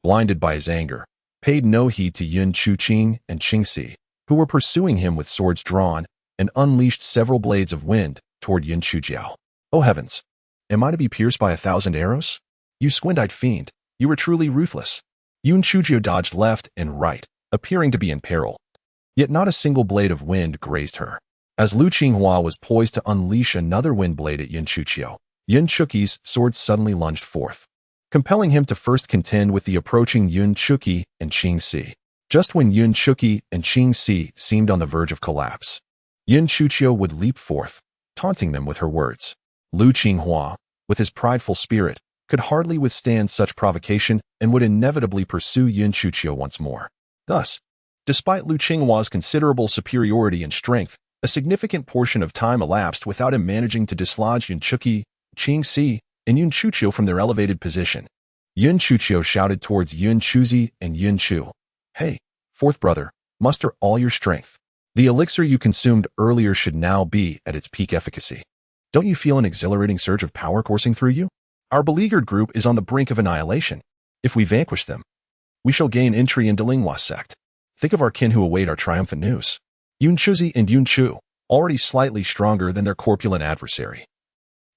[SPEAKER 1] blinded by his anger, paid no heed to Yun Chuqing and Qingxi, who were pursuing him with swords drawn, and unleashed several blades of wind toward Yun Chujiao. Oh heavens! Am I to be pierced by 1,000 arrows? You squint-eyed fiend, you were truly ruthless. Yun Chujiao dodged left and right, appearing to be in peril. Yet not a single blade of wind grazed her. As Lu Qinghua was poised to unleash another wind blade at Yun Chujiao, Yun Chuqi's sword suddenly lunged forth, compelling him to first contend with the approaching Yun Chuqi and Qingxi. Just when Yun Chuqi and Qingxi seemed on the verge of collapse, Yun Chujiao would leap forth, taunting them with her words. Lu Qinghua, with his prideful spirit, could hardly withstand such provocation and would inevitably pursue Yun Chujiao once more. Thus, despite Lu Qinghua's considerable superiority in strength, a significant portion of time elapsed without him managing to dislodge Yun Chuqi, Qingxi, and Yun Chujiao from their elevated position. Yun Chujiao shouted towards Yun Chuzi and Yun Chu. Hey, fourth brother, muster all your strength. The elixir you consumed earlier should now be at its peak efficacy. Don't you feel an exhilarating surge of power coursing through you? Our beleaguered group is on the brink of annihilation. If we vanquish them, we shall gain entry into Linghua's sect. Think of our kin who await our triumphant news. Yun Chuzi and Yun Chu, already slightly stronger than their corpulent adversary,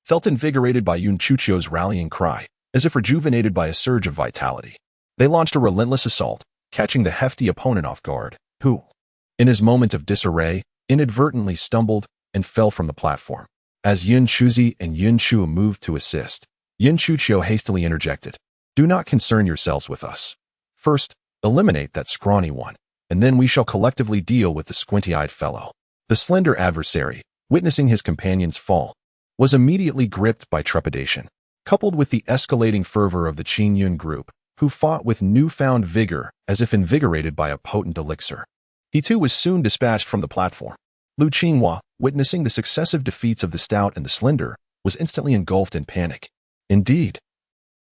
[SPEAKER 1] felt invigorated by Yun Chujiao's rallying cry, as if rejuvenated by a surge of vitality. They launched a relentless assault, catching the hefty opponent off guard, who, in his moment of disarray, inadvertently stumbled and fell from the platform. As Yun Chuzi and Yun Chu moved to assist, Yun Chujiao hastily interjected. Do not concern yourselves with us. First, eliminate that scrawny one, and then we shall collectively deal with the squinty-eyed fellow. The slender adversary, witnessing his companion's fall, was immediately gripped by trepidation, coupled with the escalating fervor of the Qin Yun group, who fought with newfound vigor as if invigorated by a potent elixir. He too was soon dispatched from the platform. Lu Qinghua, witnessing the successive defeats of the stout and the slender, was instantly engulfed in panic. Indeed,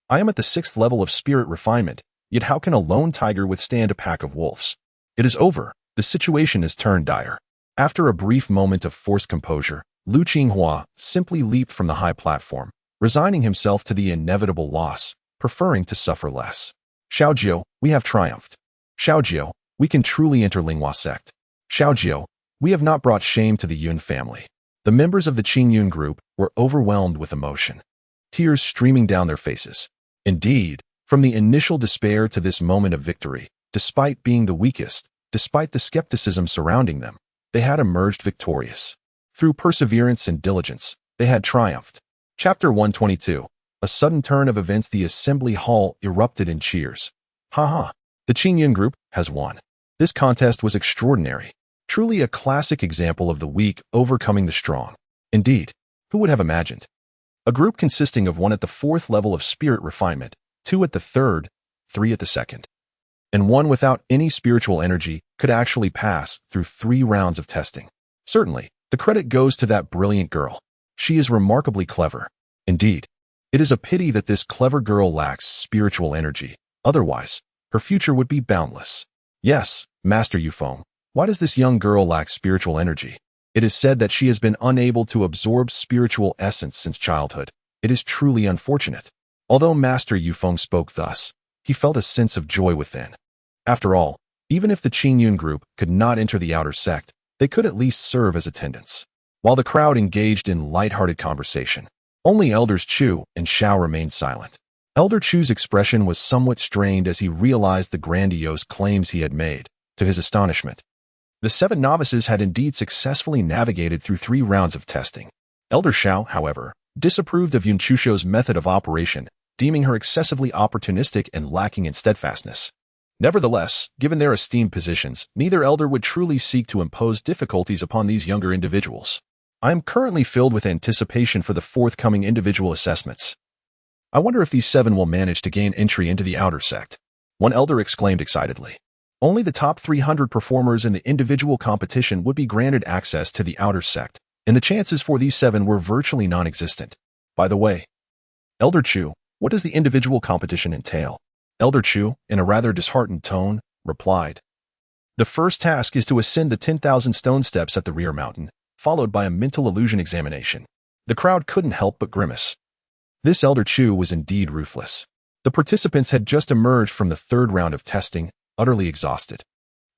[SPEAKER 1] I am at the 6th level of spirit refinement, yet how can a lone tiger withstand a pack of wolves? It is over. The situation has turned dire. After a brief moment of forced composure, Lu Qinghua simply leaped from the high platform, resigning himself to the inevitable loss, preferring to suffer less. Xiaojiao, we have triumphed. Xiaojiao, we can truly enter Linghua sect. Xiaojiao, we have not brought shame to the Yun family. The members of the Qin Yun group were overwhelmed with emotion, tears streaming down their faces. Indeed, from the initial despair to this moment of victory, despite being the weakest, despite the skepticism surrounding them, they had emerged victorious. Through perseverance and diligence, they had triumphed. Chapter 122. A sudden turn of events. The assembly hall erupted in cheers. Ha! The Qin Yun group has won. This contest was extraordinary. Truly a classic example of the weak overcoming the strong. Indeed, who would have imagined? A group consisting of 1 at the 4th level of spirit refinement, 2 at the 3rd, 3 at the 2nd, and 1 without any spiritual energy could actually pass through 3 rounds of testing. Certainly, the credit goes to that brilliant girl. She is remarkably clever. Indeed, it is a pity that this clever girl lacks spiritual energy. Otherwise, her future would be boundless. Yes, Master Yufeng, why does this young girl lack spiritual energy? It is said that she has been unable to absorb spiritual essence since childhood. It is truly unfortunate. Although Master Yufeng spoke thus, he felt a sense of joy within. After all, even if the Qin Yun group could not enter the outer sect, they could at least serve as attendants. While the crowd engaged in light-hearted conversation, only Elders Chu and Xiao remained silent. Elder Chu's expression was somewhat strained as he realized the grandiose claims he had made. To his astonishment, the 7 novices had indeed successfully navigated through 3 rounds of testing. Elder Xiao, however, disapproved of Yun Chuxiao's method of operation, deeming her excessively opportunistic and lacking in steadfastness. Nevertheless, given their esteemed positions, neither elder would truly seek to impose difficulties upon these younger individuals. I am currently filled with anticipation for the forthcoming individual assessments. I wonder if these 7 will manage to gain entry into the outer sect. One elder exclaimed excitedly. Only the top 300 performers in the individual competition would be granted access to the outer sect, and the chances for these 7 were virtually non-existent. By the way, Elder Chu, what does the individual competition entail? Elder Chu, in a rather disheartened tone, replied, "The first task is to ascend the 10,000 stone steps at the rear mountain, followed by a mental illusion examination." The crowd couldn't help but grimace. This Elder Chu was indeed ruthless. The participants had just emerged from the 3rd round of testing, utterly exhausted.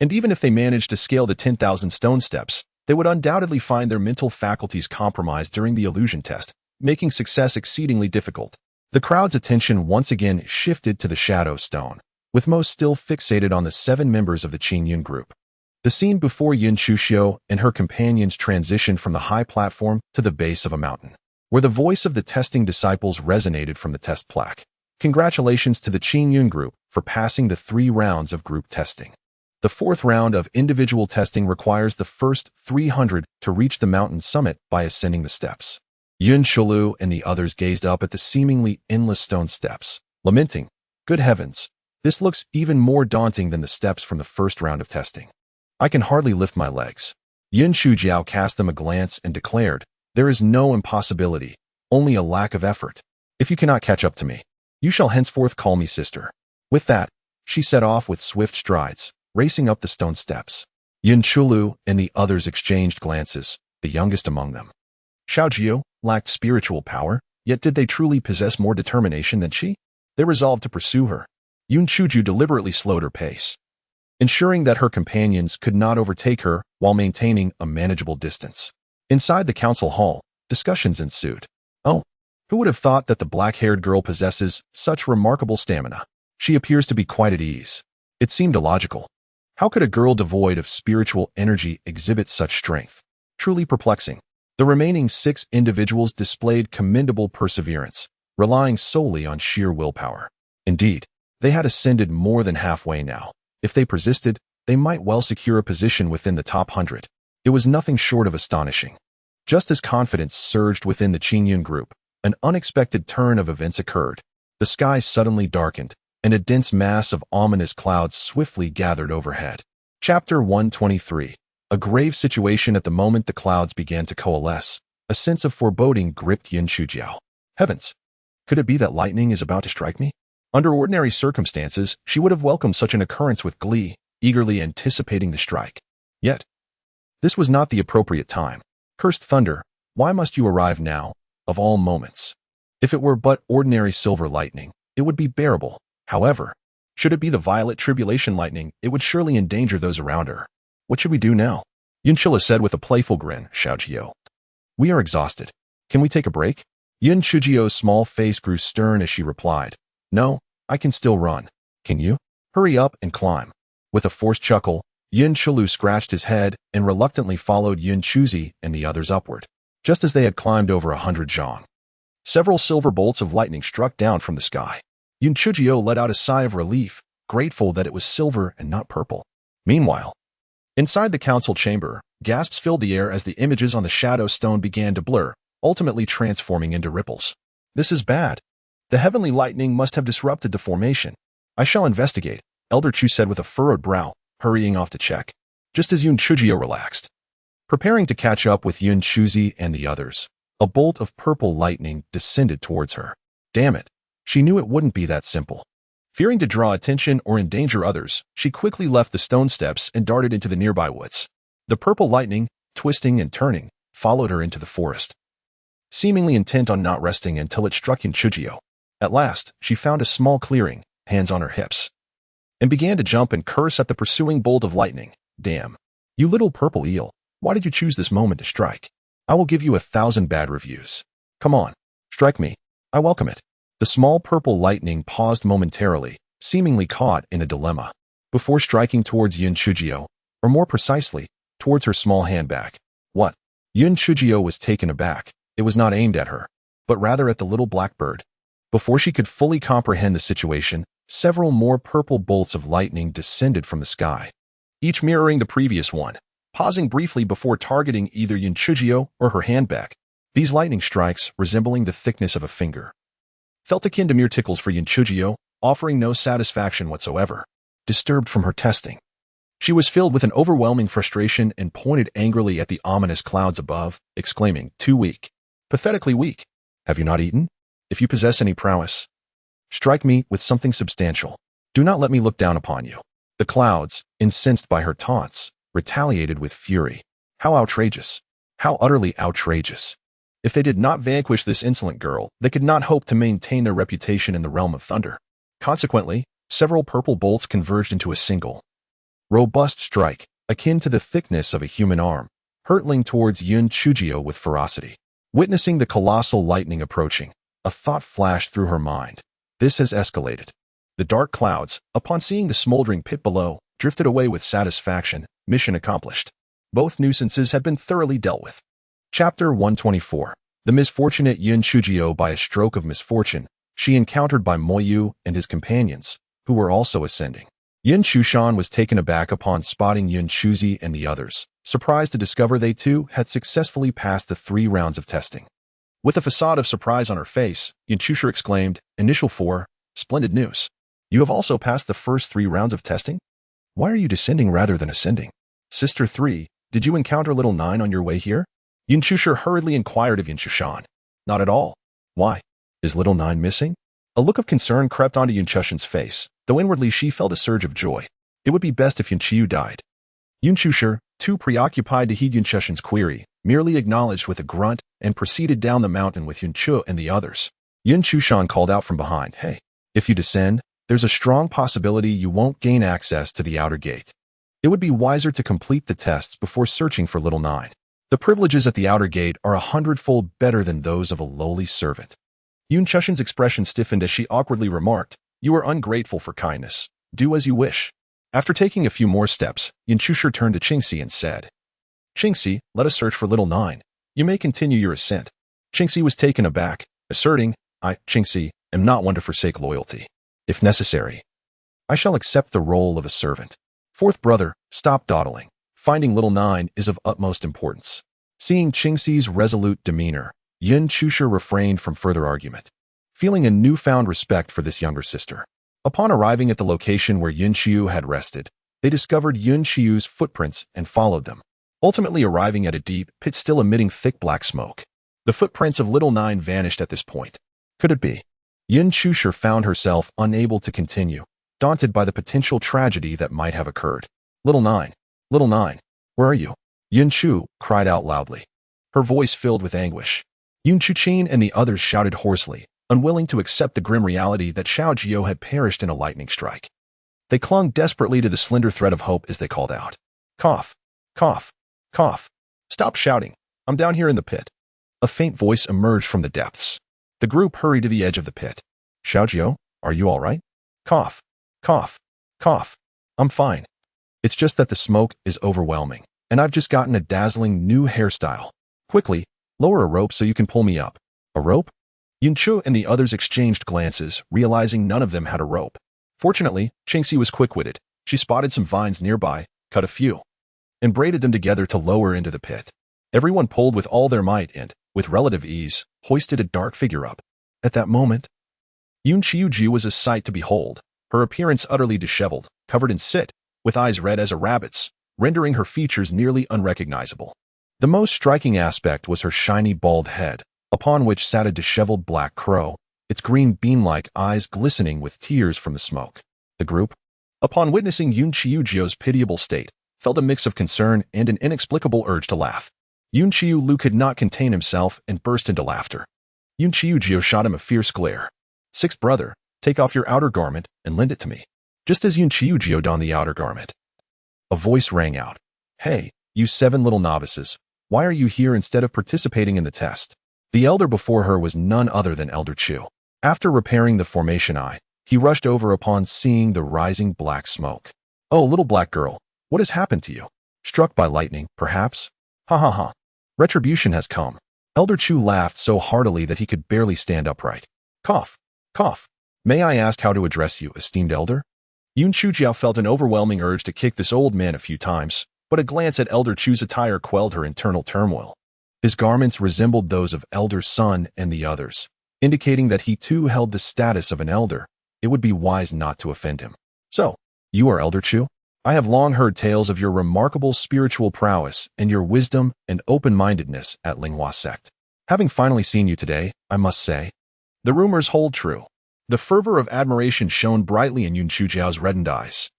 [SPEAKER 1] And even if they managed to scale the 10,000 stone steps, they would undoubtedly find their mental faculties compromised during the illusion test, making success exceedingly difficult. The crowd's attention once again shifted to the Shadow Stone, with most still fixated on the 7 members of the Qingyun group. The scene before Yun Chuxiu and her companions transitioned from the high platform to the base of a mountain, where the voice of the testing disciples resonated from the test plaque. Congratulations to the Qingyun group for passing the 3 rounds of group testing. The 4th round of individual testing requires the first 300 to reach the mountain summit by ascending the steps. Yun Shulu and the others gazed up at the seemingly endless stone steps, lamenting, "Good heavens, this looks even more daunting than the steps from the 1st round of testing. I can hardly lift my legs." Yun Shujiao cast them a glance and declared, "There is no impossibility, only a lack of effort. If you cannot catch up to me, you shall henceforth call me sister." With that, she set off with swift strides, racing up the stone steps. Yun Chulu and the others exchanged glances, the youngest among them. Xiaojiu lacked spiritual power, yet did they truly possess more determination than she? They resolved to pursue her. Yun Chuju deliberately slowed her pace, ensuring that her companions could not overtake her while maintaining a manageable distance. Inside the council hall, discussions ensued. "Oh, who would have thought that the black-haired girl possesses such remarkable stamina? She appears to be quite at ease." It seemed illogical. How could a girl devoid of spiritual energy exhibit such strength? Truly perplexing. The remaining 6 individuals displayed commendable perseverance, relying solely on sheer willpower. Indeed, they had ascended more than halfway now. If they persisted, they might well secure a position within the top 100. It was nothing short of astonishing. Just as confidence surged within the Qingyun group, an unexpected turn of events occurred. The sky suddenly darkened, and a dense mass of ominous clouds swiftly gathered overhead. Chapter 123. A grave situation. At the moment the clouds began to coalesce, a sense of foreboding gripped Yin Shujiao. Heavens! Could it be that lightning is about to strike me? Under ordinary circumstances, she would have welcomed such an occurrence with glee, eagerly anticipating the strike. Yet, this was not the appropriate time. Cursed thunder, why must you arrive now, of all moments? If it were but ordinary silver lightning, it would be bearable. However, should it be the violet tribulation lightning, it would surely endanger those around her. What should we do now? Yunchila said with a playful grin, Xiaojiu. We are exhausted. Can we take a break? Yun Chujio's small face grew stern as she replied, No, I can still run. Can you? Hurry up and climb. With a forced chuckle, Yun Chulu scratched his head and reluctantly followed Yun Chuzi and the others upward. Just as they had climbed over 100 zhang, several silver bolts of lightning struck down from the sky. Yun Chujio let out a sigh of relief, grateful that it was silver and not purple. Meanwhile, inside the council chamber, gasps filled the air as the images on the shadow stone began to blur, ultimately transforming into ripples. This is bad. The heavenly lightning must have disrupted the formation. I shall investigate, Elder Chu said with a furrowed brow, hurrying off to check. Just as Yun Chujio relaxed, preparing to catch up with Yun Chuzi and the others, a bolt of purple lightning descended towards her. Damn it. She knew it wouldn't be that simple. Fearing to draw attention or endanger others, she quickly left the stone steps and darted into the nearby woods. The purple lightning, twisting and turning, followed her into the forest, seemingly intent on not resting until it struck Yun Chujio. At last, she found a small clearing, hands on her hips, and began to jump and curse at the pursuing bolt of lightning. Damn. You little purple eel, why did you choose this moment to strike? I will give you 1,000 bad reviews. Come on, strike me. I welcome it. The small purple lightning paused momentarily, seemingly caught in a dilemma, before striking towards Yun Chujio, or more precisely, towards her small handbag. What? Yun Chujio was taken aback. It was not aimed at her, but rather at the little blackbird. Before she could fully comprehend the situation, several more purple bolts of lightning descended from the sky, each mirroring the previous one, pausing briefly before targeting either Yun Chujio or her handbag. These lightning strikes, resembling the thickness of a finger, felt akin to mere tickles for Yun Chujio, offering no satisfaction whatsoever. Disturbed from her testing, She was filled with an overwhelming frustration and pointed angrily at the ominous clouds above, exclaiming, "Too weak. Pathetically weak. Have you not eaten? If you possess any prowess, strike me with something substantial. Do not let me look down upon you." The clouds, incensed by her taunts, retaliated with fury. How outrageous! How utterly outrageous! If they did not vanquish this insolent girl, they could not hope to maintain their reputation in the realm of thunder. Consequently, several purple bolts converged into a single, robust strike, akin to the thickness of a human arm, hurtling towards Yun Chujio with ferocity. Witnessing the colossal lightning approaching, a thought flashed through her mind. This has escalated. The dark clouds, upon seeing the smoldering pit below, drifted away with satisfaction. Mission accomplished. Both nuisances had been thoroughly dealt with. Chapter 124. The misfortunate Yun Chujio. By a stroke of misfortune, she encountered by Moyu and his companions, who were also ascending. Yun Chushan was taken aback upon spotting Yun Chuzi and the others, surprised to discover they too had successfully passed the 3 rounds of testing. With a facade of surprise on her face, Yun Chusher exclaimed, "Initial 4, splendid news. You have also passed the first 3 rounds of testing? Why are you descending rather than ascending? Sister 3, did you encounter little 9 on your way here?" Yun Chusher hurriedly inquired of Yun Chushan. "Not at all. Why? Is little 9 missing?" A look of concern crept onto Yun Chushan's face, though inwardly she felt a surge of joy. It would be best if Yun Chiu died. Yun Chusher, too preoccupied to heed Yun Chushan's query, merely acknowledged with a grunt and proceeded down the mountain with Yun Chu and the others. Yun Chushan called out from behind, "Hey, if you descend, there's a strong possibility you won't gain access to the outer gate. It would be wiser to complete the tests before searching for little 9. The privileges at the outer gate are 100-fold better than those of a lowly servant." Yun Chushan's expression stiffened as she awkwardly remarked, "You are ungrateful for kindness. Do as you wish." After taking a few more steps, Yun Chusher turned to Qingxi and said, "Qingxi, let us search for little 9. You may continue your ascent." Qingxi was taken aback, asserting, "I, Qingxi, am not one to forsake loyalty. If necessary, I shall accept the role of a servant." Fourth brother, stop dawdling. Finding little 9 is of utmost importance. Seeing Qingxi's resolute demeanor, Yun Chusher refrained from further argument, feeling a newfound respect for this younger sister. Upon arriving at the location where Yun Qiu had rested, they discovered Yun Qiu's footprints and followed them, ultimately arriving at a deep pit still emitting thick black smoke. The footprints of little 9 vanished at this point. Could it be? Yun Chusher found herself unable to continue, daunted by the potential tragedy that might have occurred. Little 9, where are you?" Yun Chu cried out loudly, her voice filled with anguish. Yun Chuchin and the others shouted hoarsely, unwilling to accept the grim reality that Xiao Jiao had perished in a lightning strike. They clung desperately to the slender thread of hope as they called out, "Cough, cough, cough. Stop shouting. I'm down here in the pit." A faint voice emerged from the depths. The group hurried to the edge of the pit. "Xiao Jiao, are you all right?" "Cough, cough, cough. I'm fine. It's just that the smoke is overwhelming, and I've just gotten a dazzling new hairstyle. Quickly, lower a rope so you can pull me up." "A rope?" Yun Chu and the others exchanged glances, realizing none of them had a rope. Fortunately, Qingxi was quick-witted. She spotted some vines nearby, cut a few, and braided them together to lower into the pit. Everyone pulled with all their might and, with relative ease, hoisted a dark figure up. At that moment, Yun Qiuji was a sight to behold, her appearance utterly disheveled, covered in soot, with eyes red as a rabbit's, rendering her features nearly unrecognizable. The most striking aspect was her shiny bald head, upon which sat a disheveled black crow, its green bean-like eyes glistening with tears from the smoke. The group, upon witnessing Yun Qiujio's pitiable state, felt a mix of concern and an inexplicable urge to laugh. Yun Qiu could not contain himself and burst into laughter. Yun Qiujio shot him a fierce glare. "Sixth brother, take off your outer garment and lend it to me." Just as Yun Qiujio donned the outer garment, a voice rang out, "Hey, you 7 little novices, why are you here instead of participating in the test?" The elder before her was none other than Elder Chu. After repairing the formation eye, he rushed over upon seeing the rising black smoke. "Oh, little black girl, what has happened to you? Struck by lightning, perhaps? Ha ha ha. Retribution has come." Elder Chu laughed so heartily that he could barely stand upright. "Cough, cough. May I ask how to address you, esteemed elder?" Yun Chujiao felt an overwhelming urge to kick this old man a few times, but a glance at Elder Chu's attire quelled her internal turmoil. His garments resembled those of Elder Sun and the others, indicating that he too held the status of an elder. It would be wise not to offend him. "So, you are Elder Chu? I have long heard tales of your remarkable spiritual prowess and your wisdom and open-mindedness at Linghua sect. Having finally seen you today, I must say, the rumors hold true. The fervor of admiration shone brightly in Yun Chujiao's reddened eyes.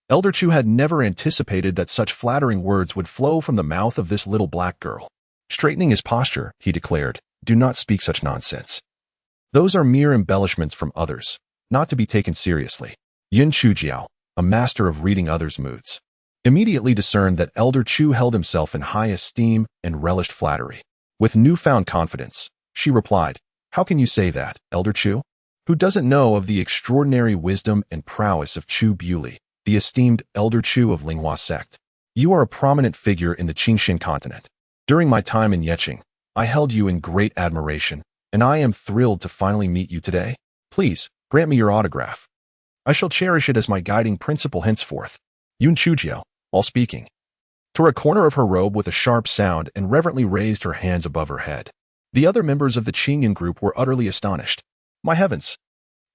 [SPEAKER 1] Elder Chu had never anticipated that such flattering words would flow from the mouth of this little black girl. Straightening his posture, he declared, "Do not speak such nonsense. Those are mere embellishments from others, not to be taken seriously." Yun Chujiao, a master of reading others' moods, immediately discerned that Elder Chu held himself in high esteem and relished flattery. With newfound confidence, she replied, "How can you say that, Elder Chu? Who doesn't know of the extraordinary wisdom and prowess of Chu Bewley, the esteemed Elder Chu of Linghua sect? You are a prominent figure in the Qingxin continent. During my time in Yeqing, I held you in great admiration, and I am thrilled to finally meet you today. Please, grant me your autograph. I shall cherish it as my guiding principle henceforth." Yun Chujiao, while speaking, tore a corner of her robe with a sharp sound and reverently raised her hands above her head. The other members of the Qingyan group were utterly astonished. "My heavens!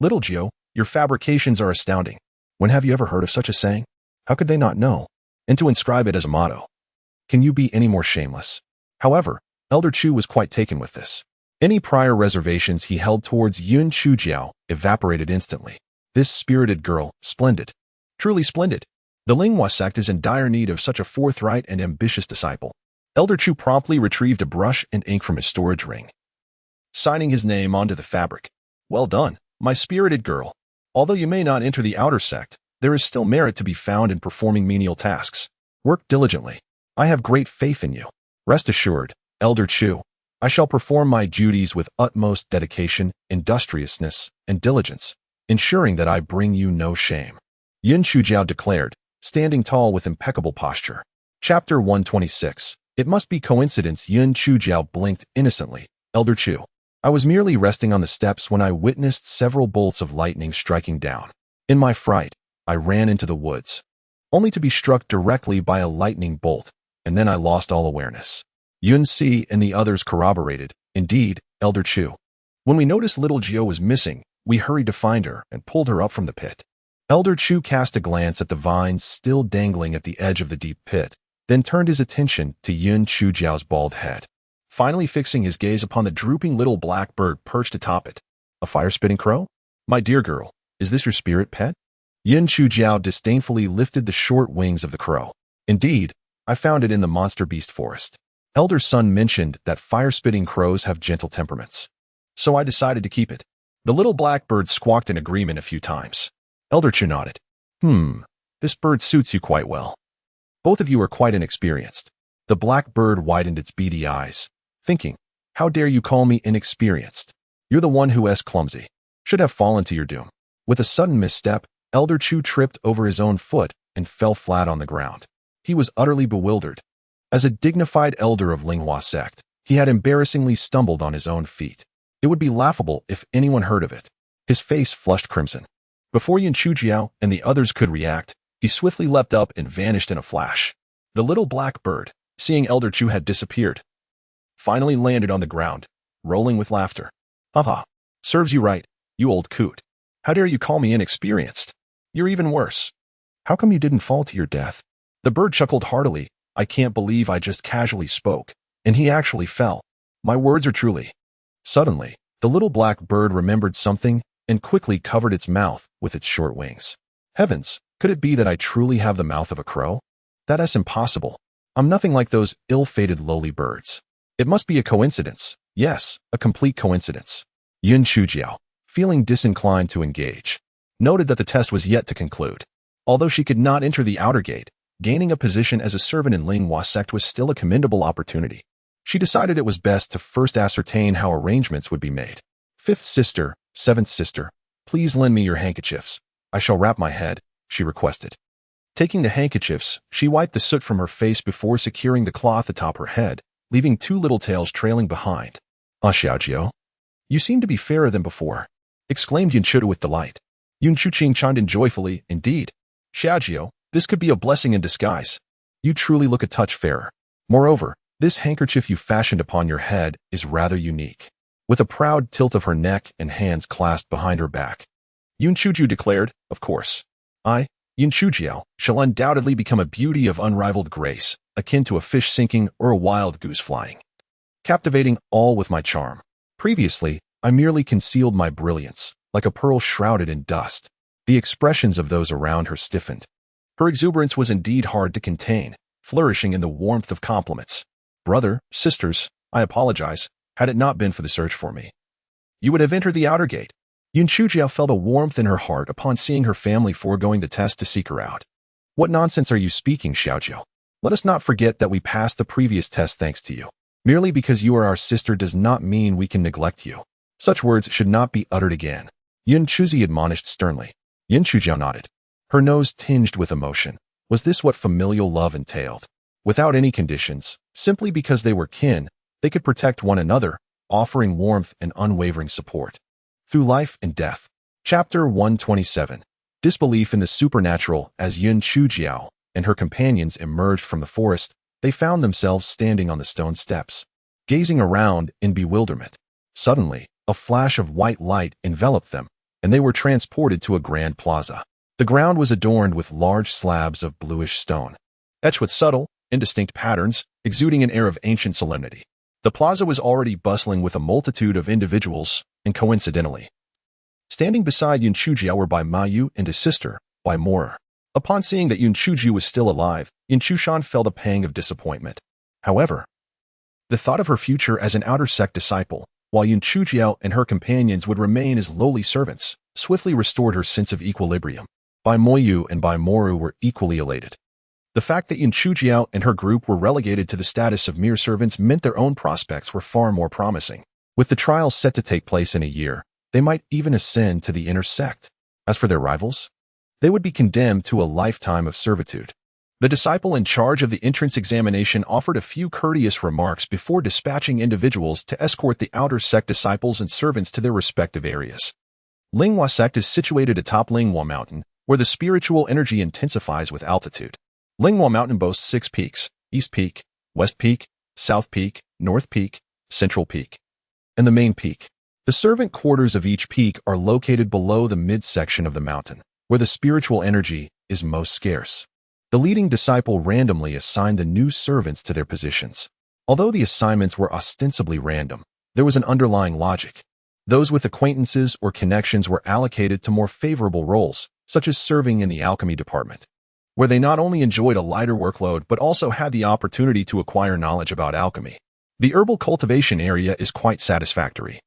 [SPEAKER 1] Little Jiao, your fabrications are astounding. When have you ever heard of such a saying? How could they not know? And to inscribe it as a motto. Can you be any more shameless?" However, Elder Chu was quite taken with this. Any prior reservations he held towards Yun Chujiao evaporated instantly. This spirited girl, splendid. Truly splendid. The Linghua sect is in dire need of such a forthright and ambitious disciple. Elder Chu promptly retrieved a brush and ink from his storage ring, signing his name onto the fabric. "Well done, my spirited girl. Although you may not enter the outer sect, there is still merit to be found in performing menial tasks. Work diligently. I have great faith in you. Rest assured, Elder Chu, I shall perform my duties with utmost dedication, industriousness, and diligence, ensuring that I bring you no shame," Yun Chujiao declared, standing tall with impeccable posture. Chapter 126. It must be coincidence. Yun Chujiao blinked innocently. "Elder Chu, I was merely resting on the steps when I witnessed several bolts of lightning striking down. In my fright, I ran into the woods, only to be struck directly by a lightning bolt, and then I lost all awareness." Yun Si and the others corroborated. "Indeed, Elder Chu. When we noticed little Jiao was missing, we hurried to find her and pulled her up from the pit." Elder Chu cast a glance at the vines still dangling at the edge of the deep pit, then turned his attention to Yun Chujiao's bald head, finally fixing his gaze upon the drooping little black bird perched atop it. "A fire-spitting crow? My dear girl, is this your spirit pet?" Yun Chujiao disdainfully lifted the short wings of the crow. "Indeed, I found it in the monster beast forest. Elder Sun mentioned that fire-spitting crows have gentle temperaments, so I decided to keep it." The little black bird squawked in agreement a few times. Elder Chu nodded. This bird suits you quite well. Both of you are quite inexperienced." The black bird widened its beady eyes, thinking, "How dare you call me inexperienced? You're the one who is clumsy. Should have fallen to your doom." With a sudden misstep, Elder Chu tripped over his own foot and fell flat on the ground. He was utterly bewildered. As a dignified elder of Linghua sect, he had embarrassingly stumbled on his own feet. It would be laughable if anyone heard of it. His face flushed crimson. Before Yun Chujiao and the others could react, he swiftly leapt up and vanished in a flash. The little black bird, seeing Elder Chu had disappeared, finally landed on the ground, rolling with laughter. "Haha, serves you right, you old coot. How dare you call me inexperienced? You're even worse. How come you didn't fall to your death?" The bird chuckled heartily. "I can't believe I just casually spoke, and he actually fell. My words are truly..." Suddenly, the little black bird remembered something and quickly covered its mouth with its short wings. "Heavens, could it be that I truly have the mouth of a crow? That is impossible. I'm nothing like those ill-fated lowly birds. It must be a coincidence. Yes, a complete coincidence." Yun Chujiao, feeling disinclined to engage, noted that the test was yet to conclude. Although she could not enter the outer gate, gaining a position as a servant in Linghua sect was still a commendable opportunity. She decided it was best to first ascertain how arrangements would be made. "Fifth sister, seventh sister, please lend me your handkerchiefs. I shall wrap my head," she requested. Taking the handkerchiefs, she wiped the soot from her face before securing the cloth atop her head, leaving two little tails trailing behind. "Ah, Xiaojiao, you seem to be fairer than before," exclaimed Yun Chuda with delight. Yun Chuqing chimed in joyfully. "Indeed, Xiaojiao, this could be a blessing in disguise. You truly look a touch fairer. Moreover, this handkerchief you fashioned upon your head is rather unique." With a proud tilt of her neck and hands clasped behind her back, Yun Chuju declared, "Of course. Yun Chujiao shall undoubtedly become a beauty of unrivaled grace, akin to a fish sinking or a wild goose flying, captivating all with my charm. Previously, I merely concealed my brilliance, like a pearl shrouded in dust. The expressions of those around her stiffened. Her exuberance was indeed hard to contain, flourishing in the warmth of compliments. Brother, sisters, I apologize, had it not been for the search for me. You would have entered the outer gate. Yun Chujiao felt a warmth in her heart upon seeing her family foregoing the test to seek her out. What nonsense are you speaking, Xiaojiao? Let us not forget that we passed the previous test thanks to you. Merely because you are our sister does not mean we can neglect you. Such words should not be uttered again. Yun Chuzi admonished sternly. Yun Chujiao nodded. Her nose tinged with emotion. Was this what familial love entailed? Without any conditions, simply because they were kin, they could protect one another, offering warmth and unwavering support. Through life and death. Chapter 127. Disbelief in the supernatural. As Yun Chujiao and her companions emerged from the forest, they found themselves standing on the stone steps, gazing around in bewilderment. Suddenly, a flash of white light enveloped them, and they were transported to a grand plaza. The ground was adorned with large slabs of bluish stone, etched with subtle, indistinct patterns, exuding an air of ancient solemnity. The plaza was already bustling with a multitude of individuals, and coincidentally, standing beside Yun Chujiao were Bai Mayu and his sister, Bai Morer. Upon seeing that Yun Chujiao was still alive, Yun Chushan felt a pang of disappointment. However, the thought of her future as an outer sect disciple, while Yun Chujiao and her companions would remain as lowly servants, swiftly restored her sense of equilibrium. Bai Moyu and Bai Moru were equally elated. The fact that Yun Chujiao and her group were relegated to the status of mere servants meant their own prospects were far more promising. With the trials set to take place in a year, they might even ascend to the inner sect. As for their rivals, they would be condemned to a lifetime of servitude. The disciple in charge of the entrance examination offered a few courteous remarks before dispatching individuals to escort the outer sect disciples and servants to their respective areas. Linghua sect is situated atop Linghua Mountain, where the spiritual energy intensifies with altitude. Linghua Mountain boasts 6 peaks: East Peak, West Peak, South Peak, North Peak, Central Peak, and the main peak. The servant quarters of each peak are located below the midsection of the mountain, where the spiritual energy is most scarce. The leading disciple randomly assigned the new servants to their positions. Although the assignments were ostensibly random, there was an underlying logic. Those with acquaintances or connections were allocated to more favorable roles, such as serving in the alchemy department, where they not only enjoyed a lighter workload but also had the opportunity to acquire knowledge about alchemy. The herbal cultivation area is quite satisfactory.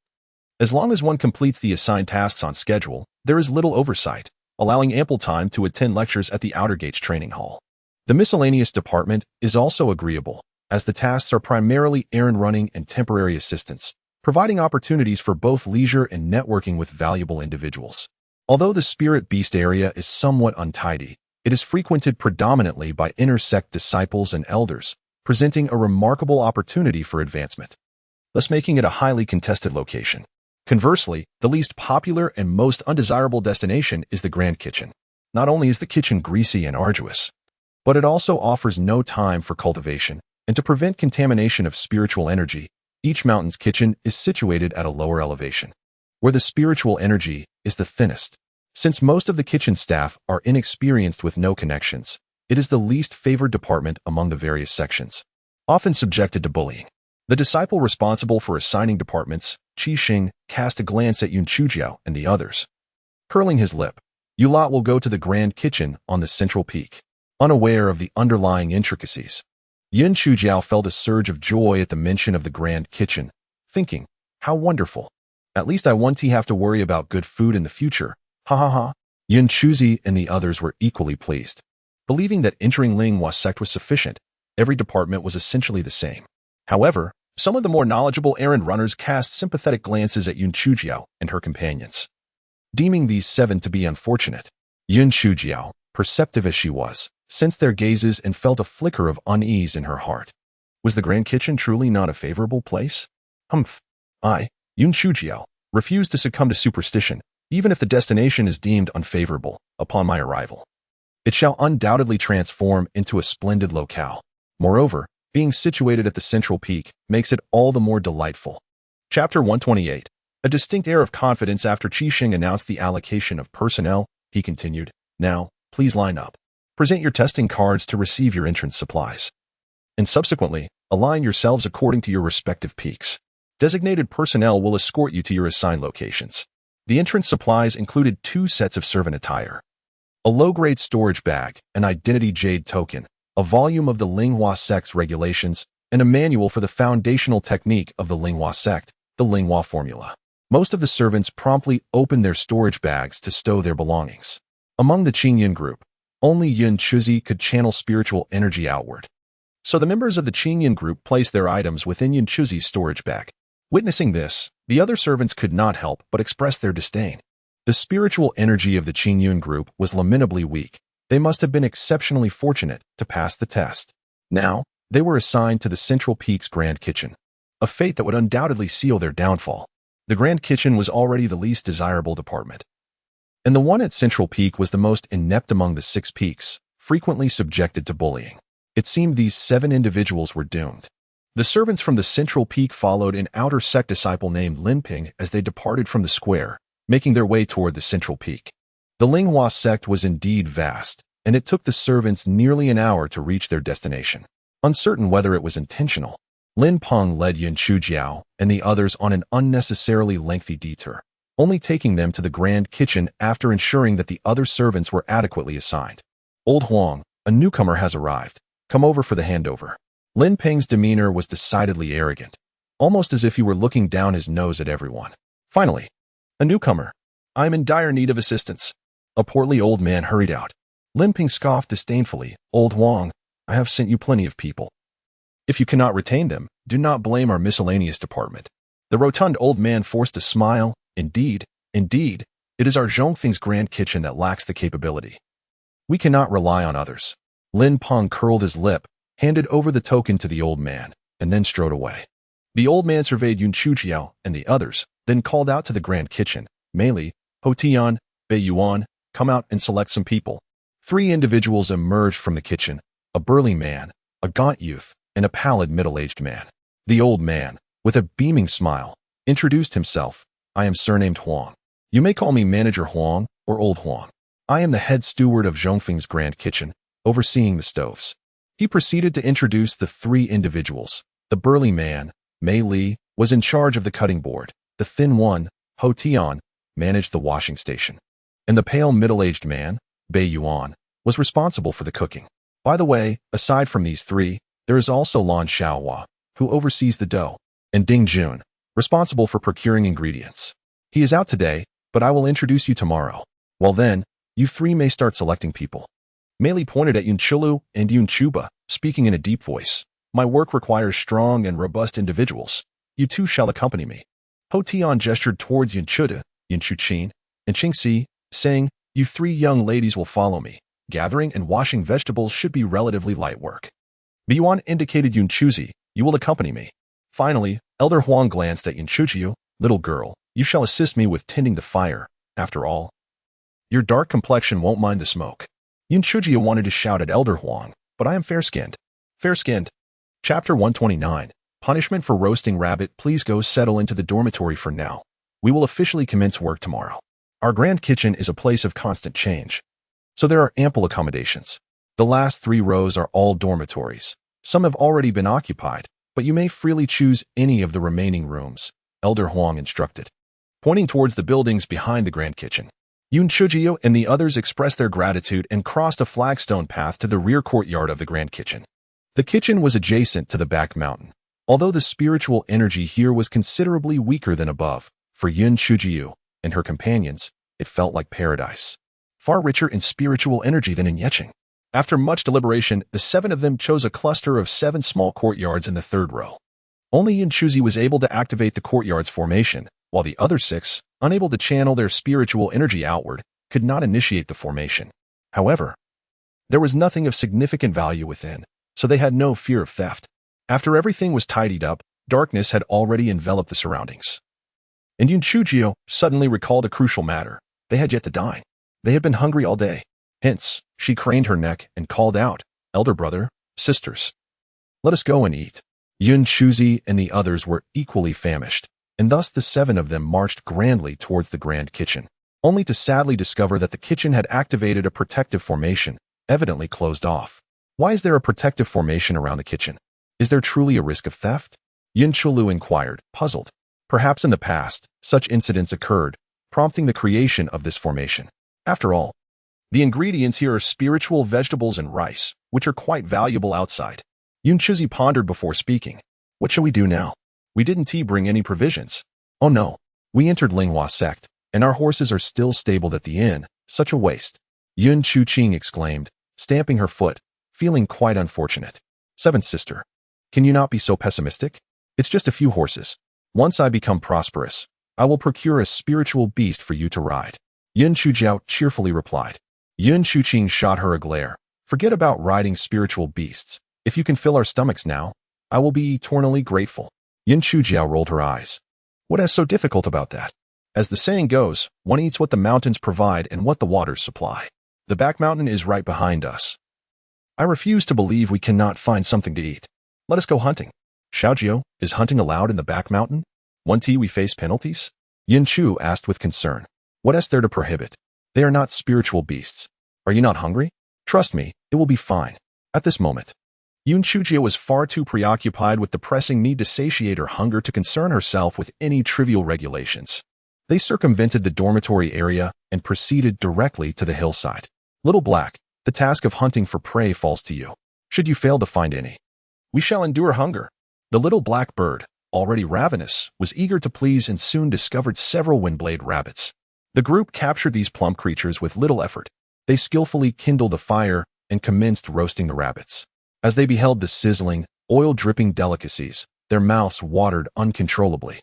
[SPEAKER 1] As long as one completes the assigned tasks on schedule, there is little oversight, allowing ample time to attend lectures at the Outer Gates Training Hall. The miscellaneous department is also agreeable, as the tasks are primarily errand running and temporary assistance, providing opportunities for both leisure and networking with valuable individuals. Although the spirit beast area is somewhat untidy, it is frequented predominantly by inner-sect disciples and elders, presenting a remarkable opportunity for advancement, thus making it a highly contested location. Conversely, the least popular and most undesirable destination is the Grand Kitchen. Not only is the kitchen greasy and arduous, but it also offers no time for cultivation, and to prevent contamination of spiritual energy, each mountain's kitchen is situated at a lower elevation, where the spiritual energy is the thinnest. Since most of the kitchen staff are inexperienced with no connections, it is the least favored department among the various sections, often subjected to bullying. The disciple responsible for assigning departments, Qi Xing, cast a glance at Yun Chujiao and the others. Curling his lip, you lot will go to the grand kitchen on the central peak, unaware of the underlying intricacies. Yun Chujiao felt a surge of joy at the mention of the grand kitchen, thinking, how wonderful. At least I won't have to worry about good food in the future. Ha ha ha. Yun Chuzi and the others were equally pleased. Believing that entering Linghua sect was sufficient, every department was essentially the same. However, some of the more knowledgeable errand runners cast sympathetic glances at Yun Chujiao and her companions, deeming these 7 to be unfortunate. Yun Chujiao, perceptive as she was, sensed their gazes and felt a flicker of unease in her heart. Was the grand kitchen truly not a favorable place? Humph. I, Yun Chujiao, refuse to succumb to superstition, even if the destination is deemed unfavorable upon my arrival. It shall undoubtedly transform into a splendid locale. Moreover, being situated at the central peak makes it all the more delightful. Chapter 128. A distinct air of confidence after Qi Xing announced the allocation of personnel, he continued, now, please line up. Present your testing cards to receive your entrance supplies. And subsequently, align yourselves according to your respective peaks. Designated personnel will escort you to your assigned locations. The entrance supplies included 2 sets of servant attire, a low-grade storage bag, an identity jade token, a volume of the Linghua sect's regulations, and a manual for the foundational technique of the Linghua sect, the Linghua formula. Most of the servants promptly opened their storage bags to stow their belongings. Among the Qingyun group, only Yun Chuzi could channel spiritual energy outward. So the members of the Qingyun group placed their items within Yun Chuzi's storage bag. Witnessing this, the other servants could not help but express their disdain. The spiritual energy of the Qingyun group was lamentably weak. They must have been exceptionally fortunate to pass the test. Now, they were assigned to the Central Peak's Grand Kitchen, a fate that would undoubtedly seal their downfall. The Grand Kitchen was already the least desirable department, and the one at Central Peak was the most inept among the 6 peaks, frequently subjected to bullying. It seemed these 7 individuals were doomed. The servants from the Central Peak followed an outer sect disciple named Linping as they departed from the square, making their way toward the Central Peak. The Linghua sect was indeed vast, and it took the servants nearly an hour to reach their destination. Uncertain whether it was intentional, Lin Peng led Yun Chujiao and the others on an unnecessarily lengthy detour, only taking them to the Grand Kitchen after ensuring that the other servants were adequately assigned. Old Huang, a newcomer has arrived. Come over for the handover. Lin Peng's demeanor was decidedly arrogant, almost as if he were looking down his nose at everyone. Finally, a newcomer. I am in dire need of assistance. A portly old man hurried out. Lin Peng scoffed disdainfully. Old Huang, I have sent you plenty of people. If you cannot retain them, do not blame our miscellaneous department. The rotund old man forced a smile. Indeed, it is our Zhongfeng's Grand Kitchen that lacks the capability. We cannot rely on others. Lin Peng curled his lip, handed over the token to the old man, and then strode away. The old man surveyed Yun Chujiao and the others, then called out to the Grand Kitchen. Mei Li, Ho Tian, Bei Yuan, come out and select some people. 3 individuals emerged from the kitchen, a burly man, a gaunt youth, and a pallid middle-aged man. The old man, with a beaming smile, introduced himself. I am surnamed Huang. You may call me Manager Huang or Old Huang. I am the head steward of Zhongfeng's Grand Kitchen, overseeing the stoves. He proceeded to introduce the 3 individuals. The burly man, Mei Li, was in charge of the cutting board. The thin one, Ho Tian, managed the washing station. And the pale middle-aged man, Bei Yuan, was responsible for the cooking. By the way, aside from these 3, there is also Lan Xiaohua, who oversees the dough, and Ding Jun, responsible for procuring ingredients. He is out today, but I will introduce you tomorrow. Well then, you 3 may start selecting people. Mei Li pointed at Yun Chulu and Yun Chuba, speaking in a deep voice. My work requires strong and robust individuals. You 2 shall accompany me. Ho Tian gestured towards Yun Chuda, Yun Chuqin, and Qingxi, saying, you 3 young ladies will follow me. Gathering and washing vegetables should be relatively light work. Yuan indicated Yun Chuzi, you will accompany me. Finally, Elder Huang glanced at Yun Chujiu. Little girl, you shall assist me with tending the fire. After all, your dark complexion won't mind the smoke. Yun Chujiu wanted to shout at Elder Huang, but I am fair-skinned. Fair-skinned. Chapter 129. Punishment for roasting rabbit. Please go settle into the dormitory for now. We will officially commence work tomorrow. Our Grand Kitchen is a place of constant change, so there are ample accommodations. The last 3 rows are all dormitories. Some have already been occupied, but you may freely choose any of the remaining rooms, Elder Huang instructed. Pointing towards the buildings behind the Grand Kitchen, Yun Chujiu and the others expressed their gratitude and crossed a flagstone path to the rear courtyard of the Grand Kitchen. The kitchen was adjacent to the back mountain, although the spiritual energy here was considerably weaker than above. For Yun Chujiu and her companions, it felt like paradise, far richer in spiritual energy than in Yeqing. After much deliberation, the 7 of them chose a cluster of 7 small courtyards in the 3rd row. Only Yun Chuzi was able to activate the courtyard's formation, while the other 6, unable to channel their spiritual energy outward, could not initiate the formation. However, there was nothing of significant value within, so they had no fear of theft. After everything was tidied up, darkness had already enveloped the surroundings. And Yun Chujiu suddenly recalled a crucial matter. They had yet to dine. They had been hungry all day. Hence, she craned her neck and called out, Elder brother, sisters, let us go and eat. Yun Chuzi and the others were equally famished, and thus the 7 of them marched grandly towards the Grand Kitchen. only to sadly discover that the kitchen had activated a protective formation, evidently closed off. Why is there a protective formation around the kitchen? Is there truly a risk of theft? Yin Chulu inquired, puzzled. Perhaps in the past, such incidents occurred, prompting the creation of this formation. After all, the ingredients here are spiritual vegetables and rice, which are quite valuable outside. Yun Chuzi pondered before speaking. What shall we do now? We didn't bring any provisions. Oh no, we entered Linghua sect, and our horses are still stabled at the inn. Such a waste. Yun Chuqing exclaimed, stamping her foot, feeling quite unfortunate. Seventh sister, can you not be so pessimistic? It's just a few horses. Once I become prosperous, I will procure a spiritual beast for you to ride. Yun Chujiao cheerfully replied. Yun Chuqing shot her a glare. Forget about riding spiritual beasts. If you can fill our stomachs now, I will be eternally grateful. Yun Chujiao rolled her eyes. What is so difficult about that? As the saying goes, one eats what the mountains provide and what the waters supply. The back mountain is right behind us. I refuse to believe we cannot find something to eat. Let us go hunting. Xiaojiao, is hunting allowed in the back mountain? We face penalties? Yin Chu asked with concern. What is there to prohibit? They are not spiritual beasts. Are you not hungry? Trust me, it will be fine. At this moment, Yun Chujiao was far too preoccupied with the pressing need to satiate her hunger to concern herself with any trivial regulations. They circumvented the dormitory area and proceeded directly to the hillside. Little Black, the task of hunting for prey falls to you. Should you fail to find any, we shall endure hunger. The little black bird, already ravenous, was eager to please and soon discovered several windblade rabbits. The group captured these plump creatures with little effort. They skillfully kindled a fire and commenced roasting the rabbits. As they beheld the sizzling, oil-dripping delicacies, their mouths watered uncontrollably,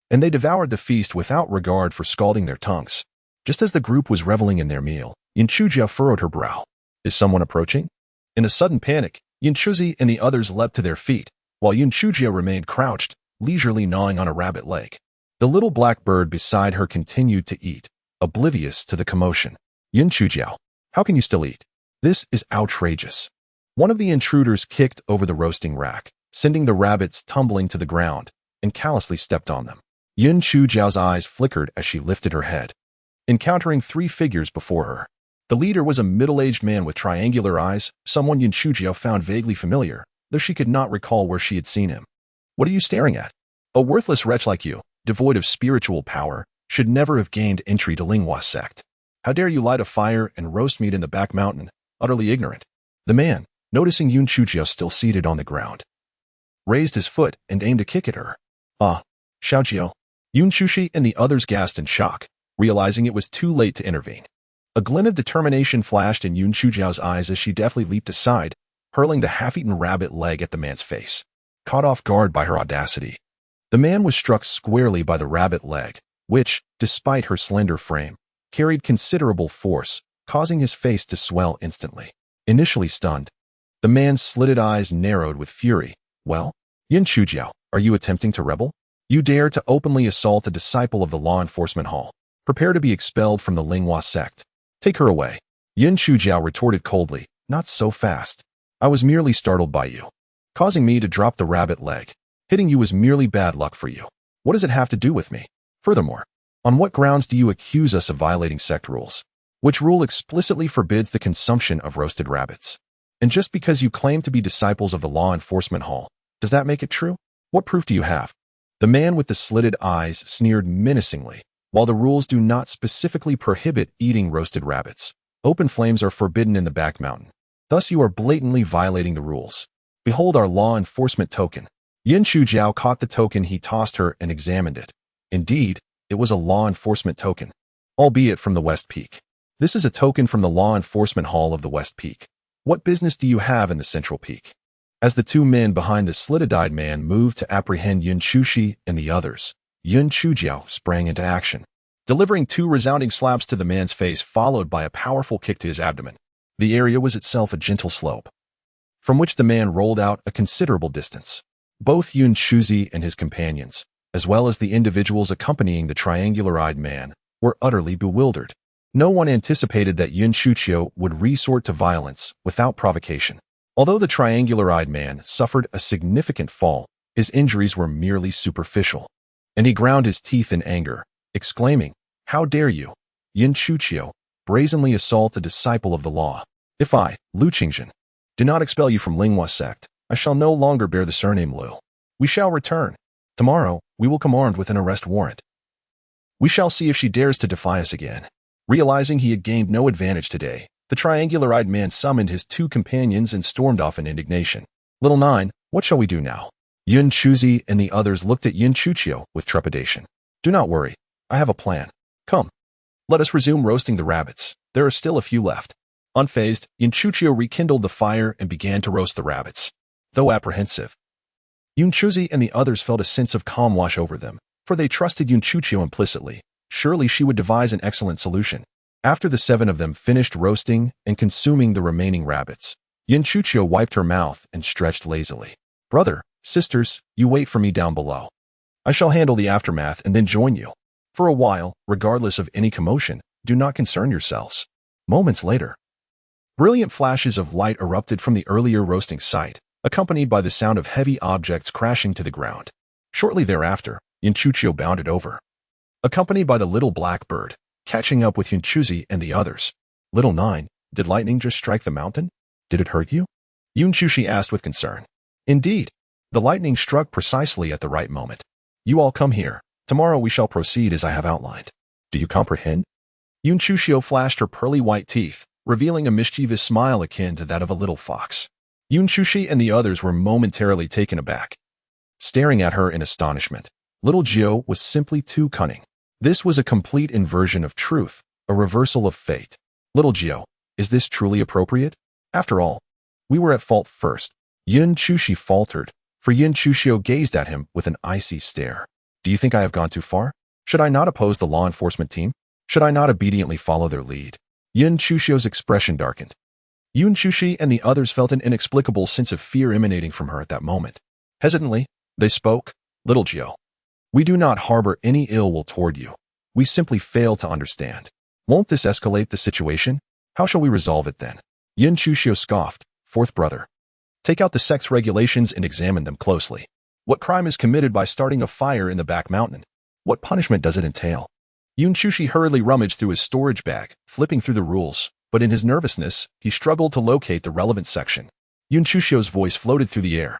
[SPEAKER 1] and they devoured the feast without regard for scalding their tongues. Just as the group was reveling in their meal, Yin Chujia furrowed her brow. Is someone approaching? In a sudden panic, Yin Chuzi and the others leapt to their feet, while Yin Chujia remained crouched, leisurely gnawing on a rabbit leg. The little black bird beside her continued to eat, oblivious to the commotion. Yin Chujiao, how can you still eat? This is outrageous. One of the intruders kicked over the roasting rack, sending the rabbits tumbling to the ground, and callously stepped on them. Yin Chujiao's eyes flickered as she lifted her head, encountering three figures before her. The leader was a middle-aged man with triangular eyes, someone Yin Chujiao found vaguely familiar, though she could not recall where she had seen him. What are you staring at? A worthless wretch like you, devoid of spiritual power, should never have gained entry to Linghua sect. How dare you light a fire and roast meat in the back mountain, utterly ignorant. The man, noticing Yun Chujiao still seated on the ground, raised his foot and aimed a kick at her. Ah, Xiaojiao. Yun Chushi and the others gasped in shock, realizing it was too late to intervene. A glint of determination flashed in Yun Chujiao's eyes as she deftly leaped aside, hurling the half-eaten rabbit leg at the man's face. Caught off guard by her audacity, the man was struck squarely by the rabbit leg, which, despite her slender frame, carried considerable force, causing his face to swell instantly. Initially stunned, the man's slitted eyes narrowed with fury. Well, Yin Chujiao, are you attempting to rebel? You dare to openly assault a disciple of the law enforcement hall. Prepare to be expelled from the Linghua sect. Take her away. Yin Chujiao retorted coldly, not so fast. I was merely startled by you. Causing me to drop the rabbit leg. Hitting you was merely bad luck for you. What does it have to do with me? Furthermore, on what grounds do you accuse us of violating sect rules? Which rule explicitly forbids the consumption of roasted rabbits? And just because you claim to be disciples of the law enforcement hall, does that make it true? What proof do you have? The man with the slitted eyes sneered menacingly. While the rules do not specifically prohibit eating roasted rabbits, open flames are forbidden in the back mountain. Thus you are blatantly violating the rules. Behold our law enforcement token. Yin Chujiao caught the token he tossed her and examined it. Indeed, it was a law enforcement token, albeit from the West Peak. This is a token from the law enforcement hall of the West Peak. What business do you have in the Central Peak? As the two men behind the slitted-eyed man moved to apprehend Yun Chushi and the others, Yun Chujiao sprang into action, delivering two resounding slaps to the man's face followed by a powerful kick to his abdomen. The area was itself a gentle slope, from which the man rolled out a considerable distance. Both Yun Chuzi and his companions, as well as the individuals accompanying the triangular-eyed man, were utterly bewildered. No one anticipated that Yun Chujiao would resort to violence without provocation. Although the triangular-eyed man suffered a significant fall, his injuries were merely superficial, and he ground his teeth in anger, exclaiming, "How dare you! Yin Chuqiu, brazenly assault a disciple of the law. If I, Lu Qingzhen, do not expel you from Linghua sect, I shall no longer bear the surname Lu. We shall return. Tomorrow, we will come armed with an arrest warrant. We shall see if she dares to defy us again. Realizing he had gained no advantage today, the triangular-eyed man summoned his two companions and stormed off in indignation. Little Nine, what shall we do now? Yun Chuzi and the others looked at Yin Chuqiu with trepidation. Do not worry. I have a plan. Come. Let us resume roasting the rabbits. There are still a few left. Unfazed, Yin Chuqiu rekindled the fire and began to roast the rabbits. Though apprehensive, Yun Chuzi and the others felt a sense of calm wash over them, for they trusted Yin Chuqiu implicitly. Surely she would devise an excellent solution. After the 7 of them finished roasting and consuming the remaining rabbits, Yin Chuqiu wiped her mouth and stretched lazily. Brother, sisters, you wait for me down below. I shall handle the aftermath and then join you. For a while, regardless of any commotion, do not concern yourselves. Moments later, brilliant flashes of light erupted from the earlier roasting site, accompanied by the sound of heavy objects crashing to the ground. Shortly thereafter, Yin Chuqiu bounded over, accompanied by the little black bird, catching up with Yin Chuzi and the others. Little Nine, did lightning just strike the mountain? Did it hurt you? Yun Chushi asked with concern. Indeed, the lightning struck precisely at the right moment. You all come here. Tomorrow we shall proceed as I have outlined. Do you comprehend? Yun Chushio flashed her pearly white teeth, revealing a mischievous smile akin to that of a little fox. Yun Chushi and the others were momentarily taken aback, staring at her in astonishment. Little Jiu was simply too cunning. This was a complete inversion of truth, a reversal of fate. Little Jiu, is this truly appropriate? After all, we were at fault first. Yun Chushi faltered, for Yin Chushio gazed at him with an icy stare. Do you think I have gone too far? Should I not oppose the law enforcement team? Should I not obediently follow their lead? Yin Chushio's expression darkened. Yun Chushi and the others felt an inexplicable sense of fear emanating from her at that moment. Hesitantly, they spoke. Little Jiu, we do not harbor any ill will toward you. We simply fail to understand. Won't this escalate the situation? How shall we resolve it then? Yin Chushio scoffed. Fourth brother, take out the sect's regulations and examine them closely. What crime is committed by starting a fire in the back mountain? What punishment does it entail? Yun Chushi hurriedly rummaged through his storage bag, flipping through the rules, but in his nervousness, he struggled to locate the relevant section. Yun Chushio's voice floated through the air.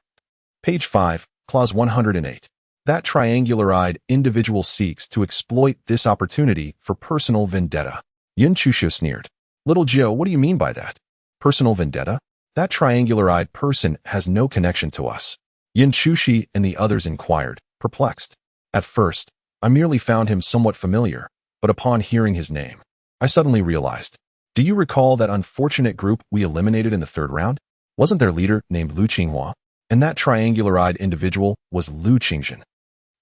[SPEAKER 1] Page 5, Clause 108. That triangular-eyed individual seeks to exploit this opportunity for personal vendetta. Yun Chushio sneered. Little Jiu, what do you mean by that? Personal vendetta? That triangular-eyed person has no connection to us. Yin Chushi and the others inquired, perplexed. At first, I merely found him somewhat familiar, but upon hearing his name, I suddenly realized. Do you recall that unfortunate group we eliminated in the 3rd round? Wasn't their leader named Lu Qinghua? And that triangular-eyed individual was Lu Qingzhen,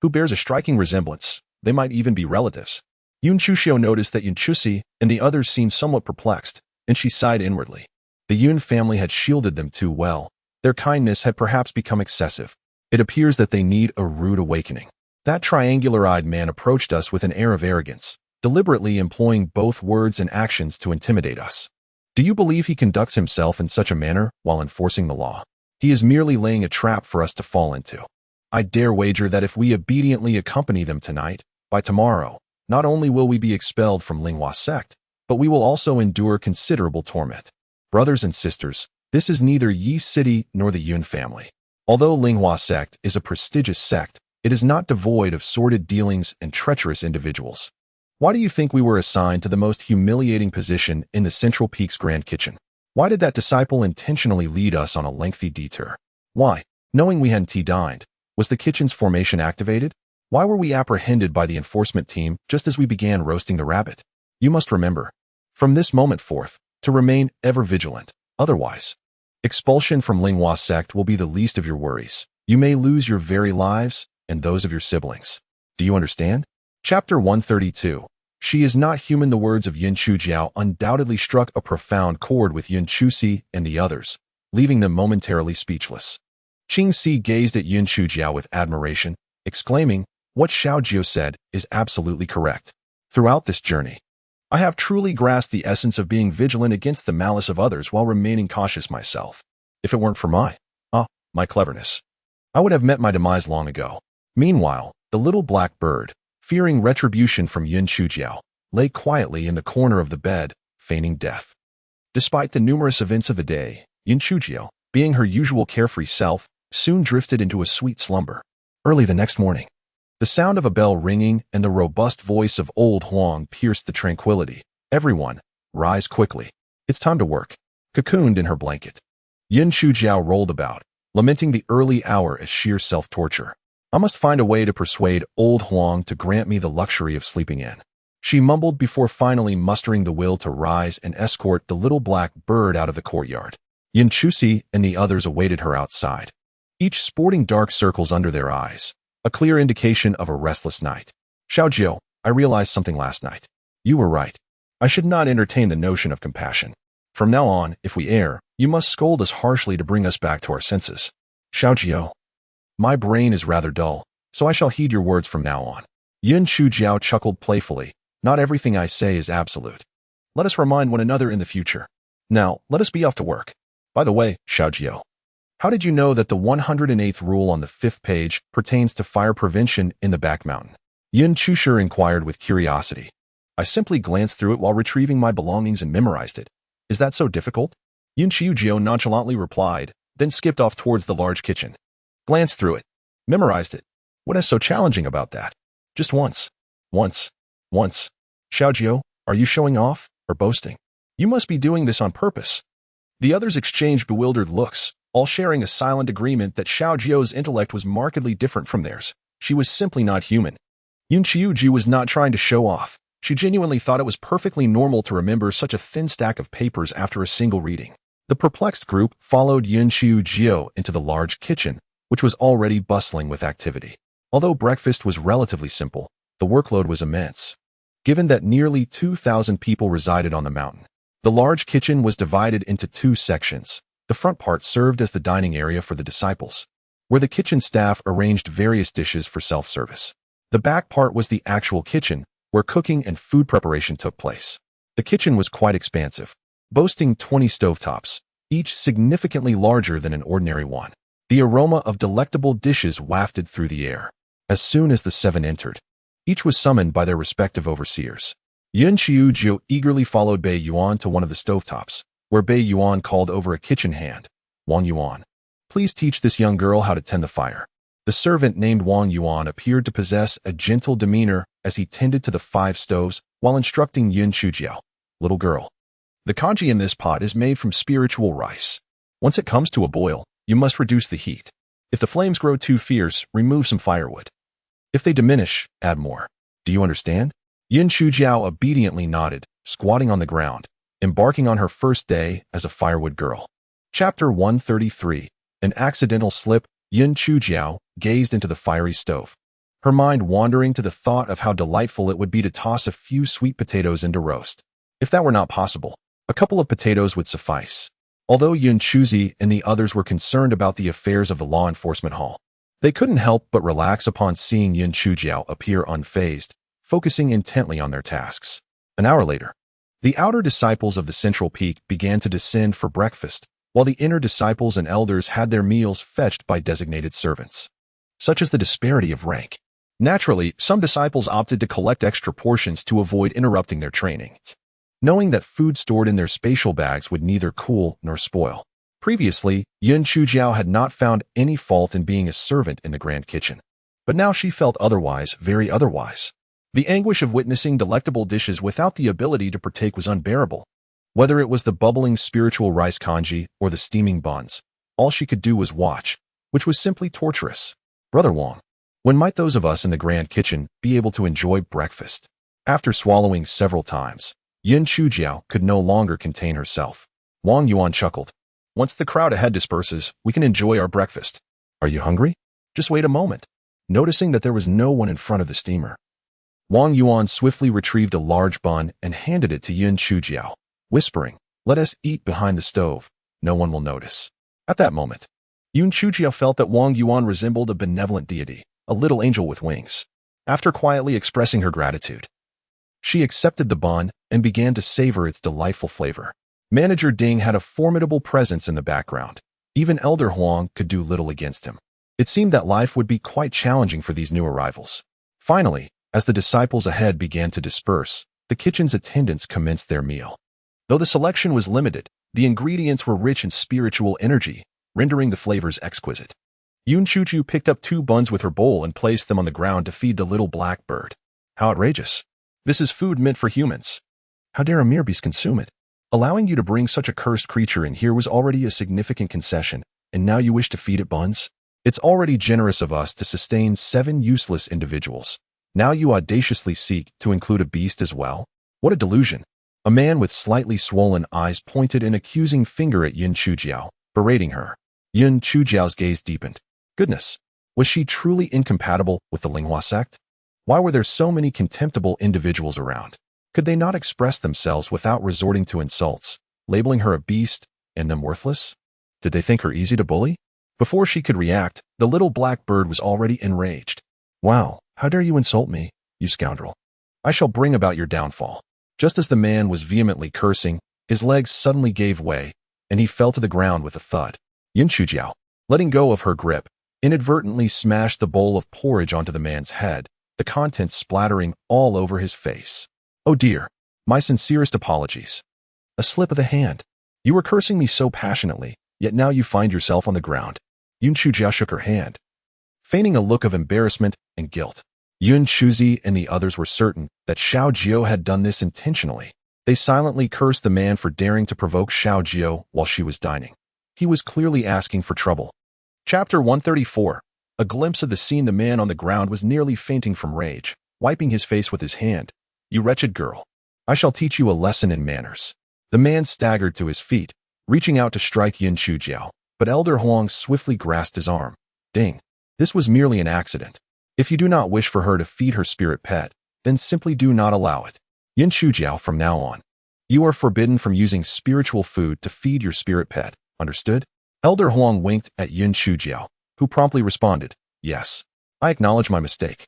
[SPEAKER 1] who bears a striking resemblance. They might even be relatives. Yun Chushio noticed that Yun Chusi and the others seemed somewhat perplexed, and she sighed inwardly. The Yun family had shielded them too well. Their kindness had perhaps become excessive. It appears that they need a rude awakening. That triangular-eyed man approached us with an air of arrogance, deliberately employing both words and actions to intimidate us. Do you believe he conducts himself in such a manner while enforcing the law? He is merely laying a trap for us to fall into. I dare wager that if we obediently accompany them tonight, by tomorrow, not only will we be expelled from Linghua sect, but we will also endure considerable torment. Brothers and sisters, this is neither Yi City nor the Yun family. Although Linghua sect is a prestigious sect, it is not devoid of sordid dealings and treacherous individuals. Why do you think we were assigned to the most humiliating position in the Central Peak's Grand Kitchen? Why did that disciple intentionally lead us on a lengthy detour? Why, knowing we hadn't dined, was the kitchen's formation activated? Why were we apprehended by the enforcement team just as we began roasting the rabbit? You must remember, from this moment forth, to remain ever vigilant. Otherwise, expulsion from Linghua sect will be the least of your worries. You may lose your very lives and those of your siblings. Do you understand? Chapter 132. She is not human. The words of Yin Chujiao undoubtedly struck a profound chord with Yin Chusi and the others, leaving them momentarily speechless. Qing Si gazed at Yin Chujiao with admiration, exclaiming, "What Xiaojiu said is absolutely correct. Throughout this journey, I have truly grasped the essence of being vigilant against the malice of others while remaining cautious myself. If it weren't for my cleverness, I would have met my demise long ago." Meanwhile, the little black bird, fearing retribution from Yin Chujiao, lay quietly in the corner of the bed, feigning death. Despite the numerous events of the day, Yin Chujiao, being her usual carefree self, soon drifted into a sweet slumber. Early the next morning, the sound of a bell ringing and the robust voice of old Huang pierced the tranquility. Everyone, rise quickly. It's time to work. Cocooned in her blanket, Yin Chujiao rolled about, lamenting the early hour as sheer self-torture. I must find a way to persuade old Huang to grant me the luxury of sleeping in, she mumbled before finally mustering the will to rise and escort the little black bird out of the courtyard. Yin Chusi and the others awaited her outside, each sporting dark circles under their eyes, a clear indication of a restless night. Xiaojiao, I realized something last night. You were right. I should not entertain the notion of compassion. From now on, if we err, you must scold us harshly to bring us back to our senses. Xiaojiao, my brain is rather dull, so I shall heed your words from now on. Yin Chujiao chuckled playfully. Not everything I say is absolute. Let us remind one another in the future. Now, let us be off to work. By the way, Xiaojiao, how did you know that the 108th rule on the 5th page pertains to fire prevention in the back mountain? Yin Chushi inquired with curiosity. I simply glanced through it while retrieving my belongings and memorized it. Is that so difficult? Yin Chujiao nonchalantly replied, then skipped off towards the large kitchen. Glanced through it. Memorized it. What is so challenging about that? Just once. Once. Xiaojiao, are you showing off or boasting? You must be doing this on purpose. The others exchanged bewildered looks, all sharing a silent agreement that Xiaojiao's intellect was markedly different from theirs. She was simply not human. Yin Chuji was not trying to show off. She genuinely thought it was perfectly normal to remember such a thin stack of papers after a single reading. The perplexed group followed Yin Chujiao into the large kitchen, which was already bustling with activity. Although breakfast was relatively simple, the workload was immense. Given that nearly 2,000 people resided on the mountain, the large kitchen was divided into two sections. The front part served as the dining area for the disciples, where the kitchen staff arranged various dishes for self-service. The back part was the actual kitchen, where cooking and food preparation took place. The kitchen was quite expansive, boasting 20 stovetops, each significantly larger than an ordinary one. The aroma of delectable dishes wafted through the air. As soon as the 7 entered, each was summoned by their respective overseers. Yin Chujiao eagerly followed Bei Yuan to one of the stovetops, where Bei Yuan called over a kitchen hand. Wang Yuan, please teach this young girl how to tend the fire. The servant named Wang Yuan appeared to possess a gentle demeanor as he tended to the 5 stoves while instructing Yin Chujiao. Little girl, the congee in this pot is made from spiritual rice. Once it comes to a boil, you must reduce the heat. If the flames grow too fierce, remove some firewood. If they diminish, add more. Do you understand? Yin Chujiao obediently nodded, squatting on the ground, embarking on her first day as a firewood girl. Chapter 133. An accidental slip. Yin Chujiao gazed into the fiery stove, her mind wandering to the thought of how delightful it would be to toss a few sweet potatoes into roast. If that were not possible, a couple of potatoes would suffice. Although Yin Chuzi and the others were concerned about the affairs of the law enforcement hall, they couldn't help but relax upon seeing Yin Chujiao appear unfazed, focusing intently on their tasks. An hour later, the outer disciples of the central peak began to descend for breakfast, while the inner disciples and elders had their meals fetched by designated servants. Such is the disparity of rank. Naturally, some disciples opted to collect extra portions to avoid interrupting their training, knowing that food stored in their spatial bags would neither cool nor spoil. Previously, Yin Chujiao had not found any fault in being a servant in the grand kitchen. But now she felt otherwise, very otherwise. The anguish of witnessing delectable dishes without the ability to partake was unbearable. Whether it was the bubbling spiritual rice congee or the steaming buns, all she could do was watch, which was simply torturous. Brother Wang, when might those of us in the grand kitchen be able to enjoy breakfast? After swallowing several times, Yin Chujiao could no longer contain herself. Wang Yuan chuckled. Once the crowd ahead disperses, we can enjoy our breakfast. Are you hungry? Just wait a moment. Noticing that there was no one in front of the steamer, Wang Yuan swiftly retrieved a large bun and handed it to Yin Chujiao, whispering, let us eat behind the stove. No one will notice. At that moment, Yin Chujiao felt that Wang Yuan resembled a benevolent deity, a little angel with wings. After quietly expressing her gratitude, she accepted the bun and began to savor its delightful flavor. Manager Ding had a formidable presence in the background. Even Elder Huang could do little against him. It seemed that life would be quite challenging for these new arrivals. Finally, as the disciples ahead began to disperse, the kitchen's attendants commenced their meal. Though the selection was limited, the ingredients were rich in spiritual energy, rendering the flavors exquisite. Yun Chuju picked up 2 buns with her bowl and placed them on the ground to feed the little black bird. How outrageous. This is food meant for humans. How dare a mere beast consume it? Allowing you to bring such a cursed creature in here was already a significant concession, and now you wish to feed it buns? It's already generous of us to sustain 7 useless individuals. Now you audaciously seek to include a beast as well? What a delusion. A man with slightly swollen eyes pointed an accusing finger at Yun Chujiao, berating her. Yun Chujiao's gaze deepened. Goodness, was she truly incompatible with the Linghua sect? Why were there so many contemptible individuals around? Could they not express themselves without resorting to insults, labeling her a beast and them worthless? Did they think her easy to bully? Before she could react, the little black bird was already enraged. Wow, how dare you insult me, you scoundrel? I shall bring about your downfall. Just as the man was vehemently cursing, his legs suddenly gave way, and he fell to the ground with a thud. Yun Chujiao, letting go of her grip, inadvertently smashed the bowl of porridge onto the man's head, the contents splattering all over his face. Oh dear, my sincerest apologies. A slip of the hand. You were cursing me so passionately, yet now you find yourself on the ground. Yun Chujiao shook her hand, feigning a look of embarrassment and guilt. Yun Chuzi and the others were certain that Xiao Jiao had done this intentionally. They silently cursed the man for daring to provoke Xiao Jiao while she was dining. He was clearly asking for trouble. Chapter 134. A glimpse of the scene. The man on the ground was nearly fainting from rage, wiping his face with his hand. You wretched girl. I shall teach you a lesson in manners. The man staggered to his feet, reaching out to strike Yun Chujiao, but Elder Huang swiftly grasped his arm. Ding. This was merely an accident. If you do not wish for her to feed her spirit pet, then simply do not allow it. Yun Chujiao, from now on, you are forbidden from using spiritual food to feed your spirit pet. Understood? Elder Huang winked at Yun Chujiao, who promptly responded, yes. I acknowledge my mistake.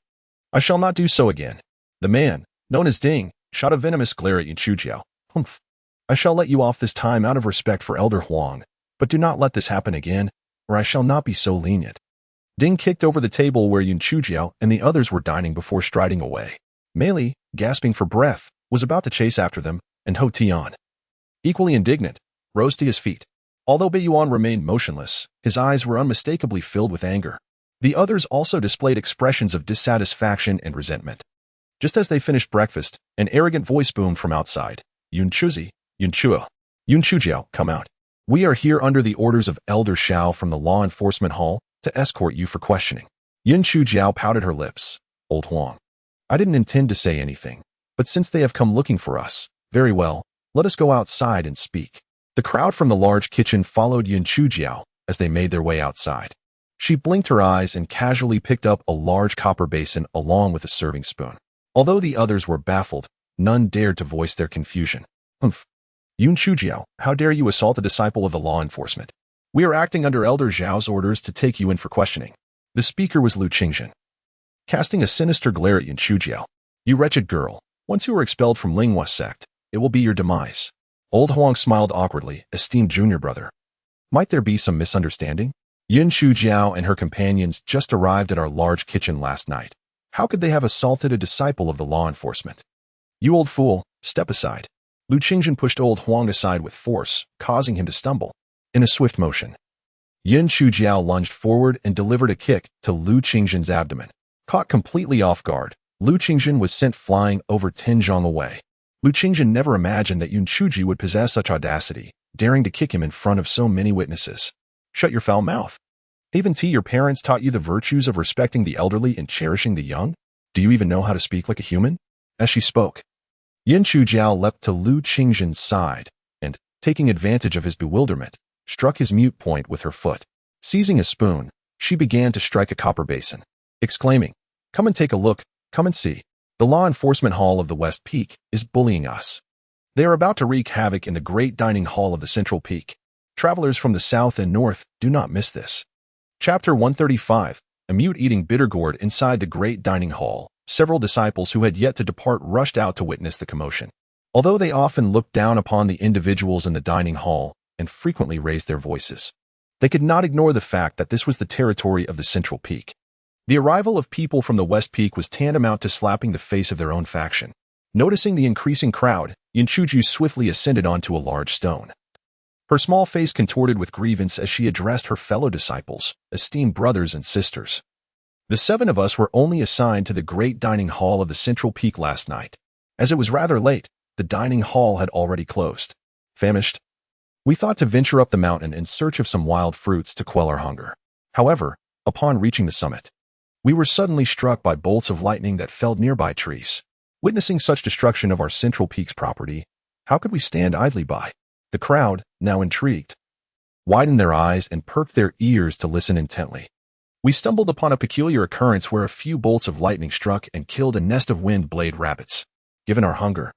[SPEAKER 1] I shall not do so again. The man, known as Ding, shot a venomous glare at Yun Chujiao. Humph. I shall let you off this time out of respect for Elder Huang, but do not let this happen again, or I shall not be so lenient. Ding kicked over the table where Yun Chujiao and the others were dining before striding away. Mei Li, gasping for breath, was about to chase after them, and Ho Tian, equally indignant, rose to his feet. Although Beiyuan remained motionless, his eyes were unmistakably filled with anger. The others also displayed expressions of dissatisfaction and resentment. Just as they finished breakfast, an arrogant voice boomed from outside. Yun Chuzi, Yun Chujiao, come out. We are here under the orders of Elder Xiao from the Law Enforcement Hall to escort you for questioning. Yun Chujiao pouted her lips. Old Huang. I didn't intend to say anything, but since they have come looking for us, very well, let us go outside and speak. The crowd from the large kitchen followed Yun Chujiao as they made their way outside. She blinked her eyes and casually picked up a large copper basin along with a serving spoon. Although the others were baffled, none dared to voice their confusion. Humph. Yun Chujiao, how dare you assault a disciple of the law enforcement? We are acting under Elder Zhao's orders to take you in for questioning. The speaker was Lu Qingzhen, casting a sinister glare at Yun Chujiao. You wretched girl, once you are expelled from Linghua sect, it will be your demise. Old Huang smiled awkwardly, esteemed junior brother. Might there be some misunderstanding? Yun Chujiao and her companions just arrived at our large kitchen last night. How could they have assaulted a disciple of the law enforcement? You old fool, step aside. Lu Qingzhen pushed old Huang aside with force, causing him to stumble. In a swift motion, Yun Chujiao lunged forward and delivered a kick to Lu Qingzhen's abdomen. Caught completely off guard, Lu Qingzhen was sent flying over 10 zhang away. Lu Qingzhen never imagined that Yun Chuji would possess such audacity, daring to kick him in front of so many witnesses. Shut your foul mouth. Haven't your parents taught you the virtues of respecting the elderly and cherishing the young? Do you even know how to speak like a human? As she spoke, Yun Chujiao leapt to Lu Qingzhen's side and, taking advantage of his bewilderment, struck his mute point with her foot. Seizing a spoon, she began to strike a copper basin, exclaiming, Come and take a look, come and see. The Law Enforcement Hall of the West Peak is bullying us. They are about to wreak havoc in the great dining hall of the Central Peak. Travelers from the south and north, do not miss this. Chapter 135. A mute eating bitter gourd inside the great dining hall. Several disciples who had yet to depart rushed out to witness the commotion. Although they often looked down upon the individuals in the dining hall and frequently raised their voices, they could not ignore the fact that this was the territory of the Central Peak. The arrival of people from the West Peak was tantamount to slapping the face of their own faction. Noticing the increasing crowd, Yunchuju swiftly ascended onto a large stone. Her small face contorted with grievance as she addressed her fellow disciples, esteemed brothers and sisters. The 7 of us were only assigned to the great dining hall of the central peak last night. As it was rather late, the dining hall had already closed. Famished, we thought to venture up the mountain in search of some wild fruits to quell our hunger. However, upon reaching the summit, we were suddenly struck by bolts of lightning that felled nearby trees. Witnessing such destruction of our central peak's property, how could we stand idly by? The crowd, now intrigued, widened their eyes and perked their ears to listen intently. We stumbled upon a peculiar occurrence where a few bolts of lightning struck and killed a nest of wind-blade rabbits. Given our hunger,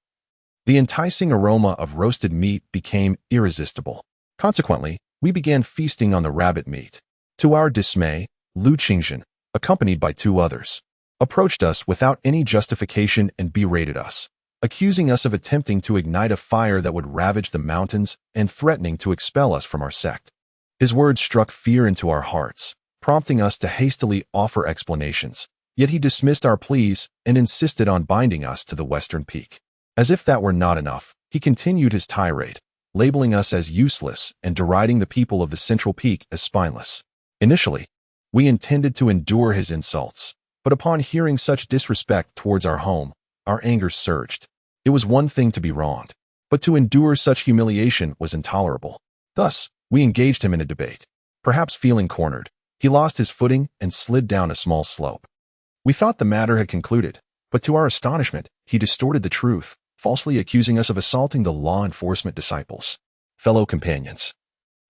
[SPEAKER 1] the enticing aroma of roasted meat became irresistible. Consequently, we began feasting on the rabbit meat. To our dismay, Lu Qingzhen, accompanied by 2 others, approached us without any justification and berated us, accusing us of attempting to ignite a fire that would ravage the mountains and threatening to expel us from our sect. His words struck fear into our hearts, prompting us to hastily offer explanations, yet he dismissed our pleas and insisted on binding us to the western peak. As if that were not enough, he continued his tirade, labeling us as useless and deriding the people of the central peak as spineless. Initially, we intended to endure his insults, but upon hearing such disrespect towards our home, our anger surged. It was one thing to be wronged, but to endure such humiliation was intolerable. Thus, we engaged him in a debate. Perhaps feeling cornered, he lost his footing and slid down a small slope. We thought the matter had concluded, but to our astonishment, he distorted the truth, falsely accusing us of assaulting the law enforcement disciples. Fellow companions,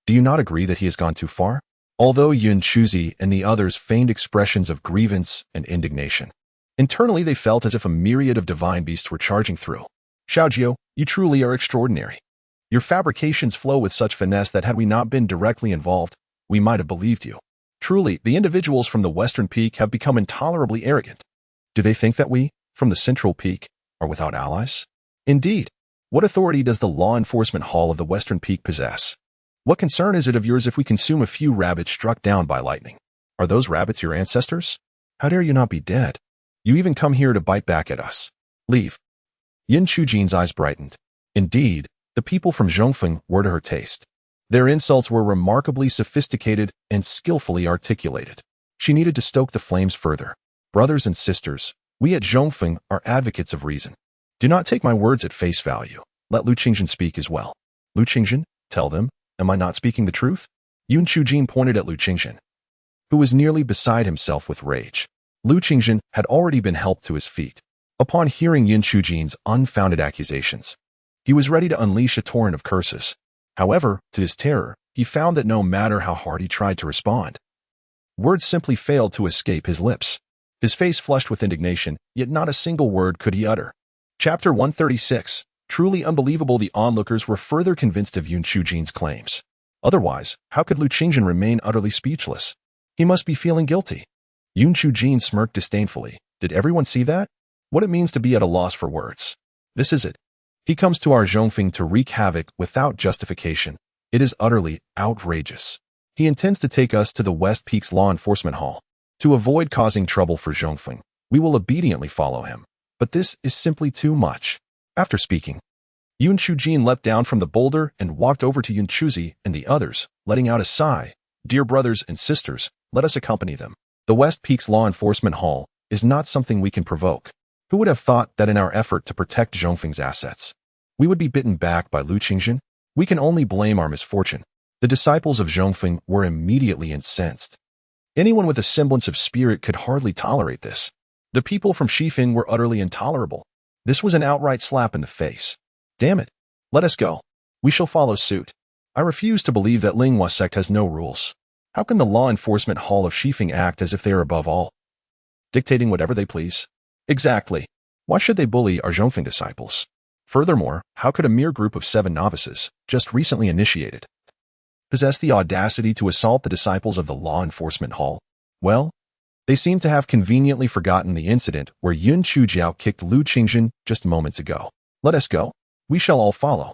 [SPEAKER 1] do you not agree that he has gone too far? Although Yun Chuzi and the others feigned expressions of grievance and indignation, internally they felt as if a myriad of divine beasts were charging through. Xiaojiu, you truly are extraordinary. Your fabrications flow with such finesse that had we not been directly involved, we might have believed you. Truly, the individuals from the Western Peak have become intolerably arrogant. Do they think that we, from the Central Peak, are without allies? Indeed, what authority does the law enforcement hall of the Western Peak possess? What concern is it of yours if we consume a few rabbits struck down by lightning? Are those rabbits your ancestors? How dare you not be dead? You even come here to bite back at us. Leave. Yin Chujin's eyes brightened. Indeed, the people from Zhongfeng were to her taste. Their insults were remarkably sophisticated and skillfully articulated. She needed to stoke the flames further. Brothers and sisters, we at Zhongfeng are advocates of reason. Do not take my words at face value. Let Lu Qingzhen speak as well. Lu Qingzhen, tell them, am I not speaking the truth? Yun Chujin pointed at Lu Qingzhen, who was nearly beside himself with rage. Lu Qingzhen had already been helped to his feet. Upon hearing Yun Chujin's unfounded accusations, he was ready to unleash a torrent of curses. However, to his terror, he found that no matter how hard he tried to respond, words simply failed to escape his lips. His face flushed with indignation, yet not a single word could he utter. Chapter 136. Truly unbelievable. The onlookers were further convinced of Yun Chujin's claims. Otherwise, how could Lu Qingzhen remain utterly speechless? He must be feeling guilty. Yun Chujin smirked disdainfully. Did everyone see that? What it means to be at a loss for words. This is it. He comes to our Zhongfeng to wreak havoc without justification. It is utterly outrageous. He intends to take us to the West Peaks Law Enforcement Hall. To avoid causing trouble for Zhongfeng, we will obediently follow him. But this is simply too much. After speaking, Yun Chujin leapt down from the boulder and walked over to Yun Chuzi and the others, letting out a sigh. Dear brothers and sisters, let us accompany them. The West Peaks Law Enforcement Hall is not something we can provoke. Who would have thought that in our effort to protect Zhongfeng's assets, we would be bitten back by Lu Qingzhen? We can only blame our misfortune. The disciples of Zhongfeng were immediately incensed. Anyone with a semblance of spirit could hardly tolerate this. The people from Shifeng were utterly intolerable. This was an outright slap in the face. Damn it. Let us go. We shall follow suit. I refuse to believe that Linghua sect has no rules. How can the law enforcement hall of Shifeng act as if they are above all, dictating whatever they please? Exactly. Why should they bully our Zhongfeng disciples? Furthermore, how could a mere group of 7 novices, just recently initiated, possess the audacity to assault the disciples of the law enforcement hall? Well, they seem to have conveniently forgotten the incident where Yun Chujiao kicked Lu Qingzhen just moments ago. Let us go. We shall all follow.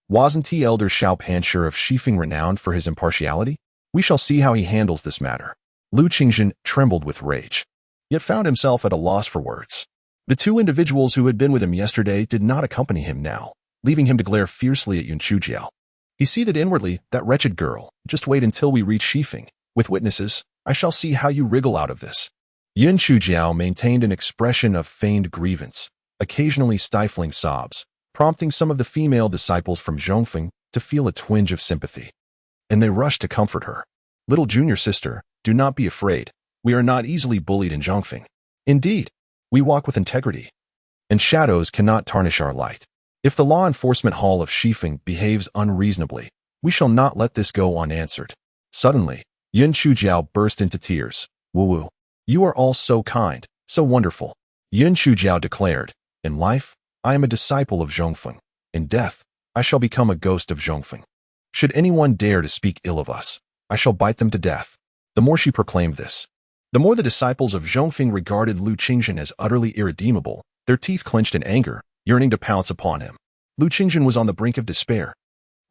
[SPEAKER 1] Wasn't he Elder Xiao Panshur of Shifeng renowned for his impartiality? We shall see how he handles this matter. Lu Qingzhen trembled with rage, yet found himself at a loss for words. The two individuals who had been with him yesterday did not accompany him now, leaving him to glare fiercely at Yun Chujiao. He seethed inwardly, that wretched girl. Just wait until we reach Shifeng. With witnesses, I shall see how you wriggle out of this. Yun Chujiao maintained an expression of feigned grievance, occasionally stifling sobs, prompting some of the female disciples from Zhongfeng to feel a twinge of sympathy. And they rushed to comfort her. Little junior sister, do not be afraid. We are not easily bullied in Zhongfeng. Indeed, we walk with integrity, and shadows cannot tarnish our light. If the law enforcement hall of Shifeng behaves unreasonably, we shall not let this go unanswered. Suddenly, Yun Chujiao burst into tears. Wu, you are all so kind, so wonderful. Yun Chujiao declared, in life, I am a disciple of Zhongfeng. In death, I shall become a ghost of Zhongfeng. Should anyone dare to speak ill of us, I shall bite them to death. The more she proclaimed this, the more the disciples of Zhongfeng regarded Lu Qingzhen as utterly irredeemable, their teeth clenched in anger, yearning to pounce upon him. Lu Qingzhen was on the brink of despair.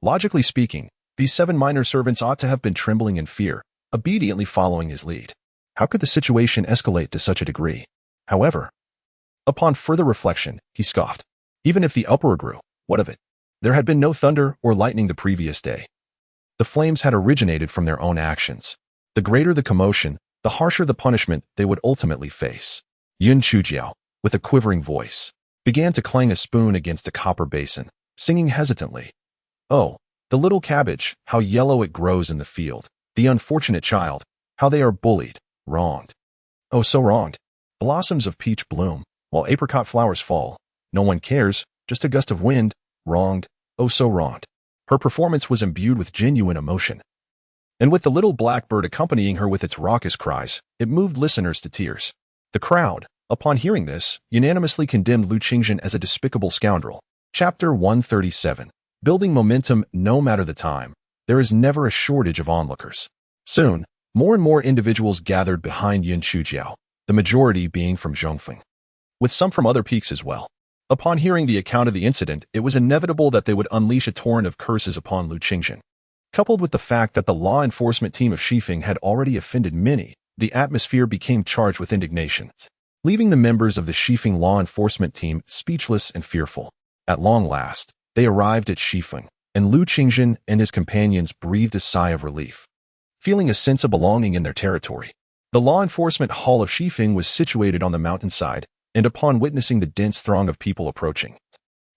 [SPEAKER 1] Logically speaking, these 7 minor servants ought to have been trembling in fear, obediently following his lead. How could the situation escalate to such a degree? However, upon further reflection, he scoffed. Even if the uproar grew, what of it? There had been no thunder or lightning the previous day. The flames had originated from their own actions. The greater the commotion, the harsher the punishment they would ultimately face. Yun Chujiao, with a quivering voice, began to clang a spoon against a copper basin, singing hesitantly. Oh, the little cabbage, how yellow it grows in the field. The unfortunate child, how they are bullied, wronged. Oh, so wronged. Blossoms of peach bloom, while apricot flowers fall. No one cares, just a gust of wind, wronged, oh so wronged. Her performance was imbued with genuine emotion. And with the little blackbird accompanying her with its raucous cries, it moved listeners to tears. The crowd, upon hearing this, unanimously condemned Lu Qingzhen as a despicable scoundrel. Chapter 137. Building momentum no matter the time. There is never a shortage of onlookers. Soon, more and more individuals gathered behind Yun Chujiao, the majority being from Zhongfeng, with some from other peaks as well. Upon hearing the account of the incident, it was inevitable that they would unleash a torrent of curses upon Lu Qingzhen. Coupled with the fact that the law enforcement team of Shifeng had already offended many, the atmosphere became charged with indignation, leaving the members of the Shifeng law enforcement team speechless and fearful. At long last, they arrived at Shifeng, and Lu Qingzhen and his companions breathed a sigh of relief, feeling a sense of belonging in their territory. The law enforcement hall of Shifeng was situated on the mountainside, and upon witnessing the dense throng of people approaching,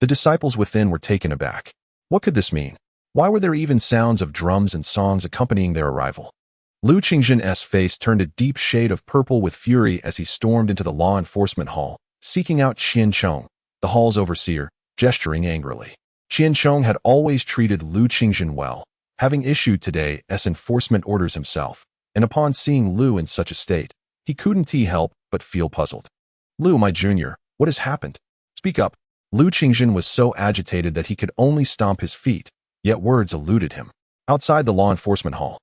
[SPEAKER 1] the disciples within were taken aback. What could this mean? Why were there even sounds of drums and songs accompanying their arrival? Lu Qingzhen's face turned a deep shade of purple with fury as he stormed into the law enforcement hall, seeking out Qian Chong, the hall's overseer, gesturing angrily. Qian Chong had always treated Lu Qingzhen well, having issued today's enforcement orders himself, and upon seeing Lu in such a state, he couldn't help but feel puzzled. Lu, my junior, what has happened? Speak up. Lu Qingzhen was so agitated that he could only stomp his feet, yet words eluded him. Outside the law enforcement hall,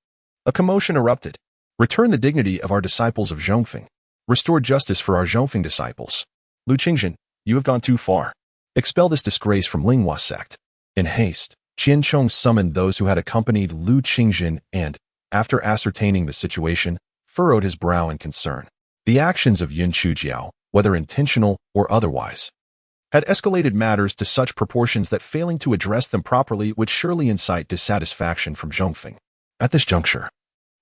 [SPEAKER 1] a commotion erupted. Return the dignity of our disciples of Zhongfeng. Restore justice for our Zhongfeng disciples. Lu Qingzhen, you have gone too far. Expel this disgrace from Linghua sect. In haste, Qian Chong summoned those who had accompanied Lu Qingzhen and, after ascertaining the situation, furrowed his brow in concern. The actions of Yun Chujiao, whether intentional or otherwise, had escalated matters to such proportions that failing to address them properly would surely incite dissatisfaction from Zhongfeng. At this juncture,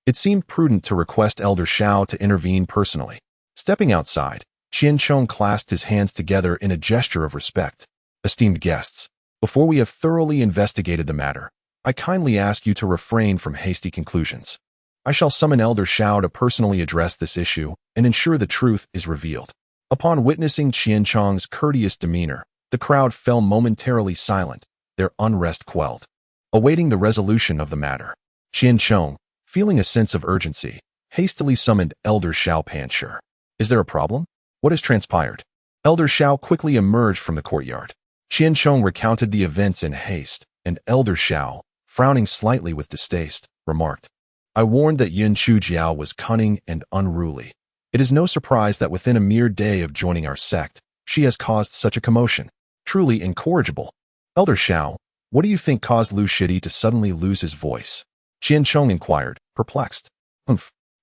[SPEAKER 1] it seemed prudent to request Elder Xiao to intervene personally. Stepping outside, Qian Chong clasped his hands together in a gesture of respect. Esteemed guests, before we have thoroughly investigated the matter, I kindly ask you to refrain from hasty conclusions. I shall summon Elder Xiao to personally address this issue and ensure the truth is revealed. Upon witnessing Qian Chong's courteous demeanor, the crowd fell momentarily silent, their unrest quelled, awaiting the resolution of the matter. Qian Chong, feeling a sense of urgency, hastily summoned Elder Xiao Panshur. Is there a problem? What has transpired? Elder Xiao quickly emerged from the courtyard. Qian Chong recounted the events in haste, and Elder Xiao, frowning slightly with distaste, remarked, I warned that Yun Chujiao was cunning and unruly. It is no surprise that within a mere day of joining our sect, she has caused such a commotion. Truly incorrigible. Elder Xiao, what do you think caused Lu Shidi to suddenly lose his voice? Qian Chong inquired, perplexed.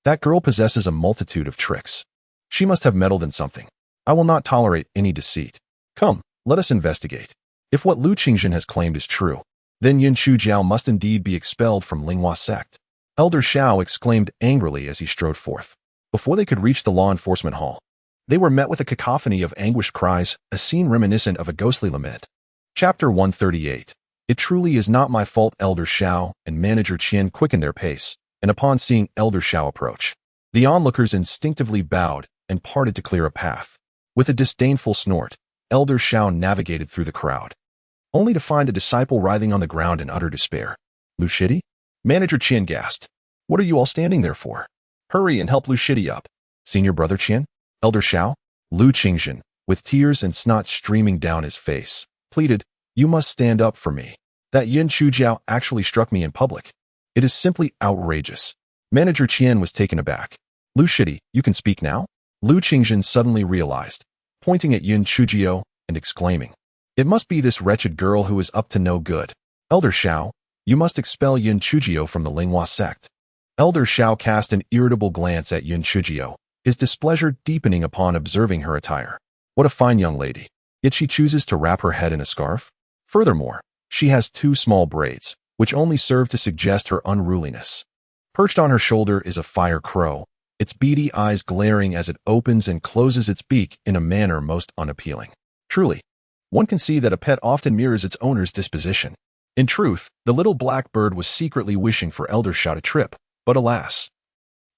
[SPEAKER 1] That girl possesses a multitude of tricks. She must have meddled in something. I will not tolerate any deceit. Come, let us investigate. If what Lu Qingzhen has claimed is true, then Yin Chujiao must indeed be expelled from Linghua sect. Elder Xiao exclaimed angrily as he strode forth. Before they could reach the law enforcement hall, they were met with a cacophony of anguished cries, a scene reminiscent of a ghostly lament. Chapter 138. It truly is not my fault. Elder Xiao and Manager Qian quickened their pace, and upon seeing Elder Xiao approach, the onlookers instinctively bowed and parted to clear a path. With a disdainful snort, Elder Xiao navigated through the crowd, only to find a disciple writhing on the ground in utter despair. Lu Shidi? Manager Qian gasped. What are you all standing there for? Hurry and help Lu Shidi up. Senior Brother Qian? Elder Xiao? Lu Qingzhen, with tears and snot streaming down his face, pleaded, You must stand up for me. That Yin Chujiao actually struck me in public. It is simply outrageous. Manager Qian was taken aback. Lu Shidi, you can speak now? Lu Qingzhen suddenly realized, pointing at Yin Chujiao and exclaiming, It must be this wretched girl who is up to no good. Elder Xiao, you must expel Yin Chujiao from the Linghua sect. Elder Xiao cast an irritable glance at Yin Chujiao, his displeasure deepening upon observing her attire. What a fine young lady. Yet she chooses to wrap her head in a scarf? Furthermore, she has 2 small braids, which only serve to suggest her unruliness. Perched on her shoulder is a fire crow, its beady eyes glaring as it opens and closes its beak in a manner most unappealing. Truly, one can see that a pet often mirrors its owner's disposition. In truth, the little black bird was secretly wishing for Elder Xiao to trip, but alas.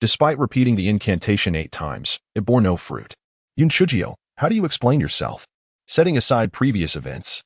[SPEAKER 1] Despite repeating the incantation 8 times, it bore no fruit. Yin Chujiao, how do you explain yourself? Setting aside previous events,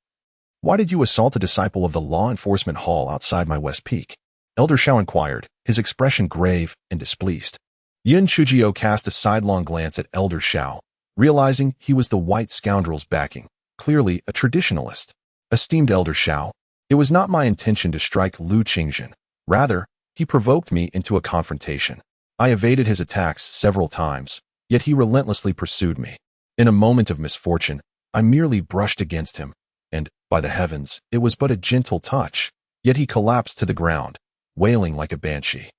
[SPEAKER 1] why did you assault a disciple of the law enforcement hall outside my West Peak? Elder Xiao inquired, his expression grave and displeased. Yin Chujiao cast a sidelong glance at Elder Xiao, realizing he was the white scoundrel's backing, clearly a traditionalist. Esteemed Elder Xiao, it was not my intention to strike Lu Qingzhen. Rather, he provoked me into a confrontation. I evaded his attacks several times, yet he relentlessly pursued me. In a moment of misfortune, I merely brushed against him, and, by the heavens, it was but a gentle touch, yet he collapsed to the ground, wailing like a banshee.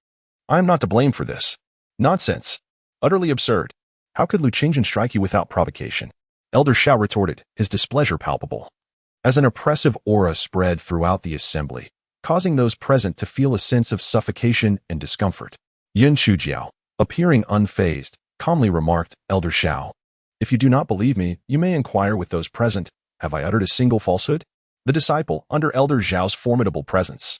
[SPEAKER 1] I am not to blame for this. Nonsense. Utterly absurd. How could Lu Qingzhen strike you without provocation? Elder Xiao retorted, his displeasure palpable. As an oppressive aura spread throughout the assembly, causing those present to feel a sense of suffocation and discomfort. Yin Chujiao, appearing unfazed, calmly remarked, Elder Xiao, if you do not believe me, you may inquire with those present, have I uttered a single falsehood? The disciple, under Elder Xiao's formidable presence,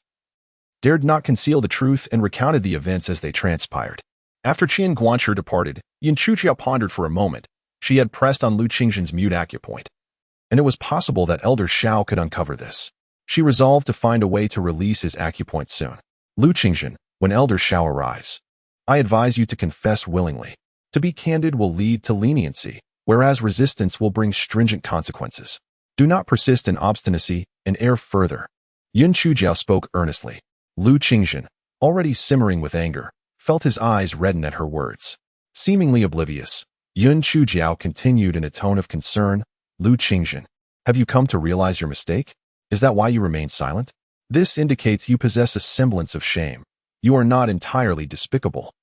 [SPEAKER 1] dared not conceal the truth and recounted the events as they transpired. After Qian Guanchi departed, Yin Chujiao pondered for a moment. She had pressed on Lu Qingzhen's mute acupoint, and it was possible that Elder Xiao could uncover this. She resolved to find a way to release his acupoint soon. Lu Qingzhen, when Elder Xiao arrives, I advise you to confess willingly. To be candid will lead to leniency, whereas resistance will bring stringent consequences. Do not persist in obstinacy and err further. Yin Chujiao spoke earnestly. Lu Qingzhen, already simmering with anger, felt his eyes redden at her words. Seemingly oblivious, Yin Chujiao continued in a tone of concern, Lu Qingzhen, have you come to realize your mistake? Is that why you remain silent? This indicates you possess a semblance of shame. You are not entirely despicable.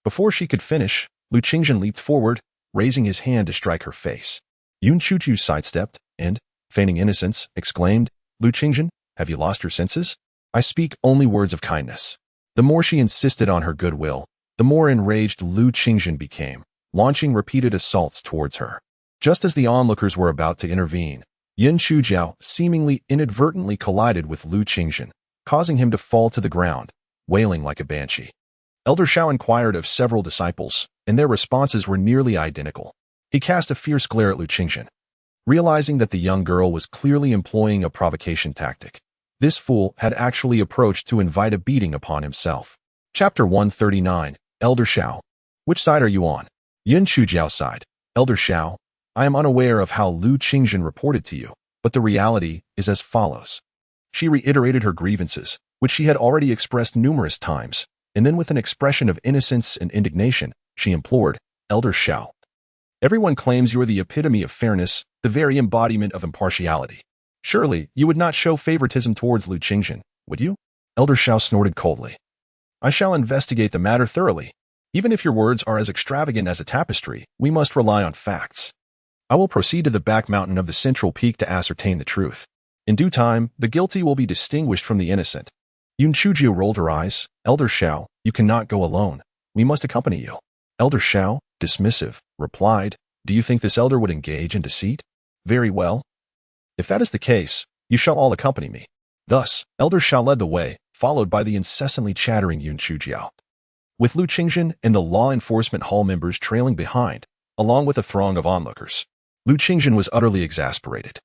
[SPEAKER 1] Before she could finish, Lu Qingzhen leaped forward, raising his hand to strike her face. Yin Chujiao sidestepped and, feigning innocence, exclaimed, Lu Qingzhen, have you lost your senses? I speak only words of kindness. The more she insisted on her goodwill, the more enraged Lu Qingzhen became, launching repeated assaults towards her. Just as the onlookers were about to intervene, Yin Chujiao seemingly inadvertently collided with Lu Qingzhen, causing him to fall to the ground, wailing like a banshee. Elder Xiao inquired of several disciples, and their responses were nearly identical. He cast a fierce glare at Lu Qingzhen. Realizing that the young girl was clearly employing a provocation tactic, this fool had actually approached to invite a beating upon himself. Chapter 139, Elder Xiao. Which side are you on? Yin Chujiao side. Elder Xiao, I am unaware of how Lu Qingzhen reported to you, but the reality is as follows. She reiterated her grievances, which she had already expressed numerous times, and then with an expression of innocence and indignation, she implored, Elder Xiao. Everyone claims you are the epitome of fairness, the very embodiment of impartiality. Surely, you would not show favoritism towards Lu Qingzhen, would you? Elder Xiao snorted coldly. I shall investigate the matter thoroughly. Even if your words are as extravagant as a tapestry, we must rely on facts. I will proceed to the back mountain of the central peak to ascertain the truth. In due time, the guilty will be distinguished from the innocent. Yun Chujio rolled her eyes. Elder Shao, you cannot go alone. We must accompany you. Elder Shao, dismissive, replied, do you think this elder would engage in deceit? Very well. If that is the case, you shall all accompany me. Thus, Elder Shao led the way, followed by the incessantly chattering Yun Chujiao, with Lu Qingzhen and the law enforcement hall members trailing behind, along with a throng of onlookers. Lu Qingzhen was utterly exasperated,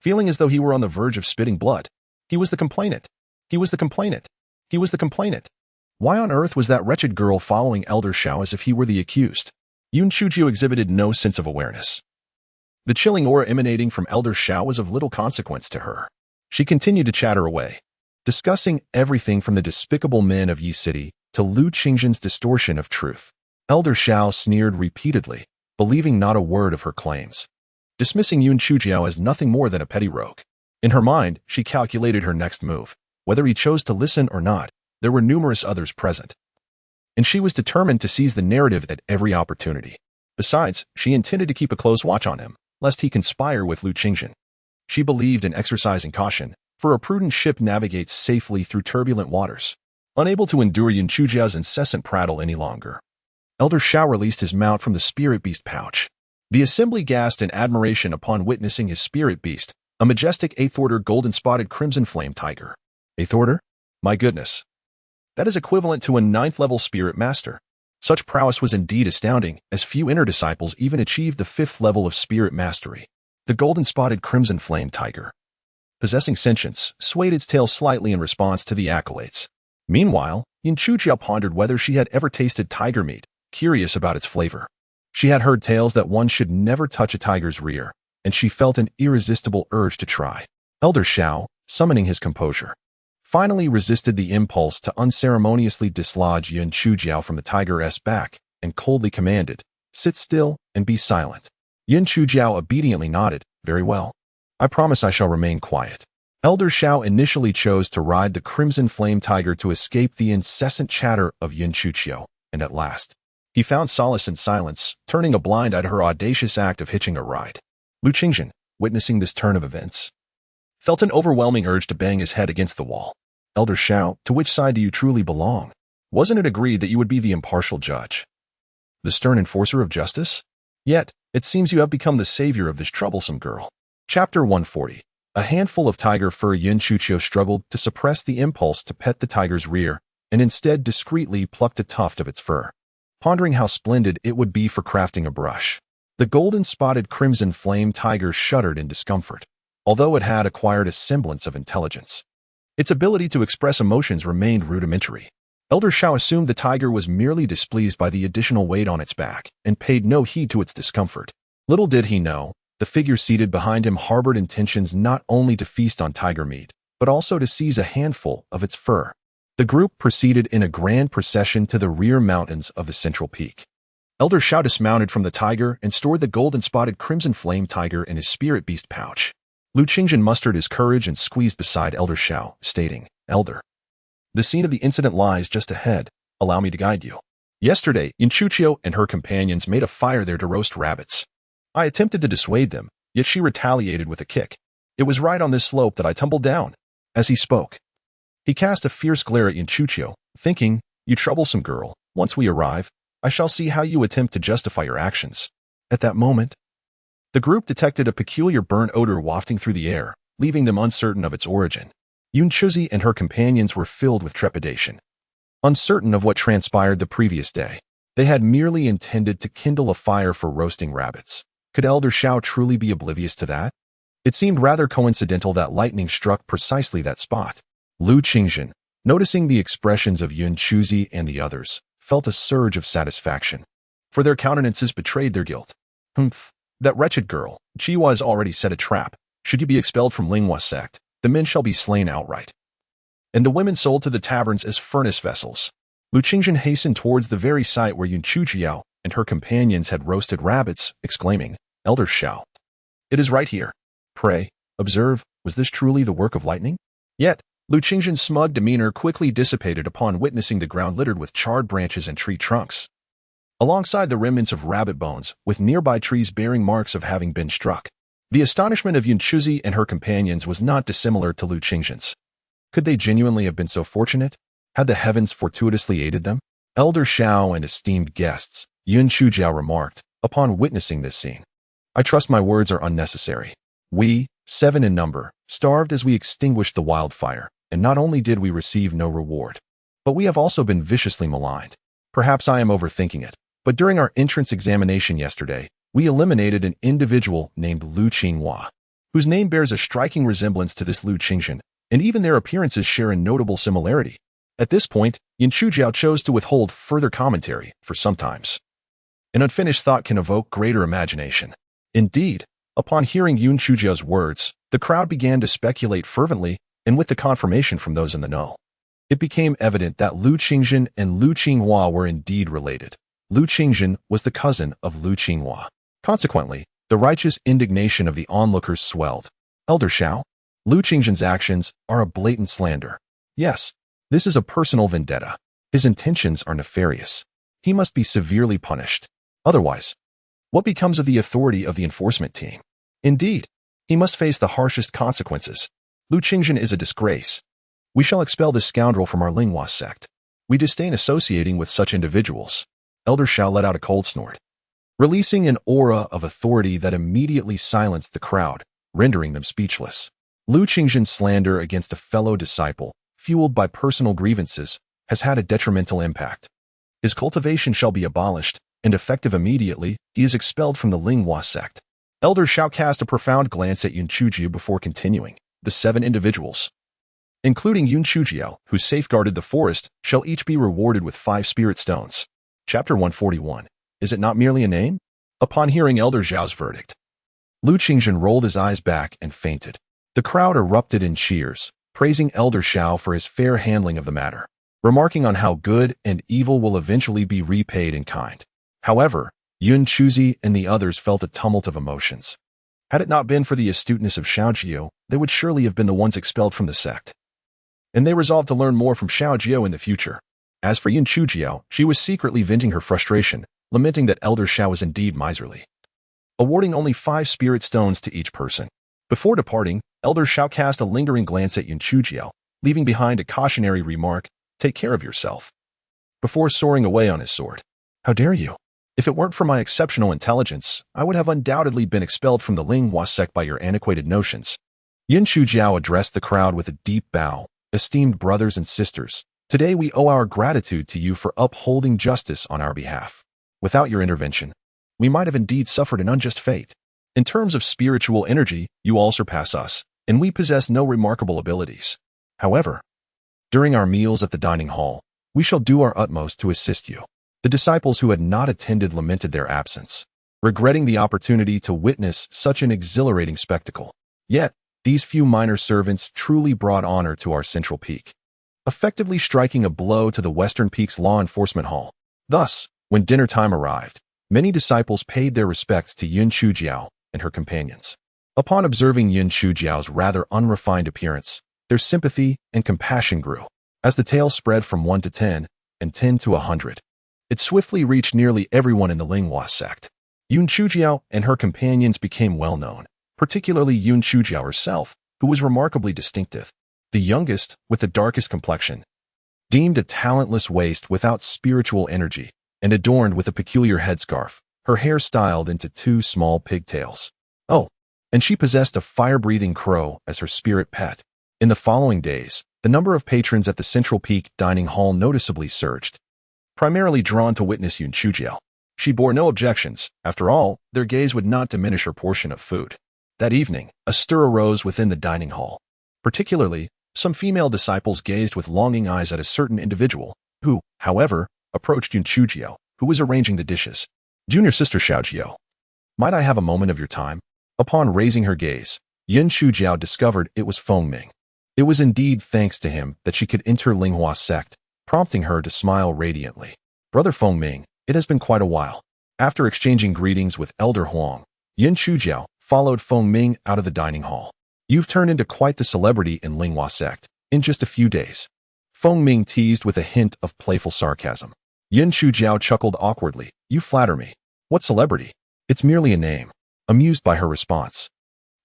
[SPEAKER 1] feeling as though he were on the verge of spitting blood. He was the complainant. He was the complainant. He was the complainant. Why on earth was that wretched girl following Elder Shao as if he were the accused? Yun Chujio exhibited no sense of awareness. The chilling aura emanating from Elder Shao was of little consequence to her. She continued to chatter away, discussing everything from the despicable men of Yi City to Lu Qingzhen's distortion of truth. Elder Shao sneered repeatedly, believing not a word of her claims, dismissing Yun Chujiao as nothing more than a petty rogue. In her mind, she calculated her next move. Whether he chose to listen or not, there were numerous others present, and she was determined to seize the narrative at every opportunity. Besides, she intended to keep a close watch on him, lest he conspire with Lu Qingzhen. She believed in exercising caution, for a prudent ship navigates safely through turbulent waters. Unable to endure Yun Chujiao's incessant prattle any longer, Elder Shao released his mount from the spirit beast pouch. The assembly gasped in admiration upon witnessing his spirit beast, a majestic 8th order golden-spotted crimson flame tiger. 8th order? My goodness. That is equivalent to a 9th level spirit master. Such prowess was indeed astounding, as few inner disciples even achieved the 5th level of spirit mastery. The golden-spotted crimson flame tiger, possessing sentience, swayed its tail slightly in response to the accolades. Meanwhile, Yun Chujiao pondered whether she had ever tasted tiger meat, curious about its flavor. She had heard tales that one should never touch a tiger's rear, and she felt an irresistible urge to try. Elder Shao, summoning his composure, finally resisted the impulse to unceremoniously dislodge Yun Chujiao from the tiger's back and coldly commanded, sit still and be silent. Yun Chujiao obediently nodded, very well. I promise I shall remain quiet. Elder Shao initially chose to ride the crimson flame tiger to escape the incessant chatter of Yun Chujiao, and at last, he found solace in silence, turning a blind eye to her audacious act of hitching a ride. Lu Qingzhen, witnessing this turn of events, felt an overwhelming urge to bang his head against the wall. Elder Shao, to which side do you truly belong? Wasn't it agreed that you would be the impartial judge, the stern enforcer of justice? Yet, it seems you have become the savior of this troublesome girl. Chapter 140. A handful of tiger fur. Yun Chujiao struggled to suppress the impulse to pet the tiger's rear, and instead discreetly plucked a tuft of its fur, pondering how splendid it would be for crafting a brush. The golden-spotted crimson flame tiger shuddered in discomfort, although it had acquired a semblance of intelligence. Its ability to express emotions remained rudimentary. Elder Shao assumed the tiger was merely displeased by the additional weight on its back and paid no heed to its discomfort. Little did he know, the figure seated behind him harbored intentions not only to feast on tiger meat, but also to seize a handful of its fur. The group proceeded in a grand procession to the rear mountains of the central peak. Elder Shao dismounted from the tiger and stored the golden-spotted crimson flame tiger in his spirit beast pouch. Lu Qingzhen mustered his courage and squeezed beside Elder Shao, stating, Elder, the scene of the incident lies just ahead. Allow me to guide you. Yesterday, Yun Chujiao and her companions made a fire there to roast rabbits. I attempted to dissuade them, yet she retaliated with a kick. It was right on this slope that I tumbled down. As he spoke, he cast a fierce glare at Yun Chujiao, thinking, you troublesome girl, once we arrive, I shall see how you attempt to justify your actions. At that moment, the group detected a peculiar burnt odor wafting through the air, leaving them uncertain of its origin. Yun Chuzi and her companions were filled with trepidation, uncertain of what transpired the previous day. They had merely intended to kindle a fire for roasting rabbits. Could Elder Shao truly be oblivious to that? It seemed rather coincidental that lightning struck precisely that spot. Lu Qingzhen, noticing the expressions of Yun Chuzi and the others, felt a surge of satisfaction, for their countenances betrayed their guilt. Humph. That wretched girl, Chiwa has already set a trap. Should you be expelled from Linghua sect, the men shall be slain outright, and the women sold to the taverns as furnace vessels. Lu Qingzhen hastened towards the very site where Yun Chujiao and her companions had roasted rabbits, exclaiming, Elder Shao, it is right here. Pray, observe, was this truly the work of lightning? Yet, Lu Qingzhen's smug demeanor quickly dissipated upon witnessing the ground littered with charred branches and tree trunks. alongside the remnants of rabbit bones, with nearby trees bearing marks of having been struck. The astonishment of Yun Chuzi and her companions was not dissimilar to Lu Qingzhen's. Could they genuinely have been so fortunate? Had the heavens fortuitously aided them? Elder Xiao and esteemed guests, Yun Chujiao remarked, upon witnessing this scene. I trust my words are unnecessary. We, 7 in number, starved as we extinguished the wildfire, and not only did we receive no reward, but we have also been viciously maligned. Perhaps I am overthinking it, but during our entrance examination yesterday, we eliminated an individual named Lu Qinghua, whose name bears a striking resemblance to this Lu Qingzhen, and even their appearances share a notable similarity. At this point, Yun Chujiao chose to withhold further commentary for some times. An unfinished thought can evoke greater imagination. Indeed, upon hearing Yun Chujiao's words, the crowd began to speculate fervently, and with the confirmation from those in the know, it became evident that Lu Qingzhen and Lu Qinghua were indeed related. Lu Qingzhen was the cousin of Lu Qinghua. Consequently, the righteous indignation of the onlookers swelled. Elder Xiao, Lu Qingzhen's actions are a blatant slander. Yes, this is a personal vendetta. His intentions are nefarious. He must be severely punished. Otherwise, what becomes of the authority of the enforcement team? Indeed, he must face the harshest consequences. Lu Qingzhen is a disgrace. We shall expel this scoundrel from our Linghua sect. We disdain associating with such individuals. Elder Xiao let out a cold snort, releasing an aura of authority that immediately silenced the crowd, rendering them speechless. Lu Qingzhen's slander against a fellow disciple, fueled by personal grievances, has had a detrimental impact. His cultivation shall be abolished, and effective immediately, he is expelled from the Linghua sect. Elder Xiao cast a profound glance at Yun Chujiao before continuing. The 7 individuals, including Yun Chujiao, who safeguarded the forest, shall each be rewarded with 5 spirit stones. Chapter 141. Is it not merely a name? Upon hearing Elder Xiao's verdict, Lu Qingzhen rolled his eyes back and fainted. The crowd erupted in cheers, praising Elder Xiao for his fair handling of the matter, remarking on how good and evil will eventually be repaid in kind. However, Yun Chuzi and the others felt a tumult of emotions. Had it not been for the astuteness of Xiaojiao, they would surely have been the ones expelled from the sect. And they resolved to learn more from Xiaojiao in the future. As for Yun Chujiao, she was secretly venting her frustration, lamenting that Elder Xiao was indeed miserly, awarding only 5 spirit stones to each person. Before departing, Elder Xiao cast a lingering glance at Yun Chujiao, leaving behind a cautionary remark, "Take care of yourself," before soaring away on his sword. How dare you? If it weren't for my exceptional intelligence, I would have undoubtedly been expelled from the Linghua sect by your antiquated notions. Yun Chujiao addressed the crowd with a deep bow. Esteemed brothers and sisters, today we owe our gratitude to you for upholding justice on our behalf. Without your intervention, we might have indeed suffered an unjust fate. In terms of spiritual energy, you all surpass us, and we possess no remarkable abilities. However, during our meals at the dining hall, we shall do our utmost to assist you. The disciples who had not attended lamented their absence, regretting the opportunity to witness such an exhilarating spectacle. Yet, these few minor servants truly brought honor to our central peak, effectively striking a blow to the Western Peak's law enforcement hall. Thus, when dinner time arrived, many disciples paid their respects to Yun Chujiao and her companions. Upon observing Yun Chujiao's rather unrefined appearance, their sympathy and compassion grew. As the tale spread from 1 to 10, and 10 to 100, it swiftly reached nearly everyone in the Linghua sect. Yun Chujiao and her companions became well known, particularly Yun Chujiao herself, who was remarkably distinctive. The youngest, with the darkest complexion, deemed a talentless waste without spiritual energy, and adorned with a peculiar headscarf, her hair styled into 2 small pigtails. Oh, and she possessed a fire-breathing crow as her spirit pet. In the following days, the number of patrons at the Central Peak dining hall noticeably surged, primarily drawn to witness Yun Chujiao. She bore no objections. After all, their gaze would not diminish her portion of food. That evening, a stir arose within the dining hall. Particularly, some female disciples gazed with longing eyes at a certain individual, who, however, approached Yun Chujiao, who was arranging the dishes. Junior sister Xiaojiao, might I have a moment of your time? Upon raising her gaze, Yun Chujiao discovered it was Feng Ming. It was indeed thanks to him that she could enter Linghua sect, prompting her to smile radiantly. Brother Feng Ming, it has been quite a while. After exchanging greetings with Elder Huang, Yun Chujiao followed Feng Ming out of the dining hall. You've turned into quite the celebrity in Linghua sect in just a few days. Feng Ming teased with a hint of playful sarcasm. Yin Chujiao chuckled awkwardly. You flatter me. What celebrity? It's merely a name. Amused by her response,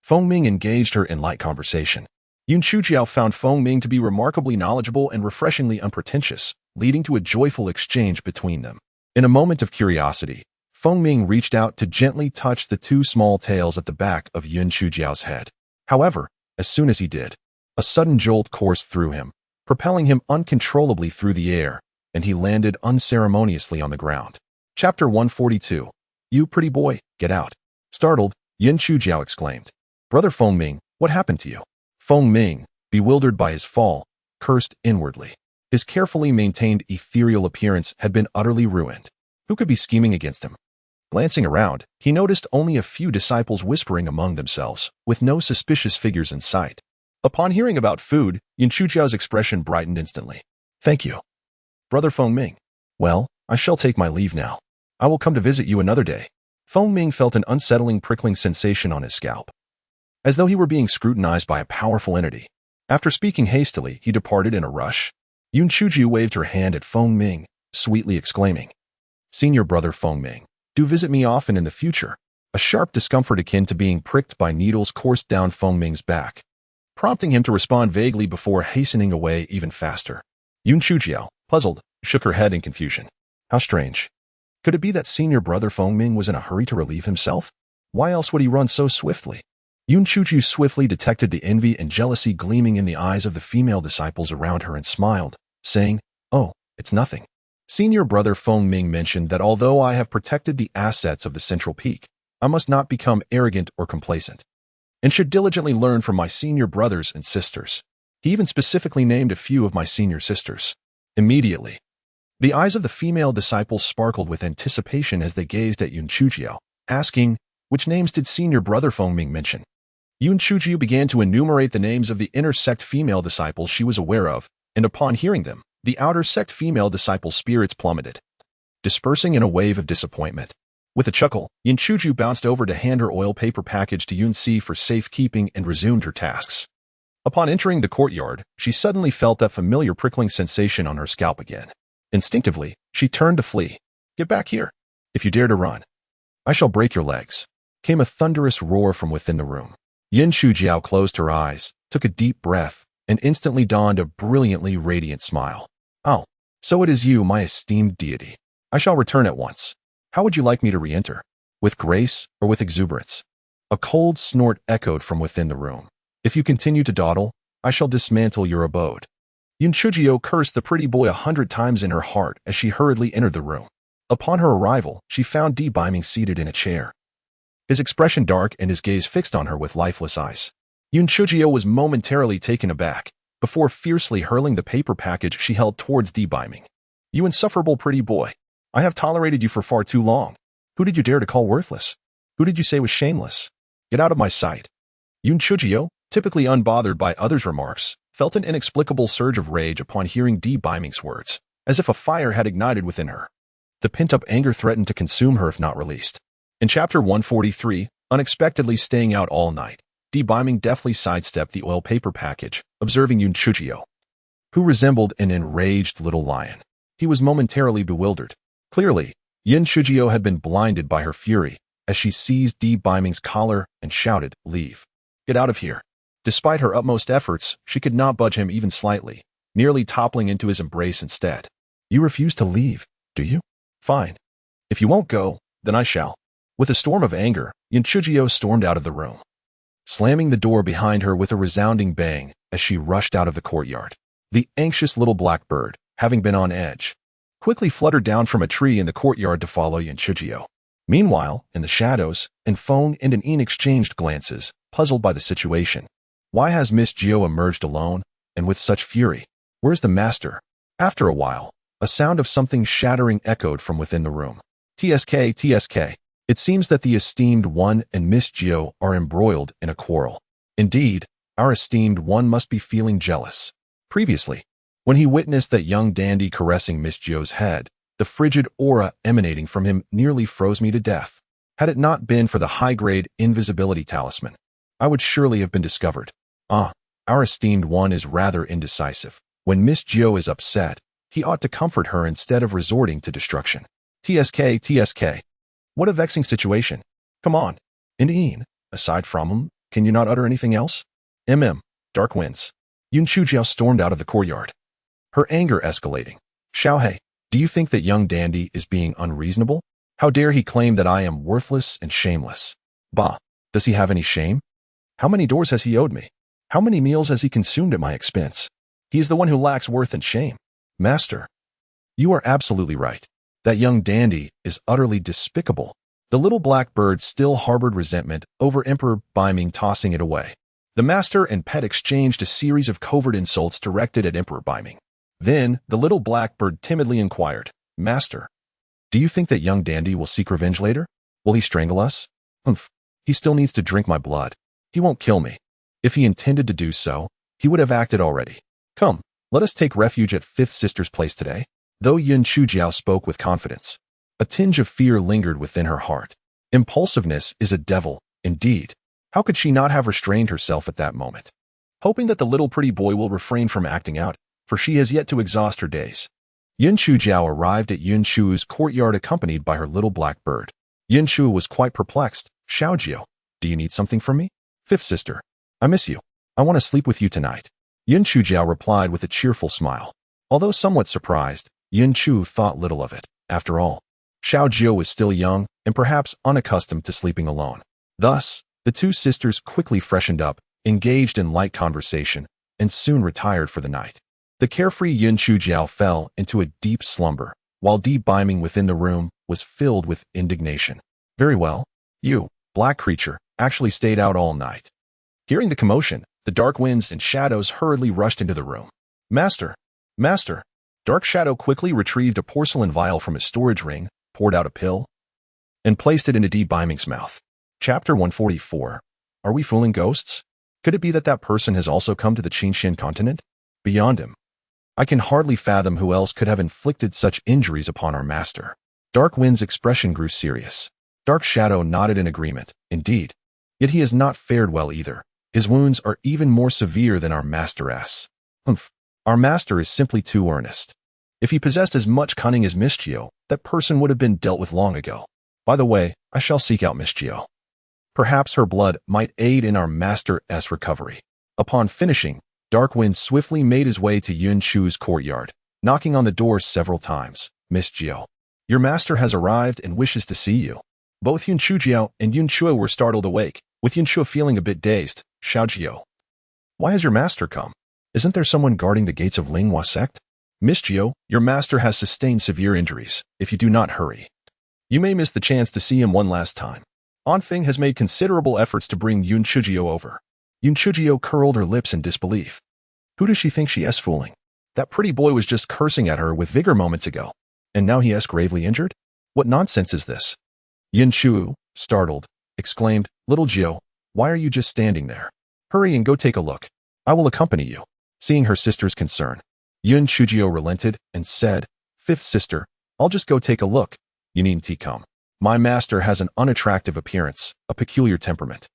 [SPEAKER 1] Feng Ming engaged her in light conversation. Yin Chujiao found Feng Ming to be remarkably knowledgeable and refreshingly unpretentious, leading to a joyful exchange between them. In a moment of curiosity, Feng Ming reached out to gently touch the two small tails at the back of Yin Chujiao's head. However, as soon as he did, a sudden jolt coursed through him, propelling him uncontrollably through the air, and he landed unceremoniously on the ground. Chapter 142. You pretty boy, get out. Startled, Yin Chujiao exclaimed. Brother Feng Ming, what happened to you? Feng Ming, bewildered by his fall, cursed inwardly. His carefully maintained ethereal appearance had been utterly ruined. Who could be scheming against him? Glancing around, he noticed only a few disciples whispering among themselves, with no suspicious figures in sight. Upon hearing about food, Yin Chujiao's expression brightened instantly. Thank you, Brother Feng Ming. Well, I shall take my leave now. I will come to visit you another day. Feng Ming felt an unsettling prickling sensation on his scalp, as though he were being scrutinized by a powerful entity. After speaking hastily, he departed in a rush. Yin Chujiao waved her hand at Feng Ming, sweetly exclaiming, Senior Brother Feng Ming, do visit me often in the future. A sharp discomfort akin to being pricked by needles coursed down Feng Ming's back, prompting him to respond vaguely before hastening away even faster. Yin Chujiao, puzzled, shook her head in confusion. How strange. Could it be that Senior Brother Feng Ming was in a hurry to relieve himself? Why else would he run so swiftly? Yin Chujiao swiftly detected the envy and jealousy gleaming in the eyes of the female disciples around her and smiled, saying, Oh, it's nothing. Senior Brother Feng Ming mentioned that although I have protected the assets of the Central Peak, I must not become arrogant or complacent, and should diligently learn from my senior brothers and sisters. He even specifically named a few of my senior sisters. Immediately, the eyes of the female disciples sparkled with anticipation as they gazed at Yin Chujiao, asking, which names did Senior Brother Feng Ming mention? Yin Chujiao began to enumerate the names of the inner sect female disciples she was aware of, and upon hearing them, the outer sect female disciples' spirits plummeted, dispersing in a wave of disappointment. With a chuckle, Yin Chujiao bounced over to hand her oil paper package to Yun Si for safekeeping and resumed her tasks. Upon entering the courtyard, she suddenly felt that familiar prickling sensation on her scalp again. Instinctively, she turned to flee. Get back here. If you dare to run, I shall break your legs. Came a thunderous roar from within the room. Yin Chujiao closed her eyes, took a deep breath, and instantly donned a brilliantly radiant smile. Oh, so it is you, my esteemed deity. I shall return at once. How would you like me to re-enter? With grace or with exuberance? A cold snort echoed from within the room. If you continue to dawdle, I shall dismantle your abode. Yin Chujiao cursed the pretty boy 100 times in her heart as she hurriedly entered the room. Upon her arrival, she found Biming seated in a chair, his expression dark and his gaze fixed on her with lifeless eyes. Yin Chujiao was momentarily taken aback, before fiercely hurling the paper package she held towards Biming. You insufferable pretty boy. I have tolerated you for far too long. Who did you dare to call worthless? Who did you say was shameless? Get out of my sight. Yin Chujiao, typically unbothered by others' remarks, felt an inexplicable surge of rage upon hearing Biming's words, as if a fire had ignited within her. The pent-up anger threatened to consume her if not released. In Chapter 143, unexpectedly staying out all night, Biming deftly sidestepped the oil paper package, observing Yin Chujiao, who resembled an enraged little lion. He was momentarily bewildered. Clearly, Yin Chujiao had been blinded by her fury, as she seized Biming's collar and shouted, Leave. Get out of here. Despite her utmost efforts, she could not budge him even slightly, nearly toppling into his embrace instead. You refuse to leave, do you? Fine. If you won't go, then I shall. With a storm of anger, Yin Chujiao stormed out of the room, slamming the door behind her with a resounding bang as she rushed out of the courtyard. The anxious little blackbird, having been on edge, quickly fluttered down from a tree in the courtyard to follow Yin Chujiao. Meanwhile, in the shadows, Feng and an Yin exchanged glances, puzzled by the situation. Why has Miss Jiao emerged alone, and with such fury? Where's the master? After a while, a sound of something shattering echoed from within the room. TSK, TSK. It seems that the esteemed one and Miss Jiao are embroiled in a quarrel. Indeed, our esteemed one must be feeling jealous. Previously, when he witnessed that young dandy caressing Miss Jiao's head, the frigid aura emanating from him nearly froze me to death. Had it not been for the high-grade invisibility talisman, I would surely have been discovered. Our esteemed one is rather indecisive. When Miss Jiao is upset, He ought to comfort her instead of resorting to destruction. TSK, TSK. What a vexing situation. Come on. Indeed, aside from him, can you not utter anything else? Dark winds. Yun Chujiao stormed out of the courtyard, her anger escalating. Xiaohei, do you think that young dandy is being unreasonable? How dare he claim that I am worthless and shameless? Bah, does he have any shame? How many doors has he owed me? How many meals has he consumed at my expense? He is the one who lacks worth and shame. Master, you are absolutely right. That young dandy is utterly despicable. The little black bird still harbored resentment over Emperor Biming, tossing it away. The master and pet exchanged a series of covert insults directed at Emperor Biming. Then, the little blackbird timidly inquired, Master, do you think that young dandy will seek revenge later? Will he strangle us? Humph, he still needs to drink my blood. He won't kill me. If he intended to do so, he would have acted already. Come, let us take refuge at Fifth Sister's place today. Though Yun Chujiao spoke with confidence, a tinge of fear lingered within her heart. Impulsiveness is a devil, indeed. How could she not have restrained herself at that moment? Hoping that the little pretty boy will refrain from acting out, for she has yet to exhaust her days. Yun Chujiao arrived at Yun Chu's courtyard accompanied by her little black bird. Yun Chu was quite perplexed. Xiaojiao, do you need something from me? Fifth sister, I miss you. I want to sleep with you tonight. Yun Chujiao replied with a cheerful smile. Although somewhat surprised, Yun Chu thought little of it. After all, Xiaojiao was still young and perhaps unaccustomed to sleeping alone. Thus, the two sisters quickly freshened up, engaged in light conversation, and soon retired for the night. The carefree Yun Chujiao fell into a deep slumber, while deep Biming within the room was filled with indignation. Very well, you, black creature, actually stayed out all night. Hearing the commotion, the dark winds and shadows hurriedly rushed into the room. Master! Master! Dark Shadow quickly retrieved a porcelain vial from his storage ring, poured out a pill, and placed it into Deep Biming's mouth. Chapter 144. Are we fooling ghosts? Could it be that that person has also come to the Qingxian continent? Beyond him, I can hardly fathom who else could have inflicted such injuries upon our master. Dark Wind's expression grew serious. Dark Shadow nodded in agreement. Indeed. Yet he has not fared well either. His wounds are even more severe than our master's. Humph. Our master is simply too earnest. If he possessed as much cunning as Mischio, that person would have been dealt with long ago. By the way, I shall seek out Mischio. Perhaps her blood might aid in our master's recovery. Upon finishing, Dark Wind swiftly made his way to Yun Chu's courtyard, knocking on the door several times. Mischio, your master has arrived and wishes to see you. Both Yun Chujiao and Yun Chua were startled awake, with Yun Chua feeling a bit dazed. Xiaojiao, why has your master come? Isn't there someone guarding the gates of Linghua sect? Mischio, your master has sustained severe injuries. If you do not hurry, you may miss the chance to see him one last time. Anfeng has made considerable efforts to bring Yun Chujiao over. Yun Chujiao curled her lips in disbelief. Who does she think she is fooling? That pretty boy was just cursing at her with vigor moments ago, and now he is gravely injured? What nonsense is this? Yun Chu, startled, exclaimed, Little Jiao, why are you just standing there? Hurry and go take a look. I will accompany you. Seeing her sister's concern, Yun Chujiao relented and said, Fifth sister, I'll just go take a look. You needn't come. My master has an unattractive appearance, a peculiar temperament,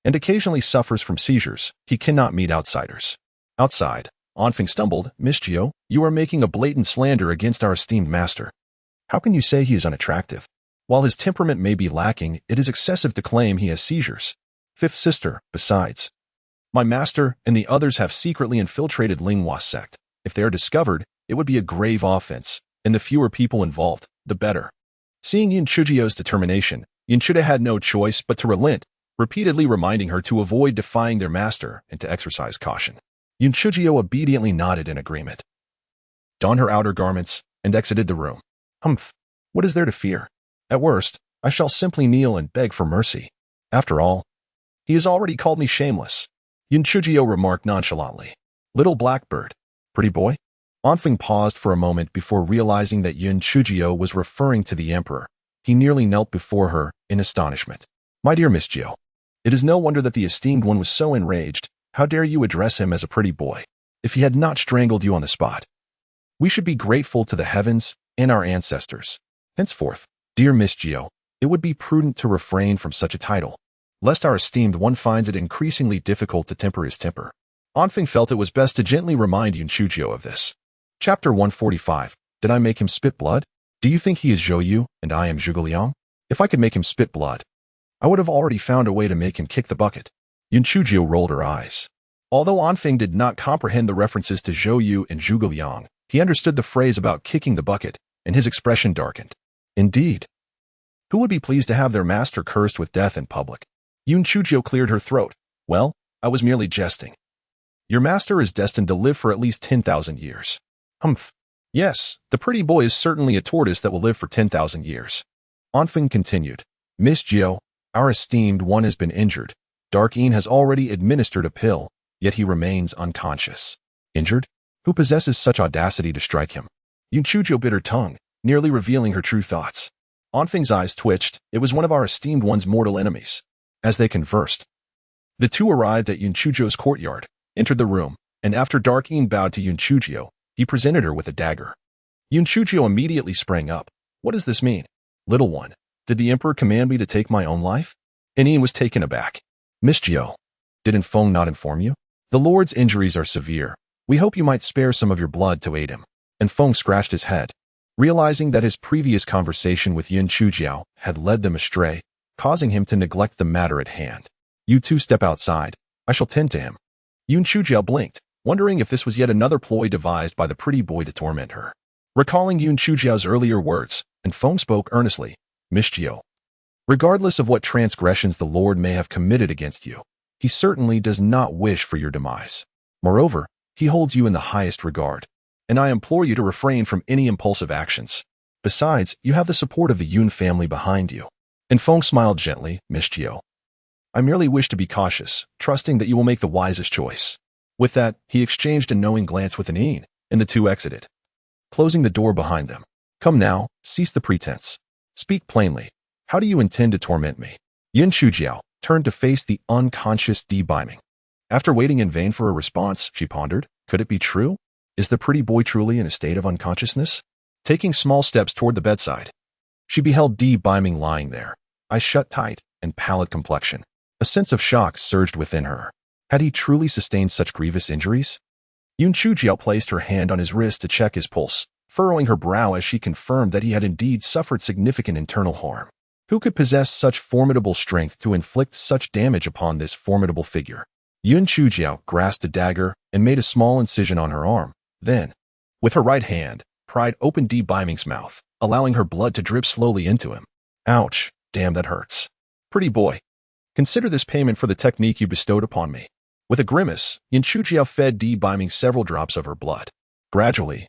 [SPEAKER 1] and occasionally suffers from seizures. He cannot meet outsiders. Outside, Anfeng stumbled. Mischio, you are making a blatant slander against our esteemed master. How can you say he is unattractive? While his temperament may be lacking, it is excessive to claim he has seizures. Fifth sister, besides, my master and the others have secretly infiltrated Linghua sect. If they are discovered, it would be a grave offense, and the fewer people involved, the better. Seeing Yun Chujiao's determination, Yun Chuda had no choice but to relent, repeatedly reminding her to avoid defying their master and to exercise caution. Yun Chujiao obediently nodded in agreement, donned her outer garments, and exited the room. Humph, what is there to fear? At worst, I shall simply kneel and beg for mercy. After all, he has already called me shameless. Yun Chujiao remarked nonchalantly. Little blackbird, pretty boy? Anfeng paused for a moment before realizing that Yun Chujiao was referring to the emperor. He nearly knelt before her in astonishment. My dear Miss Jiao, it is no wonder that the esteemed one was so enraged. How dare you address him as a pretty boy? If he had not strangled you on the spot, we should be grateful to the heavens and our ancestors. Henceforth, dear Miss Jiao, it would be prudent to refrain from such a title, lest our esteemed one finds it increasingly difficult to temper his temper. Anfeng felt it was best to gently remind Yun Chujiao of this. Chapter 145. Did I make him spit blood? Do you think he is Zhou Yu and I am Zhuge Liang? If I could make him spit blood, I would have already found a way to make him kick the bucket. Yun Chujiu rolled her eyes. Although Anfeng did not comprehend the references to Zhou Yu and Zhuge Liang, he understood the phrase about kicking the bucket, and his expression darkened. Indeed. Who would be pleased to have their master cursed with death in public? Yun Chujiu cleared her throat. Well, I was merely jesting. Your master is destined to live for at least 10,000 years. Humph. Yes, the pretty boy is certainly a tortoise that will live for 10,000 years. Anfeng continued. Miss Jiao, our esteemed one has been injured. Dark Yin has already administered a pill, yet he remains unconscious. Injured? Who possesses such audacity to strike him? Yun Chujiu bit her tongue, nearly revealing her true thoughts. Anfeng's eyes twitched. It was one of our esteemed one's mortal enemies. As they conversed, the two arrived at Yun Chujiu's courtyard, entered the room, and after Dark Yin bowed to Yun Chujiu, he presented her with a dagger. Yun Chujiu immediately sprang up. What does this mean? Little one, did the emperor command me to take my own life? And Yin was taken aback. Miss Jiao, did Feng not inform you? The lord's injuries are severe. We hope you might spare some of your blood to aid him. And Feng scratched his head, realizing that his previous conversation with Yun Chujiu had led them astray, causing him to neglect the matter at hand. You two step outside. I shall tend to him. Yun Chujiu blinked, wondering if this was yet another ploy devised by the pretty boy to torment her. Recalling Yun Chujiu's earlier words, and Feng spoke earnestly. Miss Jiao, regardless of what transgressions the Lord may have committed against you, he certainly does not wish for your demise. Moreover, he holds you in the highest regard, and I implore you to refrain from any impulsive actions. Besides, you have the support of the Yun family behind you. And Feng smiled gently. Miss Jiao, I merely wish to be cautious, trusting that you will make the wisest choice. With that, he exchanged a knowing glance with Yin, and the two exited, closing the door behind them. Come now, cease the pretense. Speak plainly. How do you intend to torment me? Yun Chujiu turned to face the unconscious Di Biming. After waiting in vain for a response, she pondered, could it be true? Is the pretty boy truly in a state of unconsciousness? Taking small steps toward the bedside, she beheld Di Biming lying there, eyes shut tight and pallid complexion. A sense of shock surged within her. Had he truly sustained such grievous injuries? Yun Chujiu placed her hand on his wrist to check his pulse, furrowing her brow as she confirmed that he had indeed suffered significant internal harm. Who could possess such formidable strength to inflict such damage upon this formidable figure? Yun Chujiu grasped a dagger and made a small incision on her arm. Then, with her right hand, pried open Di Biming's mouth, allowing her blood to drip slowly into him. Ouch, damn that hurts. Pretty boy, consider this payment for the technique you bestowed upon me. With a grimace, Yun Chujiu fed Di Biming several drops of her blood. Gradually,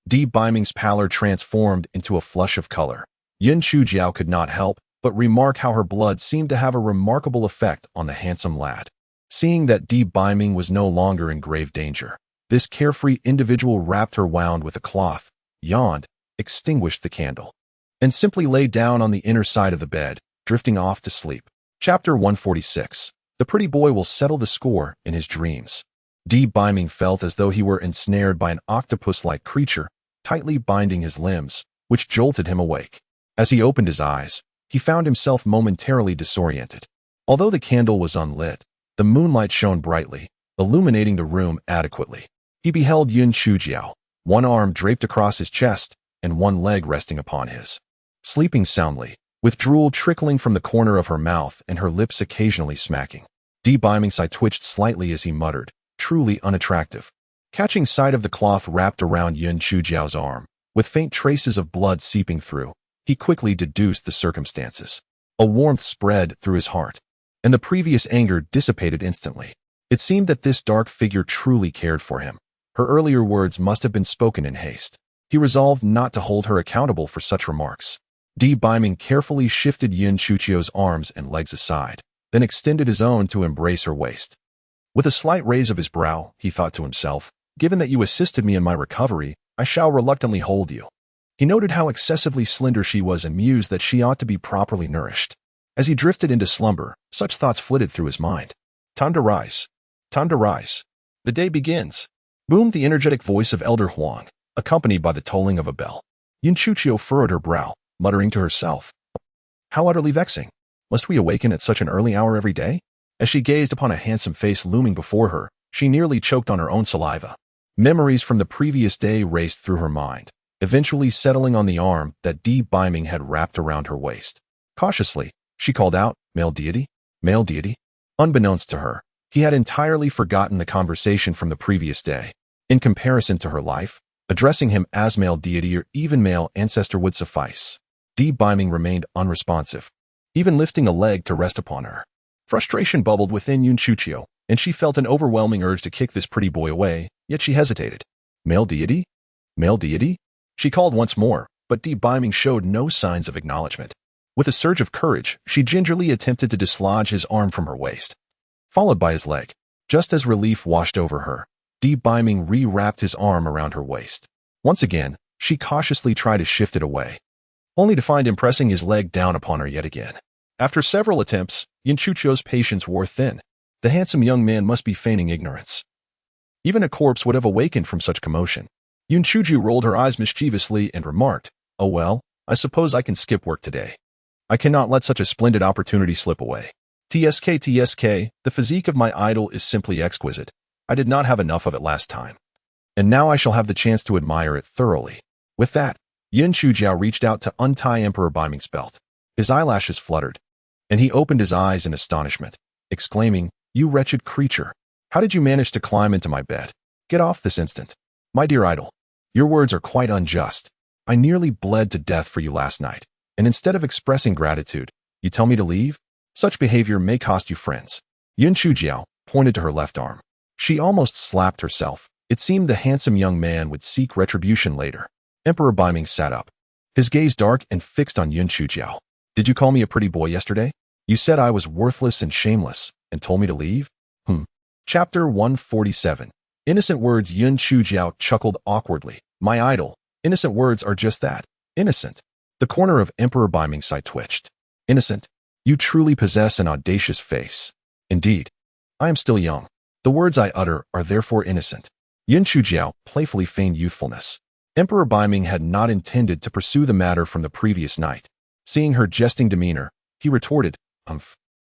[SPEAKER 1] Di Biming's pallor transformed into a flush of color. Yun Chujiu could not help but remark how her blood seemed to have a remarkable effect on the handsome lad. Seeing that Di Biming was no longer in grave danger, this carefree individual wrapped her wound with a cloth, yawned, extinguished the candle, and simply lay down on the inner side of the bed, drifting off to sleep. Chapter 146. The pretty boy will settle the score in his dreams. Di Biming felt as though he were ensnared by an octopus-like creature, tightly binding his limbs, which jolted him awake. As he opened his eyes, he found himself momentarily disoriented. Although the candle was unlit, the moonlight shone brightly, illuminating the room adequately. He beheld Yun Chujiu, one arm draped across his chest and one leg resting upon his, sleeping soundly, with drool trickling from the corner of her mouth and her lips occasionally smacking. Di Biming's eye twitched slightly as he muttered, truly unattractive. Catching sight of the cloth wrapped around Yun Chujiu's arm, with faint traces of blood seeping through, he quickly deduced the circumstances. A warmth spread through his heart, and the previous anger dissipated instantly. It seemed that this dark figure truly cared for him. Her earlier words must have been spoken in haste. He resolved not to hold her accountable for such remarks. Di Biming carefully shifted Yun Chujiu's arms and legs aside, then extended his own to embrace her waist. With a slight raise of his brow, he thought to himself, given that you assisted me in my recovery, I shall reluctantly hold you. He noted how excessively slender she was and mused that she ought to be properly nourished. As he drifted into slumber, such thoughts flitted through his mind. Time to rise. Time to rise. The day begins. Boomed the energetic voice of Elder Huang, accompanied by the tolling of a bell. Yun Chujiu furrowed her brow, muttering to herself, how utterly vexing. Must we awaken at such an early hour every day? As she gazed upon a handsome face looming before her, she nearly choked on her own saliva. Memories from the previous day raced through her mind, eventually settling on the arm that byming had wrapped around her waist. Cautiously, she called out, "Male deity? Male deity?" Unbeknownst to her, he had entirely forgotten the conversation from the previous day. In comparison to her life, addressing him as male deity or even male ancestor would suffice. Byming remained unresponsive, even lifting a leg to rest upon her. Frustration bubbled within Yunchuchio, and she felt an overwhelming urge to kick this pretty boy away, yet she hesitated. "Male deity? Male deity?" She called once more, but byming showed no signs of acknowledgement. With a surge of courage, she gingerly attempted to dislodge his arm from her waist, followed by his leg. Just as relief washed over her, byming re-wrapped his arm around her waist. Once again, she cautiously tried to shift it away, only to find him pressing his leg down upon her yet again. After several attempts, Yunchuchio's patience wore thin. The handsome young man must be feigning ignorance. Even a corpse would have awakened from such commotion. Yunchuju rolled her eyes mischievously and remarked, "Oh well, I suppose I can skip work today. I cannot let such a splendid opportunity slip away. TSK, the physique of my idol is simply exquisite. I did not have enough of it last time, and now I shall have the chance to admire it thoroughly." With that, Yunchujiao reached out to untie Emperor Byming's belt. His eyelashes fluttered, and he opened his eyes in astonishment, exclaiming, "You wretched creature! How did you manage to climb into my bed? Get off this instant." "My dear idol, your words are quite unjust. I nearly bled to death for you last night, and instead of expressing gratitude, you tell me to leave? Such behavior may cost you friends." Yunchujiao pointed to her left arm. She almost slapped herself. It seemed the handsome young man would seek retribution later. Emperor Byming sat up, his gaze dark and fixed on Yunchujiao. "Did you call me a pretty boy yesterday? You said I was worthless and shameless, and told me to leave?" Chapter 147. Innocent words. Yunchujiao chuckled awkwardly. "My idol, innocent words are just that, innocent." The corner of Emperor Byming's side twitched. "Innocent? You truly possess an audacious face." "Indeed. I am still young. The words I utter are therefore innocent." Yunchujiao playfully feigned youthfulness. Emperor Byming had not intended to pursue the matter from the previous night. Seeing her jesting demeanor, he retorted,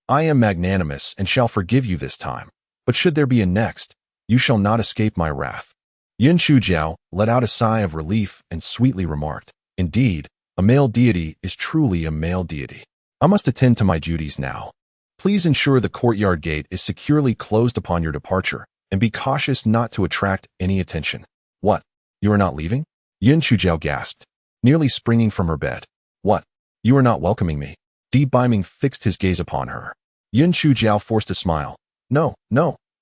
[SPEAKER 1] "I am magnanimous and shall forgive you this time. But should there be a next, you shall not escape my wrath." Yunchujiao let out a sigh of relief and sweetly remarked, "Indeed, a male deity is truly a male deity. I must attend to my duties now. Please ensure the courtyard gate is securely closed upon your departure, and be cautious not to attract any attention." "What? You are not leaving?" Yunchujiao gasped, nearly springing from her bed. "What? You are not welcoming me?" Byming fixed his gaze upon her. Yunchujiao forced a smile. No,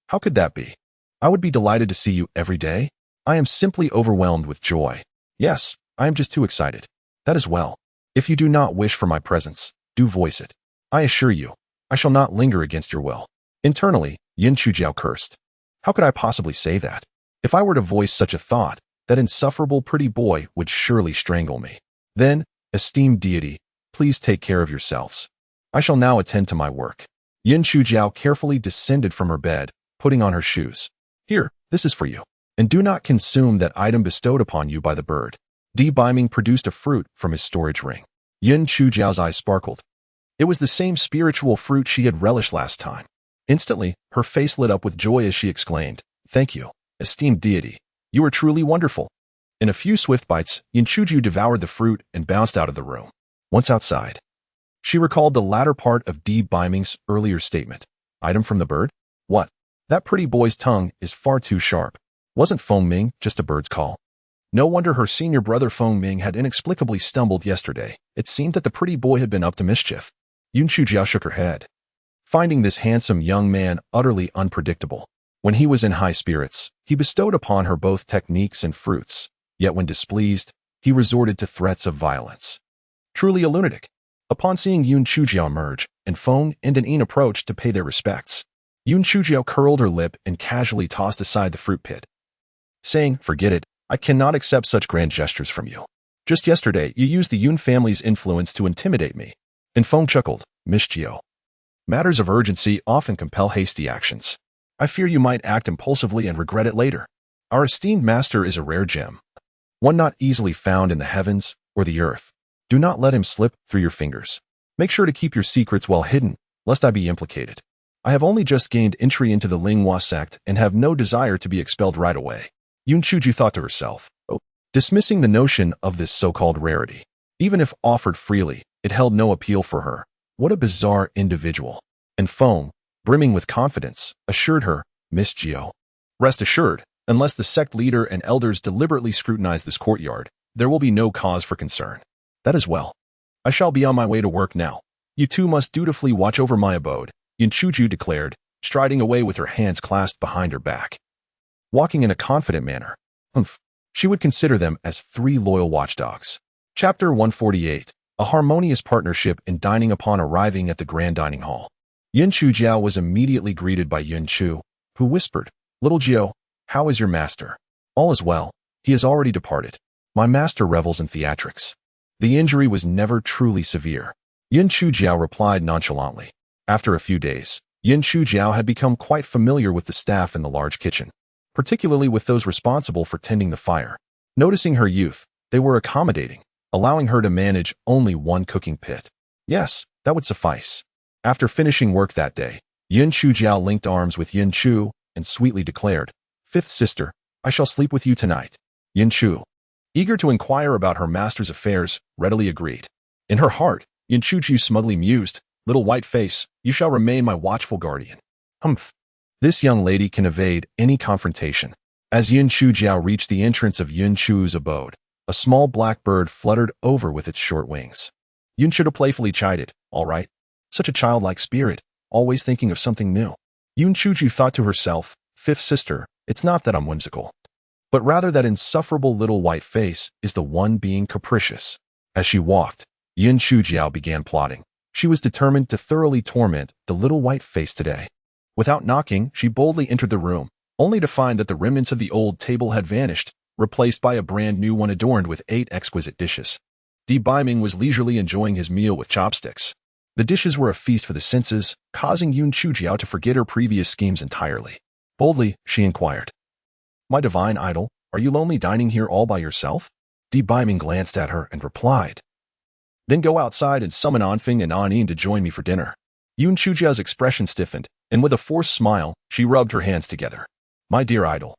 [SPEAKER 1] how could that be? I would be delighted to see you every day. I am simply overwhelmed with joy. Yes, I am just too excited. That is well. If you do not wish for my presence, do voice it. I assure you, I shall not linger against your will." Internally, Yunchujiao cursed. How could I possibly say that? If I were to voice such a thought, that insufferable pretty boy would surely strangle me. Then, esteemed deity, please take care of yourselves. I shall now attend to my work. Yunchujiao carefully descended from her bed, putting on her shoes. "Here, this is for you. And do not consume that item bestowed upon you by the bird." Byming produced a fruit from his storage ring. Yunchujiao's eyes sparkled. It was the same spiritual fruit she had relished last time. Instantly, her face lit up with joy as she exclaimed, "Thank you, esteemed deity. You are truly wonderful." In a few swift bites, Yunchuju devoured the fruit and bounced out of the room. Once outside, she recalled the latter part of Byming's earlier statement. Item from the bird? What? That pretty boy's tongue is far too sharp. Wasn't Feng Ming just a bird's call? No wonder her senior brother Feng Ming had inexplicably stumbled yesterday. It seemed that the pretty boy had been up to mischief. Yunchujiao shook her head, finding this handsome young man utterly unpredictable. When he was in high spirits, he bestowed upon her both techniques and fruits, yet when displeased, he resorted to threats of violence. Truly a lunatic. Upon seeing Yunchujiao emerge, and Feng and An approached to pay their respects, Yunchujiao curled her lip and casually tossed aside the fruit pit, saying, "Forget it, I cannot accept such grand gestures from you. Just yesterday, you used the Yun family's influence to intimidate me." And Feng chuckled, "Mischio. Matters of urgency often compel hasty actions. I fear you might act impulsively and regret it later. Our esteemed master is a rare gem, one not easily found in the heavens or the earth. Do not let him slip through your fingers. Make sure to keep your secrets well hidden, lest I be implicated. I have only just gained entry into the Linghua sect and have no desire to be expelled right away." Yun Chuju thought to herself, dismissing the notion of this so-called rarity. Even if offered freely, it held no appeal for her. What a bizarre individual. And Foam, brimming with confidence, assured her, Miss Gio. Rest assured, unless the sect leader and elders deliberately scrutinize this courtyard, there will be no cause for concern. That is well. I shall be on my way to work now. You two must dutifully watch over my abode, Yun Chuju declared, striding away with her hands clasped behind her back. Walking in a confident manner. She would consider them as 3 loyal watchdogs. Chapter 148. A harmonious partnership in dining. Upon arriving at the grand dining hall, Yun Chujiao was immediately greeted by Yun Chu, who whispered, Little Gio, how is your master? All is well. He has already departed. My master revels in theatrics. The injury was never truly severe. Yun Chujiao replied nonchalantly. After a few days, Yun Chujiao had become quite familiar with the staff in the large kitchen, particularly with those responsible for tending the fire. Noticing her youth, they were accommodating, allowing her to manage only one cooking pit. Yes, that would suffice. After finishing work that day, Yun Chujiao linked arms with Yun Chu and sweetly declared, Fifth sister, I shall sleep with you tonight. Yun Chu, eager to inquire about her master's affairs, readily agreed. In her heart, Yun Chuju smugly mused, Little white face, you shall remain my watchful guardian. Humph. This young lady can evade any confrontation. As Yun Chujiao reached the entrance of Yun Chu's abode, a small black bird fluttered over with its short wings. Yun Chu playfully chided, All right. Such a childlike spirit, always thinking of something new. Yun Chuju thought to herself, Fifth sister, it's not that I'm whimsical, but rather that insufferable little white face is the one being capricious. As she walked, Yun Chujiao began plotting. She was determined to thoroughly torment the little white face today. Without knocking, she boldly entered the room, only to find that the remnants of the old table had vanished, replaced by a brand new one adorned with 8 exquisite dishes. Di Biming was leisurely enjoying his meal with chopsticks. The dishes were a feast for the senses, causing Yun Chujiao to forget her previous schemes entirely. Boldly, she inquired, My divine idol, are you lonely dining here all by yourself? Di Biming glanced at her and replied, Then go outside and summon Anfeng and Anin to join me for dinner. Yun Chujiao's expression stiffened, and with a forced smile, she rubbed her hands together. My dear idol.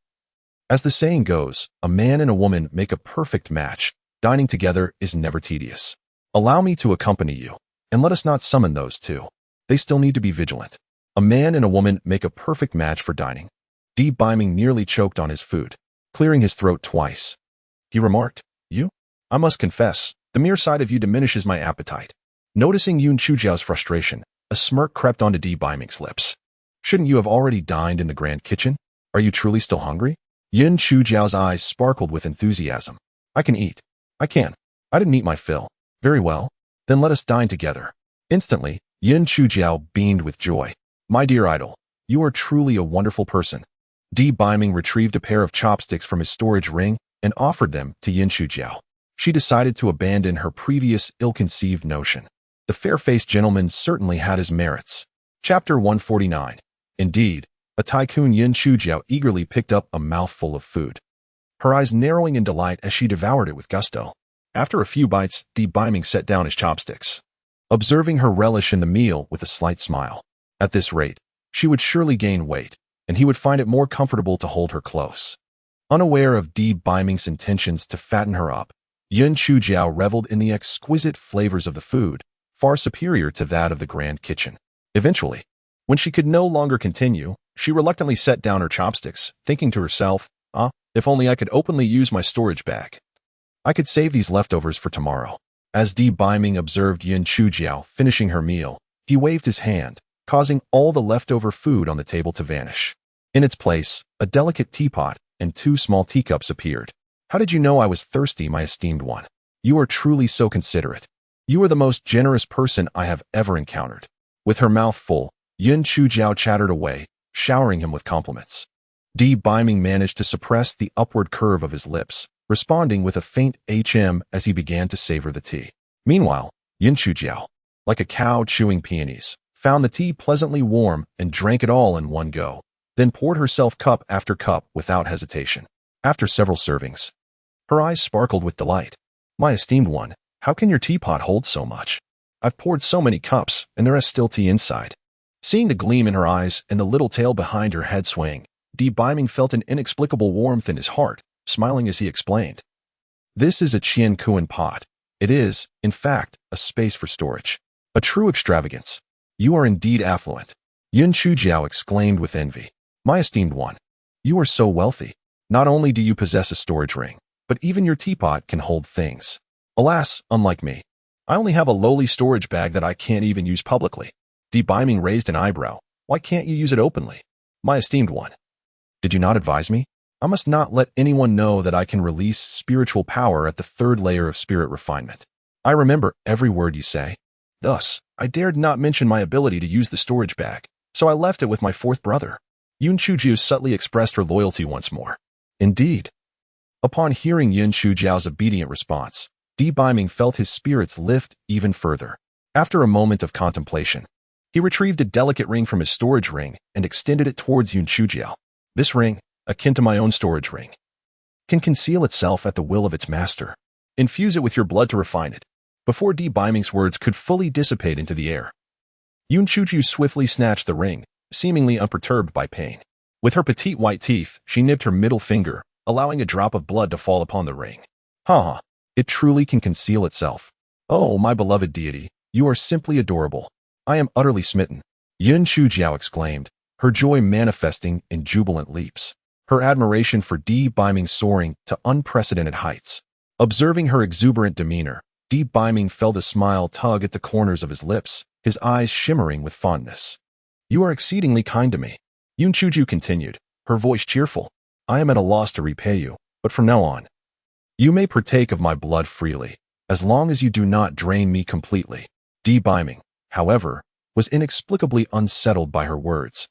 [SPEAKER 1] As the saying goes, a man and a woman make a perfect match. Dining together is never tedious. Allow me to accompany you, and let us not summon those two. They still need to be vigilant. A man and a woman make a perfect match for dining. Di Biming nearly choked on his food, clearing his throat twice. He remarked, You? I must confess, the mere sight of you diminishes my appetite. Noticing Yun Chujiao's frustration, a smirk crept onto Di Biming's lips. Shouldn't you have already dined in the grand kitchen? Are you truly still hungry? Yun Chujiao's eyes sparkled with enthusiasm. I can eat. I can. I didn't eat my fill. Very well. Then let us dine together. Instantly, Yun Chujiao beamed with joy. My dear idol, you are truly a wonderful person. Di Biming retrieved a pair of chopsticks from his storage ring and offered them to Yun Chujiao. She decided to abandon her previous ill-conceived notion. The fair-faced gentleman certainly had his merits. Chapter 149. Indeed, a tycoon Yun Chujiao eagerly picked up a mouthful of food, her eyes narrowing in delight as she devoured it with gusto. After a few bites, Di Biming set down his chopsticks, observing her relish in the meal with a slight smile. At this rate, she would surely gain weight, and he would find it more comfortable to hold her close. Unaware of Di Biming's intentions to fatten her up, Yun Chujiao reveled in the exquisite flavors of the food, far superior to that of the grand kitchen. Eventually, when she could no longer continue, she reluctantly set down her chopsticks, thinking to herself, if only I could openly use my storage bag. I could save these leftovers for tomorrow. As Di Biming observed Yun Chujiao finishing her meal, he waved his hand, causing all the leftover food on the table to vanish. In its place, a delicate teapot and 2 small teacups appeared. How did you know I was thirsty, my esteemed one? You are truly so considerate. You are the most generous person I have ever encountered. With her mouth full, Yun Chujiao chattered away, showering him with compliments. Di Biming managed to suppress the upward curve of his lips, responding with a faint hm as he began to savor the tea. Meanwhile, Yun Chujiao, like a cow chewing peonies, found the tea pleasantly warm and drank it all in one go, then poured herself cup after cup without hesitation. After several servings, her eyes sparkled with delight. My esteemed one, how can your teapot hold so much? I've poured so many cups, and there is still tea inside. Seeing the gleam in her eyes and the little tail behind her head swaying, Biming felt an inexplicable warmth in his heart, smiling as he explained. This is a Qian Kuan pot. It is, in fact, a space for storage. A true extravagance. You are indeed affluent. Yun Chujiao exclaimed with envy. My esteemed one, you are so wealthy. Not only do you possess a storage ring, but even your teapot can hold things. Alas, unlike me, I only have a lowly storage bag that I can't even use publicly. Biming raised an eyebrow. Why can't you use it openly? My esteemed one, did you not advise me? I must not let anyone know that I can release spiritual power at the third layer of spirit refinement. I remember every word you say. Thus, I dared not mention my ability to use the storage bag, so I left it with my fourth brother. Yun Chujiao subtly expressed her loyalty once more. Indeed. Upon hearing Yun Chujiao's obedient response, Biming felt his spirits lift even further. After a moment of contemplation, he retrieved a delicate ring from his storage ring and extended it towards Yun Chujiao. This ring, akin to my own storage ring, can conceal itself at the will of its master. Infuse it with your blood to refine it. Before Biming's words could fully dissipate into the air, Yun Chujiao swiftly snatched the ring, seemingly unperturbed by pain. With her petite white teeth, she nipped her middle finger, allowing a drop of blood to fall upon the ring. Ha! It truly can conceal itself. Oh, my beloved deity, you are simply adorable. I am utterly smitten. Yun Chujiao exclaimed, her joy manifesting in jubilant leaps. Her admiration for Biming soaring to unprecedented heights. Observing her exuberant demeanor, Biming felt a smile tug at the corners of his lips, his eyes shimmering with fondness. You are exceedingly kind to me. Yun Chujiao continued, her voice cheerful. I am at a loss to repay you, but from now on, you may partake of my blood freely, as long as you do not drain me completely. Biming, however, was inexplicably unsettled by her words,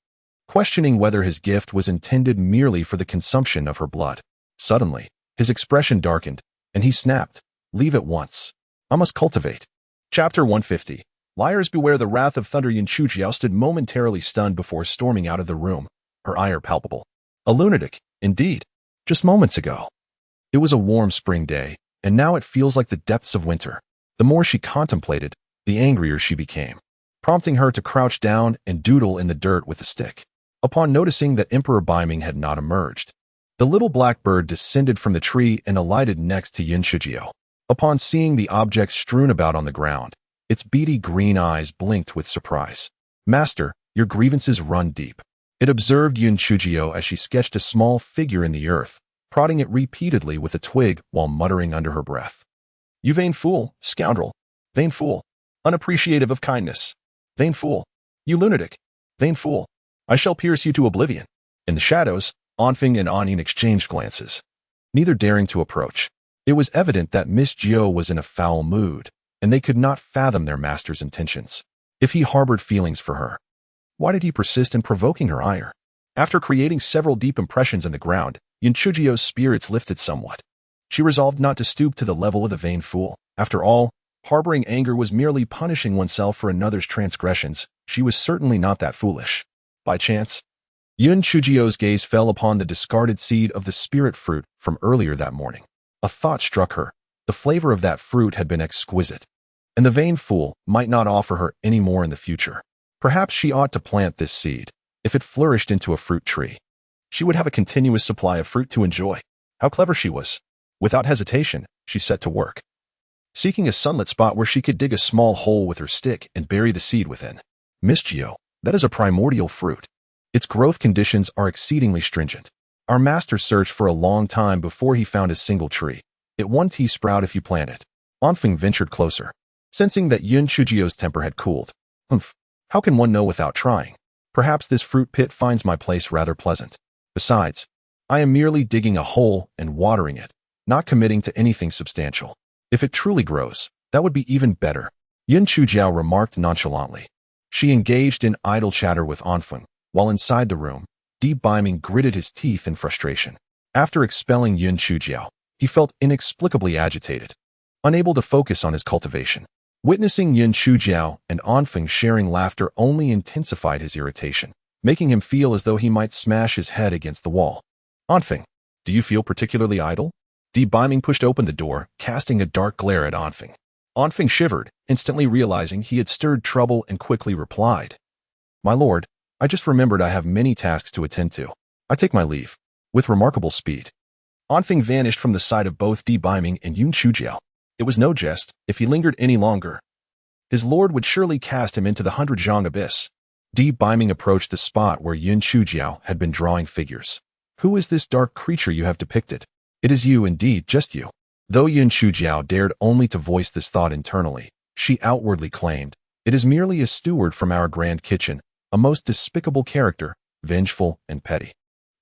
[SPEAKER 1] questioning whether his gift was intended merely for the consumption of her blood. Suddenly, his expression darkened, and he snapped, leave at once. I must cultivate. Chapter 150. Liars beware the wrath of thunder. Yun Chujiao stood momentarily stunned before storming out of the room, her ire palpable. A lunatic, indeed. Just moments ago. It was a warm spring day, and now it feels like the depths of winter. The more she contemplated, the angrier she became, prompting her to crouch down and doodle in the dirt with a stick. Upon noticing that Emperor Biming had not emerged, the little black bird descended from the tree and alighted next to Yun Chujiao. Upon seeing the object strewn about on the ground, its beady green eyes blinked with surprise. Master, your grievances run deep. It observed Yun Chujiao as she sketched a small figure in the earth, prodding it repeatedly with a twig while muttering under her breath. You vain fool, scoundrel, vain fool, unappreciative of kindness, vain fool, you lunatic, vain fool, I shall pierce you to oblivion. In the shadows, Anfeng and Anin exchanged glances, neither daring to approach. It was evident that Miss Jiao was in a foul mood, and they could not fathom their master's intentions. If he harbored feelings for her, why did he persist in provoking her ire? After creating several deep impressions in the ground, Yun Chujiao's spirits lifted somewhat. She resolved not to stoop to the level of the vain fool. After all, harboring anger was merely punishing oneself for another's transgressions. She was certainly not that foolish. By chance, Yun Chujiao's gaze fell upon the discarded seed of the spirit fruit from earlier that morning. A thought struck her. The flavor of that fruit had been exquisite, and the vain fool might not offer her any more in the future. Perhaps she ought to plant this seed. If it flourished into a fruit tree, she would have a continuous supply of fruit to enjoy. How clever she was. Without hesitation, she set to work, seeking a sunlit spot where she could dig a small hole with her stick and bury the seed within. Miss Jiao, that is a primordial fruit. Its growth conditions are exceedingly stringent. Our master searched for a long time before he found a single tree. It one tea sprout if you plant it. Anfeng ventured closer, sensing that Yun Chujiao's temper had cooled. How can one know without trying? Perhaps this fruit pit finds my place rather pleasant. Besides, I am merely digging a hole and watering it, not committing to anything substantial. If it truly grows, that would be even better. Yun Chujiao remarked nonchalantly. She engaged in idle chatter with Anfeng, while inside the room, Biming gritted his teeth in frustration. After expelling Yun Chujiao, he felt inexplicably agitated, unable to focus on his cultivation. Witnessing Yun Chujiao and Anfeng sharing laughter only intensified his irritation, making him feel as though he might smash his head against the wall. Anfeng, do you feel particularly idle? Biming pushed open the door, casting a dark glare at Anfeng. Anfeng shivered, instantly realizing he had stirred trouble and quickly replied, My lord, I just remembered I have many tasks to attend to. I take my leave. With remarkable speed. Anfeng vanished from the sight of both Di Biming and Yun Chujiao. It was no jest. If he lingered any longer, his lord would surely cast him into the 100-zhang abyss. Di Biming approached the spot where Yun Chujiao had been drawing figures. Who is this dark creature you have depicted? It is you indeed, just you. Though Yun Chujiao dared only to voice this thought internally, she outwardly claimed, it is merely a steward from our grand kitchen, a most despicable character, vengeful and petty.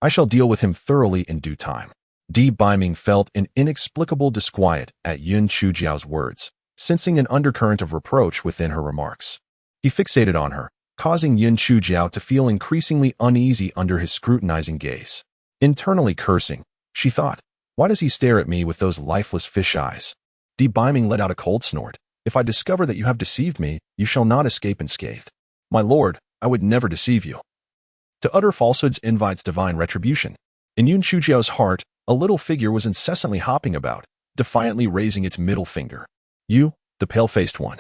[SPEAKER 1] I shall deal with him thoroughly in due time. Di Biming felt an inexplicable disquiet at Yun Chujiao's words, sensing an undercurrent of reproach within her remarks. He fixated on her, causing Yun Chujiao to feel increasingly uneasy under his scrutinizing gaze. Internally cursing, she thought, why does he stare at me with those lifeless fish eyes? Di Biming let out a cold snort. If I discover that you have deceived me, you shall not escape unscathed. My lord, I would never deceive you. To utter falsehoods invites divine retribution. In Yun Chujiao's heart, a little figure was incessantly hopping about, defiantly raising its middle finger. You, the pale-faced one,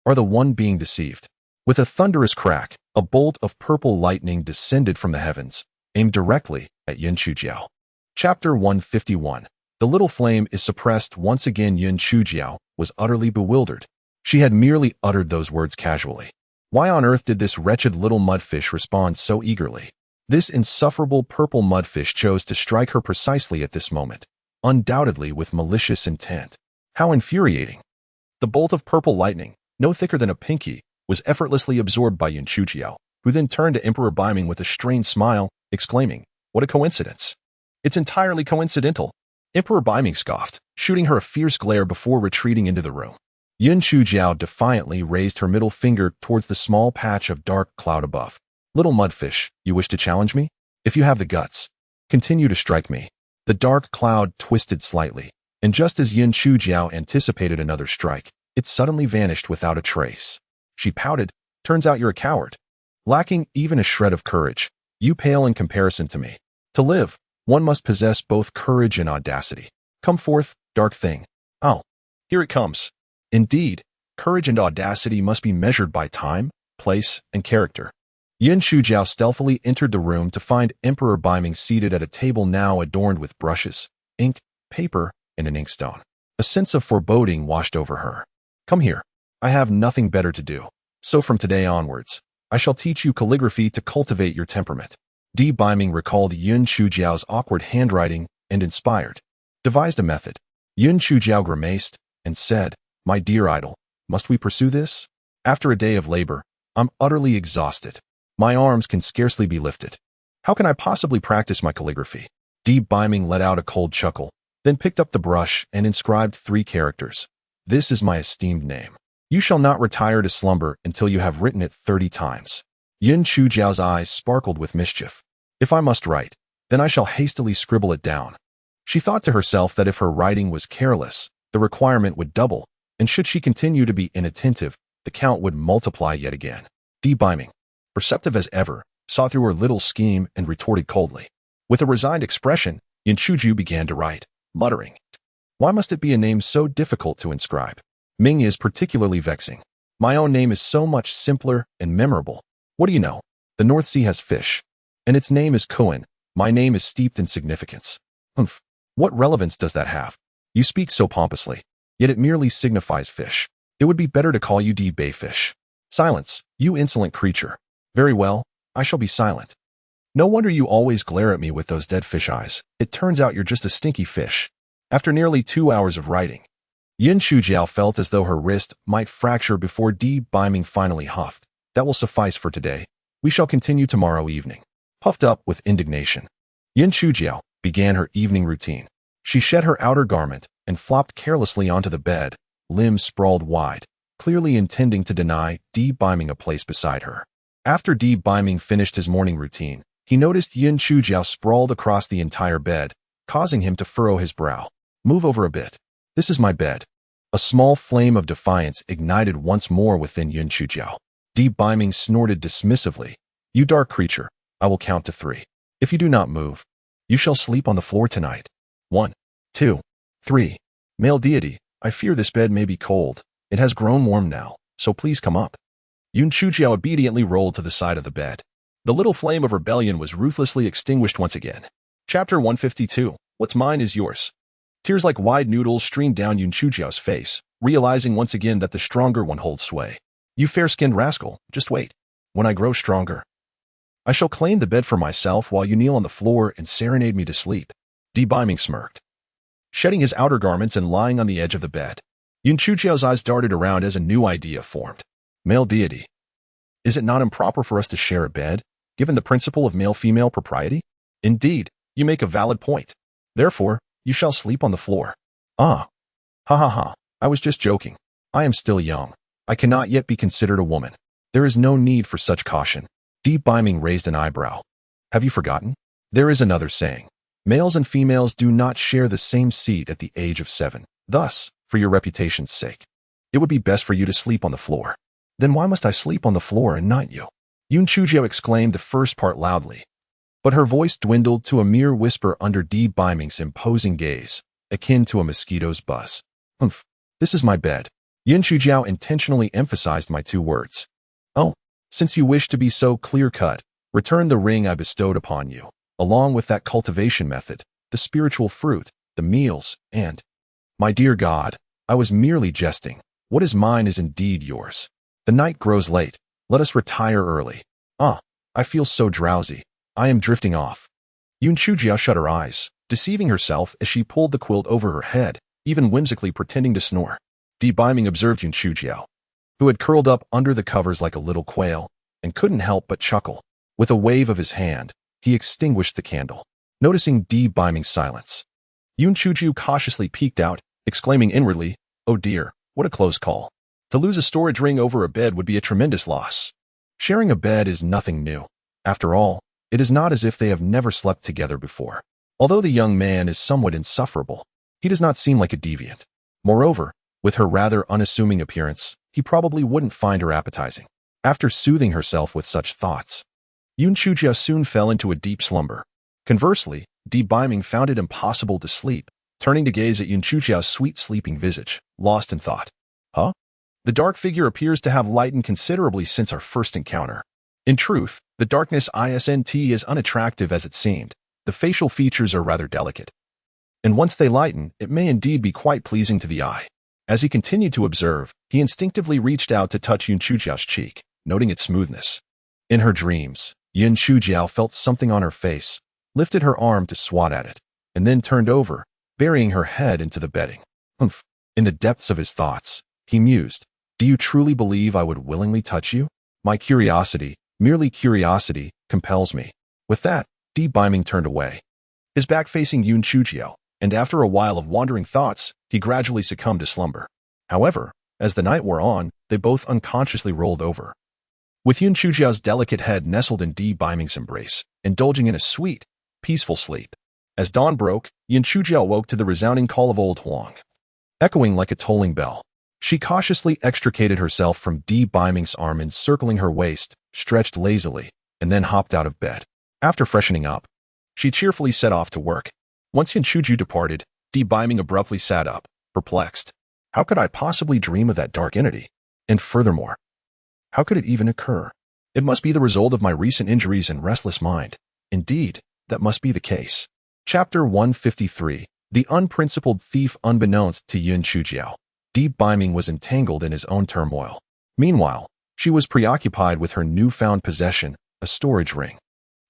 [SPEAKER 1] are the one being deceived. With a thunderous crack, a bolt of purple lightning descended from the heavens, aimed directly at Yun Chujiao. Chapter 151. The little flame is suppressed. Once again Yun Chujiao was utterly bewildered. She had merely uttered those words casually. Why on earth did this wretched little mudfish respond so eagerly? This insufferable purple mudfish chose to strike her precisely at this moment, undoubtedly with malicious intent. How infuriating! The bolt of purple lightning, no thicker than a pinky, was effortlessly absorbed by Yun Chujiao, who then turned to Emperor Biming with a strained smile, exclaiming, "What a coincidence! It's entirely coincidental." Emperor Biming scoffed, shooting her a fierce glare before retreating into the room. Yun Chujiao defiantly raised her middle finger towards the small patch of dark cloud above. Little mudfish, you wish to challenge me? If you have the guts, continue to strike me. The dark cloud twisted slightly, and just as Yun Chujiao anticipated another strike, it suddenly vanished without a trace. She pouted, turns out you're a coward. Lacking even a shred of courage, you pale in comparison to me. To live, one must possess both courage and audacity. Come forth, dark thing. Oh, here it comes. Indeed, courage and audacity must be measured by time, place, and character. Yun Chujiao stealthily entered the room to find Emperor Biming seated at a table now adorned with brushes, ink, paper, and an inkstone. A sense of foreboding washed over her. Come here. I have nothing better to do. So from today onwards, I shall teach you calligraphy to cultivate your temperament. Di Biming recalled Yun Chujiao's awkward handwriting and inspired, devised a method. Yun Chujiao grimaced and said, My dear idol, must we pursue this? After a day of labor, I'm utterly exhausted. My arms can scarcely be lifted. How can I possibly practice my calligraphy? Di Biming let out a cold chuckle, then picked up the brush and inscribed 3 characters. This is my esteemed name. You shall not retire to slumber until you have written it 30 times. Yun Chujiao's eyes sparkled with mischief. If I must write, then I shall hastily scribble it down. She thought to herself that if her writing was careless, the requirement would double, and should she continue to be inattentive, the count would multiply yet again. Di Biming, perceptive as ever, saw through her little scheme and retorted coldly. With a resigned expression, Yun Chujiao began to write, muttering, Why must it be a name so difficult to inscribe? Ming is particularly vexing. My own name is so much simpler and memorable. What do you know? The North Sea has fish, and its name is Cohen. My name is steeped in significance. Humph. What relevance does that have? You speak so pompously, yet it merely signifies fish. It would be better to call you Di Bayfish. Silence, you insolent creature. Very well, I shall be silent. No wonder you always glare at me with those dead fish eyes. It turns out you're just a stinky fish. After nearly 2 hours of writing, Yun Chujiao felt as though her wrist might fracture before Di Biming finally huffed. That will suffice for today. We shall continue tomorrow evening. Puffed up with indignation, Yun Chujiao began her evening routine. She shed her outer garment and flopped carelessly onto the bed, limbs sprawled wide, clearly intending to deny Di Biming a place beside her. After Di Biming finished his morning routine, he noticed Yun Chujiao sprawled across the entire bed, causing him to furrow his brow. Move over a bit. This is my bed. A small flame of defiance ignited once more within Yun Chujiao. Di Biming snorted dismissively. You dark creature, I will count to 3. If you do not move, you shall sleep on the floor tonight. 1, 2, 3. Male deity, I fear this bed may be cold. It has grown warm now, so please come up. Yun Chujiao obediently rolled to the side of the bed. The little flame of rebellion was ruthlessly extinguished once again. Chapter 152. What's mine is yours. Tears like wide noodles streamed down Yun Chujiao's face, realizing once again that the stronger one holds sway. You fair-skinned rascal, just wait. When I grow stronger, I shall claim the bed for myself while you kneel on the floor and serenade me to sleep. Biming smirked, shedding his outer garments and lying on the edge of the bed. Yun Chujiao's eyes darted around as a new idea formed. Male deity. Is it not improper for us to share a bed, given the principle of male-female propriety? Indeed, you make a valid point. Therefore, you shall sleep on the floor. Ah. Ha ha ha. I was just joking. I am still young. I cannot yet be considered a woman. There is no need for such caution. Biming raised an eyebrow. Have you forgotten? There is another saying. Males and females do not share the same seat at the age of 7. Thus, for your reputation's sake, it would be best for you to sleep on the floor. Then why must I sleep on the floor and not you? Yun Chujiao exclaimed the first part loudly, but her voice dwindled to a mere whisper under Biming's imposing gaze, akin to a mosquito's buzz. Humph, this is my bed. Yun Chujiao intentionally emphasized my 2 words. Oh, since you wish to be so clear-cut, return the ring I bestowed upon you, along with that cultivation method, the spiritual fruit, the meals, and... My dear God, I was merely jesting. What is mine is indeed yours. The night grows late. Let us retire early. Ah, I feel so drowsy. I am drifting off. Yun Chujiao shut her eyes, deceiving herself as she pulled the quilt over her head, even whimsically pretending to snore. Biming observed Yun Chujiao, who had curled up under the covers like a little quail, and couldn't help but chuckle. With a wave of his hand, he extinguished the candle. Noticing Biming's silence, Yun Chujiao cautiously peeked out, exclaiming inwardly, "Oh dear, what a close call. To lose a storage ring over a bed would be a tremendous loss." Sharing a bed is nothing new. After all, it is not as if they have never slept together before. Although the young man is somewhat insufferable, he does not seem like a deviant. Moreover, with her rather unassuming appearance, he probably wouldn't find her appetizing. After soothing herself with such thoughts, Yun Chujiao soon fell into a deep slumber. Conversely, Biming found it impossible to sleep, turning to gaze at Yun Chujiao's sweet sleeping visage, lost in thought. Huh? The dark figure appears to have lightened considerably since our first encounter. In truth, the darkness isn't as unattractive as it seemed. The facial features are rather delicate, and once they lighten, it may indeed be quite pleasing to the eye. As he continued to observe, he instinctively reached out to touch Yun Chujiao's cheek, noting its smoothness. In her dreams, Yun Chujiao felt something on her face, lifted her arm to swat at it, and then turned over, burying her head into the bedding. Humph. In the depths of his thoughts, he mused, "Do you truly believe I would willingly touch you? My curiosity, merely curiosity, compels me." With that, Biming turned away, his back facing Yun Chujiao, and after a while of wandering thoughts, he gradually succumbed to slumber. However, as the night wore on, they both unconsciously rolled over, with Yun Chujiao's delicate head nestled in Biming's embrace, indulging in a sweet, peaceful sleep. As dawn broke, Yun Chujiao woke to the resounding call of old Huang, echoing like a tolling bell. She cautiously extricated herself from Biming's arm encircling her waist, stretched lazily, and then hopped out of bed. After freshening up, she cheerfully set off to work. Once Yun Chujiao departed, Biming abruptly sat up, perplexed. How could I possibly dream of that dark entity? And furthermore, how could it even occur? It must be the result of my recent injuries and restless mind. Indeed, that must be the case. Chapter 153. The Unprincipled Thief. Unbeknownst to Yun Chujiao, Biming was entangled in his own turmoil. Meanwhile, she was preoccupied with her newfound possession, a storage ring.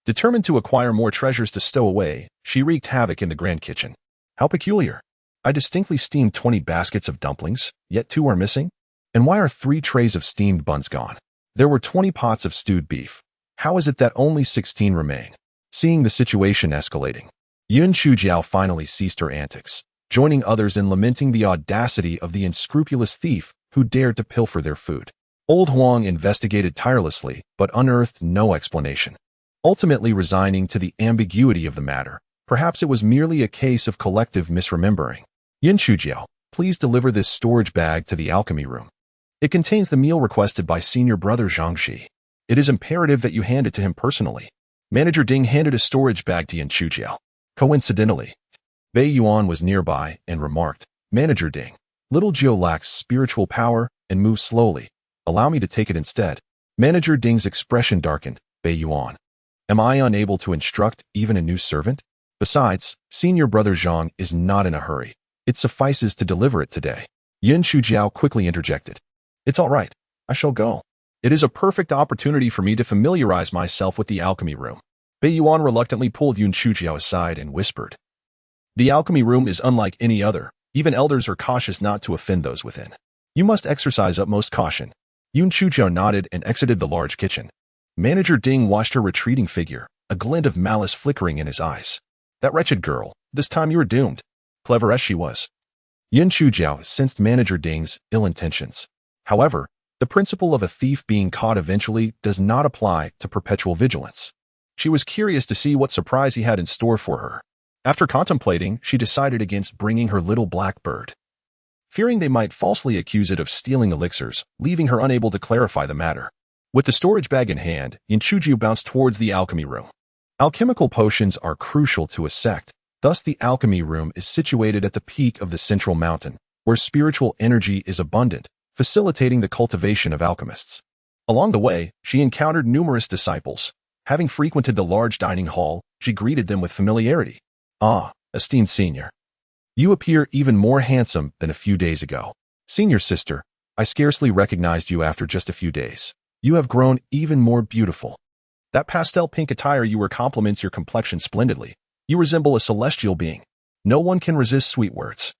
[SPEAKER 1] Determined to acquire more treasures to stow away, she wreaked havoc in the grand kitchen. How peculiar. I distinctly steamed 20 baskets of dumplings, yet 2 are missing? And why are 3 trays of steamed buns gone? There were 20 pots of stewed beef. How is it that only 16 remain? Seeing the situation escalating, Yun Chujiao finally ceased her antics, joining others in lamenting the audacity of the unscrupulous thief who dared to pilfer their food. Old Huang investigated tirelessly, but unearthed no explanation. Ultimately resigning to the ambiguity of the matter, perhaps it was merely a case of collective misremembering. Yun Chujiao, please deliver this storage bag to the alchemy room. It contains the meal requested by senior brother Zhangxi. It is imperative that you hand it to him personally. Manager Ding handed a storage bag to Yun Chujiao. Coincidentally, Bei Yuan was nearby and remarked, "Manager Ding, little Jiu lacks spiritual power and moves slowly. Allow me to take it instead." Manager Ding's expression darkened. Bei Yuan, Am I unable to instruct even a new servant? Besides, senior brother Zhang is not in a hurry. It suffices to deliver it today. Yin Shujiao quickly interjected. It's all right. I shall go. It is a perfect opportunity for me to familiarize myself with the alchemy room. Bei Yuan reluctantly pulled Yun Shujiao aside and whispered. The alchemy room is unlike any other. Even elders are cautious not to offend those within. You must exercise utmost caution. Yun Shujiao nodded and exited the large kitchen. Manager Ding watched her retreating figure, a glint of malice flickering in his eyes. That wretched girl, this time you were doomed. Clever as she was. Yin Shujiao sensed Manager Ding's ill intentions. However, the principle of a thief being caught eventually does not apply to perpetual vigilance. She was curious to see what surprise he had in store for her. After contemplating, she decided against bringing her little black bird, fearing they might falsely accuse it of stealing elixirs, leaving her unable to clarify the matter. With the storage bag in hand, Yin Shujiao bounced towards the alchemy room. Alchemical potions are crucial to a sect, thus the alchemy room is situated at the peak of the central mountain, where spiritual energy is abundant, facilitating the cultivation of alchemists. Along the way, she encountered numerous disciples. Having frequented the large dining hall, she greeted them with familiarity. Ah, esteemed senior. You appear even more handsome than a few days ago. Senior sister, I scarcely recognized you after just a few days. You have grown even more beautiful. That pastel pink attire you wear complements your complexion splendidly. You resemble a celestial being. No one can resist sweet words.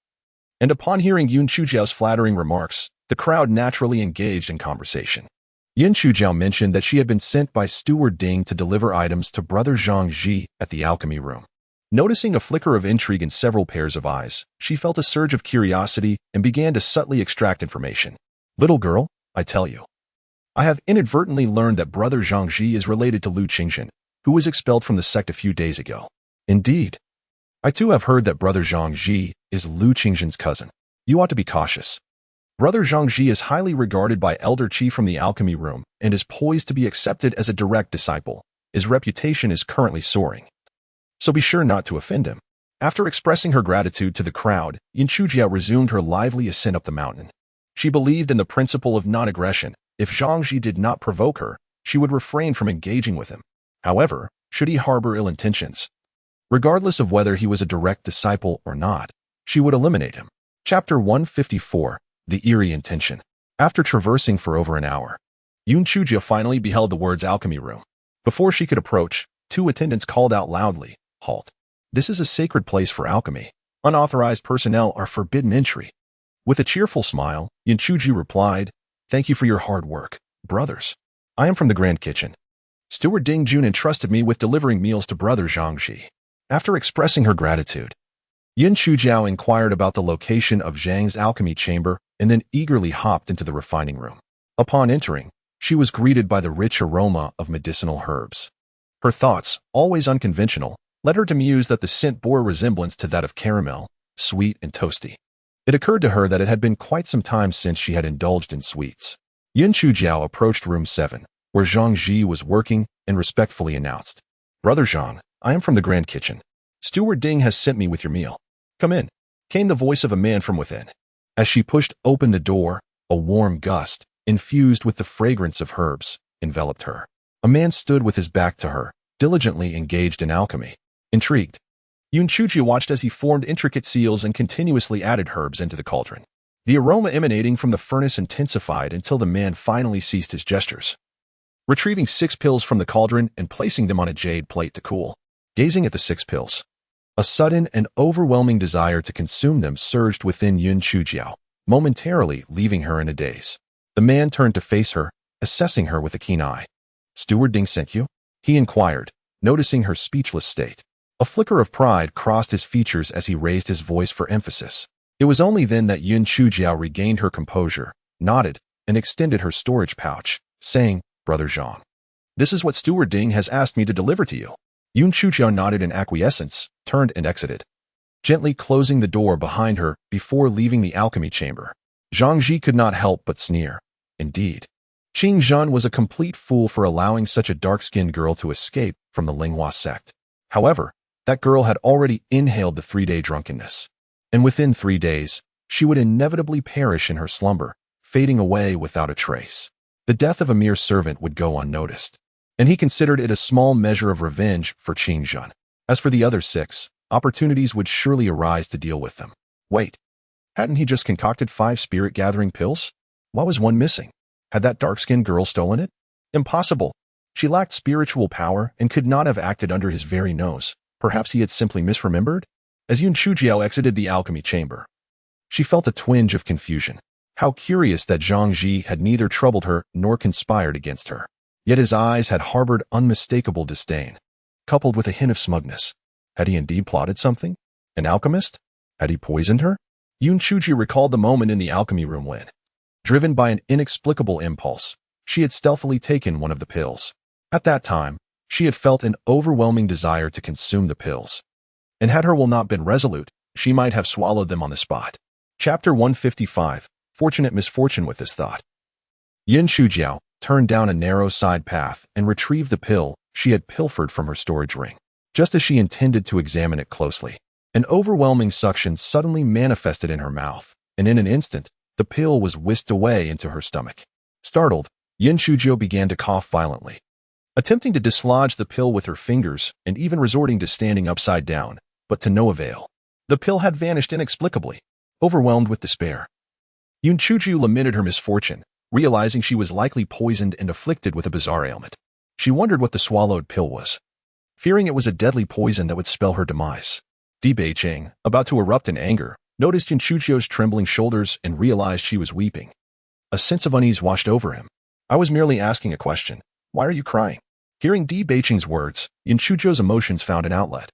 [SPEAKER 1] And upon hearing Yun Shujiao's flattering remarks, the crowd naturally engaged in conversation. Yin Shujiao mentioned that she had been sent by Steward Ding to deliver items to Brother Zhang Ji at the alchemy room. Noticing a flicker of intrigue in several pairs of eyes, she felt a surge of curiosity and began to subtly extract information. Little girl, I tell you, I have inadvertently learned that Brother Zhang Ji is related to Lu Qingzhen, who was expelled from the sect a few days ago. Indeed. I too have heard that Brother Zhang Ji is Lu Qingzhen's cousin. You ought to be cautious. Brother Zhang Ji is highly regarded by Elder Qi from the alchemy room and is poised to be accepted as a direct disciple. His reputation is currently soaring. So be sure not to offend him. After expressing her gratitude to the crowd, Yin Shujiao resumed her lively ascent up the mountain. She believed in the principle of non-aggression. If Zhang Ji did not provoke her, she would refrain from engaging with him. However, should he harbor ill intentions, regardless of whether he was a direct disciple or not, she would eliminate him. Chapter 154. The Eerie Intention. After traversing for over an hour, Yun Shujiao finally beheld the words alchemy room. Before she could approach, two attendants called out loudly, Halt. This is a sacred place for alchemy. Unauthorized personnel are forbidden entry. With a cheerful smile, Yin Shujiao replied, Thank you for your hard work, brothers. I am from the Grand Kitchen. Steward Ding Jun entrusted me with delivering meals to Brother Zhang Ji. After expressing her gratitude, Yin Shujiao inquired about the location of Zhang's alchemy chamber and then eagerly hopped into the refining room. Upon entering, she was greeted by the rich aroma of medicinal herbs. Her thoughts, always unconventional, led her to muse that the scent bore a resemblance to that of caramel, sweet and toasty. It occurred to her that it had been quite some time since she had indulged in sweets. Yin Shujiao approached room 7, where Zhang Ji was working, and respectfully announced, Brother Zhang, I am from the Grand Kitchen. Steward Ding has sent me with your meal. Come in, came the voice of a man from within. As she pushed open the door, a warm gust, infused with the fragrance of herbs, enveloped her. A man stood with his back to her, diligently engaged in alchemy. Intrigued, Yun Shujiao watched as he formed intricate seals and continuously added herbs into the cauldron. The aroma emanating from the furnace intensified until the man finally ceased his gestures, retrieving 6 pills from the cauldron and placing them on a jade plate to cool. Gazing at the 6 pills, a sudden and overwhelming desire to consume them surged within Yun Shujiao, momentarily leaving her in a daze. The man turned to face her, assessing her with a keen eye. Steward Ding sent you? He inquired, noticing her speechless state. A flicker of pride crossed his features as he raised his voice for emphasis. It was only then that Yun Shujiao regained her composure, nodded, and extended her storage pouch, saying, Brother Zhang, this is what Steward Ding has asked me to deliver to you. Yun Shujiao nodded in acquiescence, turned and exited, gently closing the door behind her before leaving the alchemy chamber. Zhang Ji could not help but sneer. Indeed, Qing Zhan was a complete fool for allowing such a dark-skinned girl to escape from the Linghua sect. However, that girl had already inhaled the 3-day drunkenness, and within 3 days, she would inevitably perish in her slumber, fading away without a trace. The death of a mere servant would go unnoticed. and he considered it a small measure of revenge for Qing Jun. As for the other 6, opportunities would surely arise to deal with them. Wait, hadn't he just concocted 5 spirit-gathering pills? Why was one missing? Had that dark-skinned girl stolen it? Impossible. She lacked spiritual power and could not have acted under his very nose. Perhaps he had simply misremembered? As Yun Chujiao exited the alchemy chamber, she felt a twinge of confusion. How curious that Zhang Ji had neither troubled her nor conspired against her. Yet his eyes had harbored unmistakable disdain, coupled with a hint of smugness. Had he indeed plotted something? An alchemist? Had he poisoned her? Yun Chuji recalled the moment in the alchemy room when, driven by an inexplicable impulse, she had stealthily taken one of the pills. At that time, she had felt an overwhelming desire to consume the pills. And had her will not been resolute, she might have swallowed them on the spot. Chapter 155, Fortunate Misfortune. With this thought, Yin Shujiao turned down a narrow side path and retrieved the pill she had pilfered from her storage ring. Just as she intended to examine it closely, an overwhelming suction suddenly manifested in her mouth, and in an instant, the pill was whisked away into her stomach. Startled, Yin Shujiao began to cough violently, attempting to dislodge the pill with her fingers and even resorting to standing upside down, but to no avail. The pill had vanished inexplicably. Overwhelmed with despair, Yun Chujiao lamented her misfortune, realizing she was likely poisoned and afflicted with a bizarre ailment. She wondered what the swallowed pill was, fearing it was a deadly poison that would spell her demise. Di Beicheng, about to erupt in anger, noticed Yun Chujiao's trembling shoulders and realized she was weeping. A sense of unease washed over him. I was merely asking a question. Why are you crying? Hearing Di Beicheng's words, Yun Chujiao's emotions found an outlet,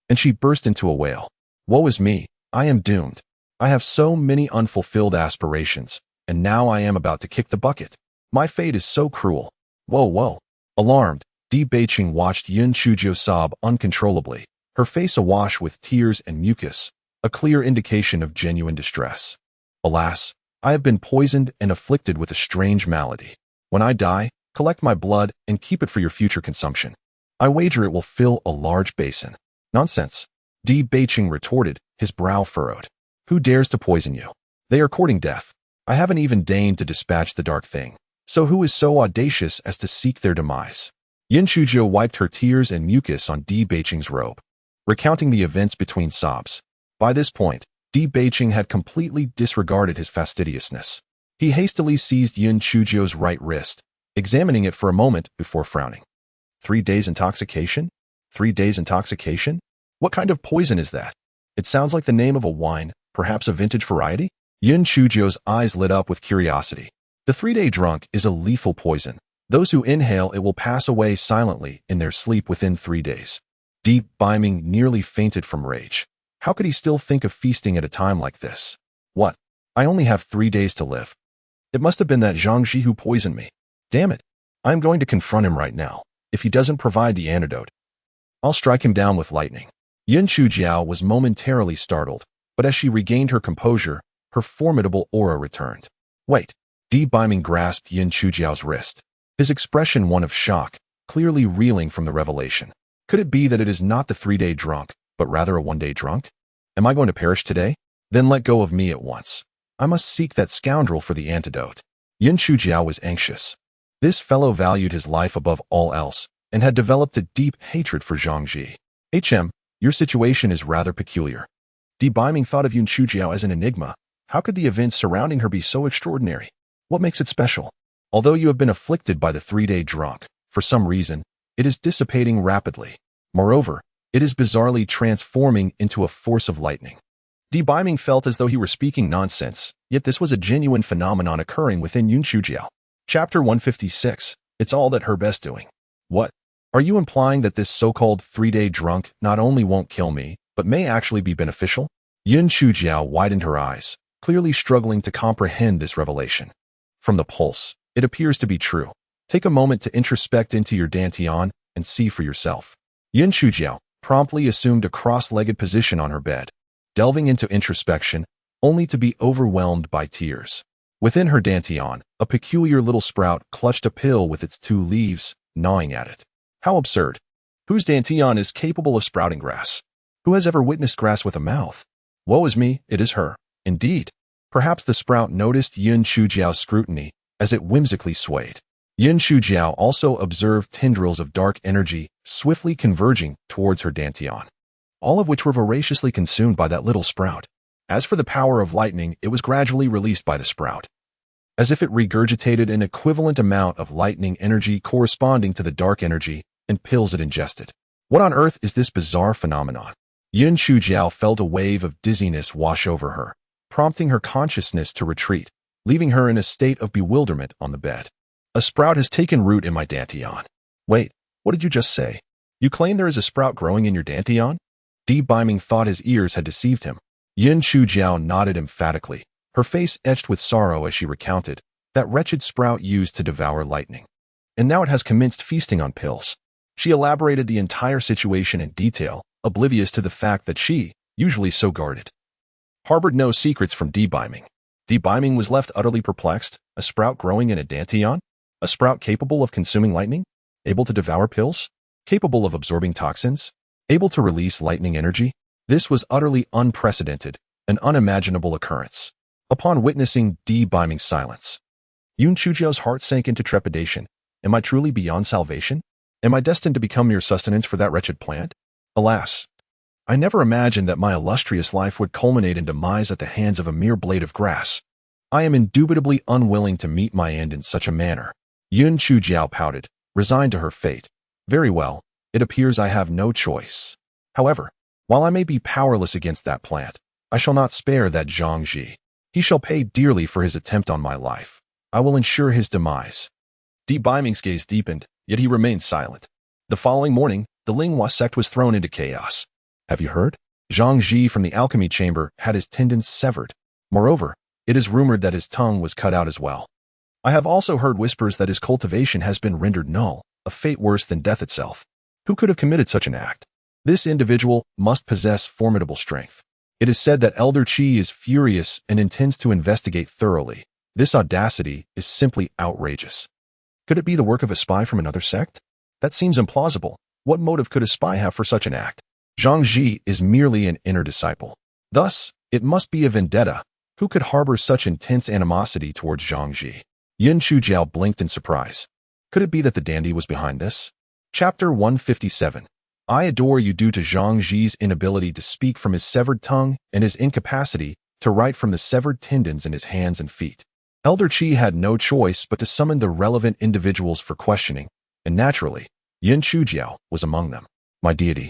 [SPEAKER 1] and she burst into a wail. Woe is me, I am doomed. I have so many unfulfilled aspirations, and now I am about to kick the bucket. My fate is so cruel. Whoa, whoa. Alarmed, Di Beicheng watched Yun Chujiao sob uncontrollably, her face awash with tears and mucus, a clear indication of genuine distress. Alas, I have been poisoned and afflicted with a strange malady. When I die, collect my blood and keep it for your future consumption. I wager it will fill a large basin. Nonsense, Di Beicheng retorted, his brow furrowed. Who dares to poison you? They are courting death. I haven't even deigned to dispatch the dark thing. So who is so audacious as to seek their demise? Yin Chujiao wiped her tears and mucus on Di Beicheng's robe, recounting the events between sobs. By this point, Di Beicheng had completely disregarded his fastidiousness. He hastily seized Yin Chujiao's right wrist, examining it for a moment before frowning. 3 days intoxication? 3 days intoxication? What kind of poison is that? It sounds like the name of a wine, perhaps a vintage variety? Yin Chujiao's eyes lit up with curiosity. The 3-day drunk is a lethal poison. Those who inhale it will pass away silently in their sleep within 3 days. Di Beicheng nearly fainted from rage. How could he still think of feasting at a time like this? What? I only have 3 days to live. It must have been that Zhang Ji who poisoned me. Damn it. I am going to confront him right now. If he doesn't provide the antidote, I'll strike him down with lightning. Yin Chujiao was momentarily startled, but as she regained her composure, her formidable aura returned. Wait. Di Beicheng grasped Yin Chujiao's wrist, his expression one of shock, clearly reeling from the revelation. Could it be that it is not the 3-day drunk, but rather a 1-day drunk? Am I going to perish today? Then let go of me at once. I must seek that scoundrel for the antidote. Yin Chujiao was anxious. This fellow valued his life above all else, and had developed a deep hatred for Zhang Ji. Your situation is rather peculiar. Di Beicheng thought of Yun Chujiao as an enigma. How could the events surrounding her be so extraordinary? What makes it special? Although you have been afflicted by the 3-day drunk, for some reason, it is dissipating rapidly. Moreover, it is bizarrely transforming into a force of lightning. Di Beicheng felt as though he were speaking nonsense, yet this was a genuine phenomenon occurring within Yun Chujiao. Chapter 156, It's All That Her Best Doing. What? Are you implying that this so-called 3-day drunk not only won't kill me, but may actually be beneficial? Yin Chujiao widened her eyes, clearly struggling to comprehend this revelation. From the pulse, it appears to be true. Take a moment to introspect into your dantian and see for yourself. Yin Chujiao promptly assumed a cross-legged position on her bed, delving into introspection, only to be overwhelmed by tears. Within her dantian, a peculiar little sprout clutched a pill with its 2 leaves, gnawing at it. How absurd. Whose dantian is capable of sprouting grass? Who has ever witnessed grass with a mouth? Woe is me, it is her. Indeed. Perhaps the sprout noticed Yin Chujiao's scrutiny as it whimsically swayed. Yin Shujiao also observed tendrils of dark energy swiftly converging towards her dantian, all of which were voraciously consumed by that little sprout. As for the power of lightning, it was gradually released by the sprout, as if it regurgitated an equivalent amount of lightning energy corresponding to the dark energy and pills it ingested. What on earth is this bizarre phenomenon? Yin Shujiao felt a wave of dizziness wash over her, prompting her consciousness to retreat, leaving her in a state of bewilderment on the bed. A sprout has taken root in my dantian. Wait, what did you just say? You claim there is a sprout growing in your dantian? Biming thought his ears had deceived him. Yin Shujiao nodded emphatically, her face etched with sorrow as she recounted, that wretched sprout used to devour lightning. And now it has commenced feasting on pills. She elaborated the entire situation in detail, oblivious to the fact that she, usually so guarded, harbored no secrets from Biming. Biming was left utterly perplexed. A sprout growing in a dantian? A sprout capable of consuming lightning? Able to devour pills? Capable of absorbing toxins? Able to release lightning energy? This was utterly unprecedented, an unimaginable occurrence. Upon witnessing Biming's silence, Yin Shujiao's heart sank into trepidation. Am I truly beyond salvation? Am I destined to become mere sustenance for that wretched plant? Alas, I never imagined that my illustrious life would culminate in demise at the hands of a mere blade of grass. I am indubitably unwilling to meet my end in such a manner. Yin Shujiao pouted, resigned to her fate. Very well, it appears I have no choice. However, while I may be powerless against that plant, I shall not spare that Zhangji. He shall pay dearly for his attempt on my life. I will ensure his demise. Biming's gaze deepened, yet he remained silent. The following morning, the Linghua sect was thrown into chaos. Have you heard? Zhang Ji from the alchemy chamber had his tendons severed. Moreover, it is rumored that his tongue was cut out as well. I have also heard whispers that his cultivation has been rendered null, a fate worse than death itself. Who could have committed such an act? This individual must possess formidable strength. It is said that Elder Qi is furious and intends to investigate thoroughly. This audacity is simply outrageous. Could it be the work of a spy from another sect? That seems implausible. What motive could a spy have for such an act? Zhang Ji is merely an inner disciple. Thus, it must be a vendetta. Who could harbor such intense animosity towards Zhang Ji? Yin Shujiao blinked in surprise. Could it be that the dandy was behind this? Chapter 157. I adore you due to Zhang Ji's inability to speak from his severed tongue and his incapacity to write from the severed tendons in his hands and feet. Elder Qi had no choice but to summon the relevant individuals for questioning, and naturally, Yin Shujiao was among them. My deity.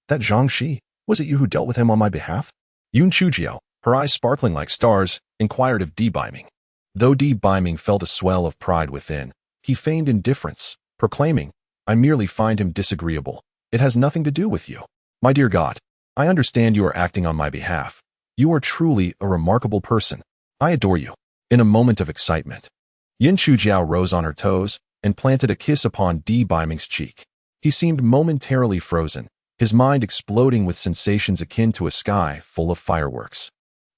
[SPEAKER 1] That Zhang Shi, was it you who dealt with him on my behalf? Yin Shujiao, her eyes sparkling like stars, inquired of Biming. Though Biming felt a swell of pride within, he feigned indifference, proclaiming, I merely find him disagreeable. It has nothing to do with you. My dear God, I understand you are acting on my behalf. You are truly a remarkable person. I adore you. In a moment of excitement, Yin Shujiao rose on her toes and planted a kiss upon Biming's cheek. He seemed momentarily frozen, his mind exploding with sensations akin to a sky full of fireworks.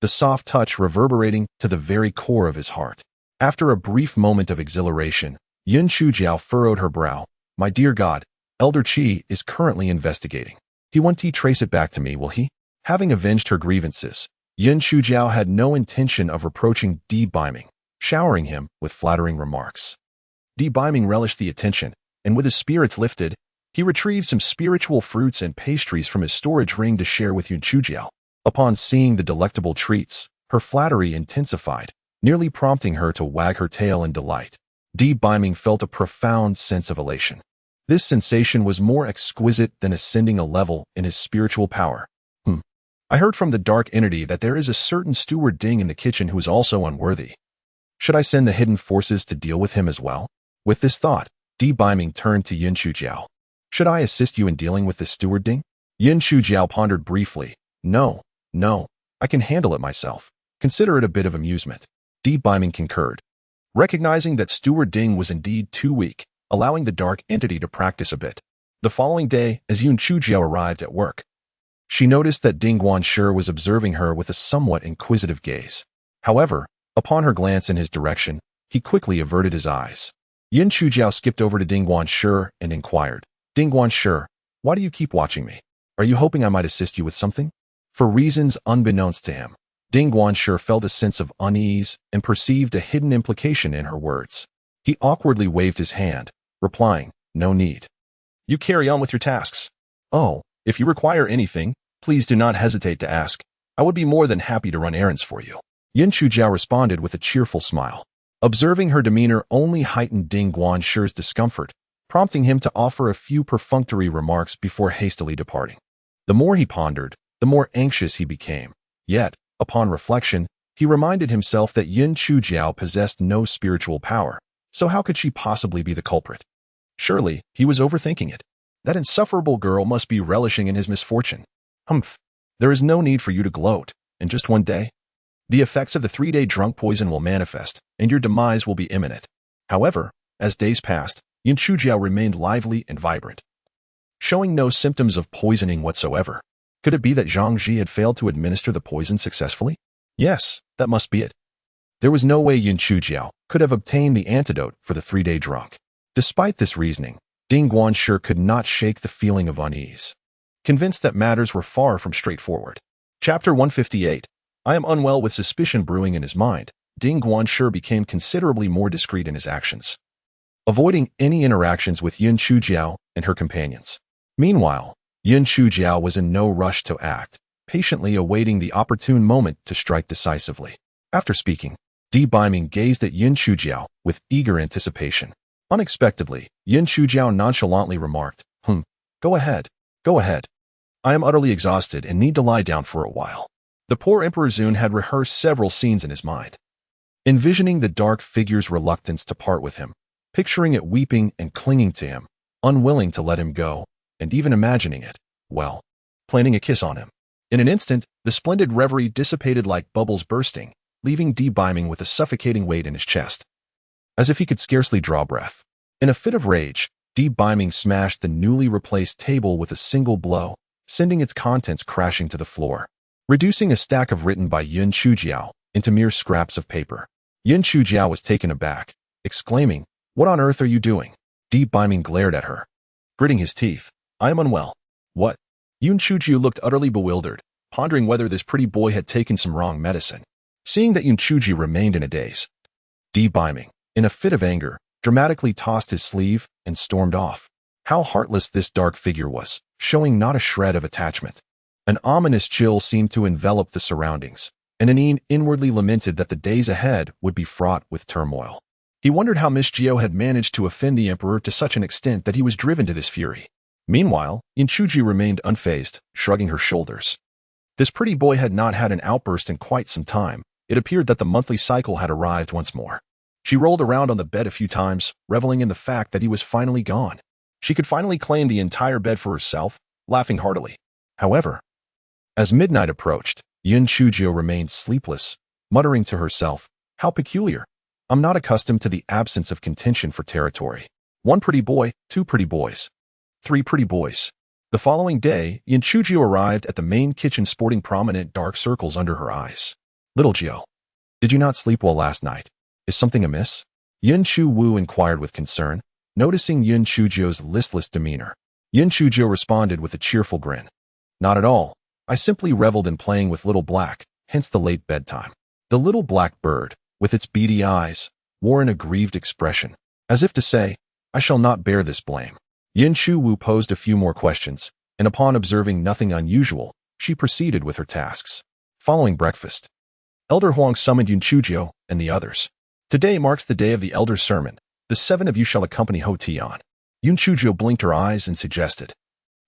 [SPEAKER 1] The soft touch reverberating to the very core of his heart. After a brief moment of exhilaration, Yin Shujiao furrowed her brow. My dear God, Elder Qi is currently investigating. He won't trace it back to me, will he? Having avenged her grievances, Yin Shujiao had no intention of reproaching Biming, showering him with flattering remarks. Biming relished the attention, and with his spirits lifted, he retrieved some spiritual fruits and pastries from his storage ring to share with Yin Shujiao. Upon seeing the delectable treats, her flattery intensified, nearly prompting her to wag her tail in delight. Biming felt a profound sense of elation. This sensation was more exquisite than ascending a level in his spiritual power. I heard from the dark entity that there is a certain steward Ding in the kitchen who is also unworthy. Should I send the hidden forces to deal with him as well? With this thought, Biming turned to Yin Shujiao. Should I assist you in dealing with this steward Ding? Yin Shujiao pondered briefly. No, I can handle it myself. Consider it a bit of amusement. Biming concurred, recognizing that steward Ding was indeed too weak, allowing the dark entity to practice a bit. The following day, as Yin Shujiao arrived at work, she noticed that Ding Guanshi was observing her with a somewhat inquisitive gaze. However, upon her glance in his direction, he quickly averted his eyes. Yin Shujiao skipped over to Ding Guanshi and inquired, Ding Guanshi, why do you keep watching me? Are you hoping I might assist you with something? For reasons unbeknownst to him, Ding Guanshi felt a sense of unease and perceived a hidden implication in her words. He awkwardly waved his hand, replying, "No need. You carry on with your tasks. Oh, if you require anything, please do not hesitate to ask. I would be more than happy to run errands for you." Yin Chujiao responded with a cheerful smile. Observing her demeanor only heightened Ding Guanshi's discomfort, prompting him to offer a few perfunctory remarks before hastily departing. The more he pondered, the more anxious he became. Yet, upon reflection, he reminded himself that Yin Chujiao possessed no spiritual power, so how could she possibly be the culprit? Surely, he was overthinking it. That insufferable girl must be relishing in his misfortune. Humph. There is no need for you to gloat. In just one day, the effects of the 3-day drunk poison will manifest, and your demise will be imminent. However, as days passed, Yin Chujiao remained lively and vibrant, showing no symptoms of poisoning whatsoever. Could it be that Zhang Ji had failed to administer the poison successfully? Yes, that must be it. There was no way Yin Chujiao could have obtained the antidote for the 3-day drunk. Despite this reasoning, Ding Guanshi could not shake the feeling of unease, convinced that matters were far from straightforward. Chapter 158. I am unwell. With suspicion brewing in his mind, Ding Guanshi became considerably more discreet in his actions, avoiding any interactions with Yin Chujiao and her companions. Meanwhile, Yin Chujiao was in no rush to act, patiently awaiting the opportune moment to strike decisively. After speaking, Di Biming gazed at Yin Chujiao with eager anticipation. Unexpectedly, Yin Chujiao nonchalantly remarked, Go ahead. Go ahead. I am utterly exhausted and need to lie down for a while." The poor Emperor Zun had rehearsed several scenes in his mind, envisioning the dark figure's reluctance to part with him, picturing it weeping and clinging to him, unwilling to let him go, and even imagining it, planning a kiss on him. In an instant, the splendid reverie dissipated like bubbles bursting, leaving Di Biming with a suffocating weight in his chest, as if he could scarcely draw breath. In a fit of rage, Di Biming smashed the newly replaced table with a single blow, sending its contents crashing to the floor, reducing a stack of written by Yin Chujiao into mere scraps of paper. Yin Chujiao was taken aback, exclaiming, "What on earth are you doing?" Di Biming glared at her, gritting his teeth. "I am unwell." "What?" Yin Chujiao looked utterly bewildered, pondering whether this pretty boy had taken some wrong medicine. Seeing that Yin Chujiao remained in a daze, Di Biming, in a fit of anger, dramatically tossed his sleeve and stormed off. How heartless this dark figure was, showing not a shred of attachment. An ominous chill seemed to envelop the surroundings, and Anin inwardly lamented that the days ahead would be fraught with turmoil. He wondered how Miss Gio had managed to offend the emperor to such an extent that he was driven to this fury. Meanwhile, Yin Chuji remained unfazed, shrugging her shoulders. This pretty boy had not had an outburst in quite some time. It appeared that the monthly cycle had arrived once more. She rolled around on the bed a few times, reveling in the fact that he was finally gone. She could finally claim the entire bed for herself, laughing heartily. However, as midnight approached, Yin Chujio remained sleepless, muttering to herself, "How peculiar. I'm not accustomed to the absence of contention for territory. One pretty boy, two pretty boys, three pretty boys." The following day, Yin Chujio arrived at the main kitchen sporting prominent dark circles under her eyes. "Little Gio, did you not sleep well last night? Is something amiss?" Yin Chu Wu inquired with concern, noticing Yin Chujio's listless demeanor. Yin Chujio responded with a cheerful grin. "Not at all. I simply reveled in playing with Little Black, hence the late bedtime." The little black bird, with its beady eyes, wore an aggrieved expression, as if to say, "I shall not bear this blame." Yin Chu Wu posed a few more questions, and upon observing nothing unusual, she proceeded with her tasks. Following breakfast, Elder Huang summoned Yin Chujio and the others. "Today marks the day of the Elder's sermon. The 7 of you shall accompany Ho Tian." Yin Chujio blinked her eyes and suggested,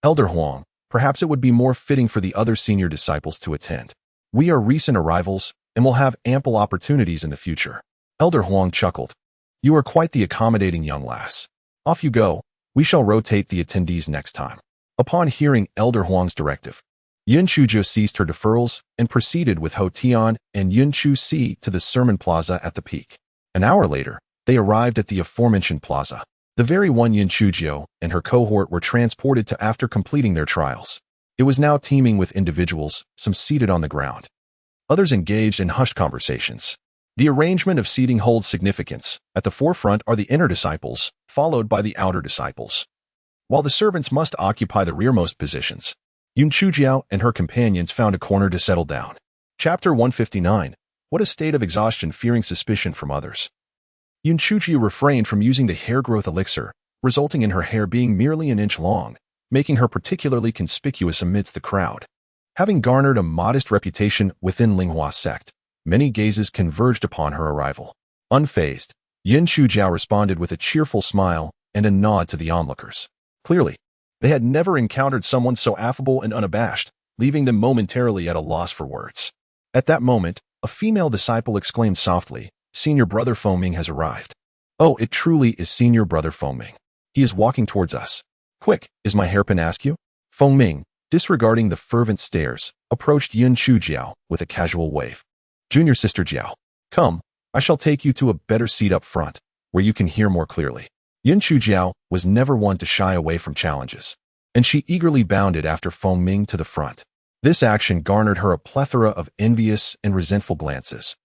[SPEAKER 1] "Elder Huang, perhaps it would be more fitting for the other senior disciples to attend. We are recent arrivals and will have ample opportunities in the future." Elder Huang chuckled. "You are quite the accommodating young lass. Off you go. We shall rotate the attendees next time." Upon hearing Elder Huang's directive, Yin Chujio ceased her deferrals and proceeded with Ho Tian and Yin Chu Si to the sermon plaza at the peak. An hour later, they arrived at the aforementioned plaza. The very one Yin Chujio and her cohort were transported to after completing their trials. It was now teeming with individuals, some seated on the ground, others engaged in hushed conversations. The arrangement of seating holds significance. At the forefront are the inner disciples, followed by the outer disciples, while the servants must occupy the rearmost positions. Yin Chujiao and her companions found a corner to settle down. Chapter 159. What a state of exhaustion, fearing suspicion from others. Yun Chujiu refrained from using the hair growth elixir, resulting in her hair being merely an inch long, making her particularly conspicuous amidst the crowd. Having garnered a modest reputation within Linghua sect, many gazes converged upon her arrival. Unfazed, Yin Chujiao responded with a cheerful smile and a nod to the onlookers. Clearly, they had never encountered someone so affable and unabashed, leaving them momentarily at a loss for words. At that moment, a female disciple exclaimed softly, "Senior Brother Fengming has arrived." "Oh, it truly is Senior Brother Fengming. He is walking towards us. Quick, is my hairpin askew?" Fengming, disregarding the fervent stares, approached Yin Chujiao with a casual wave. "Junior Sister Jiao, come, I shall take you to a better seat up front, where you can hear more clearly." Yin Chujiao was never one to shy away from challenges, and she eagerly bounded after Fengming to the front. This action garnered her a plethora of envious and resentful glances.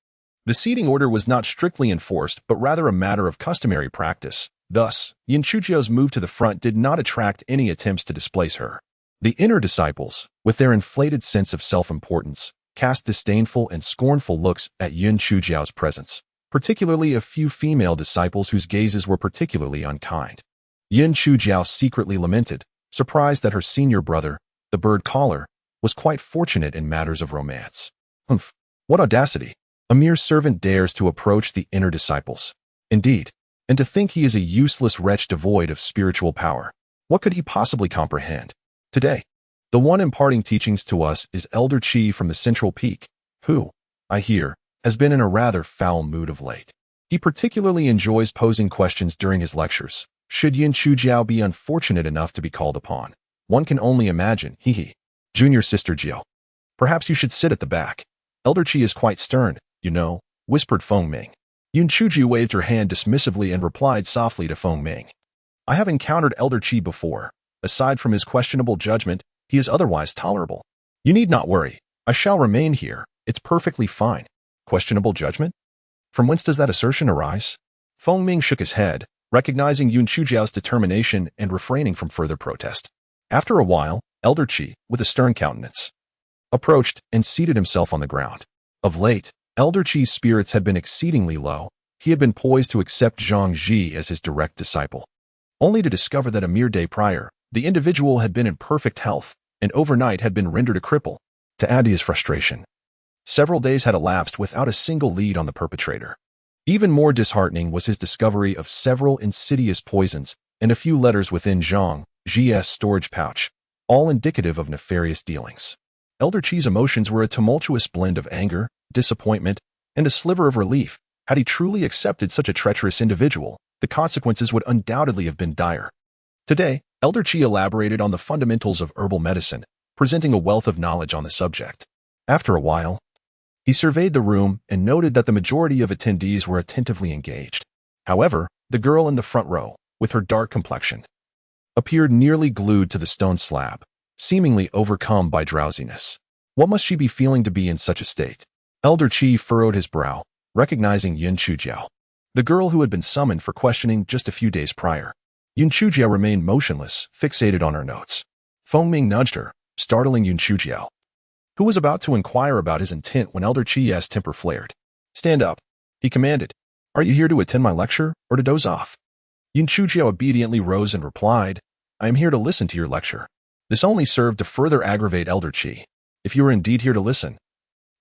[SPEAKER 1] The seating order was not strictly enforced, but rather a matter of customary practice. Thus, Yin Chujiao's move to the front did not attract any attempts to displace her. The inner disciples, with their inflated sense of self-importance, cast disdainful and scornful looks at Yin Chujiao's presence, particularly a few female disciples whose gazes were particularly unkind. Yin Chujiao secretly lamented, surprised that her senior brother, the bird caller, was quite fortunate in matters of romance. Humph, what audacity! A mere servant dares to approach the inner disciples. Indeed, and to think he is a useless wretch devoid of spiritual power. What could he possibly comprehend? Today, the one imparting teachings to us is Elder Qi from the Central Peak, who, I hear, has been in a rather foul mood of late. He particularly enjoys posing questions during his lectures. Should Yin Chujiao be unfortunate enough to be called upon, one can only imagine, hee. Junior Sister Jiao, perhaps you should sit at the back. Elder Qi is quite stern, you know, whispered Fengming. Yin Chujiao waved her hand dismissively and replied softly to Fengming. I have encountered Elder Qi before. Aside from his questionable judgment, he is otherwise tolerable. You need not worry. I shall remain here. It's perfectly fine. Questionable judgment? From whence does that assertion arise? Fengming shook his head, recognizing Yin Chujiao's determination and refraining from further protest. After a while, Elder Qi, with a stern countenance, approached and seated himself on the ground. Of late, Elder Qi's spirits had been exceedingly low. He had been poised to accept Zhang Ji as his direct disciple, only to discover that a mere day prior, the individual had been in perfect health and overnight had been rendered a cripple. To add to his frustration, several days had elapsed without a single lead on the perpetrator. Even more disheartening was his discovery of several insidious poisons and a few letters within Zhang Ji's storage pouch, all indicative of nefarious dealings. Elder Qi's emotions were a tumultuous blend of anger, disappointment, and a sliver of relief. Had he truly accepted such a treacherous individual, the consequences would undoubtedly have been dire. Today, Elder Qi elaborated on the fundamentals of herbal medicine, presenting a wealth of knowledge on the subject. After a while, he surveyed the room and noted that the majority of attendees were attentively engaged. However, the girl in the front row, with her dark complexion, appeared nearly glued to the stone slab, seemingly overcome by drowsiness. What must she be feeling to be in such a state? Elder Qi furrowed his brow, recognizing Yin Chujiao, the girl who had been summoned for questioning just a few days prior. Yin Chujiao remained motionless, fixated on her notes. Fengming nudged her, startling Yin Chujiao, who was about to inquire about his intent when Elder Qi's temper flared. Stand up, he commanded. Are you here to attend my lecture or to doze off? Yin Chujiao obediently rose and replied, I am here to listen to your lecture. This only served to further aggravate Elder Qi. If you are indeed here to listen,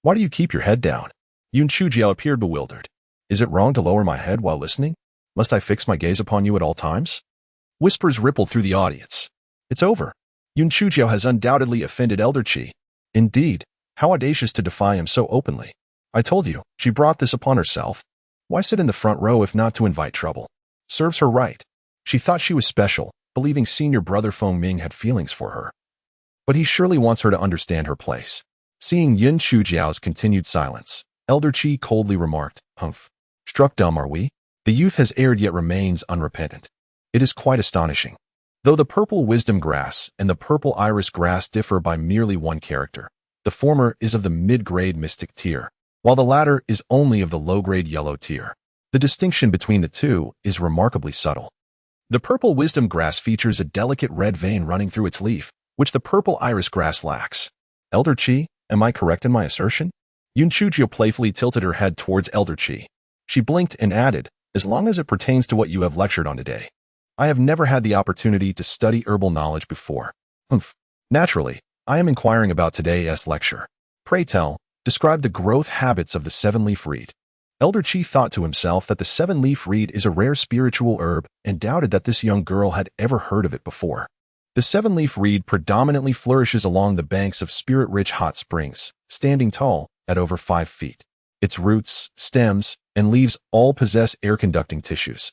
[SPEAKER 1] why do you keep your head down? Yin Chujiao appeared bewildered. Is it wrong to lower my head while listening? Must I fix my gaze upon you at all times? Whispers rippled through the audience. It's over. Yin Chujiao has undoubtedly offended Elder Qi. Indeed, how audacious to defy him so openly. I told you, she brought this upon herself. Why sit in the front row if not to invite trouble? Serves her right. She thought she was special, believing senior brother Fengming had feelings for her. But he surely wants her to understand her place. Seeing Yin Chujiao's continued silence, Elder Qi coldly remarked, Humph. Struck dumb are we? The youth has erred yet remains unrepentant. It is quite astonishing. Though the purple wisdom grass and the purple iris grass differ by merely one character, the former is of the mid-grade mystic tier, while the latter is only of the low-grade yellow tier. The distinction between the two is remarkably subtle. The purple wisdom grass features a delicate red vein running through its leaf, which the purple iris grass lacks. Elder Qi, am I correct in my assertion? Yin Chujiao playfully tilted her head towards Elder Qi. She blinked and added, as long as it pertains to what you have lectured on today. I have never had the opportunity to study herbal knowledge before. Naturally, I am inquiring about today's lecture. Pray tell, describe the growth habits of the seven-leaf reed. Elder Chi thought to himself that the seven-leaf reed is a rare spiritual herb and doubted that this young girl had ever heard of it before. The seven-leaf reed predominantly flourishes along the banks of spirit-rich hot springs, standing tall at over 5 feet. Its roots, stems, and leaves all possess air-conducting tissues,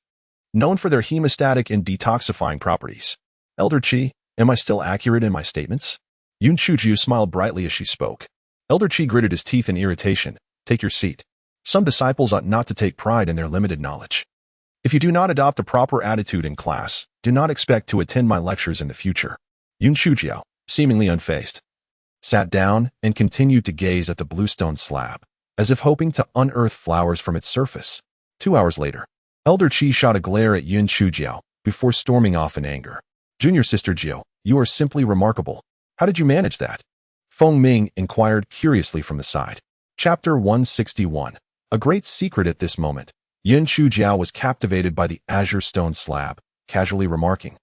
[SPEAKER 1] known for their hemostatic and detoxifying properties. Elder Chi, am I still accurate in my statements? Yun Chuju smiled brightly as she spoke. Elder Chi gritted his teeth in irritation. Take your seat. Some disciples ought not to take pride in their limited knowledge. If you do not adopt the proper attitude in class, do not expect to attend my lectures in the future. Yun Chujiao, seemingly unfazed, sat down and continued to gaze at the bluestone slab, as if hoping to unearth flowers from its surface. 2 hours later, Elder Chi shot a glare at Yun Chujiao before storming off in anger. Junior Sister Jiao, you are simply remarkable. How did you manage that? Feng Ming inquired curiously from the side. Chapter 161. A great secret. At this moment, Yun Chujiao was captivated by the azure stone slab, casually remarking,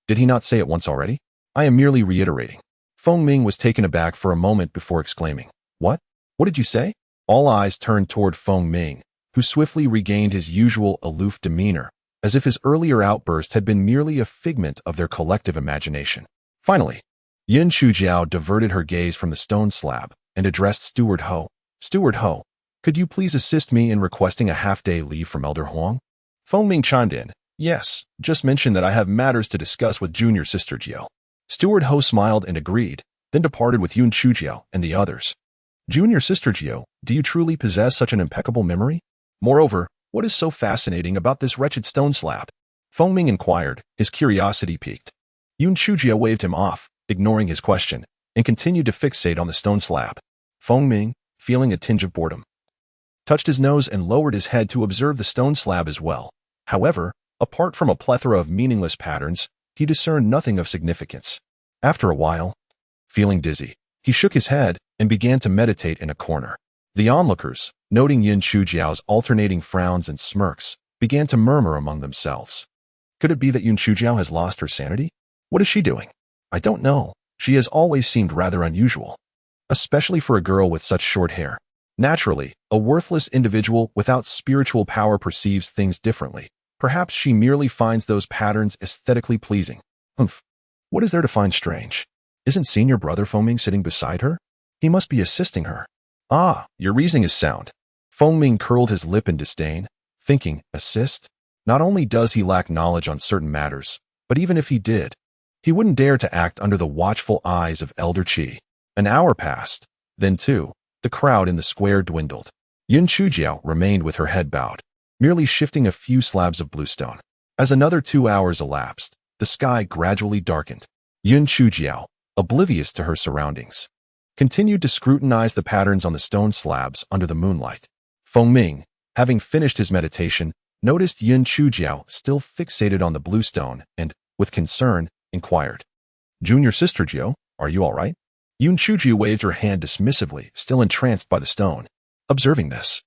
[SPEAKER 1] did he not say it once already? I am merely reiterating. Feng Ming was taken aback for a moment before exclaiming, what? What did you say? All eyes turned toward Feng Ming, who swiftly regained his usual aloof demeanor, as if his earlier outburst had been merely a figment of their collective imagination. Finally, Yun Chujiao diverted her gaze from the stone slab and addressed Steward Ho. Steward Ho, could you please assist me in requesting a half-day leave from Elder Huang? Feng Ming chimed in. Yes, just mention that I have matters to discuss with Junior Sister Jiao. Steward Ho smiled and agreed, then departed with Yun Chujiao and the others. Junior Sister Jiao, do you truly possess such an impeccable memory? Moreover, what is so fascinating about this wretched stone slab? Feng Ming inquired, his curiosity piqued. Yun Chujiao waved him off, ignoring his question, and continued to fixate on the stone slab. Feng Ming, feeling a tinge of boredom, touched his nose and lowered his head to observe the stone slab as well. However, apart from a plethora of meaningless patterns, he discerned nothing of significance. After a while, feeling dizzy, he shook his head and began to meditate in a corner. The onlookers, noting Yun Chujiao's alternating frowns and smirks, began to murmur among themselves. Could it be that Yun Chujiao has lost her sanity? What is she doing? I don't know. She has always seemed rather unusual, especially for a girl with such short hair. Naturally, a worthless individual without spiritual power perceives things differently. Perhaps she merely finds those patterns aesthetically pleasing. What is there to find strange? Isn't Senior Brother Feng Ming sitting beside her? He must be assisting her. Ah, your reasoning is sound. Feng Ming curled his lip in disdain, thinking, assist? Not only does he lack knowledge on certain matters, but even if he did, he wouldn't dare to act under the watchful eyes of Elder Chi. An hour passed. Then, too, the crowd in the square dwindled. Yun Chujiao remained with her head bowed, merely shifting a few slabs of bluestone. As another 2 hours elapsed, the sky gradually darkened. Yun Chujiao, oblivious to her surroundings, continued to scrutinize the patterns on the stone slabs under the moonlight. Feng Ming, having finished his meditation, noticed Yun Chujiao still fixated on the bluestone and, with concern, inquired, Junior Sister Jiao, are you all right? Yun Chujiao waved her hand dismissively, still entranced by the stone. Observing this,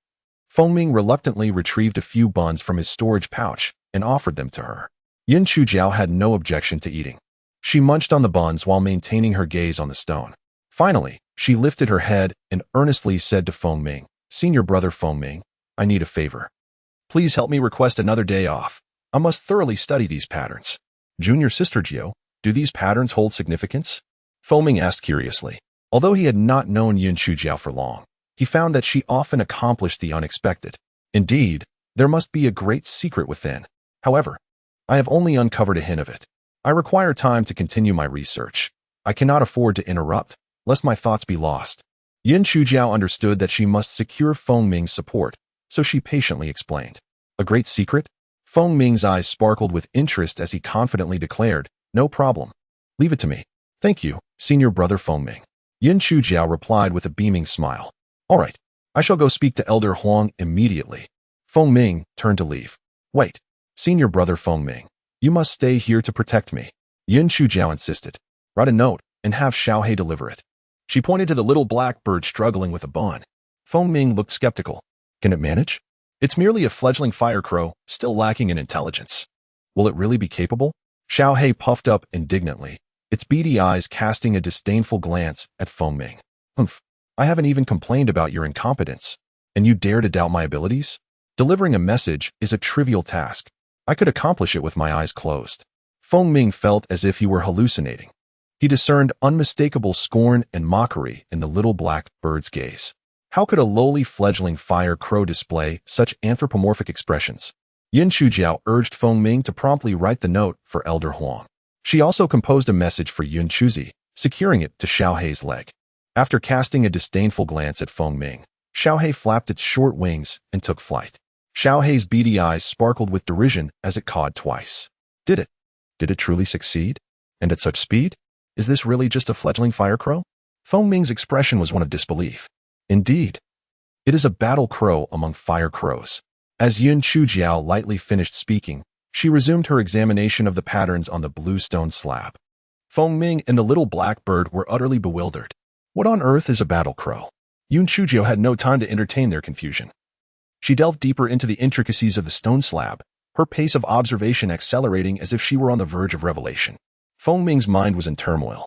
[SPEAKER 1] Feng Ming reluctantly retrieved a few buns from his storage pouch and offered them to her. Yun Chujiao had no objection to eating. She munched on the buns while maintaining her gaze on the stone. Finally, she lifted her head and earnestly said to Feng Ming, Senior Brother Feng Ming, I need a favor. Please help me request another day off. I must thoroughly study these patterns. Junior Sister Jiao, do these patterns hold significance? Feng Ming asked curiously. Although he had not known Yun Chujiao for long, he found that she often accomplished the unexpected. Indeed, there must be a great secret within. However, I have only uncovered a hint of it. I require time to continue my research. I cannot afford to interrupt, lest my thoughts be lost. Yun Chujiao understood that she must secure Feng Ming's support, so she patiently explained. A great secret? Feng Ming's eyes sparkled with interest as he confidently declared, no problem. Leave it to me. Thank you, Senior Brother Feng Ming. Yun Chujiao replied with a beaming smile. All right, I shall go speak to Elder Huang immediately. Feng Ming turned to leave. Wait, Senior Brother Feng Ming, you must stay here to protect me. Yun Chujiao insisted. Write a note and have Xiaohei deliver it. She pointed to the little black bird struggling with a bun. Feng Ming looked skeptical. Can it manage? It's merely a fledgling fire crow, still lacking in intelligence. Will it really be capable? Xiao He puffed up indignantly, its beady eyes casting a disdainful glance at Feng Ming. Humph, I haven't even complained about your incompetence. And you dare to doubt my abilities? Delivering a message is a trivial task. I could accomplish it with my eyes closed. Feng Ming felt as if he were hallucinating. He discerned unmistakable scorn and mockery in the little black bird's gaze. How could a lowly fledgling fire crow display such anthropomorphic expressions? Yin Chujiao urged Feng Ming to promptly write the note for Elder Huang. She also composed a message for Yun Chuzi, securing it to Xiao He's leg. After casting a disdainful glance at Feng Ming, Xiao He flapped its short wings and took flight. Xiao He's beady eyes sparkled with derision as it cawed twice. Did it? Did it truly succeed? And at such speed? Is this really just a fledgling fire crow? Feng Ming's expression was one of disbelief. Indeed, it is a battle crow among fire crows. As Yun Chujiao lightly finished speaking, she resumed her examination of the patterns on the blue stone slab. Feng Ming and the little black bird were utterly bewildered. What on earth is a battle crow? Yun Chujiao had no time to entertain their confusion. She delved deeper into the intricacies of the stone slab, her pace of observation accelerating as if she were on the verge of revelation. Feng Ming's mind was in turmoil,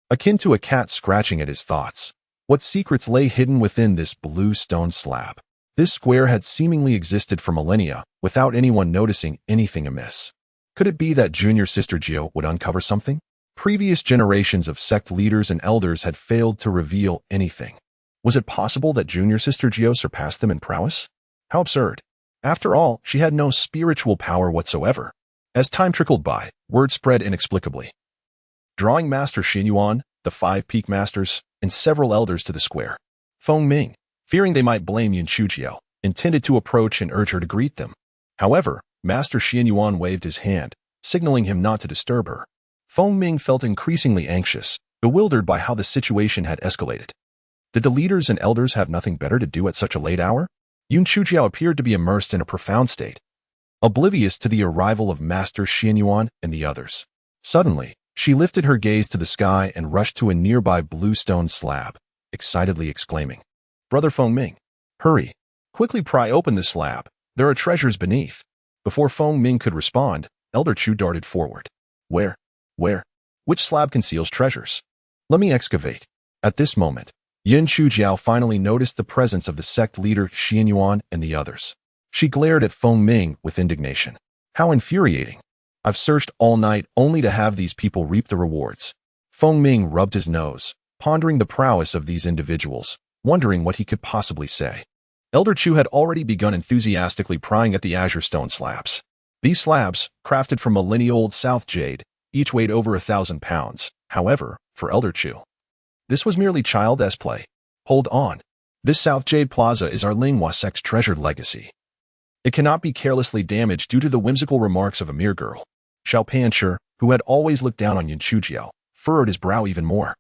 [SPEAKER 1] akin to a cat scratching at his thoughts. What secrets lay hidden within this blue stone slab? This square had seemingly existed for millennia without anyone noticing anything amiss. Could it be that junior sister Jiao would uncover something? Previous generations of sect leaders and elders had failed to reveal anything. Was it possible that junior sister Jiao surpassed them in prowess? How absurd. After all, she had no spiritual power whatsoever. As time trickled by, word spread inexplicably. Drawing Master Xinyuan, the 5 peak masters, and several elders to the square. Feng Ming, fearing they might blame Yun Chujiao, intended to approach and urge her to greet them. However, Master Xinyuan waved his hand, signaling him not to disturb her. Feng Ming felt increasingly anxious, bewildered by how the situation had escalated. Did the leaders and elders have nothing better to do at such a late hour? Yun Chujiao appeared to be immersed in a profound state, oblivious to the arrival of Master Xinyuan and the others. Suddenly, she lifted her gaze to the sky and rushed to a nearby blue stone slab, excitedly exclaiming, "Brother Feng Ming, hurry! Quickly pry open the slab. There are treasures beneath." Before Feng Ming could respond, Elder Chu darted forward. Where? Which slab conceals treasures? Let me excavate. At this moment, Yin Chujiao finally noticed the presence of the sect leader Xinyuan and the others. She glared at Feng Ming with indignation. How infuriating. I've searched all night only to have these people reap the rewards. Feng Ming rubbed his nose, pondering the prowess of these individuals, wondering what he could possibly say. Elder Chu had already begun enthusiastically prying at the azure stone slabs. These slabs, crafted from millennia-old South jade, each weighed over 1,000 pounds. However, for Elder Chu, this was merely child's play. Hold on. This South Jade Plaza is our Linghua sect's treasured legacy. It cannot be carelessly damaged due to the whimsical remarks of a mere girl. Xiao Panshi, who had always looked down on Yun Chujiao, furrowed his brow even more.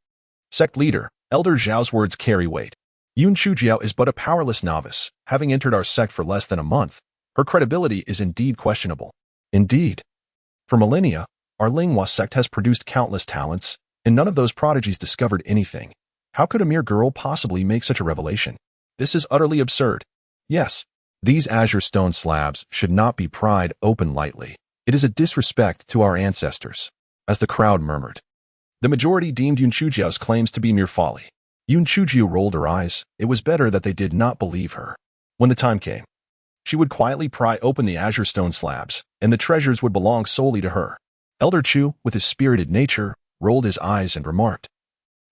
[SPEAKER 1] Sect leader, Elder Zhao's words carry weight. Yun Chujiao is but a powerless novice, having entered our sect for less than a month. Her credibility is indeed questionable. Indeed. For millennia, our Linghua sect has produced countless talents, and none of those prodigies discovered anything. How could a mere girl possibly make such a revelation? This is utterly absurd. Yes, these azure stone slabs should not be pried open lightly. It is a disrespect to our ancestors, as the crowd murmured. The majority deemed Yun Chujiao's claims to be mere folly. Yun Chujiao rolled her eyes. It was better that they did not believe her. When the time came, she would quietly pry open the azure stone slabs, and the treasures would belong solely to her. Elder Chu, with his spirited nature, rolled his eyes and remarked,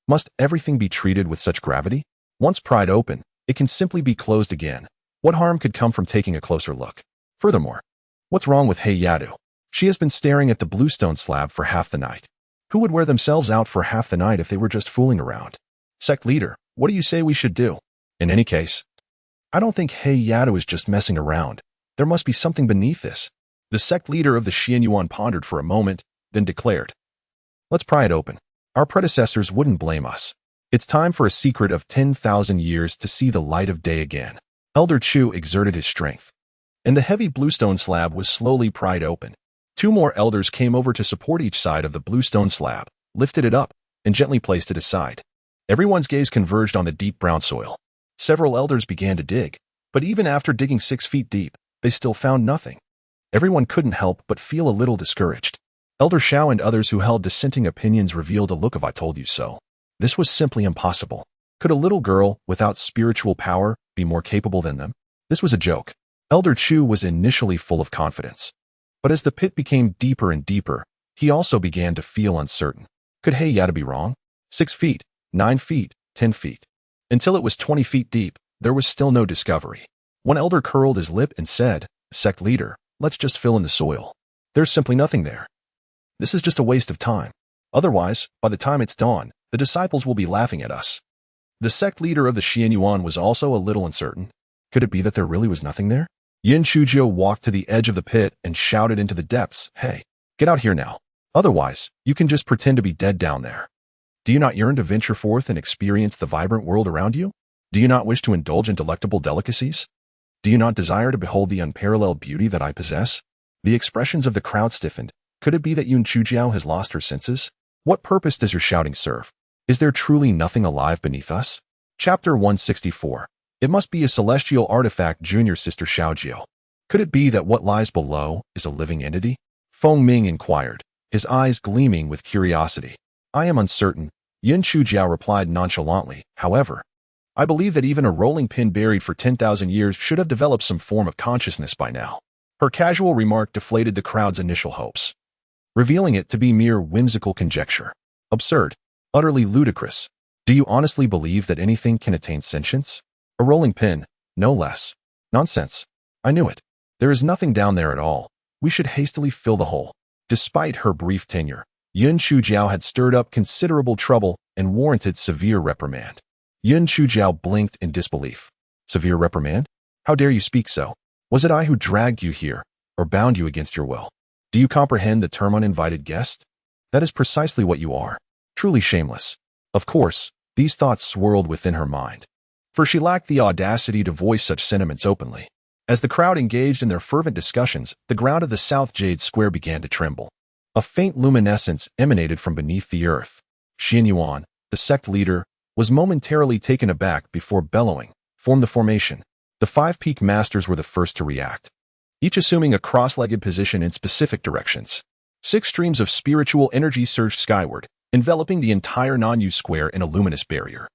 [SPEAKER 1] "Must everything be treated with such gravity? Once pried open, it can simply be closed again. What harm could come from taking a closer look? Furthermore, what's wrong with He Yadu? She has been staring at the bluestone slab for half the night. Who would wear themselves out for half the night if they were just fooling around? Sect leader, what do you say we should do? In any case, I don't think He Yadu is just messing around. There must be something beneath this." The sect leader of the Xianyuan pondered for a moment, then declared, "Let's pry it open. Our predecessors wouldn't blame us. It's time for a secret of 10,000 years to see the light of day again." Elder Chu exerted his strength, and the heavy bluestone slab was slowly pried open. 2 more elders came over to support each side of the bluestone slab, lifted it up, and gently placed it aside. Everyone's gaze converged on the deep brown soil. Several elders began to dig, But even after digging 6 feet deep, they still found nothing. Everyone couldn't help but feel a little discouraged. Elder Xiao and others who held dissenting opinions revealed a look of "I told you so." This was simply impossible. Could a little girl, without spiritual power, be more capable than them? This was a joke. Elder Chu was initially full of confidence. But as the pit became deeper and deeper, he also began to feel uncertain. Could He Yada be wrong? 6 feet, 9 feet, 10 feet. Until it was 20 feet deep, there was still no discovery. One elder curled his lip and said, "Sect leader, let's just fill in the soil. There's simply nothing there. This is just a waste of time. Otherwise, by the time it's dawn, the disciples will be laughing at us." The sect leader of the Xianyuan was also a little uncertain. Could it be that there really was nothing there? Yin Chujiu walked to the edge of the pit and shouted into the depths, "Hey, get out here now. Otherwise, you can just pretend to be dead down there. Do you not yearn to venture forth and experience the vibrant world around you? Do you not wish to indulge in delectable delicacies? Do you not desire to behold the unparalleled beauty that I possess?" The expressions of the crowd stiffened. Could it be that Yun Chujiao has lost her senses? What purpose does your shouting serve? Is there truly nothing alive beneath us? Chapter 164. It must be a celestial artifact, Junior Sister Xiaojiao. Could it be that what lies below is a living entity? Feng Ming inquired, his eyes gleaming with curiosity. "I am uncertain," Yin Chujiao replied nonchalantly. "However, I believe that even a rolling pin buried for 10,000 years should have developed some form of consciousness by now." Her casual remark deflated the crowd's initial hopes, revealing it to be mere whimsical conjecture. Absurd. Utterly ludicrous. Do you honestly believe that anything can attain sentience? A rolling pin, no less. Nonsense. I knew it. There is nothing down there at all. We should hastily fill the hole. Despite her brief tenure, Yun Chujiao had stirred up considerable trouble and warranted severe reprimand. Yun Chujiao blinked in disbelief. Severe reprimand? How dare you speak so? Was it I who dragged you here, or bound you against your will? Do you comprehend the term uninvited guest? That is precisely what you are. Truly shameless. Of course, these thoughts swirled within her mind, for she lacked the audacity to voice such sentiments openly. As the crowd engaged in their fervent discussions, the ground of the South Jade Square began to tremble. A faint luminescence emanated from beneath the earth. Xianyuan, the sect leader, was momentarily taken aback before bellowing, "Form the formation." The 5 peak masters were the first to react, each assuming a cross-legged position in specific directions. 6 streams of spiritual energy surged skyward, enveloping the entire non-U square in a luminous barrier.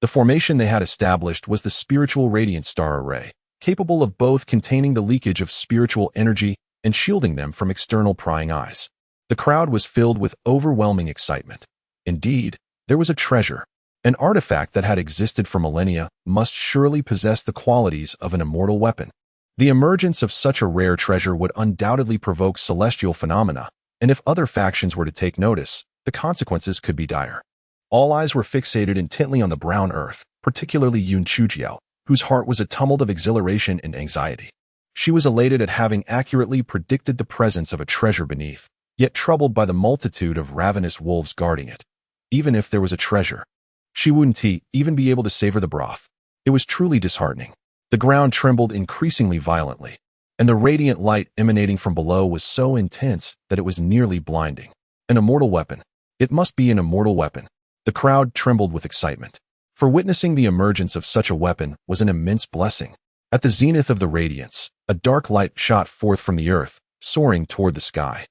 [SPEAKER 1] The formation they had established was the spiritual radiant star array, capable of both containing the leakage of spiritual energy and shielding them from external prying eyes. The crowd was filled with overwhelming excitement. Indeed, there was a treasure. An artifact that had existed for millennia must surely possess the qualities of an immortal weapon. The emergence of such a rare treasure would undoubtedly provoke celestial phenomena, and if other factions were to take notice, the consequences could be dire. All eyes were fixated intently on the brown earth, particularly Yun Chujiao, whose heart was a tumult of exhilaration and anxiety. She was elated at having accurately predicted the presence of a treasure beneath, yet troubled by the multitude of ravenous wolves guarding it. Even if there was a treasure, she wouldn't even be able to savor the broth. It was truly disheartening. The ground trembled increasingly violently, and the radiant light emanating from below was so intense that it was nearly blinding. An immortal weapon. It must be an immortal weapon. The crowd trembled with excitement, for witnessing the emergence of such a weapon was an immense blessing. At the zenith of the radiance, a dark light shot forth from the earth, soaring toward the sky.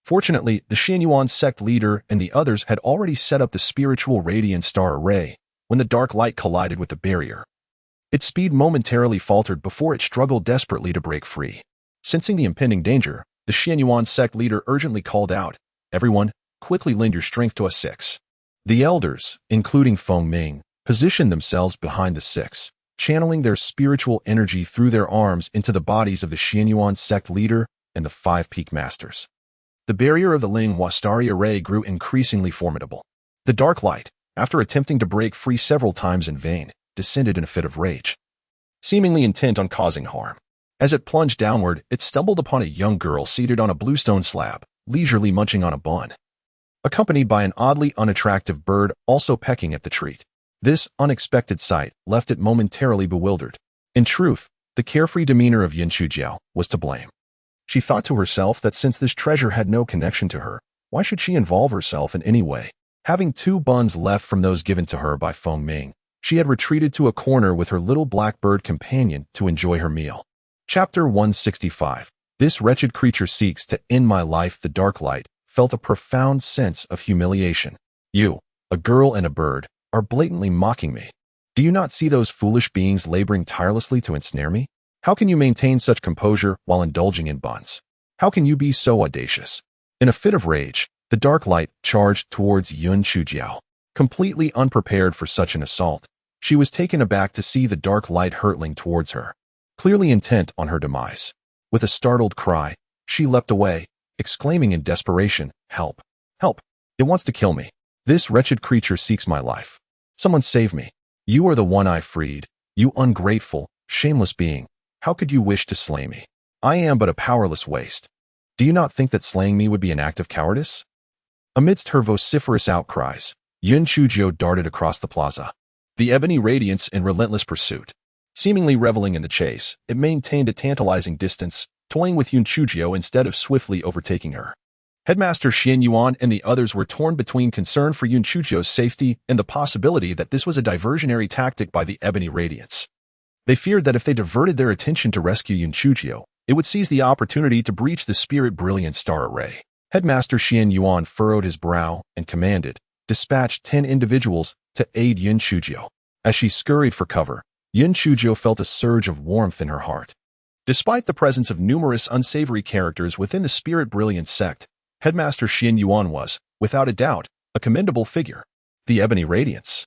[SPEAKER 1] Fortunately, the Xianyuan sect leader and the others had already set up the spiritual radiant star array when the dark light collided with the barrier. Its speed momentarily faltered before it struggled desperately to break free. Sensing the impending danger, the Xianyuan sect leader urgently called out, "Everyone, quickly lend your strength to us 6. The elders, including Feng Ming, positioned themselves behind the 6, channeling their spiritual energy through their arms into the bodies of the Xianyuan sect leader and the 5 peak masters. The barrier of the Ling Huastari array grew increasingly formidable. The dark light, after attempting to break free several times in vain, descended in a fit of rage, seemingly intent on causing harm. As it plunged downward, it stumbled upon a young girl seated on a bluestone slab, leisurely munching on a bun, accompanied by an oddly unattractive bird also pecking at the treat. This unexpected sight left it momentarily bewildered. In truth, the carefree demeanor of Yin Chujiao was to blame. She thought to herself that since this treasure had no connection to her, why should she involve herself in any way? Having 2 buns left from those given to her by Feng Ming, She had retreated to a corner with her little blackbird companion to enjoy her meal. Chapter 165. This wretched creature seeks to end my life. The dark light felt a profound sense of humiliation. You, a girl and a bird, are blatantly mocking me. Do you not see those foolish beings laboring tirelessly to ensnare me? How can you maintain such composure while indulging in buns? How can you be so audacious? In a fit of rage, the dark light charged towards Yun Chujiao. Completely unprepared for such an assault, she was taken aback to see the dark light hurtling towards her, clearly intent on her demise. With a startled cry, she leapt away, exclaiming in desperation, "Help! Help! It wants to kill me. This wretched creature seeks my life. Someone save me. You are the one I freed. You ungrateful, shameless being. How could you wish to slay me? I am but a powerless waste. Do you not think that slaying me would be an act of cowardice?" Amidst her vociferous outcries, Yun Chujiao darted across the plaza. The ebony radiance in relentless pursuit. Seemingly reveling in the chase, it maintained a tantalizing distance, toying with Yun Chujiao instead of swiftly overtaking her. Headmaster Xian Yuan and the others were torn between concern for Yun Chujiao's safety and the possibility that this was a diversionary tactic by the ebony radiance. They feared that if they diverted their attention to rescue Yun Chujiao, it would seize the opportunity to breach the spirit brilliant star array. Headmaster Xian Yuan furrowed his brow and commanded, "Dispatch 10 individuals to aid Yun Chujiao." As she scurried for cover, Yun Chujiao felt a surge of warmth in her heart. Despite the presence of numerous unsavory characters within the spirit brilliant sect, Headmaster Xian Yuan was, without a doubt, a commendable figure. The ebony radiance,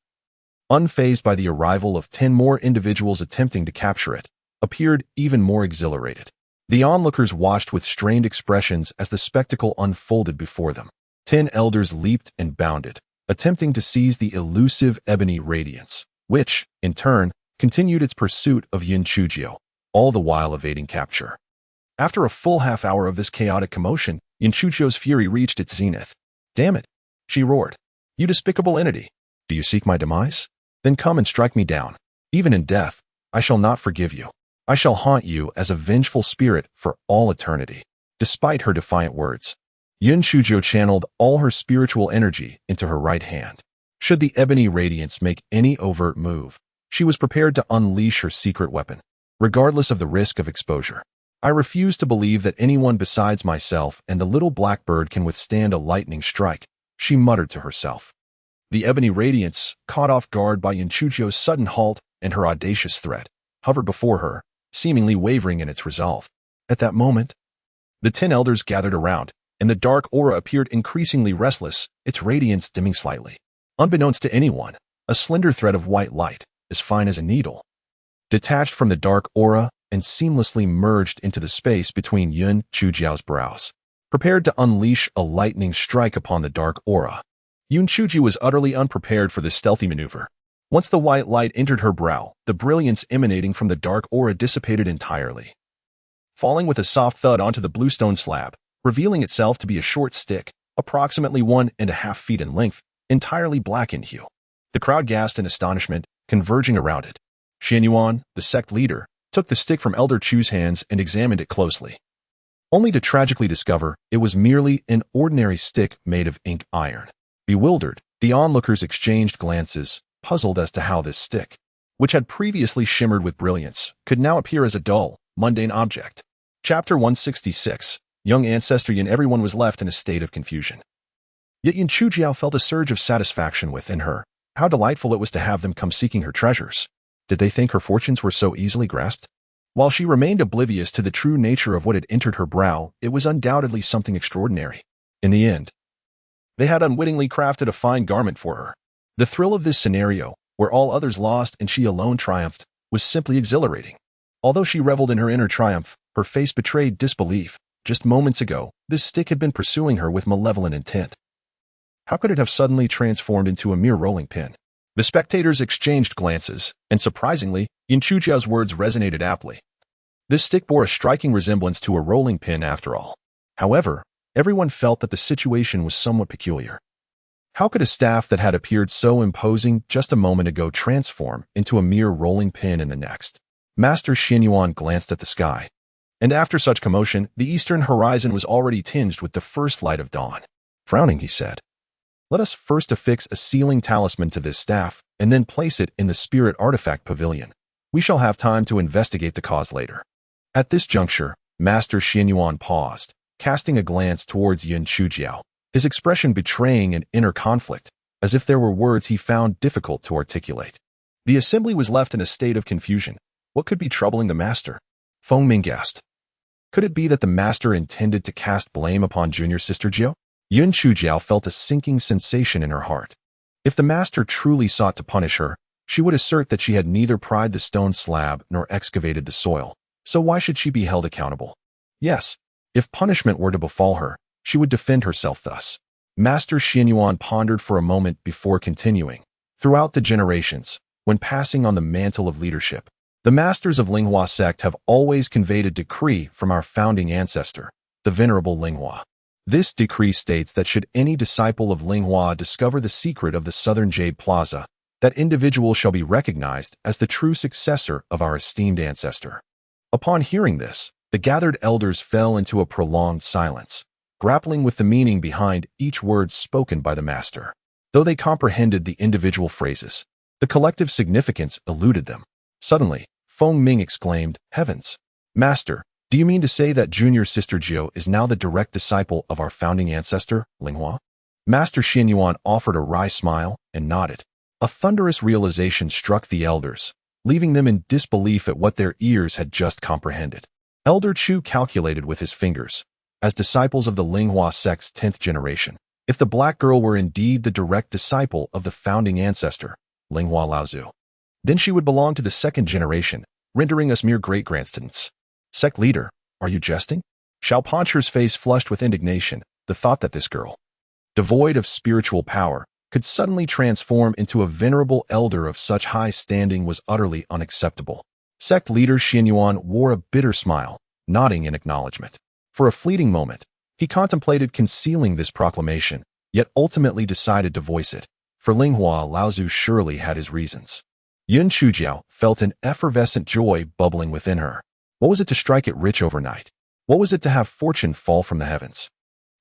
[SPEAKER 1] unfazed by the arrival of 10 more individuals attempting to capture it, appeared even more exhilarated. The onlookers watched with strained expressions as the spectacle unfolded before them. 10 elders leaped and bounded, attempting to seize the elusive ebony radiance, which, in turn, continued its pursuit of Yun Chujiao, all the while evading capture. After a full half-hour of this chaotic commotion, Yun Chujiao's fury reached its zenith. "Damn it!" she roared. "You despicable entity! Do you seek my demise? Then come and strike me down. Even in death, I shall not forgive you. I shall haunt you as a vengeful spirit for all eternity." Despite her defiant words, Yun Chujiao channeled all her spiritual energy into her right hand. Should the ebony radiance make any overt move, she was prepared to unleash her secret weapon, regardless of the risk of exposure. "I refuse to believe that anyone besides myself and the little blackbird can withstand a lightning strike," she muttered to herself. The ebony radiance, caught off guard by Yun Chujiao's sudden halt and her audacious threat, hovered before her, seemingly wavering in its resolve. At that moment, the 10 elders gathered around, and the dark aura appeared increasingly restless, its radiance dimming slightly. Unbeknownst to anyone, a slender thread of white light, as fine as a needle, detached from the dark aura and seamlessly merged into the space between Yun Chujiao's brows. Prepared to unleash a lightning strike upon the dark aura, Yun Chujiao was utterly unprepared for this stealthy maneuver. Once the white light entered her brow, the brilliance emanating from the dark aura dissipated entirely, falling with a soft thud onto the bluestone slab, revealing itself to be a short stick, approximately 1.5 feet in length, entirely black in hue. The crowd gasped in astonishment, converging around it. Xian Yuan, the sect leader, took the stick from Elder Chu's hands and examined it closely, only to tragically discover it was merely an ordinary stick made of ink iron. Bewildered, the onlookers exchanged glances, puzzled as to how this stick, which had previously shimmered with brilliance, could now appear as a dull, mundane object. Chapter 166. Young Ancestor Yin. Everyone was left in a state of confusion. Yet Yun Chujiao felt a surge of satisfaction within her. How delightful it was to have them come seeking her treasures. Did they think her fortunes were so easily grasped? While she remained oblivious to the true nature of what had entered her brow, it was undoubtedly something extraordinary. In the end, they had unwittingly crafted a fine garment for her. The thrill of this scenario, where all others lost and she alone triumphed, was simply exhilarating. Although she reveled in her inner triumph, her face betrayed disbelief. Just moments ago, this stick had been pursuing her with malevolent intent. How could it have suddenly transformed into a mere rolling pin? The spectators exchanged glances, and surprisingly, Yun Chujiao's words resonated aptly. This stick bore a striking resemblance to a rolling pin after all. However, everyone felt that the situation was somewhat peculiar. How could a staff that had appeared so imposing just a moment ago transform into a mere rolling pin in the next? Master Xian Yuan glanced at the sky, and after such commotion, the eastern horizon was already tinged with the first light of dawn. Frowning, he said, Let us first affix a sealing talisman to this staff, and then place it in the spirit artifact pavilion. We shall have time to investigate the cause later." At this juncture, Master Xianyuan paused, casting a glance towards Yun Chujiao, his expression betraying an inner conflict, as if there were words he found difficult to articulate. The assembly was left in a state of confusion. What could be troubling the master? Feng Ming gasped. Could it be that the master intended to cast blame upon junior sister Jiao? Yun Chujiao felt a sinking sensation in her heart. If the master truly sought to punish her, she would assert that she had neither pried the stone slab nor excavated the soil, so why should she be held accountable? Yes, if punishment were to befall her, she would defend herself thus. Master Xianyuan pondered for a moment before continuing. Throughout the generations, when passing on the mantle of leadership, the masters of Linghua sect have always conveyed a decree from our founding ancestor, the Venerable Linghua. This decree states that should any disciple of Linghua discover the secret of the Southern Jade Plaza, that individual shall be recognized as the true successor of our esteemed ancestor. Upon hearing this, the gathered elders fell into a prolonged silence, grappling with the meaning behind each word spoken by the master. Though they comprehended the individual phrases, the collective significance eluded them. Suddenly, Feng Ming exclaimed, "Heavens! Master, do you mean to say that junior sister Jiao is now the direct disciple of our founding ancestor, Linghua?" Master Xianyuan offered a wry smile and nodded. A thunderous realization struck the elders, leaving them in disbelief at what their ears had just comprehended. Elder Chu calculated with his fingers, as disciples of the Linghua sect's 10th generation, if the black girl were indeed the direct disciple of the founding ancestor, Linghua Laozu, then she would belong to the 2nd generation, rendering us mere great-grandsons. Sect leader, are you jesting? Xiao Pancher's face flushed with indignation. The thought that this girl, devoid of spiritual power, could suddenly transform into a venerable elder of such high standing was utterly unacceptable. Sect leader Xianyuan wore a bitter smile, nodding in acknowledgement. For a fleeting moment, he contemplated concealing this proclamation, yet ultimately decided to voice it. For Linghua Laozu surely had his reasons. Yun Chujiao felt an effervescent joy bubbling within her. What was it to strike it rich overnight? What was it to have fortune fall from the heavens?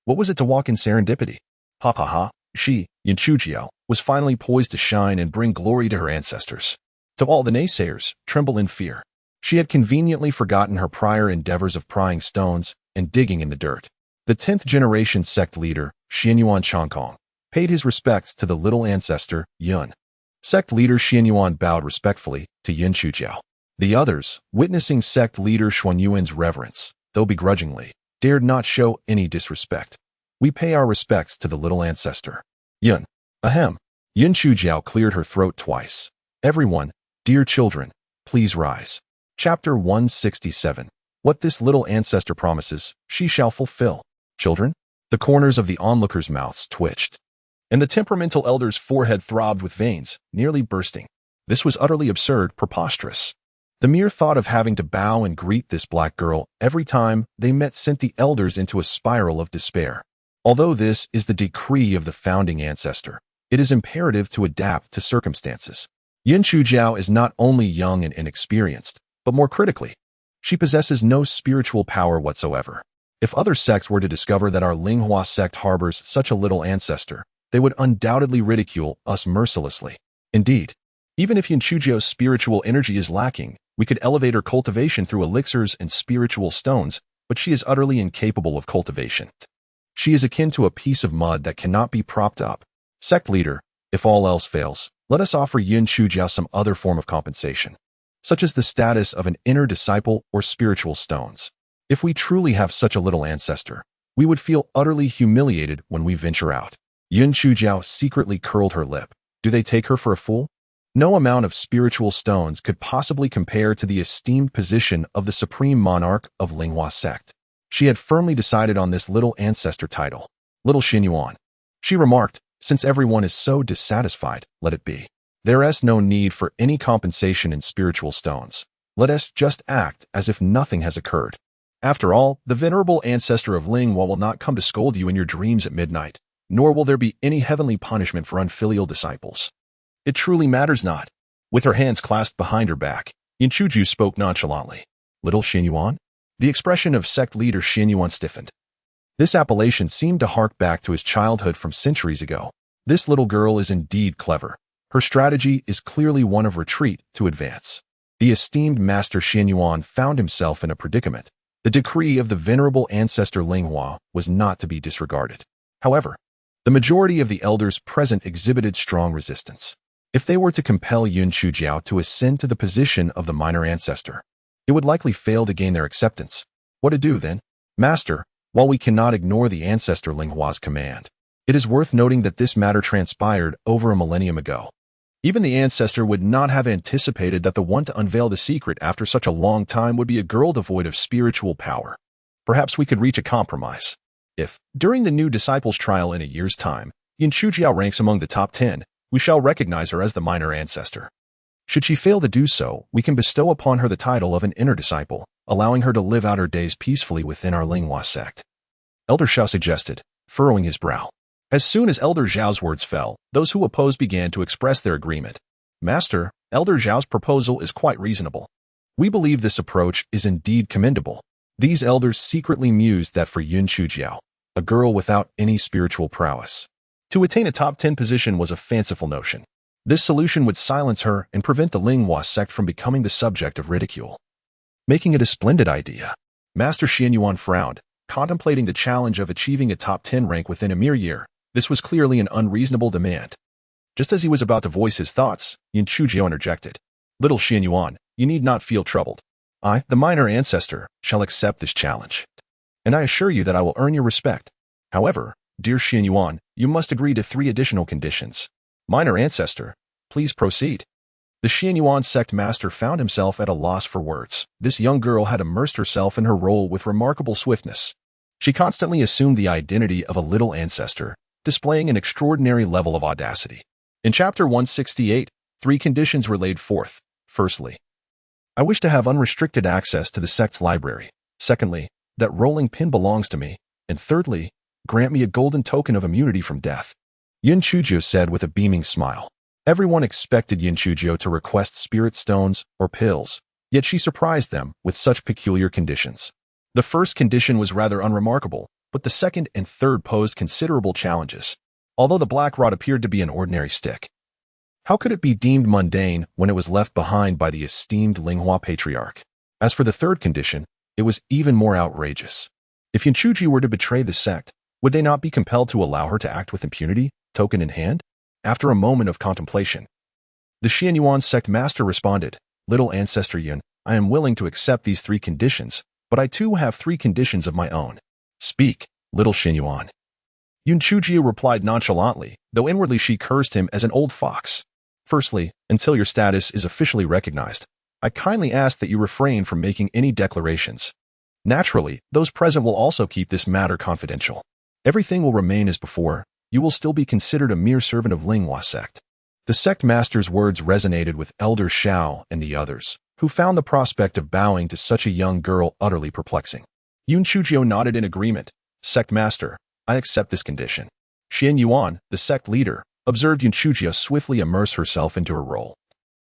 [SPEAKER 1] What was it to walk in serendipity? Ha ha ha, she, Yun Chujiao, was finally poised to shine and bring glory to her ancestors. To all the naysayers, tremble in fear. She had conveniently forgotten her prior endeavors of prying stones and digging in the dirt. The 10th generation sect leader, Xianyuan Changkong, paid his respects to the little ancestor, Yun. Sect leader Xianyuan bowed respectfully to Yun Chujiao. The others, witnessing sect leader Xuanyuan's reverence, though begrudgingly, dared not show any disrespect. We pay our respects to the little ancestor. Yun. Ahem. Yun Chujiao cleared her throat twice. Everyone, dear children, please rise. Chapter 167. What this little ancestor promises, she shall fulfill. Children? The corners of the onlookers' mouths twitched, and the temperamental elder's forehead throbbed with veins, nearly bursting. This was utterly absurd, preposterous. The mere thought of having to bow and greet this black girl every time they met sent the elders into a spiral of despair. Although this is the decree of the founding ancestor, it is imperative to adapt to circumstances. Yun Chujiao is not only young and inexperienced, but more critically, she possesses no spiritual power whatsoever. If other sects were to discover that our Linghua sect harbors such a little ancestor, they would undoubtedly ridicule us mercilessly. Indeed, even if Yun Chujiao's spiritual energy is lacking, we could elevate her cultivation through elixirs and spiritual stones, but she is utterly incapable of cultivation. She is akin to a piece of mud that cannot be propped up. Sect leader, if all else fails, let us offer Yun Chujiao some other form of compensation, such as the status of an inner disciple or spiritual stones. If we truly have such a little ancestor, we would feel utterly humiliated when we venture out. Yun Chujiao secretly curled her lip. Do they take her for a fool? No amount of spiritual stones could possibly compare to the esteemed position of the supreme monarch of Linghua sect. She had firmly decided on this little ancestor title, Little Xianyuan. She remarked, since everyone is so dissatisfied, let it be. There is no need for any compensation in spiritual stones. Let us just act as if nothing has occurred. After all, the venerable ancestor of Linghua will not come to scold you in your dreams at midnight, nor will there be any heavenly punishment for unfilial disciples. It truly matters not. With her hands clasped behind her back, Yun Chujiao spoke nonchalantly. Little Xianyuan? The expression of sect leader Xianyuan stiffened. This appellation seemed to hark back to his childhood from centuries ago. This little girl is indeed clever. Her strategy is clearly one of retreat to advance. The esteemed Master Xian Yuan found himself in a predicament. The decree of the venerable ancestor Ling Hua was not to be disregarded. However, the majority of the elders present exhibited strong resistance. If they were to compel Yun Chujiao to ascend to the position of the minor ancestor, it would likely fail to gain their acceptance. What to do then? Master, while we cannot ignore the ancestor Ling Hua's command, it is worth noting that this matter transpired over a millennium ago. Even the ancestor would not have anticipated that the one to unveil the secret after such a long time would be a girl devoid of spiritual power. Perhaps we could reach a compromise. If, during the new disciples trial in a year's time, Yun Chujiao ranks among the top 10, we shall recognize her as the minor ancestor. Should she fail to do so, we can bestow upon her the title of an inner disciple, allowing her to live out her days peacefully within our Linghua sect. Elder Xiao suggested, furrowing his brow. As soon as Elder Zhao's words fell, those who opposed began to express their agreement. Master, Elder Zhao's proposal is quite reasonable. We believe this approach is indeed commendable. These elders secretly mused that for Yun Chujiao, a girl without any spiritual prowess, to attain a top 10 position was a fanciful notion. This solution would silence her and prevent the Linghua sect from becoming the subject of ridicule, making it a splendid idea. Master Xian Yuan frowned, contemplating the challenge of achieving a top 10 rank within a mere year. This was clearly an unreasonable demand. Just as he was about to voice his thoughts, Yun Chujiao interjected. Little Xian Yuan, you need not feel troubled. I, the minor ancestor, shall accept this challenge. And I assure you that I will earn your respect. However, dear Xian Yuan, you must agree to 3 additional conditions. Minor ancestor, please proceed. The Xian Yuan sect master found himself at a loss for words. This young girl had immersed herself in her role with remarkable swiftness. She constantly assumed the identity of a little ancestor, displaying an extraordinary level of audacity. In Chapter 168, 3 conditions were laid forth. Firstly, I wish to have unrestricted access to the sect's library. Secondly, that rolling pin belongs to me. And thirdly, grant me a golden token of immunity from death. Yun Chujiao said with a beaming smile. Everyone expected Yun Chujiao to request spirit stones or pills, yet she surprised them with such peculiar conditions. The first condition was rather unremarkable, but the second and third posed considerable challenges, although the black rod appeared to be an ordinary stick. How could it be deemed mundane when it was left behind by the esteemed Linghua patriarch? As for the third condition, it was even more outrageous. If Yun Chujiao were to betray the sect, would they not be compelled to allow her to act with impunity, token in hand? After a moment of contemplation, the Xian Yuan sect master responded, Little Ancestor Yun, I am willing to accept these 3 conditions, but I too have 3 conditions of my own. Speak, little Xian Yuan. Yun Chujiao replied nonchalantly, though inwardly she cursed him as an old fox. Firstly, until your status is officially recognized, I kindly ask that you refrain from making any declarations. Naturally, those present will also keep this matter confidential. Everything will remain as before. You will still be considered a mere servant of Linghua sect. The sect master's words resonated with Elder Xiao and the others, who found the prospect of bowing to such a young girl utterly perplexing. Yun Chujiao nodded in agreement. Sect master, I accept this condition. Xian Yuan, the sect leader, observed Yun Chujiao swiftly immerse herself into her role,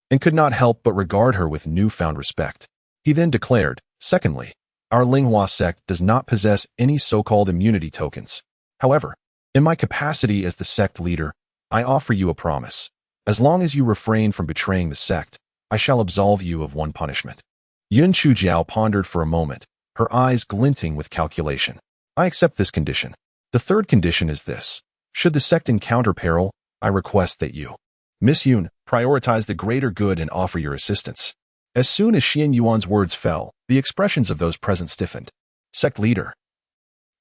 [SPEAKER 1] and could not help but regard her with newfound respect. He then declared, secondly, our Linghua sect does not possess any so-called immunity tokens. However, in my capacity as the sect leader, I offer you a promise. As long as you refrain from betraying the sect, I shall absolve you of one punishment. Yun Chujiao pondered for a moment, her eyes glinting with calculation. I accept this condition. The third condition is this. Should the sect encounter peril, I request that you, Miss Yun, prioritize the greater good and offer your assistance. As soon as Xian Yuan's words fell, the expressions of those present stiffened. Sect leader,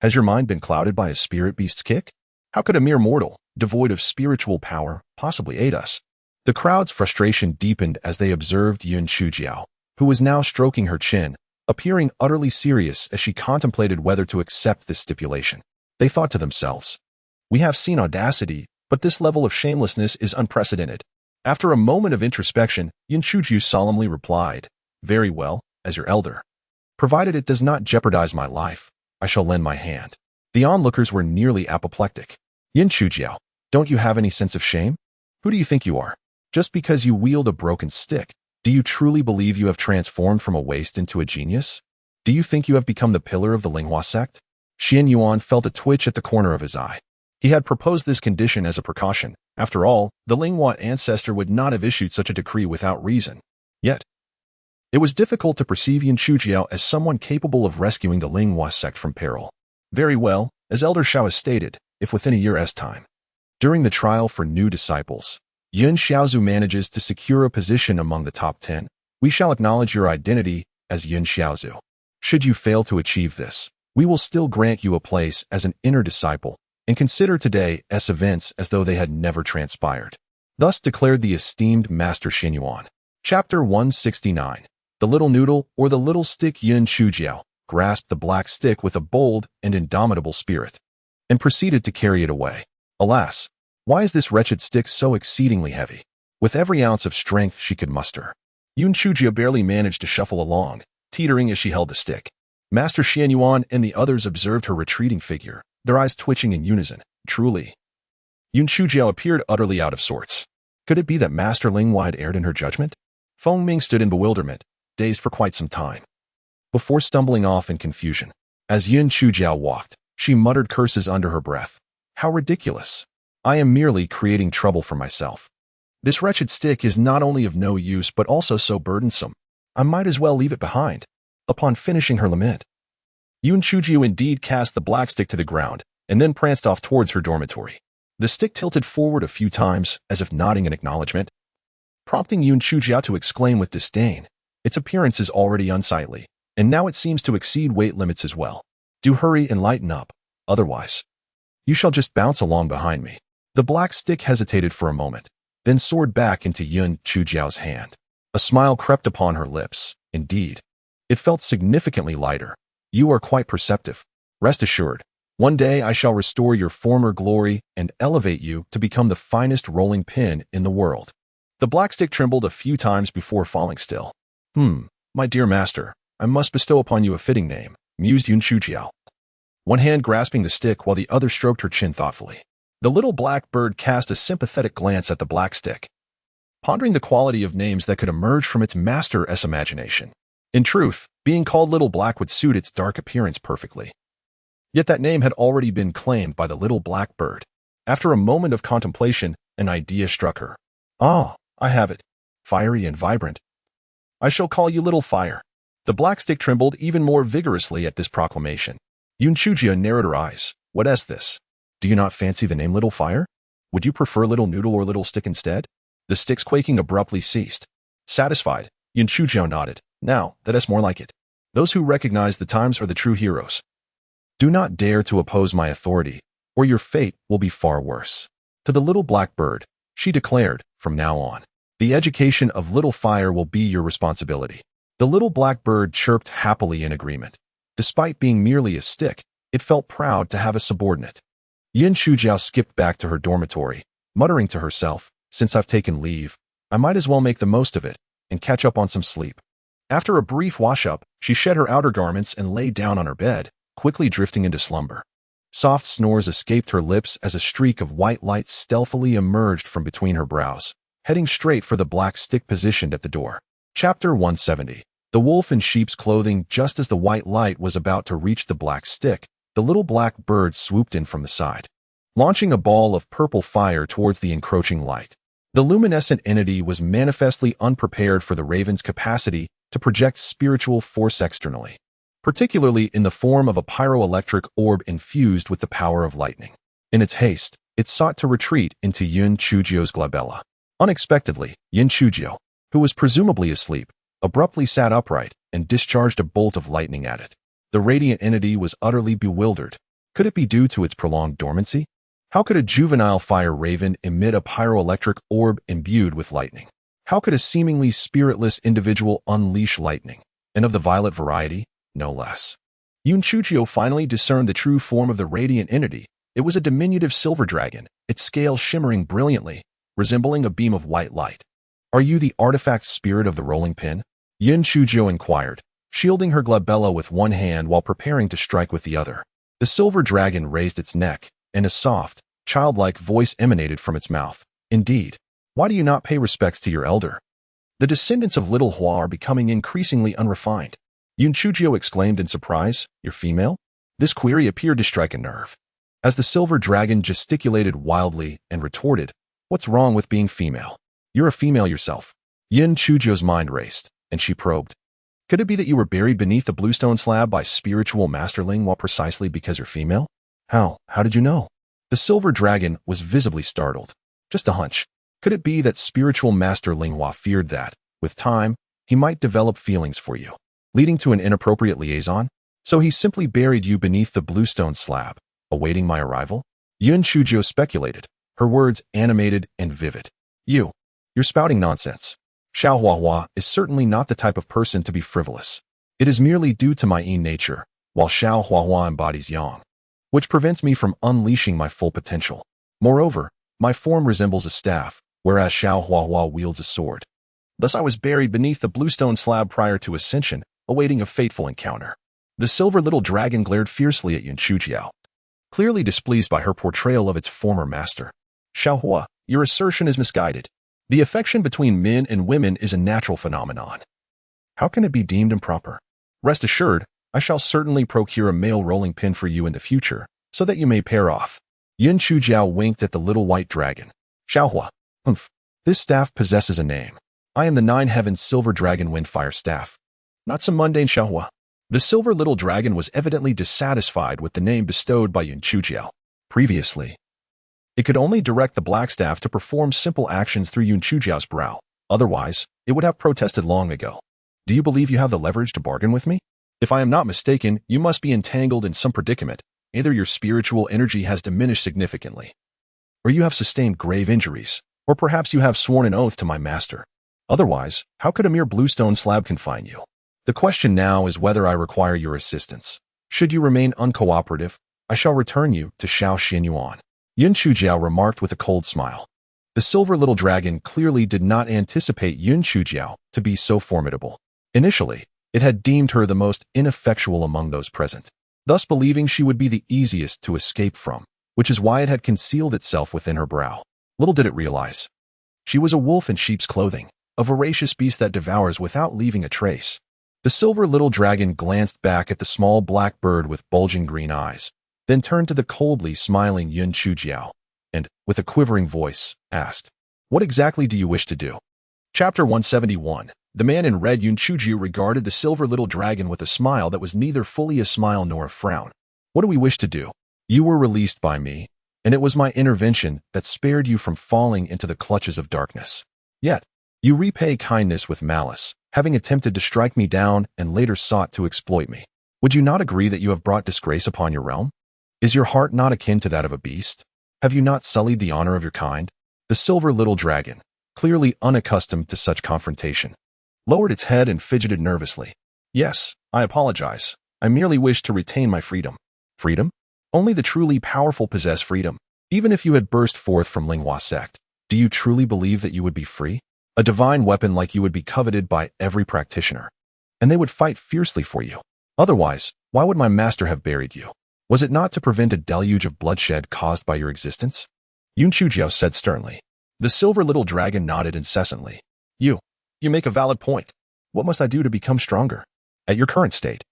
[SPEAKER 1] has your mind been clouded by a spirit beast's kick? How could a mere mortal, devoid of spiritual power, possibly aid us? The crowd's frustration deepened as they observed Yun Chujiao, who was now stroking her chin, appearing utterly serious as she contemplated whether to accept this stipulation. They thought to themselves, we have seen audacity, but this level of shamelessness is unprecedented. After a moment of introspection, Yun Chujiao solemnly replied, very well, as your elder. Provided it does not jeopardize my life, I shall lend my hand. The onlookers were nearly apoplectic. Yun Chujiao, don't you have any sense of shame? Who do you think you are? Just because you wield a broken stick, do you truly believe you have transformed from a waste into a genius? Do you think you have become the pillar of the Linghua sect? Xian Yuan felt a twitch at the corner of his eye. He had proposed this condition as a precaution. After all, the Linghua ancestor would not have issued such a decree without reason. Yet, it was difficult to perceive Yun Chujiao as someone capable of rescuing the Linghua sect from peril. Very well, as Elder Xiao has stated, if within a year's time. During the trial for new disciples, Yun Xiaozu manages to secure a position among the top 10. We shall acknowledge your identity as Yun Xiaozu. Should you fail to achieve this, we will still grant you a place as an inner disciple and consider today's events as though they had never transpired. Thus declared the esteemed Master Xinyuan. Chapter 169. The little noodle or the little stick. Yun Chujiao grasped the black stick with a bold and indomitable spirit and proceeded to carry it away. Alas, why is this wretched stick so exceedingly heavy? With every ounce of strength she could muster, Yun Chujiao barely managed to shuffle along, teetering as she held the stick. Master Xianyuan and the others observed her retreating figure, their eyes twitching in unison. Truly, Yun Chujiao appeared utterly out of sorts. Could it be that Master Linghua had erred in her judgment? Feng Ming stood in bewilderment, dazed for quite some time, before stumbling off in confusion. As Yun Chujiao walked, she muttered curses under her breath. How ridiculous! I am merely creating trouble for myself. This wretched stick is not only of no use but also so burdensome. I might as well leave it behind. Upon finishing her lament, Yun Chujiao indeed cast the black stick to the ground and then pranced off towards her dormitory. The stick tilted forward a few times as if nodding in acknowledgement, prompting Yun Chujiao to exclaim with disdain, its appearance is already unsightly, and now it seems to exceed weight limits as well. Do hurry and lighten up, otherwise you shall just bounce along behind me. The black stick hesitated for a moment, then soared back into Yun Chujiao's hand. A smile crept upon her lips. Indeed, it felt significantly lighter. You are quite perceptive. Rest assured, one day I shall restore your former glory and elevate you to become the finest rolling pin in the world. The black stick trembled a few times before falling still. My dear master, I must bestow upon you a fitting name, mused Yun Chujiao, one hand grasping the stick while the other stroked her chin thoughtfully. The little black bird cast a sympathetic glance at the black stick, pondering the quality of names that could emerge from its master's imagination. In truth, being called Little Black would suit its dark appearance perfectly. Yet that name had already been claimed by the little black bird. After a moment of contemplation, an idea struck her. Ah, I have it. Fiery and vibrant. I shall call you Little Fire. The black stick trembled even more vigorously at this proclamation. Yun Chujiao narrowed her eyes. What is this? Do you not fancy the name Little Fire? Would you prefer Little Noodle or Little Stick instead? The stick's quaking abruptly ceased. Satisfied, Yun Chujiao nodded. Now, that is more like it. Those who recognize the times are the true heroes. Do not dare to oppose my authority, or your fate will be far worse. To the little black bird, she declared, from now on, the education of Little Fire will be your responsibility. The little black bird chirped happily in agreement. Despite being merely a stick, it felt proud to have a subordinate. Yun Chujiao skipped back to her dormitory, muttering to herself, since I've taken leave, I might as well make the most of it and catch up on some sleep. After a brief wash-up, she shed her outer garments and lay down on her bed, quickly drifting into slumber. Soft snores escaped her lips as a streak of white light stealthily emerged from between her brows, heading straight for the black stick positioned at the door. Chapter 170. The wolf in sheep's clothing. Just as the white light was about to reach the black stick, the little black bird swooped in from the side, launching a ball of purple fire towards the encroaching light. The luminescent entity was manifestly unprepared for the raven's capacity to project spiritual force externally, particularly in the form of a pyroelectric orb infused with the power of lightning. In its haste, it sought to retreat into Yun Chujiao's glabella. Unexpectedly, Yun Chujiao, who was presumably asleep, abruptly sat upright and discharged a bolt of lightning at it. The radiant entity was utterly bewildered. Could it be due to its prolonged dormancy? How could a juvenile fire raven emit a pyroelectric orb imbued with lightning? How could a seemingly spiritless individual unleash lightning, and of the violet variety, no less? Yun Chujiao finally discerned the true form of the radiant entity. It was a diminutive silver dragon, its scales shimmering brilliantly, resembling a beam of white light. Are you the artifact spirit of the rolling pin? Yun Chujiao inquired, shielding her glabella with one hand while preparing to strike with the other. The silver dragon raised its neck, and a soft, childlike voice emanated from its mouth. Indeed, why do you not pay respects to your elder? The descendants of Little Hua are becoming increasingly unrefined. Yun Chujiao exclaimed in surprise. You're female? This query appeared to strike a nerve. As the silver dragon gesticulated wildly and retorted, "What's wrong with being female? You're a female yourself." Yin Chujio's mind raced, and she probed. Could it be that you were buried beneath the bluestone slab by spiritual masterling while precisely because you're female? How? How did you know? The silver dragon was visibly startled. Just a hunch. Could it be that spiritual master Linghua feared that, with time, he might develop feelings for you, leading to an inappropriate liaison? So he simply buried you beneath the bluestone slab, awaiting my arrival? Yun Chujio speculated, her words animated and vivid. You're spouting nonsense. Xiao Huahua is certainly not the type of person to be frivolous. It is merely due to my yin nature, while Xiao Huahua embodies yang, which prevents me from unleashing my full potential. Moreover, my form resembles a staff, whereas Xiao Huahua wields a sword. Thus I was buried beneath the bluestone slab prior to ascension, awaiting a fateful encounter. The silver little dragon glared fiercely at Yun Chujiao, clearly displeased by her portrayal of its former master. Xiaohua, your assertion is misguided. The affection between men and women is a natural phenomenon. How can it be deemed improper? Rest assured, I shall certainly procure a male rolling pin for you in the future, so that you may pair off. Yun Chujiao winked at the little white dragon. Xiaohua, this staff possesses a name. I am the Nine Heavens Silver Dragon Windfire Staff. Not some mundane Xiaohua. The silver little dragon was evidently dissatisfied with the name bestowed by Yun Chujiao. Previously, it could only direct the black staff to perform simple actions through Yun Chujiao's brow. Otherwise, it would have protested long ago. Do you believe you have the leverage to bargain with me? If I am not mistaken, you must be entangled in some predicament. Either your spiritual energy has diminished significantly, or you have sustained grave injuries, or perhaps you have sworn an oath to my master. Otherwise, how could a mere bluestone slab confine you? The question now is whether I require your assistance. Should you remain uncooperative, I shall return you to Xiao Xinyuan. Yun Chujiao remarked with a cold smile. The silver little dragon clearly did not anticipate Yun Chujiao to be so formidable. Initially, it had deemed her the most ineffectual among those present, thus believing she would be the easiest to escape from, which is why it had concealed itself within her brow. Little did it realize. She was a wolf in sheep's clothing, a voracious beast that devours without leaving a trace. The silver little dragon glanced back at the small black bird with bulging green eyes, then turned to the coldly smiling Yun Chujiao, and, with a quivering voice, asked, "What exactly do you wish to do?" Chapter 171. The man in red. Yun Chujiao regarded the silver little dragon with a smile that was neither fully a smile nor a frown. "What do we wish to do? You were released by me, and it was my intervention that spared you from falling into the clutches of darkness. Yet, you repay kindness with malice, having attempted to strike me down and later sought to exploit me. Would you not agree that you have brought disgrace upon your realm? Is your heart not akin to that of a beast? Have you not sullied the honor of your kind?" The silver little dragon, clearly unaccustomed to such confrontation, lowered its head and fidgeted nervously. "Yes, I apologize. I merely wish to retain my freedom." Freedom? Only the truly powerful possess freedom. Even if you had burst forth from Linghua sect, do you truly believe that you would be free? A divine weapon like you would be coveted by every practitioner, and they would fight fiercely for you. Otherwise, why would my master have buried you? Was it not to prevent a deluge of bloodshed caused by your existence? Yun Chujiao said sternly. The silver little dragon nodded incessantly. You make a valid point. What must I do to become stronger? At your current state,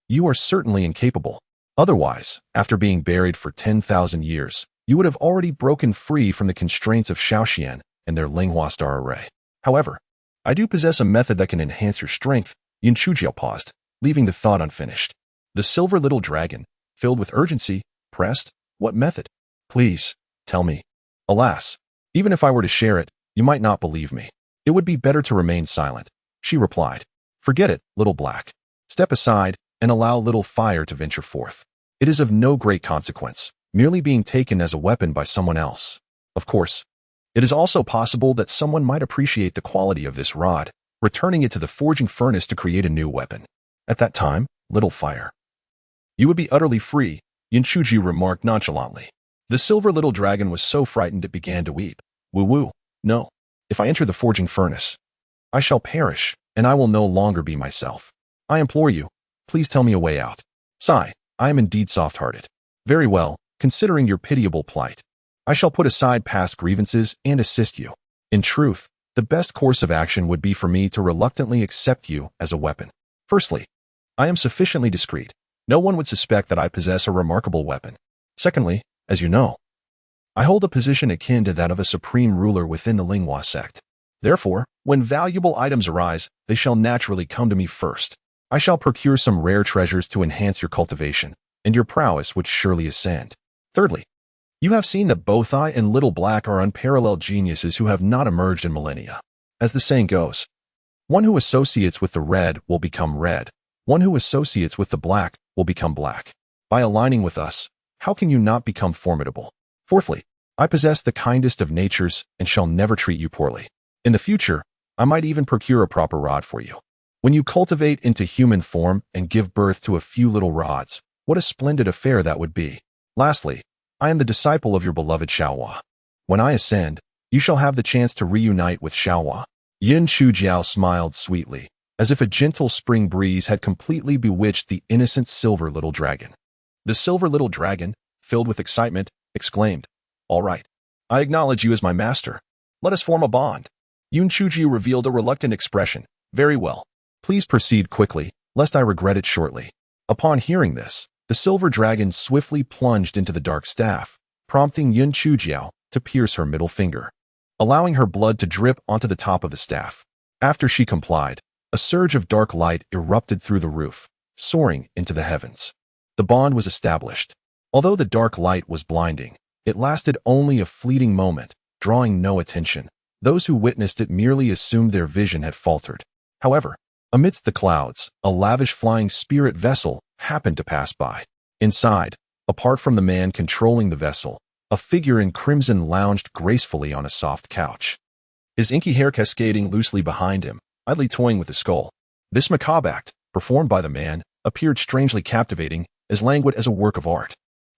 [SPEAKER 1] you are certainly incapable. Otherwise, after being buried for 10,000 years, you would have already broken free from the constraints of Shaoxian and their Linghua star array. However, I do possess a method that can enhance your strength. Yun Chujiao paused, leaving the thought unfinished. The silver little dragon, filled with urgency, pressed, "What method? Please, tell me." "Alas, even if I were to share it, you might not believe me. It would be better to remain silent," she replied. "Forget it, little black. Step aside and allow little fire to venture forth. It is of no great consequence, merely being taken as a weapon by someone else. Of course, it is also possible that someone might appreciate the quality of this rod, returning it to the forging furnace to create a new weapon. At that time, little fire, you would be utterly free," Yun Chujiao remarked nonchalantly. The silver little dragon was so frightened it began to weep. "Woo-woo, no. If I enter the forging furnace, I shall perish, and I will no longer be myself. I implore you, please tell me a way out." "Sigh, I am indeed soft-hearted." "Very well, considering your pitiable plight, I shall put aside past grievances and assist you. In truth, the best course of action would be for me to reluctantly accept you as a weapon. Firstly, I am sufficiently discreet. No one would suspect that I possess a remarkable weapon. Secondly, as you know, I hold a position akin to that of a supreme ruler within the Linghua sect. Therefore, when valuable items arise, they shall naturally come to me first. I shall procure some rare treasures to enhance your cultivation, and your prowess would surely ascend. Thirdly, you have seen that both I and Little Black are unparalleled geniuses who have not emerged in millennia. As the saying goes, one who associates with the red will become red. One who associates with the black will become black. By aligning with us, how can you not become formidable? Fourthly, I possess the kindest of natures and shall never treat you poorly. In the future, I might even procure a proper rod for you. When you cultivate into human form and give birth to a few little rods, what a splendid affair that would be. Lastly, I am the disciple of your beloved Xiaohua. When I ascend, you shall have the chance to reunite with Xiaohua. Yin Chujiao smiled sweetly, as if a gentle spring breeze had completely bewitched the innocent silver little dragon. The silver little dragon, filled with excitement, exclaimed, "All right, I acknowledge you as my master. Let us form a bond." Yun Chujiu revealed a reluctant expression. "Very well. Please proceed quickly, lest I regret it shortly." Upon hearing this, the silver dragon swiftly plunged into the dark staff, prompting Yun Chujiao to pierce her middle finger, allowing her blood to drip onto the top of the staff. After she complied, a surge of dark light erupted through the roof, soaring into the heavens. The bond was established. Although the dark light was blinding, it lasted only a fleeting moment, drawing no attention. Those who witnessed it merely assumed their vision had faltered. However, amidst the clouds, a lavish flying spirit vessel happened to pass by. Inside, apart from the man controlling the vessel, a figure in crimson lounged gracefully on a soft couch, his inky hair cascading loosely behind him, idly toying with the skull. This macabre act, performed by the man, appeared strangely captivating, as languid as a work of art.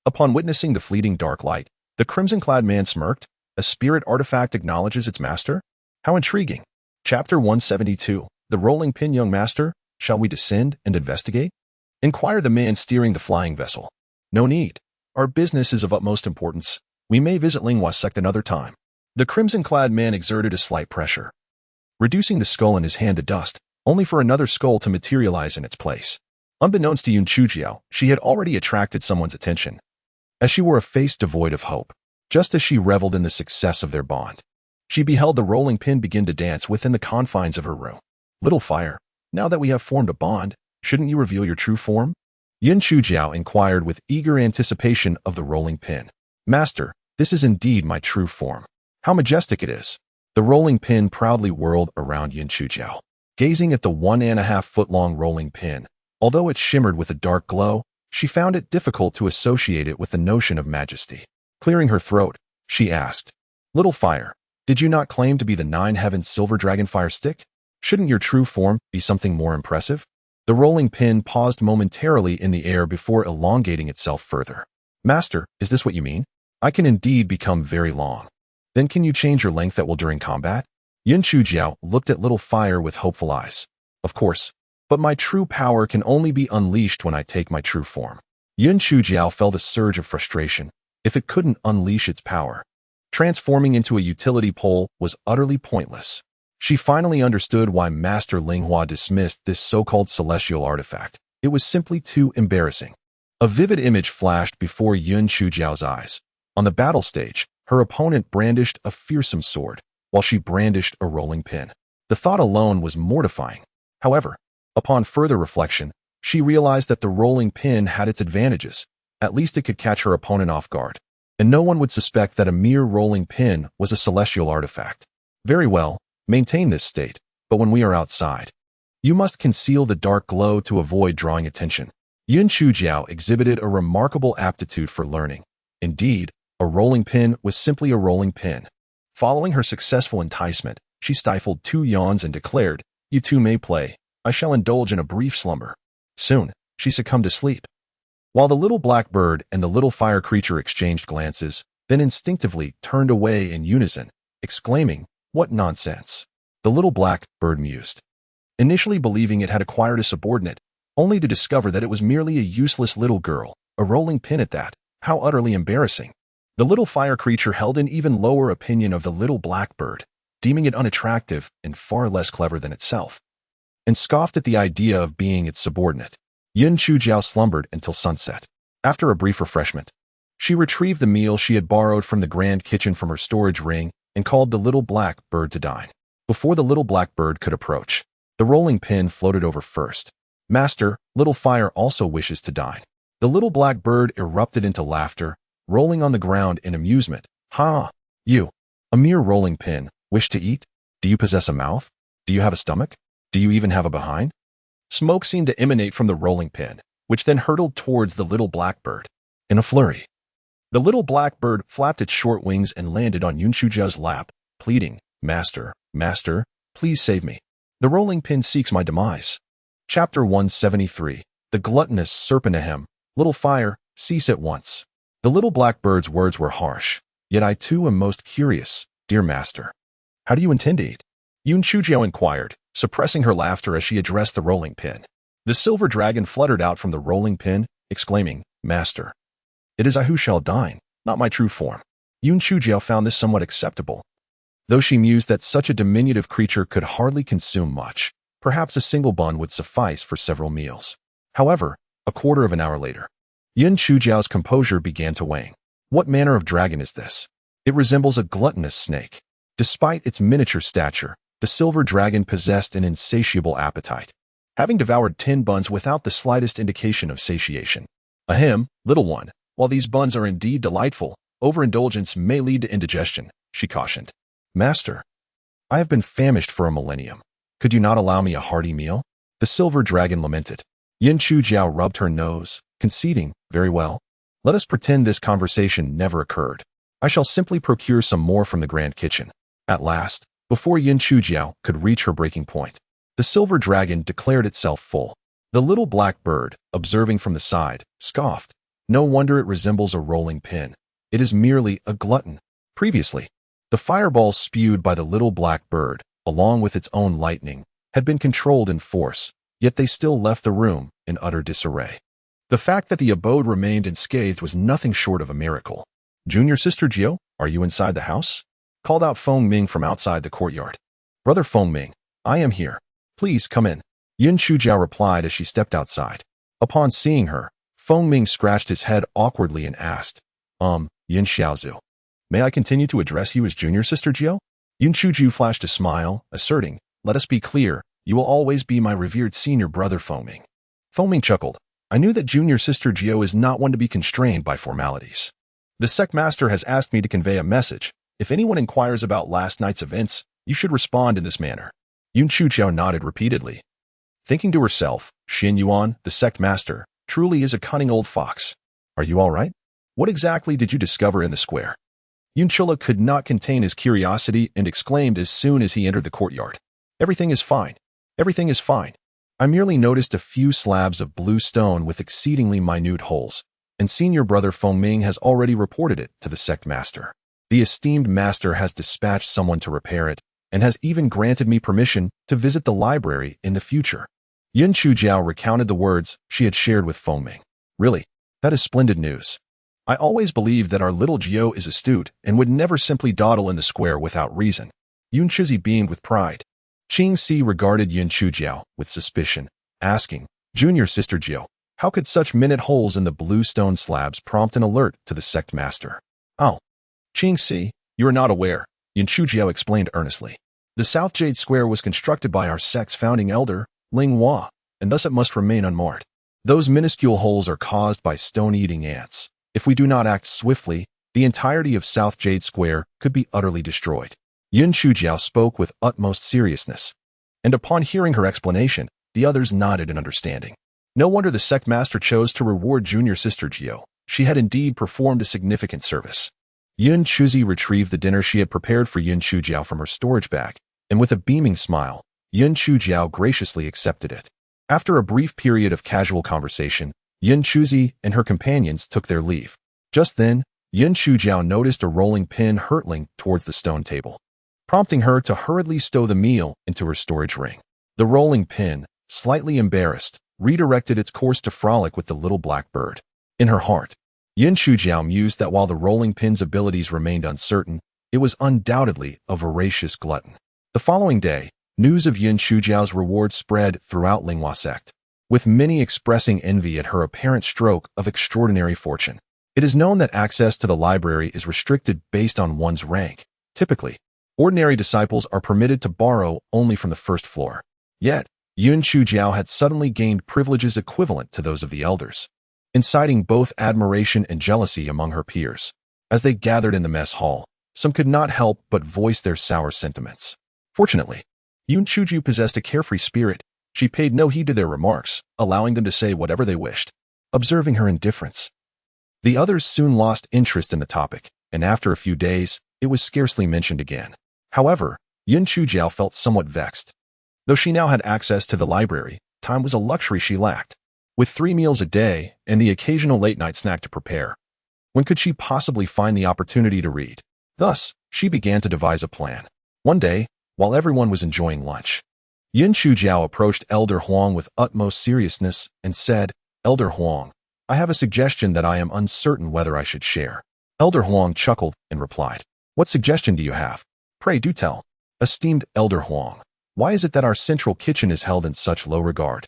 [SPEAKER 1] Upon witnessing the fleeting dark light, the crimson-clad man smirked. A spirit artifact acknowledges its master? How intriguing. Chapter 172. The Rolling Pin. Young master, shall we descend and investigate? Inquired the man steering the flying vessel. No need. Our business is of utmost importance. We may visit Linghua sect another time. The crimson-clad man exerted a slight pressure, reducing the skull in his hand to dust, only for another skull to materialize in its place. Unbeknownst to Yun Chujiao, she had already attracted someone's attention, as she wore a face devoid of hope. Just as she reveled in the success of their bond, she beheld the rolling pin begin to dance within the confines of her room. Little fire, now that we have formed a bond, shouldn't you reveal your true form? Yin Chujiao inquired with eager anticipation of the rolling pin. Master, this is indeed my true form. How majestic it is. The rolling pin proudly whirled around Yin Chujiao, gazing at the 1.5-foot-long rolling pin. Although it shimmered with a dark glow, she found it difficult to associate it with the notion of majesty. Clearing her throat, she asked, Little fire, did you not claim to be the 9-heaven silver dragon fire stick? Shouldn't your true form be something more impressive? The rolling pin paused momentarily in the air before elongating itself further. Master, is this what you mean? I can indeed become very long. Then can you change your length at will during combat? Yin Chujiao looked at Little Fire with hopeful eyes. Of course, but my true power can only be unleashed when I take my true form. Yin Chujiao felt a surge of frustration. If it couldn't unleash its power, transforming into a utility pole was utterly pointless. She finally understood why Master Linghua dismissed this so-called celestial artifact. It was simply too embarrassing. A vivid image flashed before Yun Chujiao's eyes. On the battle stage, her opponent brandished a fearsome sword, while she brandished a rolling pin. The thought alone was mortifying. However, upon further reflection, she realized that the rolling pin had its advantages. At least it could catch her opponent off guard, and no one would suspect that a mere rolling pin was a celestial artifact. Very well, maintain this state, but when we are outside, you must conceal the dark glow to avoid drawing attention. Yin Chujiao exhibited a remarkable aptitude for learning. Indeed, a rolling pin was simply a rolling pin. Following her successful enticement, she stifled 2 yawns and declared, You two may play. I shall indulge in a brief slumber. Soon, she succumbed to sleep. While the little black bird and the little fire creature exchanged glances, then instinctively turned away in unison, exclaiming, What nonsense! The little black bird mused, initially believing it had acquired a subordinate, only to discover that it was merely a useless little girl, a rolling pin at that. How utterly embarrassing. The little fire creature held an even lower opinion of the little black bird, deeming it unattractive and far less clever than itself, and scoffed at the idea of being its subordinate. Yin Chujiao slumbered until sunset. After a brief refreshment, She retrieved the meal she had borrowed from the grand kitchen from her storage ring and called the little black bird to dine. Before the little black bird could approach, the rolling pin floated over first. Master, little fire also wishes to dine. The little black bird erupted into laughter, rolling on the ground in amusement. Ha! You, a mere rolling pin, wish to eat? Do you possess a mouth? Do you have a stomach? Do you even have a behind? Smoke seemed to emanate from the rolling pin, which then hurtled towards the little blackbird. In a flurry, the little blackbird flapped its short wings and landed on Yunchujiao's lap, pleading, Master, Master, please save me. The rolling pin seeks my demise. Chapter 173. The gluttonous serpent ahem. Little fire, cease at once. The little blackbird's words were harsh, yet I too am most curious, dear master. How do you intend to eat? Yunchujiao inquired, suppressing her laughter as she addressed the rolling pin. The silver dragon fluttered out from the rolling pin, exclaiming, Master, it is I who shall dine, not my true form. Yunchujiao found this somewhat acceptable, though she mused that such a diminutive creature could hardly consume much. Perhaps a single bun would suffice for several meals. However, a quarter of an hour later, Yunchujiao's composure began to wane. What manner of dragon is this? It resembles a gluttonous snake. Despite its miniature stature, the silver dragon possessed an insatiable appetite, having devoured 10 buns without the slightest indication of satiation. Ahem, little one, while these buns are indeed delightful, overindulgence may lead to indigestion, she cautioned. Master, I have been famished for a millennium. Could you not allow me a hearty meal? The silver dragon lamented. Yunchujiao rubbed her nose, conceding, very well. Let us pretend this conversation never occurred. I shall simply procure some more from the grand kitchen. At last, before Yunchujiao could reach her breaking point, the silver dragon declared itself full. The little black bird, observing from the side, scoffed. No wonder it resembles a rolling pin. It is merely a glutton. Previously, the fireballs spewed by the little black bird, along with its own lightning, had been controlled in force, yet they still left the room in utter disarray. The fact that the abode remained unscathed was nothing short of a miracle. Junior Sister Jiao, are you inside the house? Called out Feng Ming from outside the courtyard. Brother Feng Ming, I am here. Please come in. Yunchujiao replied as she stepped outside. Upon seeing her, Feng Ming scratched his head awkwardly and asked, Yin Xiaozu, may I continue to address you as Junior Sister Jiao? Yunchujiao flashed a smile, asserting, let us be clear, you will always be my revered senior brother Feng Ming. Feng Ming chuckled. I knew that Junior Sister Jiao is not one to be constrained by formalities. The sect master has asked me to convey a message. If anyone inquires about last night's events, you should respond in this manner. Yunchujiao nodded repeatedly. Thinking to herself, Xin Yuan, the sect master, truly is a cunning old fox. Are you all right? What exactly did you discover in the square? Yunchula could not contain his curiosity and exclaimed as soon as he entered the courtyard. Everything is fine. Everything is fine. I merely noticed a few slabs of blue stone with exceedingly minute holes, and senior brother Feng Ming has already reported it to the sect master. The esteemed master has dispatched someone to repair it, and has even granted me permission to visit the library in the future. Yunchujiao recounted the words she had shared with Feng Ming. Really, that is splendid news. I always believed that our little Jiao is astute and would never simply dawdle in the square without reason. Yunchuzi beamed with pride. Qing Si regarded Yunchujiao with suspicion, asking, Junior Sister Jiao, how could such minute holes in the blue stone slabs prompt an alert to the sect master? Oh, Qing Si, you are not aware, Yunchujiao explained earnestly. The South Jade Square was constructed by our sect's founding elder, Ling Hua, and thus it must remain unmarked. Those minuscule holes are caused by stone-eating ants. If we do not act swiftly, the entirety of South Jade Square could be utterly destroyed. Yunchujiao spoke with utmost seriousness, and upon hearing her explanation, the others nodded in understanding. No wonder the sect master chose to reward Junior Sister Jiao. She had indeed performed a significant service. Yunchuzi retrieved the dinner she had prepared for Yunchujiao from her storage bag, and with a beaming smile, Yunchujiao graciously accepted it. After a brief period of casual conversation, Yunchuzi and her companions took their leave. Just then, Yunchujiao noticed a rolling pin hurtling towards the stone table, prompting her to hurriedly stow the meal into her storage ring. The rolling pin, slightly embarrassed, redirected its course to frolic with the little black bird. In her heart, Yunchujiao mused that while the rolling pin's abilities remained uncertain, it was undoubtedly a voracious glutton. The following day, news of Yunchujiao's reward spread throughout Linghua sect, with many expressing envy at her apparent stroke of extraordinary fortune. It is known that access to the library is restricted based on one's rank. Typically, ordinary disciples are permitted to borrow only from the first floor. Yet, Yun Chujiao had suddenly gained privileges equivalent to those of the elders, inciting both admiration and jealousy among her peers. As they gathered in the mess hall, some could not help but voice their sour sentiments. Fortunately, Yun Chujiu possessed a carefree spirit. She paid no heed to their remarks, allowing them to say whatever they wished. Observing her indifference, the others soon lost interest in the topic, and after a few days, it was scarcely mentioned again. However, Yun Chujiao felt somewhat vexed. Though she now had access to the library, time was a luxury she lacked. With 3 meals a day and the occasional late-night snack to prepare, when could she possibly find the opportunity to read? Thus, she began to devise a plan. One day, while everyone was enjoying lunch, Yun Chujiao approached Elder Huang with utmost seriousness and said, "Elder Huang, I have a suggestion that I am uncertain whether I should share." Elder Huang chuckled and replied, "What suggestion do you have? Pray do tell." "Esteemed Elder Huang, why is it that our central kitchen is held in such low regard?"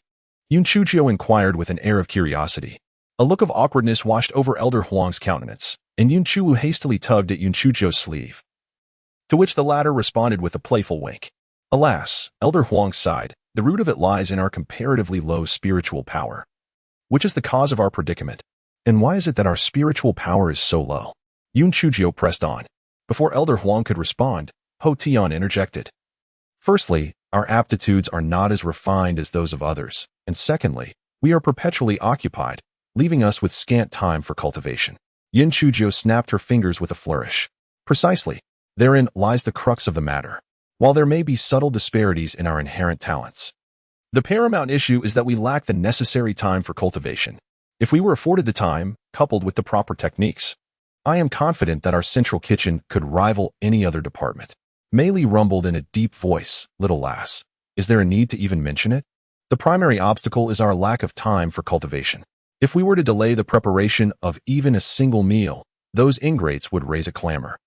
[SPEAKER 1] Yun Chujiao inquired with an air of curiosity. A look of awkwardness washed over Elder Huang's countenance, and Yun Chu hastily tugged at Yun Chujiao's sleeve, to which the latter responded with a playful wink. "Alas," Elder Huang sighed, "the root of it lies in our comparatively low spiritual power. Which is the cause of our predicament? And why is it that our spiritual power is so low?" Yun Chujiao pressed on. Before Elder Huang could respond, Ho Tian interjected. "Firstly, our aptitudes are not as refined as those of others, and secondly, we are perpetually occupied, leaving us with scant time for cultivation." Yun Chujiao snapped her fingers with a flourish. "Precisely. Therein lies the crux of the matter. While there may be subtle disparities in our inherent talents, the paramount issue is that we lack the necessary time for cultivation. If we were afforded the time, coupled with the proper techniques, I am confident that our central kitchen could rival any other department." Mei Li rumbled in a deep voice, "Little lass, is there a need to even mention it? The primary obstacle is our lack of time for cultivation. If we were to delay the preparation of even a single meal, those ingrates would raise a clamor."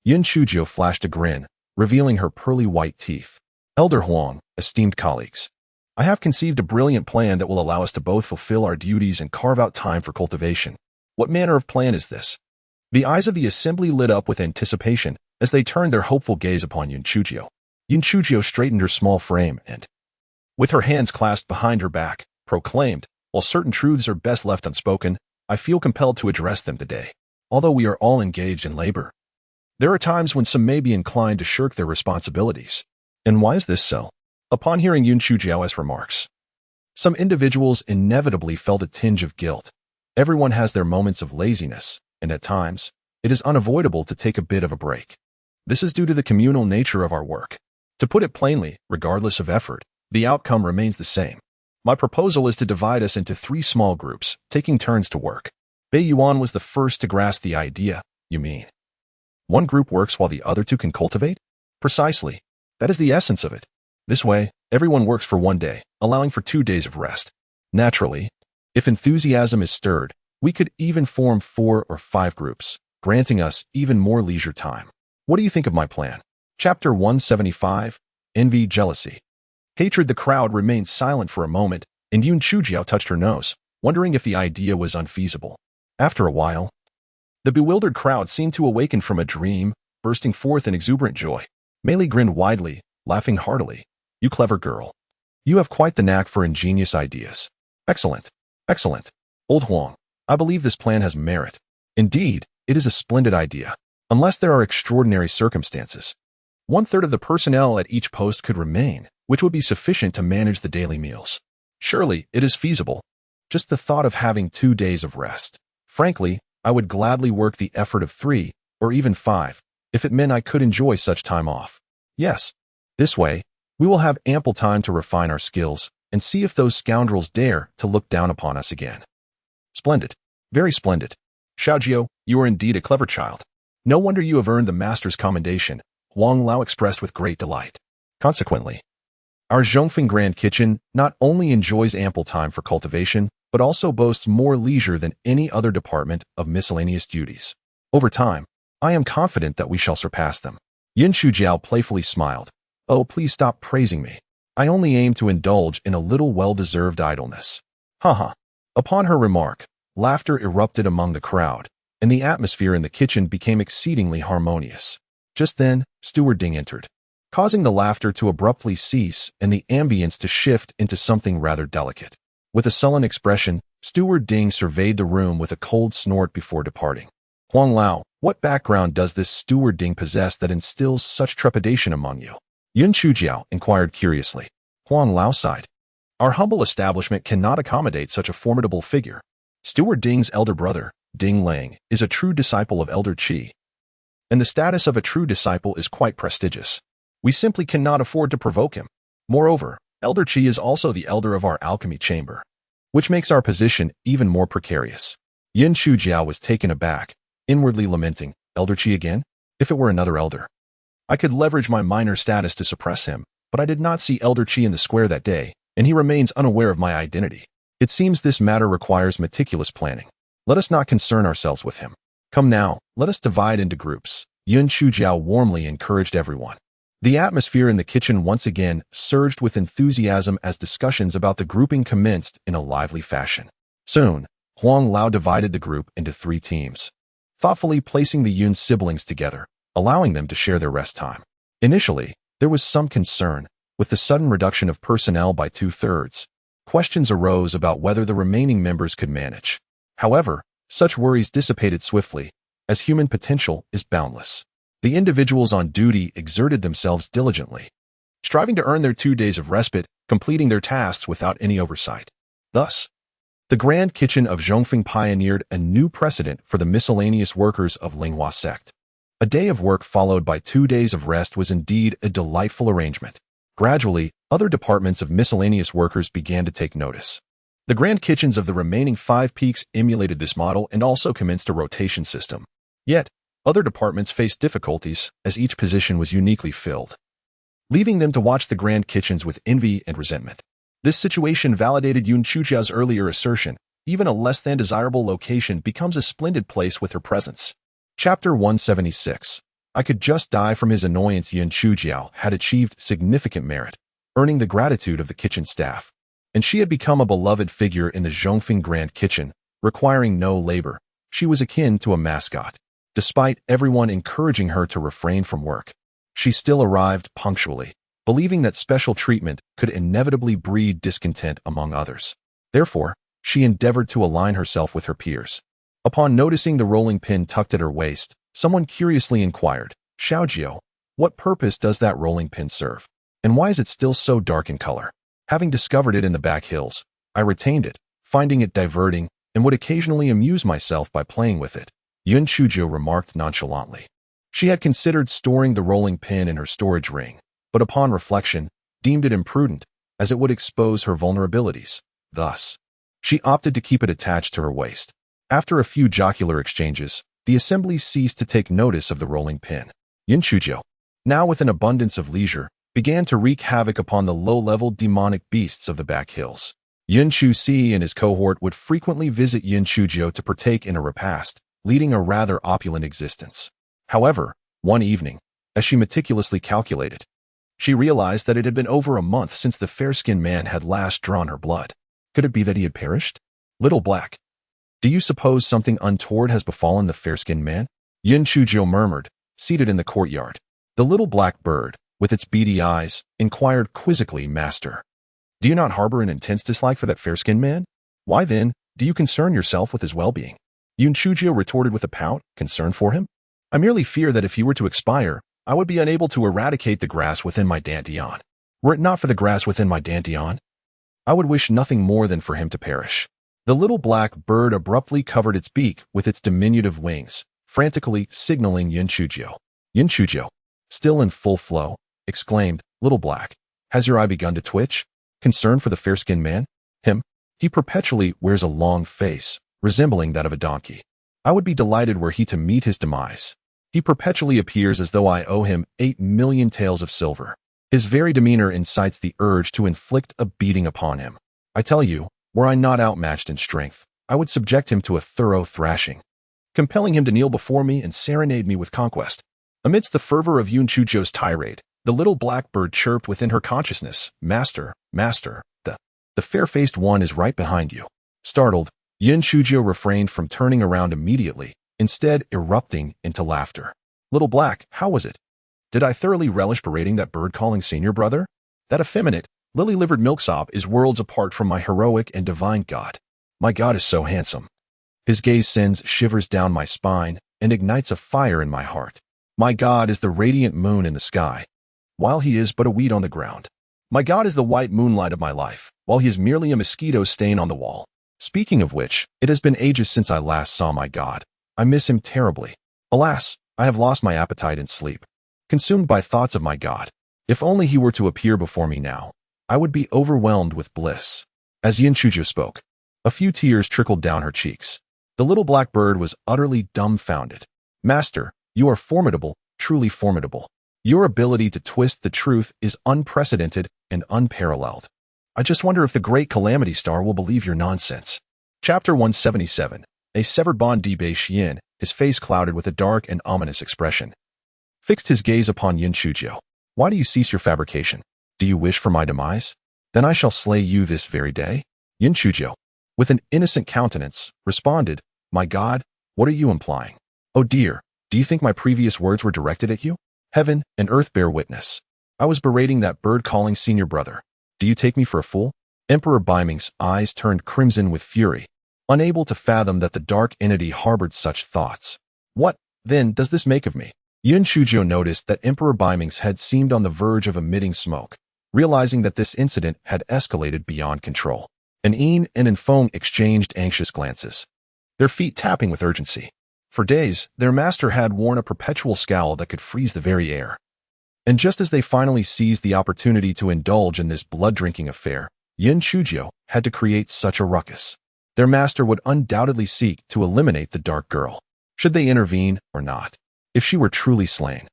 [SPEAKER 1] Yun Chujiao flashed a grin, revealing her pearly white teeth. "Elder Huang, esteemed colleagues, I have conceived a brilliant plan that will allow us to both fulfill our duties and carve out time for cultivation." "What manner of plan is this?" The eyes of the assembly lit up with anticipation as they turned their hopeful gaze upon Yun Chujiao. Yun Chujiao straightened her small frame and, with her hands clasped behind her back, proclaimed, "While certain truths are best left unspoken, I feel compelled to address them today. Although we are all engaged in labor, there are times when some may be inclined to shirk their responsibilities." "And why is this so?" Upon hearing Yun Chujiao's remarks, some individuals inevitably felt a tinge of guilt. Everyone has their moments of laziness, and at times, it is unavoidable to take a bit of a break. This is due to the communal nature of our work. To put it plainly, regardless of effort, the outcome remains the same. My proposal is to divide us into 3 small groups, taking turns to work. Bei Yuan was the first to grasp the idea. "You mean one group works while the other 2 can cultivate?" "Precisely. That is the essence of it. This way, everyone works for 1 day, allowing for 2 days of rest. Naturally, if enthusiasm is stirred, we could even form 4 or 5 groups, granting us even more leisure time. What do you think of my plan?" Chapter 175, Envy, Jealousy. Hatred. The crowd remained silent for a moment, and Yun Chujiao touched her nose, wondering if the idea was unfeasible. After a while, the bewildered crowd seemed to awaken from a dream, bursting forth in exuberant joy. Mei Li grinned widely, laughing heartily. "You clever girl. You have quite the knack for ingenious ideas. Excellent. Excellent. Old Huang, I believe this plan has merit. Indeed, it is a splendid idea. Unless there are extraordinary circumstances, 1/3 of the personnel at each post could remain, which would be sufficient to manage the daily meals. Surely, it is feasible. Just the thought of having 2 days of rest. Frankly, I would gladly work the effort of 3, or even 5, if it meant I could enjoy such time off. Yes, this way, we will have ample time to refine our skills and see if those scoundrels dare to look down upon us again." "Splendid. Very splendid. Xiaojiao, you are indeed a clever child. No wonder you have earned the master's commendation," Huang Lao expressed with great delight. "Consequently, our Zhongfeng Grand Kitchen not only enjoys ample time for cultivation, but also boasts more leisure than any other department of miscellaneous duties. Over time, I am confident that we shall surpass them." Yun Chujiao playfully smiled. "Oh, please stop praising me. I only aim to indulge in a little well-deserved idleness." Haha. Upon her remark, laughter erupted among the crowd, and the atmosphere in the kitchen became exceedingly harmonious. Just then, Steward Ding entered, causing the laughter to abruptly cease and the ambience to shift into something rather delicate. With a sullen expression, Steward Ding surveyed the room with a cold snort before departing. Huang Lao, what background does this Steward Ding possess that instills such trepidation among you? Yun Chujiao inquired curiously. Huang Lao sighed. Our humble establishment cannot accommodate such a formidable figure. Steward Ding's elder brother, Ding Lang, is a true disciple of Elder Qi, and the status of a true disciple is quite prestigious. We simply cannot afford to provoke him. Moreover, Elder Qi is also the elder of our alchemy chamber, which makes our position even more precarious. Yin Chujiao was taken aback, inwardly lamenting, Elder Qi again? If it were another elder, I could leverage my minor status to suppress him, but I did not see Elder Qi in the square that day, and he remains unaware of my identity. It seems this matter requires meticulous planning. Let us not concern ourselves with him. Come now, let us divide into groups. Yun Chujiao warmly encouraged everyone. The atmosphere in the kitchen once again surged with enthusiasm as discussions about the grouping commenced in a lively fashion. Soon, Huang Lao divided the group into 3 teams, thoughtfully placing the Yun siblings together, allowing them to share their rest time. Initially, there was some concern. With the sudden reduction of personnel by 2/3, questions arose about whether the remaining members could manage. However, such worries dissipated swiftly, as human potential is boundless. The individuals on duty exerted themselves diligently, striving to earn their 2 days of respite, completing their tasks without any oversight. Thus, the Grand Kitchen of Zhongfeng pioneered a new precedent for the miscellaneous workers of Linghua sect. A day of work followed by 2 days of rest was indeed a delightful arrangement. Gradually, other departments of miscellaneous workers began to take notice. The grand kitchens of the remaining 5 peaks emulated this model and also commenced a rotation system. Yet, other departments faced difficulties as each position was uniquely filled, leaving them to watch the grand kitchens with envy and resentment. This situation validated Yun Chujiao's earlier assertion, even a less than desirable location becomes a splendid place with her presence. Chapter 176. I could just die from his annoyance. Yun Chujiao had achieved significant merit, earning the gratitude of the kitchen staff, and she had become a beloved figure in the Zhongfeng Grand Kitchen, requiring no labor. She was akin to a mascot. Despite everyone encouraging her to refrain from work, she still arrived punctually, believing that special treatment could inevitably breed discontent among others. Therefore, she endeavored to align herself with her peers. Upon noticing the rolling pin tucked at her waist, someone curiously inquired, Xiaojiao, what purpose does that rolling pin serve? And why is it still so dark in color? Having discovered it in the back hills, I retained it, finding it diverting, and would occasionally amuse myself by playing with it, Yun Chujiao remarked nonchalantly. She had considered storing the rolling pin in her storage ring, but upon reflection, deemed it imprudent, as it would expose her vulnerabilities. Thus, she opted to keep it attached to her waist. After a few jocular exchanges, the assembly ceased to take notice of the rolling pin. Yun Chujiao, now with an abundance of leisure, began to wreak havoc upon the low-level demonic beasts of the back hills. Yun Chusi and his cohort would frequently visit Yun Chujiao to partake in a repast, leading a rather opulent existence. However, one evening, as she meticulously calculated, she realized that it had been over a month since the fair-skinned man had last drawn her blood. Could it be that he had perished? Little Black, do you suppose something untoward has befallen the fair-skinned man? Yun Chujiao murmured, seated in the courtyard. The little black bird, with its beady eyes, inquired quizzically, Master, do you not harbor an intense dislike for that fair-skinned man? Why then, do you concern yourself with his well-being? Yun Chujiao retorted with a pout, concern for him? I merely fear that if he were to expire, I would be unable to eradicate the grass within my dantian. Were it not for the grass within my dantian, I would wish nothing more than for him to perish. The little black bird abruptly covered its beak with its diminutive wings, frantically signaling Yun Chujiao. Yun Chujiao, still in full flow, exclaimed, Little Black, has your eye begun to twitch? Concern for the fair-skinned man? Him? He perpetually wears a long face, resembling that of a donkey. I would be delighted were he to meet his demise. He perpetually appears as though I owe him 8 million taels of silver. His very demeanor incites the urge to inflict a beating upon him. I tell you, were I not outmatched in strength, I would subject him to a thorough thrashing, compelling him to kneel before me and serenade me with conquest. Amidst the fervor of Yun Chujiao's tirade, the little blackbird chirped within her consciousness, Master, Master, the fair-faced one is right behind you. Startled, Yun Chujiao refrained from turning around immediately, instead erupting into laughter. Little Black, how was it? Did I thoroughly relish berating that bird-calling senior brother? That effeminate, lily-livered milksop is worlds apart from my heroic and divine God. My God is so handsome. His gaze sends shivers down my spine and ignites a fire in my heart. My God is the radiant moon in the sky, while he is but a weed on the ground. My God is the white moonlight of my life, while he is merely a mosquito stain on the wall. Speaking of which, it has been ages since I last saw my God. I miss him terribly. Alas, I have lost my appetite in sleep, consumed by thoughts of my God. If only he were to appear before me now, I would be overwhelmed with bliss. As Yin Chujo spoke, a few tears trickled down her cheeks. The little black bird was utterly dumbfounded. Master, you are formidable, truly formidable. Your ability to twist the truth is unprecedented and unparalleled. I just wonder if the great Calamity Star will believe your nonsense. Chapter 177. A severed bond. Bei Yin, his face clouded with a dark and ominous expression, fixed his gaze upon Yin Chujo. Why do you cease your fabrication? Do you wish for my demise? Then I shall slay you this very day. Yin Chujo, with an innocent countenance, responded, My God, what are you implying? Oh dear, do you think my previous words were directed at you? Heaven and earth bear witness. I was berating that bird-calling senior brother. Do you take me for a fool? Emperor Biming's eyes turned crimson with fury, unable to fathom that the dark entity harbored such thoughts. What, then, does this make of me? Yin Chujo noticed that Emperor Biming's head seemed on the verge of emitting smoke, realizing that this incident had escalated beyond control. An Yin and Enfong exchanged anxious glances, their feet tapping with urgency. For days, their master had worn a perpetual scowl that could freeze the very air. And just as they finally seized the opportunity to indulge in this blood-drinking affair, Yin Chujo had to create such a ruckus. Their master would undoubtedly seek to eliminate the dark girl. Should they intervene or not? If she were truly slain,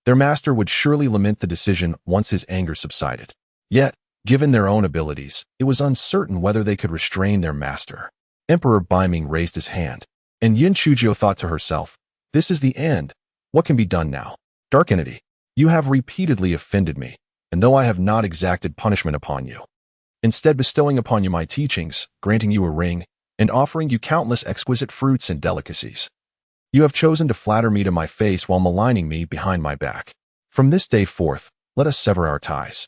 [SPEAKER 1] their master would surely lament the decision once his anger subsided. Yet, given their own abilities, it was uncertain whether they could restrain their master. Emperor Biming raised his hand, and Yin Chujo thought to herself, this is the end. What can be done now? Dark entity, you have repeatedly offended me, and though I have not exacted punishment upon you, instead bestowing upon you my teachings, granting you a ring, and offering you countless exquisite fruits and delicacies, you have chosen to flatter me to my face while maligning me behind my back. From this day forth, let us sever our ties.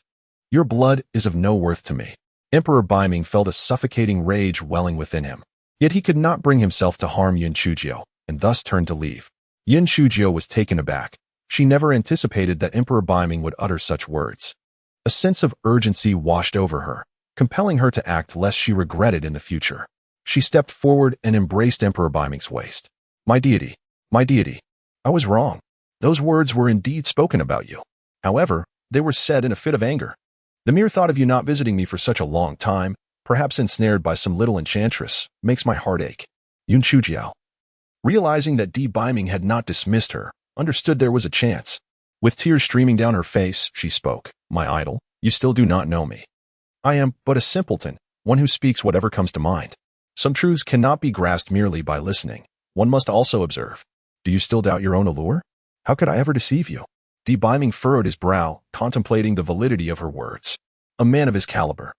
[SPEAKER 1] Your blood is of no worth to me. Emperor Biming felt a suffocating rage welling within him. Yet he could not bring himself to harm Yin Chujo, and thus turned to leave. Yin Chujo was taken aback. She never anticipated that Emperor Biming would utter such words. A sense of urgency washed over her, compelling her to act lest she regretted in the future. She stepped forward and embraced Emperor Biming's waist. My deity, I was wrong. Those words were indeed spoken about you. However, they were said in a fit of anger. The mere thought of you not visiting me for such a long time, perhaps ensnared by some little enchantress, makes my heart ache. Yin Chujo, realizing that Biming had not dismissed her, understood there was a chance. With tears streaming down her face, she spoke. My idol, you still do not know me. I am but a simpleton, one who speaks whatever comes to mind. Some truths cannot be grasped merely by listening. One must also observe. Do you still doubt your own allure? How could I ever deceive you? Biming furrowed his brow, contemplating the validity of her words. A man of his caliber,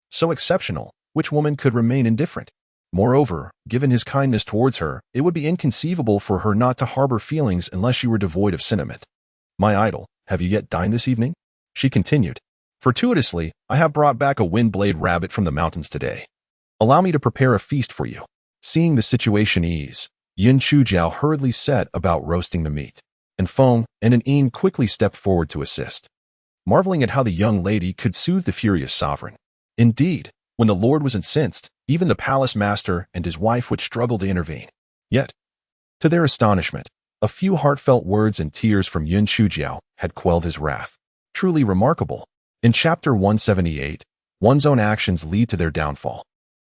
[SPEAKER 1] so exceptional, which woman could remain indifferent? Moreover, given his kindness towards her, it would be inconceivable for her not to harbor feelings unless she were devoid of sentiment. My idol, have you yet dined this evening? She continued. Fortuitously, I have brought back a wind-blade rabbit from the mountains today. Allow me to prepare a feast for you. Seeing the situation ease, Yin Chujo hurriedly set about roasting the meat. Enfong and an Yin quickly stepped forward to assist, marveling at how the young lady could soothe the furious sovereign. Indeed, when the lord was incensed, even the palace master and his wife would struggle to intervene. Yet, to their astonishment, a few heartfelt words and tears from Yin Chujo had quelled his wrath. Truly remarkable. In Chapter 178, one's own actions lead to their downfall.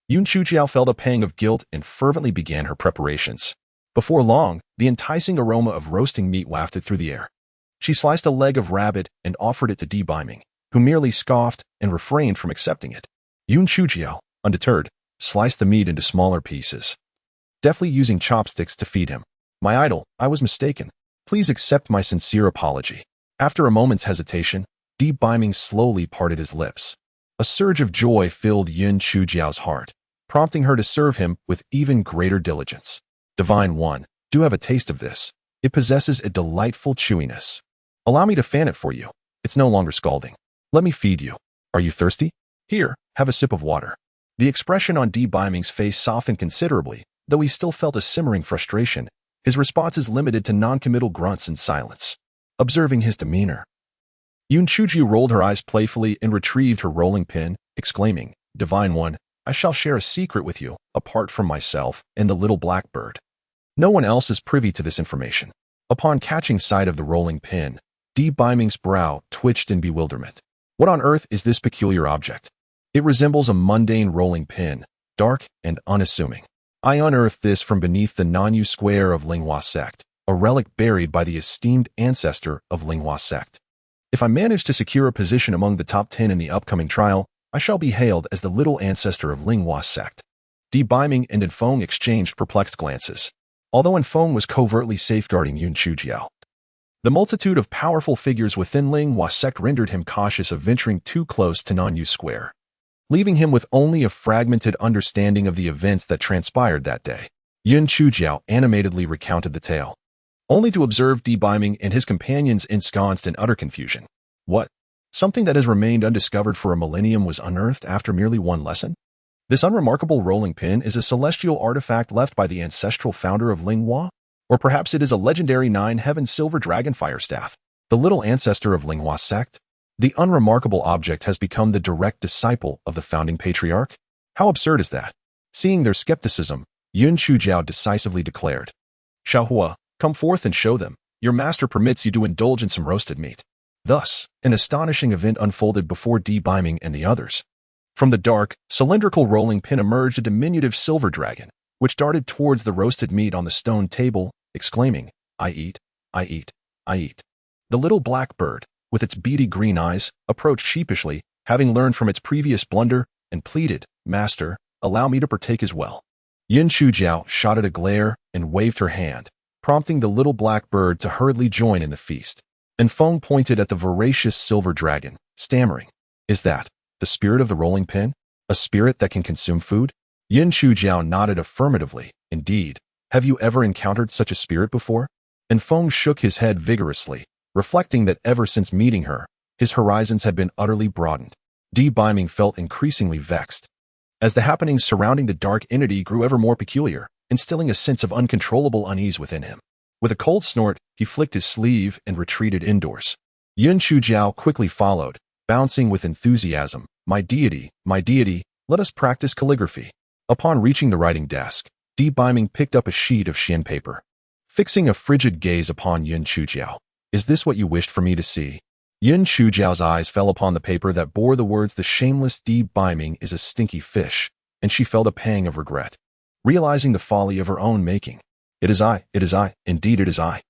[SPEAKER 1] Yin Chujo felt a pang of guilt and fervently began her preparations. Before long, the enticing aroma of roasting meat wafted through the air. She sliced a leg of rabbit and offered it to Biming, who merely scoffed and refrained from accepting it. Yin Chujo, undeterred, sliced the meat into smaller pieces, deftly using chopsticks to feed him. My idol, I was mistaken. Please accept my sincere apology. After a moment's hesitation, Biming slowly parted his lips. A surge of joy filled Yin Chujo's heart, prompting her to serve him with even greater diligence. Divine One, Do have a taste of this. It possesses a delightful chewiness. Allow me to fan it for you. It's no longer scalding. Let me feed you. Are you thirsty? Here, have a sip of water. The expression on Byming's face softened considerably, though he still felt a simmering frustration. His responses limited to non-committal grunts and silence. Observing his demeanor, Yun Chujiu rolled her eyes playfully and retrieved her rolling pin, exclaiming, "Divine One, I shall share a secret with you, apart from myself and the little blackbird. No one else is privy to this information." Upon catching sight of the rolling pin, Byming's brow twitched in bewilderment. What on earth is this peculiar object? It resembles a mundane rolling pin, dark and unassuming. I unearthed this from beneath the Nanyu square of Linghua sect, a relic buried by the esteemed ancestor of Linghua sect. If I manage to secure a position among the top 10 in the upcoming trial, I shall be hailed as the little ancestor of Linghua sect. Byming and Enfeng exchanged perplexed glances, although Enfeng was covertly safeguarding Yun Chujiao. The multitude of powerful figures within Linghua sect rendered him cautious of venturing too close to Nanyu Square, leaving him with only a fragmented understanding of the events that transpired that day. Yun Chujiao animatedly recounted the tale, only to observe Byming and his companions ensconced in utter confusion. What? Something that has remained undiscovered for a millennium was unearthed after merely one lesson? This unremarkable rolling pin is a celestial artifact left by the ancestral founder of Linghua? Or perhaps it is a legendary nine-heaven silver dragon fire staff, the little ancestor of Linghua sect? The unremarkable object has become the direct disciple of the founding patriarch? How absurd is that? Seeing their skepticism, Yun Chujiao decisively declared, "Xiaohua, come forth and show them. Your master permits you to indulge in some roasted meat." Thus, an astonishing event unfolded before Byming and the others. From the dark, cylindrical rolling pin emerged a diminutive silver dragon, which darted towards the roasted meat on the stone table, exclaiming, "I eat, I eat, I eat." The little black bird, with its beady green eyes, approached sheepishly, having learned from its previous blunder, and pleaded, "Master, allow me to partake as well." Yun Chujiao shot at a glare and waved her hand, prompting the little black bird to hurriedly join in the feast. Enfeng pointed at the voracious silver dragon, stammering, "Is that the spirit of the rolling pin? A spirit that can consume food?" Yun Chujiao nodded affirmatively. "Indeed. Have you ever encountered such a spirit before?" Enfeng shook his head vigorously, reflecting that ever since meeting her, his horizons had been utterly broadened. Byming felt increasingly vexed, as the happenings surrounding the dark entity grew ever more peculiar, instilling a sense of uncontrollable unease within him. With a cold snort, he flicked his sleeve and retreated indoors. Yun Chujiao quickly followed, bouncing with enthusiasm, my deity, let us practice calligraphy." Upon reaching the writing desk, Byming picked up a sheet of Xian paper. Fixing a frigid gaze upon Yun Chujiao, "Is this what you wished for me to see?" Yun Chujiao's eyes fell upon the paper that bore the words, "The shameless Byming is a stinky fish," and she felt a pang of regret, realizing the folly of her own making. It is I, indeed it is I."